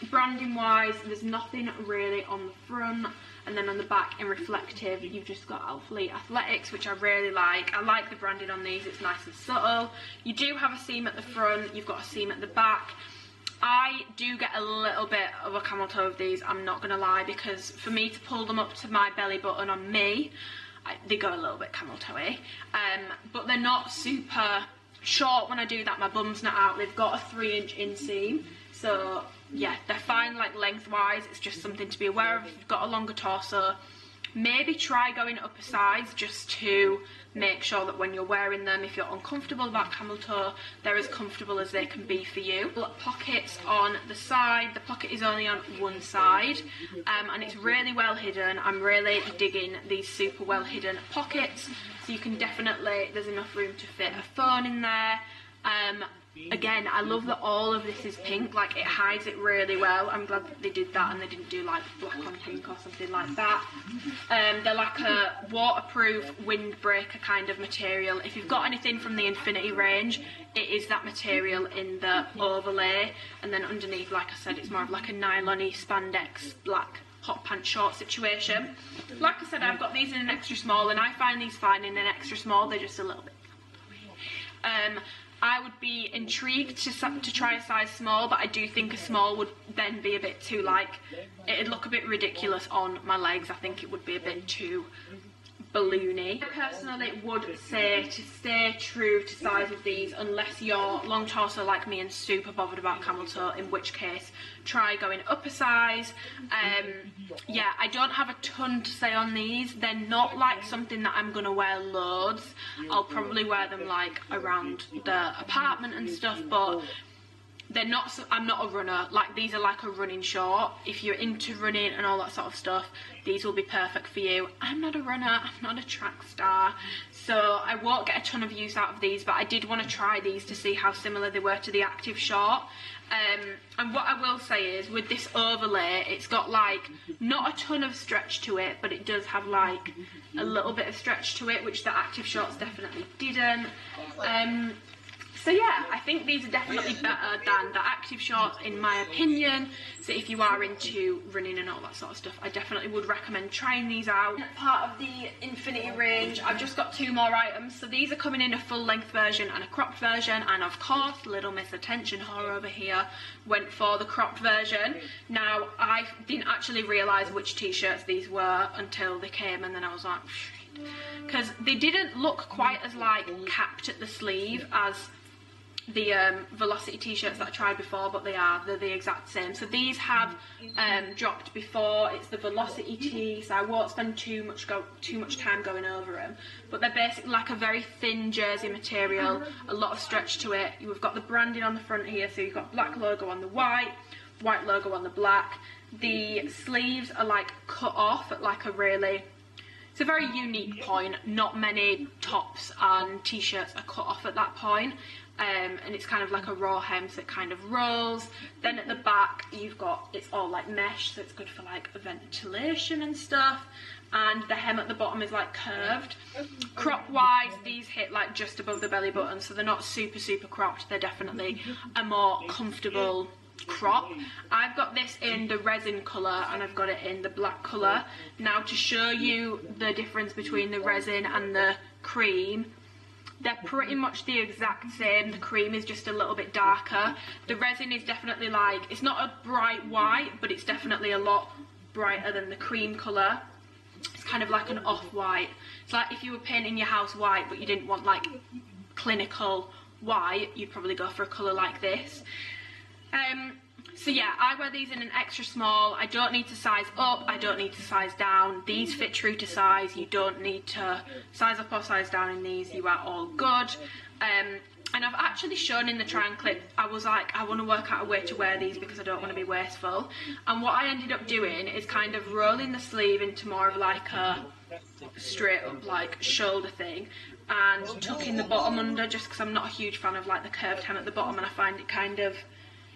Branding wise, there's nothing really on the front, and then on the back in reflective, you've just got Alphalete Athletics, which I really like. I like the branding on these, it's nice and subtle. You do have a seam at the front, you've got a seam at the back. I do get a little bit of a camel toe of these, I'm not going to lie, because for me to pull them up to my belly button on me, they go a little bit camel toe-y, but they're not super short when I do that. My bum's not out. They've got a 3-inch inseam, so yeah, they're fine like lengthwise. It's just something to be aware of if you've got a longer torso. Maybe try going up a size just to make sure that when you're wearing them, if you're uncomfortable about camel toe, they're as comfortable as they can be for you. Pockets on the side. The pocket is only on one side, and it's really well hidden. I'm really digging these super well hidden pockets, so you can definitely, there's enough room to fit a phone in there. Again, I love that all of this is pink, like it hides it really well. I'm glad that they did that and they didn't do like black on pink or something like that. They're like a waterproof windbreaker kind of material. If you've got anything from the Infinity range, it is that material in the overlay, and then underneath, like I said, it's more of like a nylon-y spandex black hot pants short situation. Like I said, I've got these in an extra small, and I find these fine in an extra small. They're just a little bit I would be intrigued to try a size small, but I do think a small would then be a bit too, like, it'd look a bit ridiculous on my legs. I think it would be a bit too balloony. I personally would say to stay true to size of these, unless you're long torso like me and super bothered about camel toe, in which case try going up a size. Yeah, I don't have a ton to say on these. They're not like something that I'm gonna wear loads. I'll probably wear them like around the apartment and stuff, but they're not, I'm not a runner. Like, these are like a running short. If you're into running and all that sort of stuff, these will be perfect for you. I'm not a runner, I'm not a track star, so I won't get a ton of use out of these, but I did want to try these to see how similar they were to the Active short. And what I will say is, with this overlay, it's got like not a ton of stretch to it, but it does have like a little bit of stretch to it, which the Active shorts definitely didn't. So yeah, I think these are definitely better than the Active shorts in my opinion. So if you are into running and all that sort of stuff, I definitely would recommend trying these out. Part of the Infinity range, I've just got 2 more items. So these are coming in a full length version and a cropped version, and of course, Little Miss Attention Whore over here went for the cropped version. Now, I didn't actually realise which t-shirts these were until they came, and then I was like, because they didn't look quite as like capped at the sleeve as the Velocity t-shirts that I tried before, but they're the exact same. So these have dropped before. It's the Velocity tee, so I won't spend too much time going over them, but they're basically like a very thin jersey material, a lot of stretch to it. You've got the branding on the front here, so you've got black logo on the white logo on the black, The sleeves are like cut off at like a really, it's a very unique point. Not many tops and t-shirts are cut off at that point. And it's kind of like a raw hem, so it kind of rolls. Then at the back you've got, it's all like mesh, so it's good for like ventilation and stuff. And the hem at the bottom is like curved. Crop wise, these hit like just above the belly button, so they're not super cropped. They're definitely a more comfortable crop. I've got this in the resin colour and I've got it in the black colour. Now to show you the difference between the resin and the cream, they're pretty much the exact same. The cream is just a little bit darker. The resin is definitely like, it's not a bright white, but it's definitely a lot brighter than the cream colour. It's kind of like an off-white. It's like if you were painting your house white but you didn't want like clinical white, you'd probably go for a colour like this. So yeah, I wear these in an extra small. I don't need to size up, I don't need to size down. These fit true to size. You don't need to size up or size down in these. You are all good. And I've actually shown in the try on clip, I was like, I want to work out a way to wear these because I don't want to be wasteful. And what I ended up doing is kind of rolling the sleeve into more of like a straight up like shoulder thing, and tucking the bottom under, just because I'm not a huge fan of like the curved hem at the bottom, and I find it kind of,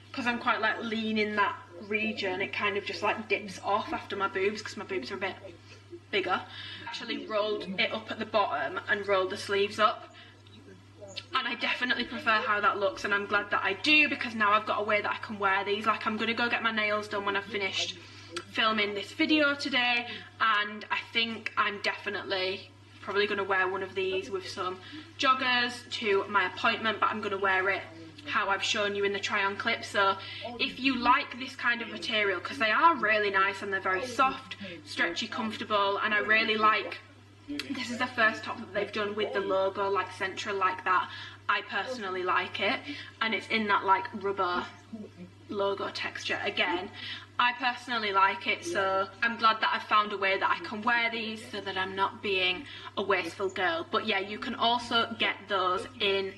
because I'm quite like lean in that region, it kind of just like dips off after my boobs, because my boobs are a bit bigger. Actually rolled it up at the bottom and rolled the sleeves up, and I definitely prefer how that looks, and I'm glad that I do, because now I've got a way that I can wear these. Like, I'm gonna go get my nails done when I've finished filming this video today, and I think I'm definitely probably gonna wear one of these with some joggers to my appointment, but I'm gonna wear it how I've shown you in the try on clip. So if you like this kind of material, because they are really nice and they're very soft, stretchy, comfortable, and I really like, this is the first top that they've done with the logo like central like that. I personally like it, and it's in that like rubber logo texture again. I personally like it, so I'm glad that I've found a way that I can wear these so that I'm not being a wasteful girl. But yeah, you can also get those in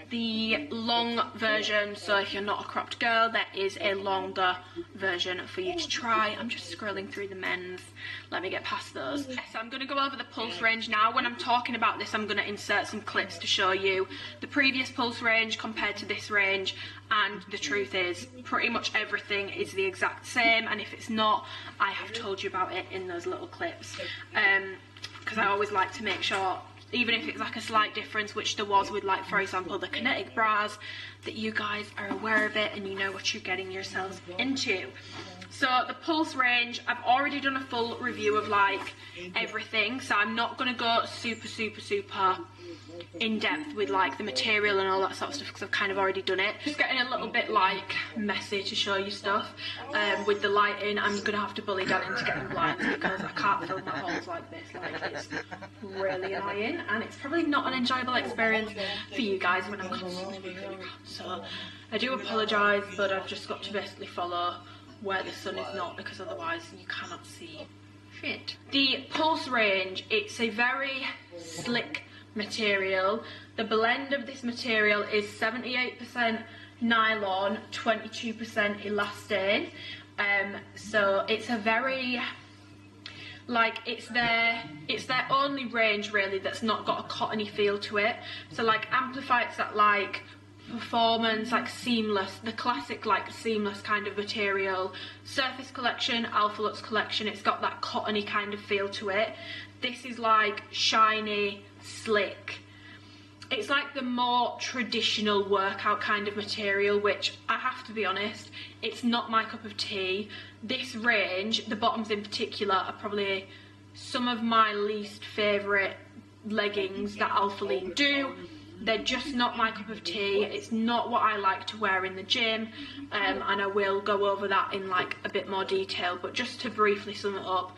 the long version, so if you're not a cropped girl, there is a longer version for you to try. I'm just scrolling through the men's, let me get past those. So I'm going to go over the pulse range now. When I'm talking about this, I'm going to insert some clips to show you the previous pulse range compared to this range, and the truth is pretty much everything is the exact same, and if it's not, I have told you about it in those little clips, because I always like to make sure, even if it's like a slight difference, which there was with like, for example, the kinetic bras, that you guys are aware of it and you know what you're getting yourselves into. So the pulse range, I've already done a full review of like everything, so I'm not going to go super in depth with like the material and all that sort of stuff, because I've kind of already done it. Just getting a little bit like messy to show you stuff with the lighting. I'm gonna have to bully Dan into getting blinds, because I can't film my holes like this. Like, it's really annoying, and it's probably not an enjoyable experience for you guys when I'm constantly moving around. So I do apologise, but I've just got to basically follow where the sun is not, because otherwise you cannot see shit. The pulse range, it's a very slick material. The blend of this material is 78% nylon, 22% elastane. So it's a very, like, it's their only range really that's not got a cottony feel to it. So like Amplify, it's that like performance, like seamless, the classic like seamless kind of material. Surface collection, Alphalete collection, it's got that cottony kind of feel to it. This is like shiny, slick. It's like the more traditional workout kind of material, which I have to be honest, it's not my cup of tea. This range, the bottoms in particular, are probably some of my least favourite leggings that Alphalete do. They're just not my cup of tea. It's not what I like to wear in the gym, and I will go over that in like a bit more detail, but just to briefly sum it up,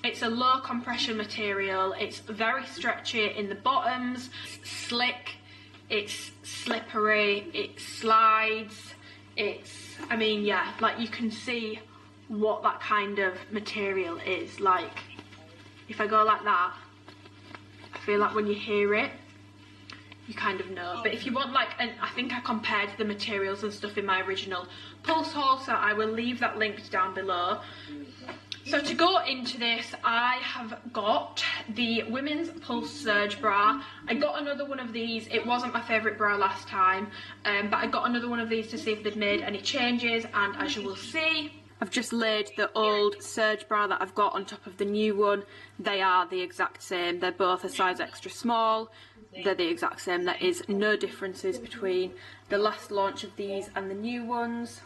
it's a low compression material, it's very stretchy in the bottoms, it's slick, it's slippery, it slides, it's, I mean, yeah, like you can see what that kind of material is. Like, if I go like that, I feel like when you hear it, you kind of know. But if you want like, and I think I compared the materials and stuff in my original pulse haul, so I will leave that linked down below. So to go into this, I have got the women's pulse surge bra. I got another one of these. It wasn't my favourite bra last time, but I got another one of these to see if they'd made any changes, and as you will see, I've just laid the old surge bra that I've got on top of the new one. They are the exact same. They're both a size extra small. They're the exact same. There is no differences between the last launch of these and the new ones.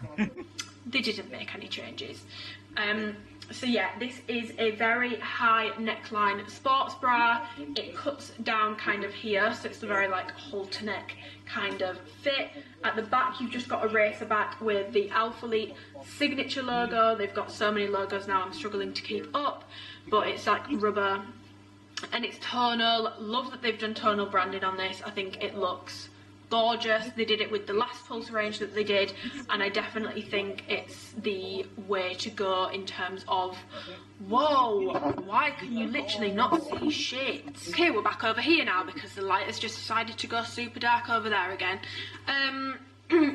They didn't make any changes. So yeah, this is a very high neckline sports bra. It cuts down kind of here, so it's a very like halter neck kind of fit. At the back you've just got a racer back with the Alphalete signature logo. They've got so many logos now I'm struggling to keep up, but it's like rubber and it's tonal. Love that they've done tonal branding on this. I think it looks gorgeous. They did it with the last pulse range that they did, and I definitely think it's the way to go in terms of, whoa, why can you literally not see shit? Okay, we're back over here now because the light has just decided to go super dark over there again.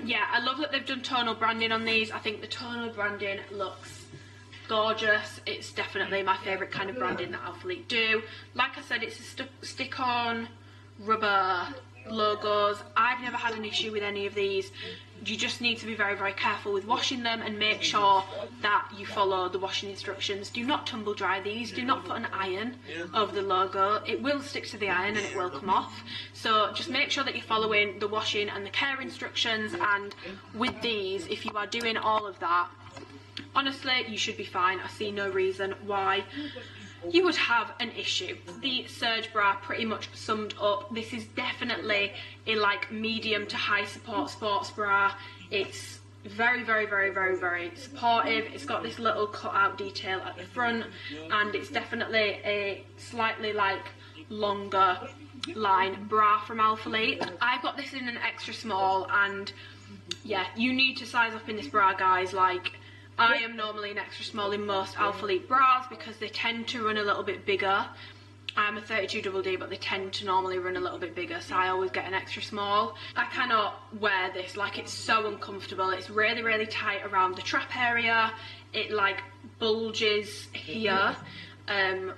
Yeah, I love that they've done tonal branding on these. I think the tonal branding looks gorgeous. It's definitely my favourite kind of branding that Alphalete do. Like I said, it's a stick-on rubber logos. I've never had an issue with any of these. You just need to be very, very careful with washing them and make sure that you follow the washing instructions. Do not tumble dry these. Do not put an iron over the logo. It will stick to the iron and it will come off. So just make sure that you're following the washing and the care instructions, and with these, if you are doing all of that, honestly, you should be fine. I see no reason why you would have an issue. The surge bra pretty much summed up. This is definitely a like medium to high support sports bra. It's very, very, very, very, very supportive. It's got this little cut out detail at the front, and it's definitely a slightly like longer line bra from Alphalete. I've got this in an extra small, and yeah, you need to size up in this bra, guys. Like, I am normally an extra small in most Alphalete bras because they tend to run a little bit bigger. I'm a 32 double D, but they tend to normally run a little bit bigger, so I always get an extra small. I cannot wear this, like, it's so uncomfortable. It's really, really tight around the trap area. It like bulges here,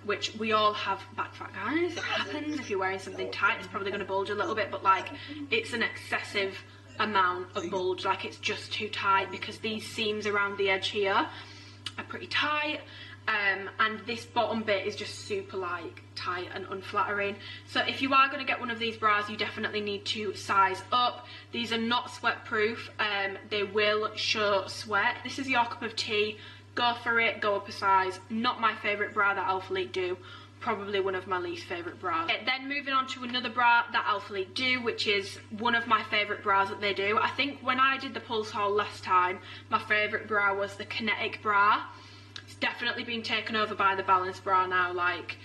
which we all have back fat, guys. It happens. If you're wearing something tight, it's probably going to bulge a little bit, but like, it's an excessive amount of bulge. Like, it's just too tight because these seams around the edge here are pretty tight, and this bottom bit is just super like tight and unflattering. So if you are going to get one of these bras, you definitely need to size up. These are not sweat proof. They will show sweat. This is your cup of tea. Go for it, go up a size. Not my favourite bra that Alphalete do. Probably one of my least favourite bras. Then moving on to another bra that Alphalete do, which is one of my favourite bras that they do. I think when I did the pulse haul last time, my favourite bra was the kinetic bra. It's definitely been taken over by the balance bra now. Like,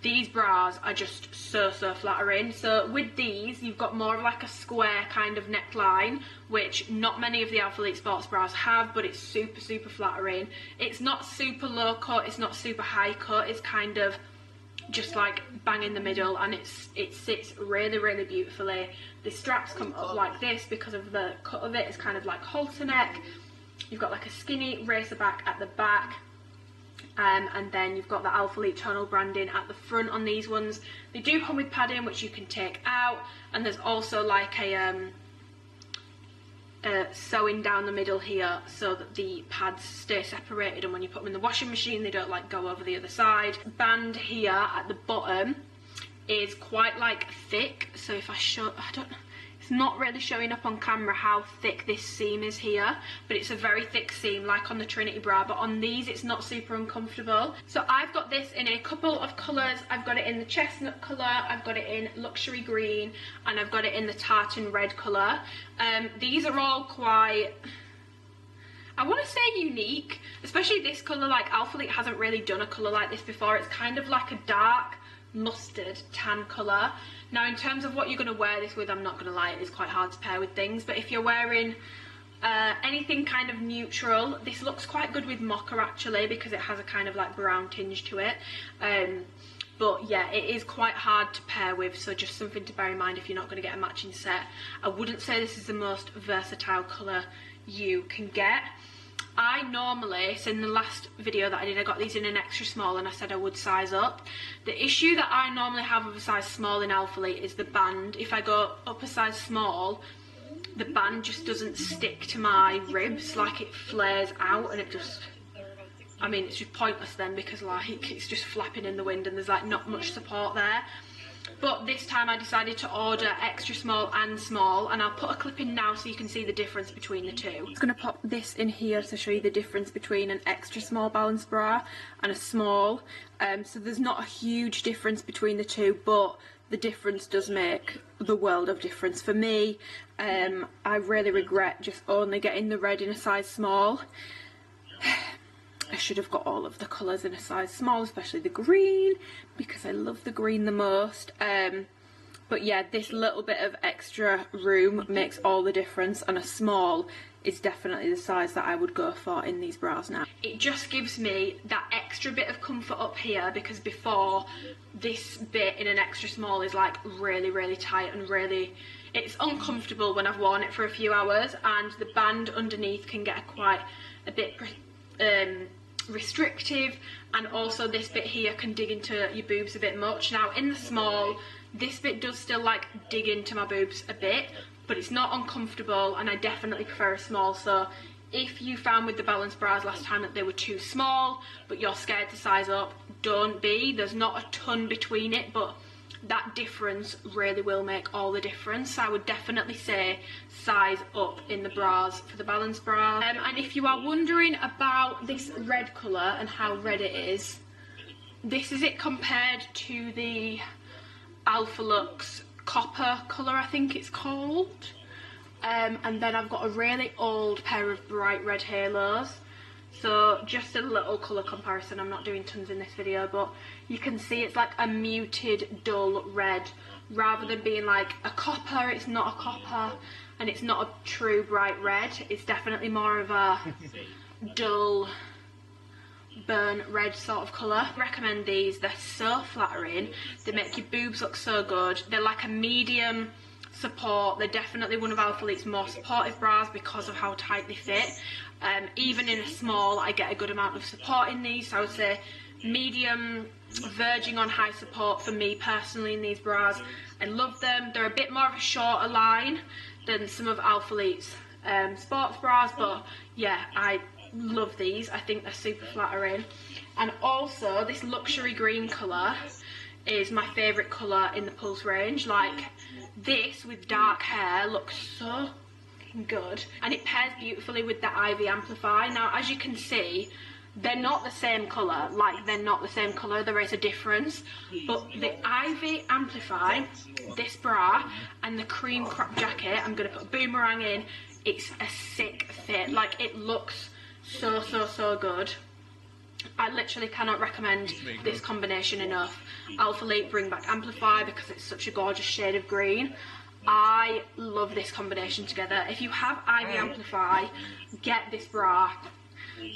these bras are just so flattering. So with these, you've got more of like a square kind of neckline, which not many of the Alphalete sports bras have, but it's super flattering. It's not super low cut, it's not super high cut, it's kind of just like bang in the middle, and it sits really beautifully. The straps come up like this because of the cut of it. It's kind of like halter neck. You've got like a skinny racer back at the back, and then you've got the Alphalete tonal branding at the front on these ones. They do come with padding which you can take out, and there's also like a sewing down the middle here so that the pads stay separated, and when you put them in the washing machine they don't like go over the other side. Band here at the bottom is quite like thick, so if I show, I don't know, it's not really showing up on camera how thick this seam is here, but it's a very thick seam like on the Trinity bra, but on these it's not super uncomfortable. So I've got this in a couple of colours. I've got it in the chestnut colour, I've got it in luxury green, and I've got it in the tartan red colour. These are all quite, I want to say unique, especially this colour. Like, Alphalete hasn't really done a colour like this before. It's kind of like a dark mustard tan colour. Now in terms of what you're going to wear this with, I'm not going to lie, it is quite hard to pair with things, but if you're wearing anything kind of neutral, this looks quite good with mocha actually, because it has a kind of like brown tinge to it. But yeah, it is quite hard to pair with, so just something to bear in mind if you're not going to get a matching set. I wouldn't say this is the most versatile colour you can get. I normally, so in the last video that I did, I got these in an extra small and I said I would size up. The issue that I normally have with a size small in Alphalete is the band. If I go up a size small, the band just doesn't stick to my ribs, like it flares out, and it just, I mean, it's just pointless then, because like it's just flapping in the wind and there's like not much support there. But this time I decided to order extra small and small, and I'll put a clip in now so you can see the difference between the two. I'm just going to pop this in here to show you the difference between an extra small balance bra and a small. So there's not a huge difference between the two, but the difference does make the world of difference. For me, I really regret just only getting the red in a size small. I should have got all of the colours in a size small, especially the green, because I love the green the most. But yeah, this little bit of extra room makes all the difference, and a small is definitely the size that I would go for in these bras now. It just gives me that extra bit of comfort up here, because before, this bit in an extra small is like really, really tight and really, it's uncomfortable when I've worn it for a few hours, and the band underneath can get quite a bit restrictive, and also this bit here can dig into your boobs a bit much. Now in the small, this bit does still like dig into my boobs a bit, but it's not uncomfortable, and I definitely prefer a small. So if you found with the balance bras last time that they were too small but you're scared to size up, don't be. There's not a ton between it, but that difference really will make all the difference. I would definitely say size up in the bras for the balance bra. And if you are wondering about this red colour and how red it is, this is it compared to the Alphalete copper colour, I think it's called. And then I've got a really old pair of bright red halos. So just a little colour comparison. I'm not doing tons in this video, but you can see it's like a muted dull red, rather than being like a copper. It's not a copper, and it's not a true bright red. It's definitely more of a dull burn red sort of colour. I recommend these. They're so flattering. They make your boobs look so good. They're like a medium support. They're definitely one of Alphalete's more supportive bras because of how tight they fit. Even in a small, I get a good amount of support in these, so I would say medium, verging on high support for me personally in these bras. I love them. They're a bit more of a shorter line than some of Alphalete's sports bras, but yeah, I love these. I think they're super flattering. And also this luxury green colour is my favourite colour in the Pulse range. Like, this with dark hair looks so good, and it pairs beautifully with the Ivy Amplify. Now as you can see, they're not the same colour, there is a difference, but the Ivy Amplify, this bra, and the cream crop jacket, I'm going to put a boomerang in, it's a sick fit. Like, it looks so good. I literally cannot recommend this combination enough. Alphalete bring back Amplify because it's such a gorgeous shade of green. I love this combination together. If you have Ivy Amplify, get this bra.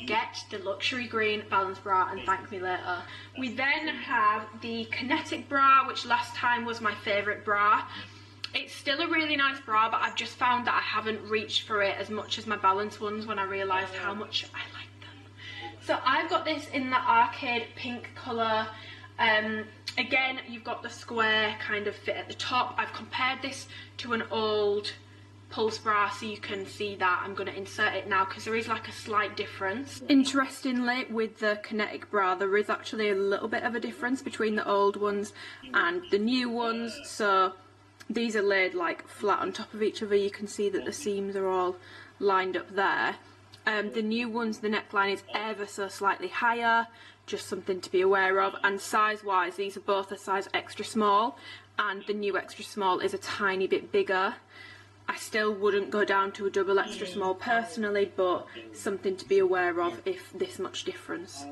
Get the luxury green balance bra and thank me later. We then have the Kinetic bra, which last time was my favourite bra. It's still a really nice bra, but I've just found that I haven't reached for it as much as my balance ones when I realised how much I like them. So I've got this in the arcade pink colour. Again, you've got the square kind of fit at the top. I've compared this to an old Pulse bra so you can see that. I'm going to insert it now because there is like a slight difference. Interestingly, with the Kinetic bra, there is actually a little bit of a difference between the old ones and the new ones. So these are laid like flat on top of each other. You can see that the seams are all lined up there. The new ones, the neckline is ever so slightly higher, just something to be aware of. And size wise, these are both a size extra small, and the new extra small is a tiny bit bigger. I still wouldn't go down to a double extra small personally, but something to be aware of if this much difference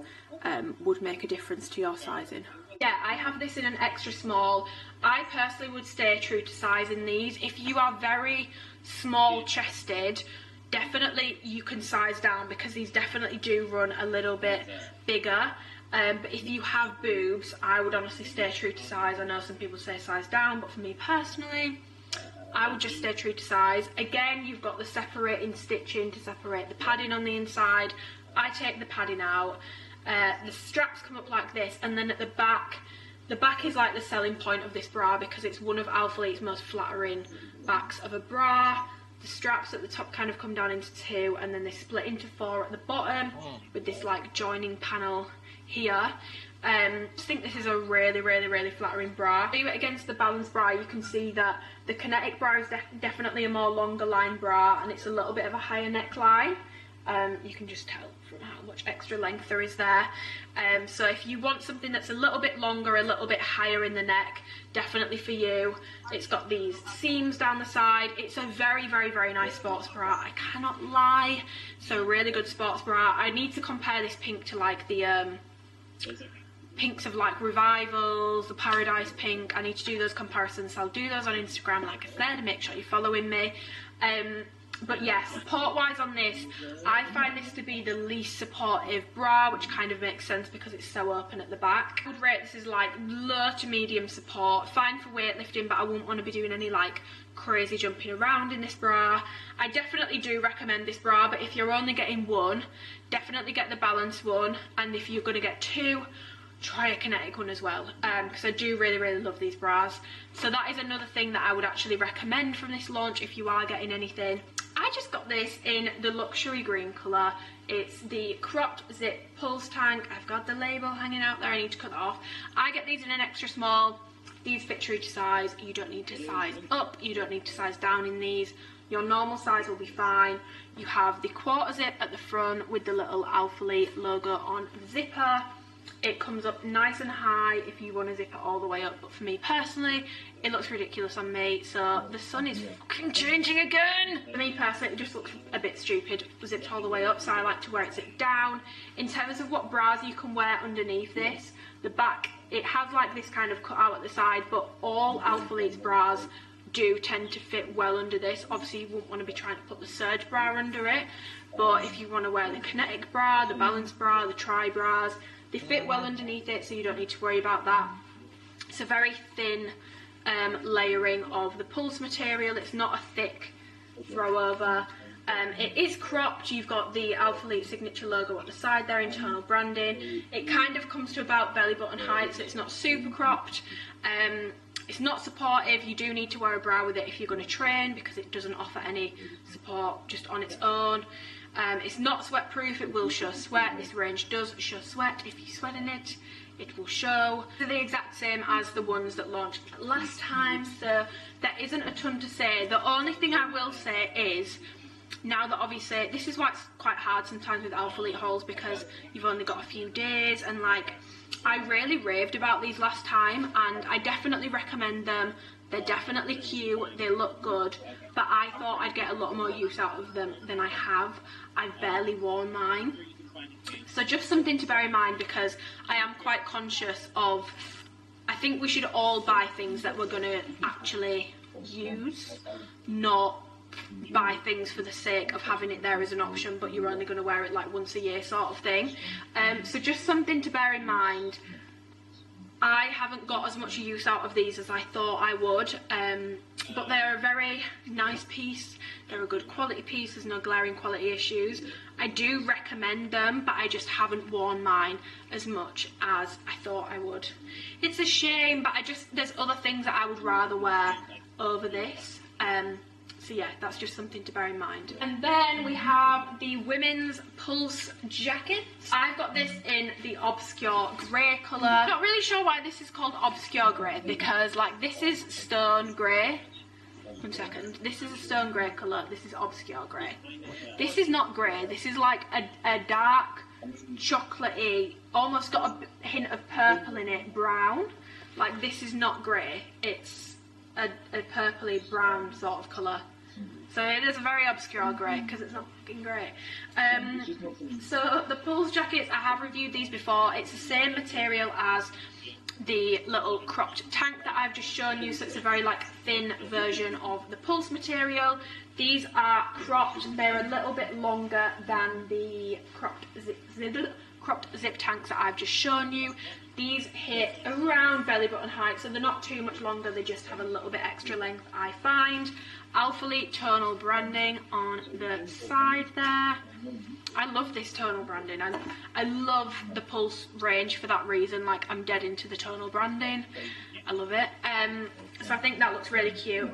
would make a difference to your sizing. Yeah, I have this in an extra small. I personally would stay true to size in these. If you are very small chested, definitely you can size down because these definitely do run a little bit bigger. But if you have boobs, I would honestly stay true to size. I know some people say size down, but for me personally, I would just stay true to size. Again, you've got the separating stitching to separate the padding on the inside. I take the padding out. The straps come up like this, and then at the back is like the selling point of this bra because it's one of Alphalete's most flattering backs of a bra. The straps at the top kind of come down into 2, and then they split into 4 at the bottom with this like joining panel here. I think this is a really, really, really flattering bra. Do it against the Balance bra, you can see that the Kinetic bra is definitely a more longer line bra, and it's a little bit of a higher neckline. You can just tell from how much extra length there is there. So if you want something that's a little bit longer, a little bit higher in the neck, definitely for you. It's got these seams down the side. It's a very, very, very nice sports bra, I cannot lie. So really good sports bra. I need to compare this pink to like the pinks of like Revivals, the Paradise pink. I need to do those comparisons, so I'll do those on Instagram, like I said, and make sure you're following me. But yeah, support wise on this, I find this to be the least supportive bra, which kind of makes sense because it's so open at the back. I would rate this as like low to medium support, fine for weightlifting, but I wouldn't want to be doing any like crazy jumping around in this bra. I definitely do recommend this bra, but if you're only getting one, definitely get the Balance one, and if you're going to get 2, try a Kinetic one as well, because I do really, really love these bras. So that is another thing that I would actually recommend from this launch if you are getting anything. I just got this in the luxury green colour. It's the cropped zip pulse tank. I've got the label hanging out there, I need to cut that off. I get these in an extra small. These fit true to size. You don't need to size up, you don't need to size down in these. Your normal size will be fine. You have the quarter zip at the front with the little Alphalete logo on the zipper. It comes up nice and high if you want to zip it all the way up, but for me personally, it looks ridiculous on me. So the sun is fucking changing again. For me personally, it just looks a bit stupid zipped all the way up, so I like to wear it zipped down. In terms of what bras you can wear underneath this, the back, it has like this kind of cut out at the side, but all Alphalete's bras do tend to fit well under this. Obviously you wouldn't want to be trying to put the Surge bra under it, but if you want to wear the Kinetic bra, the Balance bra, the Tri bras, they fit well underneath it, so you don't need to worry about that. It's a very thin layering of the pulse material. It's not a thick throw over. It is cropped. You've got the Alphalete signature logo at the side there, internal branding. It kind of comes to about belly button height, so it's not super cropped. It's not supportive. You do need to wear a bra with it if you're going to train, because it doesn't offer any support just on its own. It's not sweat proof, it will show sweat. This range does show sweat. If you sweat in it, it will show. They're the exact same as the ones that launched last time, so there isn't a ton to say. The only thing I will say is, now that obviously, this is why it's quite hard sometimes with Alphalete hauls, because you've only got a few days, and like, I really raved about these last time, and I definitely recommend them. They're definitely cute, they look good, but I thought I'd get a lot more use out of them than I have. I've barely worn mine. So just something to bear in mind, because I am quite conscious of, I think we should all buy things that we're going to actually use, not buy things for the sake of having it there as an option, but you're only going to wear it like once a year sort of thing. So just something to bear in mind. I haven't got as much use out of these as I thought I would, but they're a very nice piece. They're a good quality piece. There's no glaring quality issues. I do recommend them, but I just haven't worn mine as much as I thought I would. It's a shame, but there's other things that I would rather wear over this. So yeah, that's just something to bear in mind. And then we have the women's pulse jackets. I've got this in the obscure grey colour. Not really sure why this is called obscure grey, because like this is stone grey. 1 second. This is a stone grey colour. This is obscure grey. This is not grey. This is like a dark chocolatey, almost got a hint of purple in it, brown. Like this is not grey. It's a purpley brown sort of colour. So it is a very obscure grey, because it's not fucking grey. So the pulse jackets, I have reviewed these before. It's the same material as the little cropped tank that I've just shown you, so it's a very like thin version of the pulse material. These are cropped. They're a little bit longer than the cropped zip tanks that I've just shown you. These hit around belly button height, so they're not too much longer, they just have a little bit extra length, I find. Alphalete tonal branding on the side there. I love this tonal branding, and I love the Pulse range for that reason. Like, I'm dead into the tonal branding. I love it. So I think that looks really cute.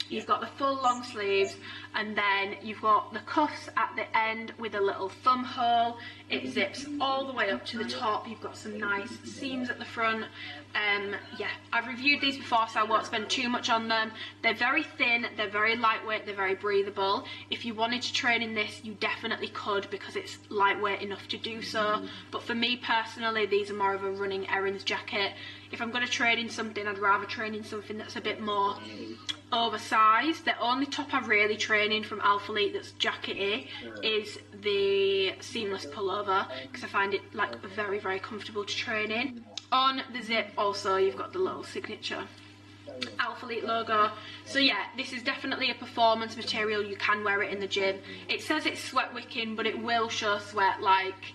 You've got the full long sleeves, and then you've got the cuffs at the end with a little thumb hole. It zips all the way up to the top. You've got some nice seams at the front. Yeah, I've reviewed these before, so I won't spend too much on them. They're very thin, they're very lightweight, they're very breathable. If you wanted to train in this, you definitely could, because it's lightweight enough to do so. But for me personally, these are more of a running errands jacket. If I'm going to train in something, I'd rather train in something that's a bit more oversized. The only top I really train in from Alphalete that's jackety is the seamless pullover, because I find it like very, very comfortable to train in. On the zip also, you've got the little signature Alphalete logo. So yeah, this is definitely a performance material. You can wear it in the gym. It says it's sweat wicking, but it will show sweat. Like,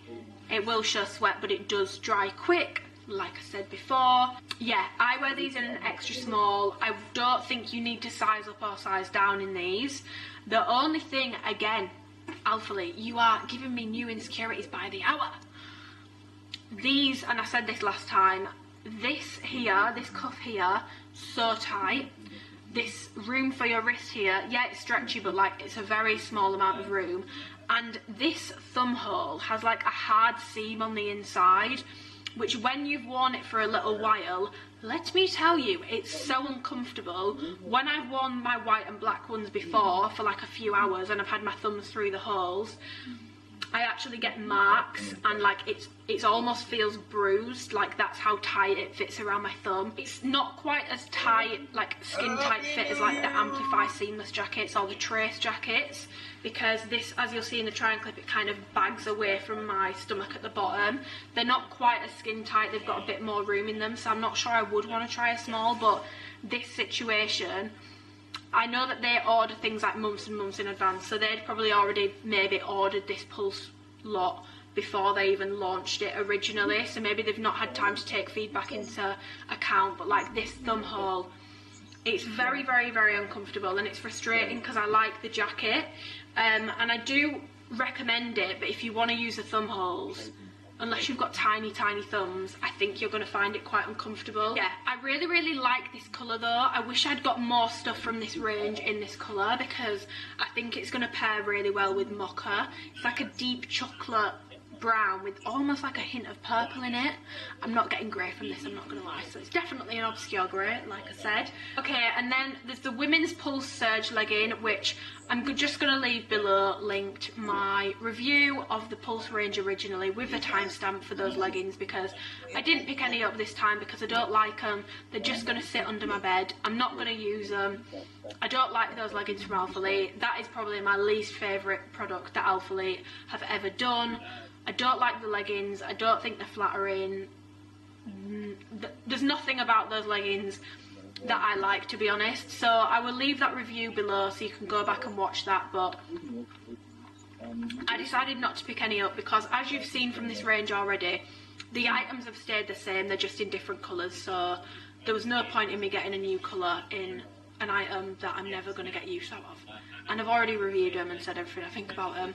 it will show sweat, but it does dry quick, like I said before. Yeah, I wear these in an extra small. I don't think you need to size up or size down in these. The only thing, again, Alphalete, you are giving me new insecurities by the hour. These, and I said this last time, this here, this cuff here, so tight. This room for your wrist here, yeah, it's stretchy, but like it's a very small amount of room. And this thumb hole has like a hard seam on the inside, which when you've worn it for a little while, let me tell you, it's so uncomfortable. When I've worn my white and black ones before for like a few hours and I've had my thumbs through the holes, I actually get marks, and like it's almost feels bruised. Like, that's how tight it fits around my thumb. It's not quite as tight, like skin tight fit, as like the Amplify seamless jackets or the Trace jackets, because this, as you'll see in the try and clip, it kind of bags away from my stomach at the bottom. They're not quite as skin tight, they've got a bit more room in them, so I'm not sure I would want to try a small. But this situation, I know that they order things like months and months in advance, so they'd probably already maybe ordered this Pulse lot before they even launched it originally, so maybe they've not had time to take feedback into account. But like, this thumb hole, it's very, very, very uncomfortable, and it's frustrating because I like the jacket, and I do recommend it, but if you want to use the thumb holes, unless you've got tiny, tiny thumbs, I think you're going to find it quite uncomfortable. Yeah, I really, really like this colour though. I wish I'd got more stuff from this range in this colour, because I think it's going to pair really well with mocha. It's like a deep chocolate brown with almost like a hint of purple in it. I'm not getting grey from this, I'm not going to lie, so it's definitely an obscure grey, like I said. Okay, and then there's the women's Pulse Surge legging, which I'm just going to leave below linked my review of the Pulse range originally with a timestamp for those leggings, because I didn't pick any up this time because I don't like them. They're just going to sit under my bed. I'm not going to use them. I don't like those leggings from Alphalete. That is probably my least favourite product that Alphalete have ever done. I don't like the leggings. I don't think they're flattering. There's nothing about those leggings that I like, to be honest. So I will leave that review below so you can go back and watch that. But I decided not to pick any up because, as you've seen from this range already, the items have stayed the same. They're just in different colours. So there was no point in me getting a new colour in an item that I'm never going to get use out of. And I've already reviewed them and said everything I think about them.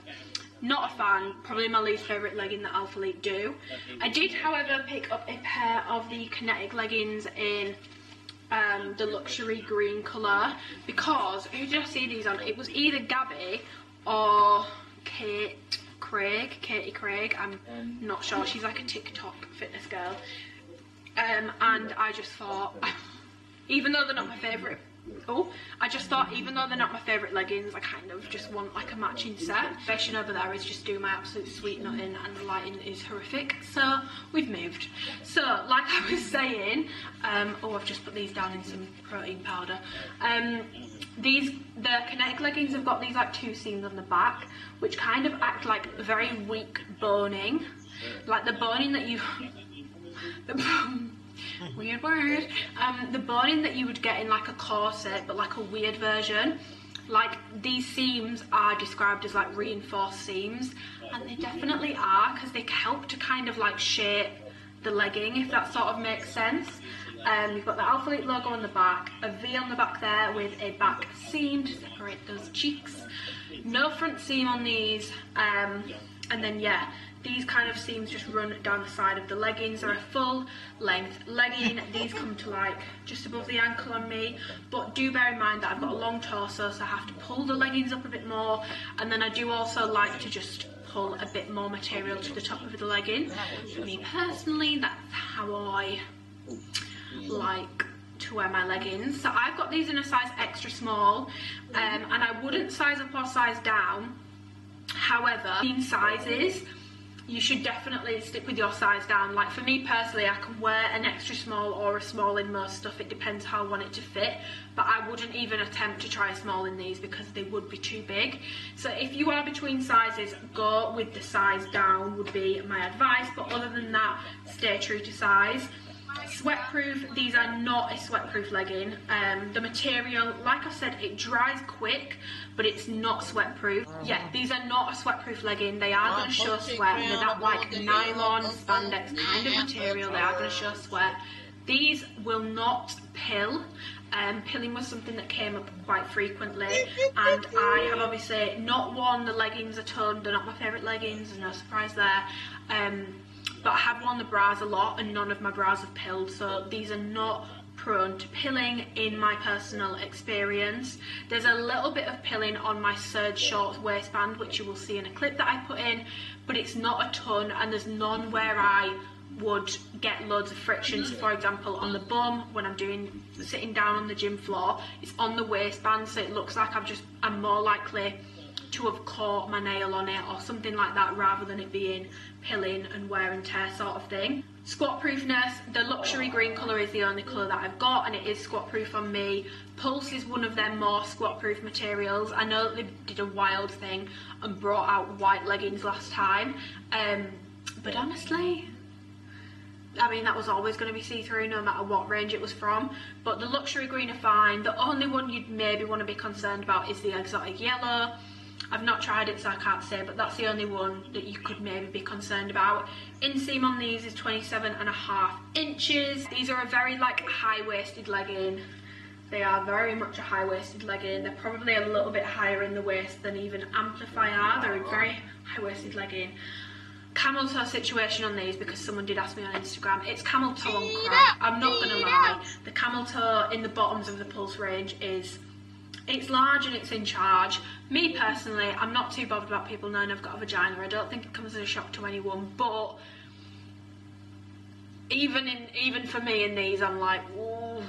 Not a fan, probably my least favourite legging that Alphalete do. I did, however, pick up a pair of the Kinetic leggings in the luxury green colour, because, who did I see these on? It was either Gabby or Katie Craig, I'm not sure, she's like a TikTok fitness girl. And I just thought, even though they're not my favourite, even though they're not my favourite leggings, I kind of just want like a matching set. The fashion over there is just doing my absolute sweet nutting, and the lighting is horrific, so we've moved. So, like I was saying, I've just put these down in some protein powder. The Kinetic leggings have got these like two seams on the back, which kind of act like very weak boning, like the boning that you weird word. The boning that you would get in like a corset, but like a weird version. like these seams are described as like reinforced seams, and they definitely are, because they help to kind of like shape the legging, if that sort of makes sense. You've got the Alphalete logo on the back, a V on the back there with a back seam to separate those cheeks. No front seam on these, and then yeah, these kind of seams just run down the side of the leggings. They're a full length legging. These come to like just above the ankle on me, but do bear in mind that I've got a long torso, so I have to pull the leggings up a bit more, and then I do also like to just pull a bit more material to the top of the legging. For me personally, that's how I like to wear my leggings. So I've got these in a size extra small, and I wouldn't size up or size down. However, in sizes, you should definitely stick with your size down. Like for me personally, I can wear an extra small or a small in most stuff. It depends how I want it to fit, but I wouldn't even attempt to try a small in these because they would be too big. So if you are between sizes, go with the size down would be my advice, but other than that, stay true to size. Sweatproof, these are not a sweatproof legging. The material, like I said, it dries quick, but it's not sweatproof. Yeah, these are not a sweatproof legging. They are going to show sweat. They're that like nylon, spandex kind of material. They are going to show sweat. These will not pill. Pilling was something that came up quite frequently, and I have obviously not worn the leggings a ton. They're not my favourite leggings, there's no surprise there. But I have worn the bras a lot, and none of my bras have pilled, so these are not prone to pilling in my personal experience. There's a little bit of pilling on my serge shorts waistband, which you will see in a clip that I put in, but it's not a ton, and there's none where I would get loads of friction. So for example, on the bum, when I'm sitting down on the gym floor, it's on the waistband, so it looks like I'm more likely to have caught my nail on it or something like that, rather than it being pilling and wear and tear sort of thing. Squat proofness, the luxury green colour is the only colour that I've got, and it is squat proof on me. Pulse is one of their more squat proof materials. I know that they did a wild thing and brought out white leggings last time, but honestly, I mean, that was always going to be see-through no matter what range it was from. But the luxury green are fine. The only one you'd maybe want to be concerned about is the exotic yellow. I've not tried it, so I can't say, but that's the only one that you could maybe be concerned about. Inseam on these is 27.5 inches. These are a very like high-waisted legging. They are very much a high-waisted legging. They're probably a little bit higher in the waist than even Amplify are. They're a very high-waisted legging. Camel toe situation on these, because someone did ask me on Instagram. It's camel toe on crop. I'm not gonna lie, the camel toe in the bottoms of the Pulse range it's large and it's in charge. Me personally, I'm not too bothered about people knowing I've got a vagina. I don't think it comes as a shock to anyone, but even for me in these, I'm like, ooh.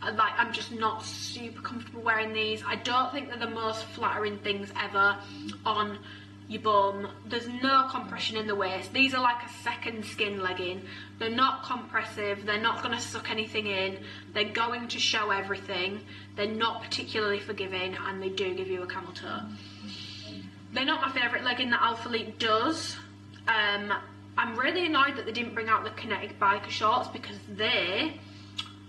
I'm just not super comfortable wearing these. I don't think they're the most flattering things ever on your bum. There's no compression in the waist. These are like a second skin legging. They're not compressive, they're not going to suck anything in, they're going to show everything, they're not particularly forgiving, and they do give you a camel toe. They're not my favourite legging that Alphalete does. I'm really annoyed that they didn't bring out the kinetic biker shorts, because they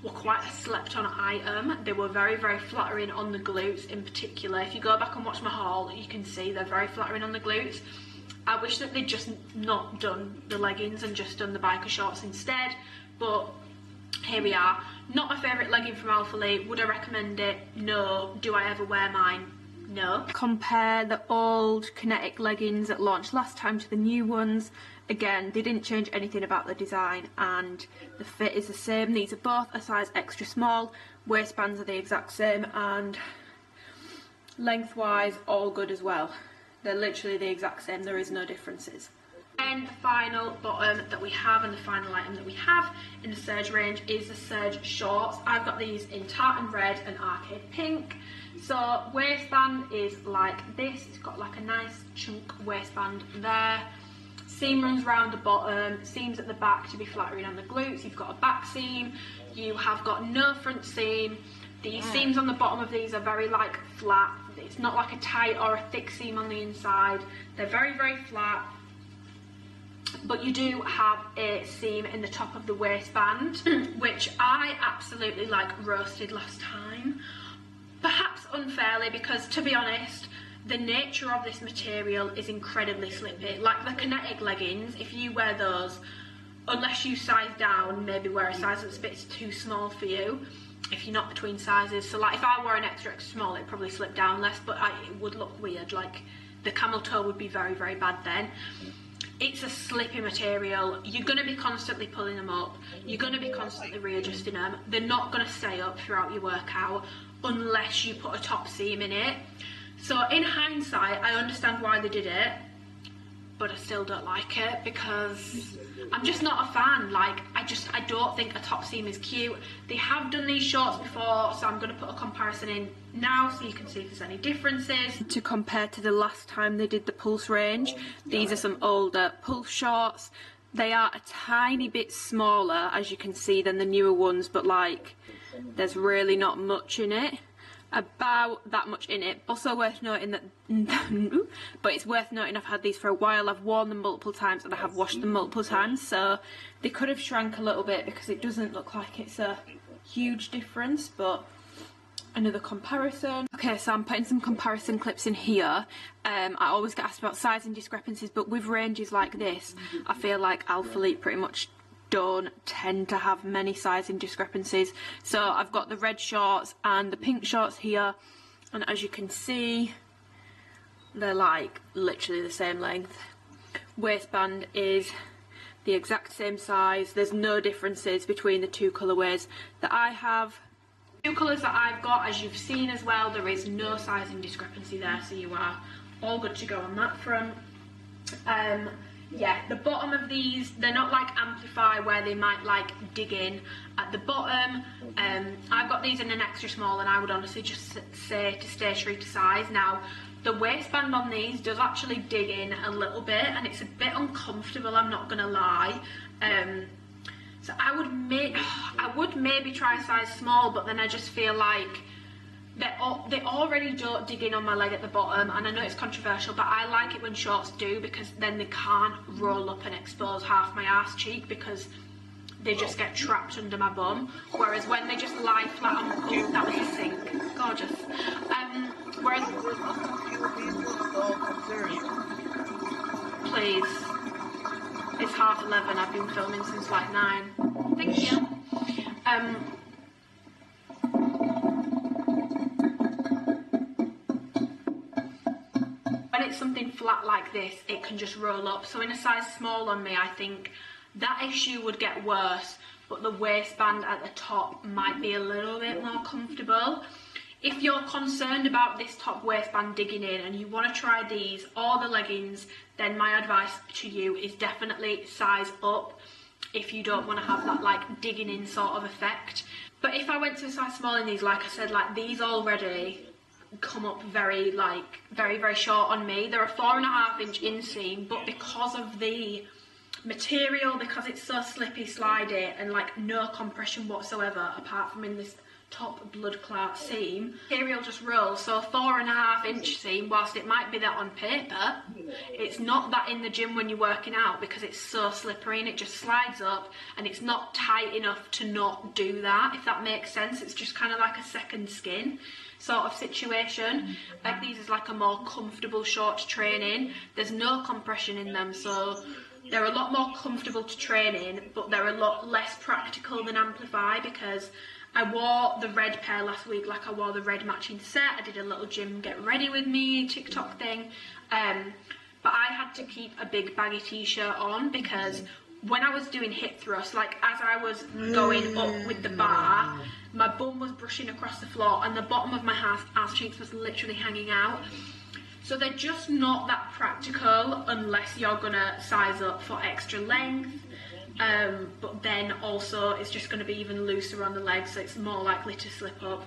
were quite a slept on item. They were very, very flattering on the glutes in particular. If you go back and watch my haul, you can see they're very flattering on the glutes. I wish that they'd just not done the leggings and just done the biker shorts instead, but here we are. Not my favourite legging from Alphalete. Would I recommend it? No. Do I ever wear mine? No. Compare the old kinetic leggings that launched last time to the new ones. Again, they didn't change anything about the design, and the fit is the same. These are both a size extra small. Waistbands are the exact same, and lengthwise all good as well. They're literally the exact same. There is no differences. And the final bottom that we have, and the final item that we have in the serge range, is the serge shorts. I've got these in tartan red and arcade pink. So waistband is like this. It's got like a nice chunk waistband there. Seam runs round the bottom, seams at the back to be flattering on the glutes. You've got a back seam, you have got no front seam. The seams on the bottom of these are very like flat. It's not like a tight or a thick seam on the inside. They're very, very flat. But you do have a seam in the top of the waistband, which I absolutely like roasted last time. perhaps unfairly, because to be honest, the nature of this material is incredibly slippy. Like the kinetic leggings, if you wear those, unless you size down, maybe wear a size that's a bit too small for you, if you're not between sizes. So like if I wore an extra small, it'd probably slip down less, but it would look weird. Like the camel toe would be very, very bad then. It's a slippy material. You're going to be constantly pulling them up. You're going to be constantly readjusting them. They're not going to stay up throughout your workout unless you put a top seam in it. So in hindsight, I understand why they did it, but I still don't like it because I'm just not a fan. Like, I don't think a top seam is cute. They have done these shorts before, so I'm going to put a comparison in now so you can see if there's any differences. To compare to the last time they did the Pulse range, these are some older Pulse shorts. They are a tiny bit smaller, as you can see, than the newer ones, but like, there's really not much in it. About that much in it. Also worth noting that, but it's worth noting I've had these for a while. I've worn them multiple times and I have washed them multiple times, so they could have shrank a little bit because it doesn't look like it's a huge difference. But another comparison. Okay, so I'm putting some comparison clips in here. I always get asked about sizing discrepancies, but with ranges like this, I feel like Alphalete pretty much don't tend to have many sizing discrepancies. So I've got the red shorts and the pink shorts here, and as you can see, they're like literally the same length. Waistband is the exact same size. There's no differences between the two colourways that I have. Two colours that I've got, as you've seen as well, there is no sizing discrepancy there, so you are all good to go on that front. Yeah, the bottom of these, they're not like Amplify where they might like dig in at the bottom. I've got these in an extra small, and I would honestly just say to stay true to size. Now, the waistband on these does actually dig in a little bit, and it's a bit uncomfortable, I'm not gonna lie. So I would maybe try size small, but then I just feel like they already don't dig in on my leg at the bottom, and I know it's controversial, but I like it when shorts do, because then they can't roll up and expose half my ass cheek because they just get trapped under my bum. Whereas when they just lie flat on, oh, that was a sink, gorgeous. Whereas, please, it's 11:30. I've been filming since like 9. Thank you. When it's something flat like this, it can just roll up. So in a size small on me, I think that issue would get worse, but the waistband at the top might be a little bit more comfortable. If you're concerned about this top waistband digging in and you want to try these or the leggings, then my advice to you is definitely size up if you don't want to have that like digging in sort of effect. But if I went to a size small in these, like I said, like these already come up very short on me. They're a 4.5 inch inseam, but because of the material, because it's so slippy, slidey, and like no compression whatsoever apart from in this top blood clot seam, material just rolls. So a 4.5 inch seam, whilst it might be that on paper, it's not that in the gym when you're working out, because it's so slippery and it just slides up, and it's not tight enough to not do that, if that makes sense. It's just kind of like a second skin sort of situation. Like these is like a more comfortable short to train in. There's no compression in them, so they're a lot more comfortable to train in, but they're a lot less practical than Amplify, because I wore the red pair last week, like I wore the red matching set. I did a little gym get ready with me TikTok thing, but I had to keep a big baggy t-shirt on, because when I was doing hip thrusts, like as I was going up with the bar, my bum was brushing across the floor and the bottom of my ass cheeks was literally hanging out. So they're just not that practical unless you're gonna size up for extra length. But then also it's just going to be even looser on the legs, so it's more likely to slip up.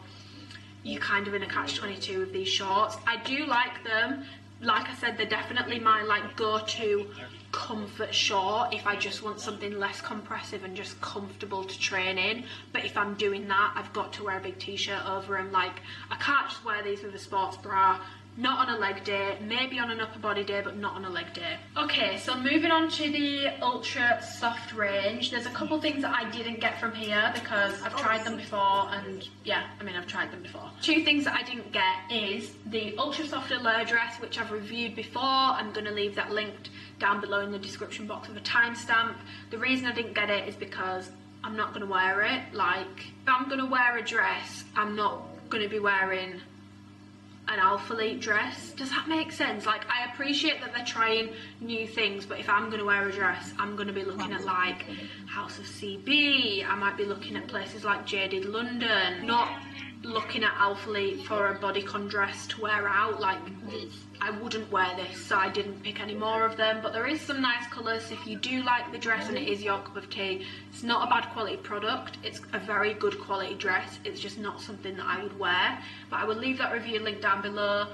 You're kind of in a catch-22 with these shorts. I do like them. Like I said, they're definitely my like go-to comfort short if I just want something less compressive and just comfortable to train in. But if I'm doing that, I've got to wear a big t-shirt over them. Like, I can't just wear these with a sports bra. not on a leg day, maybe on an upper body day, but not on a leg day. Okay, so moving on to the ultra soft range, there's a couple things that I didn't get from here because I've tried them before, and yeah, I mean, I've tried them before. Two things that I didn't get is the ultra soft allure dress, which I've reviewed before. I'm going to leave that linked down below in the description box with a timestamp. The reason I didn't get it is because I'm not going to wear it. Like, if I'm going to wear a dress, I'm not going to be wearing an Alphalete dress. Does that make sense? Like, I appreciate that they're trying new things, but if I'm going to wear a dress, I'm going to be looking at like House of CB. I might be looking at places like Jaded London, not looking at Alphalete for a bodycon dress to wear out. Like, I wouldn't wear this, so I didn't pick any more of them. But there is some nice colours if you do like the dress and it is your cup of tea. It's not a bad quality product, it's a very good quality dress. It's just not something that I would wear, but I will leave that review link down below.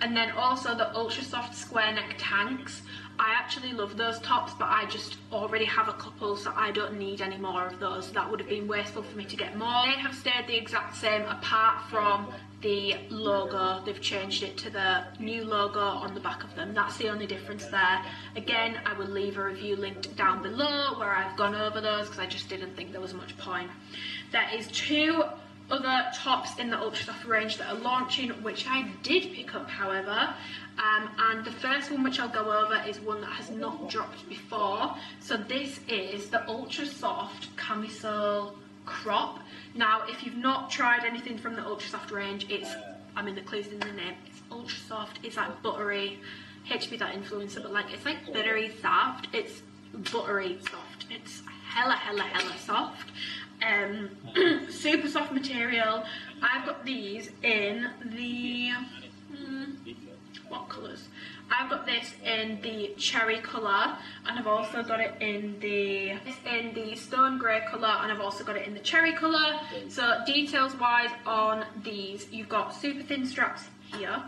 And then also the ultra soft square neck tanks. I actually love those tops, but I just already have a couple, so I don't need any more of those. That would have been wasteful for me to get more. They have stayed the exact same apart from the logo. They've changed it to the new logo on the back of them. That's the only difference there. Again, I will leave a review linked down below where I've gone over those because I just didn't think there was much point. There is two other tops in the ultra soft range that are launching, which I did pick up, however. And the first one which I'll go over is one that has not dropped before. So this is the ultra soft camisole crop. Now, if you've not tried anything from the ultra soft range, it's, I mean, the clue's in the name, it's ultra soft. It's like buttery, hate to be that influencer, but like, it's like buttery soft. It's buttery soft. It's hella soft. Super soft material. I've got these in the what colours? I've got this in the cherry colour, and I've also got it in the stone grey colour, and I've also got it in the cherry colour. So details wise on these, you've got super thin straps here,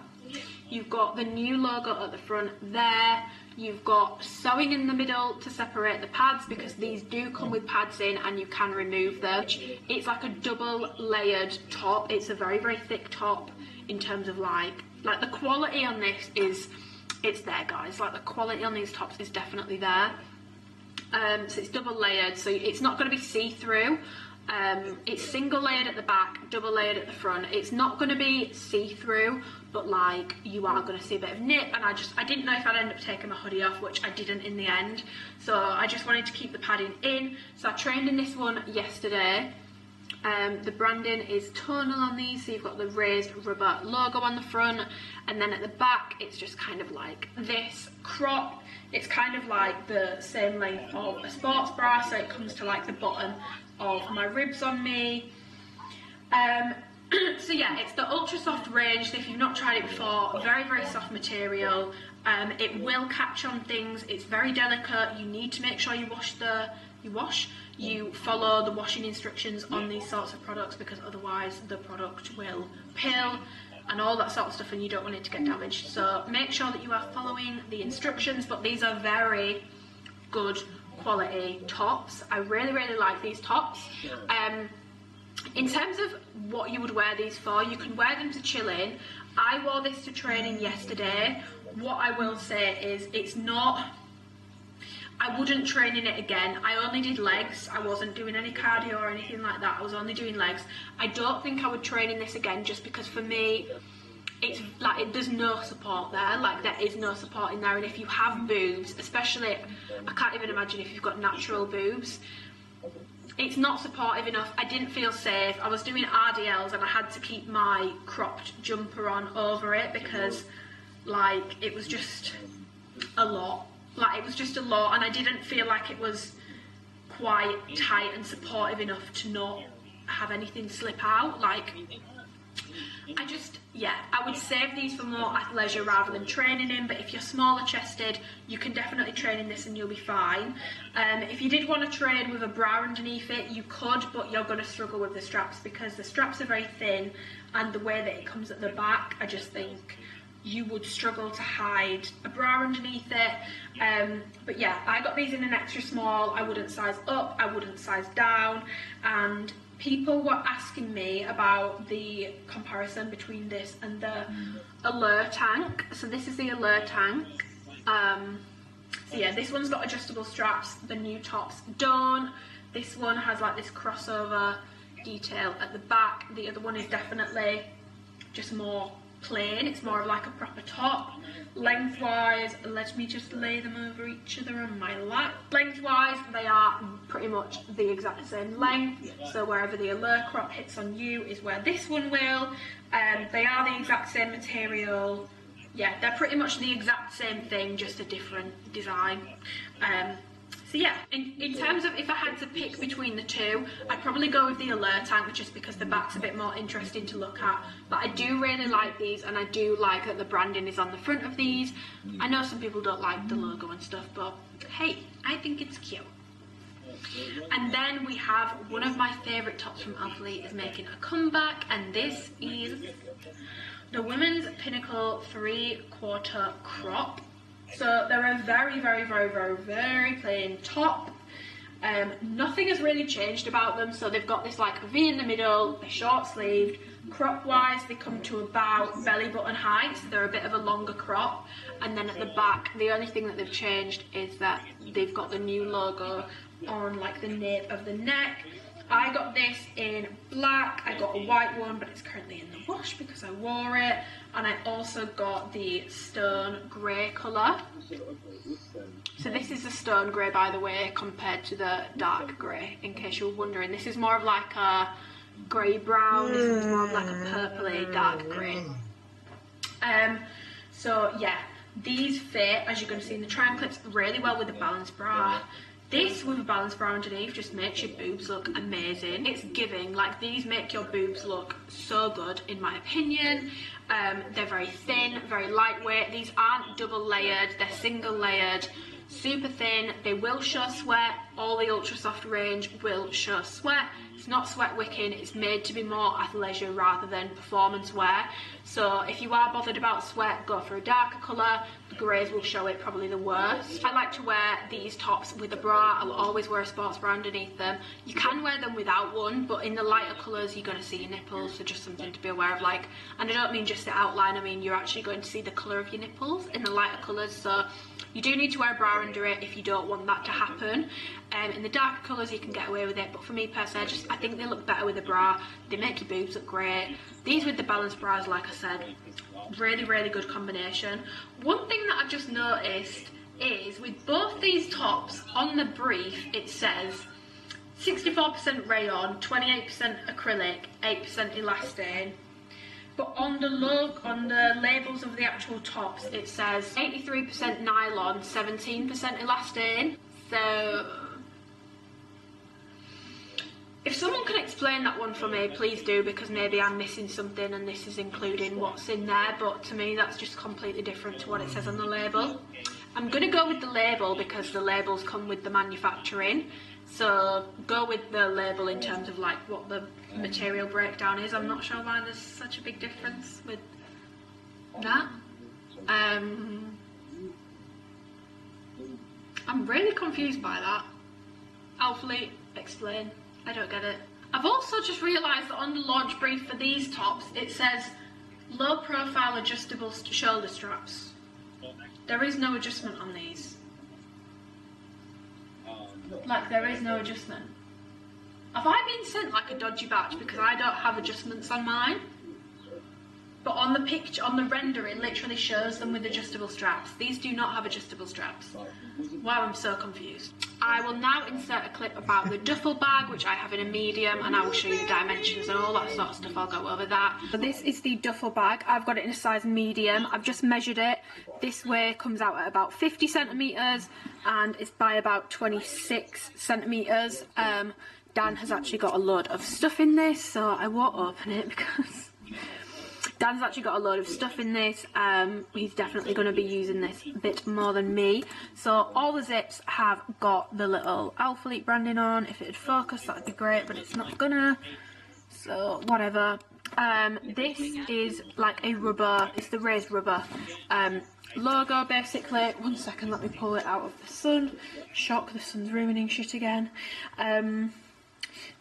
you've got the new logo at the front there, you've got sewing in the middle to separate the pads, because these do come with pads in and you can remove them. It's like a double layered top. It's a very thick top in terms of like the quality on this is, it's there, guys. Like, the quality on these tops is definitely there. So it's double layered, so it's not going to be see-through. It's single layered at the back, double layered at the front. It's not going to be see-through, but like, you are going to see a bit of nip, and I didn't know if I'd end up taking my hoodie off, which I didn't in the end. So I just wanted to keep the padding in. So I trained in this one yesterday. The branding is tonal on these, so you've got the raised rubber logo on the front, and then at the back it's just kind of like this crop. It's kind of like the same length of a sports bra, so it comes to like the bottom of my ribs on me. So yeah, it's the ultra soft range. So if you've not tried it before, very soft material. It will catch on things. It's very delicate. You need to make sure you follow the washing instructions on these sorts of products, because otherwise the product will pill and all that sort of stuff, and you don't want it to get damaged. So make sure that you are following the instructions. But these are very good quality tops. I really like these tops. In terms of what you would wear these for, you can wear them to chill in. I wore this to training yesterday. What I will say is, it's not, I wouldn't train in it again. I only did legs. I wasn't doing any cardio or anything like that. I was only doing legs. I don't think I would train in this again, just because for me, it's like, there's no support there. Like, there is no support in there. And if you have boobs, especially, I can't even imagine if you've got natural boobs, it's not supportive enough. I didn't feel safe. I was doing RDLs and I had to keep my cropped jumper on over it, because like, it was just a lot. Like, it was just a lot, and I didn't feel like it was quite tight and supportive enough to not have anything slip out. Like, I just, yeah, I would save these for more athleisure rather than training in. But if you're smaller chested, you can definitely train in this and you'll be fine. If you did want to train with a bra underneath it, you could, but you're going to struggle with the straps, because the straps are very thin, and the way that it comes at the back, I just think you would struggle to hide a bra underneath it. But yeah, I got these in an extra small. I wouldn't size up, I wouldn't size down, and people were asking me about the comparison between this and the Allure tank. So this is the Allure tank. So yeah, this one's got adjustable straps, the new tops don't. This one has like this crossover detail at the back. The other one is definitely just more plain, it's more of like a proper top. Lengthwise, let me just lay them over each other on my lap. Lengthwise, they are pretty much the exact same length, so wherever the Allure crop hits on you is where this one will. They are the exact same material. Yeah, they're pretty much the exact same thing, just a different design. So yeah, in terms of if I had to pick between the two, I'd probably go with the Allure tank just because the back's a bit more interesting to look at. But I do really like these, and I do like that the branding is on the front of these. I know some people don't like the logo and stuff, but hey, I think it's cute. And then we have one of my favourite tops from Alphalete is making a comeback, and this is the Women's Pinnacle 3/4 crop. So they're a very, very, very, very, very plain top. Nothing has really changed about them. So they've got this like V in the middle, they're short sleeved. Crop wise, they come to about belly button height, so they're a bit of a longer crop. And then at the back, the only thing that they've changed is that they've got the new logo on like the nape of the neck. I got this in black, I got a white one, but it's currently in the wash because I wore it. And I also got the stone grey colour. So this is the stone grey, by the way, compared to the dark grey, in case you were wondering. This is more of like a grey brown, this one's more of like a purpley dark grey. So yeah, these fit, as you're going to see in the triangle clips, really well with the balance bra. This with a balanced bra underneath just makes your boobs look amazing. It's giving, like these make your boobs look so good in my opinion. They're very thin, very lightweight. These aren't double layered, they're single layered, super thin. They will show sweat. All the ultra soft range will show sweat. It's not sweat wicking, it's made to be more athleisure rather than performance wear. So if you are bothered about sweat, go for a darker colour. The greys will show it probably the worst. I like to wear these tops with a bra. I'll always wear a sports bra underneath them. You can wear them without one, but in the lighter colours you're going to see your nipples, so just something to be aware of. Like, and I don't mean just the outline, I mean you're actually going to see the colour of your nipples in the lighter colours, so you do need to wear a bra under it if you don't want that to happen. In the darker colours you can get away with it, but for me personally, I think they look better with a bra. They make your boobs look great. These with the balanced bras, like I said, really, really good combination. One thing that I've just noticed is with both these tops, on the brief it says 64% rayon, 28% acrylic, 8% elastane. But on the labels of the actual tops, it says 83% nylon, 17% elastane. So if someone can explain that one for me, please do, because maybe I'm missing something and this is including what's in there, but to me that's just completely different to what it says on the label. I'm going to go with the label because the labels come with the manufacturing, so go with the label in terms of like what the material breakdown is. I'm not sure why there's such a big difference with that. I'm really confused by that. Alphalete, explain. I don't get it. I've also just realised that on the launch brief for these tops, it says low profile adjustable shoulder straps. There is no adjustment on these. Like, there is no adjustment. Have I been sent like a dodgy batch because I don't have adjustments on mine? But on the picture, on the render, it literally shows them with adjustable straps. These do not have adjustable straps. Wow, I'm so confused. I will now insert a clip about the duffel bag, which I have in a medium, and I will show you the dimensions and all that sort of stuff. I'll go over that. So this is the duffel bag. I've got it in a size medium. I've just measured it. This way comes out at about 50 centimetres, and it's by about 26 centimetres. Dan has actually got a load of stuff in this, so I won't open it because Dan's actually got a load of stuff in this. He's definitely going to be using this a bit more than me. So all the zips have got the little Alphalete branding on. If it'd focus, that'd be great, but it's not gonna. So whatever. This is like a rubber, it's the raised rubber logo basically. One second, let me pull it out of the sun. Shock, the sun's ruining shit again.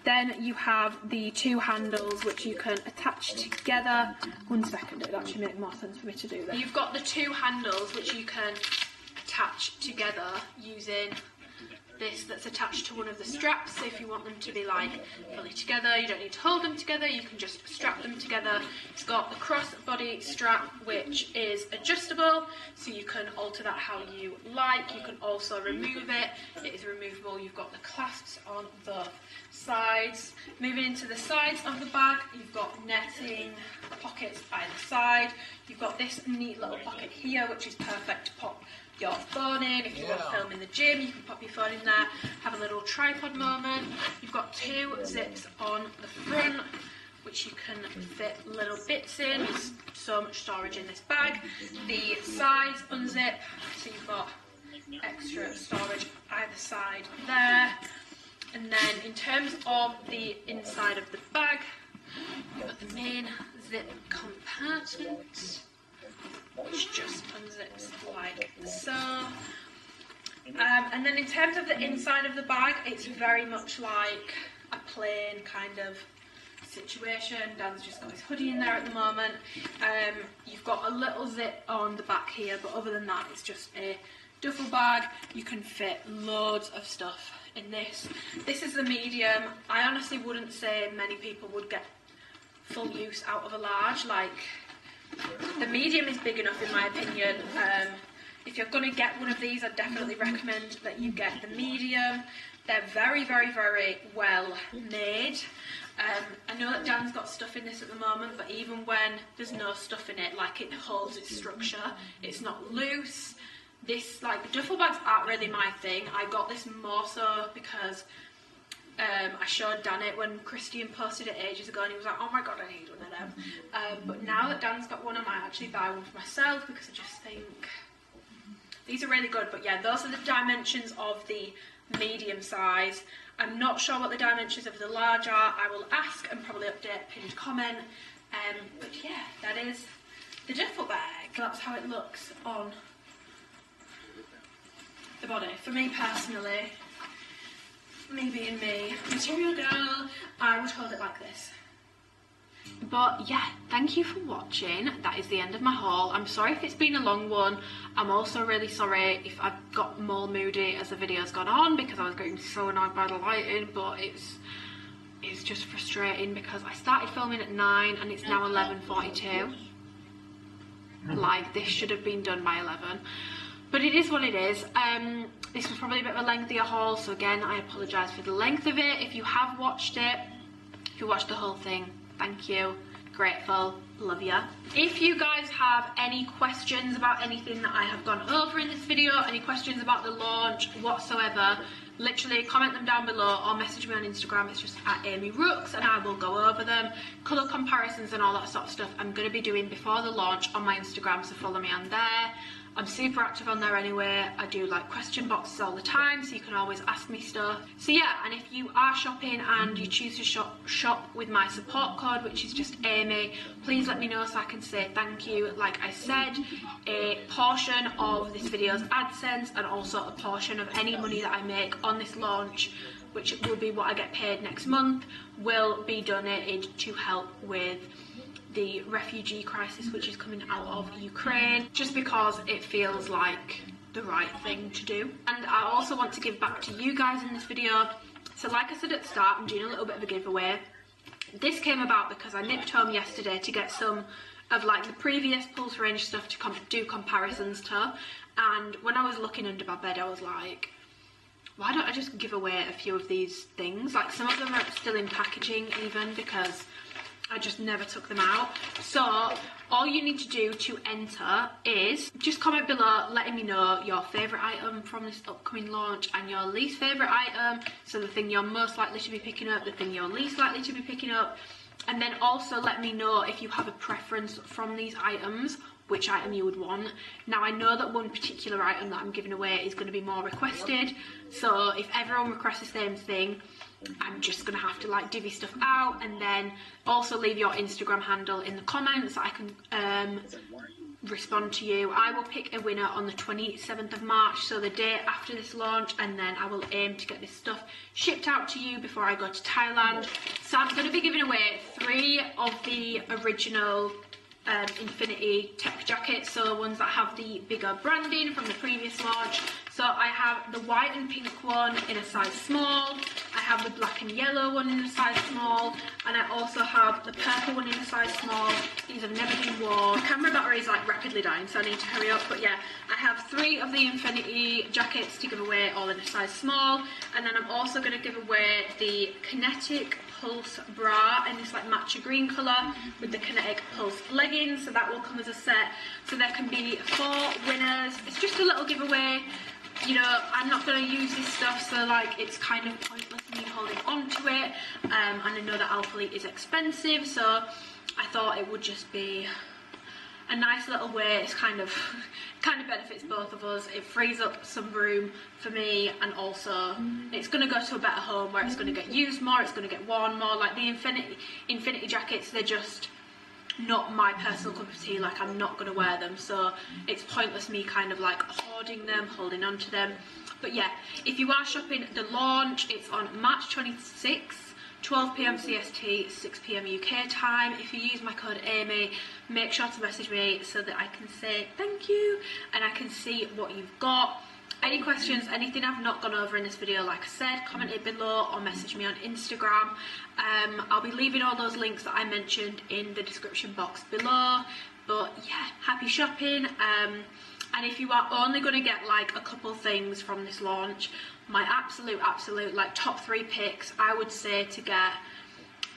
Then you have the two handles which you can attach together. 1 second, it'd actually make more sense for me to do that. You've got the two handles which you can attach together using this that's attached to one of the straps. So if you want them to be like fully together, you don't need to hold them together, you can just strap them together. It's got the crossbody strap which is adjustable, so you can alter that how you like. You can also remove it. It is removable. You've got the clasps on both sides. Moving into the sides of the bag, you've got netting pockets either side. You've got this neat little pocket here which is perfect to pop your phone in. If you want to film in the gym, you can pop your phone in there, have a little tripod moment. You've got two zips on the front which you can fit little bits in. There's so much storage in this bag. The sides unzip, so you've got extra storage either side there. And then in terms of the inside of the bag, you've got the main zip compartment, which just unzips like so. And then in terms of the inside of the bag, it's very much like a plain kind of situation. Dan's just got his hoodie in there at the moment. You've got a little zip on the back here, but other than that, it's just a duffel bag. You can fit loads of stuff in this. This is the medium. I honestly wouldn't say many people would get full use out of a large. Like, the medium is big enough in my opinion. If you're going to get one of these, I'd definitely recommend that you get the medium. They're very, very, very well made. I know that Dan's got stuff in this at the moment, but even when there's no stuff in it, like, it holds its structure. It's not loose. This, like, duffel bags aren't really my thing. I got this more so because I showed Dan it when Christian posted it ages ago, and he was like, oh my god, I need one of them. But now that Dan's got one, I might actually buy one for myself, because I just think these are really good. But yeah, those are the dimensions of the medium size. I'm not sure what the dimensions of the large are. I will ask and probably update pinned comment. But yeah, that is the duffel bag. That's how it looks on the body. For me personally, me being me, material girl, I would hold it like this. But yeah, thank you for watching. That is the end of my haul. I'm sorry if it's been a long one. I'm also really sorry if I've got more moody as the video's gone on, because I was getting so annoyed by the lighting, but it's just frustrating because I started filming at 9 and it's now 11:42. Like, this should have been done by 11. But it is what it is. This was probably a bit of a lengthier haul, so again, I apologise for the length of it. If you have watched it, if you watched the whole thing, thank you. Grateful. Love ya. If you guys have any questions about anything that I have gone over in this video, any questions about the launch whatsoever, literally comment them down below or message me on Instagram. It's just at amyrookes and I will go over them. Colour comparisons and all that sort of stuff I'm going to be doing before the launch on my Instagram, so follow me on there. I'm super active on there anyway. I do like question boxes all the time, so you can always ask me stuff. So yeah, and if you are shopping and you choose to shop with my support code, which is just Amy, please let me know so I can say thank you. Like I said, a portion of this video's AdSense and also a portion of any money that I make on this launch, which will be what I get paid next month, will be donated to help with the refugee crisis which is coming out of Ukraine, just because it feels like the right thing to do. And I also want to give back to you guys in this video. So like I said at the start, I'm doing a little bit of a giveaway. This came about because I nipped home yesterday to get some of like the previous Pulse range stuff to do comparisons to, and when I was looking under my bed I was like, why don't I just give away a few of these things? Like, some of them are still in packaging even, because I just never took them out. So all you need to do to enter is just comment below letting me know your favourite item from this upcoming launch and your least favourite item. So the thing you're most likely to be picking up, the thing you're least likely to be picking up. And then also let me know if you have a preference from these items, which item you would want. Now I know that one particular item that I'm giving away is going to be more requested. So if everyone requests the same thing, I'm just gonna have to like divvy stuff out. And then also leave your Instagram handle in the comments so I can respond to you. I will pick a winner on the 27th of March, so the day after this launch, and then I will aim to get this stuff shipped out to you before I go to Thailand. So I'm going to be giving away 3 of the original Infinity tech jackets, so the ones that have the bigger branding from the previous launch. So I have the white and pink one in a size small, I have the black and yellow one in a size small, and I also have the purple one in a size small. These have never been worn. The camera battery is like rapidly dying, so I need to hurry up, but yeah, I have 3 of the Infinity jackets to give away, all in a size small, and then I'm also going to give away the Kinetic Pulse bra in this like matcha green colour with the Kinetic Pulse leggings, so that will come as a set. So there can be 4 winners. It's just a little giveaway. You know, I'm not going to use this stuff, so like it's kind of pointless me holding on to it, and I know that Alphalete is expensive, so I thought it would just be a nice little way. It's kind of benefits both of us. It frees up some room for me, and also it's going to go to a better home where it's going to get used more, it's going to get worn more. Like the Infinity jackets, they're just not my personal cup of tea. Like I'm not going to wear them, so it's pointless me kind of like hoarding them, holding on to them. But yeah, if you are shopping the launch, it's on March 26th, 12 PM CST, 6 PM UK time. If you use my code Amy, make sure to message me so that I can say thank you and I can see what you've got. Any questions, anything I've not gone over in this video, like I said, comment it below or message me on Instagram. I'll be leaving all those links that I mentioned in the description box below. But yeah, happy shopping. And if you are only going to get like a couple things from this launch, my absolute like top 3 picks, I would say to get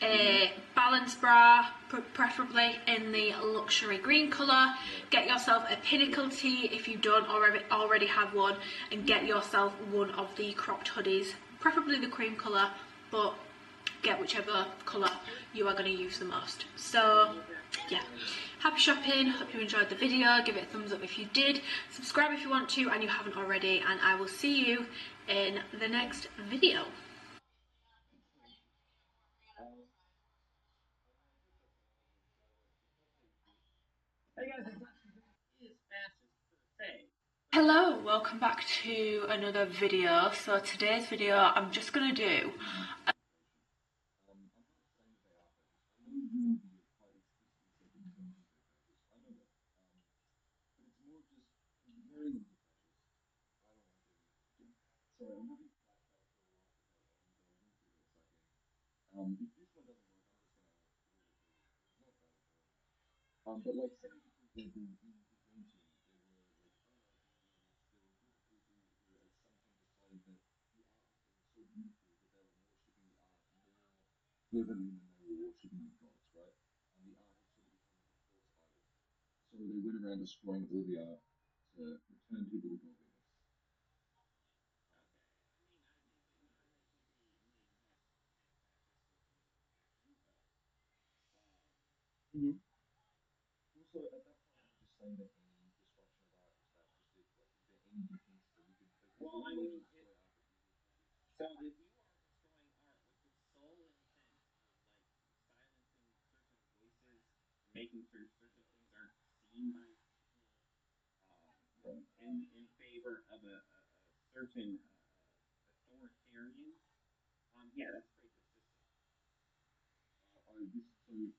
a balance bra, preferably in the luxury green colour. Get yourself a Pinnacle tee if you don't already have one, and get yourself one of the cropped hoodies, preferably the cream colour, but get whichever colour you are going to use the most. So yeah, happy shopping, hope you enjoyed the video, give it a thumbs up if you did, subscribe if you want to and you haven't already, and I will see you in the next video.
Hey guys, it's actually is fastest per se.
Hello, welcome back to another video. So today's video I'm just going to do
making sure certain things aren't seen by in favor of a certain authoritarian. Yeah, that's pretty consistent.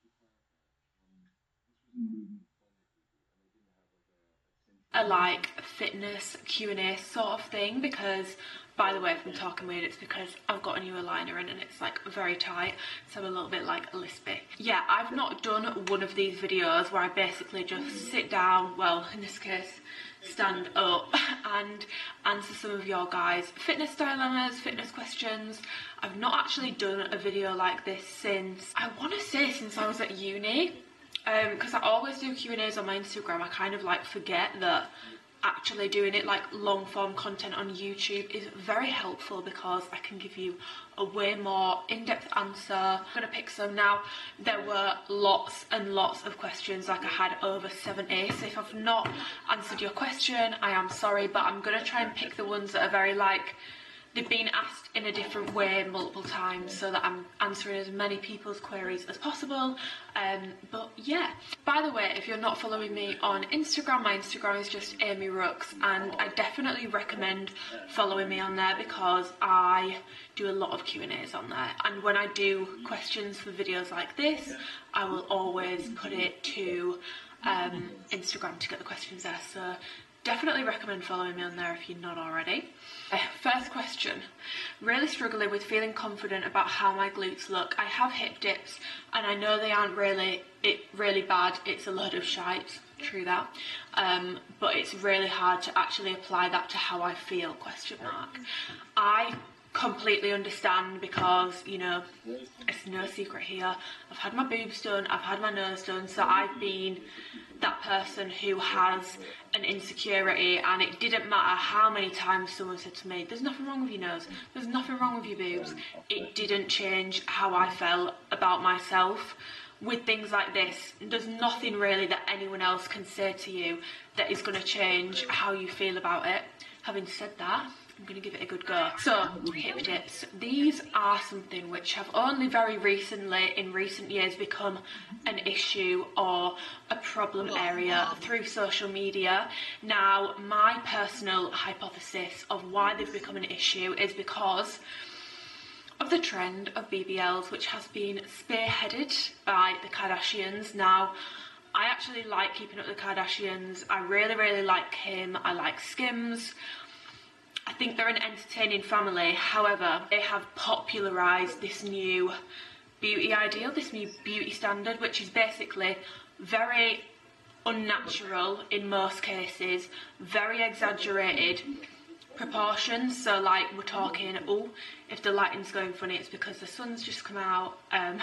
a like fitness Q&A sort of thing, because by the way, if I'm talking weird, it's because I've got a new aligner in and it's like very tight, so I'm a little bit like lispy. Yeah, I've not done one of these videos where I basically just sit down, well in this case stand up, and answer some of your guys' fitness dilemmas, fitness questions. I've not actually done a video like this since, I want to say since I was at uni. Because I always do Q&As on my Instagram, I kind of like forget that actually doing it like long form content on YouTube is very helpful, because I can give you a way more in-depth answer. I'm gonna pick some now. There were lots and lots of questions, like I had over 70, so if I've not answered your question, I am sorry, but I'm gonna try and pick the ones that are very like they've been asked in a different way multiple times so that I'm answering as many people's queries as possible. But yeah, by the way, if you're not following me on Instagram, my Instagram is just amyrookes, and I definitely recommend following me on there because I do a lot of Q&As on there, and when I do questions for videos like this, I will always put it to Instagram to get the questions there, so definitely recommend following me on there if you're not already. First question. Really struggling with feeling confident about how my glutes look. I have hip dips and I know they aren't really bad. It's a load of shite, true that. But it's really hard to actually apply that to how I feel, question mark. I completely understand because, you know, it's no secret here. I've had my boobs done, I've had my nose done, so I've been that person who has an insecurity, and it didn't matter how many times someone said to me, there's nothing wrong with your nose, there's nothing wrong with your boobs. It didn't change how I felt about myself. With things like this, there's nothing really that anyone else can say to you that is going to change how you feel about it. Having said that, I'm going to give it a good go. So, hip dips. These are something which have only very recently, in recent years, become an issue or a problem area through social media. Now, my personal hypothesis of why they've become an issue is because of the trend of BBLs, which has been spearheaded by the Kardashians. Now, I actually like Keeping Up with the Kardashians. I really like Kim. I like Skims. I think they're an entertaining family. However, they have popularised this new beauty ideal, this new beauty standard, which is basically very unnatural in most cases, very exaggerated proportions. So like we're talking, oh, if the lighting's going funny, it's because the sun's just come out, and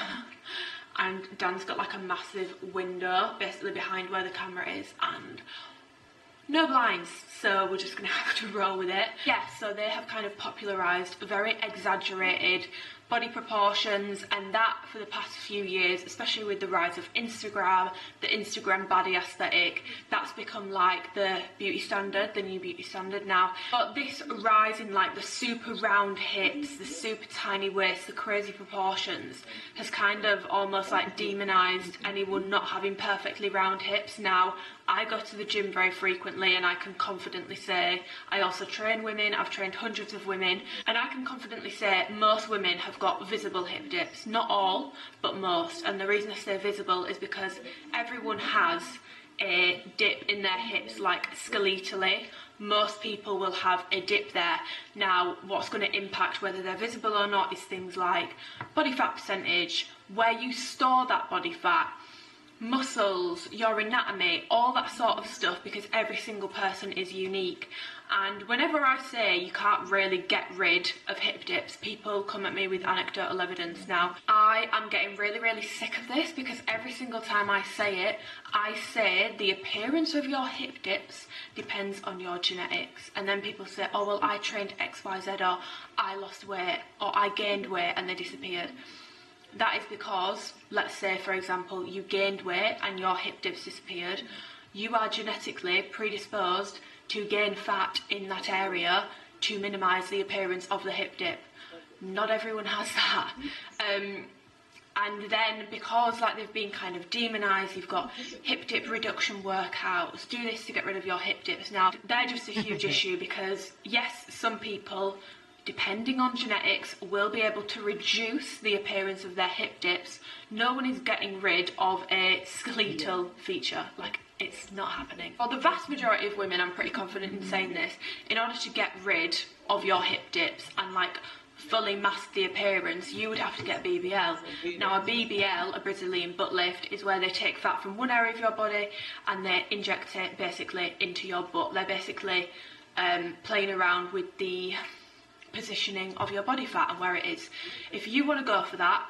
Dan's got like a massive window basically behind where the camera is, and no blinds, so we're just gonna have to roll with it. Yeah, so they have kind of popularised very exaggerated body proportions, and that for the past few years, especially with the rise of Instagram, the Instagram baddie aesthetic, that's become like the beauty standard, the new beauty standard now. But this rise in like the super round hips, the super tiny waist, the crazy proportions has kind of almost like demonised anyone not having perfectly round hips. Now, I go to the gym very frequently and I can confidently say, I also train women, I've trained hundreds of women, and I can confidently say most women have got visible hip dips. Not all, but most. And the reason I say visible is because everyone has a dip in their hips, like skeletally. Most people will have a dip there. Now, what's going to impact whether they're visible or not is things like body fat percentage, where you store that body fat, muscles, your anatomy, all that sort of stuff, because every single person is unique. And whenever I say you can't really get rid of hip dips, people come at me with anecdotal evidence. Now, I am getting really sick of this, because every single time I say the appearance of your hip dips depends on your genetics. And then people say, oh well, I trained XYZ, or I lost weight, or I gained weight and they disappeared. That is because, let's say for example, you gained weight and your hip dips disappeared. You are genetically predisposed to gain fat in that area to minimise the appearance of the hip dip. Not everyone has that. And then because like they've been kind of demonised, you've got hip dip reduction workouts, do this to get rid of your hip dips. Now, they're just a huge issue, because yes, some people, depending on genetics, will be able to reduce the appearance of their hip dips. No one is getting rid of a skeletal feature. Like, it's not happening. For the vast majority of women, I'm pretty confident in saying this, in order to get rid of your hip dips and like fully mask the appearance, you would have to get BBL. Now, a BBL, a Brazilian butt lift, is where they take fat from one area of your body and they inject it basically into your butt. They're basically playing around with the positioning of your body fat and where it is. If you want to go for that,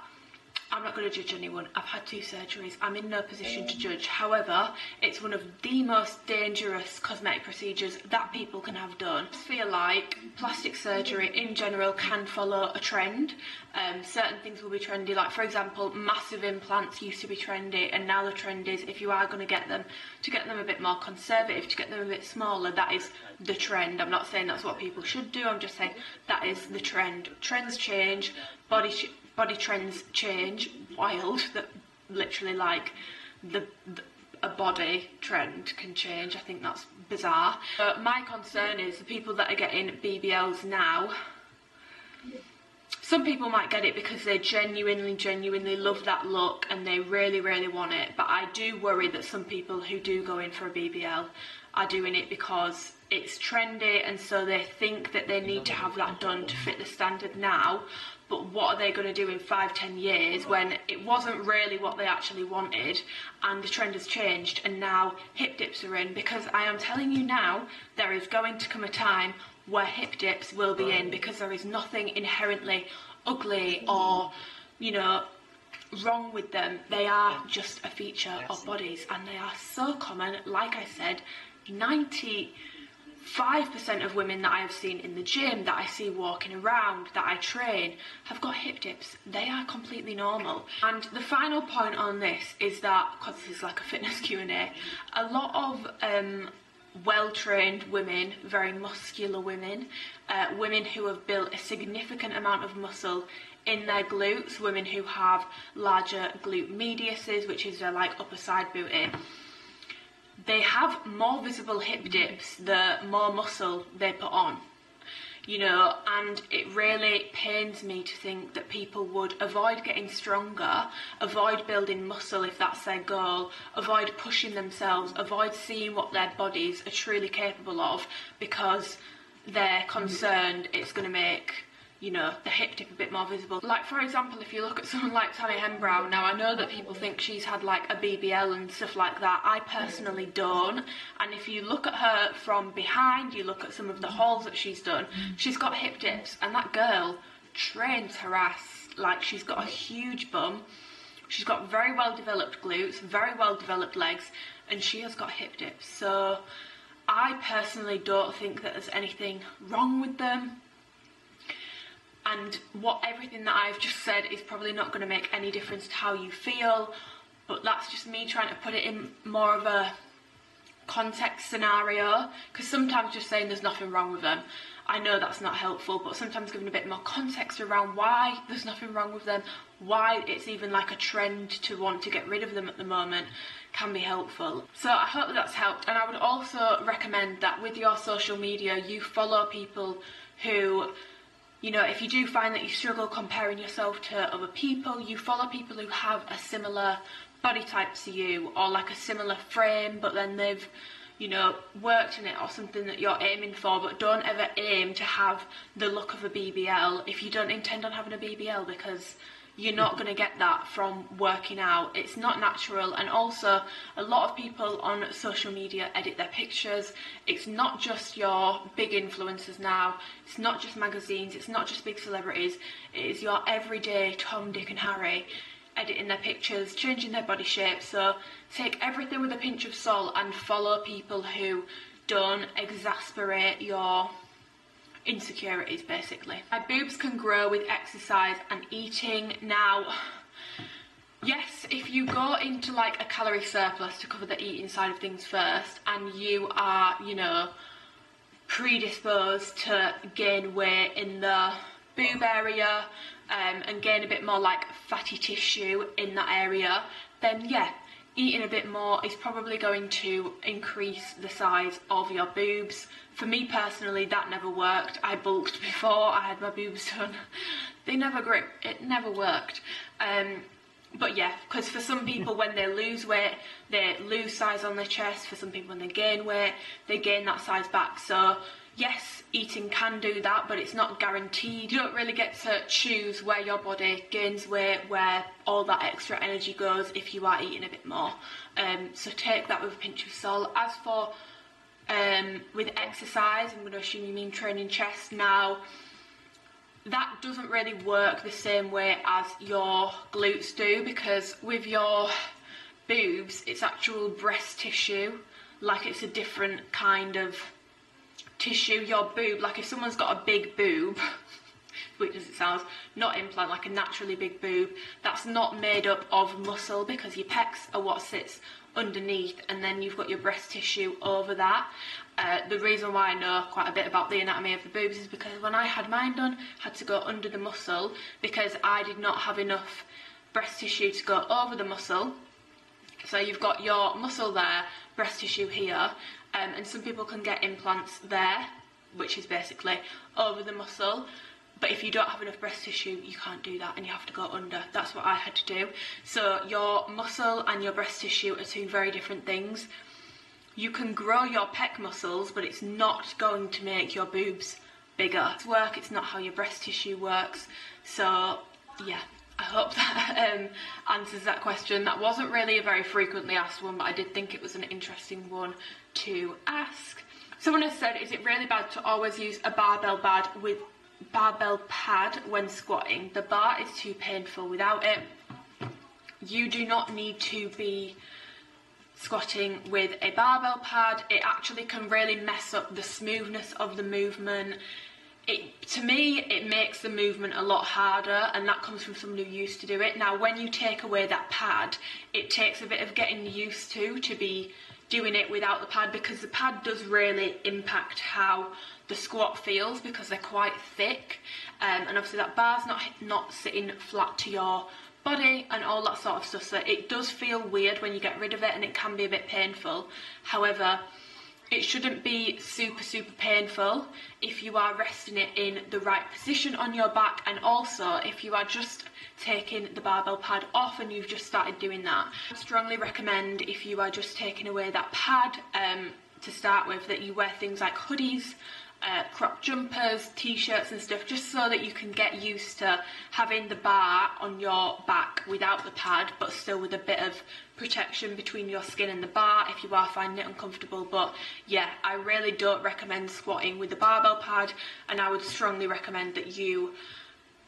I'm not going to judge anyone. I've had 2 surgeries. I'm in no position to judge. However, it's one of the most dangerous cosmetic procedures that people can have done. I feel like plastic surgery in general can follow a trend. Certain things will be trendy, like for example, massive implants used to be trendy, and now the trend is, if you are going to get them a bit more conservative, to get them a bit smaller. That is the trend. I'm not saying that's what people should do, I'm just saying that is the trend. Trends change, body trends change. Wild that literally like a body trend can change. I think that's bizarre. But my concern is the people that are getting BBLs now. Some people might get it because they genuinely love that look and they really want it, but I do worry that some people who do go in for a BBL are doing it because it's trendy, and so they think that they need to have that done to fit the standard now. But what are they going to do in 5-10 years when it wasn't really what they actually wanted, and the trend has changed and now hip dips are in? Because I am telling you now, there is going to come a time where hip dips will be in, because there is nothing inherently ugly or, you know, wrong with them. They are just a feature of bodies, and they are so common. Like I said, 95% of women that I have seen in the gym, that I see walking around, that I train, have got hip dips. They are completely normal. And the final point on this is that, because this is like a fitness Q&A, a lot of well-trained women, very muscular women, women who have built a significant amount of muscle in their glutes, women who have larger glute mediuses, which is their like upper side booty, they have more visible hip dips the more muscle they put on, you know. And it really pains me to think that people would avoid getting stronger, avoid building muscle if that's their goal, avoid pushing themselves, avoid seeing what their bodies are truly capable of, because they're concerned it's going to make, you know, the hip dip a bit more visible. Like for example, if you look at someone like Tammy Hembrow, now I know that people think she's had like a BBL and stuff like that. I personally don't. And if you look at her from behind, you look at some of the hauls that she's done, she's got hip dips, and that girl trains her ass. Like, she's got a huge bum, she's got very well developed glutes, very well developed legs, and she has got hip dips. So I personally don't think that there's anything wrong with them. And everything that I've just said is probably not going to make any difference to how you feel, but that's just me trying to put it in more of a context scenario, because sometimes just saying there's nothing wrong with them, I know that's not helpful, but sometimes giving a bit more context around why there's nothing wrong with them, why it's even like a trend to want to get rid of them at the moment, can be helpful. So I hope that that's helped. And I would also recommend that with your social media, you follow people who, you know, if you do find that you struggle comparing yourself to other people, you follow people who have a similar body type to you, or like a similar frame, but then they've, you know, worked in it, or something that you're aiming for. But don't ever aim to have the look of a BBL if you don't intend on having a BBL, because you're not going to get that from working out. It's not natural. And also, a lot of people on social media edit their pictures. It's not just your big influencers now, it's not just magazines, it's not just big celebrities, it is your everyday Tom, Dick and Harry editing their pictures, changing their body shape. So take everything with a pinch of salt and follow people who don't exasperate your insecurities, basically. My boobs can grow with exercise and eating. Now, yes, if you go into like a calorie surplus to cover the eating side of things first, and you are, you know, predisposed to gain weight in the boob area, and gain a bit more like fatty tissue in that area, then yeah, eating a bit more is probably going to increase the size of your boobs. For me personally, that never worked. I bulked before I had my boobs done. They never grew. It never worked. But yeah, because for some people when they lose weight, they lose size on their chest. For some people when they gain weight, they gain that size back. So yes, eating can do that, but it's not guaranteed. You don't really get to choose where your body gains weight, where all that extra energy goes if you are eating a bit more. So take that with a pinch of salt. As for with exercise, I'm going to assume you mean training chest. Now, that doesn't really work the same way as your glutes do, because with your boobs it's actual breast tissue, like it's a different kind of tissue. Your boob, like if someone's got a big boob, which as it sounds, not implant, like a naturally big boob, that's not made up of muscle, because your pecs are what sits underneath and then you've got your breast tissue over that. The reason why I know quite a bit about the anatomy of the boobs is because when I had mine done, I had to go under the muscle because I did not have enough breast tissue to go over the muscle. So you've got your muscle there, breast tissue here, and some people can get implants there, which is basically over the muscle. But if you don't have enough breast tissue, you can't do that and you have to go under. That's what I had to do. So your muscle and your breast tissue are two very different things. You can grow your pec muscles, but it's not going to make your boobs bigger. It's not how your breast tissue works. So yeah, I hope that answers that question. That wasn't really a very frequently asked one, but I did think it was an interesting one to ask. Someone has said, is it really bad to always use a barbell pad when squatting? The bar is too painful without it. You do not need to be squatting with a barbell pad. It actually can really mess up the smoothness of the movement. To me, it makes the movement a lot harder, and that comes from someone who used to do it. Now, when you take away that pad, it takes a bit of getting used to be doing it without the pad, because the pad does really impact how the squat feels, because they're quite thick, and obviously that bar's not sitting flat to your body and all that sort of stuff, so it does feel weird when you get rid of it and it can be a bit painful. However, it shouldn't be super painful if you are resting it in the right position on your back, and also if you are just taking the barbell pad off and you've just started doing that. I strongly recommend, if you are just taking away that pad to start with, that you wear things like hoodies, crop jumpers, t-shirts and stuff, just so that you can get used to having the bar on your back without the pad, but still with a bit of protection between your skin and the bar if you are finding it uncomfortable. But yeah, I really don't recommend squatting with the barbell pad, and I would strongly recommend that you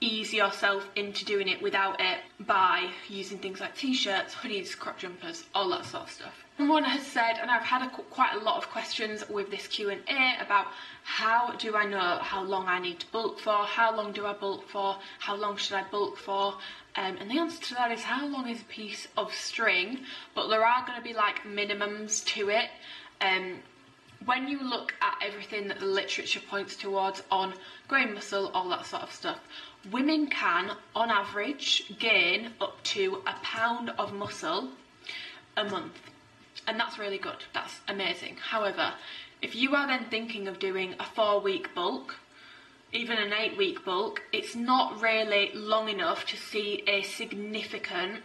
ease yourself into doing it without it by using things like t-shirts, hoodies, crop jumpers, all that sort of stuff. Someone has said, and I've had quite a lot of questions with this Q&A about how do I know how long I need to bulk for, how long do I bulk for, how long should I bulk for, and the answer to that is how long is a piece of string, but there are going to be like minimums to it. When you look at everything that the literature points towards on growing muscle, all that sort of stuff, women can, on average, gain up to a pound of muscle a month. And that's really good, that's amazing. However, if you are then thinking of doing a 4-week bulk, even an 8-week bulk, it's not really long enough to see a significant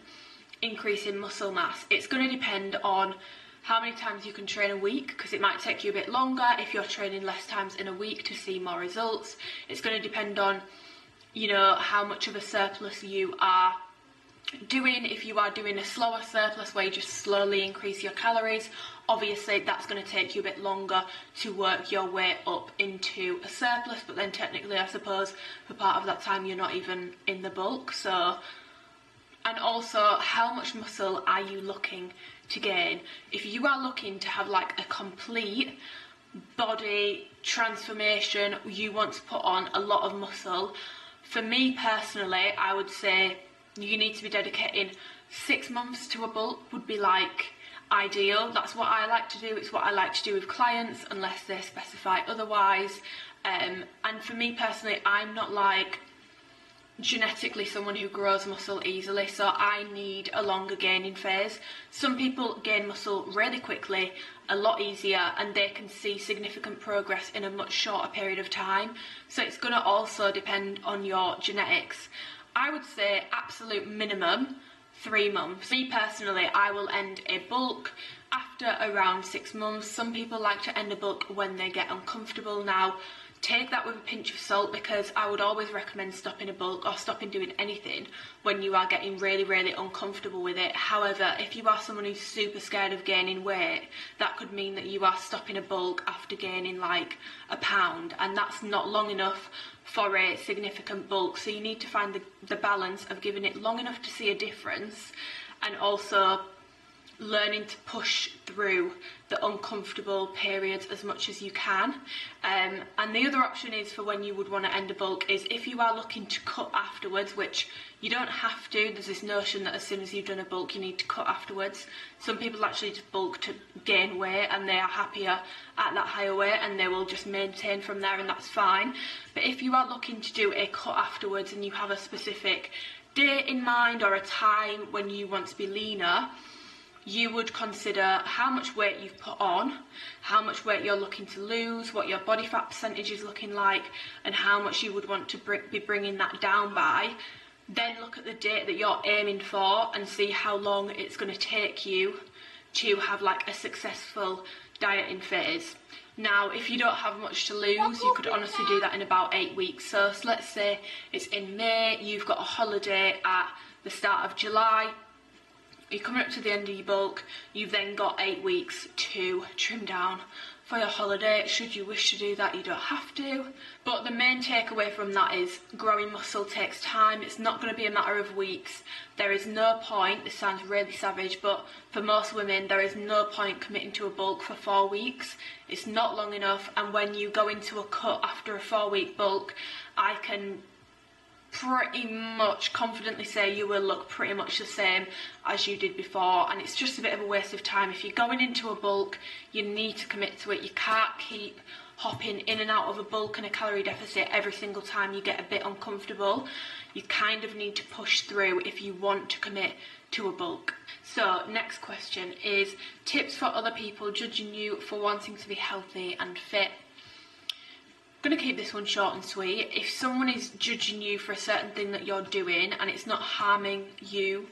increase in muscle mass. It's going to depend on how many times you can train a week, because it might take you a bit longer if you're training less times in a week to see more results. It's going to depend on, you know, how much of a surplus you are doing. If you are doing a slower surplus where you just slowly increase your calories, obviously that's going to take you a bit longer to work your way up into a surplus, but then technically I suppose for part of that time you're not even in the bulk. So, and also, how much muscle are you looking to gain? If you are looking to have like a complete body transformation, you want to put on a lot of muscle, for me personally, I would say you need to be dedicating 6 months to a bulk would be like ideal. That's what I like to do. It's what I like to do with clients unless they specify otherwise. And for me personally, I'm not like genetically someone who grows muscle easily, so I need a longer gaining phase. Some people gain muscle really quickly, a lot easier, and they can see significant progress in a much shorter period of time. So it's going to also depend on your genetics. I would say absolute minimum 3 months. Me personally, I will end a bulk after around 6 months. Some people like to end a bulk when they get uncomfortable. Now, take that with a pinch of salt, because I would always recommend stopping a bulk or stopping doing anything when you are getting really, really uncomfortable with it. However, if you are someone who's super scared of gaining weight, that could mean that you are stopping a bulk after gaining like a pound, and that's not long enough for a significant bulk. So you need to find the balance of giving it long enough to see a difference, and also learning to push through the uncomfortable periods as much as you can. And the other option is, for when you would want to end a bulk, is if you are looking to cut afterwards, which you don't have to. There's this notion that as soon as you've done a bulk you need to cut afterwards. Some people actually just bulk to gain weight and they are happier at that higher weight and they will just maintain from there, and that's fine. But if you are looking to do a cut afterwards and you have a specific date in mind or a time when you want to be leaner, you would consider how much weight you've put on, how much weight you're looking to lose, what your body fat percentage is looking like, and how much you would want to be bringing that down by. Then look at the date that you're aiming for and see how long it's going to take you to have like a successful dieting phase. Now, if you don't have much to lose, you could honestly do that in about 8 weeks. So let's say it's in May, you've got a holiday at the start of July, you're coming up to the end of your bulk, you've then got 8 weeks to trim down for your holiday. Should you wish to do that, you don't have to. But the main takeaway from that is growing muscle takes time. It's not going to be a matter of weeks. There is no point, this sounds really savage, but for most women, there is no point committing to a bulk for 4 weeks. It's not long enough, and when you go into a cut after a 4-week bulk, I can pretty much confidently say you will look pretty much the same as you did before, and it's just a bit of a waste of time. If you're going into a bulk, you need to commit to it. You can't keep hopping in and out of a bulk and a calorie deficit every single time you get a bit uncomfortable. You kind of need to push through if you want to commit to a bulk. So next question is tips for other people judging you for wanting to be healthy and fit. I'm going to keep this one short and sweet. If someone is judging you for a certain thing that you're doing and it's not harming you,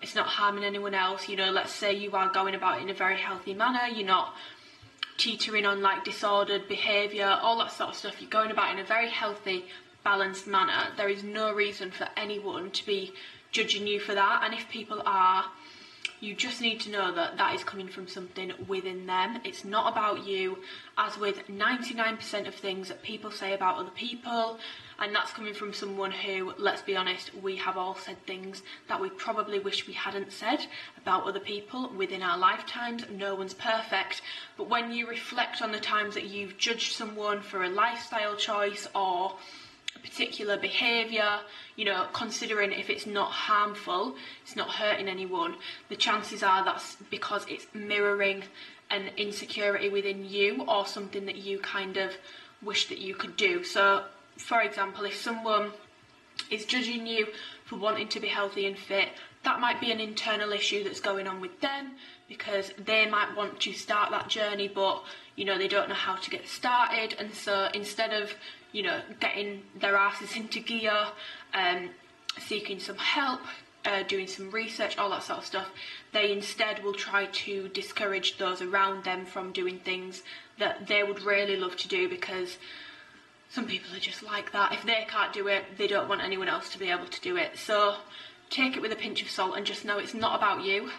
it's not harming anyone else, you know, let's say you are going about it in a very healthy manner, you're not teetering on like disordered behaviour, all that sort of stuff, you're going about it in a very healthy, balanced manner, there is no reason for anyone to be judging you for that. And if people are, you just need to know that that is coming from something within them. It's not about you, as with 99% of things that people say about other people, and that's coming from someone who, let's be honest, we have all said things that we probably wish we hadn't said about other people within our lifetimes. No one's perfect, but when you reflect on the times that you've judged someone for a lifestyle choice or a particular behaviour, you know, considering if it's not harmful, it's not hurting anyone, the chances are that's because it's mirroring an insecurity within you or something that you kind of wish that you could do. So, for example, if someone is judging you for wanting to be healthy and fit, that might be an internal issue that's going on with them, because they might want to start that journey, but, you know, they don't know how to get started, and so instead of, you know, getting their asses into gear, seeking some help, doing some research, all that sort of stuff, they instead will try to discourage those around them from doing things that they would really love to do, because some people are just like that. If they can't do it, they don't want anyone else to be able to do it. So take it with a pinch of salt and just know it's not about you,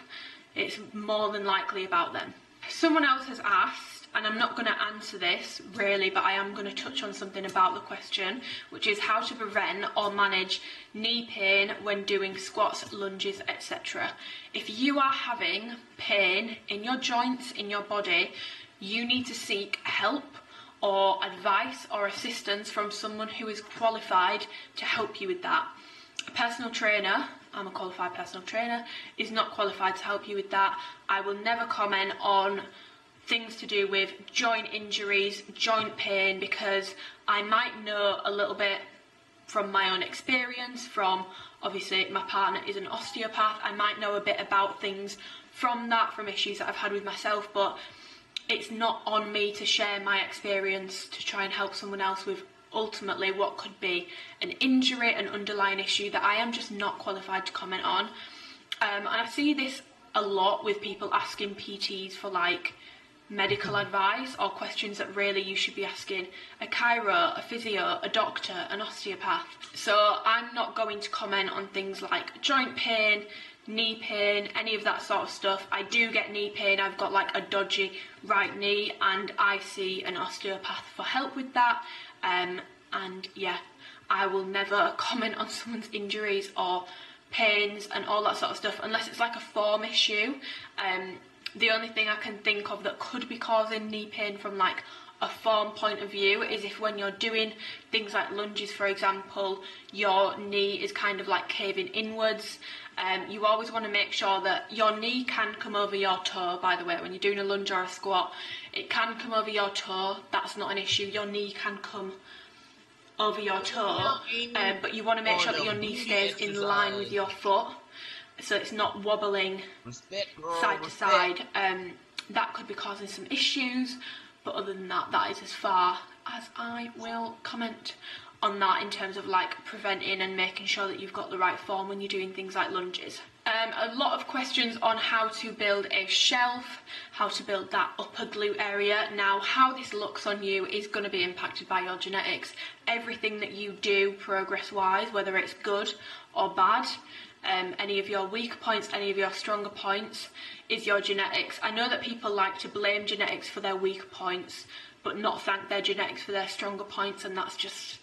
it's more than likely about them. Someone else has asked, and I'm not going to answer this really, but I am going to touch on something about the question, which is how to prevent or manage knee pain when doing squats, lunges, etc. If you are having pain in your joints, in your body, you need to seek help or advice or assistance from someone who is qualified to help you with that. A personal trainer, I'm a qualified personal trainer, is not qualified to help you with that. I will never comment on things to do with joint injuries, joint pain, because I might know a little bit from my own experience, from obviously my partner is an osteopath, I might know a bit about things from that, from issues that I've had with myself, but it's not on me to share my experience to try and help someone else with ultimately what could be an injury, an underlying issue that I am just not qualified to comment on. And I see this a lot with people asking PTs for like medical advice or questions that really you should be asking a chiro, a physio, a doctor, an osteopath. So I'm not going to comment on things like joint pain, knee pain, any of that sort of stuff. I do get knee pain. I've got like a dodgy right knee and I see an osteopath for help with that. And yeah, I will never comment on someone's injuries or pains and all that sort of stuff unless it's like a form issue. The only thing I can think of that could be causing knee pain from like a form point of view is if when you're doing things like lunges, for example, your knee is kind of like caving inwards. You always want to make sure that your knee can come over your toe, by the way. When you're doing a lunge or a squat, it can come over your toe. That's not an issue. Your knee can come over your toe, but you want to make sure that your knee stays in line with your foot, so it's not wobbling side to side. That could be causing some issues, but other than that, that is as far as I will comment on that in terms of like preventing and making sure that you've got the right form when you're doing things like lunges. A lot of questions on how to build a shelf, how to build that upper glute area. Now, how this looks on you is going to be impacted by your genetics. Everything that you do progress-wise, whether it's good or bad, any of your weak points, any of your stronger points, is your genetics. I know that people like to blame genetics for their weak points, but not thank their genetics for their stronger points, and that's just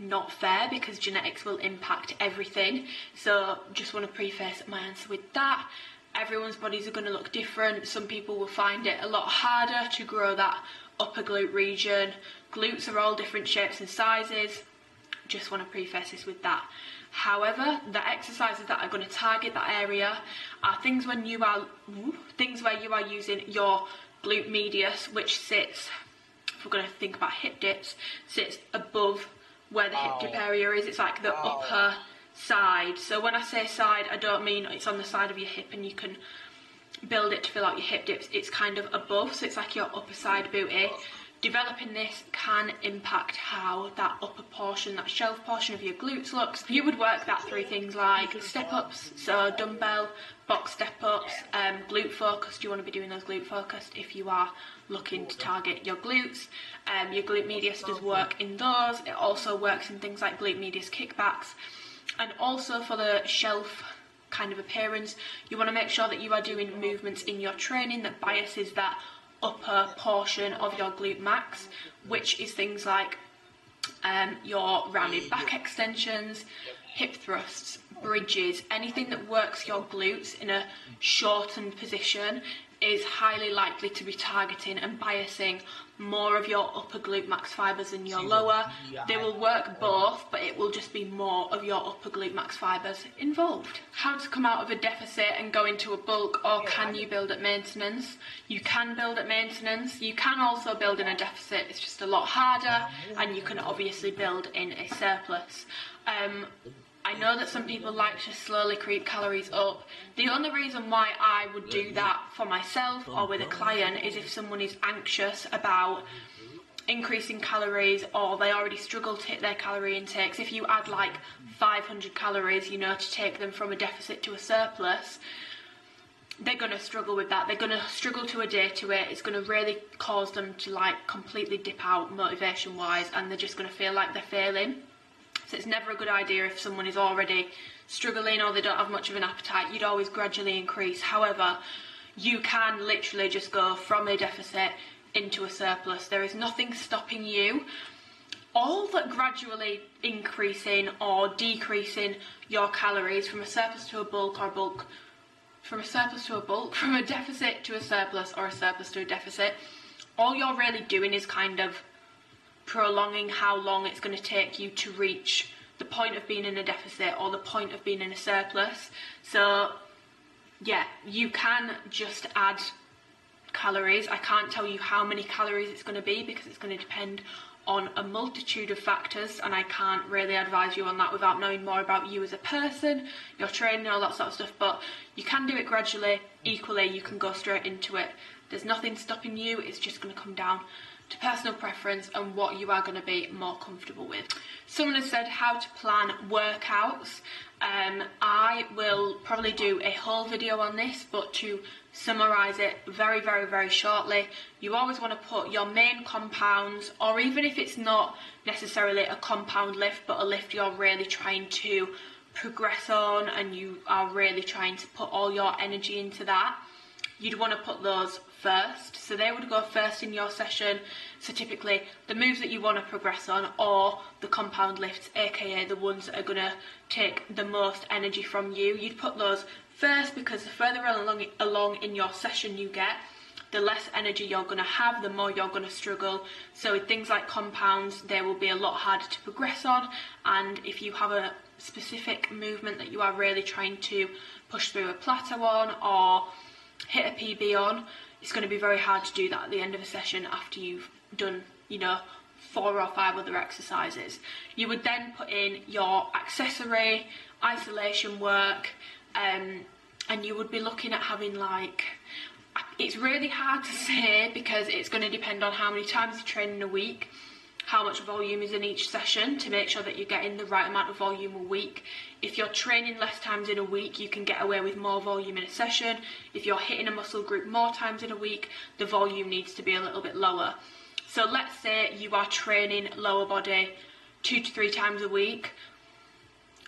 not fair because genetics will impact everything. So just want to preface my answer with that. Everyone's bodies are going to look different. Some people will find it a lot harder to grow that upper glute region. Glutes are all different shapes and sizes. Just want to preface this with that. However, the exercises that are going to target that area are things where you are using your glute medius, which sits, if we're going to think about hip dips, sits above where the hip dip area is. It's like the upper side. So when I say side, I don't mean it's on the side of your hip and you can build it to fill out your hip dips. It's kind of above, so it's like your upper side booty. Developing this can impact how that upper portion, that shelf portion of your glutes looks. You would work that through things like step-ups, so dumbbell, box step-ups, glute focused. You want to be doing those glute focused if you are looking to target your glutes. Your glute medius does work in those. It also works in things like glute medius kickbacks. And also for the shelf kind of appearance, you want to make sure that you are doing movements in your training that biases that upper portion of your glute max, which is things like your rounded back extensions, hip thrusts, bridges. Anything that works your glutes in a shortened position is highly likely to be targeting and biasing more of your upper glute max fibers than your lower. They will work both, but it will just be more of your upper glute max fibers involved. How to come out of a deficit and go into a bulk, or can you build at maintenance? You can build at maintenance. You can also build in a deficit. It's just a lot harder, and you can obviously build in a surplus. I know that some people like to slowly creep calories up. The only reason why I would do that for myself or with a client is if someone is anxious about increasing calories or they already struggle to hit their calorie intakes. If you add like 500 calories, you know, to take them from a deficit to a surplus, they're going to struggle with that. They're going to struggle to adhere to it. It's going to really cause them to like completely dip out motivation wise, and they're just going to feel like they're failing. So it's never a good idea if someone is already struggling or they don't have much of an appetite. You'd always gradually increase. However, you can literally just go from a deficit into a surplus. There is nothing stopping you. All that gradually increasing or decreasing your calories from a surplus to a bulk, or bulk from a surplus to a bulk, from a deficit to a surplus or a surplus to a deficit, all you're really doing is kind of prolonging how long it's going to take you to reach the point of being in a deficit or the point of being in a surplus. So yeah, you can just add calories. I can't tell you how many calories it's going to be because it's going to depend on a multitude of factors, and I can't really advise you on that without knowing more about you as a person, your training, all that sort of stuff. But you can do it gradually. Equally, you can go straight into it. There's nothing stopping you. It's just going to come down to personal preference and what you are going to be more comfortable with. Someone has said how to plan workouts. I will probably do a whole video on this, but to summarise it very, very, very shortly, you always want to put your main compounds, or even if it's not necessarily a compound lift, but a lift you're really trying to progress on and you are really trying to put all your energy into that, you'd want to put those first. So they would go first in your session. So typically the moves that you want to progress on, or the compound lifts, aka the ones that are going to take the most energy from you, you'd put those first, because the further along in your session you get, the less energy you're going to have, the more you're going to struggle. So with things like compounds, they will be a lot harder to progress on, and if you have a specific movement that you are really trying to push through a plateau on or hit a PB on, it's going to be very hard to do that at the end of a session after you've done, you know, 4 or 5 other exercises. You would then put in your accessory, isolation work, and you would be looking at having, like, it's really hard to say because it's going to depend on how many times you train in a week, how much volume is in each session, to make sure that you're getting the right amount of volume a week. If you're training less times in a week, you can get away with more volume in a session. If you're hitting a muscle group more times in a week, the volume needs to be a little bit lower. So let's say you are training lower body 2 to 3 times a week.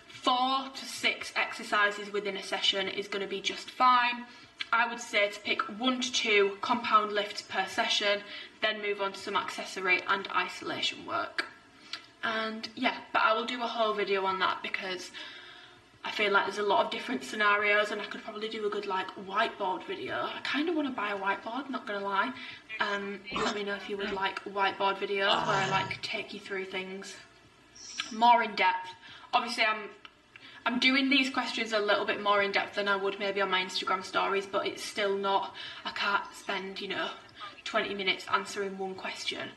4 to 6 exercises within a session is going to be just fine. I would say to pick 1 to 2 compound lifts per session, then move on to some accessory and isolation work. And yeah, but I will do a whole video on that because I feel like there's a lot of different scenarios, and I could probably do a good, like, whiteboard video. I kind of want to buy a whiteboard, not gonna lie. Let me know if you would like whiteboard videos where I, like, take you through things more in depth. Obviously I'm doing these questions a little bit more in depth than I would maybe on my Instagram stories, but it's still not, I can't spend, you know, 20 minutes answering one question.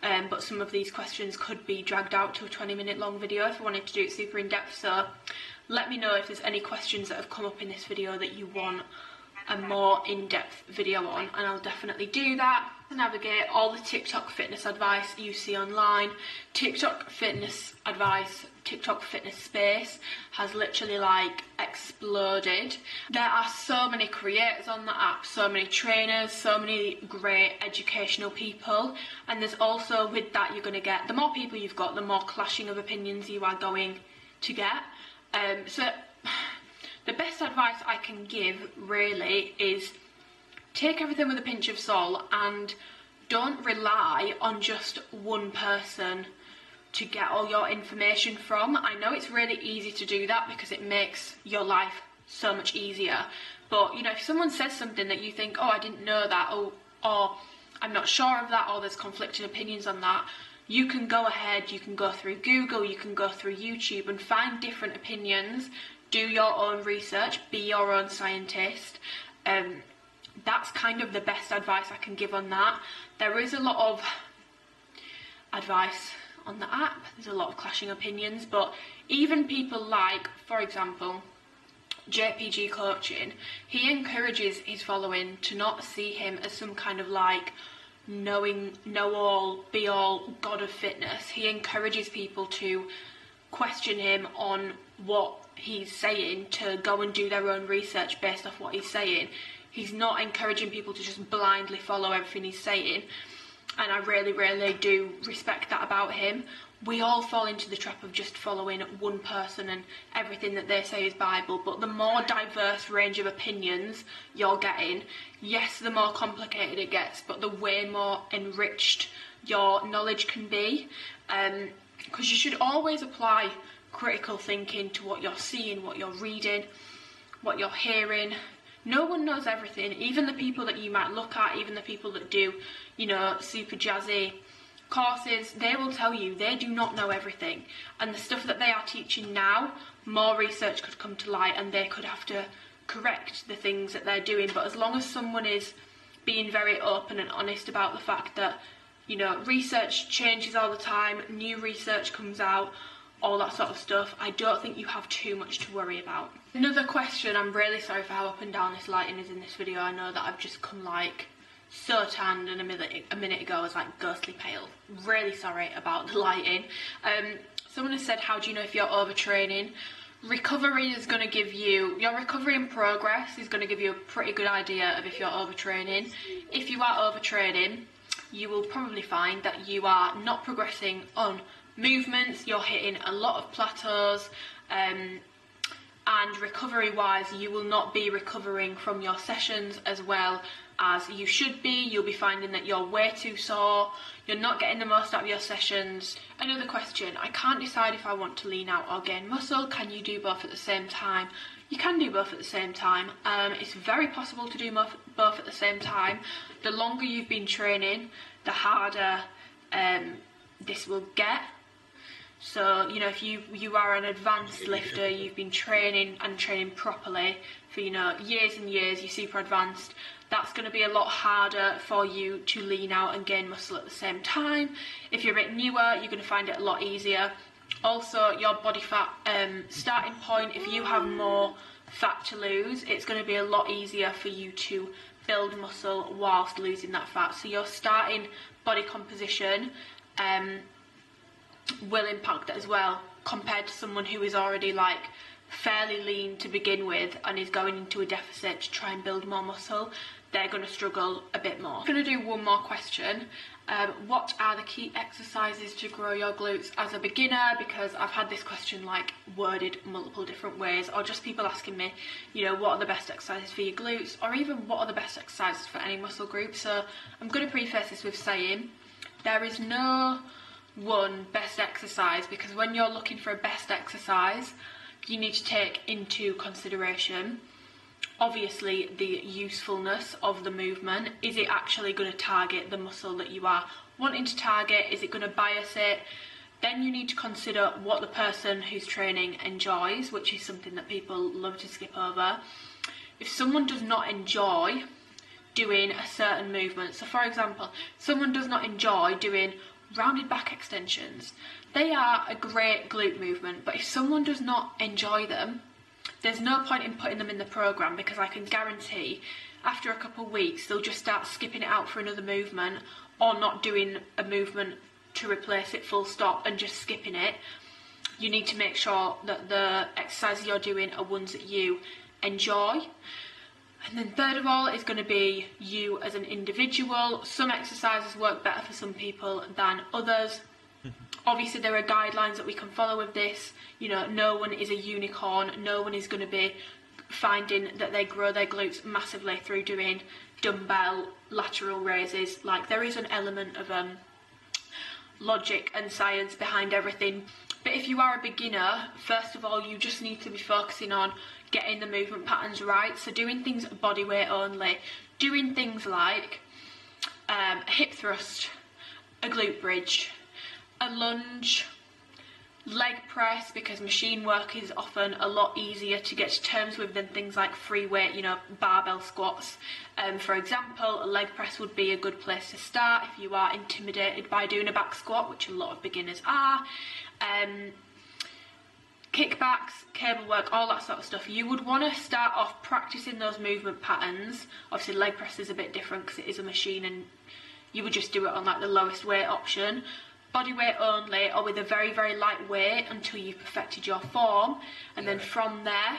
But some of these questions could be dragged out to a 20-minute long video if I wanted to do it super in depth. So let me know if there's any questions that have come up in this video that you want a more in-depth video on, and I'll definitely do that. To navigate all the TikTok fitness advice you see online, TikTok fitness advice, TikTok fitness space has literally, like, exploded. There are so many creators on the app, so many trainers, so many great educational people, and there's also, with that, you're going to get, the more people you've got, the more clashing of opinions you are going to get. So the best advice I can give really is take everything with a pinch of salt and don't rely on just one person to get all your information from. I know it's really easy to do that because it makes your life so much easier, but you know, if someone says something that you think, oh, I didn't know that, or I'm not sure of that, or there's conflicting opinions on that, you can go ahead, you can go through Google, you can go through YouTube and find different opinions, do your own research, be your own scientist. That's kind of the best advice I can give on that. There is a lot of advice on the app, there's a lot of clashing opinions, but even people like, for example, JPG Coaching, he encourages his following to not see him as some kind of, like, know-all, be-all god of fitness. He encourages people to question him on what he's saying, to go and do their own research based off what he's saying. He's not encouraging people to just blindly follow everything he's saying, and I really, really do respect that about him. We all fall into the trap of just following one person and everything that they say is Bible, but the more diverse range of opinions you're getting, yes, the more complicated it gets, but the way more enriched your knowledge can be, because you should always apply critical thinking to what you're seeing, what you're reading, what you're hearing. No one knows everything. Even the people that you might look at, even the people that do, you know, super jazzy courses, they will tell you they do not know everything. And the stuff that they are teaching now, more research could come to light and they could have to correct the things that they're doing. But as long as someone is being very open and honest about the fact that, you know, research changes all the time, new research comes out, all that sort of stuff, I don't think you have too much to worry about. Another question, I'm really sorry for how up and down this lighting is in this video. I know that I've just come, like, so tanned, and a minute ago I was like ghostly pale. Really sorry about the lighting. Someone has said, how do you know if you're overtraining? Recovery is going to give you, your recovery in progress is going to give you a pretty good idea of if you're overtraining. If you are overtraining, you will probably find that you are not progressing on movements, you're hitting a lot of plateaus, and recovery wise you will not be recovering from your sessions as well as you should be. You'll be finding that you're way too sore, you're not getting the most out of your sessions. Another question, I can't decide if I want to lean out or gain muscle. Can you do both at the same time? You can do both at the same time. It's very possible to do both at the same time. The longer you've been training, the harder this will get. So, you know, if you are an advanced lifter, you've been training properly for, you know, years and years, you're super advanced, that's going to be a lot harder for you to lean out and gain muscle at the same time. If you're a bit newer, you're going to find it a lot easier. Also, your body fat starting point, if you have more fat to lose, it's going to be a lot easier for you to build muscle whilst losing that fat. So your starting body composition will impact that as well, compared to someone who is already like fairly lean to begin with and is going into a deficit to try and build more muscle. They're going to struggle a bit more. I'm going to do one more question. What are the key exercises to grow your glutes as a beginner? Because I've had this question like worded multiple different ways, or just people asking me, you know, what are the best exercises for your glutes, or even what are the best exercises for any muscle group. So I'm going to preface this with saying there is no one best exercise, because when you're looking for a best exercise, you need to take into consideration obviously the usefulness of the movement. Is it actually going to target the muscle that you are wanting to target? Is it going to bias it? Then you need to consider what the person who's training enjoys, which is something that people love to skip over. If someone does not enjoy doing a certain movement, so for example, someone does not enjoy doing rounded back extensions, they are a great glute movement, but if someone does not enjoy them, there's no point in putting them in the program, because I can guarantee after a couple of weeks they'll just start skipping it out for another movement, or not doing a movement to replace it full stop and just skipping it. You need to make sure that the exercises you're doing are ones that you enjoy. And then third of all is going to be you as an individual. Some exercises work better for some people than others. Obviously there are guidelines that we can follow with this. You know, no one is a unicorn. No one is going to be finding that they grow their glutes massively through doing dumbbell lateral raises. Like, there is an element of logic and science behind everything. But if you are a beginner, first of all, you just need to be focusing on getting the movement patterns right. So doing things body weight only, doing things like a hip thrust, a glute bridge, a lunge, leg press, because machine work is often a lot easier to get to terms with than things like free weight, you know, barbell squats. For example, a leg press would be a good place to start if you are intimidated by doing a back squat, which a lot of beginners are. Kickbacks, cable work, all that sort of stuff. You would want to start off practicing those movement patterns. Obviously leg press is a bit different because it is a machine and you would just do it on like the lowest weight option. Body weight only, or with a very, very light weight until you've perfected your form, and then from there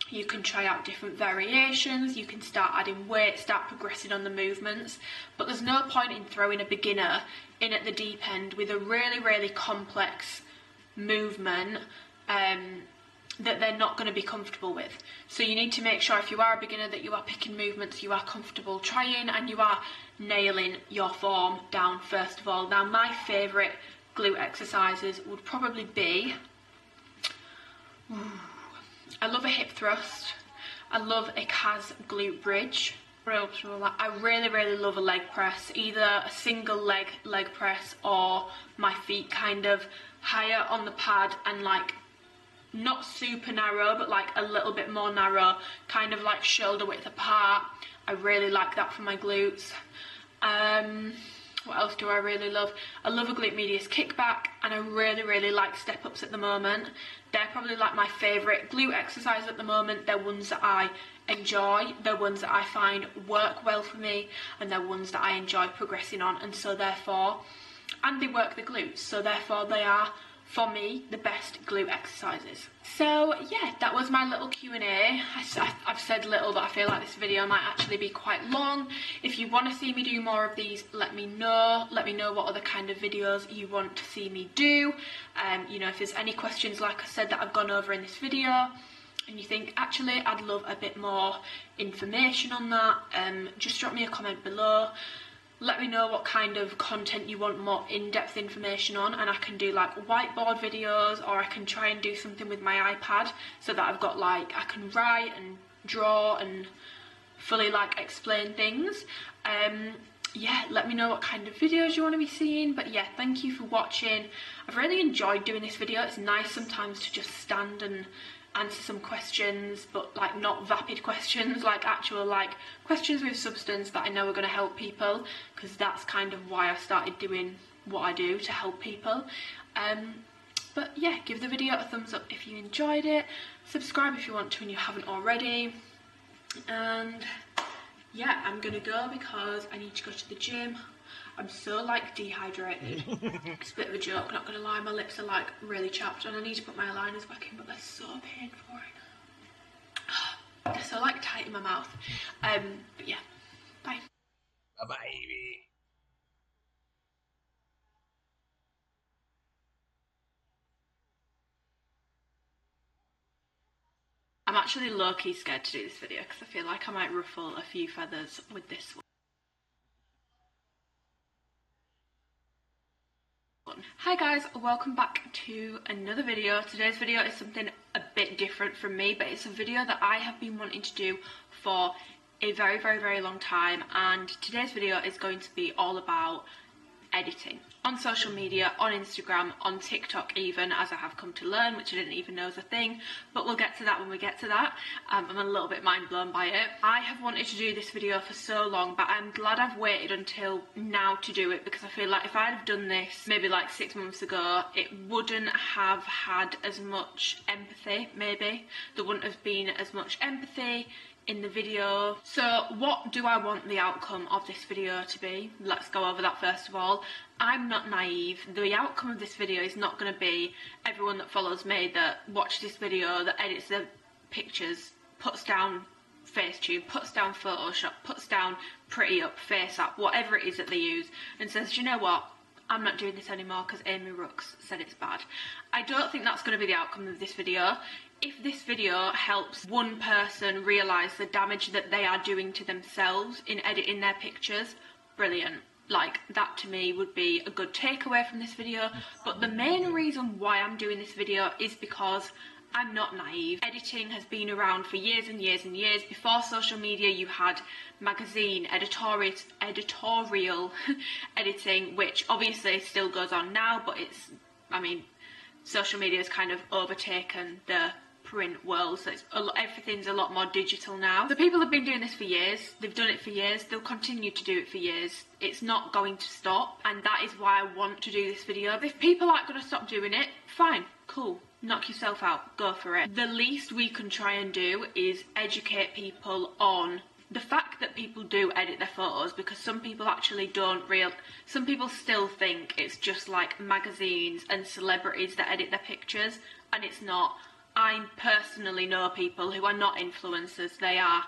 you can try out different variations, you can start adding weight, start progressing on the movements. But there's no point in throwing a beginner in at the deep end with a really, really complex movement that they're not going to be comfortable with. So you need to make sure, if you are a beginner, that you are picking movements you are comfortable trying and you are nailing your form down first of all. Now, my favourite glute exercises would probably be, I love a hip thrust, I love a calf glute bridge, I really, really love a leg press, either a single leg press or my feet kind of higher on the pad and like not super narrow but like a little bit more narrow, kind of like shoulder width apart. I really like that for my glutes. What else do I really love? I love a glute medius kickback, and I really like step ups at the moment. They're probably like my favourite glute exercise at the moment. They're ones that I enjoy, they're ones that I find work well for me, and they're ones that I enjoy progressing on, and so therefore, and they work the glutes, so therefore they are, for me, the best glute exercises. So yeah, that was my little Q&A. I've said little, but I feel like this video might actually be quite long. If you want to see me do more of these, let me know. Let me know what other kind of videos you want to see me do. You know, if there's any questions, like I said, that I've gone over in this video, and you think, actually, I'd love a bit more information on that, just drop me a comment below. Let me know what kind of content you want more in-depth information on, and I can do like whiteboard videos, or I can try and do something with my iPad so that I've got like, I can write and draw and fully like explain things. Yeah, let me know what kind of videos you want to be seeing. But yeah, thank you for watching. I've really enjoyed doing this video. It's nice sometimes to just stand and answer some questions, but like not vapid questions, like actual like questions with substance that I know are going to help people, because that's kind of why I started doing what I do, to help people. But yeah, give the video a thumbs up if you enjoyed it, subscribe if you want to and you haven't already, and yeah, I'm gonna go because I need to go to the gym. I'm so like dehydrated. It's a bit of a joke, not gonna lie. My lips are like really chapped, and I need to put my eyeliners back in, but they're so painful right now. They're so like tight in my mouth. But yeah, bye.
Bye bye, baby.
I'm actually low-key scared to do this video because I feel like I might ruffle a few feathers with this one. Hi guys, welcome back to another video. Today's video is something a bit different from me, but it's a video that I have been wanting to do for a very long time, and today's video is going to be all about editing on social media, on Instagram, on TikTok even, as I have come to learn, which I didn't even know was a thing, but we'll get to that when we get to that. I'm a little bit mind blown by it. I have wanted to do this video for so long, but I'm glad I've waited until now to do it, because I feel like if I'd have done this maybe like 6 months ago, it wouldn't have had as much empathy. Maybe there wouldn't have been as much empathy in the video. So what do I want the outcome of this video to be? Let's go over that first of all. I'm not naive. The outcome of this video is not going to be everyone that follows me, that watches this video, that edits the pictures, puts down Facetune, puts down Photoshop, puts down Pretty Up, Face App, whatever it is that they use, and says, do you know what? I'm not doing this anymore because amyrookes said it's bad. I don't think that's going to be the outcome of this video. If this video helps one person realise the damage that they are doing to themselves in editing their pictures, brilliant. Like, that to me would be a good takeaway from this video. But the main reason why I'm doing this video is because I'm not naive. Editing has been around for years and years and years. Before social media, you had magazine, editorial editing, which obviously still goes on now, but it's, I mean, social media has kind of overtaken the print world, so everything's a lot more digital now. So people have been doing this for years, they've done it for years, they'll continue to do it for years. It's not going to stop, and that is why I want to do this video. If people aren't going to stop doing it, fine, cool, knock yourself out, go for it. The least we can try and do is educate people on the fact that people do edit their photos, because some people actually don't some people still think it's just like magazines and celebrities that edit their pictures, and it's not. I personally know people who are not influencers. They are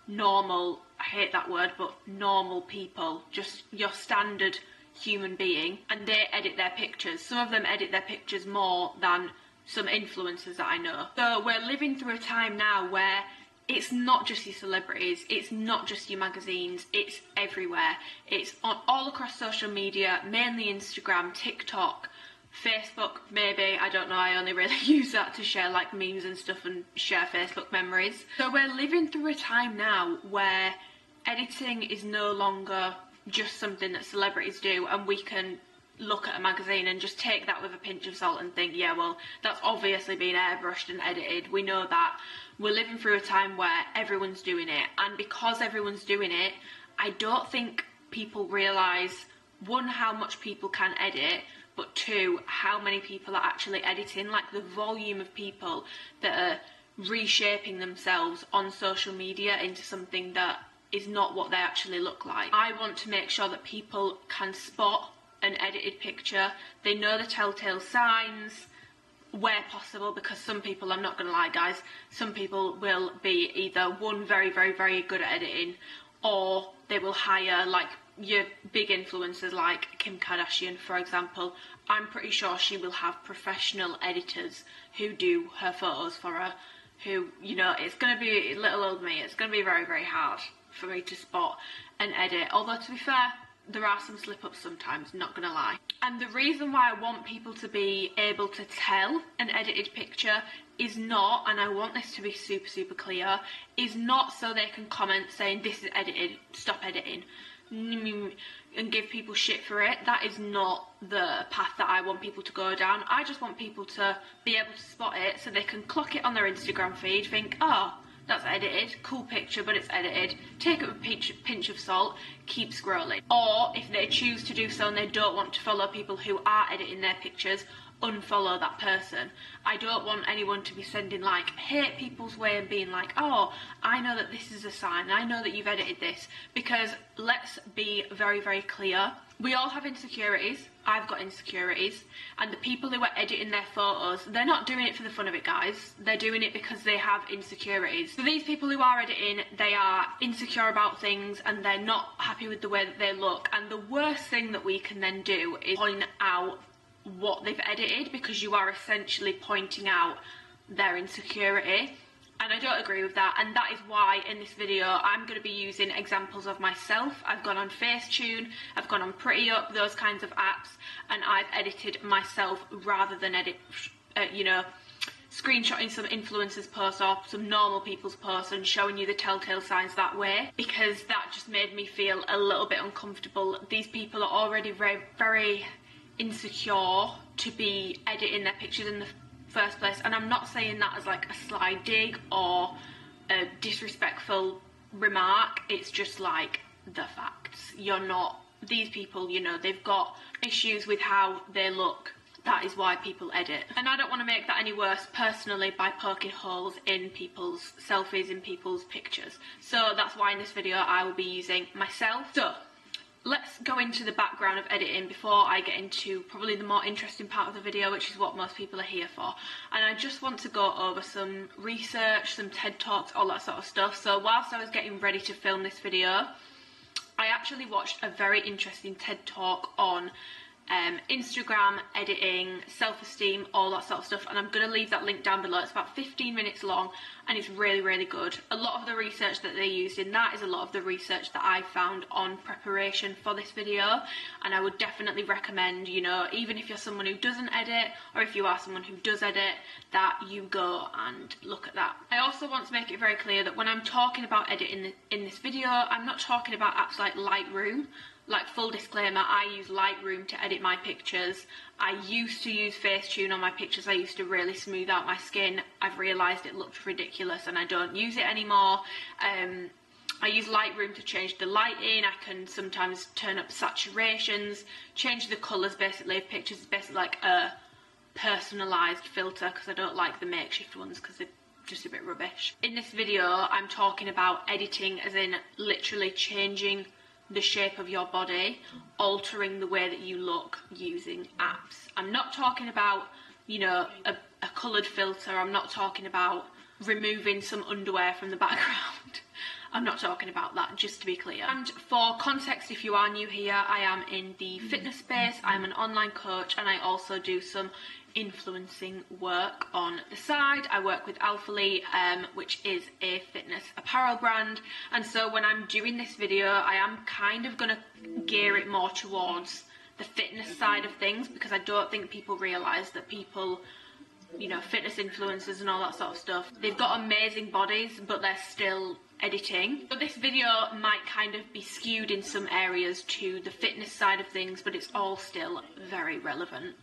normal, I hate that word, but normal people, just your standard human being, and they edit their pictures. Some of them edit their pictures more than some influencers that I know. So we're living through a time now where it's not just your celebrities, it's not just your magazines, it's everywhere. It's on all across social media, mainly Instagram, TikTok, Facebook, maybe, I don't know, I only really use that to share like memes and stuff and share Facebook memories. So we're living through a time now where editing is no longer just something that celebrities do, and we can look at a magazine and just take that with a pinch of salt and think, yeah, well, that's obviously been airbrushed and edited, we know that. We're living through a time where everyone's doing it, and because everyone's doing it, I don't think people realise one, how much people can edit, but two, how many people are actually editing, like the volume of people that are reshaping themselves on social media into something that is not what they actually look like. I want to make sure that people can spot an edited picture, they know the telltale signs where possible, because some people, I'm not going to lie guys, some people will be either one, very good at editing, or they will hire like your big influencers like Kim Kardashian, for example. I'm pretty sure she will have professional editors who do her photos for her, who, you know, it's going to be, little old me, it's going to be very hard for me to spot and edit. Although, to be fair, there are some slip-ups sometimes, not going to lie. And the reason why I want people to be able to tell an edited picture is not, and I want this to be super clear, is not so they can comment saying this is edited, stop editing, and give people shit for it. That is not the path that I want people to go down. I just want people to be able to spot it so they can clock it on their Instagram feed, think, oh, that's edited, cool picture, but it's edited, take it with a pinch of salt, keep scrolling. Or if they choose to do so and they don't want to follow people who are editing their pictures, unfollow that person. I don't want anyone to be sending like hate people's way and being like, oh, I know that this is a sign, I know that you've edited this, because let's be very clear, we all have insecurities. I've got insecurities, and the people who are editing their photos, they're not doing it for the fun of it, guys. They're doing it because they have insecurities. So these people who are editing, they are insecure about things and they're not happy with the way that they look, and the worst thing that we can then do is point out what they've edited, because you are essentially pointing out their insecurity. And I don't agree with that, and that is why in this video I'm going to be using examples of myself. I've gone on Facetune, I've gone on Pretty Up, those kinds of apps, and I've edited myself rather than edit, you know, screenshotting some influencers' posts or some normal people's posts and showing you the telltale signs that way, because that just made me feel a little bit uncomfortable. These people are already very insecure to be editing their pictures in the first place, and I'm not saying that as like a sly dig or a disrespectful remark, it's just like the facts. You're not, these people, you know, they've got issues with how they look. That is why people edit, and I don't want to make that any worse personally by poking holes in people's selfies, in people's pictures. So that's why in this video I will be using myself. So let's go into the background of editing before I get into probably the more interesting part of the video, which is what most people are here for. And I just want to go over some research, some TED Talks, all that sort of stuff. So whilst I was getting ready to film this video, I actually watched a very interesting TED Talk on Instagram, editing, self-esteem, all that sort of stuff, and I'm going to leave that link down below. It's about 15 minutes long and it's really good. A lot of the research that they used in that is a lot of the research that I found on preparation for this video, and I would definitely recommend, you know, even if you're someone who doesn't edit, or if you are someone who does edit, that you go and look at that. I also want to make it very clear that when I'm talking about editing in this video, I'm not talking about apps like Lightroom. Like, full disclaimer, I use Lightroom to edit my pictures. I used to use Facetune on my pictures. I used to really smooth out my skin. I've realised it looked ridiculous and I don't use it anymore. I use Lightroom to change the lighting. I can sometimes turn up saturations, change the colours basically of pictures. It's basically like a personalised filter, because I don't like the makeshift ones because they're just a bit rubbish. In this video, I'm talking about editing as in literally changing the shape of your body, altering the way that you look using apps. I'm not talking about, you know, a coloured filter. I'm not talking about removing some underwear from the background. I'm not talking about that, just to be clear. And for context, if you are new here, I am in the fitness space. I'm an online coach and I also do some influencing work on the side. I work with Alphalete, which is a fitness apparel brand, and so when I'm doing this video I am kind of gonna gear it more towards the fitness side of things, because I don't think people realise that people, you know, fitness influencers and all that sort of stuff, they've got amazing bodies but they're still editing. So this video might kind of be skewed in some areas to the fitness side of things, but it's all still very relevant.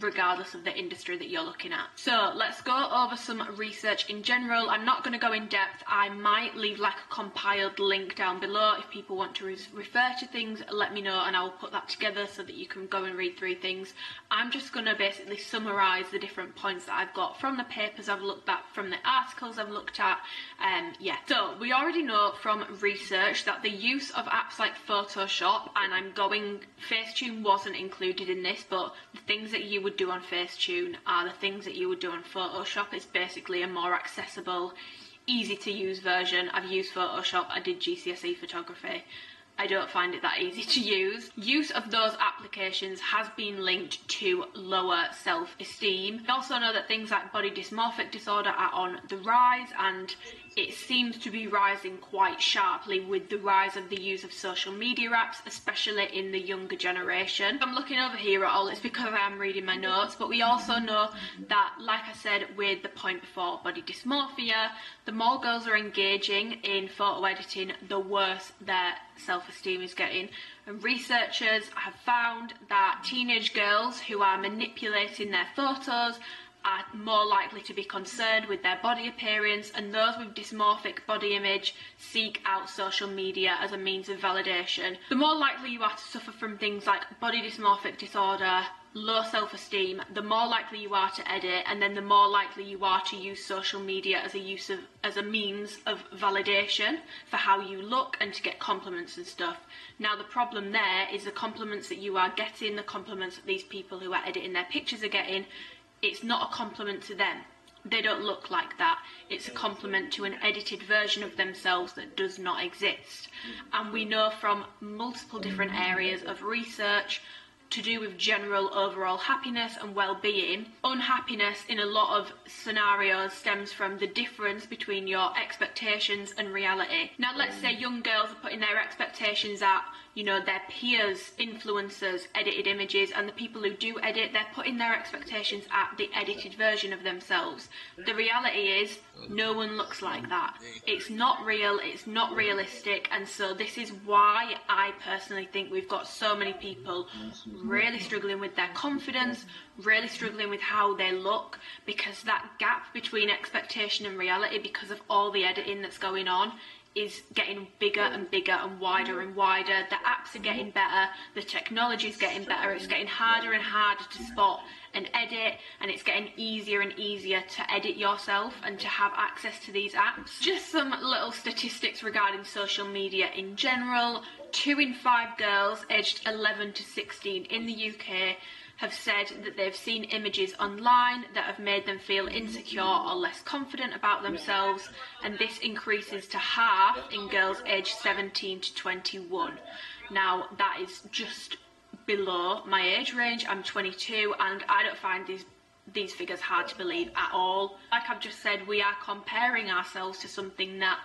regardless of the industry that you're looking at. So let's go over some research in general. I'm not going to go in depth. I might leave like a compiled link down below. If people want to refer to things, let me know and I will put that together so that you can go and read through things. I'm just going to basically summarise the different points that I've got from the papers I've looked at, from the articles I've looked at. Yeah, so we already know from research that the use of apps like Photoshop, and Facetune wasn't included in this, but the things that you would do on Facetune are the things that you would do on Photoshop. It's basically a more accessible, easy to use version. I've used Photoshop, I did GCSE photography. I don't find it that easy to use. Use of those applications has been linked to lower self-esteem. We also know that things like body dysmorphic disorder are on the rise, and it seems to be rising quite sharply with the rise of the use of social media apps, especially in the younger generation. I'm looking over here at all, it's because I am reading my notes, but we also know that, like I said with the point before, body dysmorphia, the more girls are engaging in photo editing, the worse their self-esteem is getting. And researchers have found that teenage girls who are manipulating their photos are more likely to be concerned with their body appearance, and those with dysmorphic body image seek out social media as a means of validation. The more likely you are to suffer from things like body dysmorphic disorder, low self-esteem, the more likely you are to edit, and then the more likely you are to use social media as a means of validation for how you look and to get compliments and stuff. Now the problem there is the compliments that you are getting, the compliments that these people who are editing their pictures are getting, it's not a compliment to them. They don't look like that. It's a compliment to an edited version of themselves that does not exist. And we know from multiple different areas of research to do with general overall happiness and well-being, unhappiness in a lot of scenarios stems from the difference between your expectations and reality. Now let's say young girls are putting their expectations at, you know, their peers, influencers, edited images, and the people who do edit, they're putting their expectations at the edited version of themselves. The reality is, no one looks like that. It's not real, it's not realistic, and so this is why I personally think we've got so many people really struggling with their confidence, really struggling with how they look, because that gap between expectation and reality, because of all the editing that's going on, is getting bigger and bigger and wider and wider. The apps are getting better, the technology is getting better, it's getting harder and harder to spot and edit, and it's getting easier and easier to edit yourself and to have access to these apps. Just some little statistics regarding social media in general. 2 in 5 girls aged 11 to 16 in the UK have said that they've seen images online that have made them feel insecure or less confident about themselves, and this increases to half in girls aged 17 to 21. Now that is just below my age range. I'm 22 and I don't find these figures hard to believe at all. Like I've just said, we are comparing ourselves to something that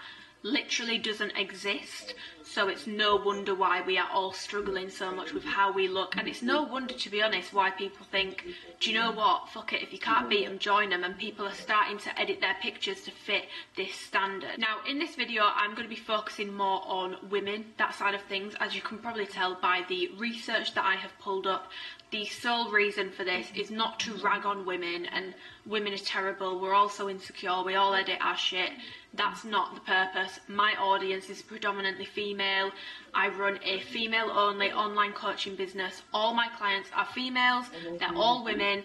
literally doesn't exist, so it's no wonder why we are all struggling so much with how we look, and it's no wonder, to be honest, why people think, do you know what, fuck it, if you can't beat them, join them, and people are starting to edit their pictures to fit this standard. Now in this video I'm going to be focusing more on women, that side of things. As you can probably tell by the research that I have pulled up, the sole reason for this is not to rag on women and women are terrible, we're all so insecure, we all edit our shit. That's not the purpose. My audience is predominantly female. I run a female-only online coaching business. All my clients are females, they're all women.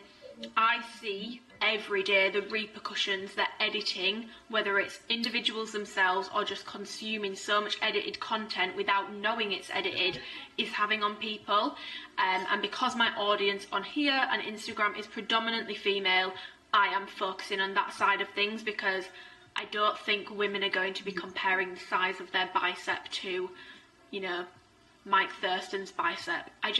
I see every day the repercussions that editing, whether it's individuals themselves or just consuming so much edited content without knowing it's edited, is having on people. And because my audience on here and Instagram is predominantly female, I am focusing on that side of things, because I don't think women are going to be comparing the size of their bicep to, you know, Mike Thurston's bicep. I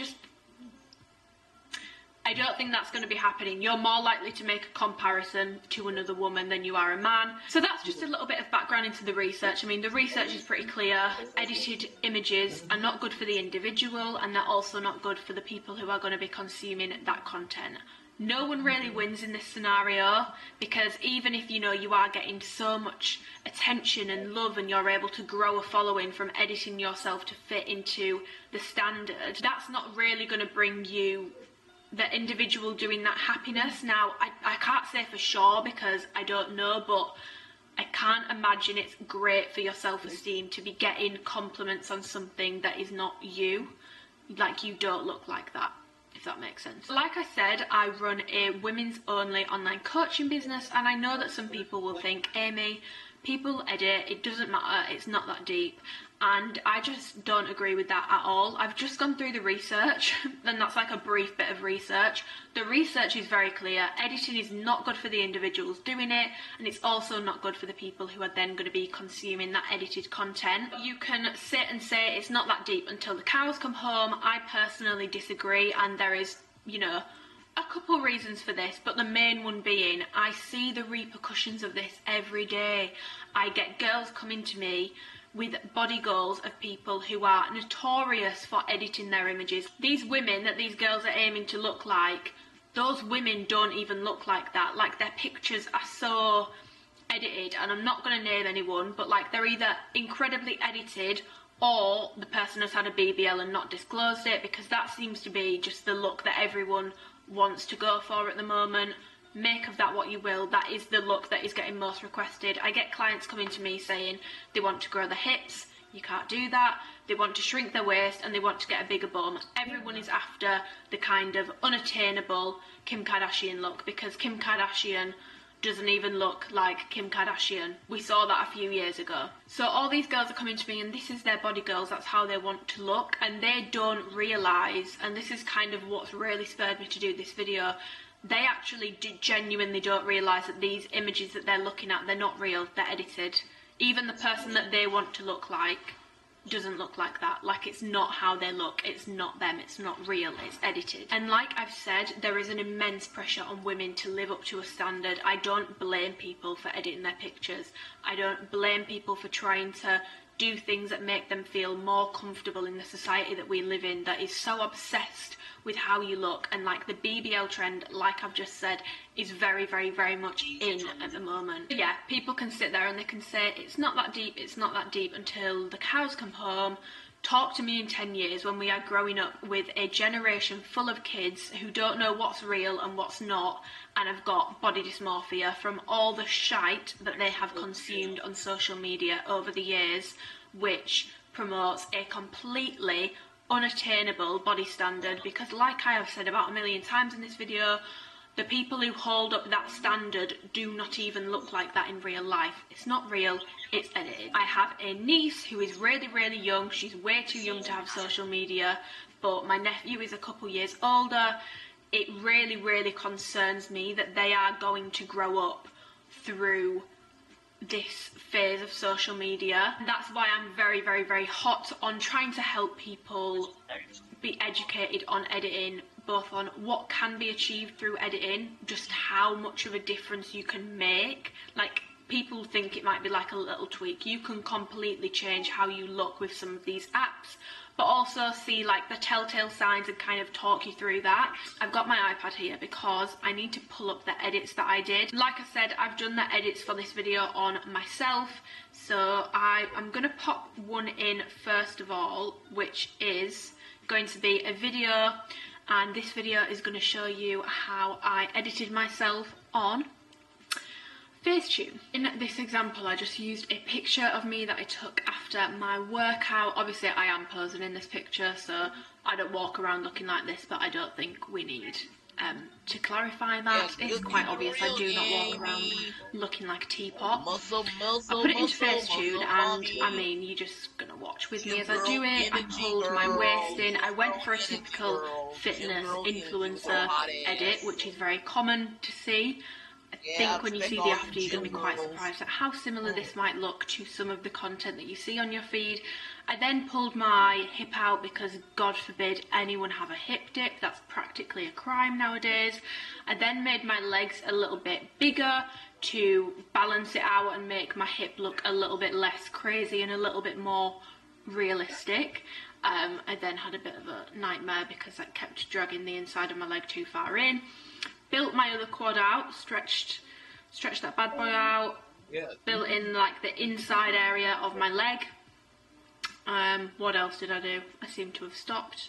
don't think that's going to be happening. You're more likely to make a comparison to another woman than you are a man. So that's just a little bit of background into the research. I mean, the research is pretty clear. Edited images are not good for the individual, and they're also not good for the people who are going to be consuming that content. No one really wins in this scenario, because even if, you know, you are getting so much attention and love and you're able to grow a following from editing yourself to fit into the standard, that's not really going to bring you the individual doing that happiness. Now, I can't say for sure because I don't know, but I can't imagine it's great for your self-esteem to be getting compliments on something that is not you. Like, you don't look like that, if that makes sense. Like I said, I run a women's only online coaching business, and I know that some people will think, Amy, people edit, it doesn't matter, it's not that deep. And I just don't agree with that at all. I've just gone through the research, and that's like a brief bit of research. The research is very clear. Editing is not good for the individuals doing it, and it's also not good for the people who are then going to be consuming that edited content. You can sit and say it's not that deep until the cows come home. I personally disagree, and there is, you know, a couple reasons for this, but the main one being I see the repercussions of this every day. I get girls coming to me with body goals of people who are notorious for editing their images. These women that these girls are aiming to look like, those women don't even look like that. Like, their pictures are so edited, and I'm not going to name anyone, but like, they're either incredibly edited or the person has had a BBL and not disclosed it, because that seems to be just the look that everyone wants to go for at the moment. Make of that what you will. That is the look that is getting most requested. I get clients coming to me saying they want to grow the hips. You can't do that. They want to shrink their waist and they want to get a bigger bum. Everyone is after the kind of unattainable Kim Kardashian look, because Kim Kardashian doesn't even look like Kim Kardashian. We saw that a few years ago. So all these girls are coming to me and this is their body goals, that's how they want to look, and they don't realise, and this is kind of what's really spurred me to do this video, they actually genuinely don't realise that these images that they're looking at, they're not real, they're edited. Even the person that they want to look like doesn't look like that. Like, it's not how they look, it's not them, it's not real, it's edited. And like I've said, there is an immense pressure on women to live up to a standard. I don't blame people for editing their pictures. I don't blame people for trying to do things that make them feel more comfortable in the society that we live in, that is so obsessed with how you look. And like, the BBL trend, like I've just said, is very, very, very much in at the moment. But yeah, people can sit there and they can say it's not that deep, it's not that deep, until the cows come home. Talk to me in 10 years when we are growing up with a generation full of kids who don't know what's real and what's not, and have got body dysmorphia from all the shite that they have consumed on social media over the years, which promotes a completely unattainable body standard. Because like I have said about a million times in this video, the people who hold up that standard do not even look like that in real life. It's not real, it's edited. I have a niece who is really, really young. She's way too young to have social media, but my nephew is a couple years older. It really, really concerns me that they are going to grow up through this phase of social media. That's why I'm very, very, very hot on trying to help people be educated on editing, both on what can be achieved through editing, just how much of a difference you can make. Like, people think it might be like a little tweak. You can completely change how you look with some of these apps, but also see like the telltale signs and kind of talk you through that. I've got my iPad here because I need to pull up the edits that I did. Like I said, I've done the edits for this video on myself, so I'm gonna pop one in first of all, which is going to be a video, and this video is going to show you how I edited myself on Facetune. In this example, I just used a picture of me that I took after my workout. Obviously, I am posing in this picture, so I don't walk around looking like this, but I don't think we need to clarify that. It's quite obvious I do not walk around looking like a teapot. I put it into Facetune, and I mean, you're just gonna watch with me as I do it. I pulled my waist in. I went for a typical fitness influencer edit, which is very common to see. I think when you see the after, you're going to be quite surprised at how similar this might look to some of the content that you see on your feed. I then pulled my hip out because, God forbid, anyone have a hip dip. That's practically a crime nowadays. I then made my legs a little bit bigger to balance it out and make my hip look a little bit less crazy and a little bit more realistic. I then had a bit of a nightmare because I kept dragging the inside of my leg too far in. Built my other quad out, stretched that bad boy out, built in like the inside area of my leg. What else did I do? I seem to have stopped.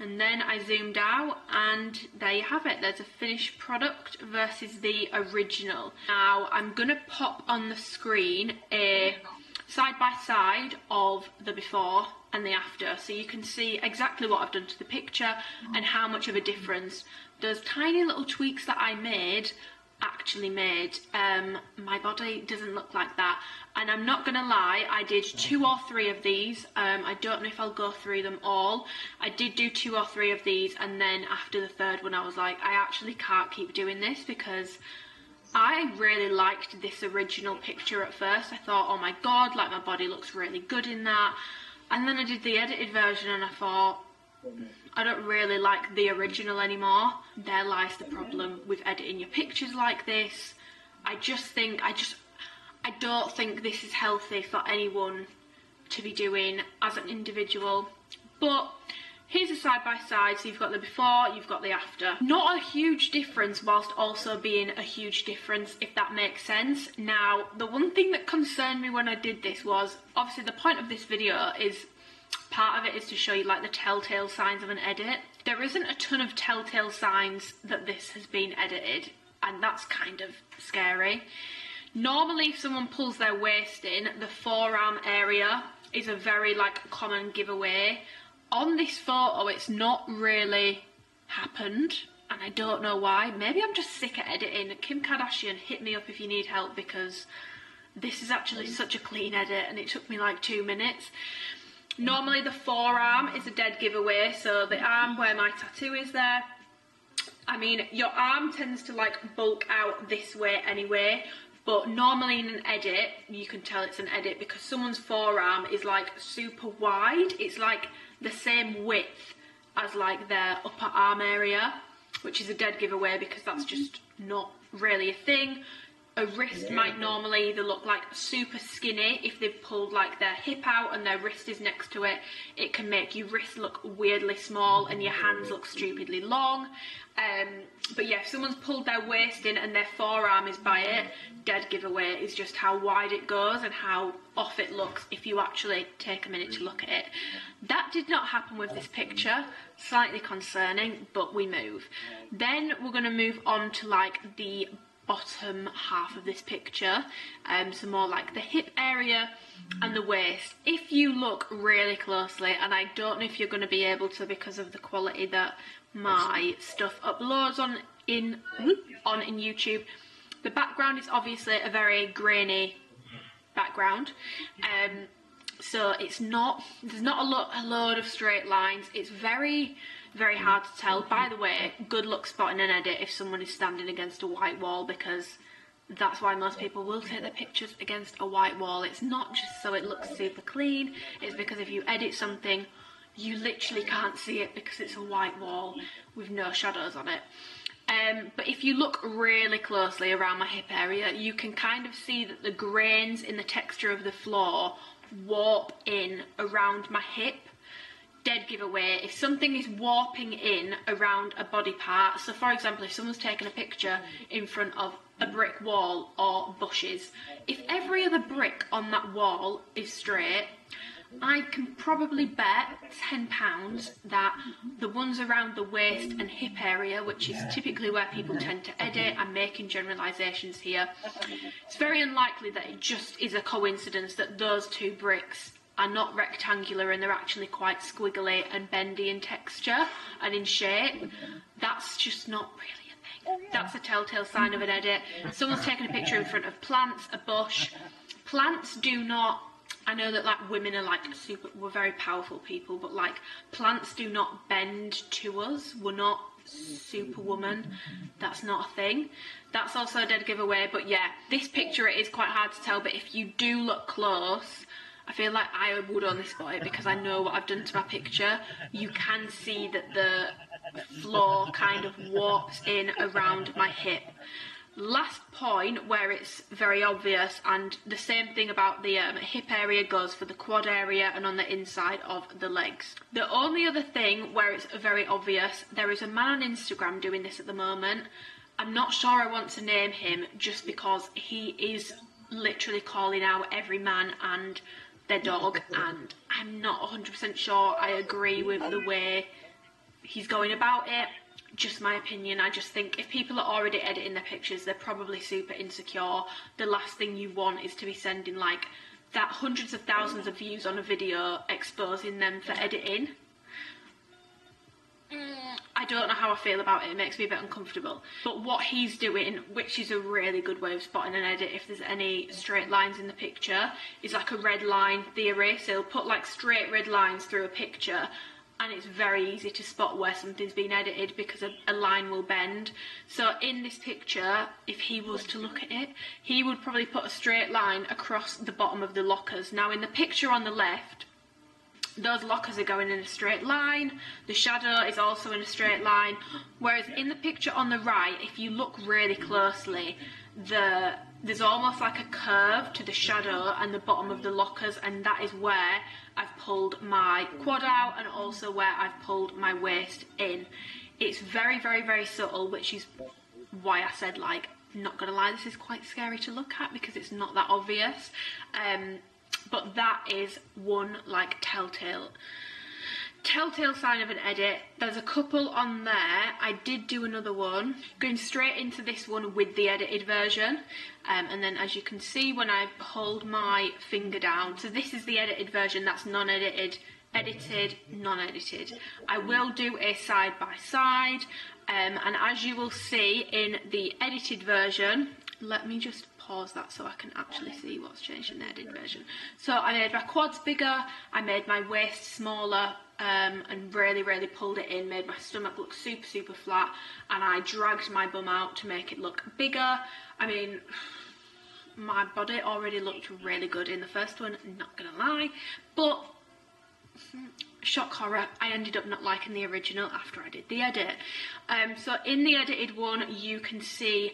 And then I zoomed out and there you have it. There's a finished product versus the original. Now I'm gonna pop on the screen a side by side of the before and the after, so you can see exactly what I've done to the picture and how much of a difference those tiny little tweaks that I made actually made. My body doesn't look like that, and I'm not gonna lie, I did 2 or 3 of these. I don't know if I'll go through them all. I did do 2 or 3 of these, and then after the third one I was like, I actually can't keep doing this, because I really liked this original picture at first. I thought, oh my god, like my body looks really good in that, and then I did the edited version and I thought, I don't really like the original anymore. There lies the problem with editing your pictures like this. I don't think this is healthy for anyone to be doing as an individual. But here's a side by side, so you've got the before, you've got the after. Not a huge difference, whilst also being a huge difference, if that makes sense. Now, the one thing that concerned me when I did this was, obviously the point of this video is, part of it is to show you like the telltale signs of an edit. There isn't a ton of telltale signs that this has been edited, and that's kind of scary. Normally if someone pulls their waist in, the forearm area is a very like common giveaway. On this photo it's not really happened, and I don't know why. Maybe I'm just sick at editing. Kim Kardashian, hit me up if you need help, because this is actually such a clean edit and it took me like 2 minutes. Normally the forearm is a dead giveaway, so the arm where my tattoo is there. I mean, your arm tends to like bulk out this way anyway, but normally in an edit, you can tell it's an edit because someone's forearm is like super wide. It's like the same width as like their upper arm area, which is a dead giveaway because that's just not really a thing. A wrist might normally either look like super skinny if they've pulled like their hip out and their wrist is next to it. It can make your wrist look weirdly small and your hands look stupidly long. But yeah, if someone's pulled their waist in and their forearm is by it, dead giveaway is just how wide it goes and how off it looks if you actually take a minute to look at it. That did not happen with this picture. Slightly concerning, but we move. Then we're going to move on to like the bottom half of this picture, so more like the hip area and the waist. If you look really closely, and I don't know if you're going to be able to because of the quality that my stuff uploads on in YouTube, the background is obviously a very grainy background, so there's not a load of straight lines. It's very hard to tell. By the way, good luck spotting an edit if someone is standing against a white wall, because that's why most people will take their pictures against a white wall. It's not just so it looks super clean, it's because if you edit something, you literally can't see it because it's a white wall with no shadows on it. But if you look really closely around my hip area, you can kind of see that the grains in the texture of the floor warp in around my hip. Dead giveaway if something is warping in around a body part. So for example, if someone's taken a picture in front of a brick wall or bushes, if every other brick on that wall is straight, I can probably bet £10 that the ones around the waist and hip area, which is typically where people tend to edit, I'm making generalisations here, it's very unlikely that it just is a coincidence that those 2 bricks are not rectangular and they're actually quite squiggly and bendy in texture and in shape. That's just not really a thing. That's a telltale sign of an edit. Someone's taken a picture in front of plants, a bush. Plants do not, I know that like women are like we're very powerful people, but like plants do not bend to us. We're not superwoman. That's not a thing. That's also a dead giveaway. But yeah, this picture, it is quite hard to tell, but if you do look close, I feel like I would on this spot because I know what I've done to my picture. You can see that the floor kind of warps in around my hip. Last point where it's very obvious, and the same thing about the hip area goes for the quad area and on the inside of the legs. The only other thing where it's very obvious, there is a man on Instagram doing this at the moment. I'm not sure I want to name him just because he is literally calling out every man and their dog, and I'm not 100% sure I agree with the way he's going about it. Just my opinion. I just think if people are already editing their pictures, they're probably super insecure. The last thing you want is to be sending like that hundreds of thousands of views on a video exposing them for editing. I don't know how I feel about it. It makes me a bit uncomfortable. But what he's doing, which is a really good way of spotting an edit if there's any straight lines in the picture, is like a red line theory. So he'll put like straight red lines through a picture, and it's very easy to spot where something's been edited because a line will bend. So in this picture, if he was to look at it, he would probably put a straight line across the bottom of the lockers. Now in the picture on the left, those lockers are going in a straight line, the shadow is also in a straight line, whereas in the picture on the right, if you look really closely, there's almost like a curve to the shadow and the bottom of the lockers, and that is where I've pulled my quad out and also where I've pulled my waist in. It's very, very, very subtle, which is why I said, like, not gonna lie, this is quite scary to look at because it's not that obvious. But that is one like telltale sign of an edit. There's a couple on there. I did do another one, going straight into this one with the edited version, and then as you can see when I hold my finger down, so this is the edited version, that's non-edited, edited, non-edited. I will do a side by side, and as you will see in the edited version, let me just pause that so I can actually see what's changed in the edited version. So I made my quads bigger, I made my waist smaller, and really, really pulled it in, made my stomach look super, super flat, and I dragged my bum out to make it look bigger. I mean, my body already looked really good in the first one, not gonna lie, but shock horror, I ended up not liking the original after I did the edit. So in the edited one, you can see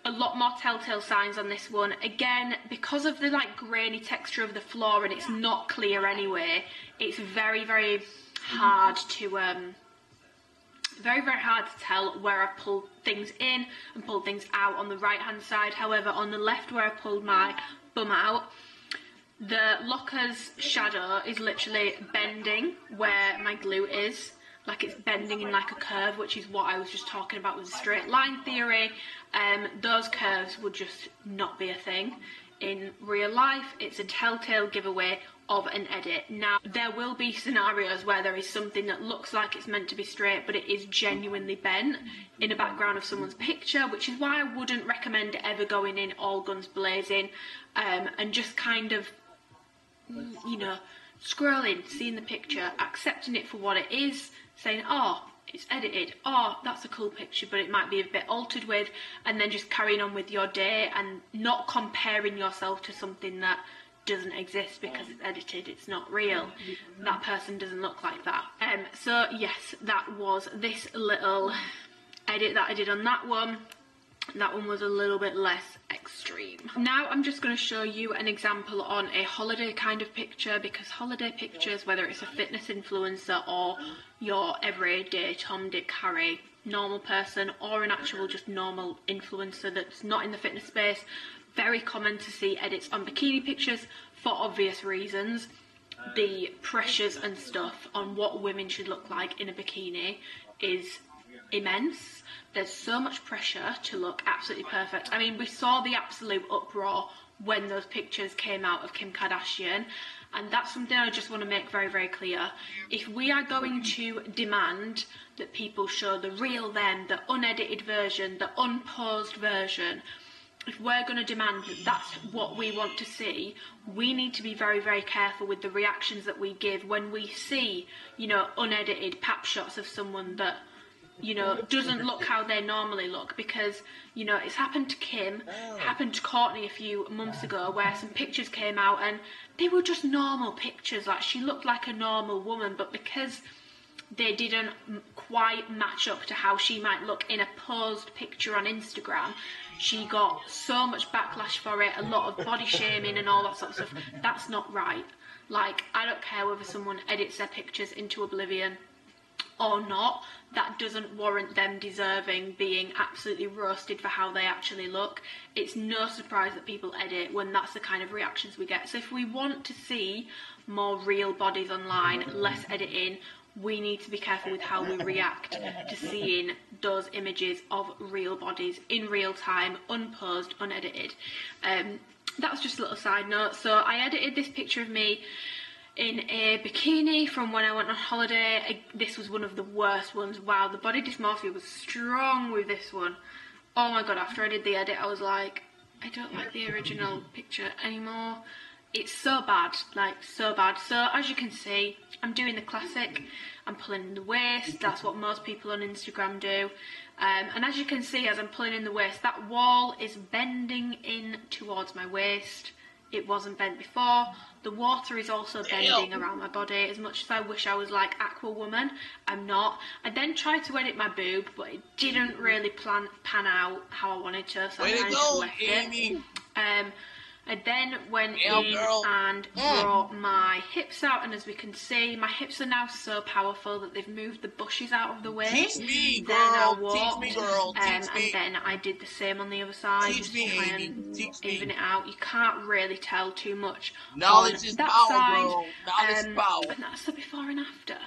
a lot more telltale signs on this one. Again, because of the like grainy texture of the floor and it's not clear anyway, it's very, very hard to tell where I've pulled things in and pulled things out on the right hand side. However, on the left where I pulled my bum out, the locker's shadow is literally bending where my glute is. Like it's bending in like a curve, which is what I was just talking about with the straight line theory. Those curves would just not be a thing in real life. It's a telltale giveaway of an edit. Now, there will be scenarios where there is something that looks like it's meant to be straight, but it is genuinely bent in the background of someone's picture, which is why I wouldn't recommend ever going in all guns blazing, and just kind of, you know, scrolling, seeing the picture, accepting it for what it is, saying, oh, it's edited, oh, that's a cool picture, but it might be a bit altered with, and then just carrying on with your day and not comparing yourself to something that doesn't exist because it's edited, it's not real. That person doesn't look like that. So yes, that was this little edit that I did on that one. That one was a little bit less extreme. Now I'm just going to show you an example on a holiday kind of picture, because holiday pictures, whether it's a fitness influencer or your everyday Tom, Dick, Harry, normal person, or an actual just normal influencer that's not in the fitness space, very common to see edits on bikini pictures for obvious reasons. The pressures and stuff on what women should look like in a bikini is immense. There's so much pressure to look absolutely perfect. I mean, we saw the absolute uproar when those pictures came out of Kim Kardashian, and that's something I just want to make very, very clear. If we are going to demand that people show the real them, the unedited version, the unposed version, if we're going to demand that that's what we want to see, we need to be very, very careful with the reactions that we give when we see, you know, unedited pap shots of someone that, you know, doesn't look how they normally look. Because, you know, it's happened to Kim, happened to Courtney a few months ago, where some pictures came out and they were just normal pictures, like she looked like a normal woman, but because they didn't quite match up to how she might look in a posed picture on Instagram, she got so much backlash for it, a lot of body shaming and all that sort of stuff. That's not right. Like, I don't care whether someone edits their pictures into oblivion or not, that doesn't warrant them deserving being absolutely roasted for how they actually look. It's no surprise that people edit when that's the kind of reactions we get. So if we want to see more real bodies online, less editing, we need to be careful with how we react to seeing those images of real bodies in real time, unposed, unedited. That was just a little side note. So I edited this picture of me in a bikini from when I went on holiday. This was one of the worst ones. Wow, the body dysmorphia was strong with this one. Oh my god, after I did the edit, I was like, I don't like the original picture anymore. It's so bad, like so bad. So as you can see, I'm doing the classic. I'm pulling in the waist. That's what most people on Instagram do. And as you can see, as I'm pulling in the waist, that wall is bending in towards my waist. It wasn't bent before. The water is also bending around my body. As much as I wish I was like Aqua Woman, I'm not. I then tried to edit my boob, but it didn't really pan out how I wanted to, so I kind of just left it. I then went in and brought my hips out, and as we can see, my hips are now so powerful that they've moved the bushes out of the way.
Teach me,
They're now
girl.
warped,
Teach me, girl.
and then I did the same on the other side.
Teach me,
try
Amy.
and
Teach me.
even it out. You can't really tell too much
Knowledge
on
is
that
power,
side.
girl. Knowledge is power.
And that's the before and after.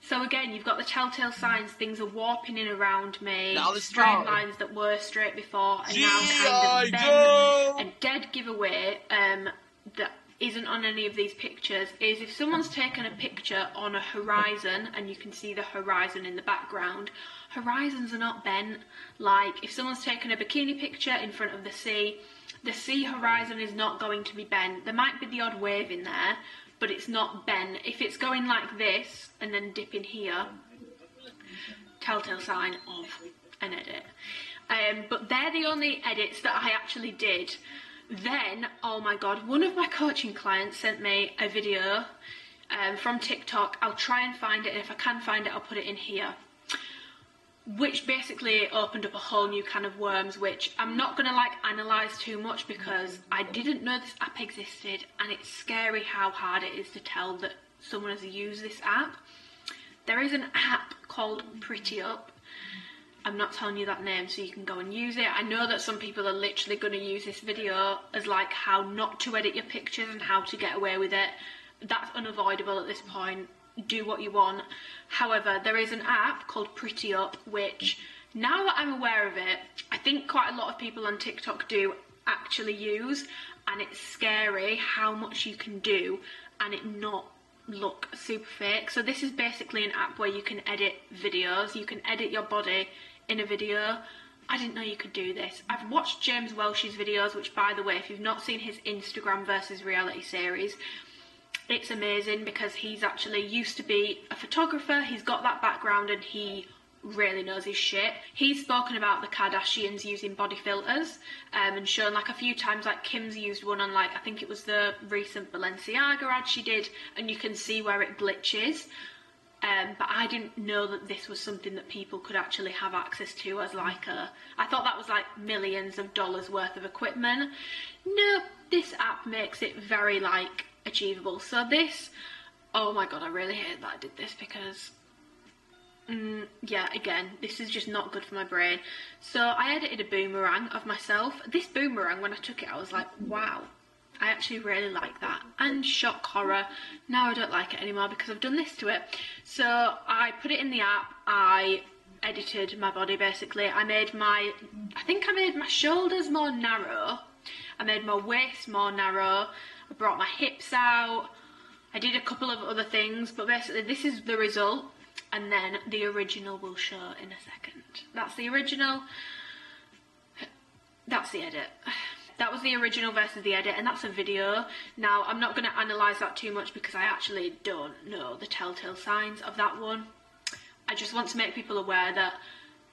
So again, you've got the telltale signs. Things are warping in around me. Straight lines that were straight before are now kind of bent. A dead giveaway that isn't on any of these pictures is if someone's taken a picture on a horizon and you can see the horizon in the background, horizons are not bent. Like if someone's taken a bikini picture in front of the sea horizon is not going to be bent. There might be the odd wave in there, but it's not bent. If it's going like this and then dipping here, telltale sign of an edit. But they're the only edits that I actually did. Then, oh my god, one of my coaching clients sent me a video from TikTok. I'll try and find it, and if I can find it, I'll put it in here. Which basically opened up a whole new can of worms, which I'm not going to like analyse too much because I didn't know this app existed, and it's scary how hard it is to tell that someone has used this app. There is an app called Pretty Up. I'm not telling you that name so you can go and use it. I know that some people are literally going to use this video as like how not to edit your pictures and how to get away with it. That's unavoidable at this point. Do what you want. However, there is an app called Pretty Up, which now that I'm aware of it, I think quite a lot of people on TikTok do actually use, and it's scary how much you can do and it not look super fake. So this is basically an app where you can edit videos. You can edit your body in a video. I didn't know you could do this. I've watched James Welsh's videos, which by the way, if you've not seen his Instagram versus reality series, it's amazing because he's actually used to be a photographer. He's got that background and he really knows his shit. He's spoken about the Kardashians using body filters and shown like a few times, like Kim's used one on like, I think it was the recent Balenciaga ad she did, and you can see where it glitches. But I didn't know that this was something that people could actually have access to as like I thought that was like millions of dollars worth of equipment. No, this app makes it very like achievable. So this, oh my god, I really hate that I did this because yeah, again, this is just not good for my brain. So I edited a boomerang of myself. This boomerang, when I took it, I was like, wow, I actually really like that. And shock horror, now I don't like it anymore because I've done this to it. So I put it in the app, I edited my body basically. I think I made my shoulders more narrow, I made my waist more narrow, I brought my hips out, I did a couple of other things, but basically this is the result, and then the original will show in a second. That's the original, that's the edit. That was the original versus the edit, and that's a video. Now, I'm not going to analyse that too much because I actually don't know the telltale signs of that one. I just want to make people aware that,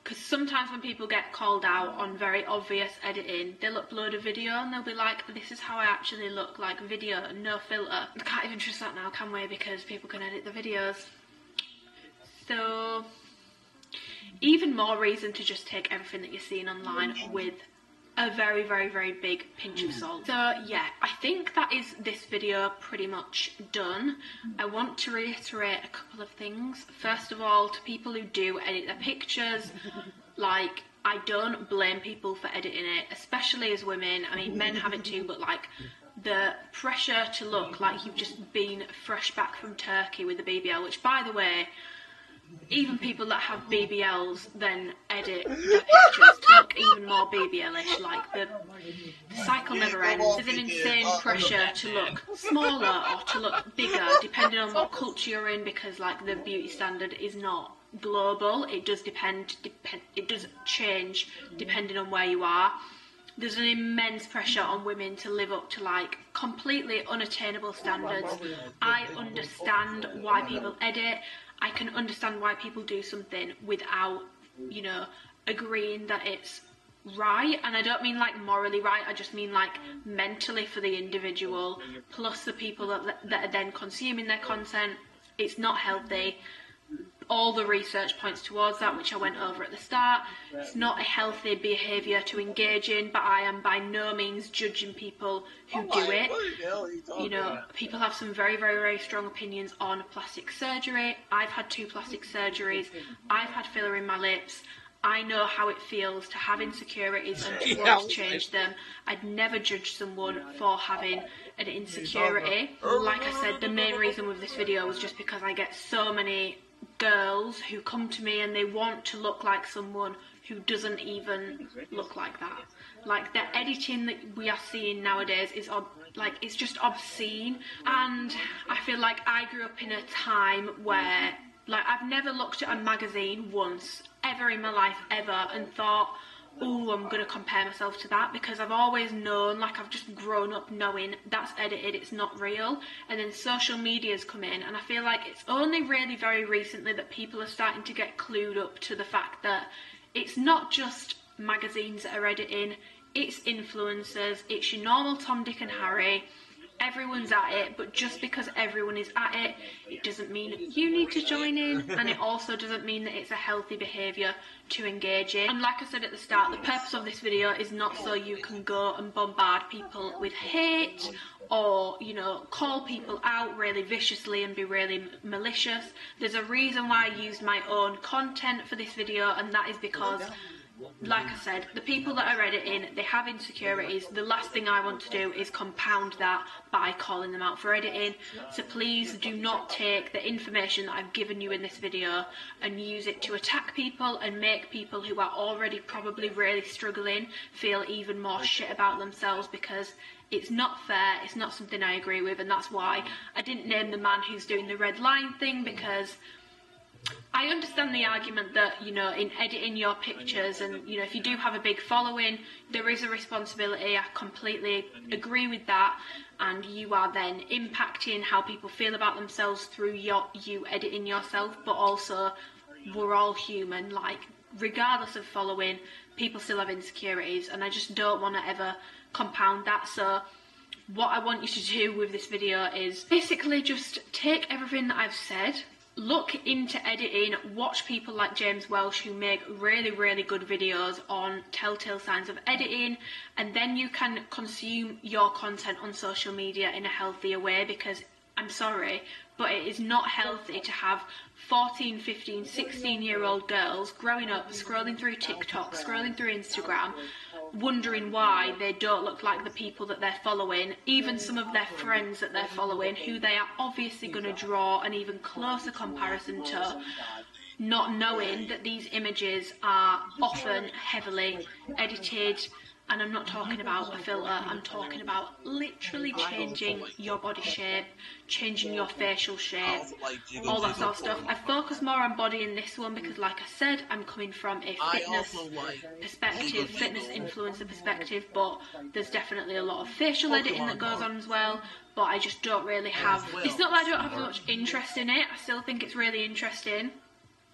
because sometimes when people get called out on very obvious editing, they'll upload a video and they'll be like, this is how I actually look, like video, no filter. I can't even trust that now, can we? Because people can edit the videos. So, even more reason to just take everything that you're seeing online with a very, very, very big pinch of salt. So yeah, I think that is this video pretty much done. I want to reiterate a couple of things. First of all, to people who do edit their pictures, like, I don't blame people for editing it, especially as women. I mean, men have it too, but like, the pressure to look like you've just been fresh back from Turkey with the BBL, which, by the way, even people that have BBLs then edit their pictures to look even more BBL-ish, like the cycle never ends. There's an insane pressure to look smaller or to look bigger, depending on what culture you're in, because like the beauty standard is not global. It does it does change depending on where you are. There's an immense pressure on women to live up to like completely unattainable standards. I understand why people edit. I can understand why people do something without, you know, agreeing that it's right. And I don't mean like morally right, I just mean like mentally for the individual, plus the people that are then consuming their content. It's not healthy. All the research points towards that, which I went over at the start. It's not a healthy behaviour to engage in, but I am by no means judging people who do it. You know, people have some very, very, very strong opinions on plastic surgery. I've had 2 plastic surgeries. I've had filler in my lips. I know how it feels to have insecurities and to want to change them. I'd never judge someone for having an insecurity. Like I said, the main reason with this video was just because I get so many girls who come to me and they want to look like someone who doesn't even look like that. Like, the editing that we are seeing nowadays is like, it's just obscene. And I feel like I grew up in a time where, like, I've never looked at a magazine once ever in my life ever and thought, oh, I'm going to compare myself to that, because I've always known, like, I've just grown up knowing that's edited, it's not real. And then social media's come in, and I feel like it's only really very recently that people are starting to get clued up to the fact that it's not just magazines that are editing, it's influencers, it's your normal Tom, Dick and Harry. Everyone's at it, but just because everyone is at it, it doesn't mean you need to join in, and it also doesn't mean that it's a healthy behaviour to engage in. And like I said at the start, the purpose of this video is not so you can go and bombard people with hate or, you know, call people out really viciously and be really malicious. There's a reason why I used my own content for this video, and that is because, like I said, the people that are editing, they have insecurities. The last thing I want to do is compound that by calling them out for editing. So please do not take the information that I've given you in this video and use it to attack people and make people who are already probably really struggling feel even more shit about themselves, because it's not fair, it's not something I agree with. And that's why I didn't name the man who's doing the red line thing, because I understand the argument that, you know, in editing your pictures and, you know, if you do have a big following, there is a responsibility. I completely agree with that. And you are then impacting how people feel about themselves through you editing yourself. But also, we're all human. Like, regardless of following, people still have insecurities. And I just don't want to ever compound that. So what I want you to do with this video is basically just take everything that I've said, look into editing, watch people like James Welsh who make really, really good videos on telltale signs of editing, and then you can consume your content on social media in a healthier way, because I'm sorry, but it is not healthy to have 14, 15, 16-year-old girls growing up, scrolling through TikTok, scrolling through Instagram, wondering why they don't look like the people that they're following, even some of their friends that they're following, who they are obviously going to draw an even closer comparison to, not knowing that these images are often heavily edited. And I'm not talking about a filter, I'm talking about literally changing your body shape, changing your facial shape, all that sort of stuff. I focus more on body in this one because, like I said, I'm coming from a fitness perspective, fitness influencer perspective, but there's definitely a lot of facial editing that goes on as well. But I just don't really have, it's not that I don't have much interest in it, I still think it's really interesting.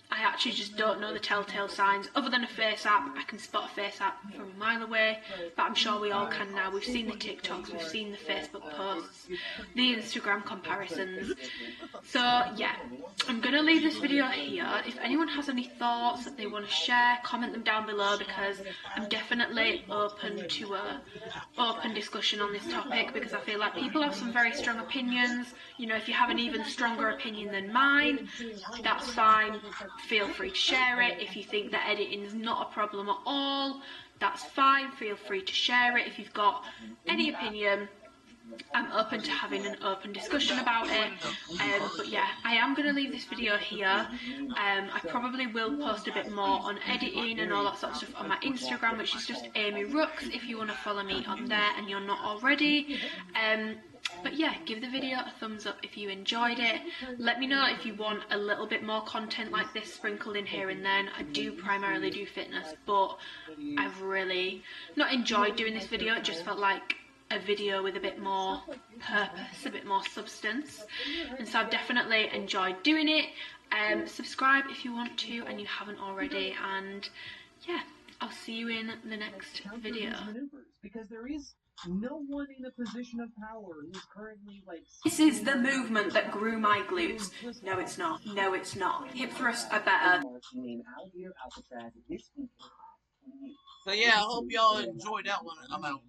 I actually just don't know the telltale signs. Other than a face app, I can spot a face app from a mile away, but I'm sure we all can now. We've seen the TikToks, we've seen the Facebook posts, the Instagram comparisons. So yeah, I'm going to leave this video here. If anyone has any thoughts that they want to share, comment them down below, because I'm definitely open to a open discussion on this topic, because I feel like people have some very strong opinions. You know, if you have an even stronger opinion than mine, that's fine. Feel free to share it. If you think that editing is not a problem at all, that's fine. Feel free to share it. If you've got any opinion, I'm open to having an open discussion about it. But yeah, I am going to leave this video here. I probably will post a bit more on editing and all that sort of stuff on my Instagram, which is just amyrookes, if you want to follow me on there and you're not already. But yeah, give the video a thumbs up if you enjoyed it. Let me know if you want a little bit more content like this sprinkled in here and then. I do primarily do fitness, but I've really not enjoyed doing this video. It just felt like a video with a bit more purpose, a bit more substance, and so I've definitely enjoyed doing it. Subscribe if you want to and you haven't already, and yeah, I'll see you in the next video.
Because there is no one in a position of power who's currently like.
This is the movement that grew my glutes. No, it's not. No, it's not. Hip thrusts are better.
So yeah, I hope y'all enjoyed that one. I'm out.